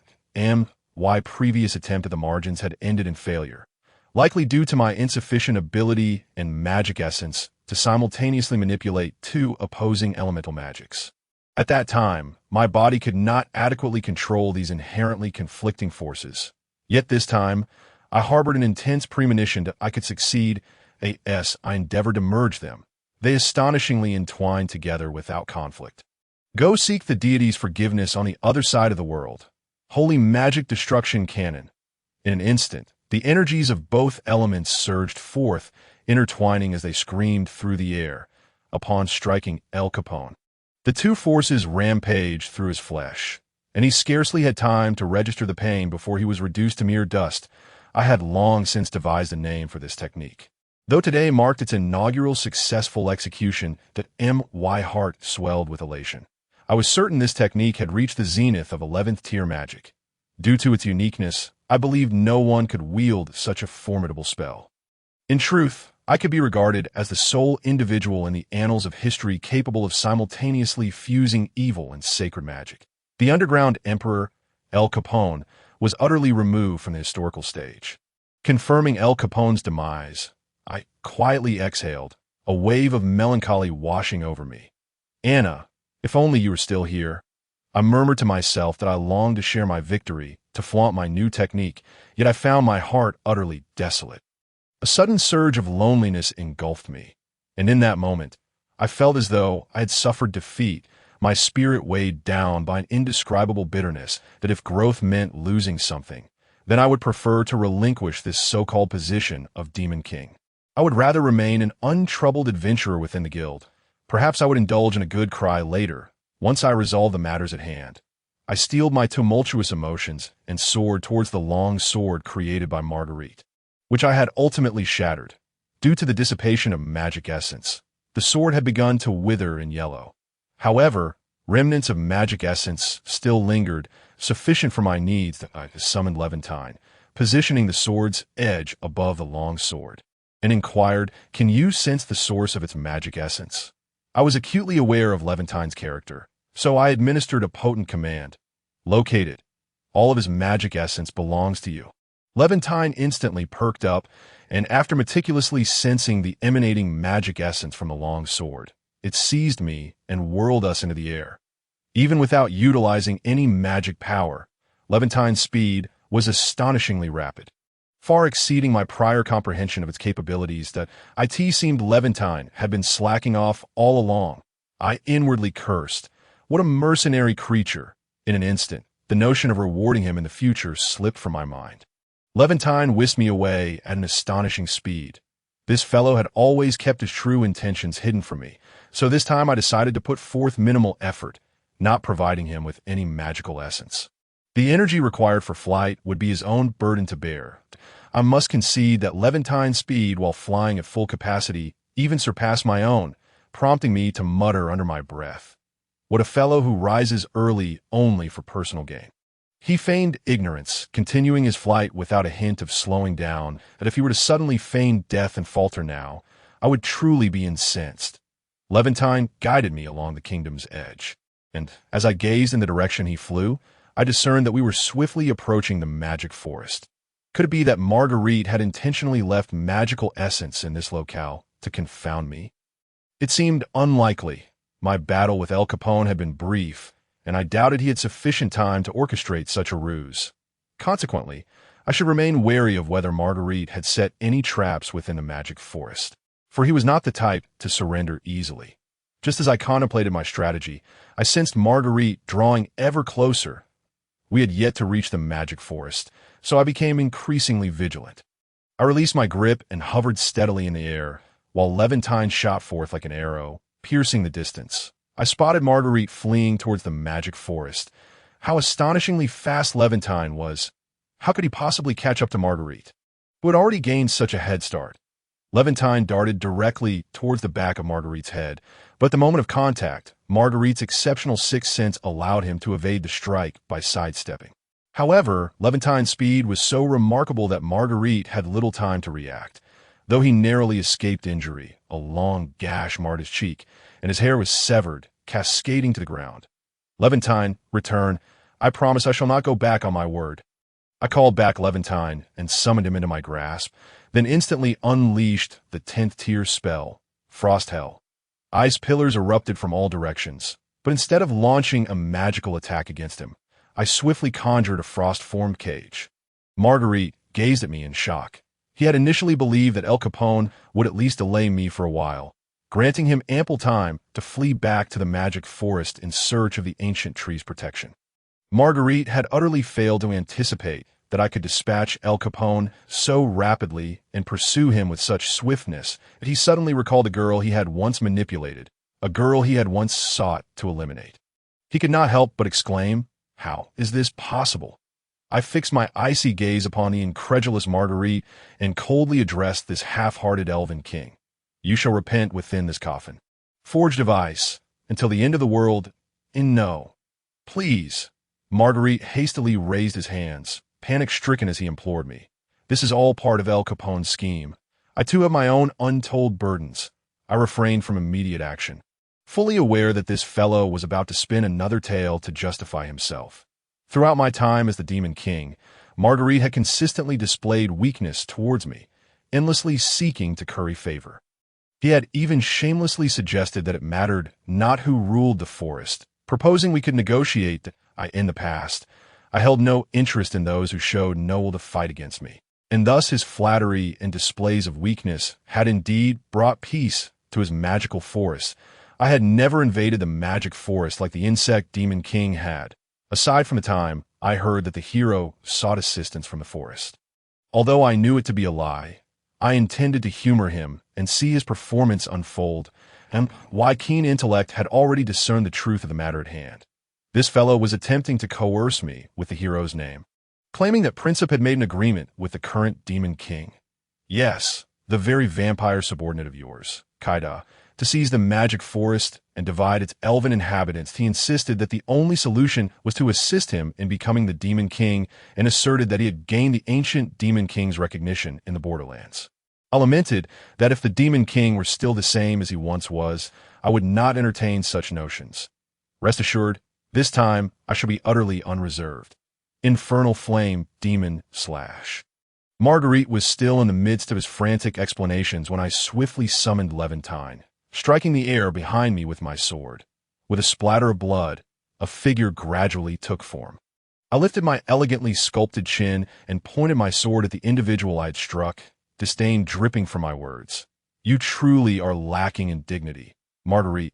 my previous attempt at the margins had ended in failure, likely due to my insufficient ability and magic essence to simultaneously manipulate two opposing elemental magics. At that time, my body could not adequately control these inherently conflicting forces. Yet this time, I harbored an intense premonition that I could succeed. I endeavored to merge them. They astonishingly entwined together without conflict. Go seek the deity's forgiveness on the other side of the world. Holy magic destruction cannon. In an instant, the energies of both elements surged forth, intertwining as they screamed through the air, upon striking El Capone. The two forces rampaged through his flesh, and he scarcely had time to register the pain before he was reduced to mere dust. I had long since devised a name for this technique. Though today marked its inaugural successful execution, that my heart swelled with elation. I was certain this technique had reached the zenith of 11th tier magic. Due to its uniqueness, I believed no one could wield such a formidable spell. In truth, I could be regarded as the sole individual in the annals of history capable of simultaneously fusing evil and sacred magic. The underground emperor, El Capone, was utterly removed from the historical stage. Confirming El Capone's demise, I quietly exhaled, a wave of melancholy washing over me. Anna, if only you were still here. I murmured to myself that I longed to share my victory, to flaunt my new technique, yet I found my heart utterly desolate. A sudden surge of loneliness engulfed me, and in that moment, I felt as though I had suffered defeat, my spirit weighed down by an indescribable bitterness that if growth meant losing something, then I would prefer to relinquish this so-called position of Demon King. I would rather remain an untroubled adventurer within the guild. Perhaps I would indulge in a good cry later, once I resolved the matters at hand. I steeled my tumultuous emotions and soared towards the long sword created by Marguerite, which I had ultimately shattered. Due to the dissipation of magic essence, the sword had begun to wither and yellow. However, remnants of magic essence still lingered, sufficient for my needs that I summoned Levantine, positioning the sword's edge above the long sword, and inquired, "Can you sense the source of its magic essence?" I was acutely aware of Levantine's character, so I administered a potent command. "Locate it. All of his magic essence belongs to you." Levantine instantly perked up, and after meticulously sensing the emanating magic essence from the long sword, it seized me and whirled us into the air. Even without utilizing any magic power, Levantine's speed was astonishingly rapid, far exceeding my prior comprehension of its capabilities. That it seemed Levantine had been slacking off all along. I inwardly cursed. What a mercenary creature! In an instant, the notion of rewarding him in the future slipped from my mind. Levantine whisked me away at an astonishing speed. This fellow had always kept his true intentions hidden from me, so this time I decided to put forth minimal effort, not providing him with any magical essence. The energy required for flight would be his own burden to bear. I must concede that Levantine's speed while flying at full capacity even surpassed my own, prompting me to mutter under my breath. What a fellow who rises early only for personal gain. He feigned ignorance, continuing his flight without a hint of slowing down, that if he were to suddenly feign death and falter now, I would truly be incensed. Levantine guided me along the kingdom's edge, and as I gazed in the direction he flew, I discerned that we were swiftly approaching the magic forest. Could it be that Marguerite had intentionally left magical essence in this locale to confound me? It seemed unlikely. My battle with El Capone had been brief, and I doubted he had sufficient time to orchestrate such a ruse. Consequently, I should remain wary of whether Marguerite had set any traps within the magic forest, for he was not the type to surrender easily. Just as I contemplated my strategy, I sensed Marguerite drawing ever closer. We had yet to reach the magic forest, so I became increasingly vigilant. I released my grip and hovered steadily in the air, while Levantine shot forth like an arrow, piercing the distance. I spotted Marguerite fleeing towards the magic forest. How astonishingly fast Levantine was. How could he possibly catch up to Marguerite, who had already gained such a head start? Levantine darted directly towards the back of Marguerite's head, but at the moment of contact, Marguerite's exceptional sixth sense allowed him to evade the strike by sidestepping. However, Levantine's speed was so remarkable that Marguerite had little time to react. Though he narrowly escaped injury, a long gash marred his cheek, and his hair was severed, cascading to the ground. Levantine, return. I promise I shall not go back on my word. I called back Levantine and summoned him into my grasp, then instantly unleashed the 10th tier spell, Frost Hell. Ice pillars erupted from all directions, but instead of launching a magical attack against him, I swiftly conjured a frost-formed cage. Marguerite gazed at me in shock. He had initially believed that El Capone would at least delay me for a while, granting him ample time to flee back to the magic forest in search of the ancient tree's protection. Marguerite had utterly failed to anticipate that I could dispatch El Capone so rapidly and pursue him with such swiftness that he suddenly recalled a girl he had once manipulated, a girl he had once sought to eliminate. He could not help but exclaim, "How is this possible?" I fixed my icy gaze upon the incredulous Marguerite and coldly addressed this half-hearted elven king. "You shall repent within this coffin, forged of ice, until the end of the world, and no. Please." Marguerite hastily raised his hands, panic-stricken as he implored me. "This is all part of El Capone's scheme. I too have my own untold burdens." I refrained from immediate action, fully aware that this fellow was about to spin another tale to justify himself. Throughout my time as the Demon King, Marguerite had consistently displayed weakness towards me, endlessly seeking to curry favor. He had even shamelessly suggested that it mattered not who ruled the forest, proposing we could negotiate. In the past, I held no interest in those who showed no will to fight against me, and thus his flattery and displays of weakness had indeed brought peace to his magical forest. I had never invaded the magic forest like the insect Demon King had, aside from the time I heard that the hero sought assistance from the forest. Although I knew it to be a lie, I intended to humor him and see his performance unfold, and my keen intellect had already discerned the truth of the matter at hand. This fellow was attempting to coerce me with the hero's name, claiming that Princip had made an agreement with the current Demon King. Yes, the very vampire subordinate of yours, Kaida, to seize the magic forest and divide its elven inhabitants. He insisted that the only solution was to assist him in becoming the Demon King and asserted that he had gained the ancient Demon King's recognition in the Borderlands. I lamented that if the Demon King were still the same as he once was, I would not entertain such notions. Rest assured, this time I shall be utterly unreserved. Infernal flame, demon, slash. Marguerite was still in the midst of his frantic explanations when I swiftly summoned Levantine, striking the air behind me with my sword. With a splatter of blood, a figure gradually took form. I lifted my elegantly sculpted chin and pointed my sword at the individual I had struck, disdain dripping from my words. You truly are lacking in dignity, Marguerite.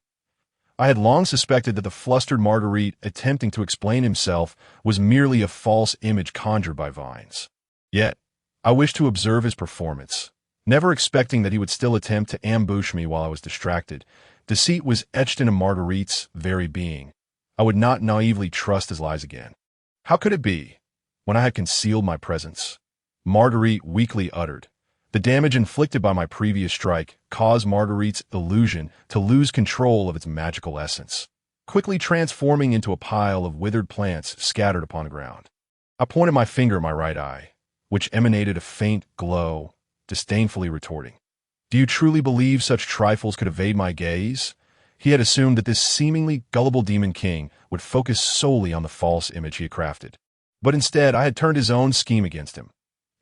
I had long suspected that the flustered Marguerite attempting to explain himself was merely a false image conjured by Vines. Yet, I wished to observe his performance, never expecting that he would still attempt to ambush me while I was distracted. Deceit was etched into Marguerite's very being. I would not naively trust his lies again. How could it be, when I had concealed my presence? Marguerite weakly uttered. The damage inflicted by my previous strike caused Marguerite's illusion to lose control of its magical essence, quickly transforming into a pile of withered plants scattered upon the ground. I pointed my finger at my right eye, which emanated a faint glow, disdainfully retorting, "Do you truly believe such trifles could evade my gaze?" He had assumed that this seemingly gullible demon king would focus solely on the false image he had crafted. But instead, I had turned his own scheme against him.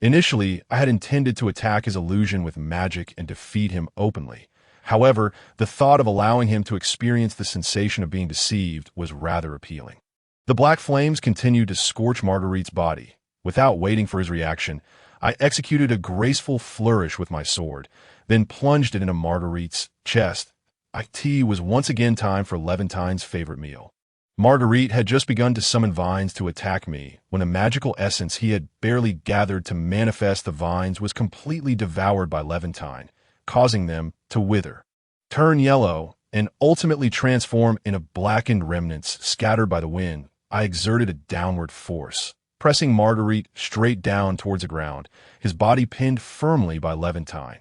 Initially, I had intended to attack his illusion with magic and defeat him openly. However, the thought of allowing him to experience the sensation of being deceived was rather appealing. The black flames continued to scorch Marguerite's body. Without waiting for his reaction, I executed a graceful flourish with my sword, then plunged it into Marguerite's chest. It was once again time for Levantine's favorite meal. Marguerite had just begun to summon vines to attack me when a magical essence he had barely gathered to manifest the vines was completely devoured by Levantine, causing them to wither, turn yellow, and ultimately transform into blackened remnants scattered by the wind. I exerted a downward force, pressing Marguerite straight down towards the ground, his body pinned firmly by Levantine.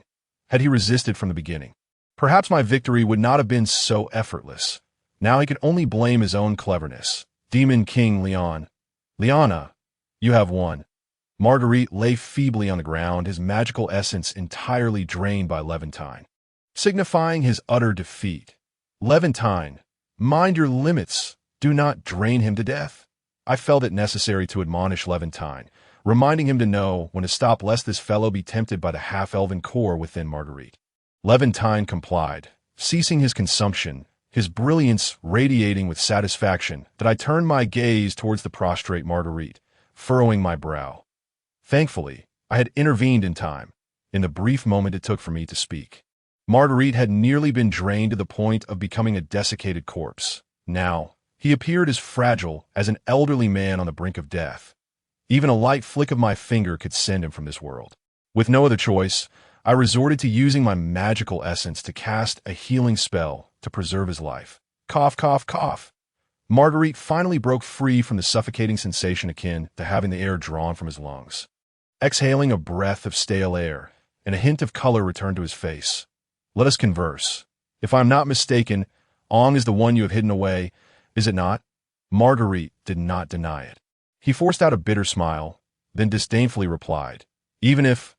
Had he resisted from the beginning, perhaps my victory would not have been so effortless. Now he could only blame his own cleverness. Demon King Leon. Liana, you have won. Marguerite lay feebly on the ground, his magical essence entirely drained by Levantine, signifying his utter defeat. Levantine, mind your limits. Do not drain him to death. I felt it necessary to admonish Levantine, reminding him to know when to stop lest this fellow be tempted by the half-elven core within Marguerite. Levantine complied, ceasing his consumption, his brilliance radiating with satisfaction that I turned my gaze towards the prostrate Marguerite, furrowing my brow. Thankfully, I had intervened in time, in the brief moment it took for me to speak. Marguerite had nearly been drained to the point of becoming a desiccated corpse. Now, he appeared as fragile as an elderly man on the brink of death. Even a light flick of my finger could send him from this world. With no other choice, I resorted to using my magical essence to cast a healing spell to preserve his life. Cough, cough, cough. Marguerite finally broke free from the suffocating sensation akin to having the air drawn from his lungs. Exhaling a breath of stale air, and a hint of color returned to his face. Let us converse. If I am not mistaken, Ong is the one you have hidden away, is it not? Marguerite did not deny it. He forced out a bitter smile, then disdainfully replied, "Even if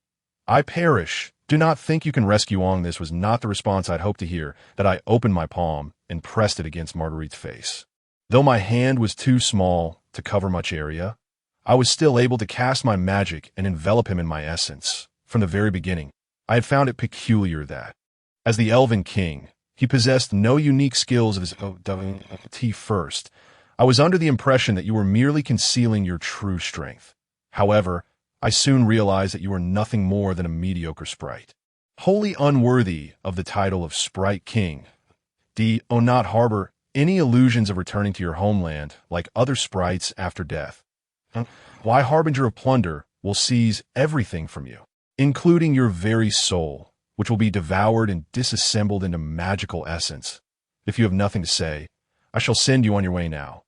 I perish, do not think you can rescue Ong." This was not the response I'd hoped to hear, that I opened my palm and pressed it against Marguerite's face. Though my hand was too small to cover much area, I was still able to cast my magic and envelop him in my essence. From the very beginning, I had found it peculiar that, as the Elven King, he possessed no unique skills of his own. First, I was under the impression that you were merely concealing your true strength. However, I soon realized that you were nothing more than a mediocre sprite, wholly unworthy of the title of Sprite King. Do not harbor any illusions of returning to your homeland like other sprites after death. Why, Harbinger of Plunder will seize everything from you, including your very soul, which will be devoured and disassembled into magical essence. If you have nothing to say, I shall send you on your way now.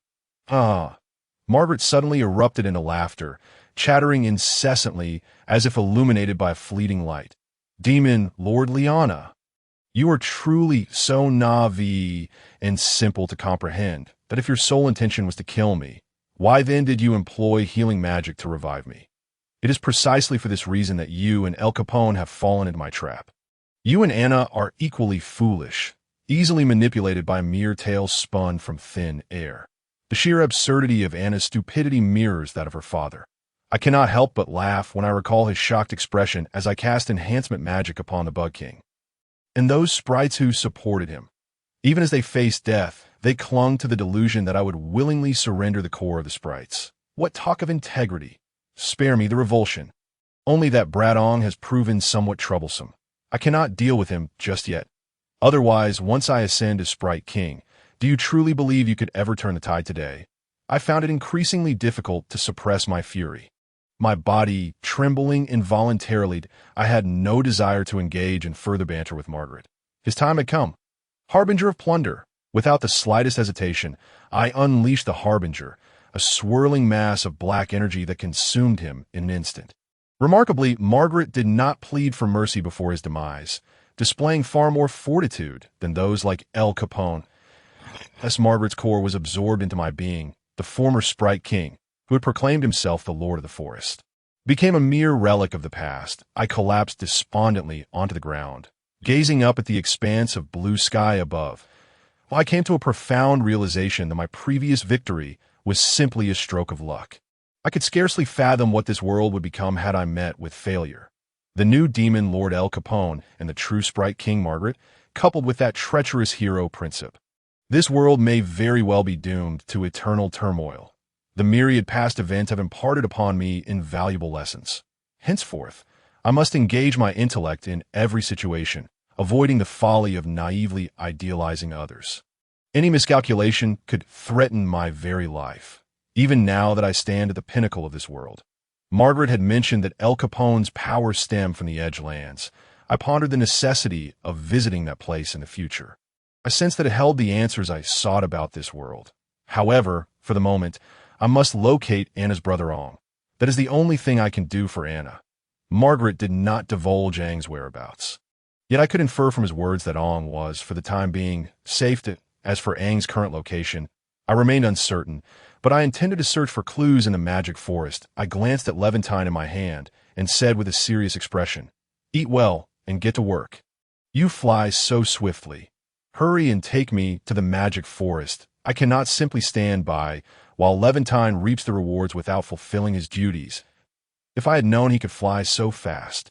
Margaret suddenly erupted into laughter, chattering incessantly as if illuminated by a fleeting light. Demon Lord Liana, you are truly so naive and simple to comprehend that if your sole intention was to kill me, why then did you employ healing magic to revive me? It is precisely for this reason that you and El Capone have fallen into my trap. You and Anna are equally foolish, easily manipulated by mere tales spun from thin air. The sheer absurdity of Anna's stupidity mirrors that of her father. I cannot help but laugh when I recall his shocked expression as I cast enhancement magic upon the Bug King. And those sprites who supported him. Even as they faced death, they clung to the delusion that I would willingly surrender the core of the sprites. What talk of integrity? Spare me the revulsion. Only that Bradong has proven somewhat troublesome. I cannot deal with him just yet. Otherwise, once I ascend as Sprite King, do you truly believe you could ever turn the tide today? I found it increasingly difficult to suppress my fury. My body trembling involuntarily, I had no desire to engage in further banter with Margaret. His time had come. Harbinger of plunder. Without the slightest hesitation, I unleashed the Harbinger, a swirling mass of black energy that consumed him in an instant. Remarkably, Margaret did not plead for mercy before his demise, displaying far more fortitude than those like El Capone. As Margaret's core was absorbed into my being, the former Sprite King, who had proclaimed himself the Lord of the Forest, became a mere relic of the past. I collapsed despondently onto the ground, gazing up at the expanse of blue sky above, while I came to a profound realization that my previous victory was simply a stroke of luck. I could scarcely fathom what this world would become had I met with failure. The new demon Lord El Capone and the true Sprite King Margaret, coupled with that treacherous hero Princip. This world may very well be doomed to eternal turmoil. The myriad past events have imparted upon me invaluable lessons. Henceforth, I must engage my intellect in every situation, avoiding the folly of naively idealizing others. Any miscalculation could threaten my very life, even now that I stand at the pinnacle of this world. Margaret had mentioned that El Capone's power stemmed from the Edgelands. I pondered the necessity of visiting that place in the future. I sensed that it held the answers I sought about this world. However, for the moment, I must locate Anna's brother Ong. That is the only thing I can do for Anna. Margaret did not divulge Aang's whereabouts. Yet I could infer from his words that Ong was, for the time being, safe. As for Aang's current location, I remained uncertain, but I intended to search for clues in the magic forest. I glanced at Levantine in my hand and said with a serious expression, "Eat well and get to work. You fly so swiftly. Hurry and take me to the magic forest. I cannot simply stand by while Levantine reaps the rewards without fulfilling his duties. If I had known he could fly so fast,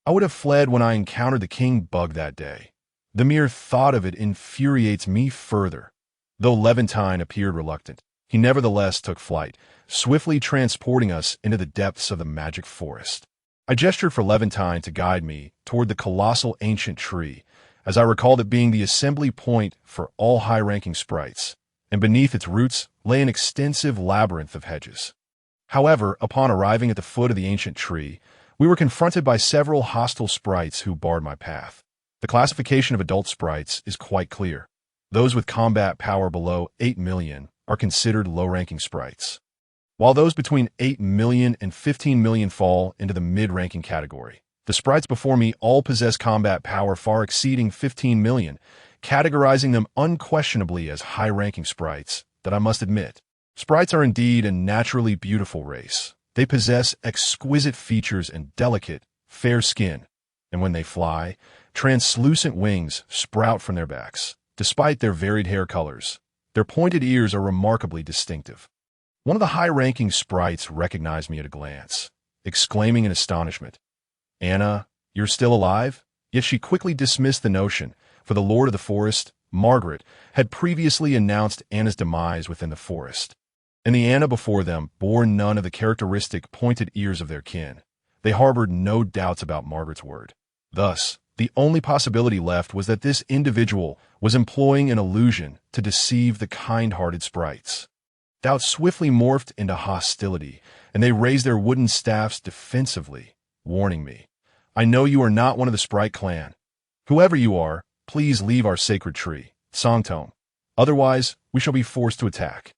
I would have fled when I encountered the king bug that day. The mere thought of it infuriates me further." Though Levantine appeared reluctant, he nevertheless took flight, swiftly transporting us into the depths of the magic forest. I gestured for Levantine to guide me toward the colossal ancient tree, as I recalled it being the assembly point for all high-ranking sprites, and beneath its roots lay an extensive labyrinth of hedges. However, upon arriving at the foot of the ancient tree, we were confronted by several hostile sprites who barred my path. The classification of adult sprites is quite clear. Those with combat power below 8 million are considered low-ranking sprites, while those between 8 million and 15 million fall into the mid-ranking category. The sprites before me all possess combat power far exceeding 15 million, categorizing them unquestionably as high-ranking sprites, that I must admit. Sprites are indeed a naturally beautiful race. They possess exquisite features and delicate, fair skin, and when they fly, translucent wings sprout from their backs. Despite their varied hair colors, their pointed ears are remarkably distinctive. One of the high-ranking sprites recognized me at a glance, exclaiming in astonishment, "Anna, you're still alive?" Yet she quickly dismissed the notion, for the Lord of the Forest, Margaret, had previously announced Anna's demise within the forest, and the Anna before them bore none of the characteristic pointed ears of their kin. They harbored no doubts about Margaret's word. Thus, the only possibility left was that this individual was employing an illusion to deceive the kind-hearted sprites. Doubt swiftly morphed into hostility, and they raised their wooden staffs defensively, warning me, "I know you are not one of the Sprite clan. Whoever you are, please leave our sacred tree, Songtome. Otherwise, we shall be forced to attack."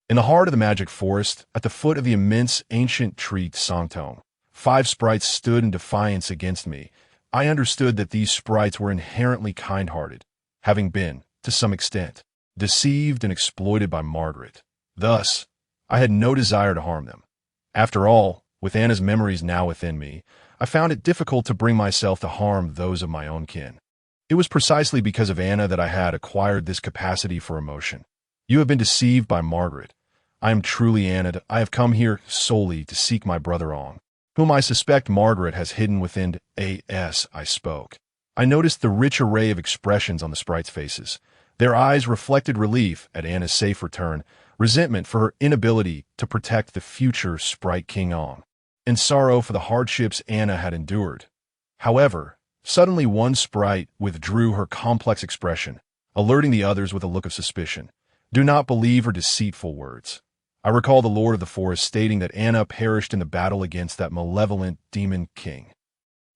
In the heart of the magic forest, at the foot of the immense ancient tree Songtome, 5 sprites stood in defiance against me. I understood that these sprites were inherently kind-hearted, having been, to some extent, deceived and exploited by Margaret. Thus, I had no desire to harm them. After all, with Anna's memories now within me, I found it difficult to bring myself to harm those of my own kin. It was precisely because of Anna that I had acquired this capacity for emotion. You have been deceived by Margaret. I am truly Anna. I have come here solely to seek my brother Ong, whom I suspect Margaret has hidden within as I spoke. I noticed the rich array of expressions on the sprites' faces. Their eyes reflected relief at Anna's safe return, resentment for her inability to protect the future Sprite King Ong, and sorrow for the hardships Anna had endured. However, suddenly one sprite withdrew her complex expression, alerting the others with a look of suspicion. Do not believe her deceitful words. I recall the Lord of the Forest stating that Anna perished in the battle against that malevolent demon king.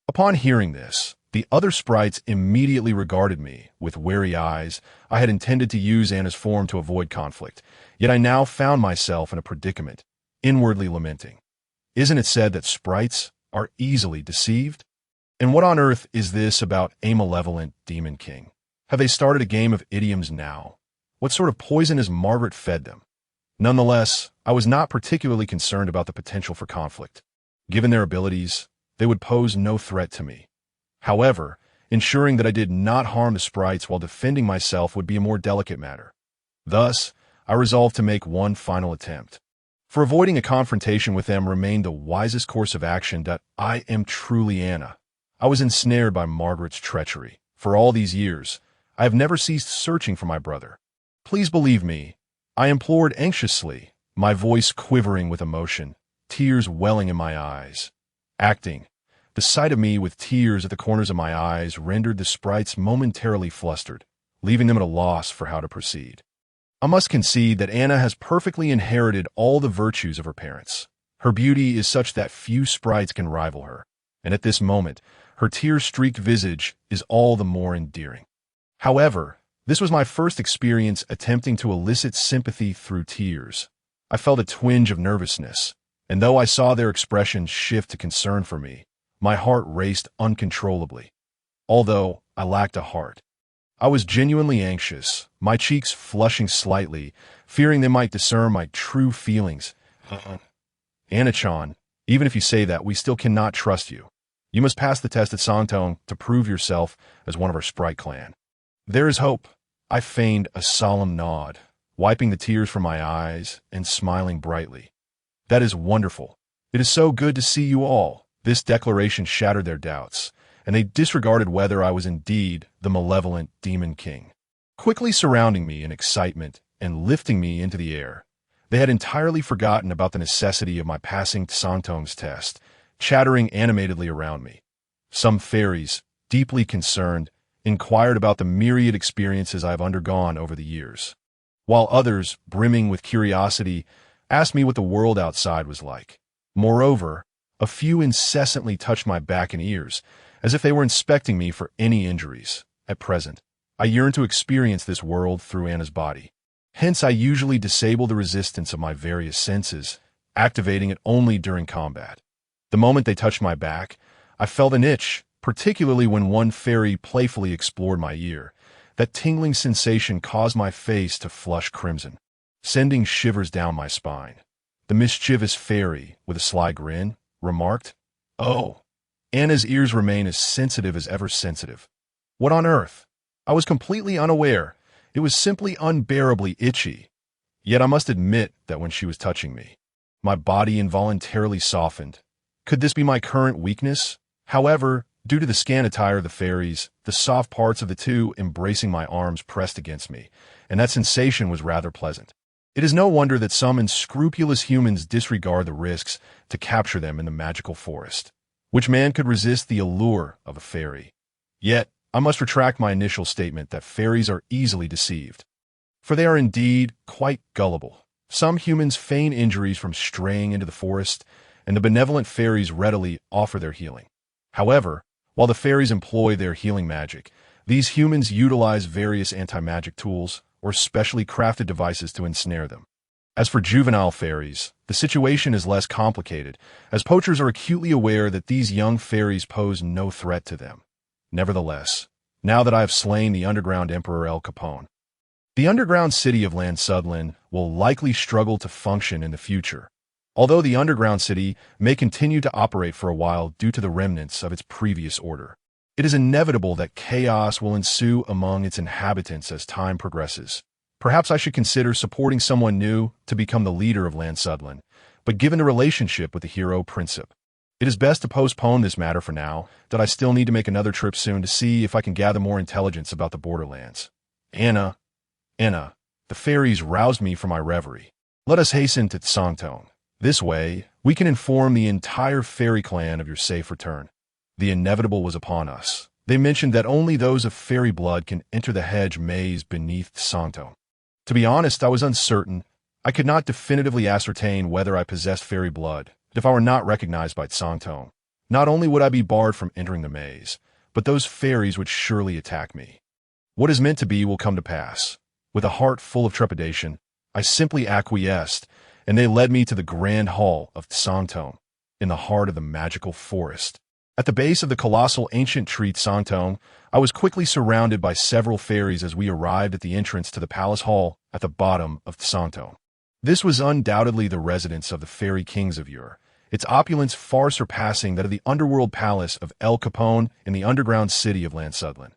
Upon hearing this, the other sprites immediately regarded me with wary eyes. I had intended to use Anna's form to avoid conflict, yet I now found myself in a predicament, inwardly lamenting. Isn't it said that sprites are easily deceived? And what on earth is this about a malevolent demon king? Have they started a game of idioms now? What sort of poison has Margaret fed them? Nonetheless, I was not particularly concerned about the potential for conflict. Given their abilities, they would pose no threat to me. However, ensuring that I did not harm the sprites while defending myself would be a more delicate matter. Thus, I resolved to make one final attempt. For avoiding a confrontation with them remained the wisest course of action. That I am truly Anna. I was ensnared by Margaret's treachery. For all these years, I have never ceased searching for my brother. Please believe me, I implored anxiously, my voice quivering with emotion, tears welling in my eyes. Acting. The sight of me with tears at the corners of my eyes rendered the sprites momentarily flustered, leaving them at a loss for how to proceed. I must concede that Anna has perfectly inherited all the virtues of her parents. Her beauty is such that few sprites can rival her, and at this moment, her tear-streaked visage is all the more endearing. However, this was my first experience attempting to elicit sympathy through tears. I felt a twinge of nervousness, and though I saw their expressions shift to concern for me, my heart raced uncontrollably. Although I lacked a heart, I was genuinely anxious, my cheeks flushing slightly, fearing they might discern my true feelings. Anna-chan, even if you say that, we still cannot trust you. You must pass the test at Songtong to prove yourself as one of our sprite clan. There is hope. I feigned a solemn nod, wiping the tears from my eyes and smiling brightly. That is wonderful. It is so good to see you all. This declaration shattered their doubts, and they disregarded whether I was indeed the malevolent demon king. Quickly surrounding me in excitement and lifting me into the air, they had entirely forgotten about the necessity of my passing Songtong's test, chattering animatedly around me. Some fairies, deeply concerned, inquired about the myriad experiences I have undergone over the years, while others, brimming with curiosity, asked me what the world outside was like. Moreover, a few incessantly touched my back and ears, as if they were inspecting me for any injuries. At present, I yearned to experience this world through Anna's body. Hence, I usually disable the resistance of my various senses, activating it only during combat. The moment they touched my back, I felt an itch, particularly when one fairy playfully explored my ear. That tingling sensation caused my face to flush crimson, sending shivers down my spine. The mischievous fairy, with a sly grin, remarked, "Oh, Anna's ears remain as sensitive as ever sensitive. What on earth?" I was completely unaware. It was simply unbearably itchy. Yet I must admit that when she was touching me, my body involuntarily softened. Could this be my current weakness? However, due to the scant attire of the fairies, the soft parts of the two embracing my arms pressed against me, and that sensation was rather pleasant. It is no wonder that some unscrupulous humans disregard the risks to capture them in the magical forest. Which man could resist the allure of a fairy? Yet, I must retract my initial statement that fairies are easily deceived, for they are indeed quite gullible. Some humans feign injuries from straying into the forest, and the benevolent fairies readily offer their healing. However, while the fairies employ their healing magic, these humans utilize various anti-magic tools or specially crafted devices to ensnare them. As for juvenile fairies, the situation is less complicated, as poachers are acutely aware that these young fairies pose no threat to them. Nevertheless, now that I have slain the underground Emperor El Capone, the underground city of Lansudlin will likely struggle to function in the future, although the underground city may continue to operate for a while due to the remnants of its previous order. It is inevitable that chaos will ensue among its inhabitants as time progresses. Perhaps I should consider supporting someone new to become the leader of Lansudland, but given the relationship with the hero Princip, it is best to postpone this matter for now, that I still need to make another trip soon to see if I can gather more intelligence about the borderlands. Anna, the fairies roused me from my reverie. Let us hasten to Tsangtong. This way, we can inform the entire fairy clan of your safe return. The inevitable was upon us. They mentioned that only those of fairy blood can enter the hedge maze beneath Tsangtong. To be honest, I was uncertain. I could not definitively ascertain whether I possessed fairy blood. If I were not recognized by Tsangtong, not only would I be barred from entering the maze, but those fairies would surely attack me. What is meant to be will come to pass. With a heart full of trepidation, I simply acquiesced, and they led me to the grand hall of Tsangtong, in the heart of the magical forest. At the base of the colossal ancient tree Tsangtong, I was quickly surrounded by several fairies as we arrived at the entrance to the palace hall at the bottom of Tsangtong. This was undoubtedly the residence of the fairy kings of Ur, its opulence far surpassing that of the underworld palace of El Capone in the underground city of Lansudland.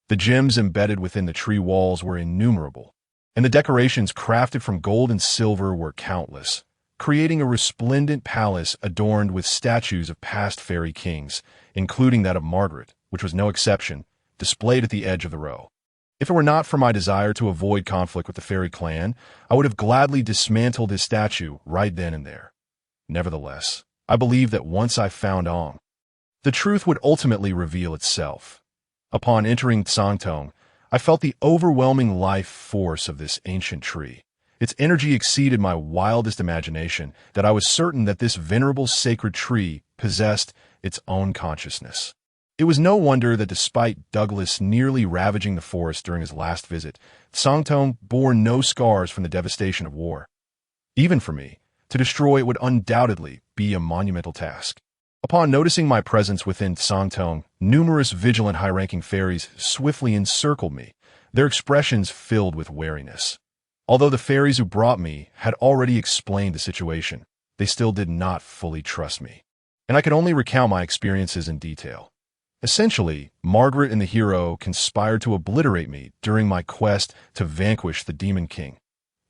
The gems embedded within the tree walls were innumerable, and the decorations crafted from gold and silver were countless, creating a resplendent palace adorned with statues of past fairy kings, including that of Margaret, which was no exception, displayed at the edge of the row. If it were not for my desire to avoid conflict with the fairy clan, I would have gladly dismantled his statue right then and there. Nevertheless, I believe that once I found Ong, the truth would ultimately reveal itself. Upon entering Tsangtong, I felt the overwhelming life force of this ancient tree. Its energy exceeded my wildest imagination, that I was certain that this venerable sacred tree possessed its own consciousness. It was no wonder that despite Douglas nearly ravaging the forest during his last visit, Tsangtong bore no scars from the devastation of war. Even for me, to destroy it would undoubtedly be a monumental task. Upon noticing my presence within Tsangtong, numerous vigilant high-ranking fairies swiftly encircled me, their expressions filled with wariness. Although the fairies who brought me had already explained the situation, they still did not fully trust me, and I could only recount my experiences in detail. Essentially, Margaret and the hero conspired to obliterate me during my quest to vanquish the Demon King.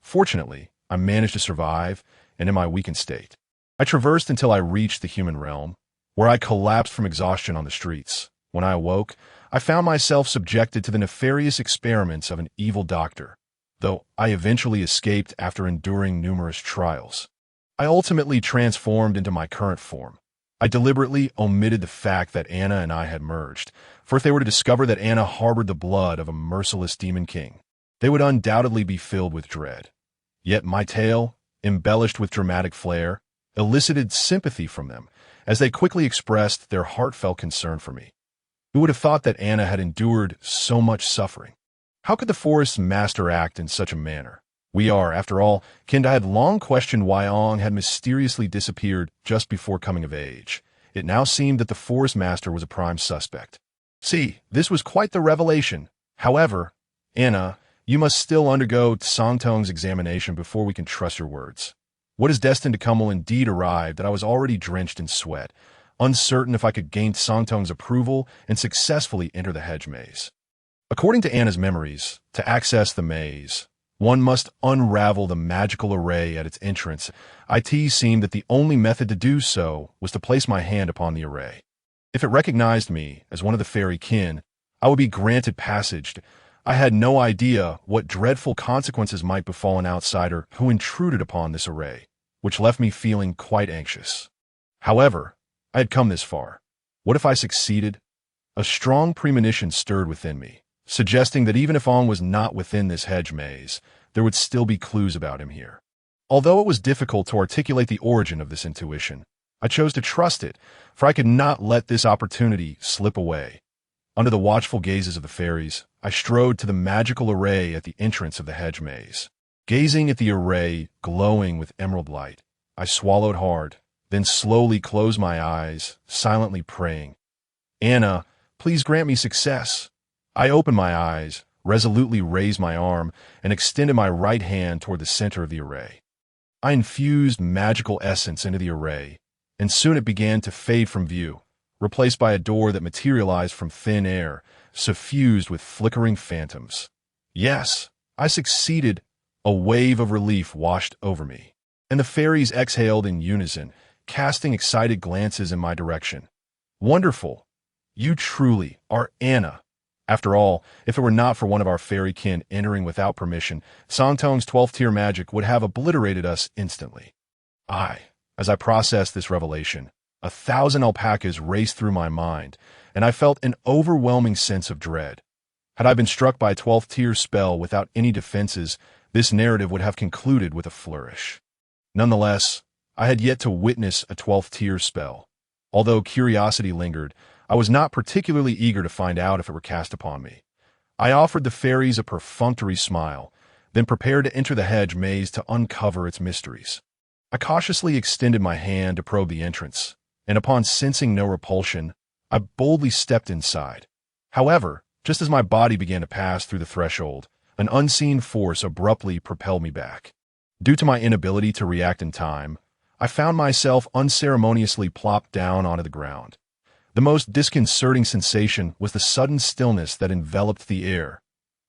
Fortunately, I managed to survive, and in my weakened state, I traversed until I reached the human realm, where I collapsed from exhaustion on the streets. When I awoke, I found myself subjected to the nefarious experiments of an evil doctor, though I eventually escaped after enduring numerous trials. I ultimately transformed into my current form. I deliberately omitted the fact that Anna and I had merged, for if they were to discover that Anna harbored the blood of a merciless demon king, they would undoubtedly be filled with dread. Yet my tale, embellished with dramatic flair, elicited sympathy from them, as they quickly expressed their heartfelt concern for me. Who would have thought that Anna had endured so much suffering? How could the forest's master act in such a manner? We are, after all, kin. I had long questioned why Ong had mysteriously disappeared just before coming of age. It now seemed that the forest master was a prime suspect. See, this was quite the revelation. However, Anna, you must still undergo Tsangtong's examination before we can trust your words. What is destined to come will indeed arrive, that I was already drenched in sweat, uncertain if I could gain Tsangtong's approval and successfully enter the hedge maze. According to Anna's memories, to access the maze, one must unravel the magical array at its entrance. It seemed that the only method to do so was to place my hand upon the array. If it recognized me as one of the fairy kin, I would be granted passage. I had no idea what dreadful consequences might befall an outsider who intruded upon this array, which left me feeling quite anxious. However, I had come this far. What if I succeeded? A strong premonition stirred within me, suggesting that even if Ong was not within this hedge maze, there would still be clues about him here. Although it was difficult to articulate the origin of this intuition, I chose to trust it, for I could not let this opportunity slip away. Under the watchful gazes of the fairies, I strode to the magical array at the entrance of the hedge maze. Gazing at the array glowing with emerald light, I swallowed hard, then slowly closed my eyes, silently praying, "Anna, please grant me success." I opened my eyes, resolutely raised my arm, and extended my right hand toward the center of the array. I infused magical essence into the array, and soon it began to fade from view, replaced by a door that materialized from thin air, suffused with flickering phantoms. Yes, I succeeded. A wave of relief washed over me, and the fairies exhaled in unison, casting excited glances in my direction. Wonderful! You truly are Anna. After all, if it were not for one of our fairy kin entering without permission, Songtong's 12th tier magic would have obliterated us instantly. As I processed this revelation, 1,000 alpacas raced through my mind, and I felt an overwhelming sense of dread. Had I been struck by a 12th tier spell without any defenses, this narrative would have concluded with a flourish. Nonetheless, I had yet to witness a 12th tier spell. Although curiosity lingered, I was not particularly eager to find out if it were cast upon me. I offered the fairies a perfunctory smile, then prepared to enter the hedge maze to uncover its mysteries. I cautiously extended my hand to probe the entrance, and upon sensing no repulsion, I boldly stepped inside. However, just as my body began to pass through the threshold, an unseen force abruptly propelled me back. Due to my inability to react in time, I found myself unceremoniously plopped down onto the ground. The most disconcerting sensation was the sudden stillness that enveloped the air.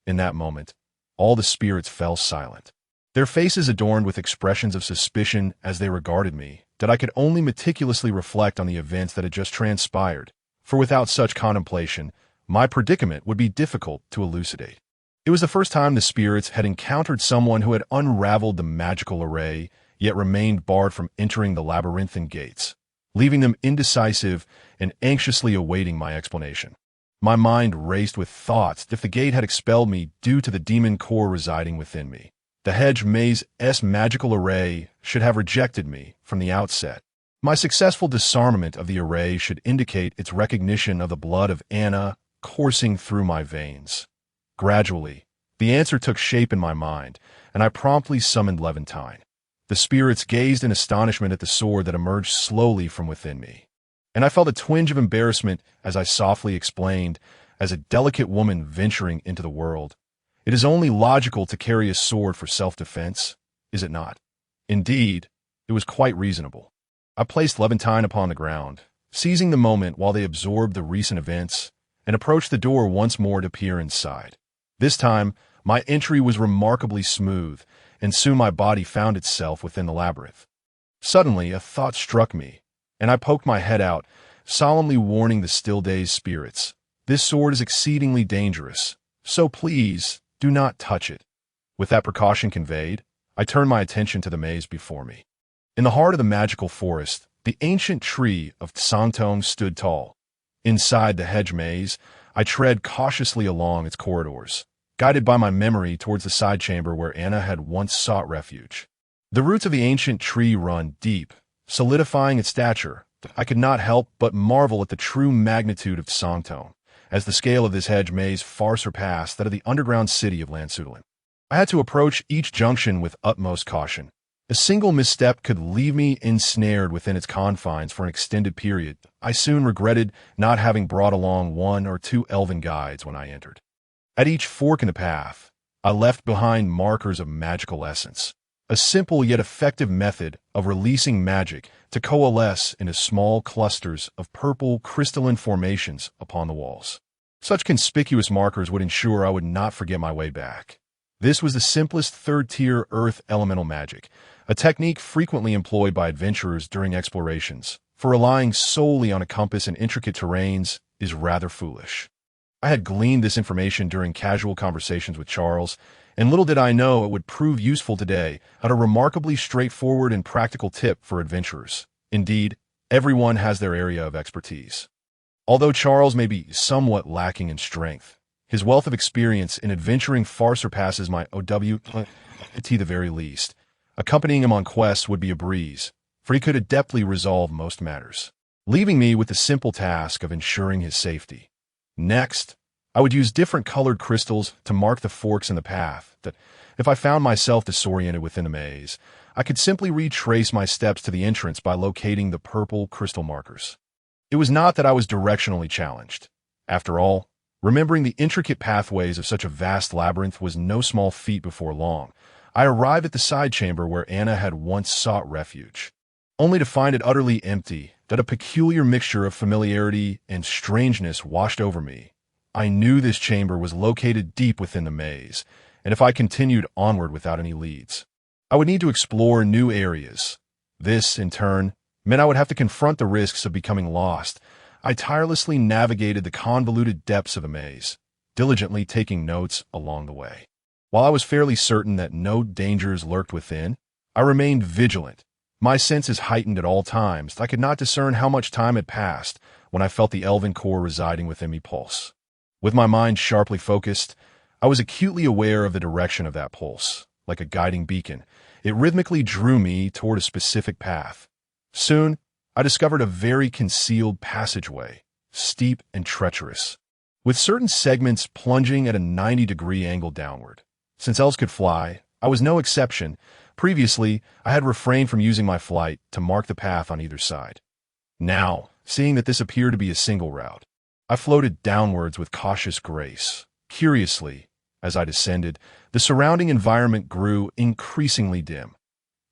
In that moment, all the spirits fell silent. Their faces adorned with expressions of suspicion as they regarded me, that I could only meticulously reflect on the events that had just transpired, for without such contemplation, my predicament would be difficult to elucidate. It was the first time the spirits had encountered someone who had unraveled the magical array, yet remained barred from entering the labyrinthine gates, leaving them indecisive and anxiously awaiting my explanation. My mind raced with thoughts that if the gate had expelled me due to the demon core residing within me, the hedge maze's magical array should have rejected me from the outset. My successful disarmament of the array should indicate its recognition of the blood of Anna coursing through my veins. Gradually, the answer took shape in my mind, and I promptly summoned Levantine. The spirits gazed in astonishment at the sword that emerged slowly from within me, and I felt a twinge of embarrassment as I softly explained, as a delicate woman venturing into the world, it is only logical to carry a sword for self-defense, is it not? Indeed, it was quite reasonable. I placed Levantine upon the ground, seizing the moment while they absorbed the recent events, and approached the door once more to peer inside. This time, my entry was remarkably smooth, and soon my body found itself within the labyrinth. Suddenly, a thought struck me, and I poked my head out, solemnly warning the still-dazed spirits. This sword is exceedingly dangerous, so please, do not touch it. With that precaution conveyed, I turned my attention to the maze before me. In the heart of the magical forest, the ancient tree of Songtong stood tall. Inside the hedge maze, I tread cautiously along its corridors, guided by my memory towards the side chamber where Anna had once sought refuge. The roots of the ancient tree run deep, solidifying its stature. I could not help but marvel at the true magnitude of Songtong, as the scale of this hedge maze far surpassed that of the underground city of Lansutulin. I had to approach each junction with utmost caution. A single misstep could leave me ensnared within its confines for an extended period. I soon regretted not having brought along 1 or 2 elven guides when I entered. At each fork in the path, I left behind markers of magical essence, a simple yet effective method of releasing magic to coalesce into small clusters of purple crystalline formations upon the walls. Such conspicuous markers would ensure I would not forget my way back. This was the simplest third-tier earth elemental magic, a technique frequently employed by adventurers during explorations, for relying solely on a compass in intricate terrains is rather foolish. I had gleaned this information during casual conversations with Charles, and little did I know it would prove useful today at a remarkably straightforward and practical tip for adventurers. Indeed, everyone has their area of expertise. Although Charles may be somewhat lacking in strength, his wealth of experience in adventuring far surpasses my OW at the very least. Accompanying him on quests would be a breeze, for he could adeptly resolve most matters, leaving me with the simple task of ensuring his safety. Next, I would use different colored crystals to mark the forks in the path, that, if I found myself disoriented within the maze, I could simply retrace my steps to the entrance by locating the purple crystal markers. It was not that I was directionally challenged. After all, remembering the intricate pathways of such a vast labyrinth was no small feat before long. I arrived at the side chamber where Anna had once sought refuge, only to find it utterly empty, that a peculiar mixture of familiarity and strangeness washed over me. I knew this chamber was located deep within the maze, and if I continued onward without any leads, I would need to explore new areas. This, in turn, meant I would have to confront the risks of becoming lost. I tirelessly navigated the convoluted depths of the maze, diligently taking notes along the way. While I was fairly certain that no dangers lurked within, I remained vigilant. My senses heightened at all times. I could not discern how much time had passed when I felt the elven core residing within me pulse. With my mind sharply focused, I was acutely aware of the direction of that pulse. Like a guiding beacon, it rhythmically drew me toward a specific path. Soon, I discovered a very concealed passageway, steep and treacherous, with certain segments plunging at a 90-degree angle downward. Since elves could fly, I was no exception. Previously, I had refrained from using my flight to mark the path on either side. Now, seeing that this appeared to be a single route, I floated downwards with cautious grace. Curiously, as I descended, the surrounding environment grew increasingly dim.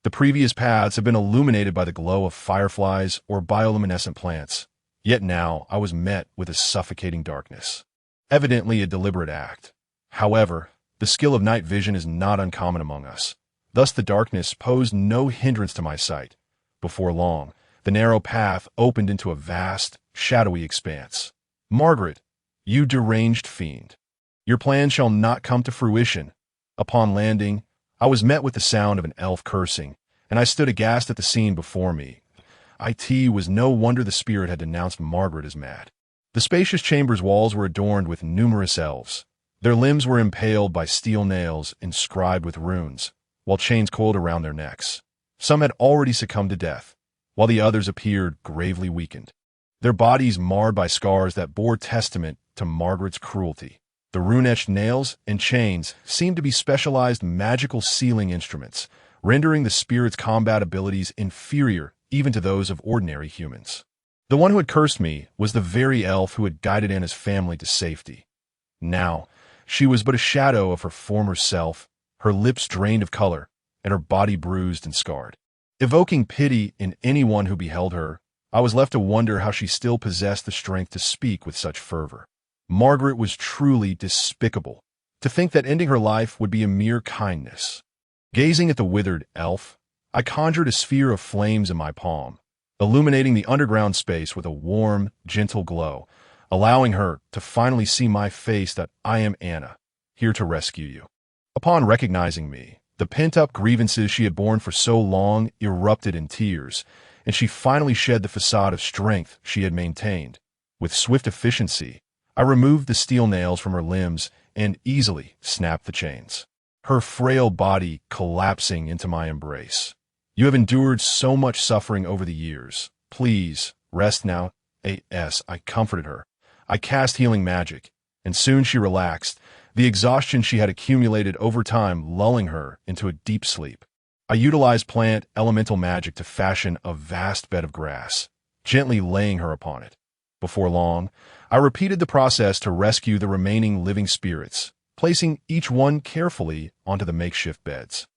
The previous paths had been illuminated by the glow of fireflies or bioluminescent plants, yet now I was met with a suffocating darkness. Evidently a deliberate act. However, the skill of night vision is not uncommon among us. Thus the darkness posed no hindrance to my sight. Before long, the narrow path opened into a vast, shadowy expanse. "Margaret, you deranged fiend. Your plan shall not come to fruition." Upon landing, I was met with the sound of an elf cursing, and I stood aghast at the scene before me. It was no wonder the spirit had denounced Margaret as mad. The spacious chamber's walls were adorned with numerous elves. Their limbs were impaled by steel nails inscribed with runes, while chains coiled around their necks. Some had already succumbed to death, while the others appeared gravely weakened, their bodies marred by scars that bore testament to Margaret's cruelty. The rune-etched nails and chains seemed to be specialized magical sealing instruments, rendering the spirit's combat abilities inferior even to those of ordinary humans. The one who had cursed me was the very elf who had guided Anna's family to safety. Now, she was but a shadow of her former self, her lips drained of color, and her body bruised and scarred. Evoking pity in anyone who beheld her, I was left to wonder how she still possessed the strength to speak with such fervor. Margaret was truly despicable. To think that ending her life would be a mere kindness. Gazing at the withered elf, I conjured a sphere of flames in my palm, illuminating the underground space with a warm, gentle glow, allowing her to finally see my face that I am Anna, here to rescue you. Upon recognizing me, the pent-up grievances she had borne for so long erupted in tears, and she finally shed the facade of strength she had maintained. With swift efficiency, I removed the steel nails from her limbs and easily snapped the chains, her frail body collapsing into my embrace. "You have endured so much suffering over the years. Please, rest now." I comforted her. I cast healing magic, and soon she relaxed, the exhaustion she had accumulated over time lulling her into a deep sleep. I utilized plant elemental magic to fashion a vast bed of grass, gently laying her upon it. Before long, I repeated the process to rescue the remaining living spirits, placing each one carefully onto the makeshift beds.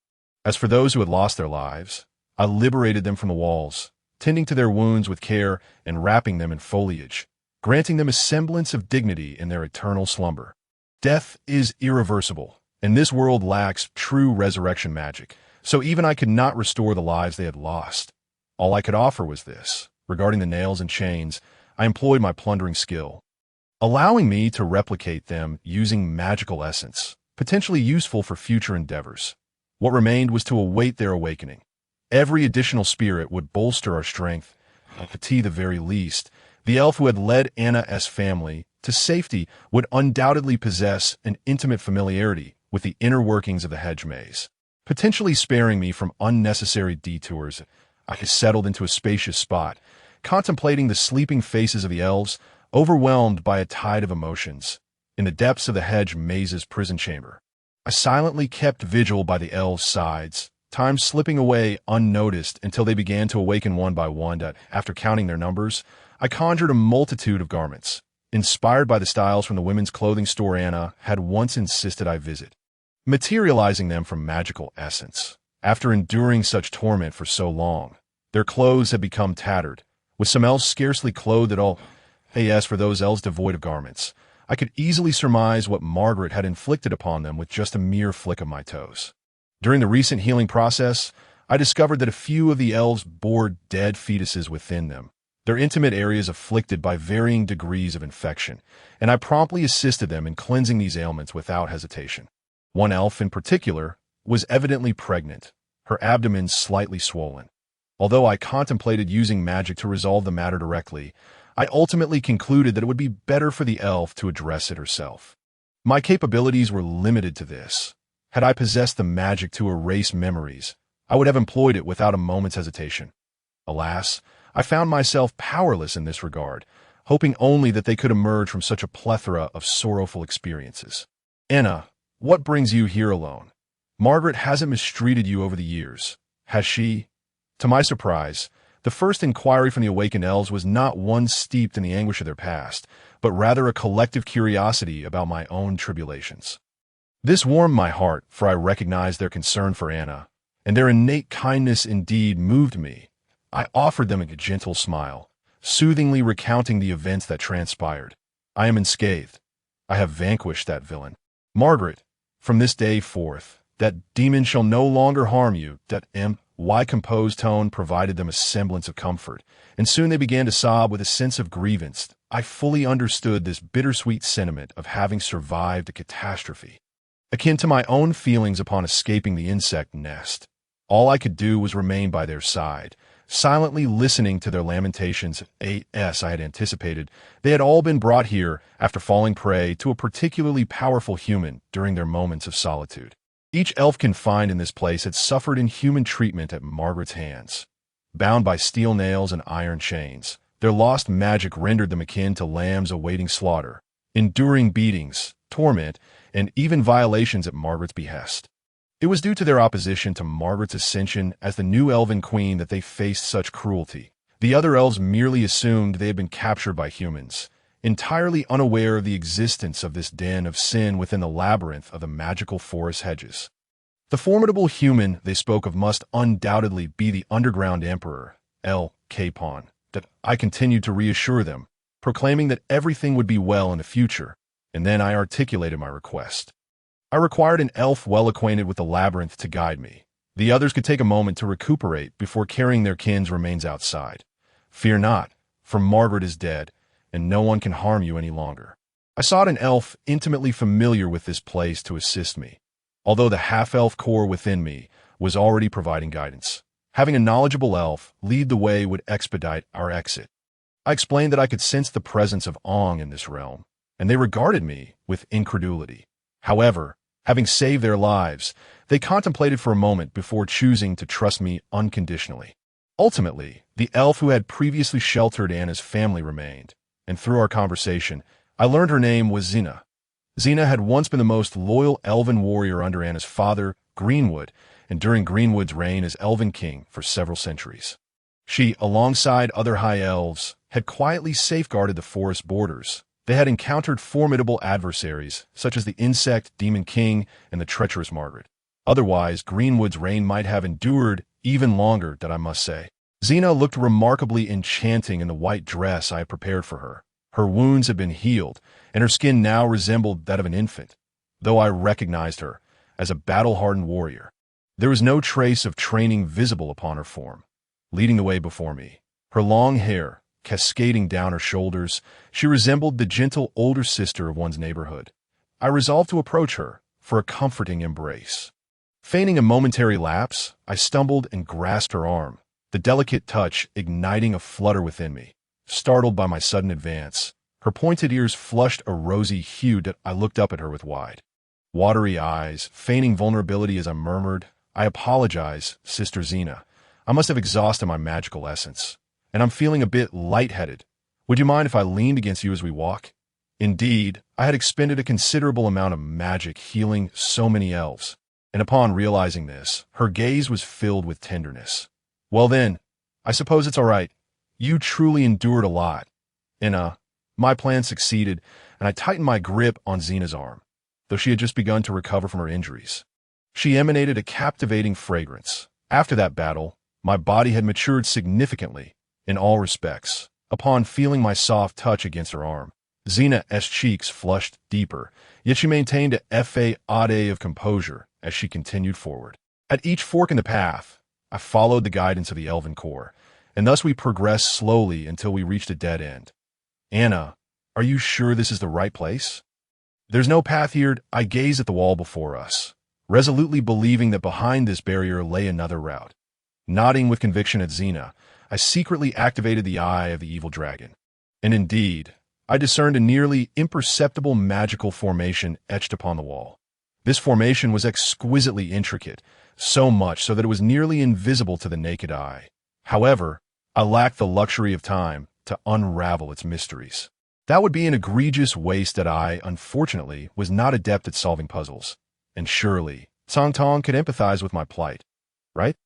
As for those who had lost their lives, I liberated them from the walls, tending to their wounds with care and wrapping them in foliage, granting them a semblance of dignity in their eternal slumber. Death is irreversible, and this world lacks true resurrection magic, so even I could not restore the lives they had lost. All I could offer was this. Regarding the nails and chains, I employed my plundering skill, allowing me to replicate them using magical essence, potentially useful for future endeavors. What remained was to await their awakening. Every additional spirit would bolster our strength, at the very least. The elf who had led Anna's family to safety would undoubtedly possess an intimate familiarity with the inner workings of the hedge maze, potentially sparing me from unnecessary detours. I settled into a spacious spot, contemplating the sleeping faces of the elves, overwhelmed by a tide of emotions. In the depths of the hedge maze's prison chamber, I silently kept vigil by the elves' sides, time slipping away unnoticed until they began to awaken one by one. After counting their numbers, I conjured a multitude of garments, inspired by the styles from the women's clothing store Anna had once insisted I visit, materializing them from magical essence. After enduring such torment for so long, their clothes had become tattered, with some elves scarcely clothed at all. As for those elves devoid of garments, I could easily surmise what Margaret had inflicted upon them with just a mere flick of my toes. During the recent healing process, I discovered that a few of the elves bore dead fetuses within them, their intimate areas afflicted by varying degrees of infection, and I promptly assisted them in cleansing these ailments without hesitation. One elf in particular was evidently pregnant, her abdomen slightly swollen. Although I contemplated using magic to resolve the matter directly, I ultimately concluded that it would be better for the elf to address it herself. My capabilities were limited to this. Had I possessed the magic to erase memories, I would have employed it without a moment's hesitation. Alas, I found myself powerless in this regard, hoping only that they could emerge from such a plethora of sorrowful experiences. Anna, what brings you here alone? Margaret hasn't mistreated you over the years, has she? To my surprise, the first inquiry from the awakened elves was not one steeped in the anguish of their past, but rather a collective curiosity about my own tribulations. This warmed my heart, for I recognized their concern for Anna, and their innate kindness indeed moved me. I offered them a gentle smile, soothingly recounting the events that transpired. I am unscathed. I have vanquished that villain. Margaret, from this day forth, that demon shall no longer harm you. That composed tone provided them a semblance of comfort, and soon they began to sob with a sense of grievance. I fully understood this bittersweet sentiment of having survived a catastrophe, akin to my own feelings upon escaping the insect nest. All I could do was remain by their side, silently listening to their lamentations. As I had anticipated, they had all been brought here after falling prey to a particularly powerful human during their moments of solitude. Each elf confined in this place had suffered inhuman treatment at Margaret's hands. Bound by steel nails and iron chains, their lost magic rendered them akin to lambs awaiting slaughter, enduring beatings, torment, and even violations at Margaret's behest. It was due to their opposition to Margaret's ascension as the new elven queen that they faced such cruelty. The other elves merely assumed they had been captured by humans, entirely unaware of the existence of this den of sin within the labyrinth of the magical forest hedges. The formidable human they spoke of must undoubtedly be the underground emperor, El Capon. That I continued to reassure them, proclaiming that everything would be well in the future, and then I articulated my request. I required an elf well acquainted with the labyrinth to guide me. The others could take a moment to recuperate before carrying their kin's remains outside. Fear not, for Margaret is dead, and no one can harm you any longer. I sought an elf intimately familiar with this place to assist me, although the half-elf core within me was already providing guidance. Having a knowledgeable elf lead the way would expedite our exit. I explained that I could sense the presence of Ong in this realm, and they regarded me with incredulity. However, having saved their lives, they contemplated for a moment before choosing to trust me unconditionally. Ultimately, the elf who had previously sheltered Anna's family remained, and through our conversation, I learned her name was Xena. Xena had once been the most loyal elven warrior under Anna's father, Greenwood, and during Greenwood's reign as Elven King for several centuries. She, alongside other high elves, had quietly safeguarded the forest borders. They had encountered formidable adversaries, such as the insect Demon King and the treacherous Margaret. Otherwise, Greenwood's reign might have endured even longer, that I must say. Xena looked remarkably enchanting in the white dress I had prepared for her. Her wounds had been healed, and her skin now resembled that of an infant, though I recognized her as a battle-hardened warrior. There was no trace of training visible upon her form. Leading the way before me, her long hair cascading down her shoulders, she resembled the gentle older sister of one's neighborhood. I resolved to approach her for a comforting embrace. Feigning a momentary lapse, I stumbled and grasped her arm, the delicate touch igniting a flutter within me. Startled by my sudden advance, her pointed ears flushed a rosy hue that I looked up at her with wide, watery eyes, feigning vulnerability as I murmured, "I apologize, Sister Xena. I must have exhausted my magical essence, and I'm feeling a bit lightheaded. Would you mind if I leaned against you as we walk?" Indeed, I had expended a considerable amount of magic healing so many elves, and upon realizing this, her gaze was filled with tenderness. "Well then, I suppose it's all right. You truly endured a lot." My plan succeeded, and I tightened my grip on Xena's arm, though she had just begun to recover from her injuries. She emanated a captivating fragrance. After that battle, my body had matured significantly in all respects. Upon feeling my soft touch against her arm, Xena's cheeks flushed deeper, yet she maintained a facade of composure as she continued forward. At each fork in the path, I followed the guidance of the elven core, and thus we progressed slowly until we reached a dead end. Anna, are you sure this is the right place? There's no path here. I gazed at the wall before us, resolutely believing that behind this barrier lay another route. Nodding with conviction at Xena, I secretly activated the eye of the evil dragon. And indeed, I discerned a nearly imperceptible magical formation etched upon the wall. This formation was exquisitely intricate, so much so that it was nearly invisible to the naked eye. However, I lacked the luxury of time to unravel its mysteries. That would be an egregious waste that I, unfortunately, was not adept at solving puzzles. And surely, Song Tong could empathize with my plight, right?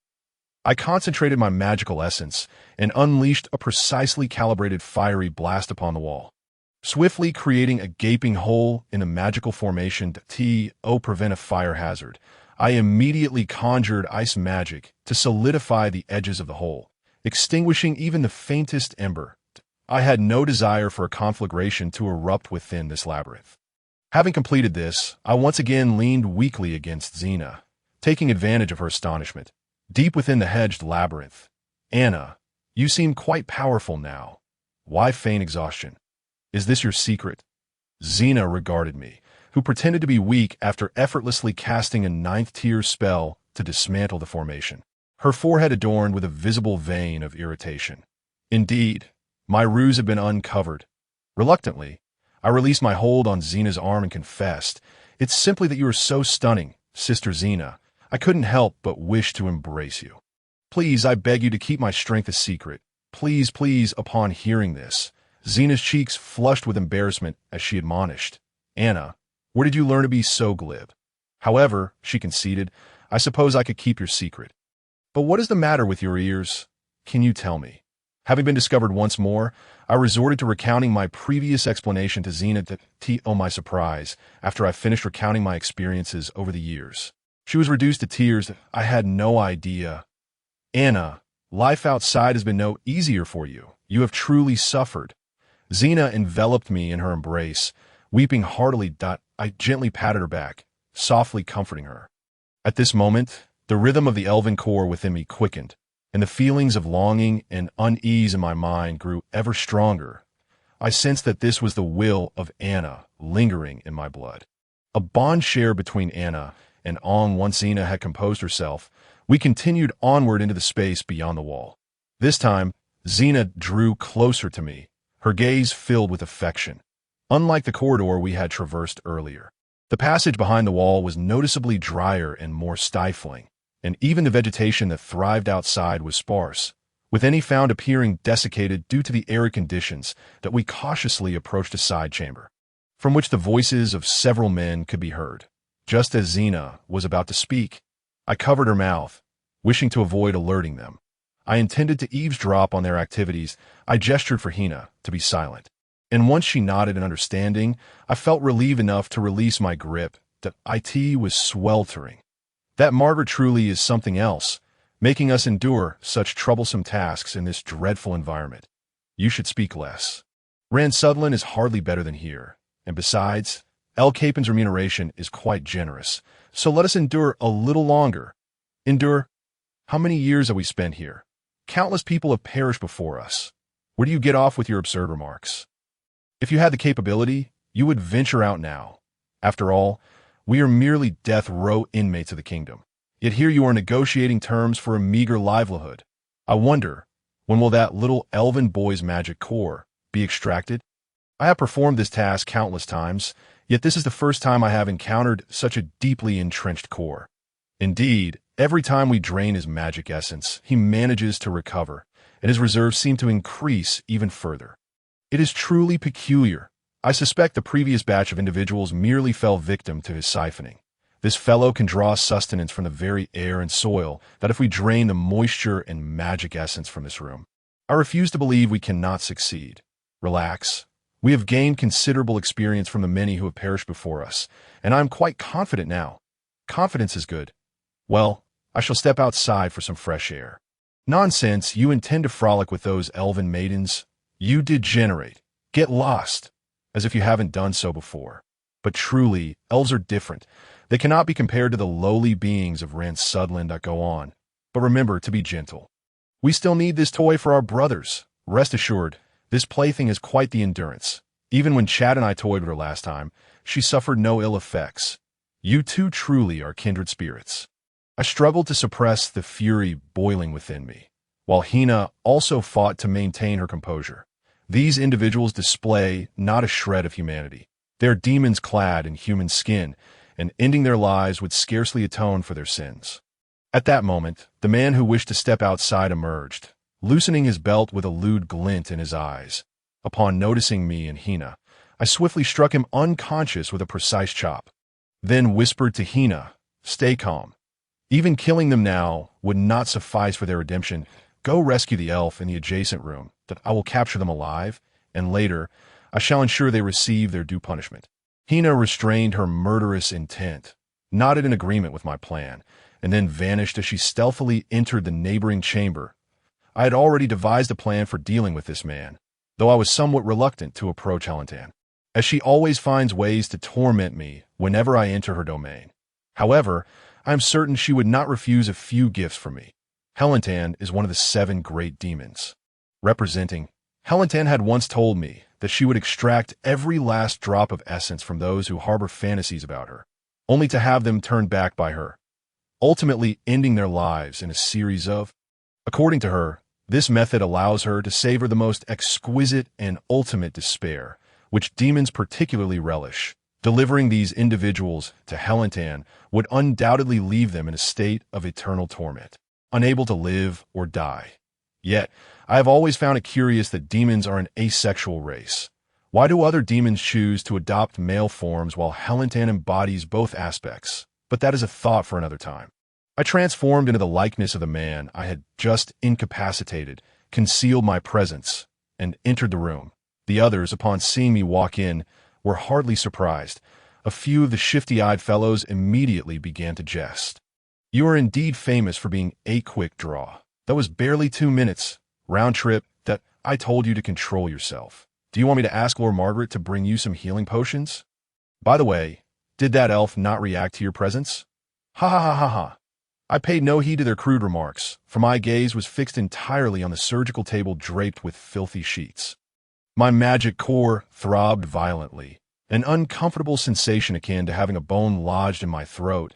I concentrated my magical essence and unleashed a precisely calibrated fiery blast upon the wall, swiftly creating a gaping hole in a magical formation to prevent a fire hazard. I immediately conjured ice magic to solidify the edges of the hole, extinguishing even the faintest ember. I had no desire for a conflagration to erupt within this labyrinth. Having completed this, I once again leaned weakly against Xena, taking advantage of her astonishment. Deep within the hedged labyrinth, Anna, you seem quite powerful now. Why feign exhaustion? Is this your secret? Xena regarded me, who pretended to be weak after effortlessly casting a ninth-tier spell to dismantle the formation, her forehead adorned with a visible vein of irritation. Indeed, my ruse had been uncovered. Reluctantly, I released my hold on Xena's arm and confessed, "It's simply that you are so stunning, Sister Xena. I couldn't help but wish to embrace you. Please, I beg you to keep my strength a secret. Please, please." Upon hearing this, Xena's cheeks flushed with embarrassment as she admonished, "Anna, where did you learn to be so glib?" However, she conceded, "I suppose I could keep your secret. But what is the matter with your ears? Can you tell me?" Having been discovered once more, I resorted to recounting my previous explanation to Xena to my surprise, after I finished recounting my experiences over the years. She was reduced to tears. "I had no idea. Anna, life outside has been no easier for you. You have truly suffered." Xena enveloped me in her embrace, weeping heartily. I gently patted her back, softly comforting her. At this moment, the rhythm of the elven core within me quickened, and the feelings of longing and unease in my mind grew ever stronger. I sensed that this was the will of Anna lingering in my blood. A bond shared between Anna and once Xena had composed herself, we continued onward into the space beyond the wall. This time, Xena drew closer to me, her gaze filled with affection. Unlike the corridor we had traversed earlier, the passage behind the wall was noticeably drier and more stifling, and even the vegetation that thrived outside was sparse, with any found appearing desiccated due to the arid conditions. That we cautiously approached a side chamber, from which the voices of several men could be heard. Just as Xena was about to speak, I covered her mouth, wishing to avoid alerting them. I intended to eavesdrop on their activities. I gestured for Hina to be silent, and once she nodded in understanding, I felt relieved enough to release my grip. The IT was sweltering. That Margaret truly is something else, making us endure such troublesome tasks in this dreadful environment. You should speak less. Rand Sutherland is hardly better than here, and besides, El Capen's remuneration is quite generous, so let us endure a little longer. Endure? How many years have we spent here? Countless people have perished before us. Where do you get off with your absurd remarks? If you had the capability, you would venture out now. After all, we are merely death row inmates of the kingdom. Yet here you are negotiating terms for a meager livelihood. I wonder, when will that little elven boy's magic core be extracted? I have performed this task countless times, yet this is the first time I have encountered such a deeply entrenched core. Indeed, every time we drain his magic essence, he manages to recover, and his reserves seem to increase even further. It is truly peculiar. I suspect the previous batch of individuals merely fell victim to his siphoning. This fellow can draw sustenance from the very air and soil that if we drain the moisture and magic essence from this room, I refuse to believe we cannot succeed. Relax. We have gained considerable experience from the many who have perished before us, and I am quite confident now. Confidence is good. Well, I shall step outside for some fresh air. Nonsense, you intend to frolic with those elven maidens? You degenerate. Get lost. as if you haven't done so before. But truly, elves are different. They cannot be compared to the lowly beings of Rance Sudland that go on. But remember to be gentle. We still need this toy for our brothers. Rest assured, this plaything has quite the endurance. Even when Chad and I toyed with her last time, she suffered no ill effects. You two truly are kindred spirits. I struggled to suppress the fury boiling within me, while Hina also fought to maintain her composure. These individuals display not a shred of humanity. They are demons clad in human skin, and ending their lives would scarcely atone for their sins. At that moment, the man who wished to step outside emerged, loosening his belt with a lewd glint in his eyes. Upon noticing me and Hina, I swiftly struck him unconscious with a precise chop, then whispered to Hina, "Stay calm. Even killing them now would not suffice for their redemption. Go rescue the elf in the adjacent room, that I will capture them alive, and later I shall ensure they receive their due punishment." Hina restrained her murderous intent, nodded in agreement with my plan, and then vanished as she stealthily entered the neighboring chamber. I had already devised a plan for dealing with this man, though I was somewhat reluctant to approach Helentan, as she always finds ways to torment me whenever I enter her domain. However, I am certain she would not refuse a few gifts from me. Helentan is one of the 7 great demons. Representing, Helentan had once told me that she would extract every last drop of essence from those who harbor fantasies about her, only to have them turned back by her, ultimately ending their lives in a series of. According to her, this method allows her to savor the most exquisite and ultimate despair, which demons particularly relish. Delivering these individuals to Helentan would undoubtedly leave them in a state of eternal torment, unable to live or die. Yet, I have always found it curious that demons are an asexual race. Why do other demons choose to adopt male forms while Helentan embodies both aspects? But that is a thought for another time. I transformed into the likeness of the man I had just incapacitated, concealed my presence, and entered the room. The others, upon seeing me walk in, were hardly surprised. A few of the shifty-eyed fellows immediately began to jest. "You are indeed famous for being a quick draw. That was barely 2 minutes. Round trip, that I told you to control yourself. Do you want me to ask Lord Margaret to bring you some healing potions? By the way, did that elf not react to your presence?" Ha ha ha ha ha. I paid no heed to their crude remarks, for my gaze was fixed entirely on the surgical table draped with filthy sheets. My magic core throbbed violently, an uncomfortable sensation akin to having a bone lodged in my throat.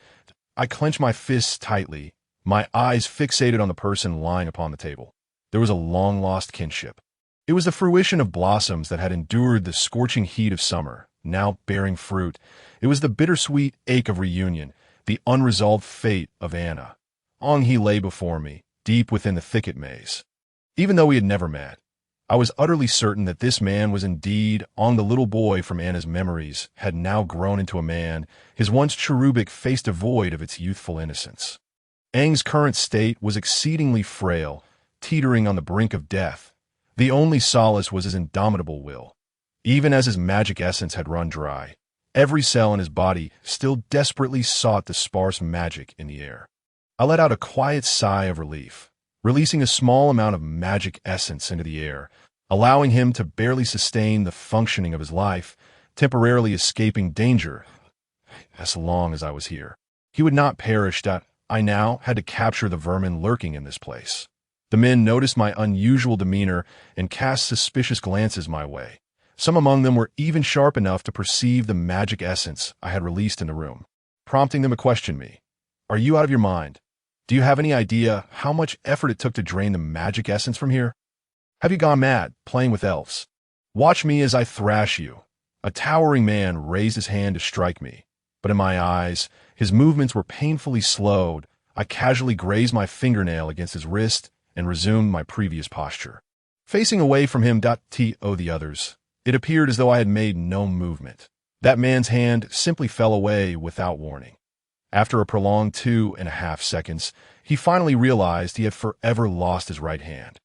I clenched my fists tightly, my eyes fixated on the person lying upon the table. There was a long-lost kinship. It was the fruition of blossoms that had endured the scorching heat of summer, now bearing fruit. It was the bittersweet ache of reunion, the unresolved fate of Anna. On he lay before me, deep within the thicket maze. Even though we had never met, I was utterly certain that this man was indeed On. The little boy from Anna's memories had now grown into a man, his once cherubic face devoid of its youthful innocence. Aang's current state was exceedingly frail, teetering on the brink of death. The only solace was his indomitable will. Even as his magic essence had run dry, every cell in his body still desperately sought the sparse magic in the air. I let out a quiet sigh of relief, releasing a small amount of magic essence into the air, allowing him to barely sustain the functioning of his life, temporarily escaping danger. As long as I was here, he would not perish. I now had to capture the vermin lurking in this place. The men noticed my unusual demeanor and cast suspicious glances my way. Some among them were even sharp enough to perceive the magic essence I had released in the room, prompting them to question me. "Are you out of your mind? Do you have any idea how much effort it took to drain the magic essence from here? Have you gone mad, playing with elves? Watch me as I thrash you." A towering man raised his hand to strike me, but in my eyes, his movements were painfully slowed. I casually grazed my fingernail against his wrist and resumed my previous posture. Facing away from him, the others, it appeared as though I had made no movement. That man's hand simply fell away without warning. After a prolonged 2.5 seconds, he finally realized he had forever lost his right hand.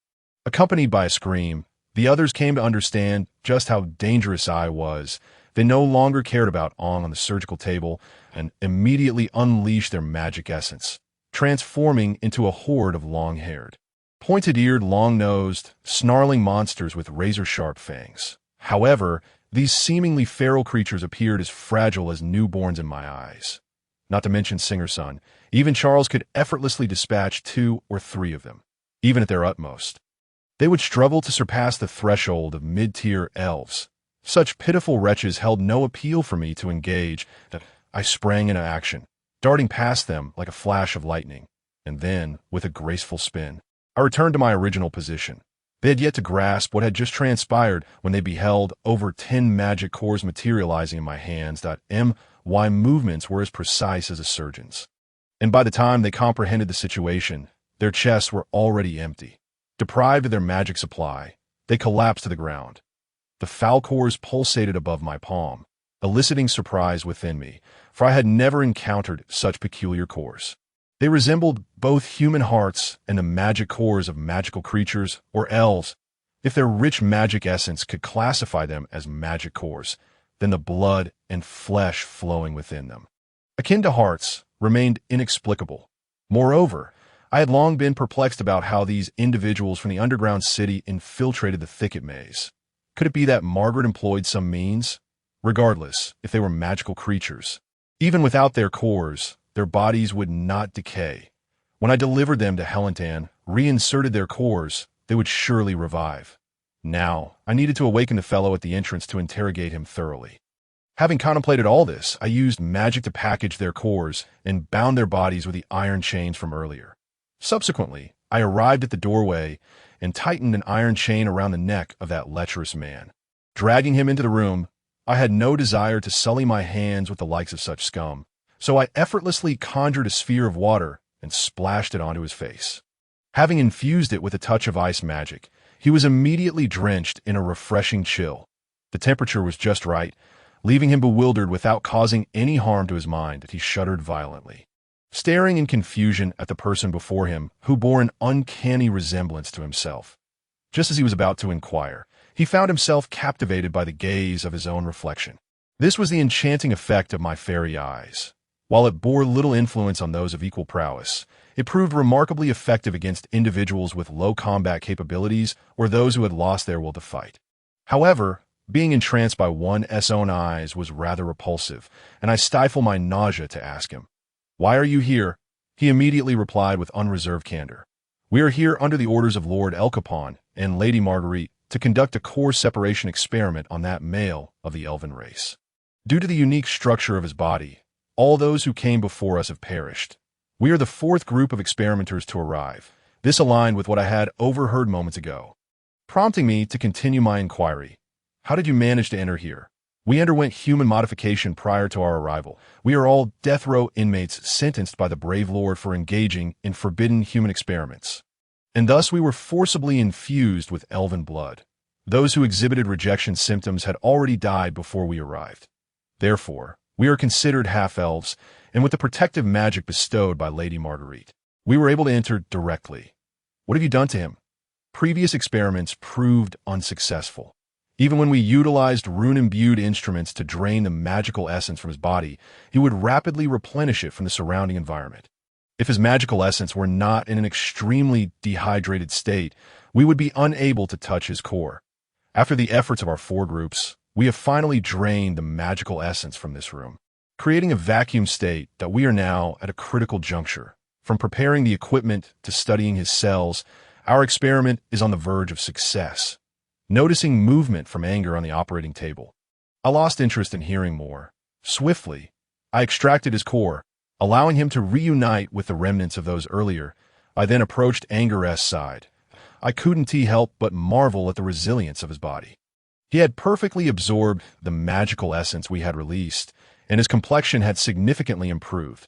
Accompanied by a scream, the others came to understand just how dangerous I was. They no longer cared about Ong on the surgical table and immediately unleashed their magic essence, transforming into a horde of long-haired, pointed-eared, long-nosed, snarling monsters with razor-sharp fangs. However, These seemingly feral creatures appeared as fragile as newborns in my eyes. Not to mention Singer's son. Even Charles could effortlessly dispatch 2 or 3 of them, even at their utmost. They would struggle to surpass the threshold of mid-tier elves. Such pitiful wretches held no appeal for me to engage. I sprang into action, darting past them like a flash of lightning, and then, with a graceful spin, I returned to my original position. They had yet to grasp what had just transpired when they beheld over 10 magic cores materializing in my hands. My movements were as precise as a surgeon's. And by the time they comprehended the situation, their chests were already empty. Deprived of their magic supply, they collapsed to the ground. The foul cores pulsated above my palm, eliciting surprise within me, for I had never encountered such peculiar cores. They resembled both human hearts and the magic cores of magical creatures or elves. If their rich magic essence could classify them as magic cores, then the blood and flesh flowing within them, akin to hearts, remained inexplicable. Moreover, I had long been perplexed about how these individuals from the underground city infiltrated the thicket maze. Could it be that Margaret employed some means? Regardless, if they were magical creatures, even without their cores, their bodies would not decay. When I delivered them to Helentan, reinserted their cores, they would surely revive. Now, I needed to awaken the fellow at the entrance to interrogate him thoroughly. Having contemplated all this, I used magic to package their cores and bound their bodies with the iron chains from earlier. Subsequently, I arrived at the doorway and tightened an iron chain around the neck of that lecherous man. Dragging him into the room, I had no desire to sully my hands with the likes of such scum, so I effortlessly conjured a sphere of water and splashed it onto his face. Having infused it with a touch of ice magic, he was immediately drenched in a refreshing chill. The temperature was just right, leaving him bewildered without causing any harm to his mind. He shuddered violently, staring in confusion at the person before him, who bore an uncanny resemblance to himself. Just as he was about to inquire, he found himself captivated by the gaze of his own reflection. This was the enchanting effect of my fairy eyes. While it bore little influence on those of equal prowess, it proved remarkably effective against individuals with low combat capabilities or those who had lost their will to fight. However, being entranced by one's own eyes was rather repulsive, and I stifled my nausea to ask him, "Why are you here?" He immediately replied with unreserved candor, "We are here under the orders of Lord El Capon and Lady Marguerite to conduct a core separation experiment on that male of the elven race. Due to the unique structure of his body, all those who came before us have perished. We are the 4th group of experimenters to arrive." This aligned with what I had overheard moments ago, prompting me to continue my inquiry. "How did you manage to enter here?" "We underwent human modification prior to our arrival. We are all death row inmates sentenced by the brave lord for engaging in forbidden human experiments. And thus we were forcibly infused with elven blood. Those who exhibited rejection symptoms had already died before we arrived. Therefore, we are considered half-elves, and with the protective magic bestowed by Lady Marguerite, we were able to enter directly." "What have you done to him?" "Previous experiments proved unsuccessful. Even when we utilized rune-imbued instruments to drain the magical essence from his body, he would rapidly replenish it from the surrounding environment. If his magical essence were not in an extremely dehydrated state, we would be unable to touch his core. After the efforts of our 4 groups, we have finally drained the magical essence from this room, creating a vacuum state that we are now at a critical juncture. From preparing the equipment to studying his cells, our experiment is on the verge of success." Noticing movement from Anger on the operating table, I lost interest in hearing more. Swiftly, I extracted his core, allowing him to reunite with the remnants of those earlier. I then approached Anger's side. I couldn't help but marvel at the resilience of his body. He had perfectly absorbed the magical essence we had released, and his complexion had significantly improved.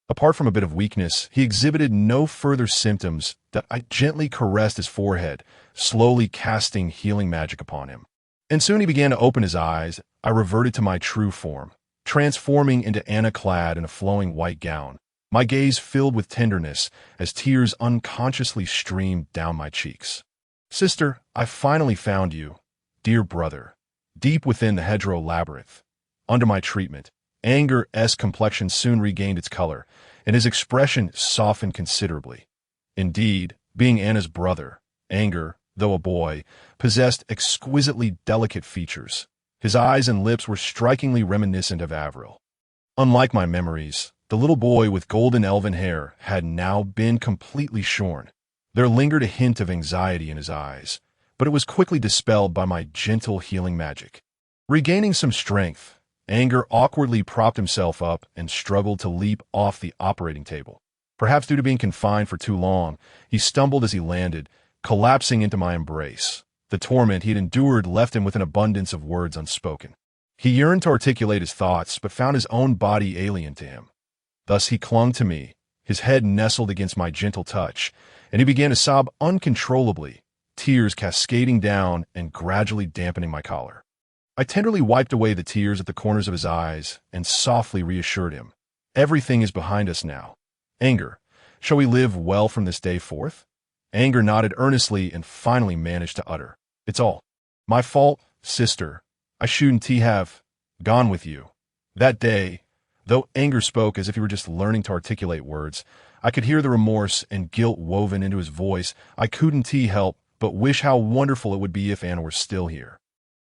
Apart from a bit of weakness, he exhibited no further symptoms. That I gently caressed his forehead, slowly casting healing magic upon him. And soon he began to open his eyes. I reverted to my true form, transforming into Anna clad in a flowing white gown, my gaze filled with tenderness as tears unconsciously streamed down my cheeks. "Sister, I finally found you, dear brother." Deep within the hedgerow labyrinth, under my treatment, Anger's complexion soon regained its color, and his expression softened considerably. Indeed, being Anna's brother, Anger, though a boy, possessed exquisitely delicate features. His eyes and lips were strikingly reminiscent of Avril. Unlike my memories, the little boy with golden elven hair had now been completely shorn. There lingered a hint of anxiety in his eyes, but it was quickly dispelled by my gentle healing magic. Regaining some strength, Anger awkwardly propped himself up and struggled to leap off the operating table. Perhaps due to being confined for too long, he stumbled as he landed, collapsing into my embrace. The torment he had endured left him with an abundance of words unspoken. He yearned to articulate his thoughts, but found his own body alien to him. Thus he clung to me, his head nestled against my gentle touch, and he began to sob uncontrollably, tears cascading down and gradually dampening my collar. I tenderly wiped away the tears at the corners of his eyes and softly reassured him. Everything is behind us now. Anger, shall we live well from this day forth? Anger nodded earnestly and finally managed to utter, "It's all my fault, sister. I shouldn't have gone with you." That day, though Anger spoke as if he were just learning to articulate words, I could hear the remorse and guilt woven into his voice. I couldn't help but wish how wonderful it would be if Anna were still here.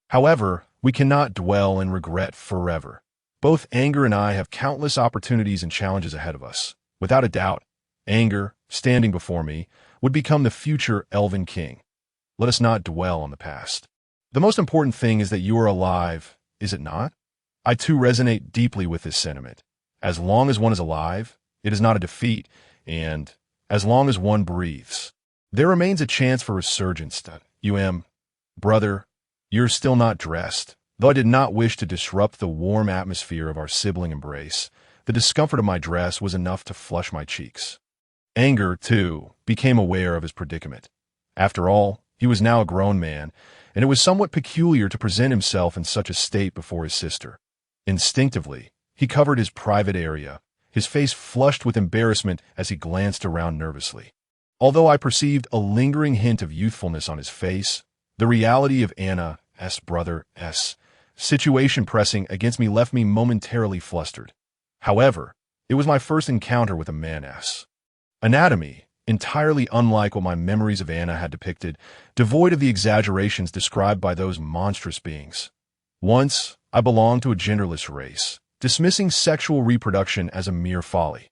However, we cannot dwell in regret forever. Both Anger and I have countless opportunities and challenges ahead of us. Without a doubt, Anger, standing before me, would become the future Elven King. Let us not dwell on the past. The most important thing is that you are alive, is it not? I too resonate deeply with this sentiment. As long as one is alive, it is not a defeat, and as long as one breathes, there remains a chance for resurgence. Brother, you're still not dressed. Though I did not wish to disrupt the warm atmosphere of our sibling embrace, the discomfort of my dress was enough to flush my cheeks. Anger, too, became aware of his predicament. After all, he was now a grown man, and it was somewhat peculiar to present himself in such a state before his sister. Instinctively, he covered his private area, his face flushed with embarrassment as he glanced around nervously. Although I perceived a lingering hint of youthfulness on his face, the reality of Anna's brother's situation pressing against me left me momentarily flustered. However, it was my first encounter with a man's anatomy, entirely unlike what my memories of Anna had depicted, devoid of the exaggerations described by those monstrous beings. Once, I belonged to a genderless race, dismissing sexual reproduction as a mere folly,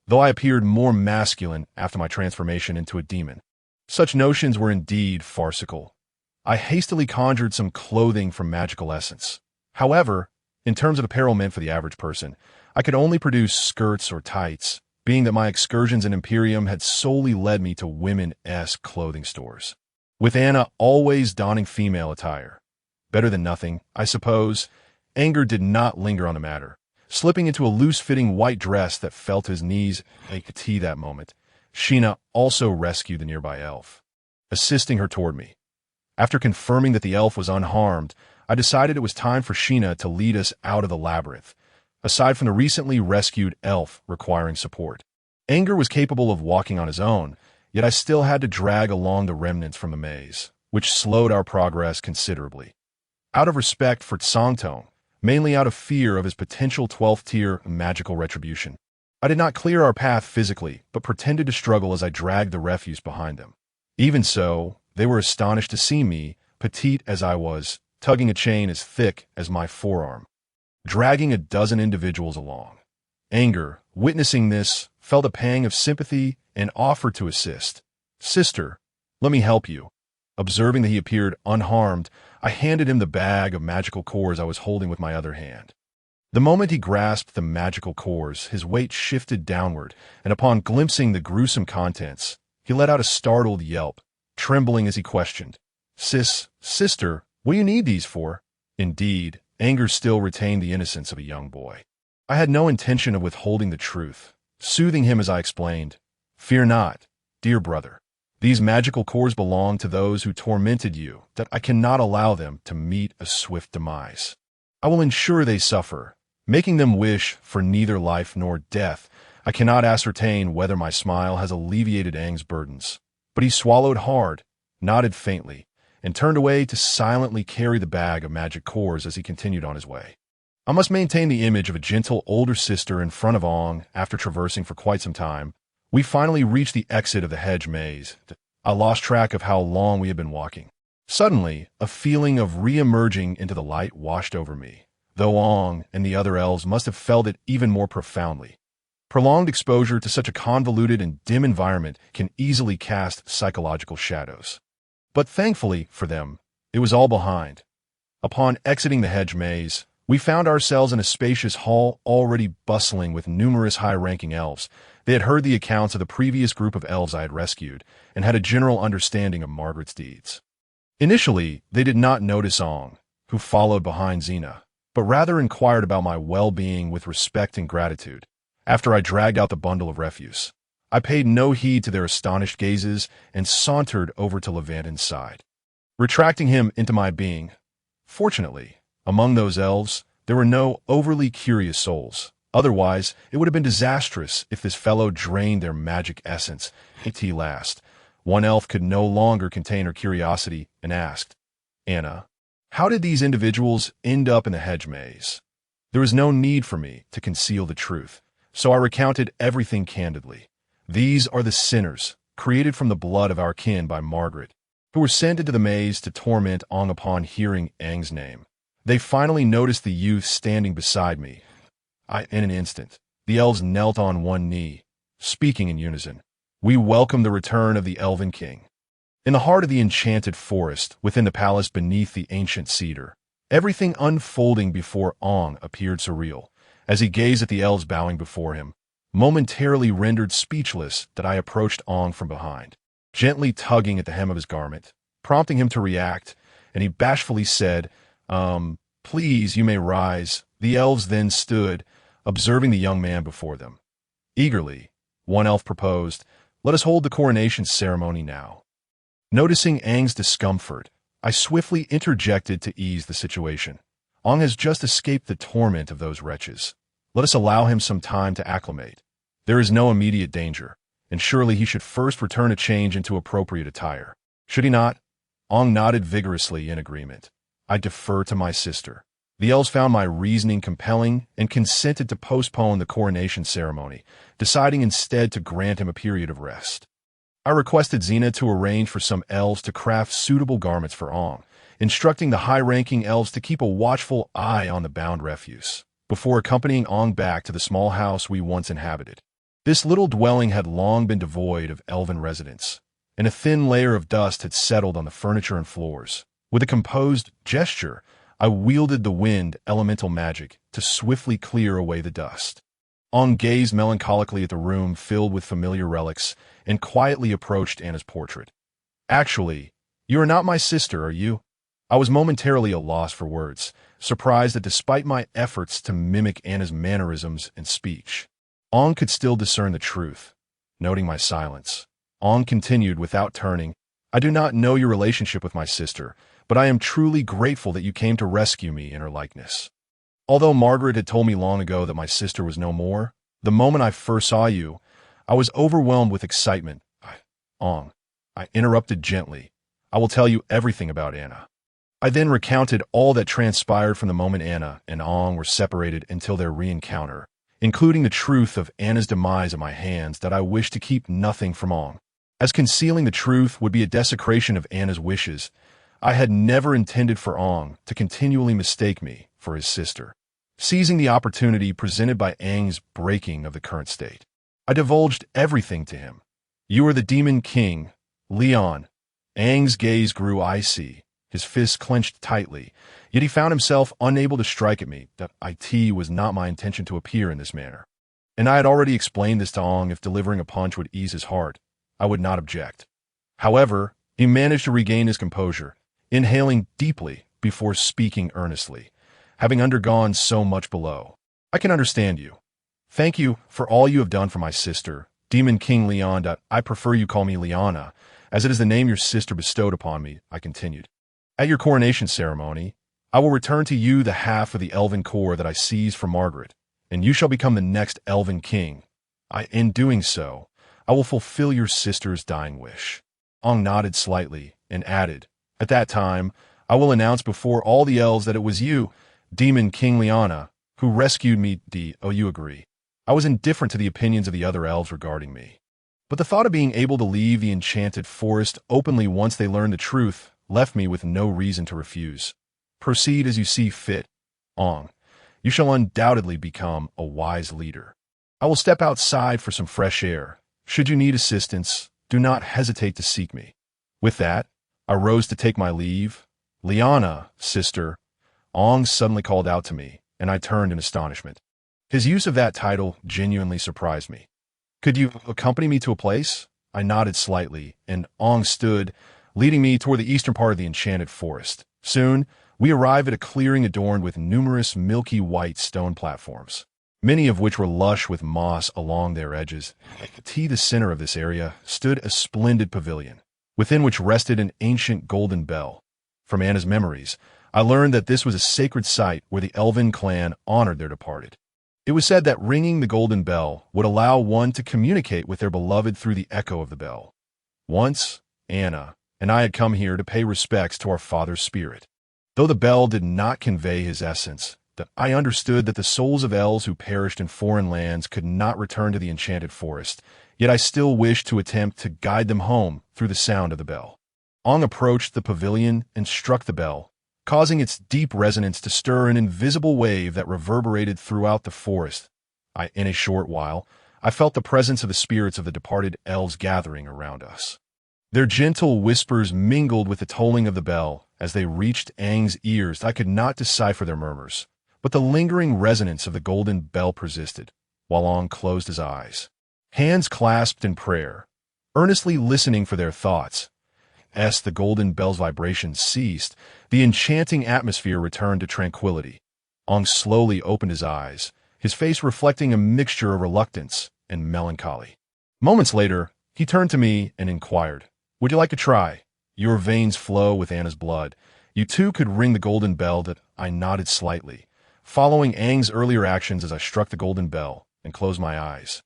though I appeared more masculine after my transformation into a demon. Such notions were indeed farcical. I hastily conjured some clothing from magical essence. However, in terms of apparel meant for the average person, I could only produce skirts or tights, being that my excursions in Imperium had solely led me to women's clothing stores, with Anna always donning female attire. Better than nothing, I suppose. Anger did not linger on the matter, slipping into a loose-fitting white dress that fell to his knees that moment. Sheena also rescued the nearby elf, assisting her toward me. After confirming that the elf was unharmed, I decided it was time for Sheena to lead us out of the labyrinth, aside from the recently rescued elf requiring support. Anger was capable of walking on his own, yet I still had to drag along the remnants from the maze, which slowed our progress considerably. Out of respect for Tsangtong, mainly out of fear of his potential 12th-tier magical retribution, I did not clear our path physically, but pretended to struggle as I dragged the refuse behind them. Even so, they were astonished to see me, petite as I was, tugging a chain as thick as my forearm, dragging a dozen individuals along. Anger, witnessing this, felt a pang of sympathy and offered to assist. "Sister, let me help you." Observing that he appeared unharmed, I handed him the bag of magical cores I was holding with my other hand. The moment he grasped the magical cores, his weight shifted downward, and upon glimpsing the gruesome contents, he let out a startled yelp, trembling as he questioned, Sister, what do you need these for?" Indeed, Anger still retained the innocence of a young boy. I had no intention of withholding the truth, soothing him as I explained, "Fear not, dear brother. These magical cores belong to those who tormented you, that I cannot allow them to meet a swift demise. I will ensure they suffer, making them wish for neither life nor death." I cannot ascertain whether my smile has alleviated Aang's burdens, but he swallowed hard, nodded faintly, and turned away to silently carry the bag of magic cores as he continued on his way. I must maintain the image of a gentle older sister in front of Aang. After traversing for quite some time, we finally reached the exit of the hedge maze. I lost track of how long we had been walking. Suddenly, a feeling of re-emerging into the light washed over me, though Ong and the other elves must have felt it even more profoundly. Prolonged exposure to such a convoluted and dim environment can easily cast psychological shadows. But thankfully for them, it was all behind. Upon exiting the hedge maze, we found ourselves in a spacious hall already bustling with numerous high-ranking elves. They had heard the accounts of the previous group of elves I had rescued and had a general understanding of Margaret's deeds. Initially, they did not notice Ong, who followed behind Xena, but rather inquired about my well-being with respect and gratitude. After I dragged out the bundle of refuse, I paid no heed to their astonished gazes and sauntered over to Levantin's side, retracting him into my being. Fortunately, among those elves, there were no overly curious souls. Otherwise, it would have been disastrous if this fellow drained their magic essence. At last, one elf could no longer contain her curiosity and asked, "Anna, how did these individuals end up in the hedge maze?" There was no need for me to conceal the truth, so I recounted everything candidly. These are the sinners, created from the blood of our kin by Margaret, who were sent into the maze to torment Ong upon hearing Aang's name. They finally noticed the youth standing beside me. In an instant, the elves knelt on one knee, speaking in unison. We welcome the return of the Elven King. In the heart of the enchanted forest, within the palace beneath the ancient cedar, everything unfolding before Ong appeared surreal, as he gazed at the elves bowing before him, momentarily rendered speechless that I approached Ong from behind, gently tugging at the hem of his garment, prompting him to react, and he bashfully said, "Please, you may rise." The elves then stood, observing the young man before them. Eagerly, one elf proposed, "Let us hold the coronation ceremony now." Noticing Aang's discomfort, I swiftly interjected to ease the situation. Ong has just escaped the torment of those wretches. Let us allow him some time to acclimate. There is no immediate danger, and surely he should first return to change into appropriate attire. Should he not? Ong nodded vigorously in agreement. I defer to my sister. The elves found my reasoning compelling and consented to postpone the coronation ceremony, deciding instead to grant him a period of rest. I requested Xena to arrange for some elves to craft suitable garments for Ong, instructing the high-ranking elves to keep a watchful eye on the bound refuse, before accompanying Ong back to the small house we once inhabited. This little dwelling had long been devoid of elven residents, and a thin layer of dust had settled on the furniture and floors. With a composed gesture, I wielded the wind elemental magic to swiftly clear away the dust. Ong gazed melancholically at the room filled with familiar relics and quietly approached Anna's portrait. "Actually, you are not my sister, are you?" I was momentarily at a loss for words, surprised that despite my efforts to mimic Anna's mannerisms and speech, Ong could still discern the truth. Noting my silence, Ong continued without turning, "I do not know your relationship with my sister, but I am truly grateful that you came to rescue me in her likeness. Although Margaret had told me long ago that my sister was no more, the moment I first saw you, I was overwhelmed with excitement." Ong, I interrupted gently, "I will tell you everything about Anna." I then recounted all that transpired from the moment Anna and Ong were separated until their re-encounter, including the truth of Anna's demise at my hands that I wished to keep nothing from Ong, as concealing the truth would be a desecration of Anna's wishes. I had never intended for Ong to continually mistake me for his sister. Seizing the opportunity presented by Aang's breaking of the current state, I divulged everything to him. "You are the Demon King, Leon." Aang's gaze grew icy, his fists clenched tightly, yet he found himself unable to strike at me. That it was not my intention to appear in this manner, and I had already explained this to Ong. If delivering a punch would ease his heart, I would not object. However, he managed to regain his composure, inhaling deeply before speaking earnestly. "Having undergone so much below, I can understand you. Thank you for all you have done for my sister, Demon King Leon. I prefer you call me Liana, as it is the name your sister bestowed upon me," I continued. "At your coronation ceremony, I will return to you the half of the elven core that I seized from Margaret, and you shall become the next elven king. In doing so, I will fulfill your sister's dying wish." Ong nodded slightly and added, "At that time, I will announce before all the elves that it was you, Demon King Liana, who rescued me. You agree?" I was indifferent to the opinions of the other elves regarding me, but the thought of being able to leave the enchanted forest openly once they learned the truth left me with no reason to refuse. Proceed as you see fit, Ong. You shall undoubtedly become a wise leader. I will step outside for some fresh air. Should you need assistance, do not hesitate to seek me. With that, I rose to take my leave. Liana, sister, Ong suddenly called out to me, and I turned in astonishment. His use of that title genuinely surprised me. Could you accompany me to a place? I nodded slightly, and Ong stood, leading me toward the eastern part of the enchanted forest. Soon, we arrived at a clearing adorned with numerous milky white stone platforms, many of which were lush with moss along their edges. At the center of this area stood a splendid pavilion, within which rested an ancient golden bell. From Anna's memories, I learned that this was a sacred site where the elven clan honored their departed. It was said that ringing the golden bell would allow one to communicate with their beloved through the echo of the bell. Once, Anna and I had come here to pay respects to our father's spirit. Though the bell did not convey his essence, I understood that the souls of elves who perished in foreign lands could not return to the enchanted forest, yet I still wished to attempt to guide them home through the sound of the bell. Ong approached the pavilion and struck the bell, causing its deep resonance to stir an invisible wave that reverberated throughout the forest. In a short while, I felt the presence of the spirits of the departed elves gathering around us. Their gentle whispers mingled with the tolling of the bell. As they reached Aang's ears, I could not decipher their murmurs, but the lingering resonance of the golden bell persisted, while Aang closed his eyes, hands clasped in prayer, earnestly listening for their thoughts. As the golden bell's vibrations ceased, the enchanting atmosphere returned to tranquility. Aang slowly opened his eyes, his face reflecting a mixture of reluctance and melancholy. Moments later, he turned to me and inquired, "Would you like to try? Your veins flow with Anna's blood. You too could ring the golden bell." That I nodded slightly, following Aang's earlier actions as I struck the golden bell and closed my eyes,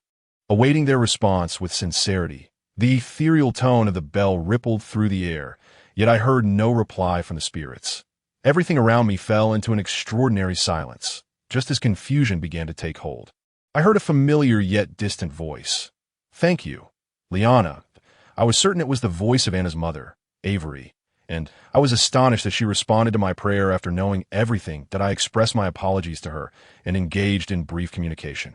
awaiting their response with sincerity. The ethereal tone of the bell rippled through the air, yet I heard no reply from the spirits. Everything around me fell into an extraordinary silence, just as confusion began to take hold. I heard a familiar yet distant voice. "Thank you, Liana." I was certain it was the voice of Anna's mother, Avery, and I was astonished that she responded to my prayer after knowing everything. That I expressed my apologies to her and engaged in brief communication.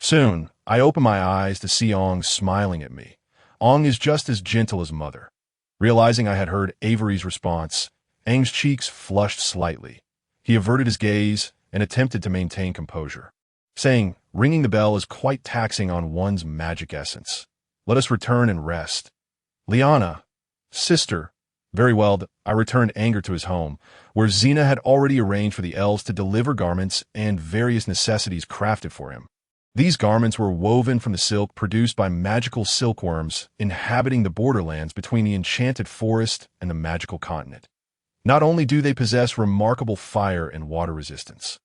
Soon, I opened my eyes to see Aang smiling at me. Aang is just as gentle as mother. Realizing I had heard Avery's response, Aang's cheeks flushed slightly. He averted his gaze and attempted to maintain composure, saying, "Ringing the bell is quite taxing on one's magic essence. Let us return and rest." "Liana, sister." Very well, I returned Anger to his home, where Xena had already arranged for the elves to deliver garments and various necessities crafted for him. These garments were woven from the silk produced by magical silkworms inhabiting the borderlands between the enchanted forest and the magical continent. Not only do they possess remarkable fire and water resistance,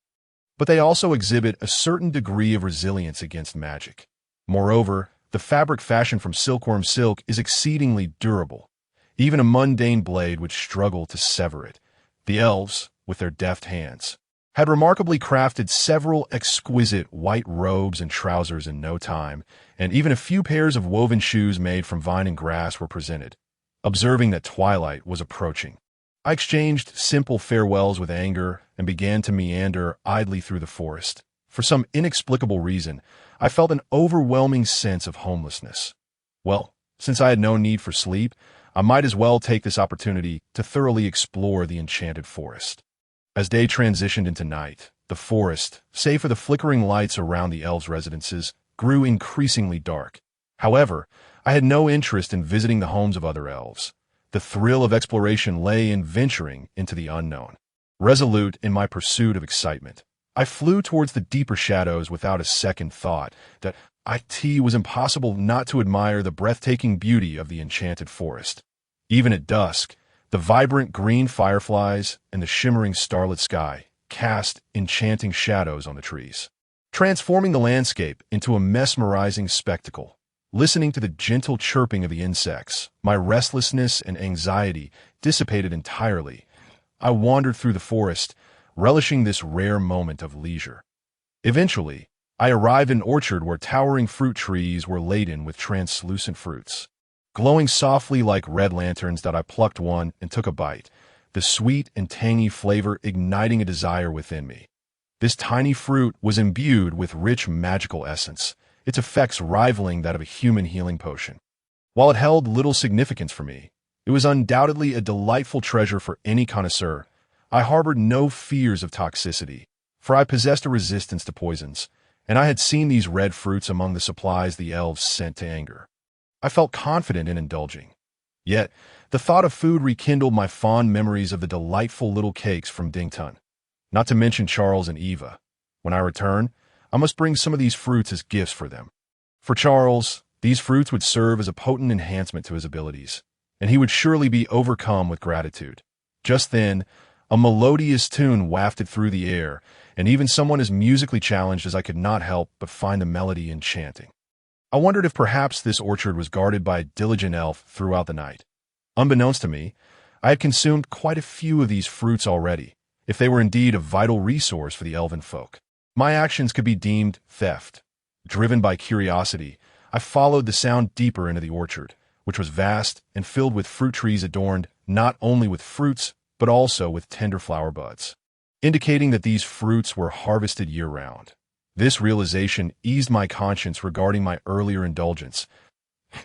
but they also exhibit a certain degree of resilience against magic. Moreover, the fabric fashioned from silkworm silk is exceedingly durable. Even a mundane blade would struggle to sever it. The elves, with their deft hands, had remarkably crafted several exquisite white robes and trousers in no time, and even a few pairs of woven shoes made from vine and grass were presented. Observing that twilight was approaching, I exchanged simple farewells with Anger and began to meander idly through the forest. For some inexplicable reason, I felt an overwhelming sense of homelessness. Well, since I had no need for sleep, I might as well take this opportunity to thoroughly explore the enchanted forest. As day transitioned into night, the forest, save for the flickering lights around the elves' residences, grew increasingly dark. However, I had no interest in visiting the homes of other elves. The thrill of exploration lay in venturing into the unknown. Resolute in my pursuit of excitement, I flew towards the deeper shadows without a second thought that it was impossible not to admire the breathtaking beauty of the enchanted forest. Even at dusk, the vibrant green fireflies and the shimmering starlit sky cast enchanting shadows on the trees, transforming the landscape into a mesmerizing spectacle. Listening to the gentle chirping of the insects, my restlessness and anxiety dissipated entirely. I wandered through the forest, relishing this rare moment of leisure. Eventually, I arrived in an orchard where towering fruit trees were laden with translucent fruits. glowing softly like red lanterns that I plucked one and took a bite, the sweet and tangy flavor igniting a desire within me. This tiny fruit was imbued with rich magical essence, its effects rivaling that of a human healing potion. While it held little significance for me, it was undoubtedly a delightful treasure for any connoisseur. I harbored no fears of toxicity, for I possessed a resistance to poisons, and I had seen these red fruits among the supplies the elves sent to anger. I felt confident in indulging. Yet, the thought of food rekindled my fond memories of the delightful little cakes from Dington. Not to mention Charles and Eva. When I return, I must bring some of these fruits as gifts for them. For Charles, these fruits would serve as a potent enhancement to his abilities, and he would surely be overcome with gratitude. Just then, a melodious tune wafted through the air, and even someone as musically challenged as I could not help but find the melody enchanting. I wondered if perhaps this orchard was guarded by a diligent elf throughout the night. Unbeknownst to me, I had consumed quite a few of these fruits already, if they were indeed a vital resource for the elven folk. My actions could be deemed theft. Driven by curiosity, I followed the sound deeper into the orchard, which was vast and filled with fruit trees adorned not only with fruits, but also with tender flower buds, indicating that these fruits were harvested year-round. This realization eased my conscience regarding my earlier indulgence.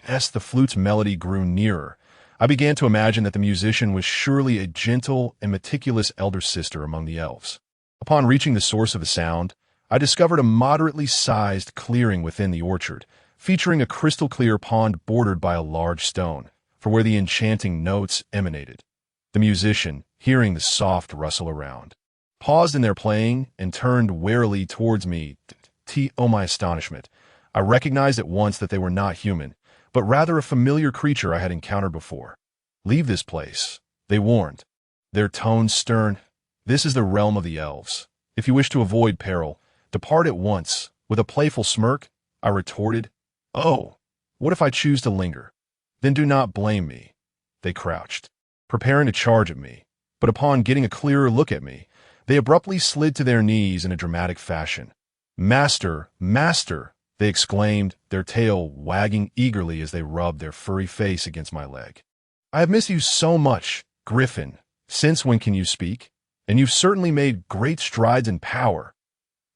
As the flute's melody grew nearer, I began to imagine that the musician was surely a gentle and meticulous elder sister among the elves. Upon reaching the source of the sound, I discovered a moderately sized clearing within the orchard, featuring a crystal-clear pond bordered by a large stone, for where the enchanting notes emanated. The musician, hearing the soft rustle around, paused in their playing and turned warily towards me. Oh, my astonishment! I recognized at once that they were not human, but rather a familiar creature I had encountered before. "Leave this place," they warned, their tones stern. "This is the realm of the elves. If you wish to avoid peril, depart at once." With a playful smirk, I retorted, "Oh, what if I choose to linger? Then do not blame me." They crouched, preparing to charge at me, but upon getting a clearer look at me, they abruptly slid to their knees in a dramatic fashion. "Master, master!" they exclaimed, their tail wagging eagerly as they rubbed their furry face against my leg. "I have missed you so much, Griffin. Since when can you speak? And you've certainly made great strides in power."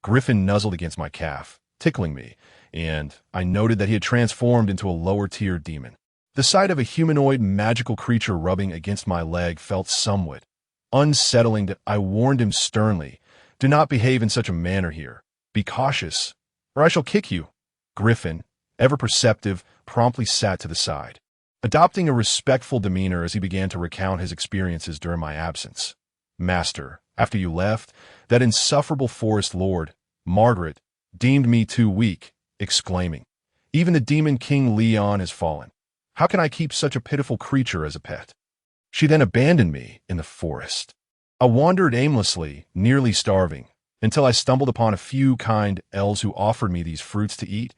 Griffin nuzzled against my calf, tickling me, and I noted that he had transformed into a lower-tier demon. The sight of a humanoid magical creature rubbing against my leg felt somewhat unsettling. I warned him sternly, "Do not behave in such a manner here. Be cautious, or I shall kick you." Griffin, ever perceptive, promptly sat to the side, adopting a respectful demeanor as he began to recount his experiences during my absence. "Master, after you left, that insufferable forest lord, Margaret, deemed me too weak, exclaiming, 'Even the demon King Leon has fallen. How can I keep such a pitiful creature as a pet?' She then abandoned me in the forest. I wandered aimlessly, nearly starving, until I stumbled upon a few kind elves who offered me these fruits to eat,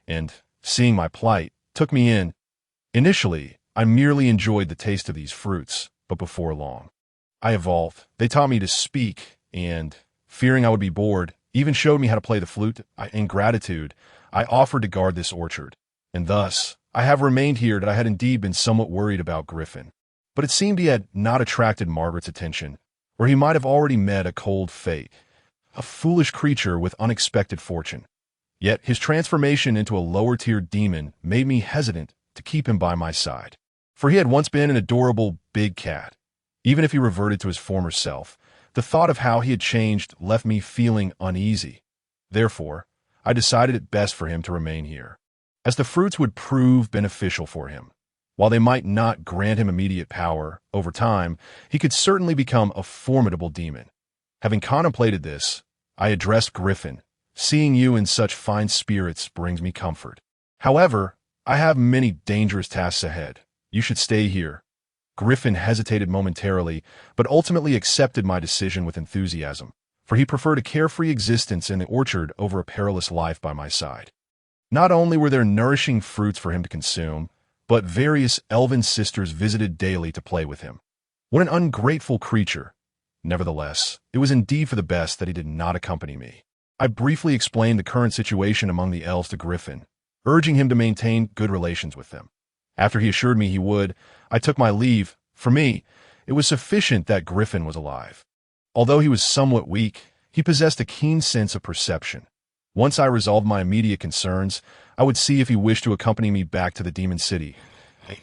and, seeing my plight, took me in. Initially, I merely enjoyed the taste of these fruits, but before long, I evolved. They taught me to speak, and, fearing I would be bored, even showed me how to play the flute. In gratitude, I offered to guard this orchard, and thus, I have remained here. That I had indeed been somewhat worried about Griffin, but it seemed he had not attracted Margaret's attention, or he might have already met a cold fate. A foolish creature with unexpected fortune. Yet his transformation into a lower-tier demon made me hesitant to keep him by my side, for he had once been an adorable big cat. Even if he reverted to his former self, the thought of how he had changed left me feeling uneasy. Therefore, I decided it best for him to remain here, as the fruits would prove beneficial for him. While they might not grant him immediate power, over time, he could certainly become a formidable demon. Having contemplated this, I addressed Griffin. "Seeing you in such fine spirits brings me comfort. However, I have many dangerous tasks ahead. You should stay here." Griffin hesitated momentarily, but ultimately accepted my decision with enthusiasm, for he preferred a carefree existence in the orchard over a perilous life by my side. Not only were there nourishing fruits for him to consume, but various elven sisters visited daily to play with him. What an ungrateful creature! Nevertheless, it was indeed for the best that he did not accompany me. I briefly explained the current situation among the elves to Griffin, urging him to maintain good relations with them. After he assured me he would, I took my leave. For me, it was sufficient that Griffin was alive. Although he was somewhat weak, he possessed a keen sense of perception. Once I resolved my immediate concerns, I would see if he wished to accompany me back to the Demon City.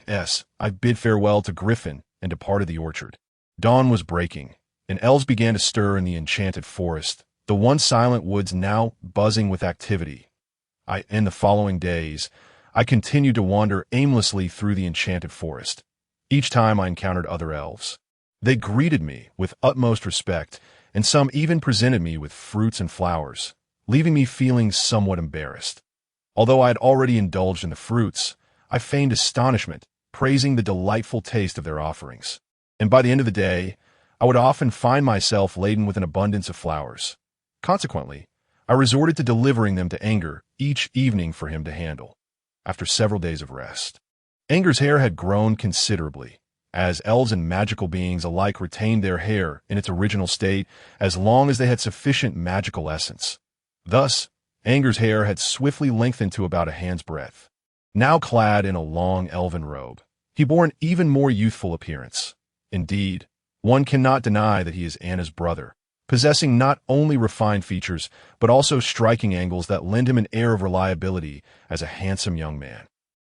Yes, I bid farewell to Griffin and departed the orchard. Dawn was breaking, and elves began to stir in the enchanted forest, the once silent woods now buzzing with activity. In the following days, I continued to wander aimlessly through the enchanted forest. Each time I encountered other elves. They greeted me with utmost respect, and some even presented me with fruits and flowers, leaving me feeling somewhat embarrassed. Although I had already indulged in the fruits, I feigned astonishment, praising the delightful taste of their offerings. And by the end of the day, I would often find myself laden with an abundance of flowers. Consequently, I resorted to delivering them to Anger each evening for him to handle. After several days of rest, Anger's hair had grown considerably, as elves and magical beings alike retained their hair in its original state as long as they had sufficient magical essence. Thus, Anger's hair had swiftly lengthened to about a hand's breadth. Now clad in a long elven robe, he bore an even more youthful appearance. Indeed, one cannot deny that he is Anna's brother, possessing not only refined features, but also striking angles that lend him an air of reliability as a handsome young man.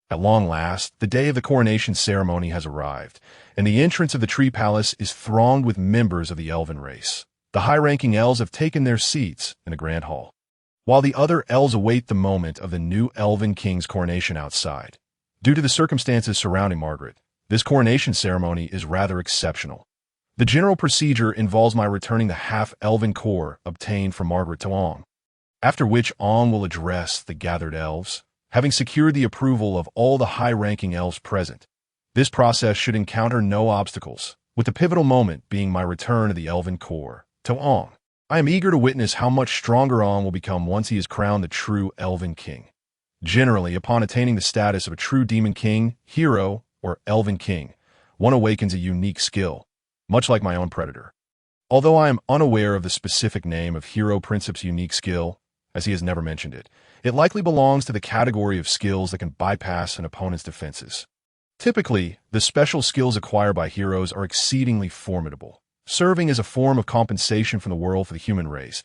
At long last, the day of the coronation ceremony has arrived, and the entrance of the tree palace is thronged with members of the elven race. The high-ranking elves have taken their seats in the grand hall, while the other elves await the moment of the new elven king's coronation outside. Due to the circumstances surrounding Margaret, this coronation ceremony is rather exceptional. The general procedure involves my returning the half-elven core obtained from Margaret to Ong, after which Ong will address the gathered elves, having secured the approval of all the high-ranking elves present. This process should encounter no obstacles, with the pivotal moment being my return of the elven core to Ong. I am eager to witness how much stronger Ong will become once he is crowned the true elven king. Generally, upon attaining the status of a true demon king, hero, or elven king, one awakens a unique skill, much like my own predator. Although I am unaware of the specific name of Hero Princeps' unique skill, as he has never mentioned it, it likely belongs to the category of skills that can bypass an opponent's defenses. Typically, the special skills acquired by heroes are exceedingly formidable, serving as a form of compensation from the world for the human race.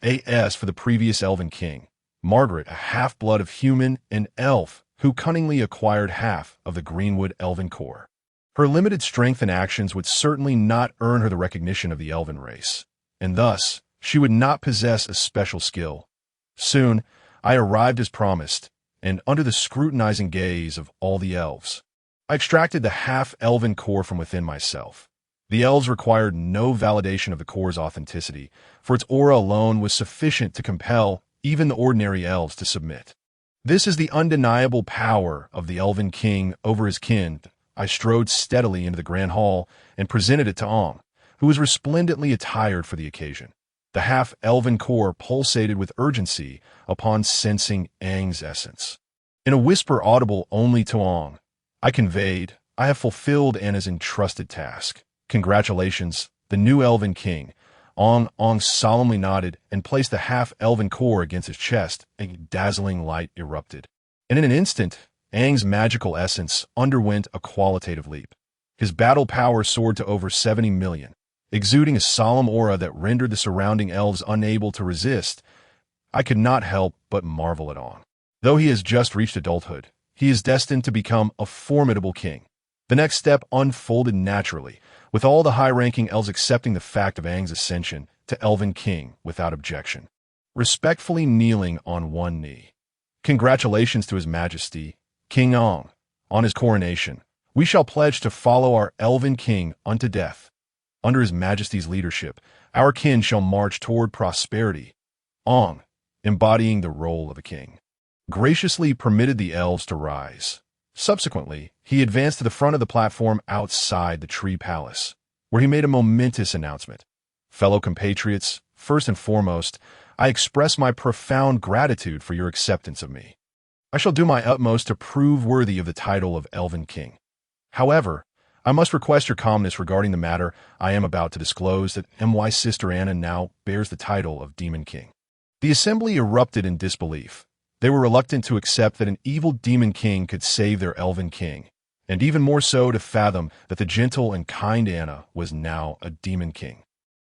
As for the previous elven king, Margaret, a half-blood of human and elf who cunningly acquired half of the Greenwood elven core. Her limited strength and actions would certainly not earn her the recognition of the elven race, and thus, she would not possess a special skill. Soon, I arrived as promised, and under the scrutinizing gaze of all the elves, I extracted the half-elven core from within myself. The elves required no validation of the core's authenticity, for its aura alone was sufficient to compel even the ordinary elves to submit. This is the undeniable power of the elven king over his kin. I strode steadily into the grand hall and presented it to Ong, who was resplendently attired for the occasion. The half-elven core pulsated with urgency upon sensing Aang's essence. In a whisper audible only to Ong, I conveyed, "I have fulfilled Anna's entrusted task. Congratulations, the new elven king." Ong solemnly nodded and placed the half-elven core against his chest. A dazzling light erupted, and in an instant, Aang's magical essence underwent a qualitative leap. His battle power soared to over 70 million, exuding a solemn aura that rendered the surrounding elves unable to resist. I could not help but marvel at Ong. Though he has just reached adulthood, he is destined to become a formidable king. The next step unfolded naturally, with all the high-ranking elves accepting the fact of Aang's ascension to Elven King without objection, respectfully kneeling on one knee. Congratulations to His Majesty, King Ong, on his coronation. We shall pledge to follow our Elven King unto death. Under His Majesty's leadership, our kin shall march toward prosperity. Ong, embodying the role of a king, graciously permitted the elves to rise. Subsequently, he advanced to the front of the platform outside the tree palace, where he made a momentous announcement. Fellow compatriots, first and foremost, I express my profound gratitude for your acceptance of me. I shall do my utmost to prove worthy of the title of Elven King. However, I must request your calmness regarding the matter I am about to disclose, that my sister Anna now bears the title of Demon King. The assembly erupted in disbelief. They were reluctant to accept that an evil demon king could save their elven king, and even more so to fathom that the gentle and kind Anna was now a demon king.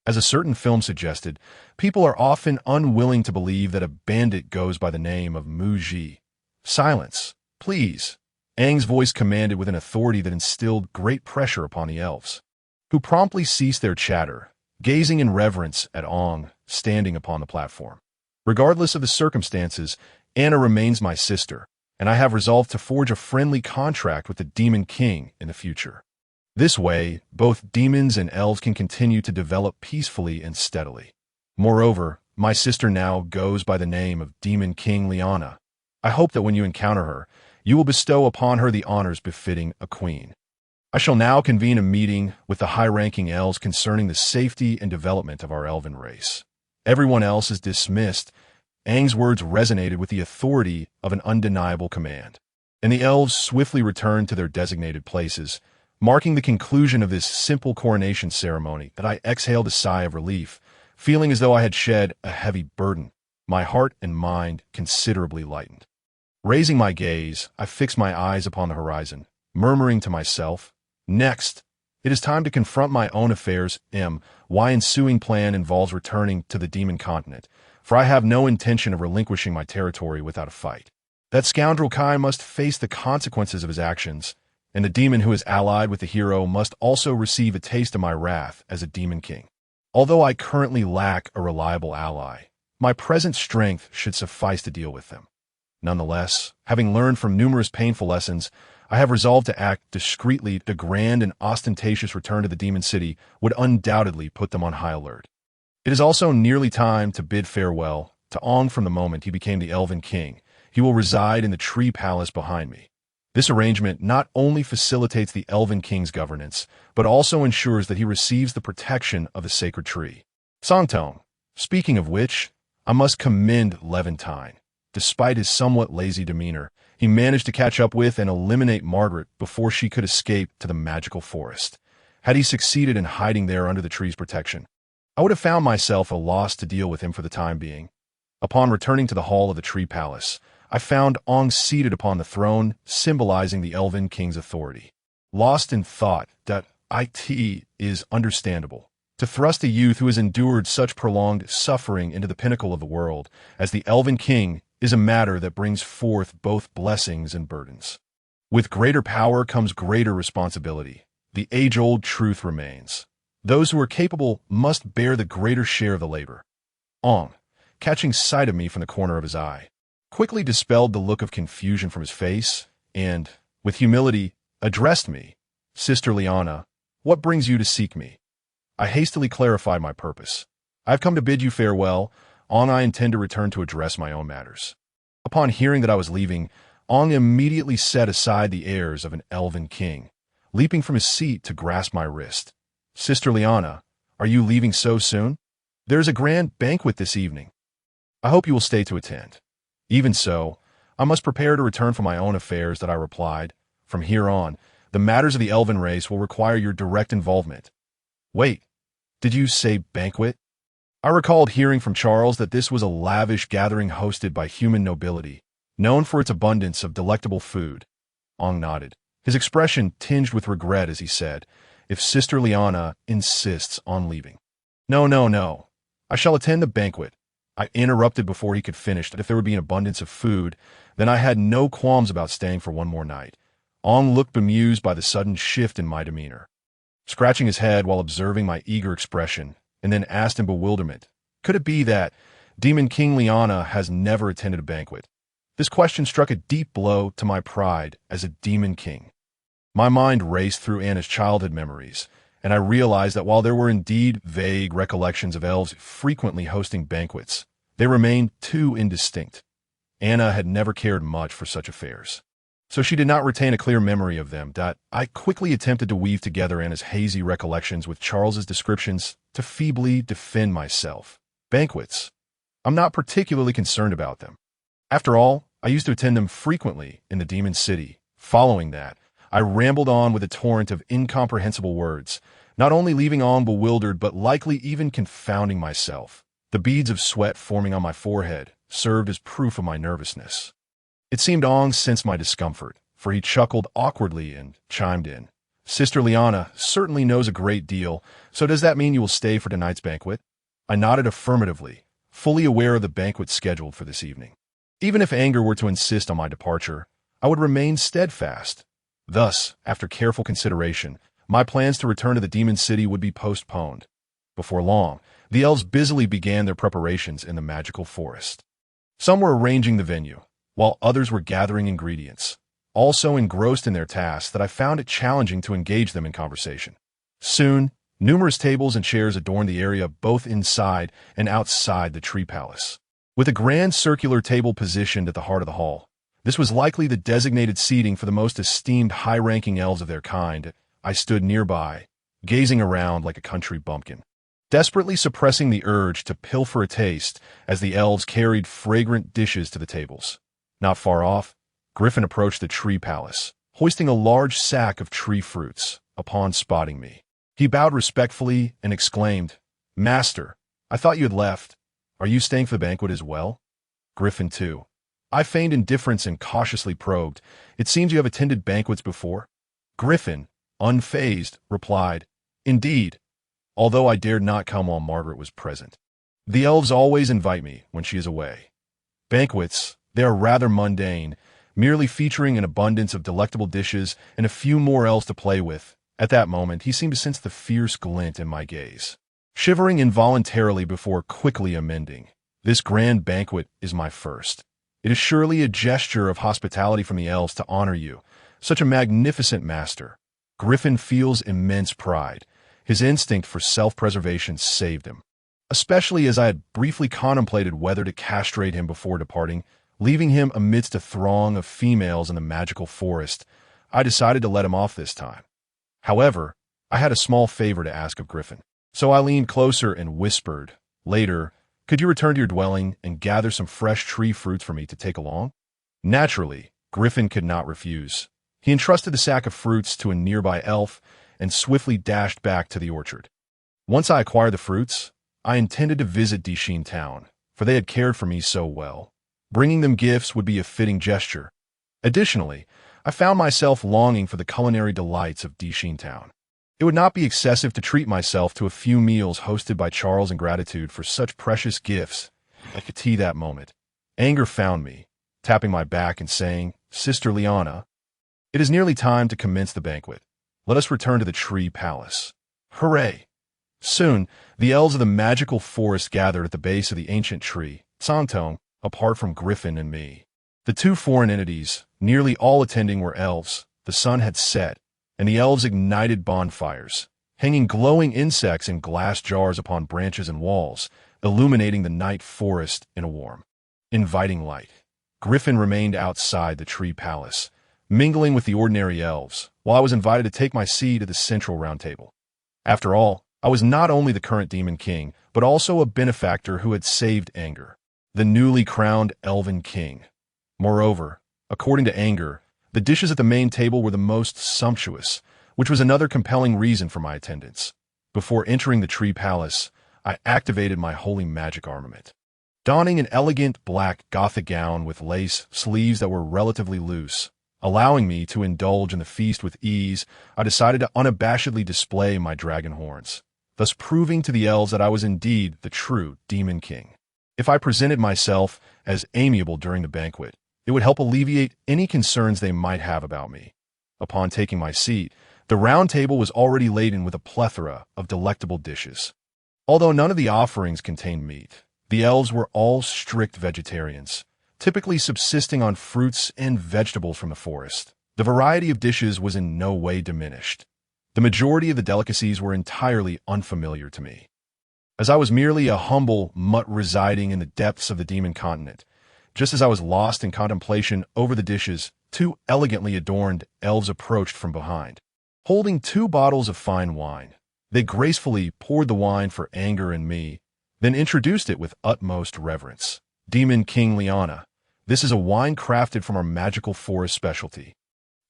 As a certain film suggested, people are often unwilling to believe that a bandit goes by the name of Mu Ji. Silence, please. Aang's voice commanded with an authority that instilled great pressure upon the elves, who promptly ceased their chatter, gazing in reverence at Aang standing upon the platform. Regardless of the circumstances, Anna remains my sister, and I have resolved to forge a friendly contract with the Demon King in the future. This way, both demons and elves can continue to develop peacefully and steadily. Moreover, my sister now goes by the name of Demon King Liana. I hope that when you encounter her, you will bestow upon her the honors befitting a queen. I shall now convene a meeting with the high-ranking elves concerning the safety and development of our elven race. Everyone else is dismissed. Aang's words resonated with the authority of an undeniable command, and the elves swiftly returned to their designated places, marking the conclusion of this simple coronation ceremony. That I exhaled a sigh of relief, feeling as though I had shed a heavy burden, my heart and mind considerably lightened. Raising my gaze, I fixed my eyes upon the horizon, murmuring to myself, "Next, it is time to confront my own affairs. My ensuing plan involves returning to the demon continent, for I have no intention of relinquishing my territory without a fight. That scoundrel Kai must face the consequences of his actions, and the demon who is allied with the hero must also receive a taste of my wrath as a demon king. Although I currently lack a reliable ally, my present strength should suffice to deal with them. Nonetheless, having learned from numerous painful lessons, I have resolved to act discreetly. The grand and ostentatious return to the demon city would undoubtedly put them on high alert. It is also nearly time to bid farewell to Aang. From the moment he became the Elven King, he will reside in the tree palace behind me. This arrangement not only facilitates the Elven King's governance, but also ensures that he receives the protection of the sacred tree. Sangtong. Speaking of which, I must commend Levantine. Despite his somewhat lazy demeanor, he managed to catch up with and eliminate Margaret before she could escape to the magical forest. Had he succeeded in hiding there under the tree's protection, I would have found myself a loss to deal with him for the time being. Upon returning to the hall of the tree palace, I found Aang seated upon the throne, symbolizing the Elven King's authority. Lost in thought, that it is understandable. To thrust a youth who has endured such prolonged suffering into the pinnacle of the world as the Elven King is a matter that brings forth both blessings and burdens. With greater power comes greater responsibility. The age-old truth remains. Those who are capable must bear the greater share of the labor. Aang, catching sight of me from the corner of his eye, quickly dispelled the look of confusion from his face and, with humility, addressed me. "Sister Liana, what brings you to seek me?" I hastily clarified my purpose. "I have come to bid you farewell. On I intend to return to address my own matters." Upon hearing that I was leaving, Aang immediately set aside the airs of an Elven King, leaping from his seat to grasp my wrist. "Sister Liana, are you leaving so soon? There is a grand banquet this evening. I hope you will stay to attend." "Even so, I must prepare to return for my own affairs," that I replied. "From here on, the matters of the Elven race will require your direct involvement." "Wait, did you say banquet?" I recalled hearing from Charles that this was a lavish gathering hosted by human nobility, known for its abundance of delectable food. Aang nodded, his expression tinged with regret as he said, "If Sister Liana insists on leaving." No. I shall attend the banquet." I interrupted before he could finish that if there would be an abundance of food, then I had no qualms about staying for one more night. Aang looked bemused by the sudden shift in my demeanor, scratching his head while observing my eager expression, and then asked in bewilderment, "Could it be that Demon King Liana has never attended a banquet?" This question struck a deep blow to my pride as a demon king. My mind raced through Anna's childhood memories, and I realized that while there were indeed vague recollections of elves frequently hosting banquets, they remained too indistinct. Anna had never cared much for such affairs, so she did not retain a clear memory of them. I quickly attempted to weave together Anna's hazy recollections with Charles's descriptions to feebly defend myself. Banquets. I'm not particularly concerned about them. After all, I used to attend them frequently in the Demon City. Following that, I rambled on with a torrent of incomprehensible words, not only leaving Aang bewildered but likely even confounding myself. The beads of sweat forming on my forehead served as proof of my nervousness. It seemed Ong sensed my discomfort, for he chuckled awkwardly and chimed in. Sister Liana certainly knows a great deal, so does that mean you will stay for tonight's banquet? I nodded affirmatively, fully aware of the banquet scheduled for this evening. Even if anger were to insist on my departure, I would remain steadfast. Thus, after careful consideration, my plans to return to the demon city would be postponed. Before long, the elves busily began their preparations in the magical forest. Some were arranging the venue, while others were gathering ingredients, all so engrossed in their tasks that I found it challenging to engage them in conversation. Soon, numerous tables and chairs adorned the area both inside and outside the tree palace. With a grand circular table positioned at the heart of the hall, this was likely the designated seating for the most esteemed high-ranking elves of their kind. I stood nearby, gazing around like a country bumpkin, desperately suppressing the urge to pilfer a taste as the elves carried fragrant dishes to the tables. Not far off, Griffin approached the tree palace, hoisting a large sack of tree fruits. Upon spotting me, he bowed respectfully and exclaimed, "Master, I thought you had left. Are you staying for the banquet as well?" Griffin too. I feigned indifference and cautiously probed, "It seems you have attended banquets before?" Griffin, unfazed, replied, "Indeed, although I dared not come while Margaret was present. The elves always invite me when she is away. Banquets, they are rather mundane, merely featuring an abundance of delectable dishes and a few more elves to play with." At that moment, he seemed to sense the fierce glint in my gaze. Shivering involuntarily before quickly amending, "This grand banquet is my first. It is surely a gesture of hospitality from the elves to honor you, such a magnificent master." Griffin feels immense pride. His instinct for self-preservation saved him. Especially as I had briefly contemplated whether to castrate him before departing, leaving him amidst a throng of females in the magical forest, I decided to let him off this time. However, I had a small favor to ask of Griffin, so I leaned closer and whispered, "Later, could you return to your dwelling and gather some fresh tree fruits for me to take along?" Naturally, Griffin could not refuse. He entrusted the sack of fruits to a nearby elf and swiftly dashed back to the orchard. Once I acquired the fruits, I intended to visit Dishin Town, for they had cared for me so well. Bringing them gifts would be a fitting gesture. Additionally, I found myself longing for the culinary delights of Dishin Town. It would not be excessive to treat myself to a few meals hosted by Charles in gratitude for such precious gifts. I could see that moment. Anger found me, tapping my back and saying, "Sister Liana, it is nearly time to commence the banquet. Let us return to the tree palace." Hooray! Soon, the elves of the magical forest gathered at the base of the ancient tree, Santong, apart from Griffin and me. The two foreign entities, nearly all attending, were elves. The sun had set, and the elves ignited bonfires, hanging glowing insects in glass jars upon branches and walls, illuminating the night forest in a warm, inviting light. Griffin remained outside the tree palace, mingling with the ordinary elves, while I was invited to take my seat at the central round table. After all, I was not only the current demon king, but also a benefactor who had saved Anger, the newly crowned elven king. Moreover, according to Anger, the dishes at the main table were the most sumptuous, which was another compelling reason for my attendance. Before entering the tree palace, I activated my holy magic armament. Donning an elegant black Gothic gown with lace sleeves that were relatively loose, allowing me to indulge in the feast with ease, I decided to unabashedly display my dragon horns, thus proving to the elves that I was indeed the true demon king. If I presented myself as amiable during the banquet, it would help alleviate any concerns they might have about me. Upon taking my seat, the round table was already laden with a plethora of delectable dishes. Although none of the offerings contained meat, the elves were all strict vegetarians, typically subsisting on fruits and vegetables from the forest. The variety of dishes was in no way diminished. The majority of the delicacies were entirely unfamiliar to me, as I was merely a humble mutt residing in the depths of the demon continent. Just as I was lost in contemplation over the dishes, two elegantly adorned elves approached from behind, holding 2 bottles of fine wine. They gracefully poured the wine for Anger and me, then introduced it with utmost reverence. "Demon King Liana, this is a wine crafted from our magical forest specialty,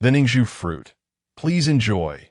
the Ningzhu fruit. Please enjoy."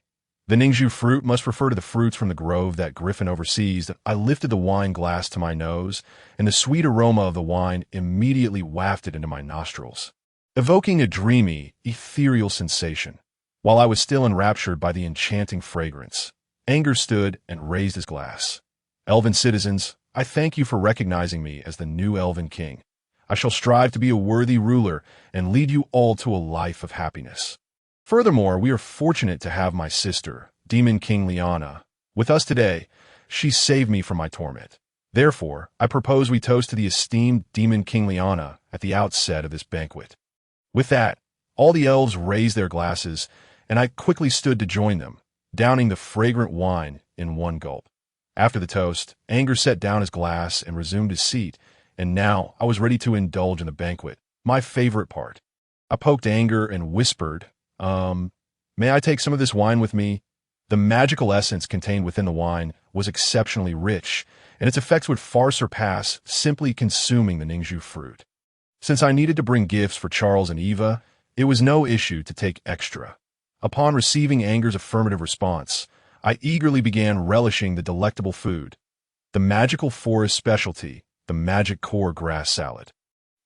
The Ningxu fruit must refer to the fruits from the grove that Griffin oversees. I lifted the wine glass to my nose, and the sweet aroma of the wine immediately wafted into my nostrils, evoking a dreamy, ethereal sensation. While I was still enraptured by the enchanting fragrance, Anger stood and raised his glass. Elven citizens, I thank you for recognizing me as the new Elven King. I shall strive to be a worthy ruler and lead you all to a life of happiness. Furthermore, we are fortunate to have my sister, Demon King Liana, with us today. She saved me from my torment. Therefore, I propose we toast to the esteemed Demon King Liana at the outset of this banquet. With that, all the elves raised their glasses, and I quickly stood to join them, downing the fragrant wine in one gulp. After the toast, Anger set down his glass and resumed his seat, and now I was ready to indulge in the banquet, my favorite part. I poked Anger and whispered, may I take some of this wine with me? The magical essence contained within the wine was exceptionally rich, and its effects would far surpass simply consuming the Ningxu fruit. Since I needed to bring gifts for Charles and Eva, it was no issue to take extra. Upon receiving Anger's affirmative response, I eagerly began relishing the delectable food. The magical forest specialty, the magic core grass salad,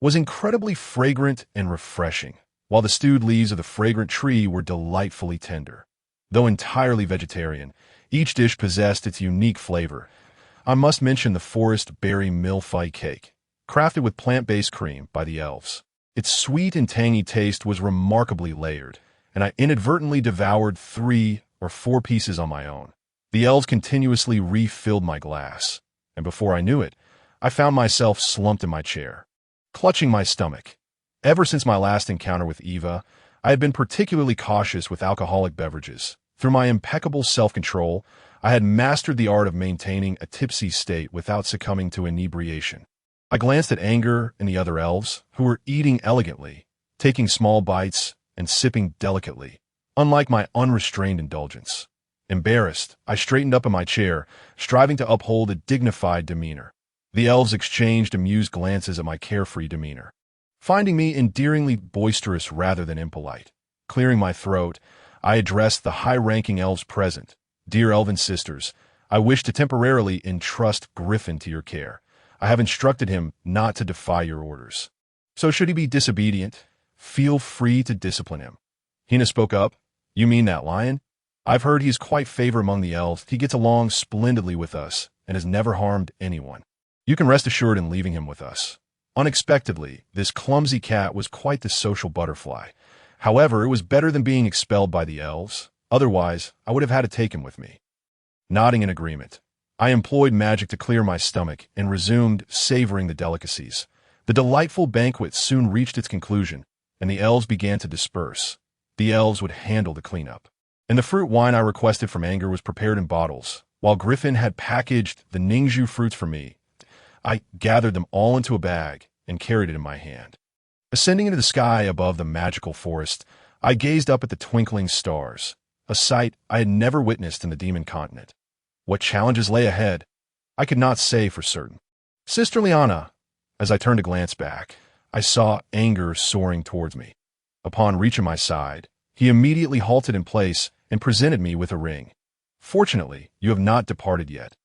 was incredibly fragrant and refreshing, while the stewed leaves of the fragrant tree were delightfully tender. Though entirely vegetarian, each dish possessed its unique flavor. I must mention the forest berry millefeuille cake, crafted with plant-based cream by the elves. Its sweet and tangy taste was remarkably layered, and I inadvertently devoured 3 or 4 pieces on my own. The elves continuously refilled my glass, and before I knew it, I found myself slumped in my chair, clutching my stomach. Ever since my last encounter with Eva, I had been particularly cautious with alcoholic beverages. Through my impeccable self-control, I had mastered the art of maintaining a tipsy state without succumbing to inebriation. I glanced at Anger and the other elves, who were eating elegantly, taking small bites and sipping delicately, unlike my unrestrained indulgence. Embarrassed, I straightened up in my chair, striving to uphold a dignified demeanor. The elves exchanged amused glances at my carefree demeanor, finding me endearingly boisterous rather than impolite. Clearing my throat, I addressed the high-ranking elves present. Dear elven sisters, I wish to temporarily entrust Griffin to your care. I have instructed him not to defy your orders. So should he be disobedient, feel free to discipline him. Hina spoke up. You mean that lion? I've heard he's quite favored among the elves. He gets along splendidly with us and has never harmed anyone. You can rest assured in leaving him with us. Unexpectedly, this clumsy cat was quite the social butterfly. However, it was better than being expelled by the elves. Otherwise, I would have had to take him with me. Nodding in agreement, I employed magic to clear my stomach and resumed savoring the delicacies. The delightful banquet soon reached its conclusion, and the elves began to disperse. The elves would handle the cleanup. And the fruit wine I requested from Anger was prepared in bottles. While Griffin had packaged the Ningxu fruits for me, I gathered them all into a bag and carried it in my hand. Ascending into the sky above the magical forest, I gazed up at the twinkling stars, a sight I had never witnessed in the demon continent. What challenges lay ahead, I could not say for certain. Sister Liana, as I turned to glance back, I saw Anger soaring towards me. Upon reaching my side, he immediately halted in place and presented me with a ring. Fortunately, you have not departed yet.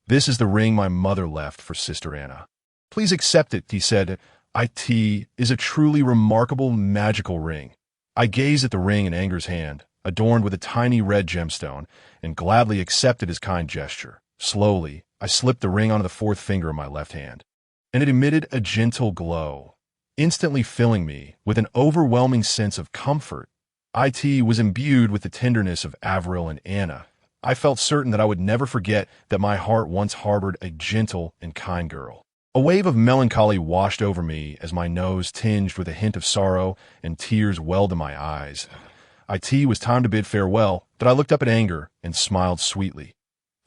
This is the ring my mother left for Sister Anna. Please accept it, he said. It is a truly remarkable magical ring. I gazed at the ring in Anger's hand, adorned with a tiny red gemstone, and gladly accepted his kind gesture. Slowly, I slipped the ring onto the 4th finger of my left hand, and it emitted a gentle glow, instantly filling me with an overwhelming sense of comfort. It was imbued with the tenderness of Avril and Anna. I felt certain that I would never forget that my heart once harbored a gentle and kind girl. A wave of melancholy washed over me as my nose tinged with a hint of sorrow and tears welled in my eyes. It was time to bid farewell, but I looked up at Anger and smiled sweetly.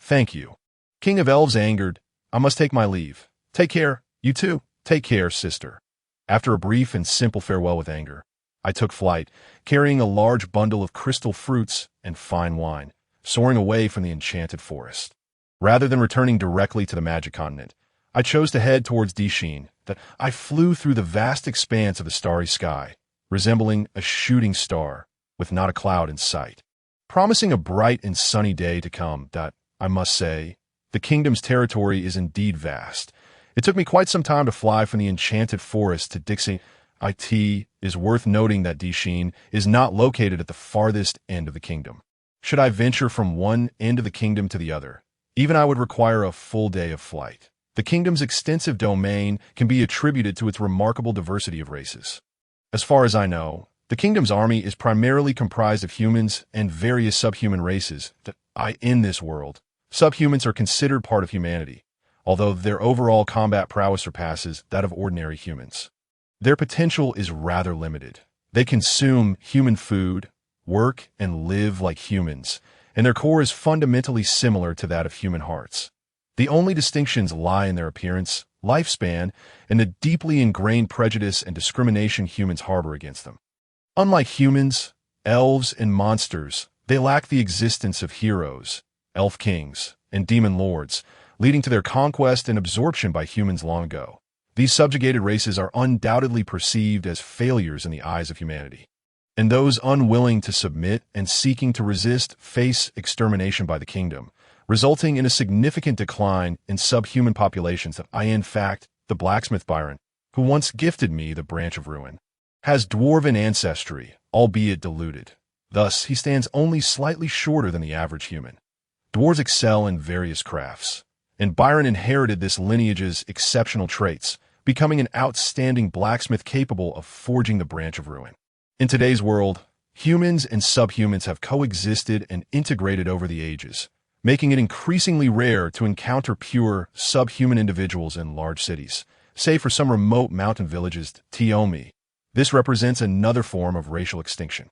Thank you. King of Elves angered, I must take my leave. Take care, you too. Take care, sister. After a brief and simple farewell with Anger, I took flight, carrying a large bundle of crystal fruits and fine wine, soaring away from the enchanted forest. Rather than returning directly to the magic continent, I chose to head towards Dishin. That I flew through the vast expanse of the starry sky, resembling a shooting star with not a cloud in sight. promising a bright and sunny day to come. I must say, the kingdom's territory is indeed vast. It took me quite some time to fly from the enchanted forest to Dixie. It is worth noting that Dixine is not located at the farthest end of the kingdom. Should I venture from one end of the kingdom to the other, even I would require a full day of flight. The kingdom's extensive domain can be attributed to its remarkable diversity of races. As far as I know, the kingdom's army is primarily comprised of humans and various subhuman races. In this world, subhumans are considered part of humanity, although their overall combat prowess surpasses that of ordinary humans. Their potential is rather limited. They consume human food, work, and live like humans, and their core is fundamentally similar to that of human hearts. The only distinctions lie in their appearance, lifespan, and the deeply ingrained prejudice and discrimination humans harbor against them. Unlike humans, elves, and monsters, they lack the existence of heroes, elf kings, and demon lords, leading to their conquest and absorption by humans long ago. These subjugated races are undoubtedly perceived as failures in the eyes of humanity, and those unwilling to submit and seeking to resist face extermination by the kingdom, resulting in a significant decline in subhuman populations. In fact, the blacksmith Byron, who once gifted me the branch of ruin, has dwarven ancestry, albeit diluted. Thus, he stands only slightly shorter than the average human. Dwarves excel in various crafts, and Byron inherited this lineage's exceptional traits, becoming an outstanding blacksmith capable of forging the branch of ruin. In today's world, humans and subhumans have coexisted and integrated over the ages, making it increasingly rare to encounter pure, subhuman individuals in large cities, save for some remote mountain villages. This represents another form of racial extinction.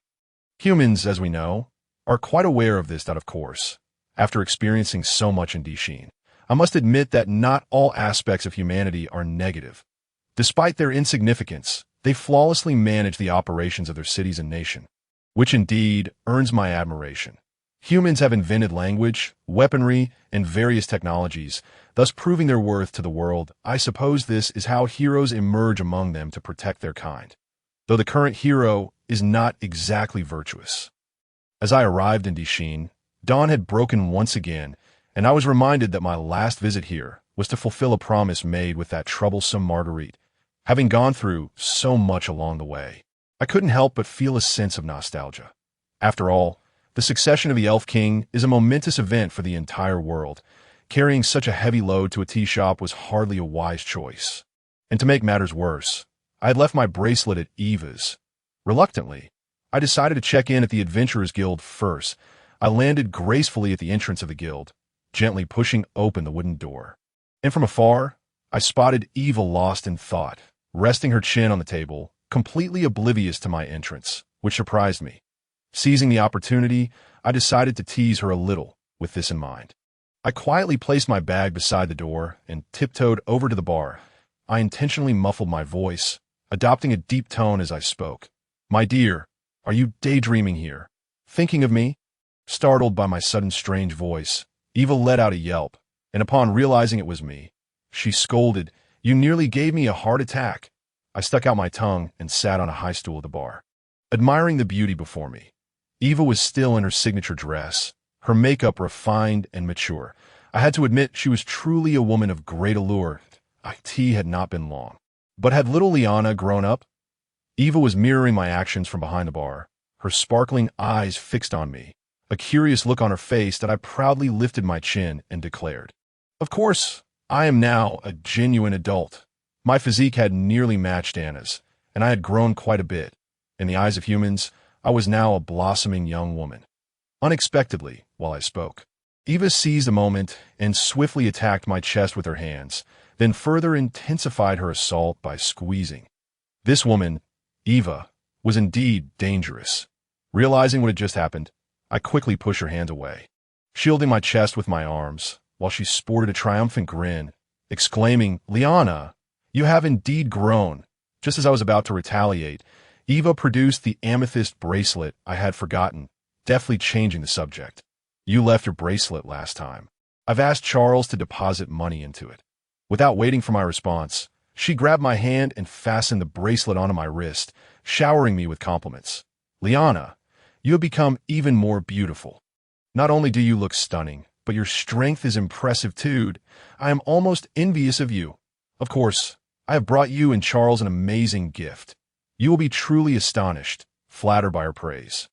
Humans, as we know, are quite aware of this. Of course, after experiencing so much in Dixine, I must admit that not all aspects of humanity are negative. Despite their insignificance, they flawlessly manage the operations of their cities and nation, which indeed earns my admiration. Humans have invented language, weaponry, and various technologies, thus proving their worth to the world. I suppose this is how heroes emerge among them to protect their kind, though the current hero is not exactly virtuous. As I arrived in Dixine, dawn had broken once again, and I was reminded that my last visit here was to fulfill a promise made with that troublesome Marguerite. Having gone through so much along the way, I couldn't help but feel a sense of nostalgia. After all, the succession of the Elf King is a momentous event for the entire world. Carrying such a heavy load to a tea shop was hardly a wise choice. And to make matters worse, I had left my bracelet at Eva's. Reluctantly, I decided to check in at the Adventurers Guild first. I landed gracefully at the entrance of the guild, gently pushing open the wooden door. And from afar, I spotted Eva lost in thought, resting her chin on the table, completely oblivious to my entrance, which surprised me. Seizing the opportunity, I decided to tease her a little with this in mind. I quietly placed my bag beside the door and tiptoed over to the bar. I intentionally muffled my voice, adopting a deep tone as I spoke. "My dear, are you daydreaming here? Thinking of me?" Startled by my sudden strange voice, Eva let out a yelp, and upon realizing it was me, she scolded, "You nearly gave me a heart attack." I stuck out my tongue and sat on a high stool at the bar, admiring the beauty before me. Eva was still in her signature dress, her makeup refined and mature. I had to admit she was truly a woman of great allure. It had not been long. But had little Liana grown up? Eva was mirroring my actions from behind the bar, her sparkling eyes fixed on me, a curious look on her face that I proudly lifted my chin and declared, "Of course, I am now a genuine adult." My physique had nearly matched Anna's, and I had grown quite a bit. In the eyes of humans, I was now a blossoming young woman. Unexpectedly, while I spoke, Eva seized a moment and swiftly attacked my chest with her hands, then further intensified her assault by squeezing. This woman, Eva, was indeed dangerous. Realizing what had just happened, I quickly pushed her hands away, shielding my chest with my arms, while she sported a triumphant grin, exclaiming, "Liana, you have indeed grown." Just as I was about to retaliate, Eva produced the amethyst bracelet I had forgotten, deftly changing the subject. "You left your bracelet last time. I've asked Charles to deposit money into it." Without waiting for my response, she grabbed my hand and fastened the bracelet onto my wrist, showering me with compliments. "Liana, You have become even more beautiful. Not only do you look stunning, but your strength is impressive too. I am almost envious of you. Of course, I have brought you and Charles an amazing gift. You will be truly astonished, flattered by her praise.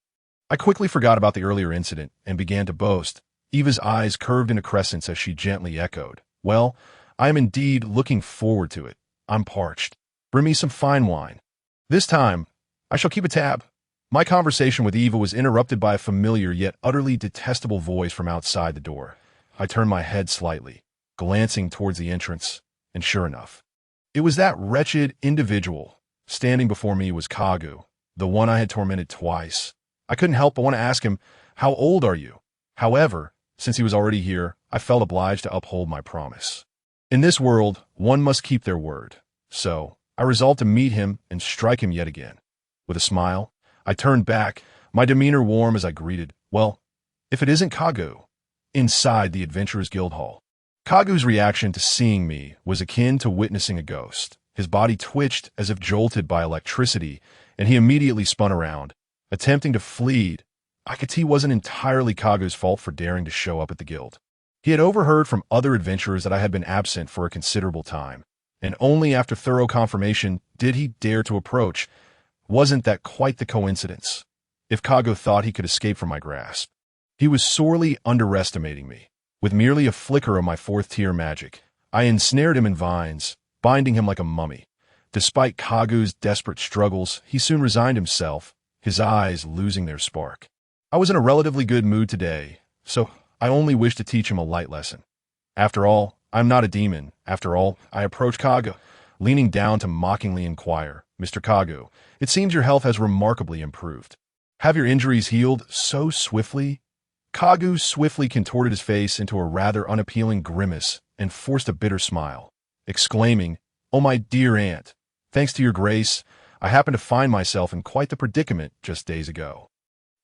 I quickly forgot about the earlier incident and began to boast. Eva's eyes curved into crescents as she gently echoed, "Well, I am indeed looking forward to it. I'm parched. Bring me some fine wine. This time, I shall keep a tab." My conversation with Eva was interrupted by a familiar yet utterly detestable voice from outside the door. I turned my head slightly, glancing towards the entrance, and sure enough, it was that wretched individual. Standing before me was Kagu, the one I had tormented twice. I couldn't help but want to ask him, "How old are you?" However, since he was already here, I felt obliged to uphold my promise. In this world, one must keep their word. So, I resolved to meet him and strike him yet again. With a smile, I turned back, my demeanor warm as I greeted, "Well, if it isn't Kagu," inside the Adventurers Guild Hall. Kagu's reaction to seeing me was akin to witnessing a ghost. His body twitched as if jolted by electricity, and he immediately spun around, attempting to flee. I could see it wasn't entirely Kagu's fault for daring to show up at the guild. He had overheard from other adventurers that I had been absent for a considerable time, and only after thorough confirmation did he dare to approach. Wasn't that quite the coincidence? If Kagu thought he could escape from my grasp, he was sorely underestimating me. With merely a flicker of my fourth-tier magic, I ensnared him in vines, binding him like a mummy. Despite Kagu's desperate struggles, he soon resigned himself, his eyes losing their spark. I was in a relatively good mood today, so I only wished to teach him a light lesson. After all, I'm not a demon. After all, I approached Kagu, leaning down to mockingly inquire, "Mr. Kagu, it seems your health has remarkably improved. Have your injuries healed so swiftly?" Kagu swiftly contorted his face into a rather unappealing grimace and forced a bitter smile, exclaiming, "Oh, my dear aunt, thanks to your grace, I happened to find myself in quite the predicament just days ago.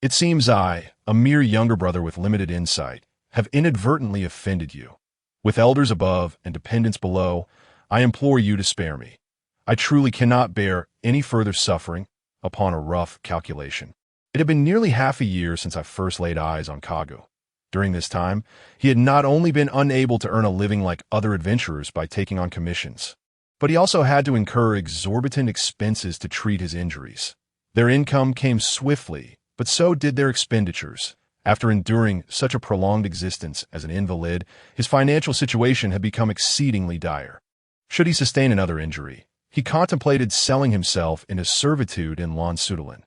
It seems I, a mere younger brother with limited insight, have inadvertently offended you. With elders above and dependents below, I implore you to spare me. I truly cannot bear any further suffering." Upon a rough calculation, it had been nearly half a year since I first laid eyes on Kagu. During this time, he had not only been unable to earn a living like other adventurers by taking on commissions, but he also had to incur exorbitant expenses to treat his injuries. Their income came swiftly, but so did their expenditures. After enduring such a prolonged existence as an invalid, his financial situation had become exceedingly dire. Should he sustain another injury, he contemplated selling himself into servitude in Lonsudalen.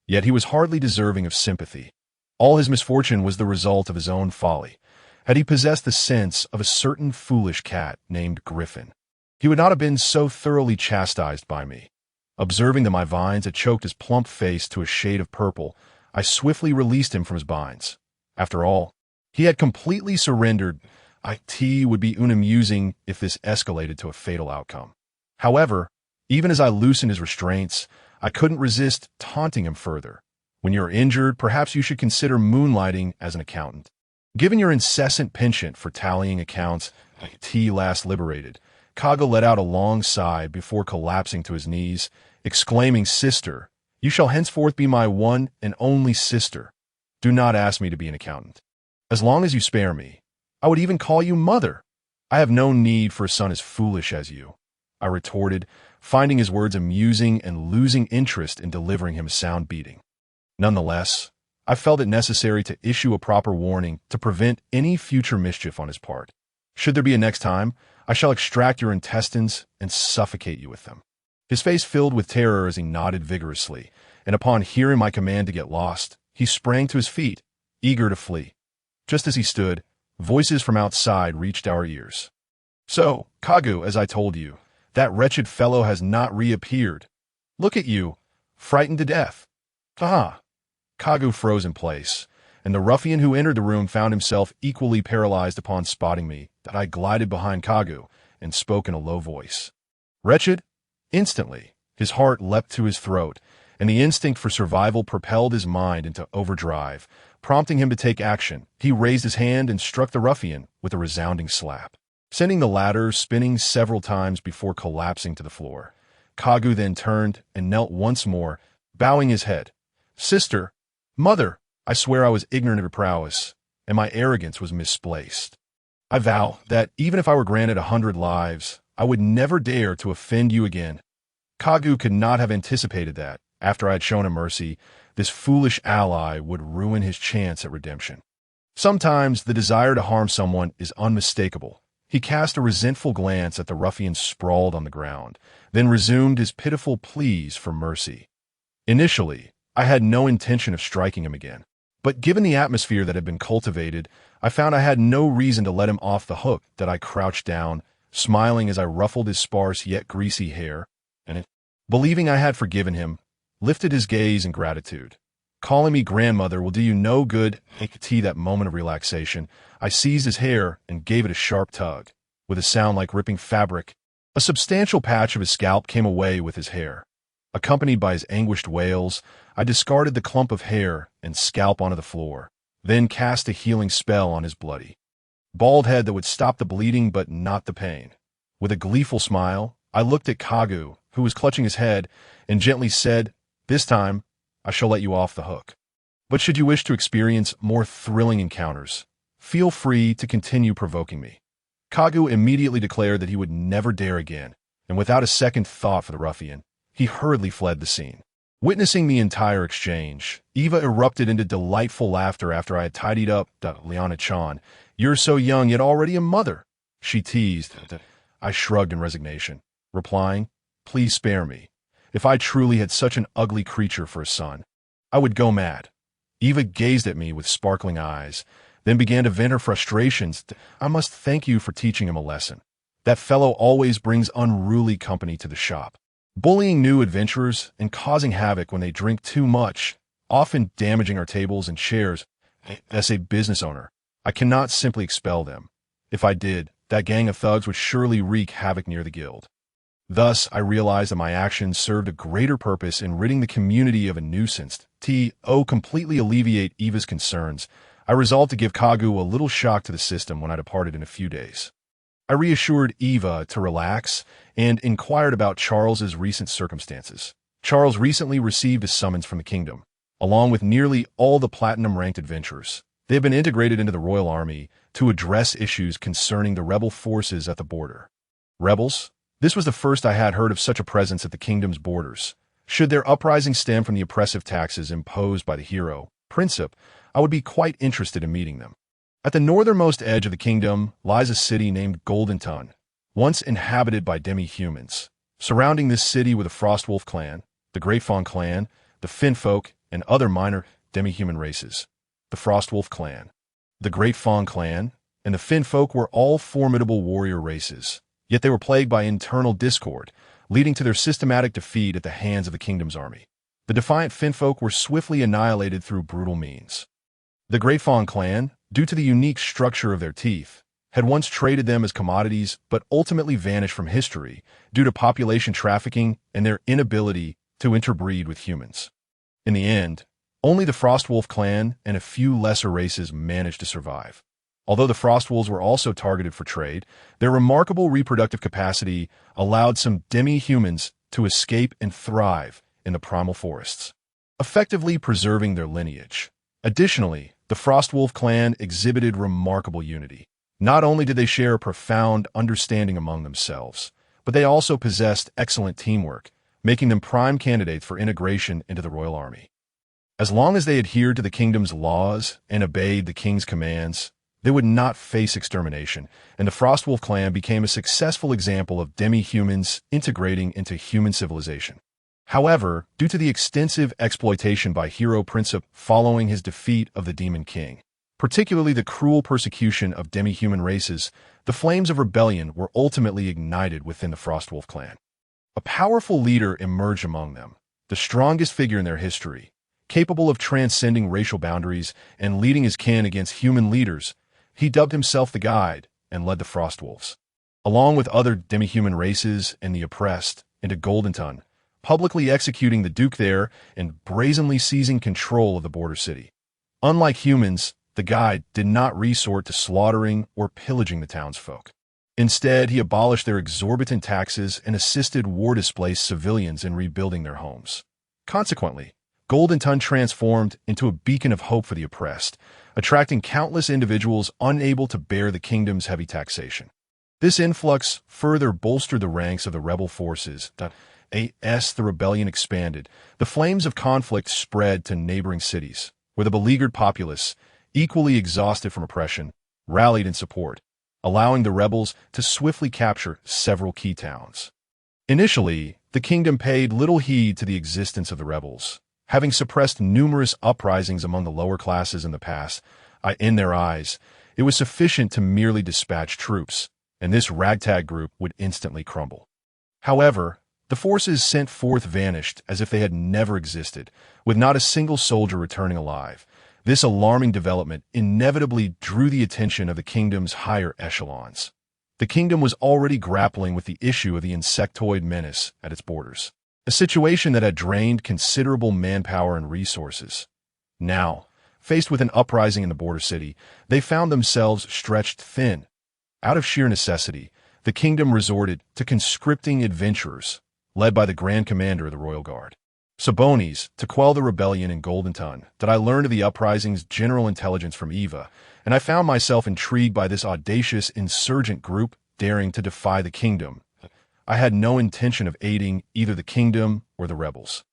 Yet he was hardly deserving of sympathy. All his misfortune was the result of his own folly. Had he possessed the sense of a certain foolish cat named Griffin, he would not have been so thoroughly chastised by me. Observing that my vines had choked his plump face to a shade of purple, I swiftly released him from his binds. After all, he had completely surrendered. It would be unamusing if this escalated to a fatal outcome. However, even as I loosened his restraints, I couldn't resist taunting him further. "When you're injured, perhaps you should consider moonlighting as an accountant. Given your incessant penchant for tallying accounts, last liberated." Kagu let out a long sigh before collapsing to his knees, exclaiming, "Sister, you shall henceforth be my one and only sister. Do not ask me to be an accountant. As long as you spare me, I would even call you mother. I have no need for a son as foolish as you," I retorted, finding his words amusing and losing interest in delivering him a sound beating. Nonetheless, I felt it necessary to issue a proper warning to prevent any future mischief on his part. "Should there be a next time, I shall extract your intestines and suffocate you with them." His face filled with terror as he nodded vigorously, and upon hearing my command to get lost, he sprang to his feet, eager to flee. Just as he stood, voices from outside reached our ears. "So, Kagu, as I told you, that wretched fellow has not reappeared. Look at you, frightened to death." "Ah!" Kagu froze in place, and the ruffian who entered the room found himself equally paralyzed upon spotting me, that I glided behind Kagu and spoke in a low voice. "Wretched?" Instantly, his heart leapt to his throat, and the instinct for survival propelled his mind into overdrive, prompting him to take action. He raised his hand and struck the ruffian with a resounding slap, sending the latter spinning several times before collapsing to the floor. Kagu then turned and knelt once more, bowing his head. "Sister, Mother, I swear I was ignorant of your prowess, and my arrogance was misplaced. I vow that even if I were granted 100 lives, I would never dare to offend you again. Kagu could not have anticipated that, after I had shown him mercy, this foolish ally would ruin his chance at redemption. Sometimes the desire to harm someone is unmistakable. He cast a resentful glance at the ruffian sprawled on the ground, then resumed his pitiful pleas for mercy. Initially, I had no intention of striking him again, but given the atmosphere that had been cultivated, I found I had no reason to let him off the hook that I crouched down, smiling as I ruffled his sparse yet greasy hair, and, believing I had forgiven him, lifted his gaze in gratitude. Calling me grandmother will do you no good. Tea that moment of relaxation, I seized his hair and gave it a sharp tug. With a sound like ripping fabric, a substantial patch of his scalp came away with his hair. Accompanied by his anguished wails, I discarded the clump of hair and scalp onto the floor, then cast a healing spell on his bloody, bald head that would stop the bleeding but not the pain. With a gleeful smile, I looked at Kagu, who was clutching his head, and gently said, "This time, I shall let you off the hook. But should you wish to experience more thrilling encounters, feel free to continue provoking me." Kagu immediately declared that he would never dare again, and without a second thought for the ruffian, he hurriedly fled the scene. Witnessing the entire exchange, Eva erupted into delightful laughter after I had tidied up Liana-chan. "You're so young, yet already a mother," she teased. I shrugged in resignation, replying, "Please spare me. If I truly had such an ugly creature for a son, I would go mad." Eva gazed at me with sparkling eyes, then began to vent her frustrations. "I must thank you for teaching him a lesson. That fellow always brings unruly company to the shop, bullying new adventurers and causing havoc when they drink too much, often damaging our tables and chairs. As a business owner, I cannot simply expel them. If I did, that gang of thugs would surely wreak havoc near the guild." Thus, I realized that my actions served a greater purpose in ridding the community of a nuisance. Completely alleviate Eva's concerns, I resolved to give Kagu a little shock to the system when I departed in a few days. I reassured Eva to relax and inquired about Charles's recent circumstances. Charles recently received a summons from the kingdom, along with nearly all the platinum-ranked adventurers. They have been integrated into the royal army to address issues concerning the rebel forces at the border. Rebels? This was the first I had heard of such a presence at the kingdom's borders. Should their uprising stem from the oppressive taxes imposed by the hero, Princess, I would be quite interested in meeting them. At the northernmost edge of the kingdom lies a city named Goldenton, once inhabited by demi-humans. Surrounding this city were the Frostwolf clan, the Great Fawn clan, the Finfolk, and other minor demi-human races. The Frostwolf clan, the Great Fawn clan, and the Finfolk were all formidable warrior races. Yet they were plagued by internal discord, leading to their systematic defeat at the hands of the kingdom's army. The defiant Finfolk were swiftly annihilated through brutal means. The Great Fawn clan, due to the unique structure of their teeth, had once traded them as commodities but ultimately vanished from history due to population trafficking and their inability to interbreed with humans. In the end, only the Frostwolf clan and a few lesser races managed to survive. Although the Frostwolves were also targeted for trade, their remarkable reproductive capacity allowed some demi-humans to escape and thrive in the primal forests, effectively preserving their lineage. Additionally, the Frostwolf clan exhibited remarkable unity. Not only did they share a profound understanding among themselves, but they also possessed excellent teamwork, making them prime candidates for integration into the royal army. As long as they adhered to the kingdom's laws and obeyed the king's commands, they would not face extermination, and the Frostwolf clan became a successful example of demi-humans integrating into human civilization. However, due to the extensive exploitation by Hero Princess following his defeat of the Demon King, particularly the cruel persecution of demi-human races, the flames of rebellion were ultimately ignited within the Frostwolf clan. A powerful leader emerged among them, the strongest figure in their history, capable of transcending racial boundaries and leading his kin against human leaders. He dubbed himself the Guide and led the Frostwolves, along with other demi-human races and the oppressed, into Goldenton, publicly executing the Duke there and brazenly seizing control of the border city. Unlike humans, the Guide did not resort to slaughtering or pillaging the townsfolk. Instead, he abolished their exorbitant taxes and assisted war-displaced civilians in rebuilding their homes. Consequently, Goldenton transformed into a beacon of hope for the oppressed, attracting countless individuals unable to bear the kingdom's heavy taxation. This influx further bolstered the ranks of the rebel forces. As the rebellion expanded, the flames of conflict spread to neighboring cities, where the beleaguered populace, equally exhausted from oppression, rallied in support, allowing the rebels to swiftly capture several key towns. Initially, the kingdom paid little heed to the existence of the rebels. Having suppressed numerous uprisings among the lower classes in the past, in their eyes, it was sufficient to merely dispatch troops, and this ragtag group would instantly crumble. However, the forces sent forth vanished as if they had never existed, with not a single soldier returning alive. This alarming development inevitably drew the attention of the kingdom's higher echelons. The kingdom was already grappling with the issue of the insectoid menace at its borders, a situation that had drained considerable manpower and resources. Now, faced with an uprising in the border city, they found themselves stretched thin. Out of sheer necessity, the kingdom resorted to conscripting adventurers, led by the Grand Commander of the Royal Guard, Sabonis, to quell the rebellion in Goldenton. I learned of the uprising's general intelligence from Eva, and I found myself intrigued by this audacious insurgent group daring to defy the kingdom. I had no intention of aiding either the kingdom or the rebels.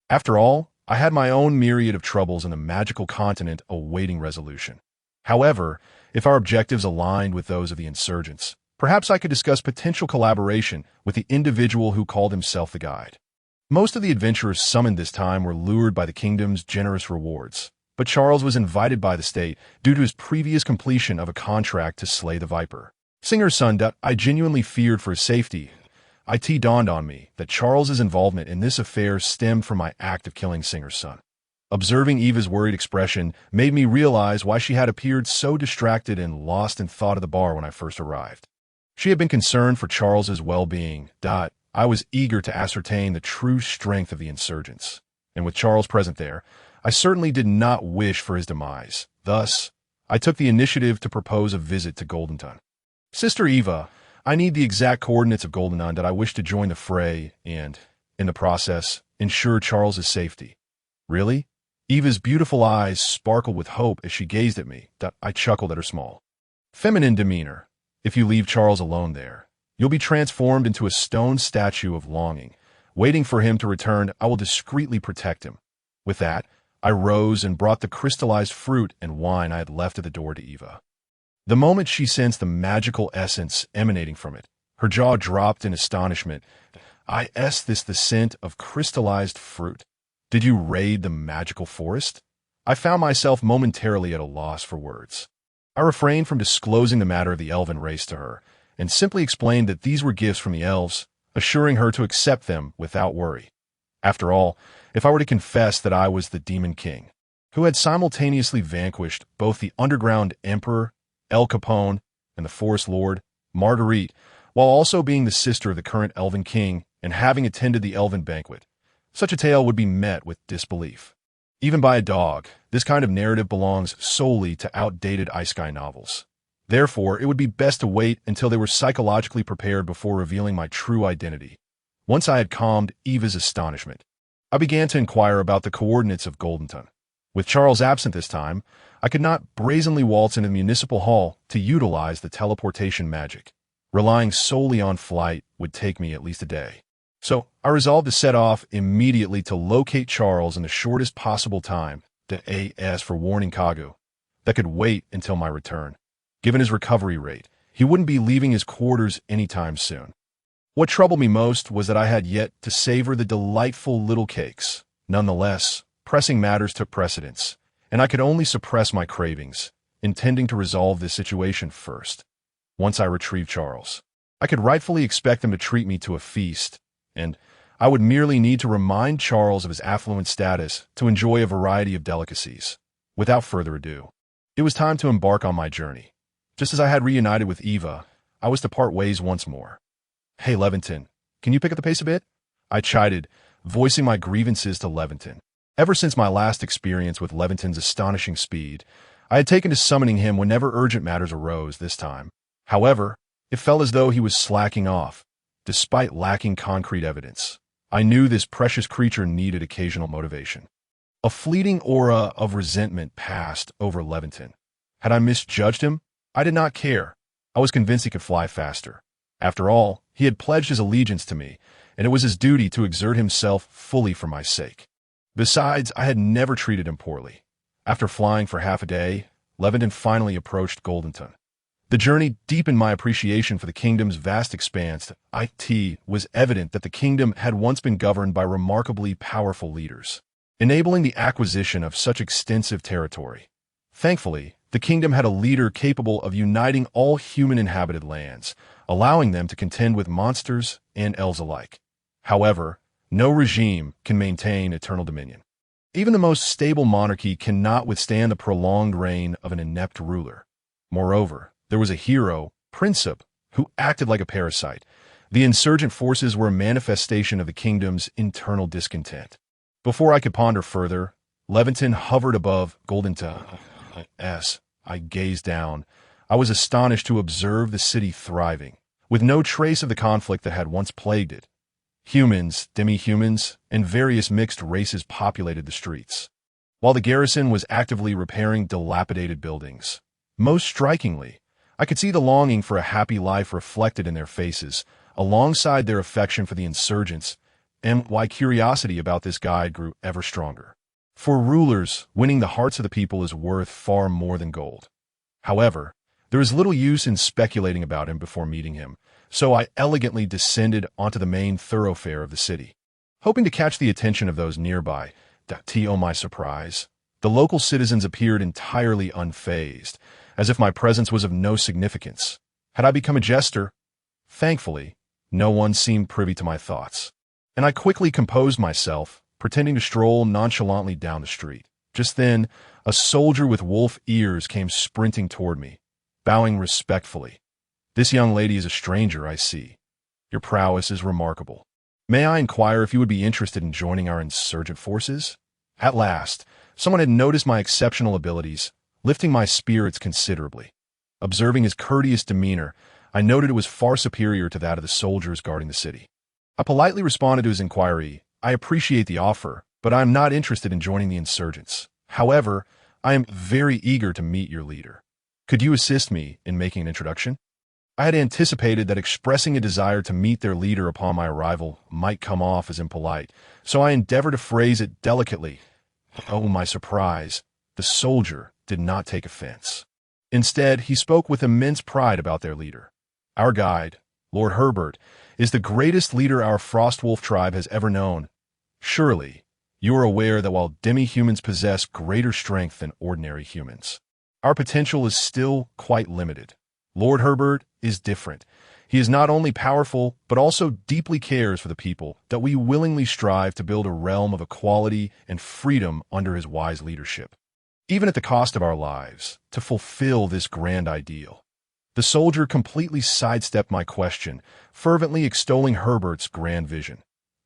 After all, I had my own myriad of troubles in the magical continent awaiting resolution. However, if our objectives aligned with those of the insurgents, perhaps I could discuss potential collaboration with the individual who called himself the Guide. Most of the adventurers summoned this time were lured by the kingdom's generous rewards, but Charles was invited by the state due to his previous completion of a contract to slay the Viper. Singer's son. I genuinely feared for his safety. It dawned on me that Charles's involvement in this affair stemmed from my act of killing Singer's son. Observing Eva's worried expression made me realize why she had appeared so distracted and lost in thought of the bar when I first arrived. She had been concerned for Charles's well-being. I was eager to ascertain the true strength of the insurgents, and with Charles present there, I certainly did not wish for his demise. Thus, I took the initiative to propose a visit to Goldenton. Sister Eva, I need the exact coordinates of Goldenton that I wish to join the fray and, in the process, ensure Charles's safety. Really? Eva's beautiful eyes sparkled with hope as she gazed at me. I chuckled at her small, feminine demeanor. If you leave Charles alone there, you'll be transformed into a stone statue of longing. Waiting for him to return, I will discreetly protect him. With that, I rose and brought the crystallized fruit and wine I had left at the door to Eva. The moment she sensed the magical essence emanating from it, her jaw dropped in astonishment. Is this the scent of crystallized fruit? Did you raid the magical forest? I found myself momentarily at a loss for words. I refrained from disclosing the matter of the elven race to her, and simply explained that these were gifts from the elves, assuring her to accept them without worry. After all, if I were to confess that I was the Demon King, who had simultaneously vanquished both the underground Emperor, El Capone, and the Forest Lord, Marguerite, while also being the sister of the current Elven King and having attended the Elven banquet, such a tale would be met with disbelief. Even by a dog, this kind of narrative belongs solely to outdated Isekai novels. Therefore, it would be best to wait until they were psychologically prepared before revealing my true identity. Once I had calmed Eva's astonishment, I began to inquire about the coordinates of Goldenton. With Charles absent this time, I could not brazenly waltz into the municipal hall to utilize the teleportation magic. Relying solely on flight would take me at least a day. So I resolved to set off immediately to locate Charles in the shortest possible time, as for warning Kagu, that could wait until my return. Given his recovery rate, he wouldn't be leaving his quarters anytime soon. What troubled me most was that I had yet to savor the delightful little cakes. Nonetheless, pressing matters took precedence, and I could only suppress my cravings, intending to resolve this situation first. Once I retrieved Charles, I could rightfully expect him to treat me to a feast, and I would merely need to remind Charles of his affluent status to enjoy a variety of delicacies. Without further ado, it was time to embark on my journey. Just as I had reunited with Eva, I was to part ways once more. "Hey, Levinton, can you pick up the pace a bit?" I chided, voicing my grievances to Levinton. Ever since my last experience with Levinton's astonishing speed, I had taken to summoning him whenever urgent matters arose this time. However, it felt as though he was slacking off, despite lacking concrete evidence. I knew this precious creature needed occasional motivation. A fleeting aura of resentment passed over Leviton. Had I misjudged him? I did not care. I was convinced he could fly faster. After all, he had pledged his allegiance to me, and it was his duty to exert himself fully for my sake. Besides, I had never treated him poorly. After flying for half a day, Leviton finally approached Goldenton. The journey deepened my appreciation for the kingdom's vast expanse. It was evident that the kingdom had once been governed by remarkably powerful leaders, enabling the acquisition of such extensive territory. Thankfully, the kingdom had a leader capable of uniting all human-inhabited lands, allowing them to contend with monsters and elves alike. However, no regime can maintain eternal dominion. Even the most stable monarchy cannot withstand the prolonged reign of an inept ruler. Moreover, there was a hero, Princip, who acted like a parasite. The insurgent forces were a manifestation of the kingdom's internal discontent. Before I could ponder further, Leviton hovered above Goldenton. I gazed down. I was astonished to observe the city thriving, with no trace of the conflict that had once plagued it. Humans, demi-humans, and various mixed races populated the streets, while the garrison was actively repairing dilapidated buildings. Most strikingly, I could see the longing for a happy life reflected in their faces, alongside their affection for the insurgents, and why curiosity about this guide grew ever stronger. For rulers, winning the hearts of the people is worth far more than gold. However, there is little use in speculating about him before meeting him, so I elegantly descended onto the main thoroughfare of the city, hoping to catch the attention of those nearby. To my surprise, the local citizens appeared entirely unfazed, as if my presence was of no significance. Had I become a jester? Thankfully, no one seemed privy to my thoughts, and I quickly composed myself, pretending to stroll nonchalantly down the street. Just then, a soldier with wolf ears came sprinting toward me, bowing respectfully. "This young lady is a stranger, I see. Your prowess is remarkable. May I inquire if you would be interested in joining our insurgent forces?" At last, someone had noticed my exceptional abilities, lifting my spirits considerably. Observing his courteous demeanor, I noted it was far superior to that of the soldiers guarding the city. I politely responded to his inquiry. "I appreciate the offer, but I am not interested in joining the insurgents. However, I am very eager to meet your leader. Could you assist me in making an introduction?" I had anticipated that expressing a desire to meet their leader upon my arrival might come off as impolite, so I endeavored to phrase it delicately. Oh, my surprise! The soldier did not take offense. Instead, he spoke with immense pride about their leader. "Our guide, Lord Herbert, is the greatest leader our Frostwolf tribe has ever known. Surely, you are aware that while demi-humans possess greater strength than ordinary humans, our potential is still quite limited. Lord Herbert is different. He is not only powerful, but also deeply cares for the people, that we willingly strive to build a realm of equality and freedom under his wise leadership, even at the cost of our lives, to fulfill this grand ideal." The soldier completely sidestepped my question, fervently extolling Herbert's grand vision.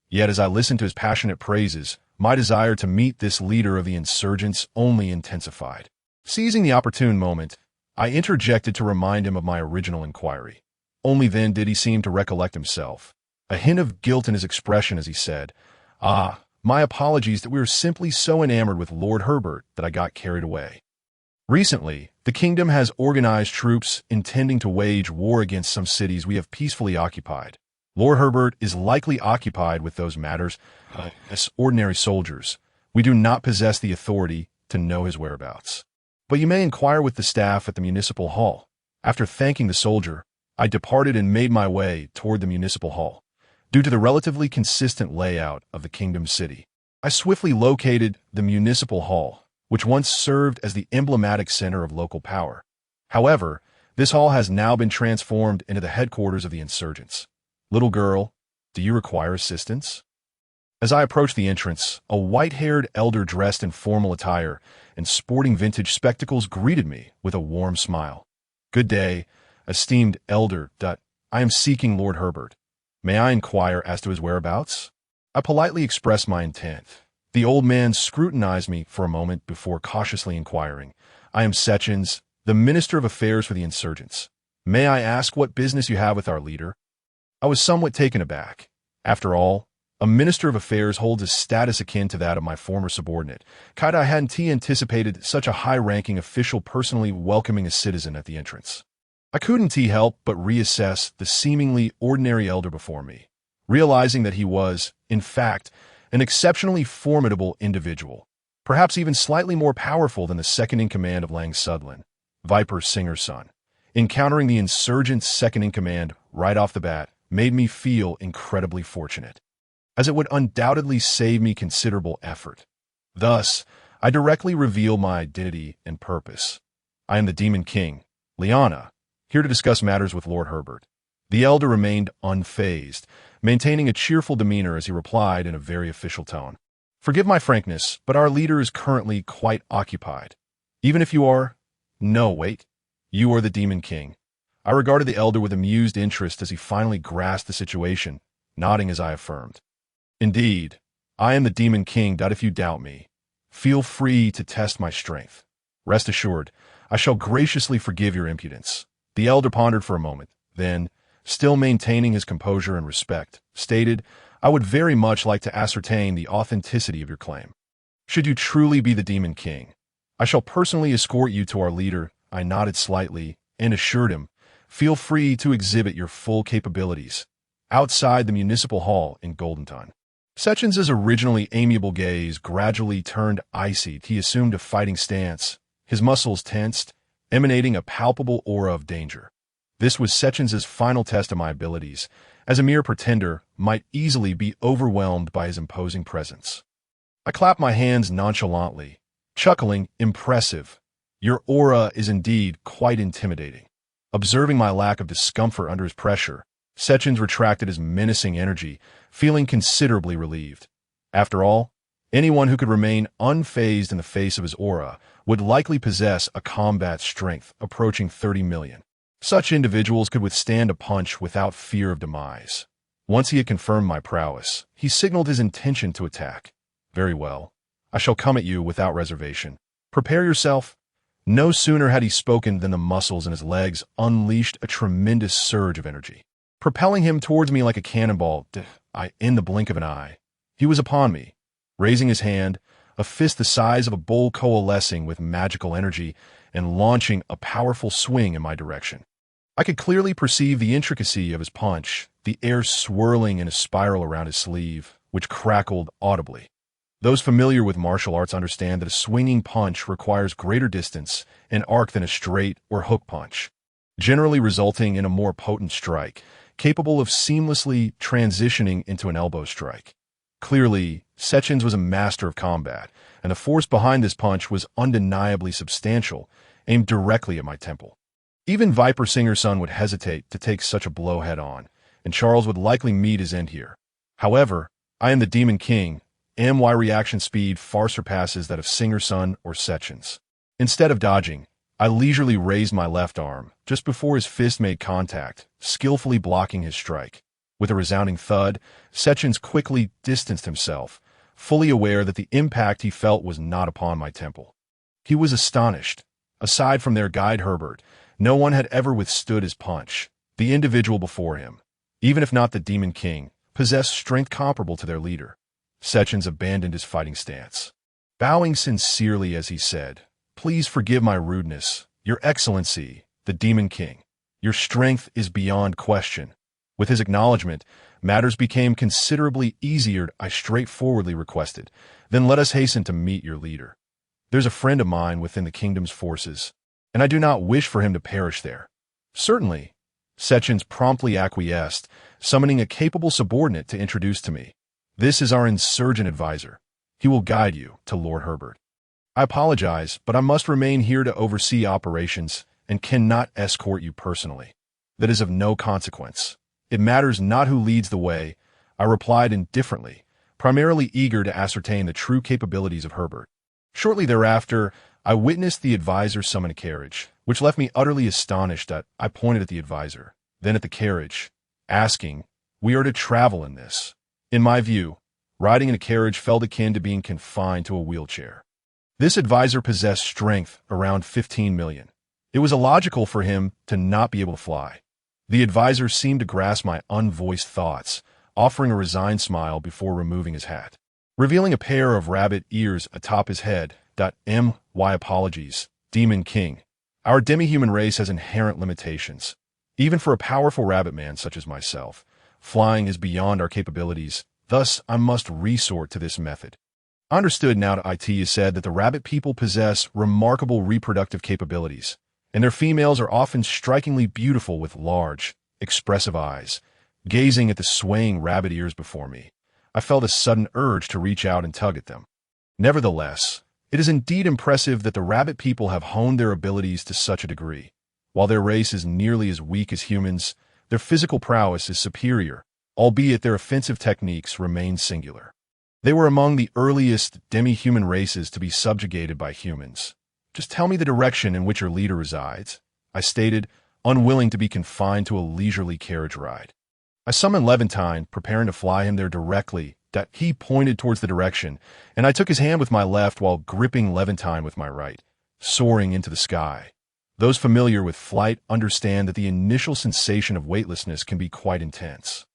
Yet as I listened to his passionate praises, my desire to meet this leader of the insurgents only intensified. Seizing the opportune moment, I interjected to remind him of my original inquiry. Only then did he seem to recollect himself, a hint of guilt in his expression as he said, My apologies that we were simply so enamored with Lord Herbert that I got carried away. Recently, the kingdom has organized troops intending to wage war against some cities we have peacefully occupied. Lord Herbert is likely occupied with those matters. As ordinary soldiers, we do not possess the authority to know his whereabouts. But you may inquire with the staff at the municipal hall." After thanking the soldier, I departed and made my way toward the municipal hall. Due to the relatively consistent layout of the kingdom city, I swiftly located the municipal hall, which once served as the emblematic center of local power. However, this hall has now been transformed into the headquarters of the insurgents. "Little girl, do you require assistance?" As I approached the entrance, a white-haired elder dressed in formal attire and sporting vintage spectacles greeted me with a warm smile. "Good day, esteemed elder. I am seeking Lord Herbert. May I inquire as to his whereabouts?" I politely expressed my intent. The old man scrutinized me for a moment before cautiously inquiring. "I am Setchins, the Minister of Affairs for the insurgents. May I ask what business you have with our leader?" I was somewhat taken aback. After all, A Minister of Affairs holds a status akin to that of my former subordinate. I hadn't anticipated such a high-ranking official personally welcoming a citizen at the entrance. I couldn't help but reassess the seemingly ordinary elder before me, realizing that he was, in fact, an exceptionally formidable individual, perhaps even slightly more powerful than the second-in-command of Lang Sudlin, Viper Singer's son. Encountering the insurgent's second-in-command right off the bat made me feel incredibly fortunate, as it would undoubtedly save me considerable effort. Thus, I directly reveal my identity and purpose. I am the Demon King, Liana, here to discuss matters with Lord Herbert. The elder remained unfazed, maintaining a cheerful demeanor as he replied in a very official tone. Forgive my frankness, but our leader is currently quite occupied. Even if you are... No, wait. You are the Demon King. I regarded the elder with amused interest as he finally grasped the situation, nodding as I affirmed. Indeed, I am the Demon King. If you doubt me, feel free to test my strength. Rest assured, I shall graciously forgive your impudence. The elder pondered for a moment, then, still maintaining his composure and respect, stated, I would very much like to ascertain the authenticity of your claim. Should you truly be the Demon King, I shall personally escort you to our leader. I nodded slightly and assured him, feel free to exhibit your full capabilities outside the municipal hall in Goldenton. Setchins' originally amiable gaze gradually turned icy. He assumed a fighting stance, his muscles tensed, emanating a palpable aura of danger. This was Setchins' final test of my abilities, as a mere pretender might easily be overwhelmed by his imposing presence. I clapped my hands nonchalantly, chuckling, impressive. Your aura is indeed quite intimidating. Observing my lack of discomfort under his pressure, Setchins retracted his menacing energy, feeling considerably relieved. After all, anyone who could remain unfazed in the face of his aura would likely possess a combat strength approaching 30 million. Such individuals could withstand a punch without fear of demise. Once he had confirmed my prowess, he signaled his intention to attack. Very well. I shall come at you without reservation. Prepare yourself. No sooner had he spoken than the muscles in his legs unleashed a tremendous surge of energy, propelling him towards me like a cannonball. In the blink of an eye, he was upon me, raising his hand, a fist the size of a bowl coalescing with magical energy and launching a powerful swing in my direction. I could clearly perceive the intricacy of his punch, the air swirling in a spiral around his sleeve, which crackled audibly. Those familiar with martial arts understand that a swinging punch requires greater distance and arc than a straight or hook punch, generally resulting in a more potent strike, capable of seamlessly transitioning into an elbow strike. Clearly, Setchins was a master of combat, and the force behind this punch was undeniably substantial, aimed directly at my temple. Even Viper Singer's son would hesitate to take such a blow head-on, and Charles would likely meet his end here. However, I am the Demon King, and my reaction speed far surpasses that of Singer's son or Setchins. Instead of dodging, I leisurely raised my left arm, just before his fist made contact, skillfully blocking his strike. With a resounding thud, Setchins quickly distanced himself, fully aware that the impact he felt was not upon my temple. He was astonished. Aside from their guide Herbert, no one had ever withstood his punch. The individual before him, even if not the Demon King, possessed strength comparable to their leader. Setchins abandoned his fighting stance, bowing sincerely as he said, Please forgive my rudeness, Your Excellency, the Demon King. Your strength is beyond question. With his acknowledgement, matters became considerably easier. I straightforwardly requested, Then let us hasten to meet your leader. There's a friend of mine within the kingdom's forces, and I do not wish for him to perish there. Certainly. Setchins promptly acquiesced, summoning a capable subordinate to introduce to me. This is our insurgent advisor. He will guide you to Lord Herbert. I apologize, but I must remain here to oversee operations and cannot escort you personally. That is of no consequence. It matters not who leads the way, I replied indifferently, primarily eager to ascertain the true capabilities of Herbert. Shortly thereafter, I witnessed the advisor summon a carriage, which left me utterly astonished. I pointed at the advisor, then at the carriage, asking, We are to travel in this. In my view, riding in a carriage felt akin to being confined to a wheelchair. This advisor possessed strength around 15 million. It was illogical for him to not be able to fly. The advisor seemed to grasp my unvoiced thoughts, offering a resigned smile before removing his hat, revealing a pair of rabbit ears atop his head. My apologies, Demon King. Our demi-human race has inherent limitations. Even for a powerful rabbit man such as myself, flying is beyond our capabilities, thus I must resort to this method. I understood now that it is said that the rabbit people possess remarkable reproductive capabilities, and their females are often strikingly beautiful with large, expressive eyes. Gazing at the swaying rabbit ears before me, I felt a sudden urge to reach out and tug at them. Nevertheless, it is indeed impressive that the rabbit people have honed their abilities to such a degree. While their race is nearly as weak as humans, their physical prowess is superior, albeit their offensive techniques remain singular. They were among the earliest demi-human races to be subjugated by humans. Just tell me the direction in which your leader resides, I stated, unwilling to be confined to a leisurely carriage ride. I summoned Levantine, preparing to fly him there directly. He pointed towards the direction, and I took his hand with my left while gripping Levantine with my right, soaring into the sky. Those familiar with flight understand that the initial sensation of weightlessness can be quite intense.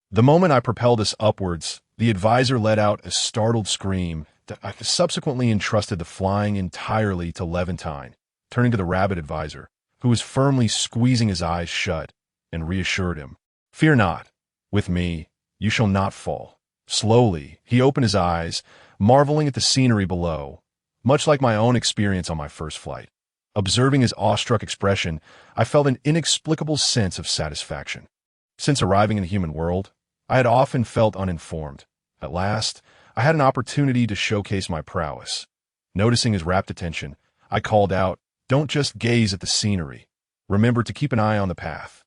The moment I propelled us upwards, the advisor let out a startled scream that I subsequently entrusted the flying entirely to Levantine, turning to the rabbit advisor, who was firmly squeezing his eyes shut, and reassured him. Fear not. With me, you shall not fall. Slowly, he opened his eyes, marveling at the scenery below, much like my own experience on my first flight. Observing his awestruck expression, I felt an inexplicable sense of satisfaction. Since arriving in the human world, I had often felt uninformed. At last, I had an opportunity to showcase my prowess. Noticing his rapt attention, I called out, "Don't just gaze at the scenery. Remember to keep an eye on the path."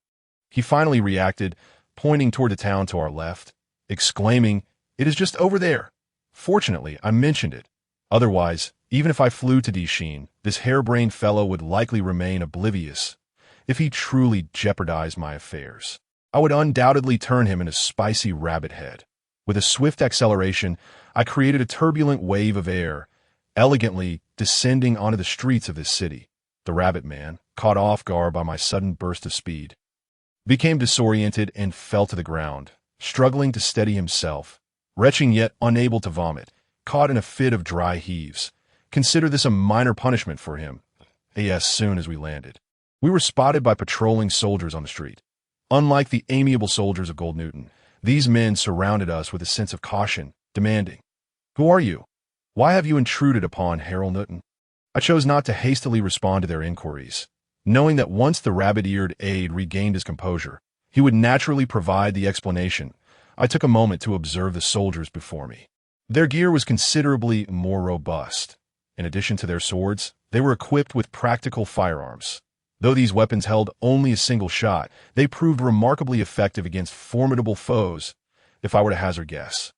He finally reacted, pointing toward the town to our left, exclaiming, "It is just over there." Fortunately, I mentioned it. Otherwise, even if I flew to Dishin, this harebrained fellow would likely remain oblivious. If he truly jeopardized my affairs, I would undoubtedly turn him into spicy rabbit head. With a swift acceleration, I created a turbulent wave of air, elegantly descending onto the streets of this city. The rabbit man, caught off guard by my sudden burst of speed, became disoriented and fell to the ground, struggling to steady himself, retching yet unable to vomit, caught in a fit of dry heaves. Consider this a minor punishment for him. As soon as we landed, we were spotted by patrolling soldiers on the street. Unlike the amiable soldiers of Gold Newton, these men surrounded us with a sense of caution, demanding, "Who are you? Why have you intruded upon Harold Newton?" I chose not to hastily respond to their inquiries, knowing that once the rabbit-eared aide regained his composure, he would naturally provide the explanation. I took a moment to observe the soldiers before me. Their gear was considerably more robust. In addition to their swords, they were equipped with practical firearms. Though these weapons held only a single shot, they proved remarkably effective against formidable foes, if I were to hazard guess.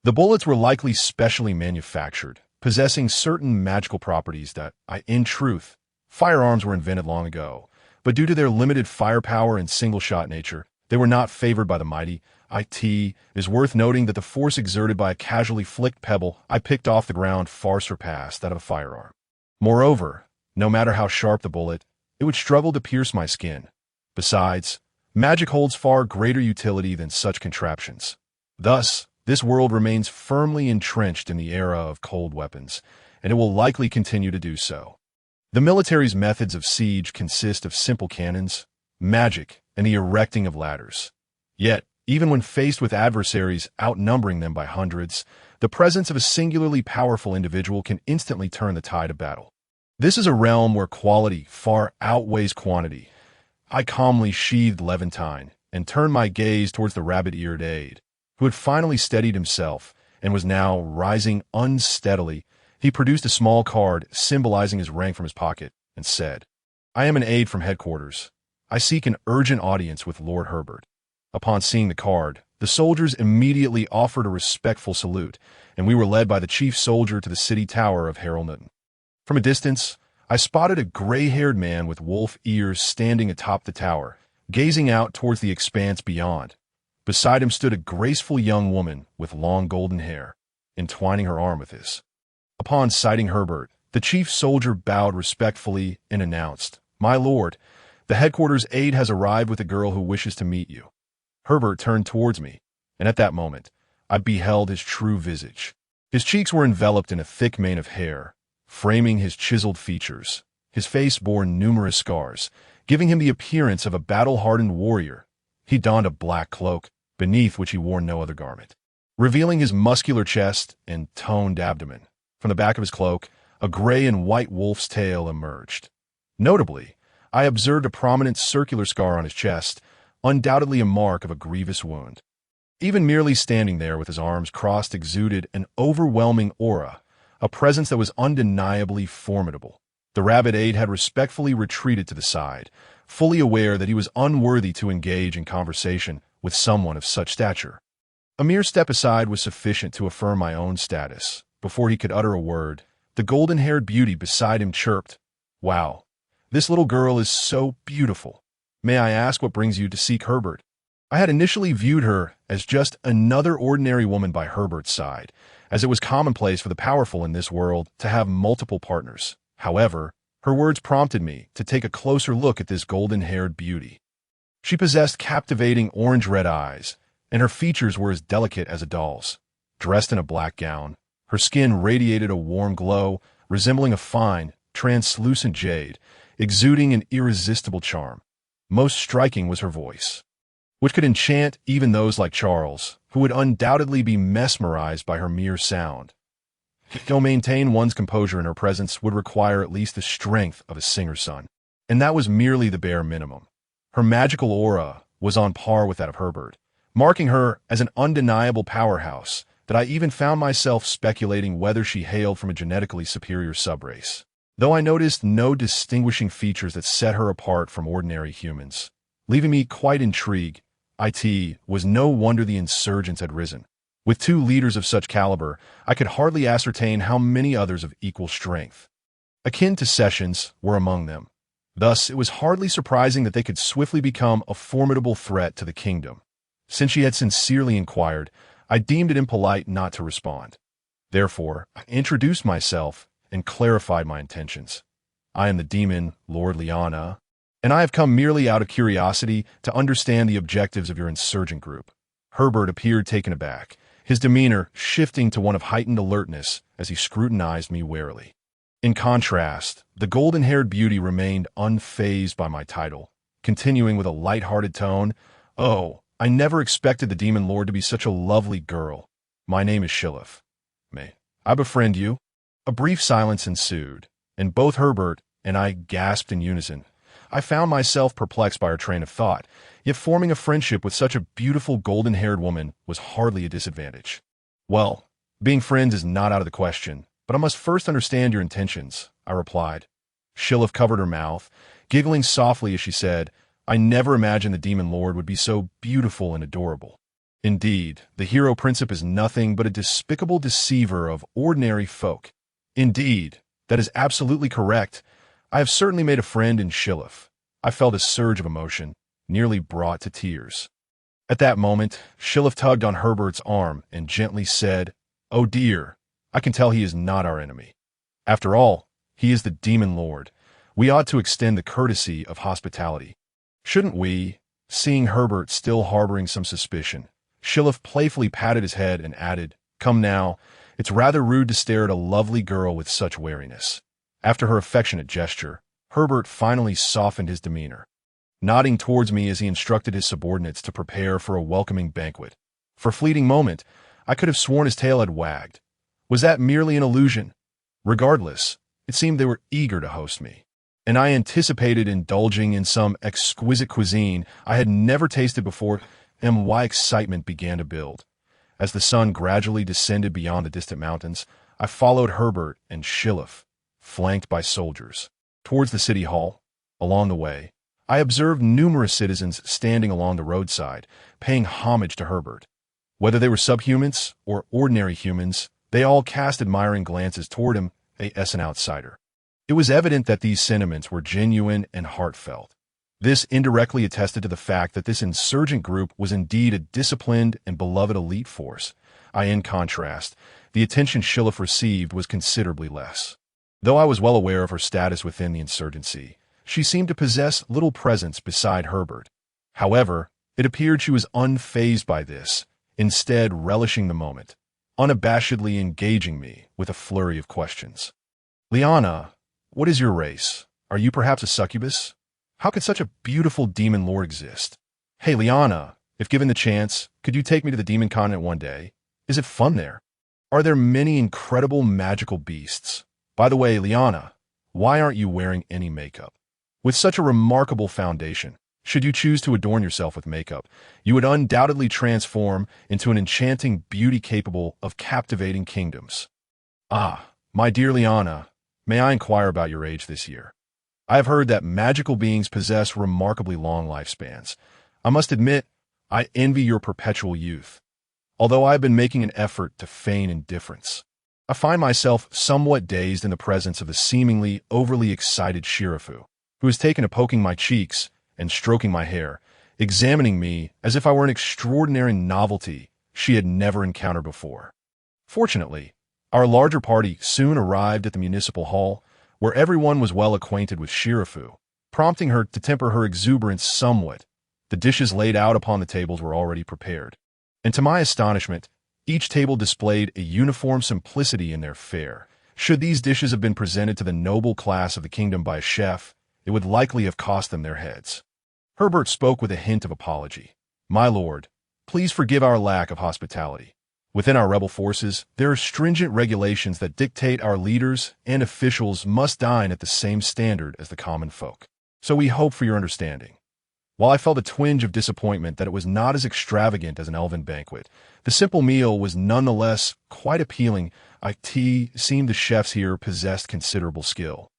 The bullets were likely specially manufactured, possessing certain magical properties that, in truth, firearms were invented long ago, but due to their limited firepower and single-shot nature, they were not favored by the mighty. It is worth noting that the force exerted by a casually flicked pebble I picked off the ground far surpassed that of a firearm. Moreover, no matter how sharp the bullet, it would struggle to pierce my skin. Besides, magic holds far greater utility than such contraptions. Thus, this world remains firmly entrenched in the era of cold weapons, and it will likely continue to do so. The military's methods of siege consist of simple cannons, magic, and the erecting of ladders. Yet, even when faced with adversaries outnumbering them by hundreds, the presence of a singularly powerful individual can instantly turn the tide of battle. This is a realm where quality far outweighs quantity. I calmly sheathed Levantine and turned my gaze towards the rabbit-eared aide, who had finally steadied himself and was now rising unsteadily. He produced a small card symbolizing his rank from his pocket and said, "I am an aide from headquarters. I seek an urgent audience with Lord Herbert." Upon seeing the card, the soldiers immediately offered a respectful salute, and we were led by the chief soldier to the city tower of Harold Newton. From a distance, I spotted a gray-haired man with wolf ears standing atop the tower, gazing out towards the expanse beyond. Beside him stood a graceful young woman with long golden hair, entwining her arm with his. Upon sighting Herbert, the chief soldier bowed respectfully and announced, "My lord, the headquarters aide has arrived with a girl who wishes to meet you." Herbert turned towards me, and at that moment, I beheld his true visage. His cheeks were enveloped in a thick mane of hair, framing his chiseled features. His face bore numerous scars, giving him the appearance of a battle-hardened warrior. He donned a black cloak, beneath which he wore no other garment, revealing his muscular chest and toned abdomen. From the back of his cloak, a gray and white wolf's tail emerged. Notably, I observed a prominent circular scar on his chest, undoubtedly a mark of a grievous wound. Even merely standing there with his arms crossed exuded an overwhelming aura, a presence that was undeniably formidable. The rabid aide had respectfully retreated to the side, fully aware that he was unworthy to engage in conversation with someone of such stature. A mere step aside was sufficient to affirm my own status. Before he could utter a word, the golden-haired beauty beside him chirped, "Wow, this little girl is so beautiful. May I ask what brings you to seek Herbert?" I had initially viewed her as just another ordinary woman by Herbert's side, as it was commonplace for the powerful in this world to have multiple partners. However, her words prompted me to take a closer look at this golden-haired beauty. She possessed captivating orange-red eyes, and her features were as delicate as a doll's. Dressed in a black gown, her skin radiated a warm glow, resembling a fine, translucent jade, exuding an irresistible charm. Most striking was her voice, which could enchant even those like Charles, who would undoubtedly be mesmerized by her mere sound. To maintain one's composure in her presence would require at least the strength of a singer's son, and that was merely the bare minimum. Her magical aura was on par with that of Herbert, marking her as an undeniable powerhouse that I even found myself speculating whether she hailed from a genetically superior subrace. Though I noticed no distinguishing features that set her apart from ordinary humans, leaving me quite intrigued. It was no wonder the insurgents had risen. With 2 leaders of such caliber, I could hardly ascertain how many others of equal strength, akin to Sessions, were among them. Thus, it was hardly surprising that they could swiftly become a formidable threat to the kingdom. Since she had sincerely inquired, I deemed it impolite not to respond. Therefore, I introduced myself and clarified my intentions. "I am the demon, Lord Liana, and I have come merely out of curiosity to understand the objectives of your insurgent group." Herbert appeared taken aback, his demeanor shifting to one of heightened alertness as he scrutinized me warily. In contrast, the golden-haired beauty remained unfazed by my title, continuing with a light-hearted tone, "Oh, I never expected the Demon Lord to be such a lovely girl. My name is Shilif. May I befriend you?" A brief silence ensued, and both Herbert and I gasped in unison. I found myself perplexed by her train of thought, yet forming a friendship with such a beautiful golden-haired woman was hardly a disadvantage. "Well, being friends is not out of the question, but I must first understand your intentions," I replied. Shilif covered her mouth, giggling softly as she said, "I never imagined the Demon Lord would be so beautiful and adorable. Indeed, the hero principe is nothing but a despicable deceiver of ordinary folk." "Indeed, that is absolutely correct. I have certainly made a friend in Shilif." I felt a surge of emotion, nearly brought to tears. At that moment, Shilif tugged on Herbert's arm and gently said, "Oh dear, I can tell he is not our enemy. After all, he is the Demon Lord. We ought to extend the courtesy of hospitality. Shouldn't we?" Seeing Herbert still harboring some suspicion, Shilif playfully patted his head and added, "Come now, it's rather rude to stare at a lovely girl with such wariness." After her affectionate gesture, Herbert finally softened his demeanor, nodding towards me as he instructed his subordinates to prepare for a welcoming banquet. For a fleeting moment, I could have sworn his tail had wagged. Was that merely an illusion? Regardless, it seemed they were eager to host me, and I anticipated indulging in some exquisite cuisine I had never tasted before, and my excitement began to build. As the sun gradually descended beyond the distant mountains, I followed Herbert and Shilif, flanked by soldiers, towards the city hall. Along the way, I observed numerous citizens standing along the roadside, paying homage to Herbert. Whether they were subhumans or ordinary humans, they all cast admiring glances toward him as an outsider. It was evident that these sentiments were genuine and heartfelt. This indirectly attested to the fact that this insurgent group was indeed a disciplined and beloved elite force. In contrast, the attention Shilif received was considerably less. Though I was well aware of her status within the insurgency, she seemed to possess little presence beside Herbert. However, it appeared she was unfazed by this, instead relishing the moment, unabashedly engaging me with a flurry of questions. Liana, what is your race? Are you perhaps a succubus? How could such a beautiful demon lord exist? Hey, Liana, if given the chance, could you take me to the demon continent one day? Is it fun there? Are there many incredible magical beasts? By the way, Liana, why aren't you wearing any makeup? With such a remarkable foundation, should you choose to adorn yourself with makeup, you would undoubtedly transform into an enchanting beauty capable of captivating kingdoms. Ah, my dear Liana, may I inquire about your age this year? I have heard that magical beings possess remarkably long lifespans. I must admit, I envy your perpetual youth. Although I have been making an effort to feign indifference, I find myself somewhat dazed in the presence of the seemingly overly excited Shirafu, who has taken to poking my cheeks and stroking my hair, examining me as if I were an extraordinary novelty she had never encountered before. Fortunately, our larger party soon arrived at the municipal hall, where everyone was well acquainted with Shirafu, prompting her to temper her exuberance somewhat. The dishes laid out upon the tables were already prepared, and to my astonishment, each table displayed a uniform simplicity in their fare. Should these dishes have been presented to the noble class of the kingdom by a chef, it would likely have cost them their heads. Herbert spoke with a hint of apology. My lord, please forgive our lack of hospitality. Within our rebel forces, there are stringent regulations that dictate our leaders and officials must dine at the same standard as the common folk. So we hope for your understanding. While I felt a twinge of disappointment that it was not as extravagant as an elven banquet, the simple meal was nonetheless quite appealing. It seemed the chefs here possessed considerable skill.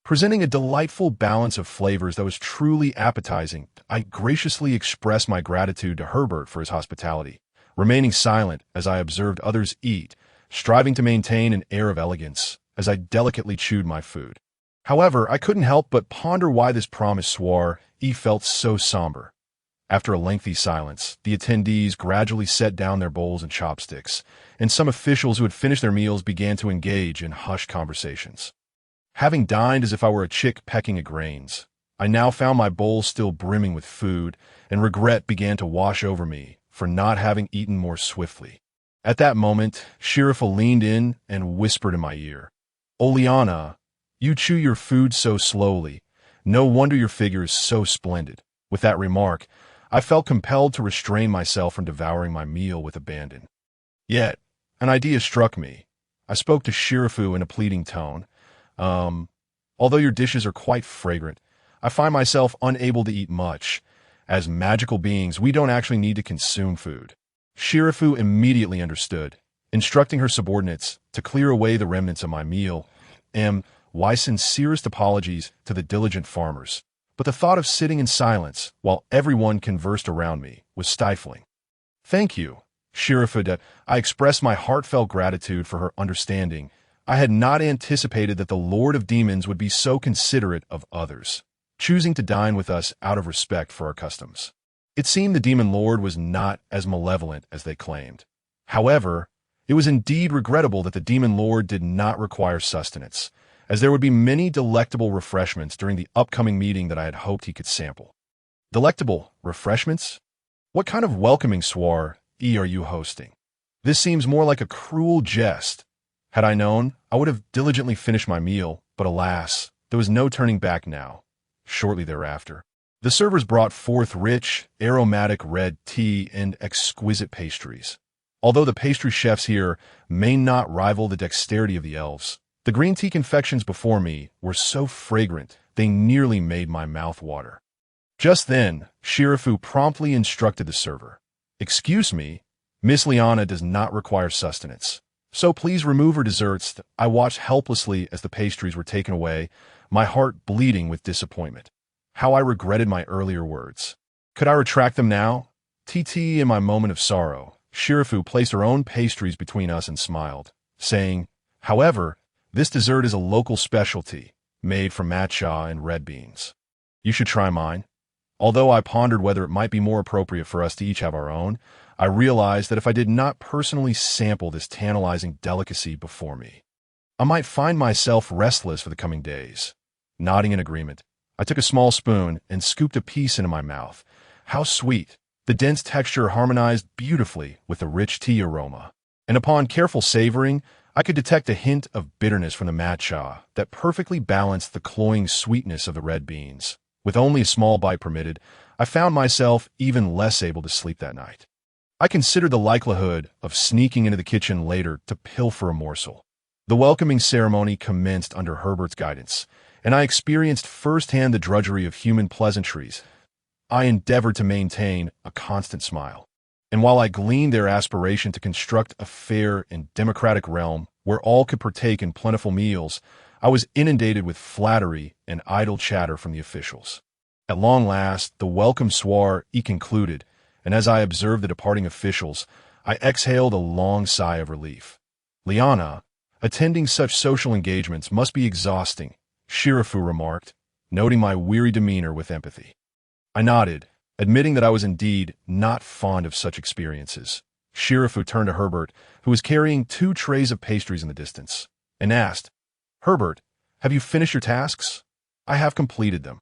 Presenting a delightful balance of flavors that was truly appetizing, I graciously expressed my gratitude to Herbert for his hospitality, remaining silent as I observed others eat, striving to maintain an air of elegance as I delicately chewed my food. However, I couldn't help but ponder why this promissoire felt so somber. After a lengthy silence, the attendees gradually set down their bowls and chopsticks, and some officials who had finished their meals began to engage in hushed conversations. Having dined as if I were a chick pecking at grains, I now found my bowl still brimming with food, and regret began to wash over me for not having eaten more swiftly. At that moment, Shirafa leaned in and whispered in my ear, "Oh, Liana, you chew your food so slowly. No wonder your figure is so splendid." With that remark, I felt compelled to restrain myself from devouring my meal with abandon. Yet, an idea struck me. I spoke to Shirafu in a pleading tone. Although your dishes are quite fragrant, I find myself unable to eat much. As magical beings, we don't actually need to consume food." Shirafu immediately understood, instructing her subordinates to clear away the remnants of my meal. Why sincerest apologies to the diligent farmers, but the thought of sitting in silence while everyone conversed around me was stifling. "Thank you, Shirafu." I expressed my heartfelt gratitude for her understanding. I had not anticipated that the Lord of Demons would be so considerate of others, choosing to dine with us out of respect for our customs. It seemed the Demon Lord was not as malevolent as they claimed. However, it was indeed regrettable that the Demon Lord did not require sustenance, as there would be many delectable refreshments during the upcoming meeting that I had hoped he could sample. Delectable refreshments? What kind of welcoming soiree are you hosting? This seems more like a cruel jest. Had I known, I would have diligently finished my meal, but alas, there was no turning back now. Shortly thereafter, the servers brought forth rich, aromatic red tea and exquisite pastries. Although the pastry chefs here may not rival the dexterity of the elves, the green tea confections before me were so fragrant they nearly made my mouth water. Just then, Shirafu promptly instructed the server, "Excuse me, Miss Liana does not require sustenance, so please remove her desserts." I watched helplessly as the pastries were taken away, my heart bleeding with disappointment. How I regretted my earlier words. Could I retract them now? In my moment of sorrow, Shirafu placed her own pastries between us and smiled, saying, "However, this dessert is a local specialty, made from matcha and red beans. You should try mine." Although I pondered whether it might be more appropriate for us to each have our own, I realized that if I did not personally sample this tantalizing delicacy before me, I might find myself restless for the coming days. Nodding in agreement, I took a small spoon and scooped a piece into my mouth. How sweet, The dense texture harmonized beautifully with the rich tea aroma, and upon careful savoring, I could detect a hint of bitterness from the matcha that perfectly balanced the cloying sweetness of the red beans. With only a small bite permitted, I found myself even less able to sleep that night. I considered the likelihood of sneaking into the kitchen later to pilfer a morsel. The welcoming ceremony commenced under Herbert's guidance, and I experienced firsthand the drudgery of human pleasantries. I endeavored to maintain a constant smile, and while I gleaned their aspiration to construct a fair and democratic realm where all could partake in plentiful meals, I was inundated with flattery and idle chatter from the officials. At long last, the welcome soiree concluded, and as I observed the departing officials, I exhaled a long sigh of relief. Liana, attending such social engagements must be exhausting, Shirafu remarked, noting my weary demeanor with empathy. I nodded, admitting that I was indeed not fond of such experiences. Shirafu turned to Herbert, who was carrying 2 trays of pastries in the distance, and asked, "Herbert, have you finished your tasks?" "I have completed them,"